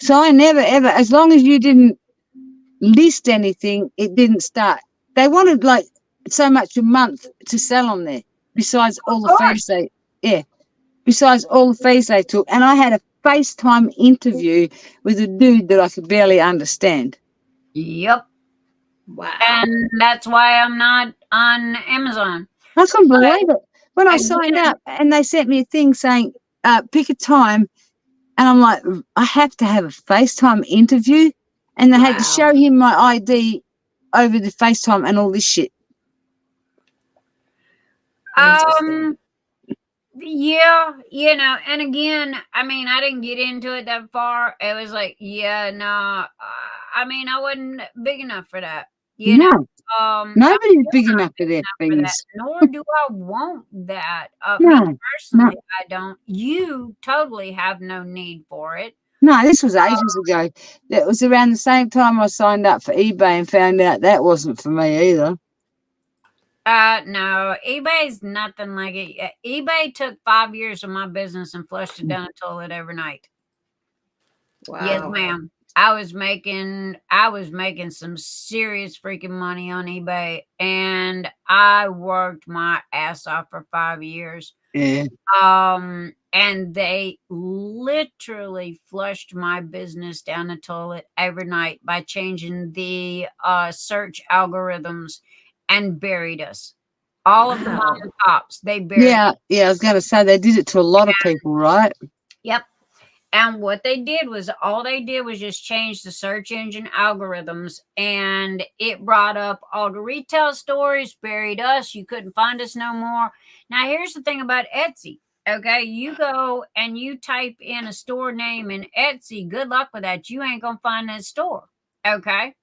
So I never, ever, as long as you didn't list anything, it didn't start. They wanted like so much a month to sell on there, besides all the fees besides all the fees they took. And I had a FaceTime interview with a dude that I could barely understand. Yep. Wow. And that's why I'm not on Amazon. I couldn't believe it. When I signed up and they sent me a thing saying, pick a time, and I'm like, I have to have a FaceTime interview, and they had to show him my ID over the FaceTime and all this shit. Yeah, you know, and again, I mean, I didn't get into it that far. It was like, yeah, no, I mean, I wasn't big enough for that. You know, nobody's big enough for their things. Nor do I want that. No, me personally, I don't. You totally have no need for it. No, this was ages ago. That was around the same time I signed up for eBay and found out that wasn't for me either. No, eBay's nothing like it. eBay took 5 years of my business and flushed it down the toilet every night. Wow. Yes, ma'am. I was making some serious freaking money on eBay, and I worked my ass off for 5 years. Yeah. And they literally flushed my business down the toilet every night by changing the search algorithms and buried us. All of the mom and pops, they buried us. Yeah, I was going to say they did it to a lot of people, right? Yep. And what they did was just change the search engine algorithms, and it brought up all the retail stores, buried us. You couldn't find us no more. Now, here's the thing about Etsy. Okay, you go and you type in a store name in Etsy. Good luck with that. You ain't going to find that store. Okay.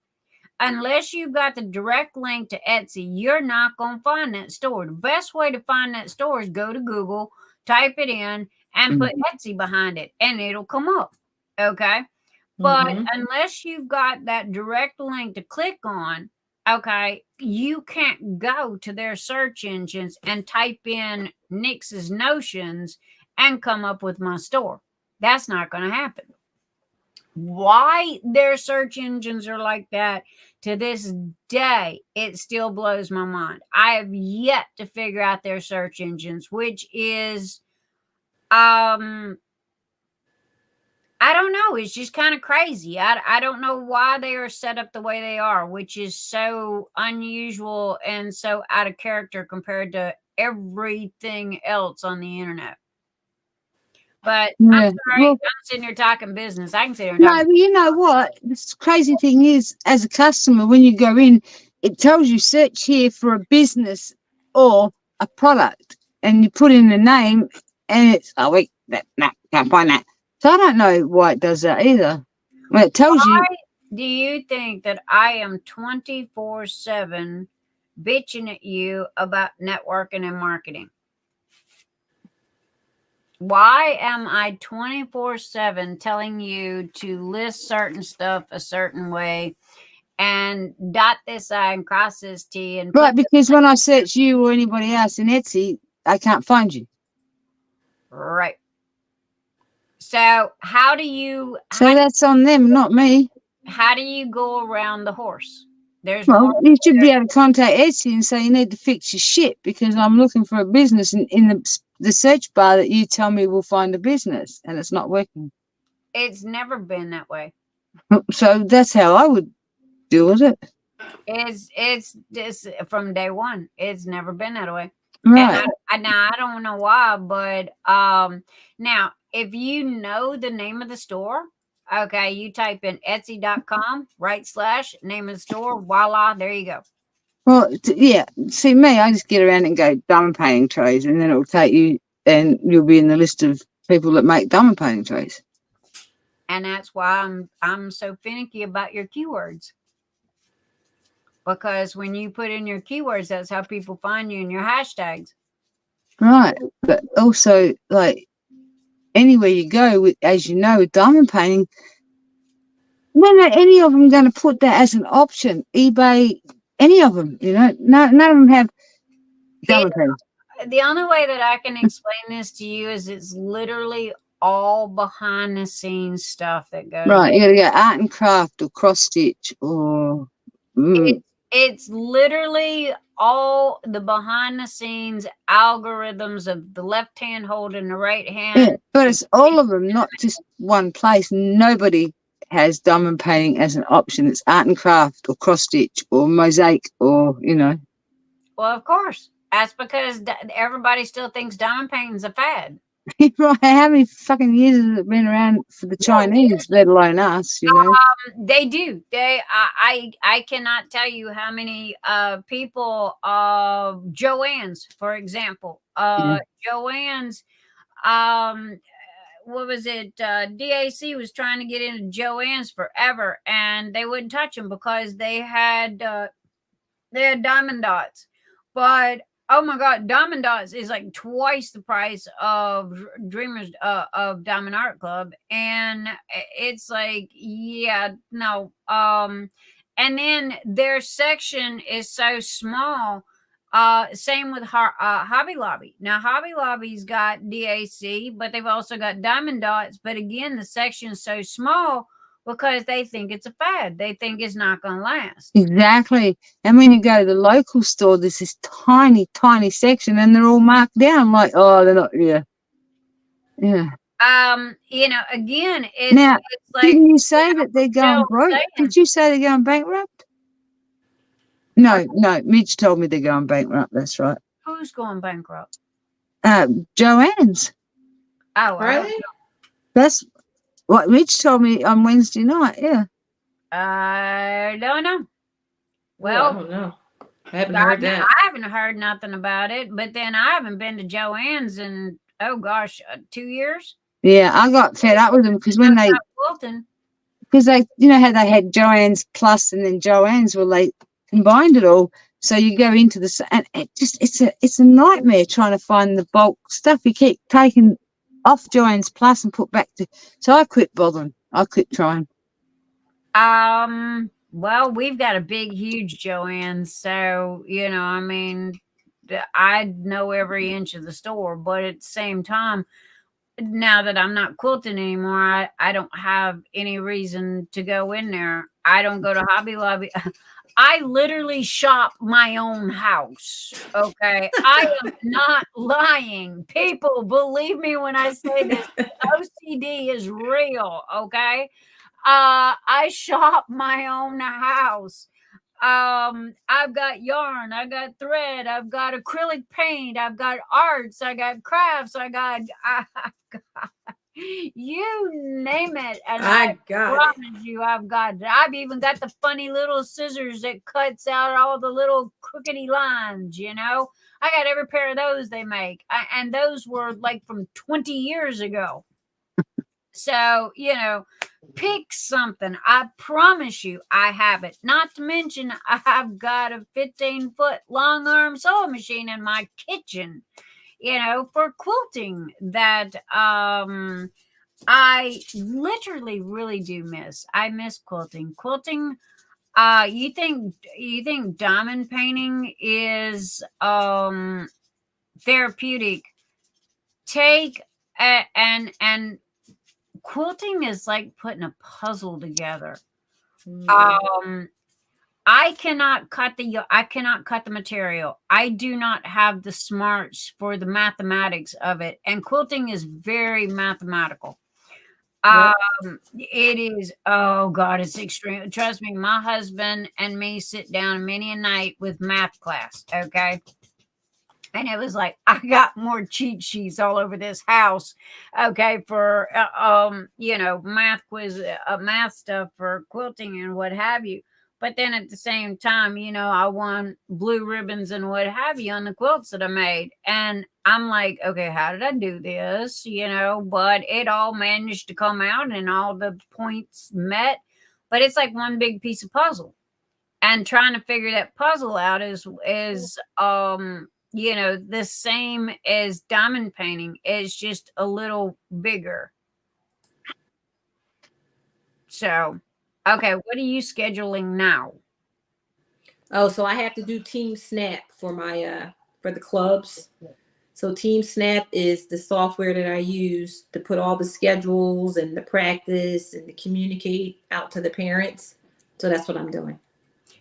Unless you've got the direct link to Etsy, you're not going to find that store. The best way to find that store is go to Google, type it in, and put Etsy behind it, and it'll come up. Okay. But unless you've got that direct link to click on, okay, you can't go to their search engines and type in Nix's Notions and come up with my store. That's not going to happen. Why their search engines are like that to this day, it still blows my mind. I have yet to figure out their search engines, which is I don't know. It's just kind of crazy. I don't know why they are set up the way they are, which is so unusual and so out of character compared to everything else on the internet. But I'm sorry, I'm sitting here talking business. I can sit here and talk. No, but you know what? The crazy thing is, as a customer, when you go in, it tells you search here for a business or a product, and you put in the name, and it's can't find that. So I don't know why it does that either. Well, it tells you. Do you think that I am 24/7 bitching at you about networking and marketing? Why am I 24/7 telling you to list certain stuff a certain way and dot this I and cross this T? And right, because when I search you or anybody else in Etsy, I can't find you. Right. So how do you... So that's on them, not me. How do you go around the horse? Well, you should be able to contact Etsy and say you need to fix your shit because I'm looking for a business, and in the search bar that you tell me will find a business, and it's not working. It's never been that way. So that's how I would deal with it. It's just from day one. It's never been that way. Right. And I don't know why, but now if you know the name of the store, okay, you type in Etsy.com / name of the store, voila, there you go. Well, yeah. See me, I just get around and go diamond painting trays, and then it'll take you, and you'll be in the list of people that make diamond painting trays. And that's why I'm so finicky about your keywords. Because when you put in your keywords, that's how people find you in your hashtags. Right. But also, like, anywhere you go, as you know, with diamond painting, when are any of them going to put that as an option? eBay, any of them, you know, none of them have diamond painting. The only way that I can explain this to you is it's literally all behind the scenes stuff that goes. Right. You got to go art and craft or cross stitch or. It's literally all the behind the scenes algorithms of the left hand holding the right hand. Yeah, but it's all of them, not just one place. Nobody has diamond painting as an option. It's art and craft or cross stitch or mosaic or, you know. Well, of course. That's because everybody still thinks diamond painting's a fad. Right. How many fucking years has it been around for the Chinese, let alone us, you know? They do. I cannot tell you how many people, Joann's, for example. Joann's, what was it? DAC was trying to get into Joann's forever, and they wouldn't touch them because they had diamond dots. But oh my God, diamond dots is like twice the price of Dreamers of Diamond Art Club, and it's like, yeah, no. And then their section is so small. Same with Hobby Lobby. Now Hobby Lobby's got DAC, but they've also got diamond dots. But again, the section is so small because they think it's a fad. They think it's not going to last. Exactly. And when you go to the local store, there's this tiny, tiny section, and they're all marked down. Like, oh, they're not. Yeah. You know, again, it's like, didn't you say that they're going broke? Did you say they're going bankrupt? No. Midge told me they're going bankrupt. That's right. Who's going bankrupt? Joann's. Oh, really? That's what Midge told me on Wednesday night. Yeah. I don't know. Well, I don't know. I haven't heard that. I haven't heard nothing about it. But then I haven't been to Joann's in 2 years. Yeah, I got fed up with them because when they, because they, you know how they had Joann's Plus and then Joann's, well, they combined it all. So you go into the, and it's a nightmare trying to find the bulk stuff. You keep taking off Joann's Plus and put back to, so I quit bothering. I quit trying. Well, we've got a big, huge Joann's, so, you know, I mean, I know every inch of the store, but at the same time, now that I'm not quilting anymore, I don't have any reason to go in there. I don't go to Hobby Lobby. I literally shop my own house. Okay. I am not lying. People, believe me when I say this. OCD is real. Okay. I shop my own house. I've got yarn, I got thread, I've got acrylic paint, I've got arts, I got crafts, I've got you name it, and I promise you I've got it. I've even got the funny little scissors that cuts out all the little crookedy lines, you know. I got every pair of those they make, and those were like from 20 years ago. So, you know, pick something. I promise you I have it. Not to mention I've got a 15-foot long arm sewing machine in my kitchen, you know, for quilting that I literally really do miss. I miss quilting. Quilting, you think diamond painting is therapeutic? Take and quilting is like putting a puzzle together. I cannot cut the material. I do not have the smarts for the mathematics of it. And quilting is very mathematical. Yep. It is, oh God, it's extreme. Trust me, my husband and me sit down many a night with math class, okay? And it was like, I got more cheat sheets all over this house, okay, for, math quiz, math stuff for quilting and what have you. But then at the same time, I won blue ribbons and what have you on the quilts that I made. And I'm like, okay, how did I do this? But it all managed to come out and all the points met. But it's like one big piece of puzzle. And trying to figure that puzzle out is the same as diamond painting. It's just a little bigger. So, okay, what are you scheduling now? Oh, so I have to do Team Snap for my for the clubs. So Team Snap is the software that I use to put all the schedules and the practice and to communicate out to the parents. So that's what I'm doing.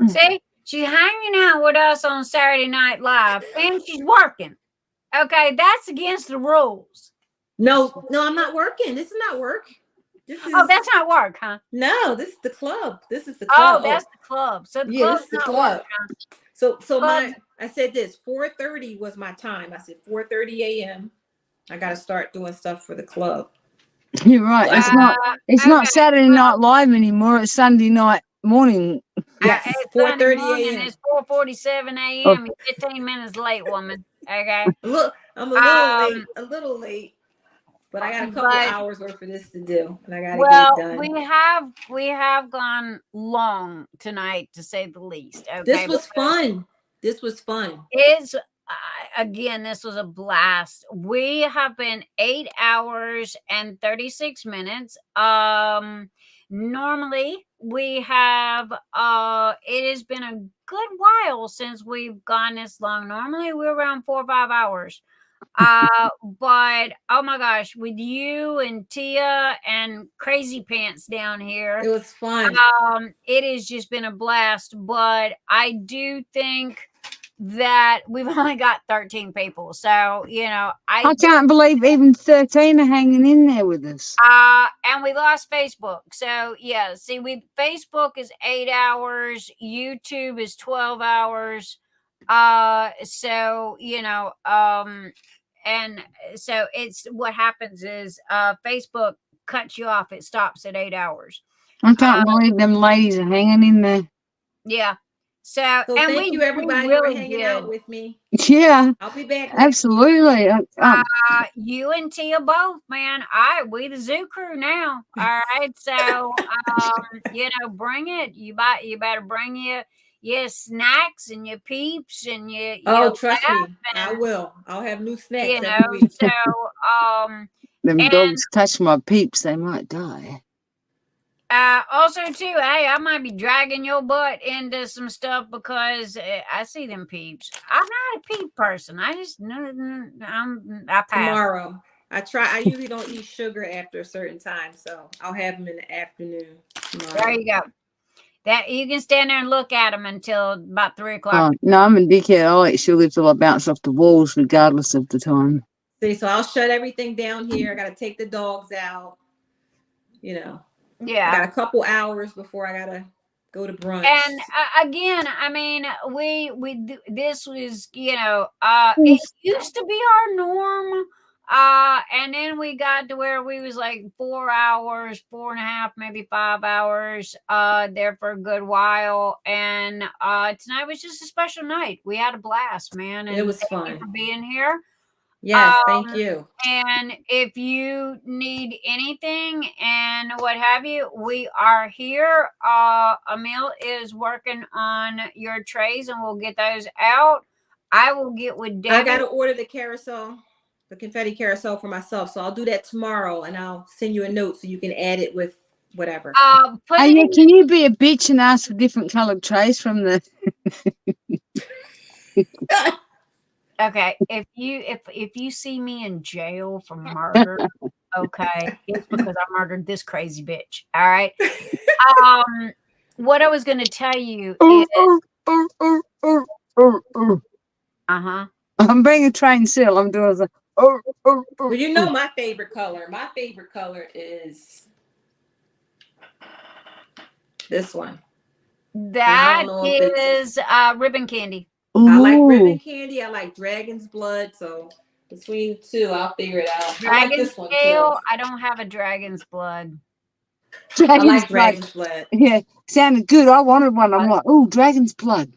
See, she's hanging out with us on Saturday Night Live and she's working. Okay, that's against the rules. No, I'm not working. This is not work. That's not work, huh? No, this is the club. This is the club. Oh, that's the club. So the yeah, club's this is the not club. work, huh? So I said this 4:30 was my time. I said 4:30 a.m. I got to start doing stuff for the club. You're right. It's not Saturday Night Live anymore. It's Sunday night morning. Yes, 4:30 a.m. It's 4:47 a.m. You're 15 minutes late, woman. Okay. Look, I'm a little late, but I got a couple hours worth for this to do, and I got to get it done. We have gone long tonight, to say the least. Okay. This was fun. This was fun. Again, this was a blast. We have been 8 hours and 36 minutes. Normally we have it has been a good while since we've gone this long. Normally we're around 4 or 5 hours. But oh my gosh, with you and Tia and Crazy Pants down here, it was fun. It has just been a blast. But I do think that we've only got 13 people, so I can't believe even 13 are hanging in there with us. And we lost Facebook, so yeah. See, Facebook is 8 hours, YouTube is 12 hours, so and so it's what happens is Facebook cuts you off. It stops at 8 hours. I can't believe them ladies are hanging in there. Yeah. So and thank you everybody really for hanging out with me. Yeah, I'll be back. Absolutely. You and Tia both, man. We the zoo crew now. All right. So bring it. You better bring your snacks and your peeps and your trust me, I will. I'll have new snacks every week. So them dogs touch my peeps, they might die. Also too, hey, I might be dragging your butt into some stuff because I see them peeps. I'm not a peep person. I just I pass. Tomorrow. I usually don't eat sugar after a certain time, so I'll have them in the afternoon tomorrow. There you go. That you can stand there and look at them until about 3 o'clock. No, I'm a dickhead. I'll eat sugar till I bounce off the walls, regardless of the time. See, so I'll shut everything down here. I got to take the dogs out. Yeah. I got a couple hours before I gotta go to brunch. And again, I mean, this was, it used to be our norm. And then we got to where we was like 4 hours, 4.5, maybe 5 hours, there for a good while. And tonight was just a special night. We had a blast, man. And it was thank fun you for being here. Yes, thank you. And if you need anything and what have you, we are here. Emil is working on your trays and we'll get those out. I will get with Debbie. I got to order the carousel, the confetti carousel for myself. So I'll do that tomorrow and I'll send you a note so you can add it with whatever. Can you be a bitch and ask for different colored trays from the... Okay, if you see me in jail for murder, okay, it's because I murdered this crazy bitch. All right. What I was going to tell you is, I'm being a trained seal. I'm doing the. Well, you know my favorite color. My favorite color is This one. That know if it's- is ribbon candy. I like ribbon Ooh. candy. I like dragon's blood. So between the two, I'll figure it out. I like Dragon's this one tail. too. I don't have a dragon's blood. I Dragon's like blood. dragon's blood. Yeah, sounded good. I wanted one. I'm like, ooh, dragon's blood.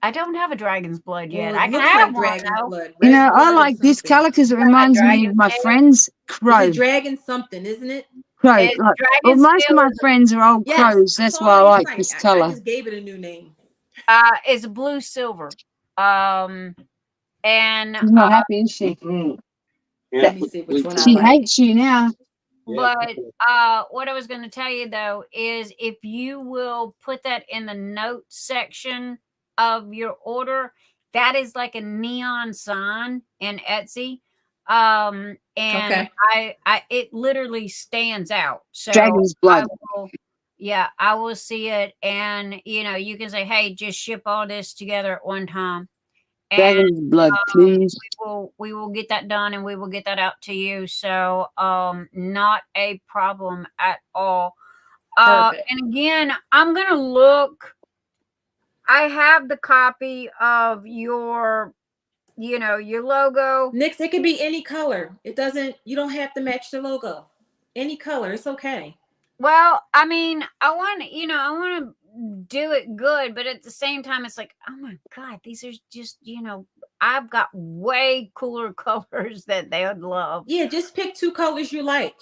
I don't have a dragon's blood yet. Well, I it can looks have like one dragon's though. blood. You Red know, I blood or like this something. color because it Got a reminds me of dragon's my tail? friends, Is crows. it dragon something, isn't it? Crows. It's Like, well, dragon's most of tail my is friends are old Yes, crows. I That's saw why I it on your like site. this I color. just gave it a new name. is blue silver. And She's not happy, is she? Let me see which one I She like. hates you now. but what I was going to tell you though is if you will put that in the notes section of your order, that is like a neon sign in Etsy. And Okay. I it literally stands out. So Dragon's blood. I will see it, and you can say, hey, just ship all this together at one time. And Dragon's blood, please. we will get that done, and we will get that out to you. So not a problem at all. Perfect. And again, I'm gonna look. I have the copy of your your logo. Nix, it could be any color. It doesn't. You don't have to match the logo. Any color, it's okay. Well, I mean, I want to do it good, but at the same time, it's like, oh my God, these are just, I've got way cooler colors that they would love. Yeah, just pick two colors you like.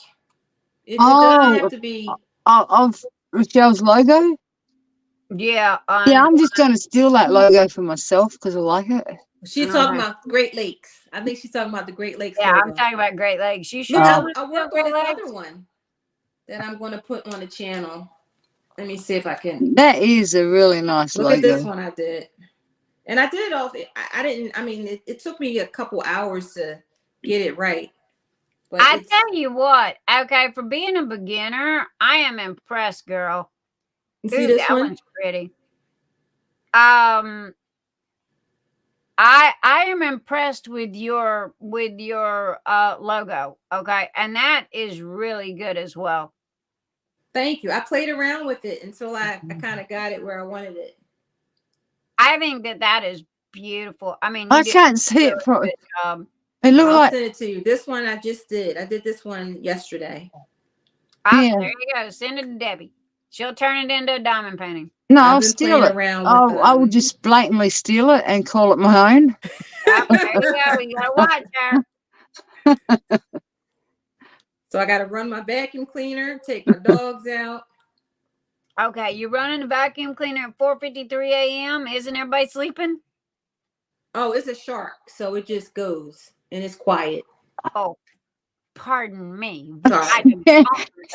It doesn't have to be. Of Rochelle's logo? Yeah. Yeah, I'm just going to steal that logo for myself because I like it. She's talking about Great Lakes. I think she's talking about the Great Lakes. Yeah, logo. I'm talking about Great Lakes. You should. Look, I worked on this other one that I'm going to put on the channel. Let me see if I can. That is a really nice logo. Look At this one I did. And I did it off. I didn't. I mean, it took me a couple hours to get it right. But I tell you what. Okay, for being a beginner, I am impressed, girl. You see this one? One's pretty. I am impressed with your logo. Okay, and that is really good as well. Thank you. I played around with it until I kind of got it where I wanted it. I think that is beautiful. I mean, I can't see it from it. Look I'll like send it to you. This one I just did. I did this one yesterday. There you go. Send it to Debbie. She'll turn it into a diamond painting. No, I'll steal it. I will just blatantly steal it and call it my own. There you go. We gotta watch her. So I got to run my vacuum cleaner, take my dogs out. Okay, you're running the vacuum cleaner at 4:53 a.m. Isn't everybody sleeping? Oh, it's a shark, so it just goes and it's quiet. Oh, pardon me. Sorry.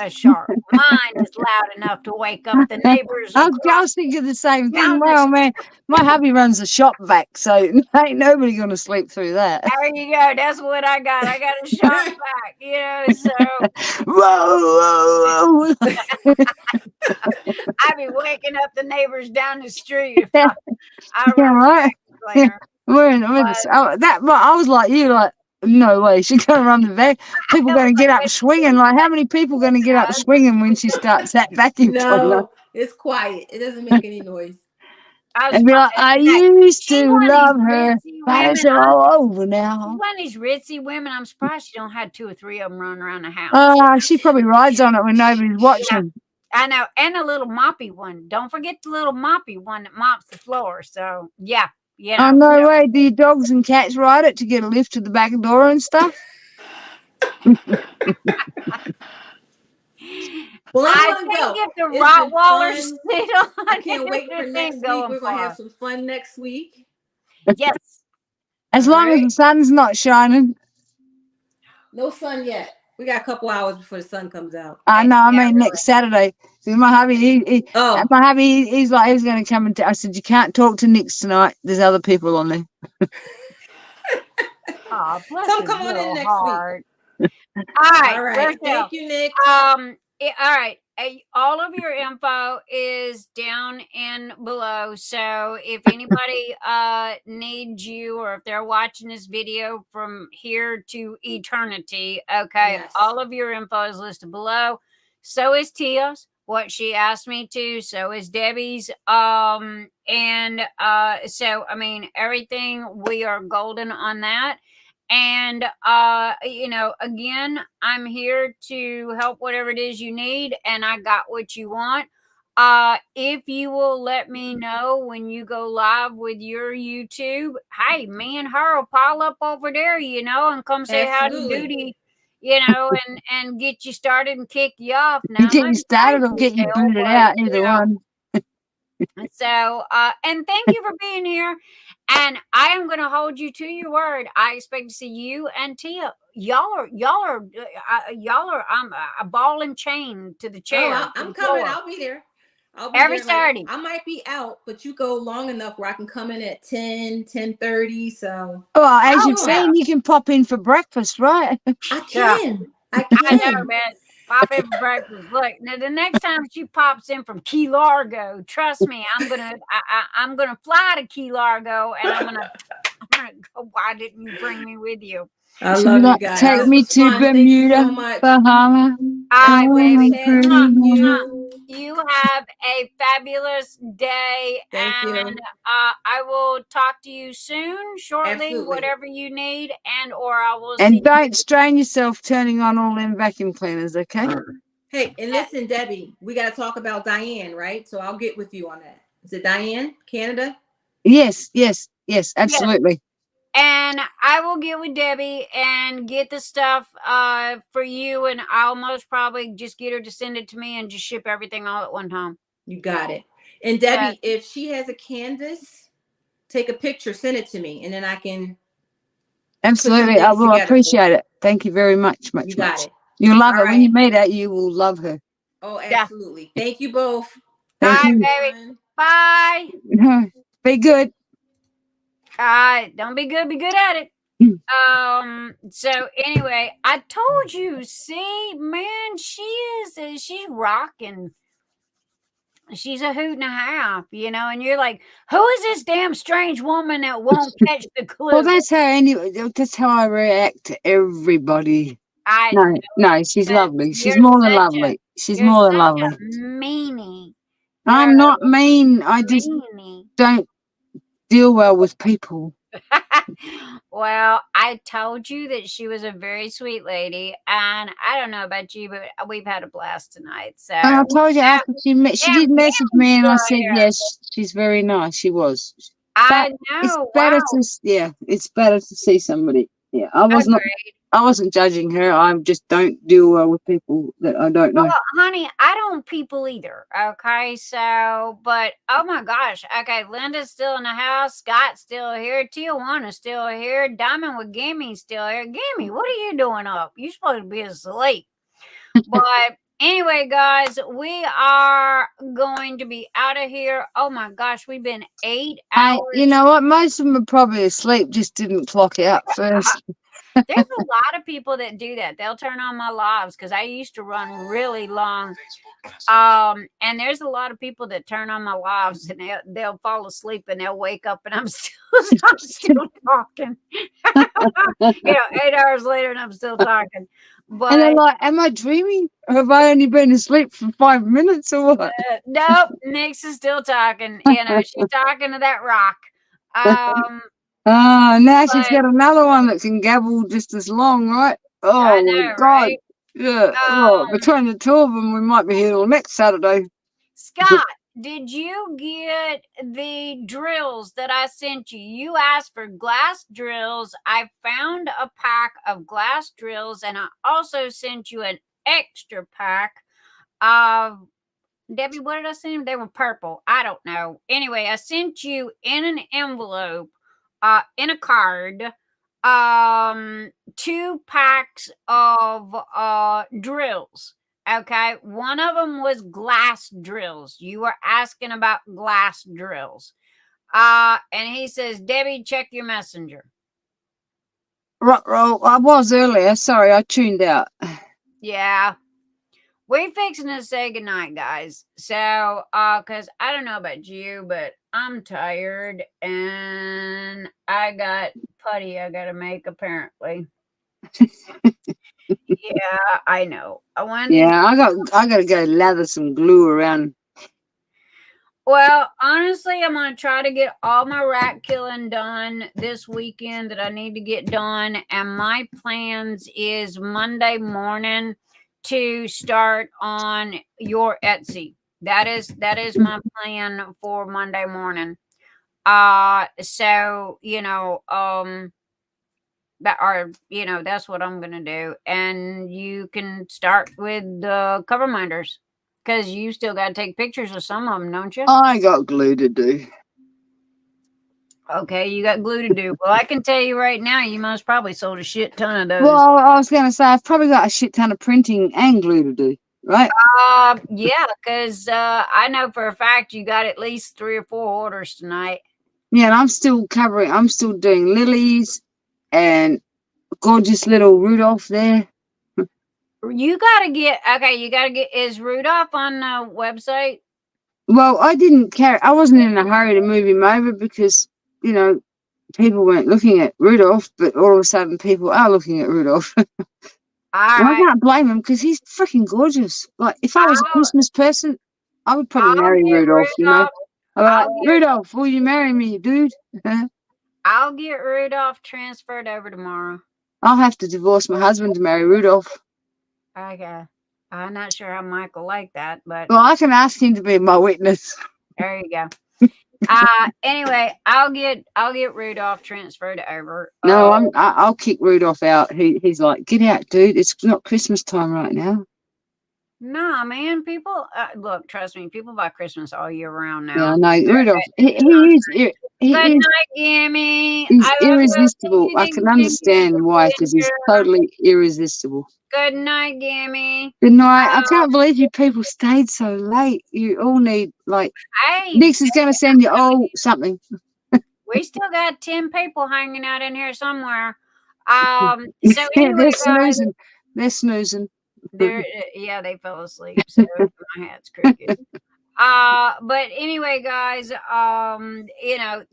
A shark. Mine is loud enough to wake up the neighbors. I was thinking the same thing. Well, man, my hubby runs a shop vac, so ain't nobody going to sleep through that. There you go. That's what I got. I got a shop vac, so. Whoa, whoa, whoa. I'd be waking up the neighbors down the street. Yeah, right. Yeah. I was like you, like, no way, she's going to run the vac. People going to get up swinging. Like, how many people going to get up swinging when she starts that vacuum cleaner? No, it's quiet. It doesn't make any noise. And be like, I used to love her, but it's all over now. One of these ritzy women, I'm surprised she don't have 2 or 3 of them running around the house. She probably rides on it when nobody's watching. I know, and a little moppy one. Don't forget the little moppy one that mops the floor. So, yeah. Oh, no way. Do your dogs and cats ride it to get a lift to the back door and stuff? Well, I think if the Rottweilers sit on I can't wait for next week. We're going to have some fun next week. Yes. As long as the sun's not shining. No sun yet. We got a couple hours before the sun comes out. I know. I mean, next Saturday. So my hubby, he's like, he's going to come and I said, you can't talk to Nix tonight. There's other people on there. Oh, so come on in next week. All right. Thank you, Nick. All right. All of your info is down in below. So if anybody needs you, or if they're watching this video from here to eternity, okay, all of your info is listed below. So is Tia's. what she asked me to. So is Debbie's. So I mean, everything, we are golden on that. And again, I'm here to help whatever it is you need, and I got what you want. If you will let me know when you go live with your YouTube, hey, me and her will pile up over there, and come say howdy doody, and get you started and kick you off. Now, Get you started or get you booted out, either one. So, and thank you for being here. And I am going to hold you to your word. I expect to see you and Tia. Y'all are a ball and chain to the chair. Oh, I'm coming. I'll be there. Every Saturday. I might be out, but you go long enough where I can come in at 10:30. So. Well, as you've seen, you can pop in for breakfast, right? I can. I know, man. Pop in for breakfast. Look, now the next time she pops in from Key Largo, trust me, I'm gonna fly to Key Largo, and I'm gonna go. Why didn't you bring me with you? I love you guys. Take me to Bermuda, Bahama. You have a fabulous day. Thank you. I will talk to you soon, shortly. Absolutely. Whatever you need, or I will. And don't strain yourself turning on all them vacuum cleaners, okay? Hey, and listen, Debbie, we got to talk about Diane, right? So I'll get with you on that. Is it Diane, Canada? Yes, absolutely. Yes. And I will get with Debbie and get the stuff for you, and I'll most probably just get her to send it to me and just ship everything all at one time. You got it. And Debbie, if she has a canvas, take a picture, send it to me, and then I can. Absolutely, I will appreciate it. Thank you very much. You got it. You'll love her. When you meet her, you will love her. Oh, absolutely. Yeah. Thank you both. Thank you. Baby. Bye. Be good. Don't be good, be good at it. So anyway, I told you, see, man, she's rocking. She's a hoot and a half, and you're like, who is this damn strange woman that won't catch the clue? Well, that's how I react to everybody. No, she's lovely. She's more than lovely. She's more than lovely. Meanie. I'm not mean. I just don't deal well with people. Well, I told you that she was a very sweet lady, and I don't know about you, but we've had a blast tonight. So I told you after she did message me, and I said yes, she's very nice. She was. I know. It's better to see somebody. Yeah, I wasn't judging her. I just don't deal well with people that I don't know. Well, honey, I don't people either. Okay, so, but oh my gosh. Okay, Linda's still in the house. Scott's still here. Tijuana's still here. Diamond with Gimmy's still here. Gimme, what are you doing up? You're supposed to be asleep. But anyway, guys, we are going to be out of here. Oh my gosh, we've been 8 hours. You know what? Most of them are probably asleep. Just didn't clock out first. There's a lot of people that do that. They'll turn on my lives because I used to run really long. And there's a lot of people that turn on my lives and they'll fall asleep and they'll wake up and I'm still talking. 8 hours later and I'm still talking. But, and they're like, am I dreaming? Or have I only been asleep for 5 minutes or what? Nope. Nix is still talking. She's talking to that rock. Now she's got another one that can gabble just as long, right? Oh, I know, my God. Right? Yeah. Between the two of them, we might be here till next Saturday. Scott, did you get the drills that I sent you? You asked for glass drills. I found a pack of glass drills, and I also sent you an extra pack of... Debbie, what did I send you? They were purple. I don't know. Anyway, I sent you in an envelope, in a card, 2 packs of drills. Okay, one of them was glass drills. You were asking about glass drills. And he says, Debbie, check your messenger. I was earlier. Sorry, I tuned out. Yeah. We're fixing to say goodnight, guys. So, because I don't know about you, but I'm tired and I got putty I got to make, apparently. Yeah, I know. One of these. Yeah, I got to go lather some glue around. Well, honestly, I'm gonna try to get all my rat killing done this weekend that I need to get done, and my plans is Monday morning to start on your Etsy. That is my plan for Monday morning. So that's what I'm gonna do, and you can start with the cover minders because you still got to take pictures of some of them, don't you? I got glue to do. Okay, you got glue to do. Well, I can tell you right now, you most probably sold a shit ton of those. Well, I was going to say I've probably got a shit ton of printing and glue to do, right? Yeah, because I know for a fact you got at least 3 or 4 orders tonight. Yeah, and I'm still doing lilies and gorgeous little Rudolph there. You gotta get is Rudolph on the website? Well, I wasn't in a hurry to move him over because, people weren't looking at Rudolph, but all of a sudden people are looking at Rudolph. I can't blame him because he's freaking gorgeous. Like, if I was a Christmas person, I would probably marry Rudolph, Rudolph, will you marry me, dude? I'll get Rudolph transferred over tomorrow. I'll have to divorce my husband to marry Rudolph. Okay. I'm not sure how Michael like that, but well, I can ask him to be my witness. There you go. Anyway, I'll get Rudolph transferred over. No, I'll kick Rudolph out. He's like, get out, dude. It's not Christmas time right now. Nah, man. People look, trust me, people buy Christmas all year round now. Yeah, no, Rudolph. He is. Good night, Gimme. He's irresistible. I can understand why, because he's totally irresistible. Good night, Gimme. Good night. I can't believe you people stayed so late. You all need Hey, Nix is going to send you something. We still got 10 people hanging out in here somewhere. So anyway, they're snoozing. They're snoozing. Yeah, they fell asleep. So my hat's crooked. But anyway, guys,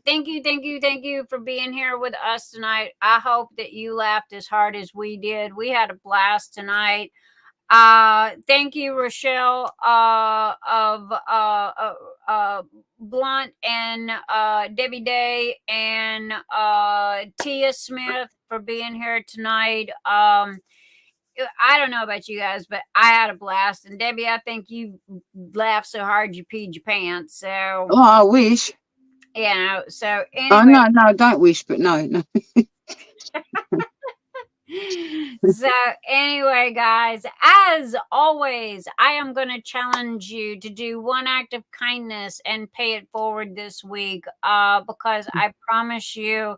thank you for being here with us tonight. I hope that you laughed as hard as we did. We had a blast tonight. Thank you, Rochelle of Blunt and Debbie Day and Tia Smith for being here tonight. I don't know about you guys, but I had a blast. And Debbie, I think you laughed so hard you peed your pants. So I wish. So anyway. Oh, no, don't wish, but no. So anyway, guys, as always, I am going to challenge you to do one act of kindness and pay it forward this week, because I promise you,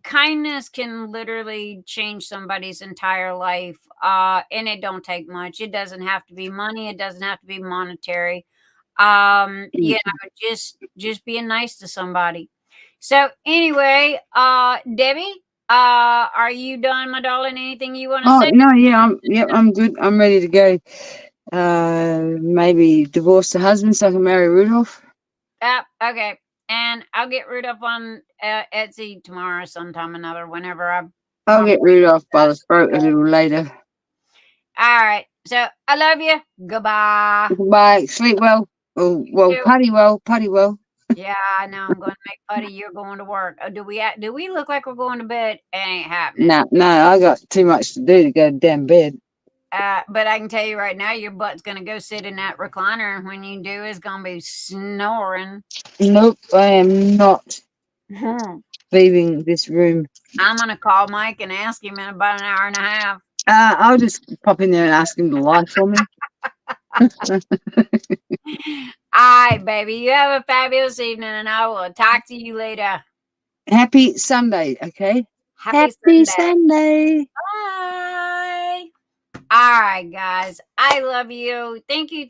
kindness can literally change somebody's entire life, and it don't take much. It doesn't have to be money. It doesn't have to be monetary. Just being nice to somebody. So anyway, Debbie, are you done, my darling? Anything you want to say? No, yeah, I'm good. I'm ready to go. Maybe divorce the husband so I can marry Rudolph. Okay. And I'll get Rudolph on Etsy tomorrow sometime or another, whenever I'll get Rudolph by the throat a little later. All right. So I love you. Goodbye. Goodbye. Sleep well. Oh, well, putty well. Yeah, I know. I'm going to make Putty. You're going to work. Do we look like we're going to bed? It ain't happening. No, I got too much to do to go to damn bed. But I can tell you right now, your butt's going to go sit in that recliner, and when you do, it's going to be snoring. Nope, I am not leaving this room. I'm going to call Mike and ask him in about an hour and a half. I'll just pop in there and ask him to lie for me. All right, baby. You have a fabulous evening, and I will talk to you later. Happy Sunday, okay? Happy Sunday. Bye. All right, guys. I love you. Thank you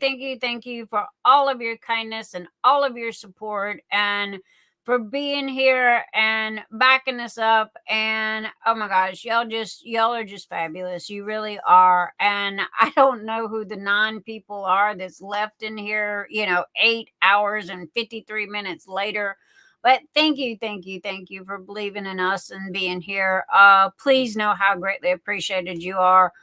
for all of your kindness and all of your support, and for being here and backing us up. And oh my gosh, y'all are just fabulous. You really are. And I don't know who the 9 people are that's left in here, 8 hours and 53 minutes later. But thank you for believing in us and being here. Please know how greatly appreciated you are.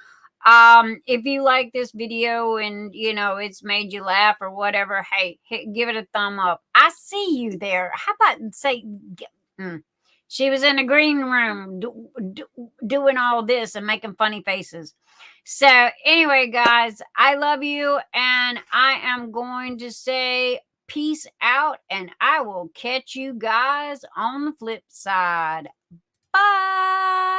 If you like this video and it's made you laugh or whatever, hey, give it a thumb up. I see you there. How about say she was in a green room doing all this and making funny faces. So anyway, guys, I love you, and I am going to say peace out, and I will catch you guys on the flip side. Bye.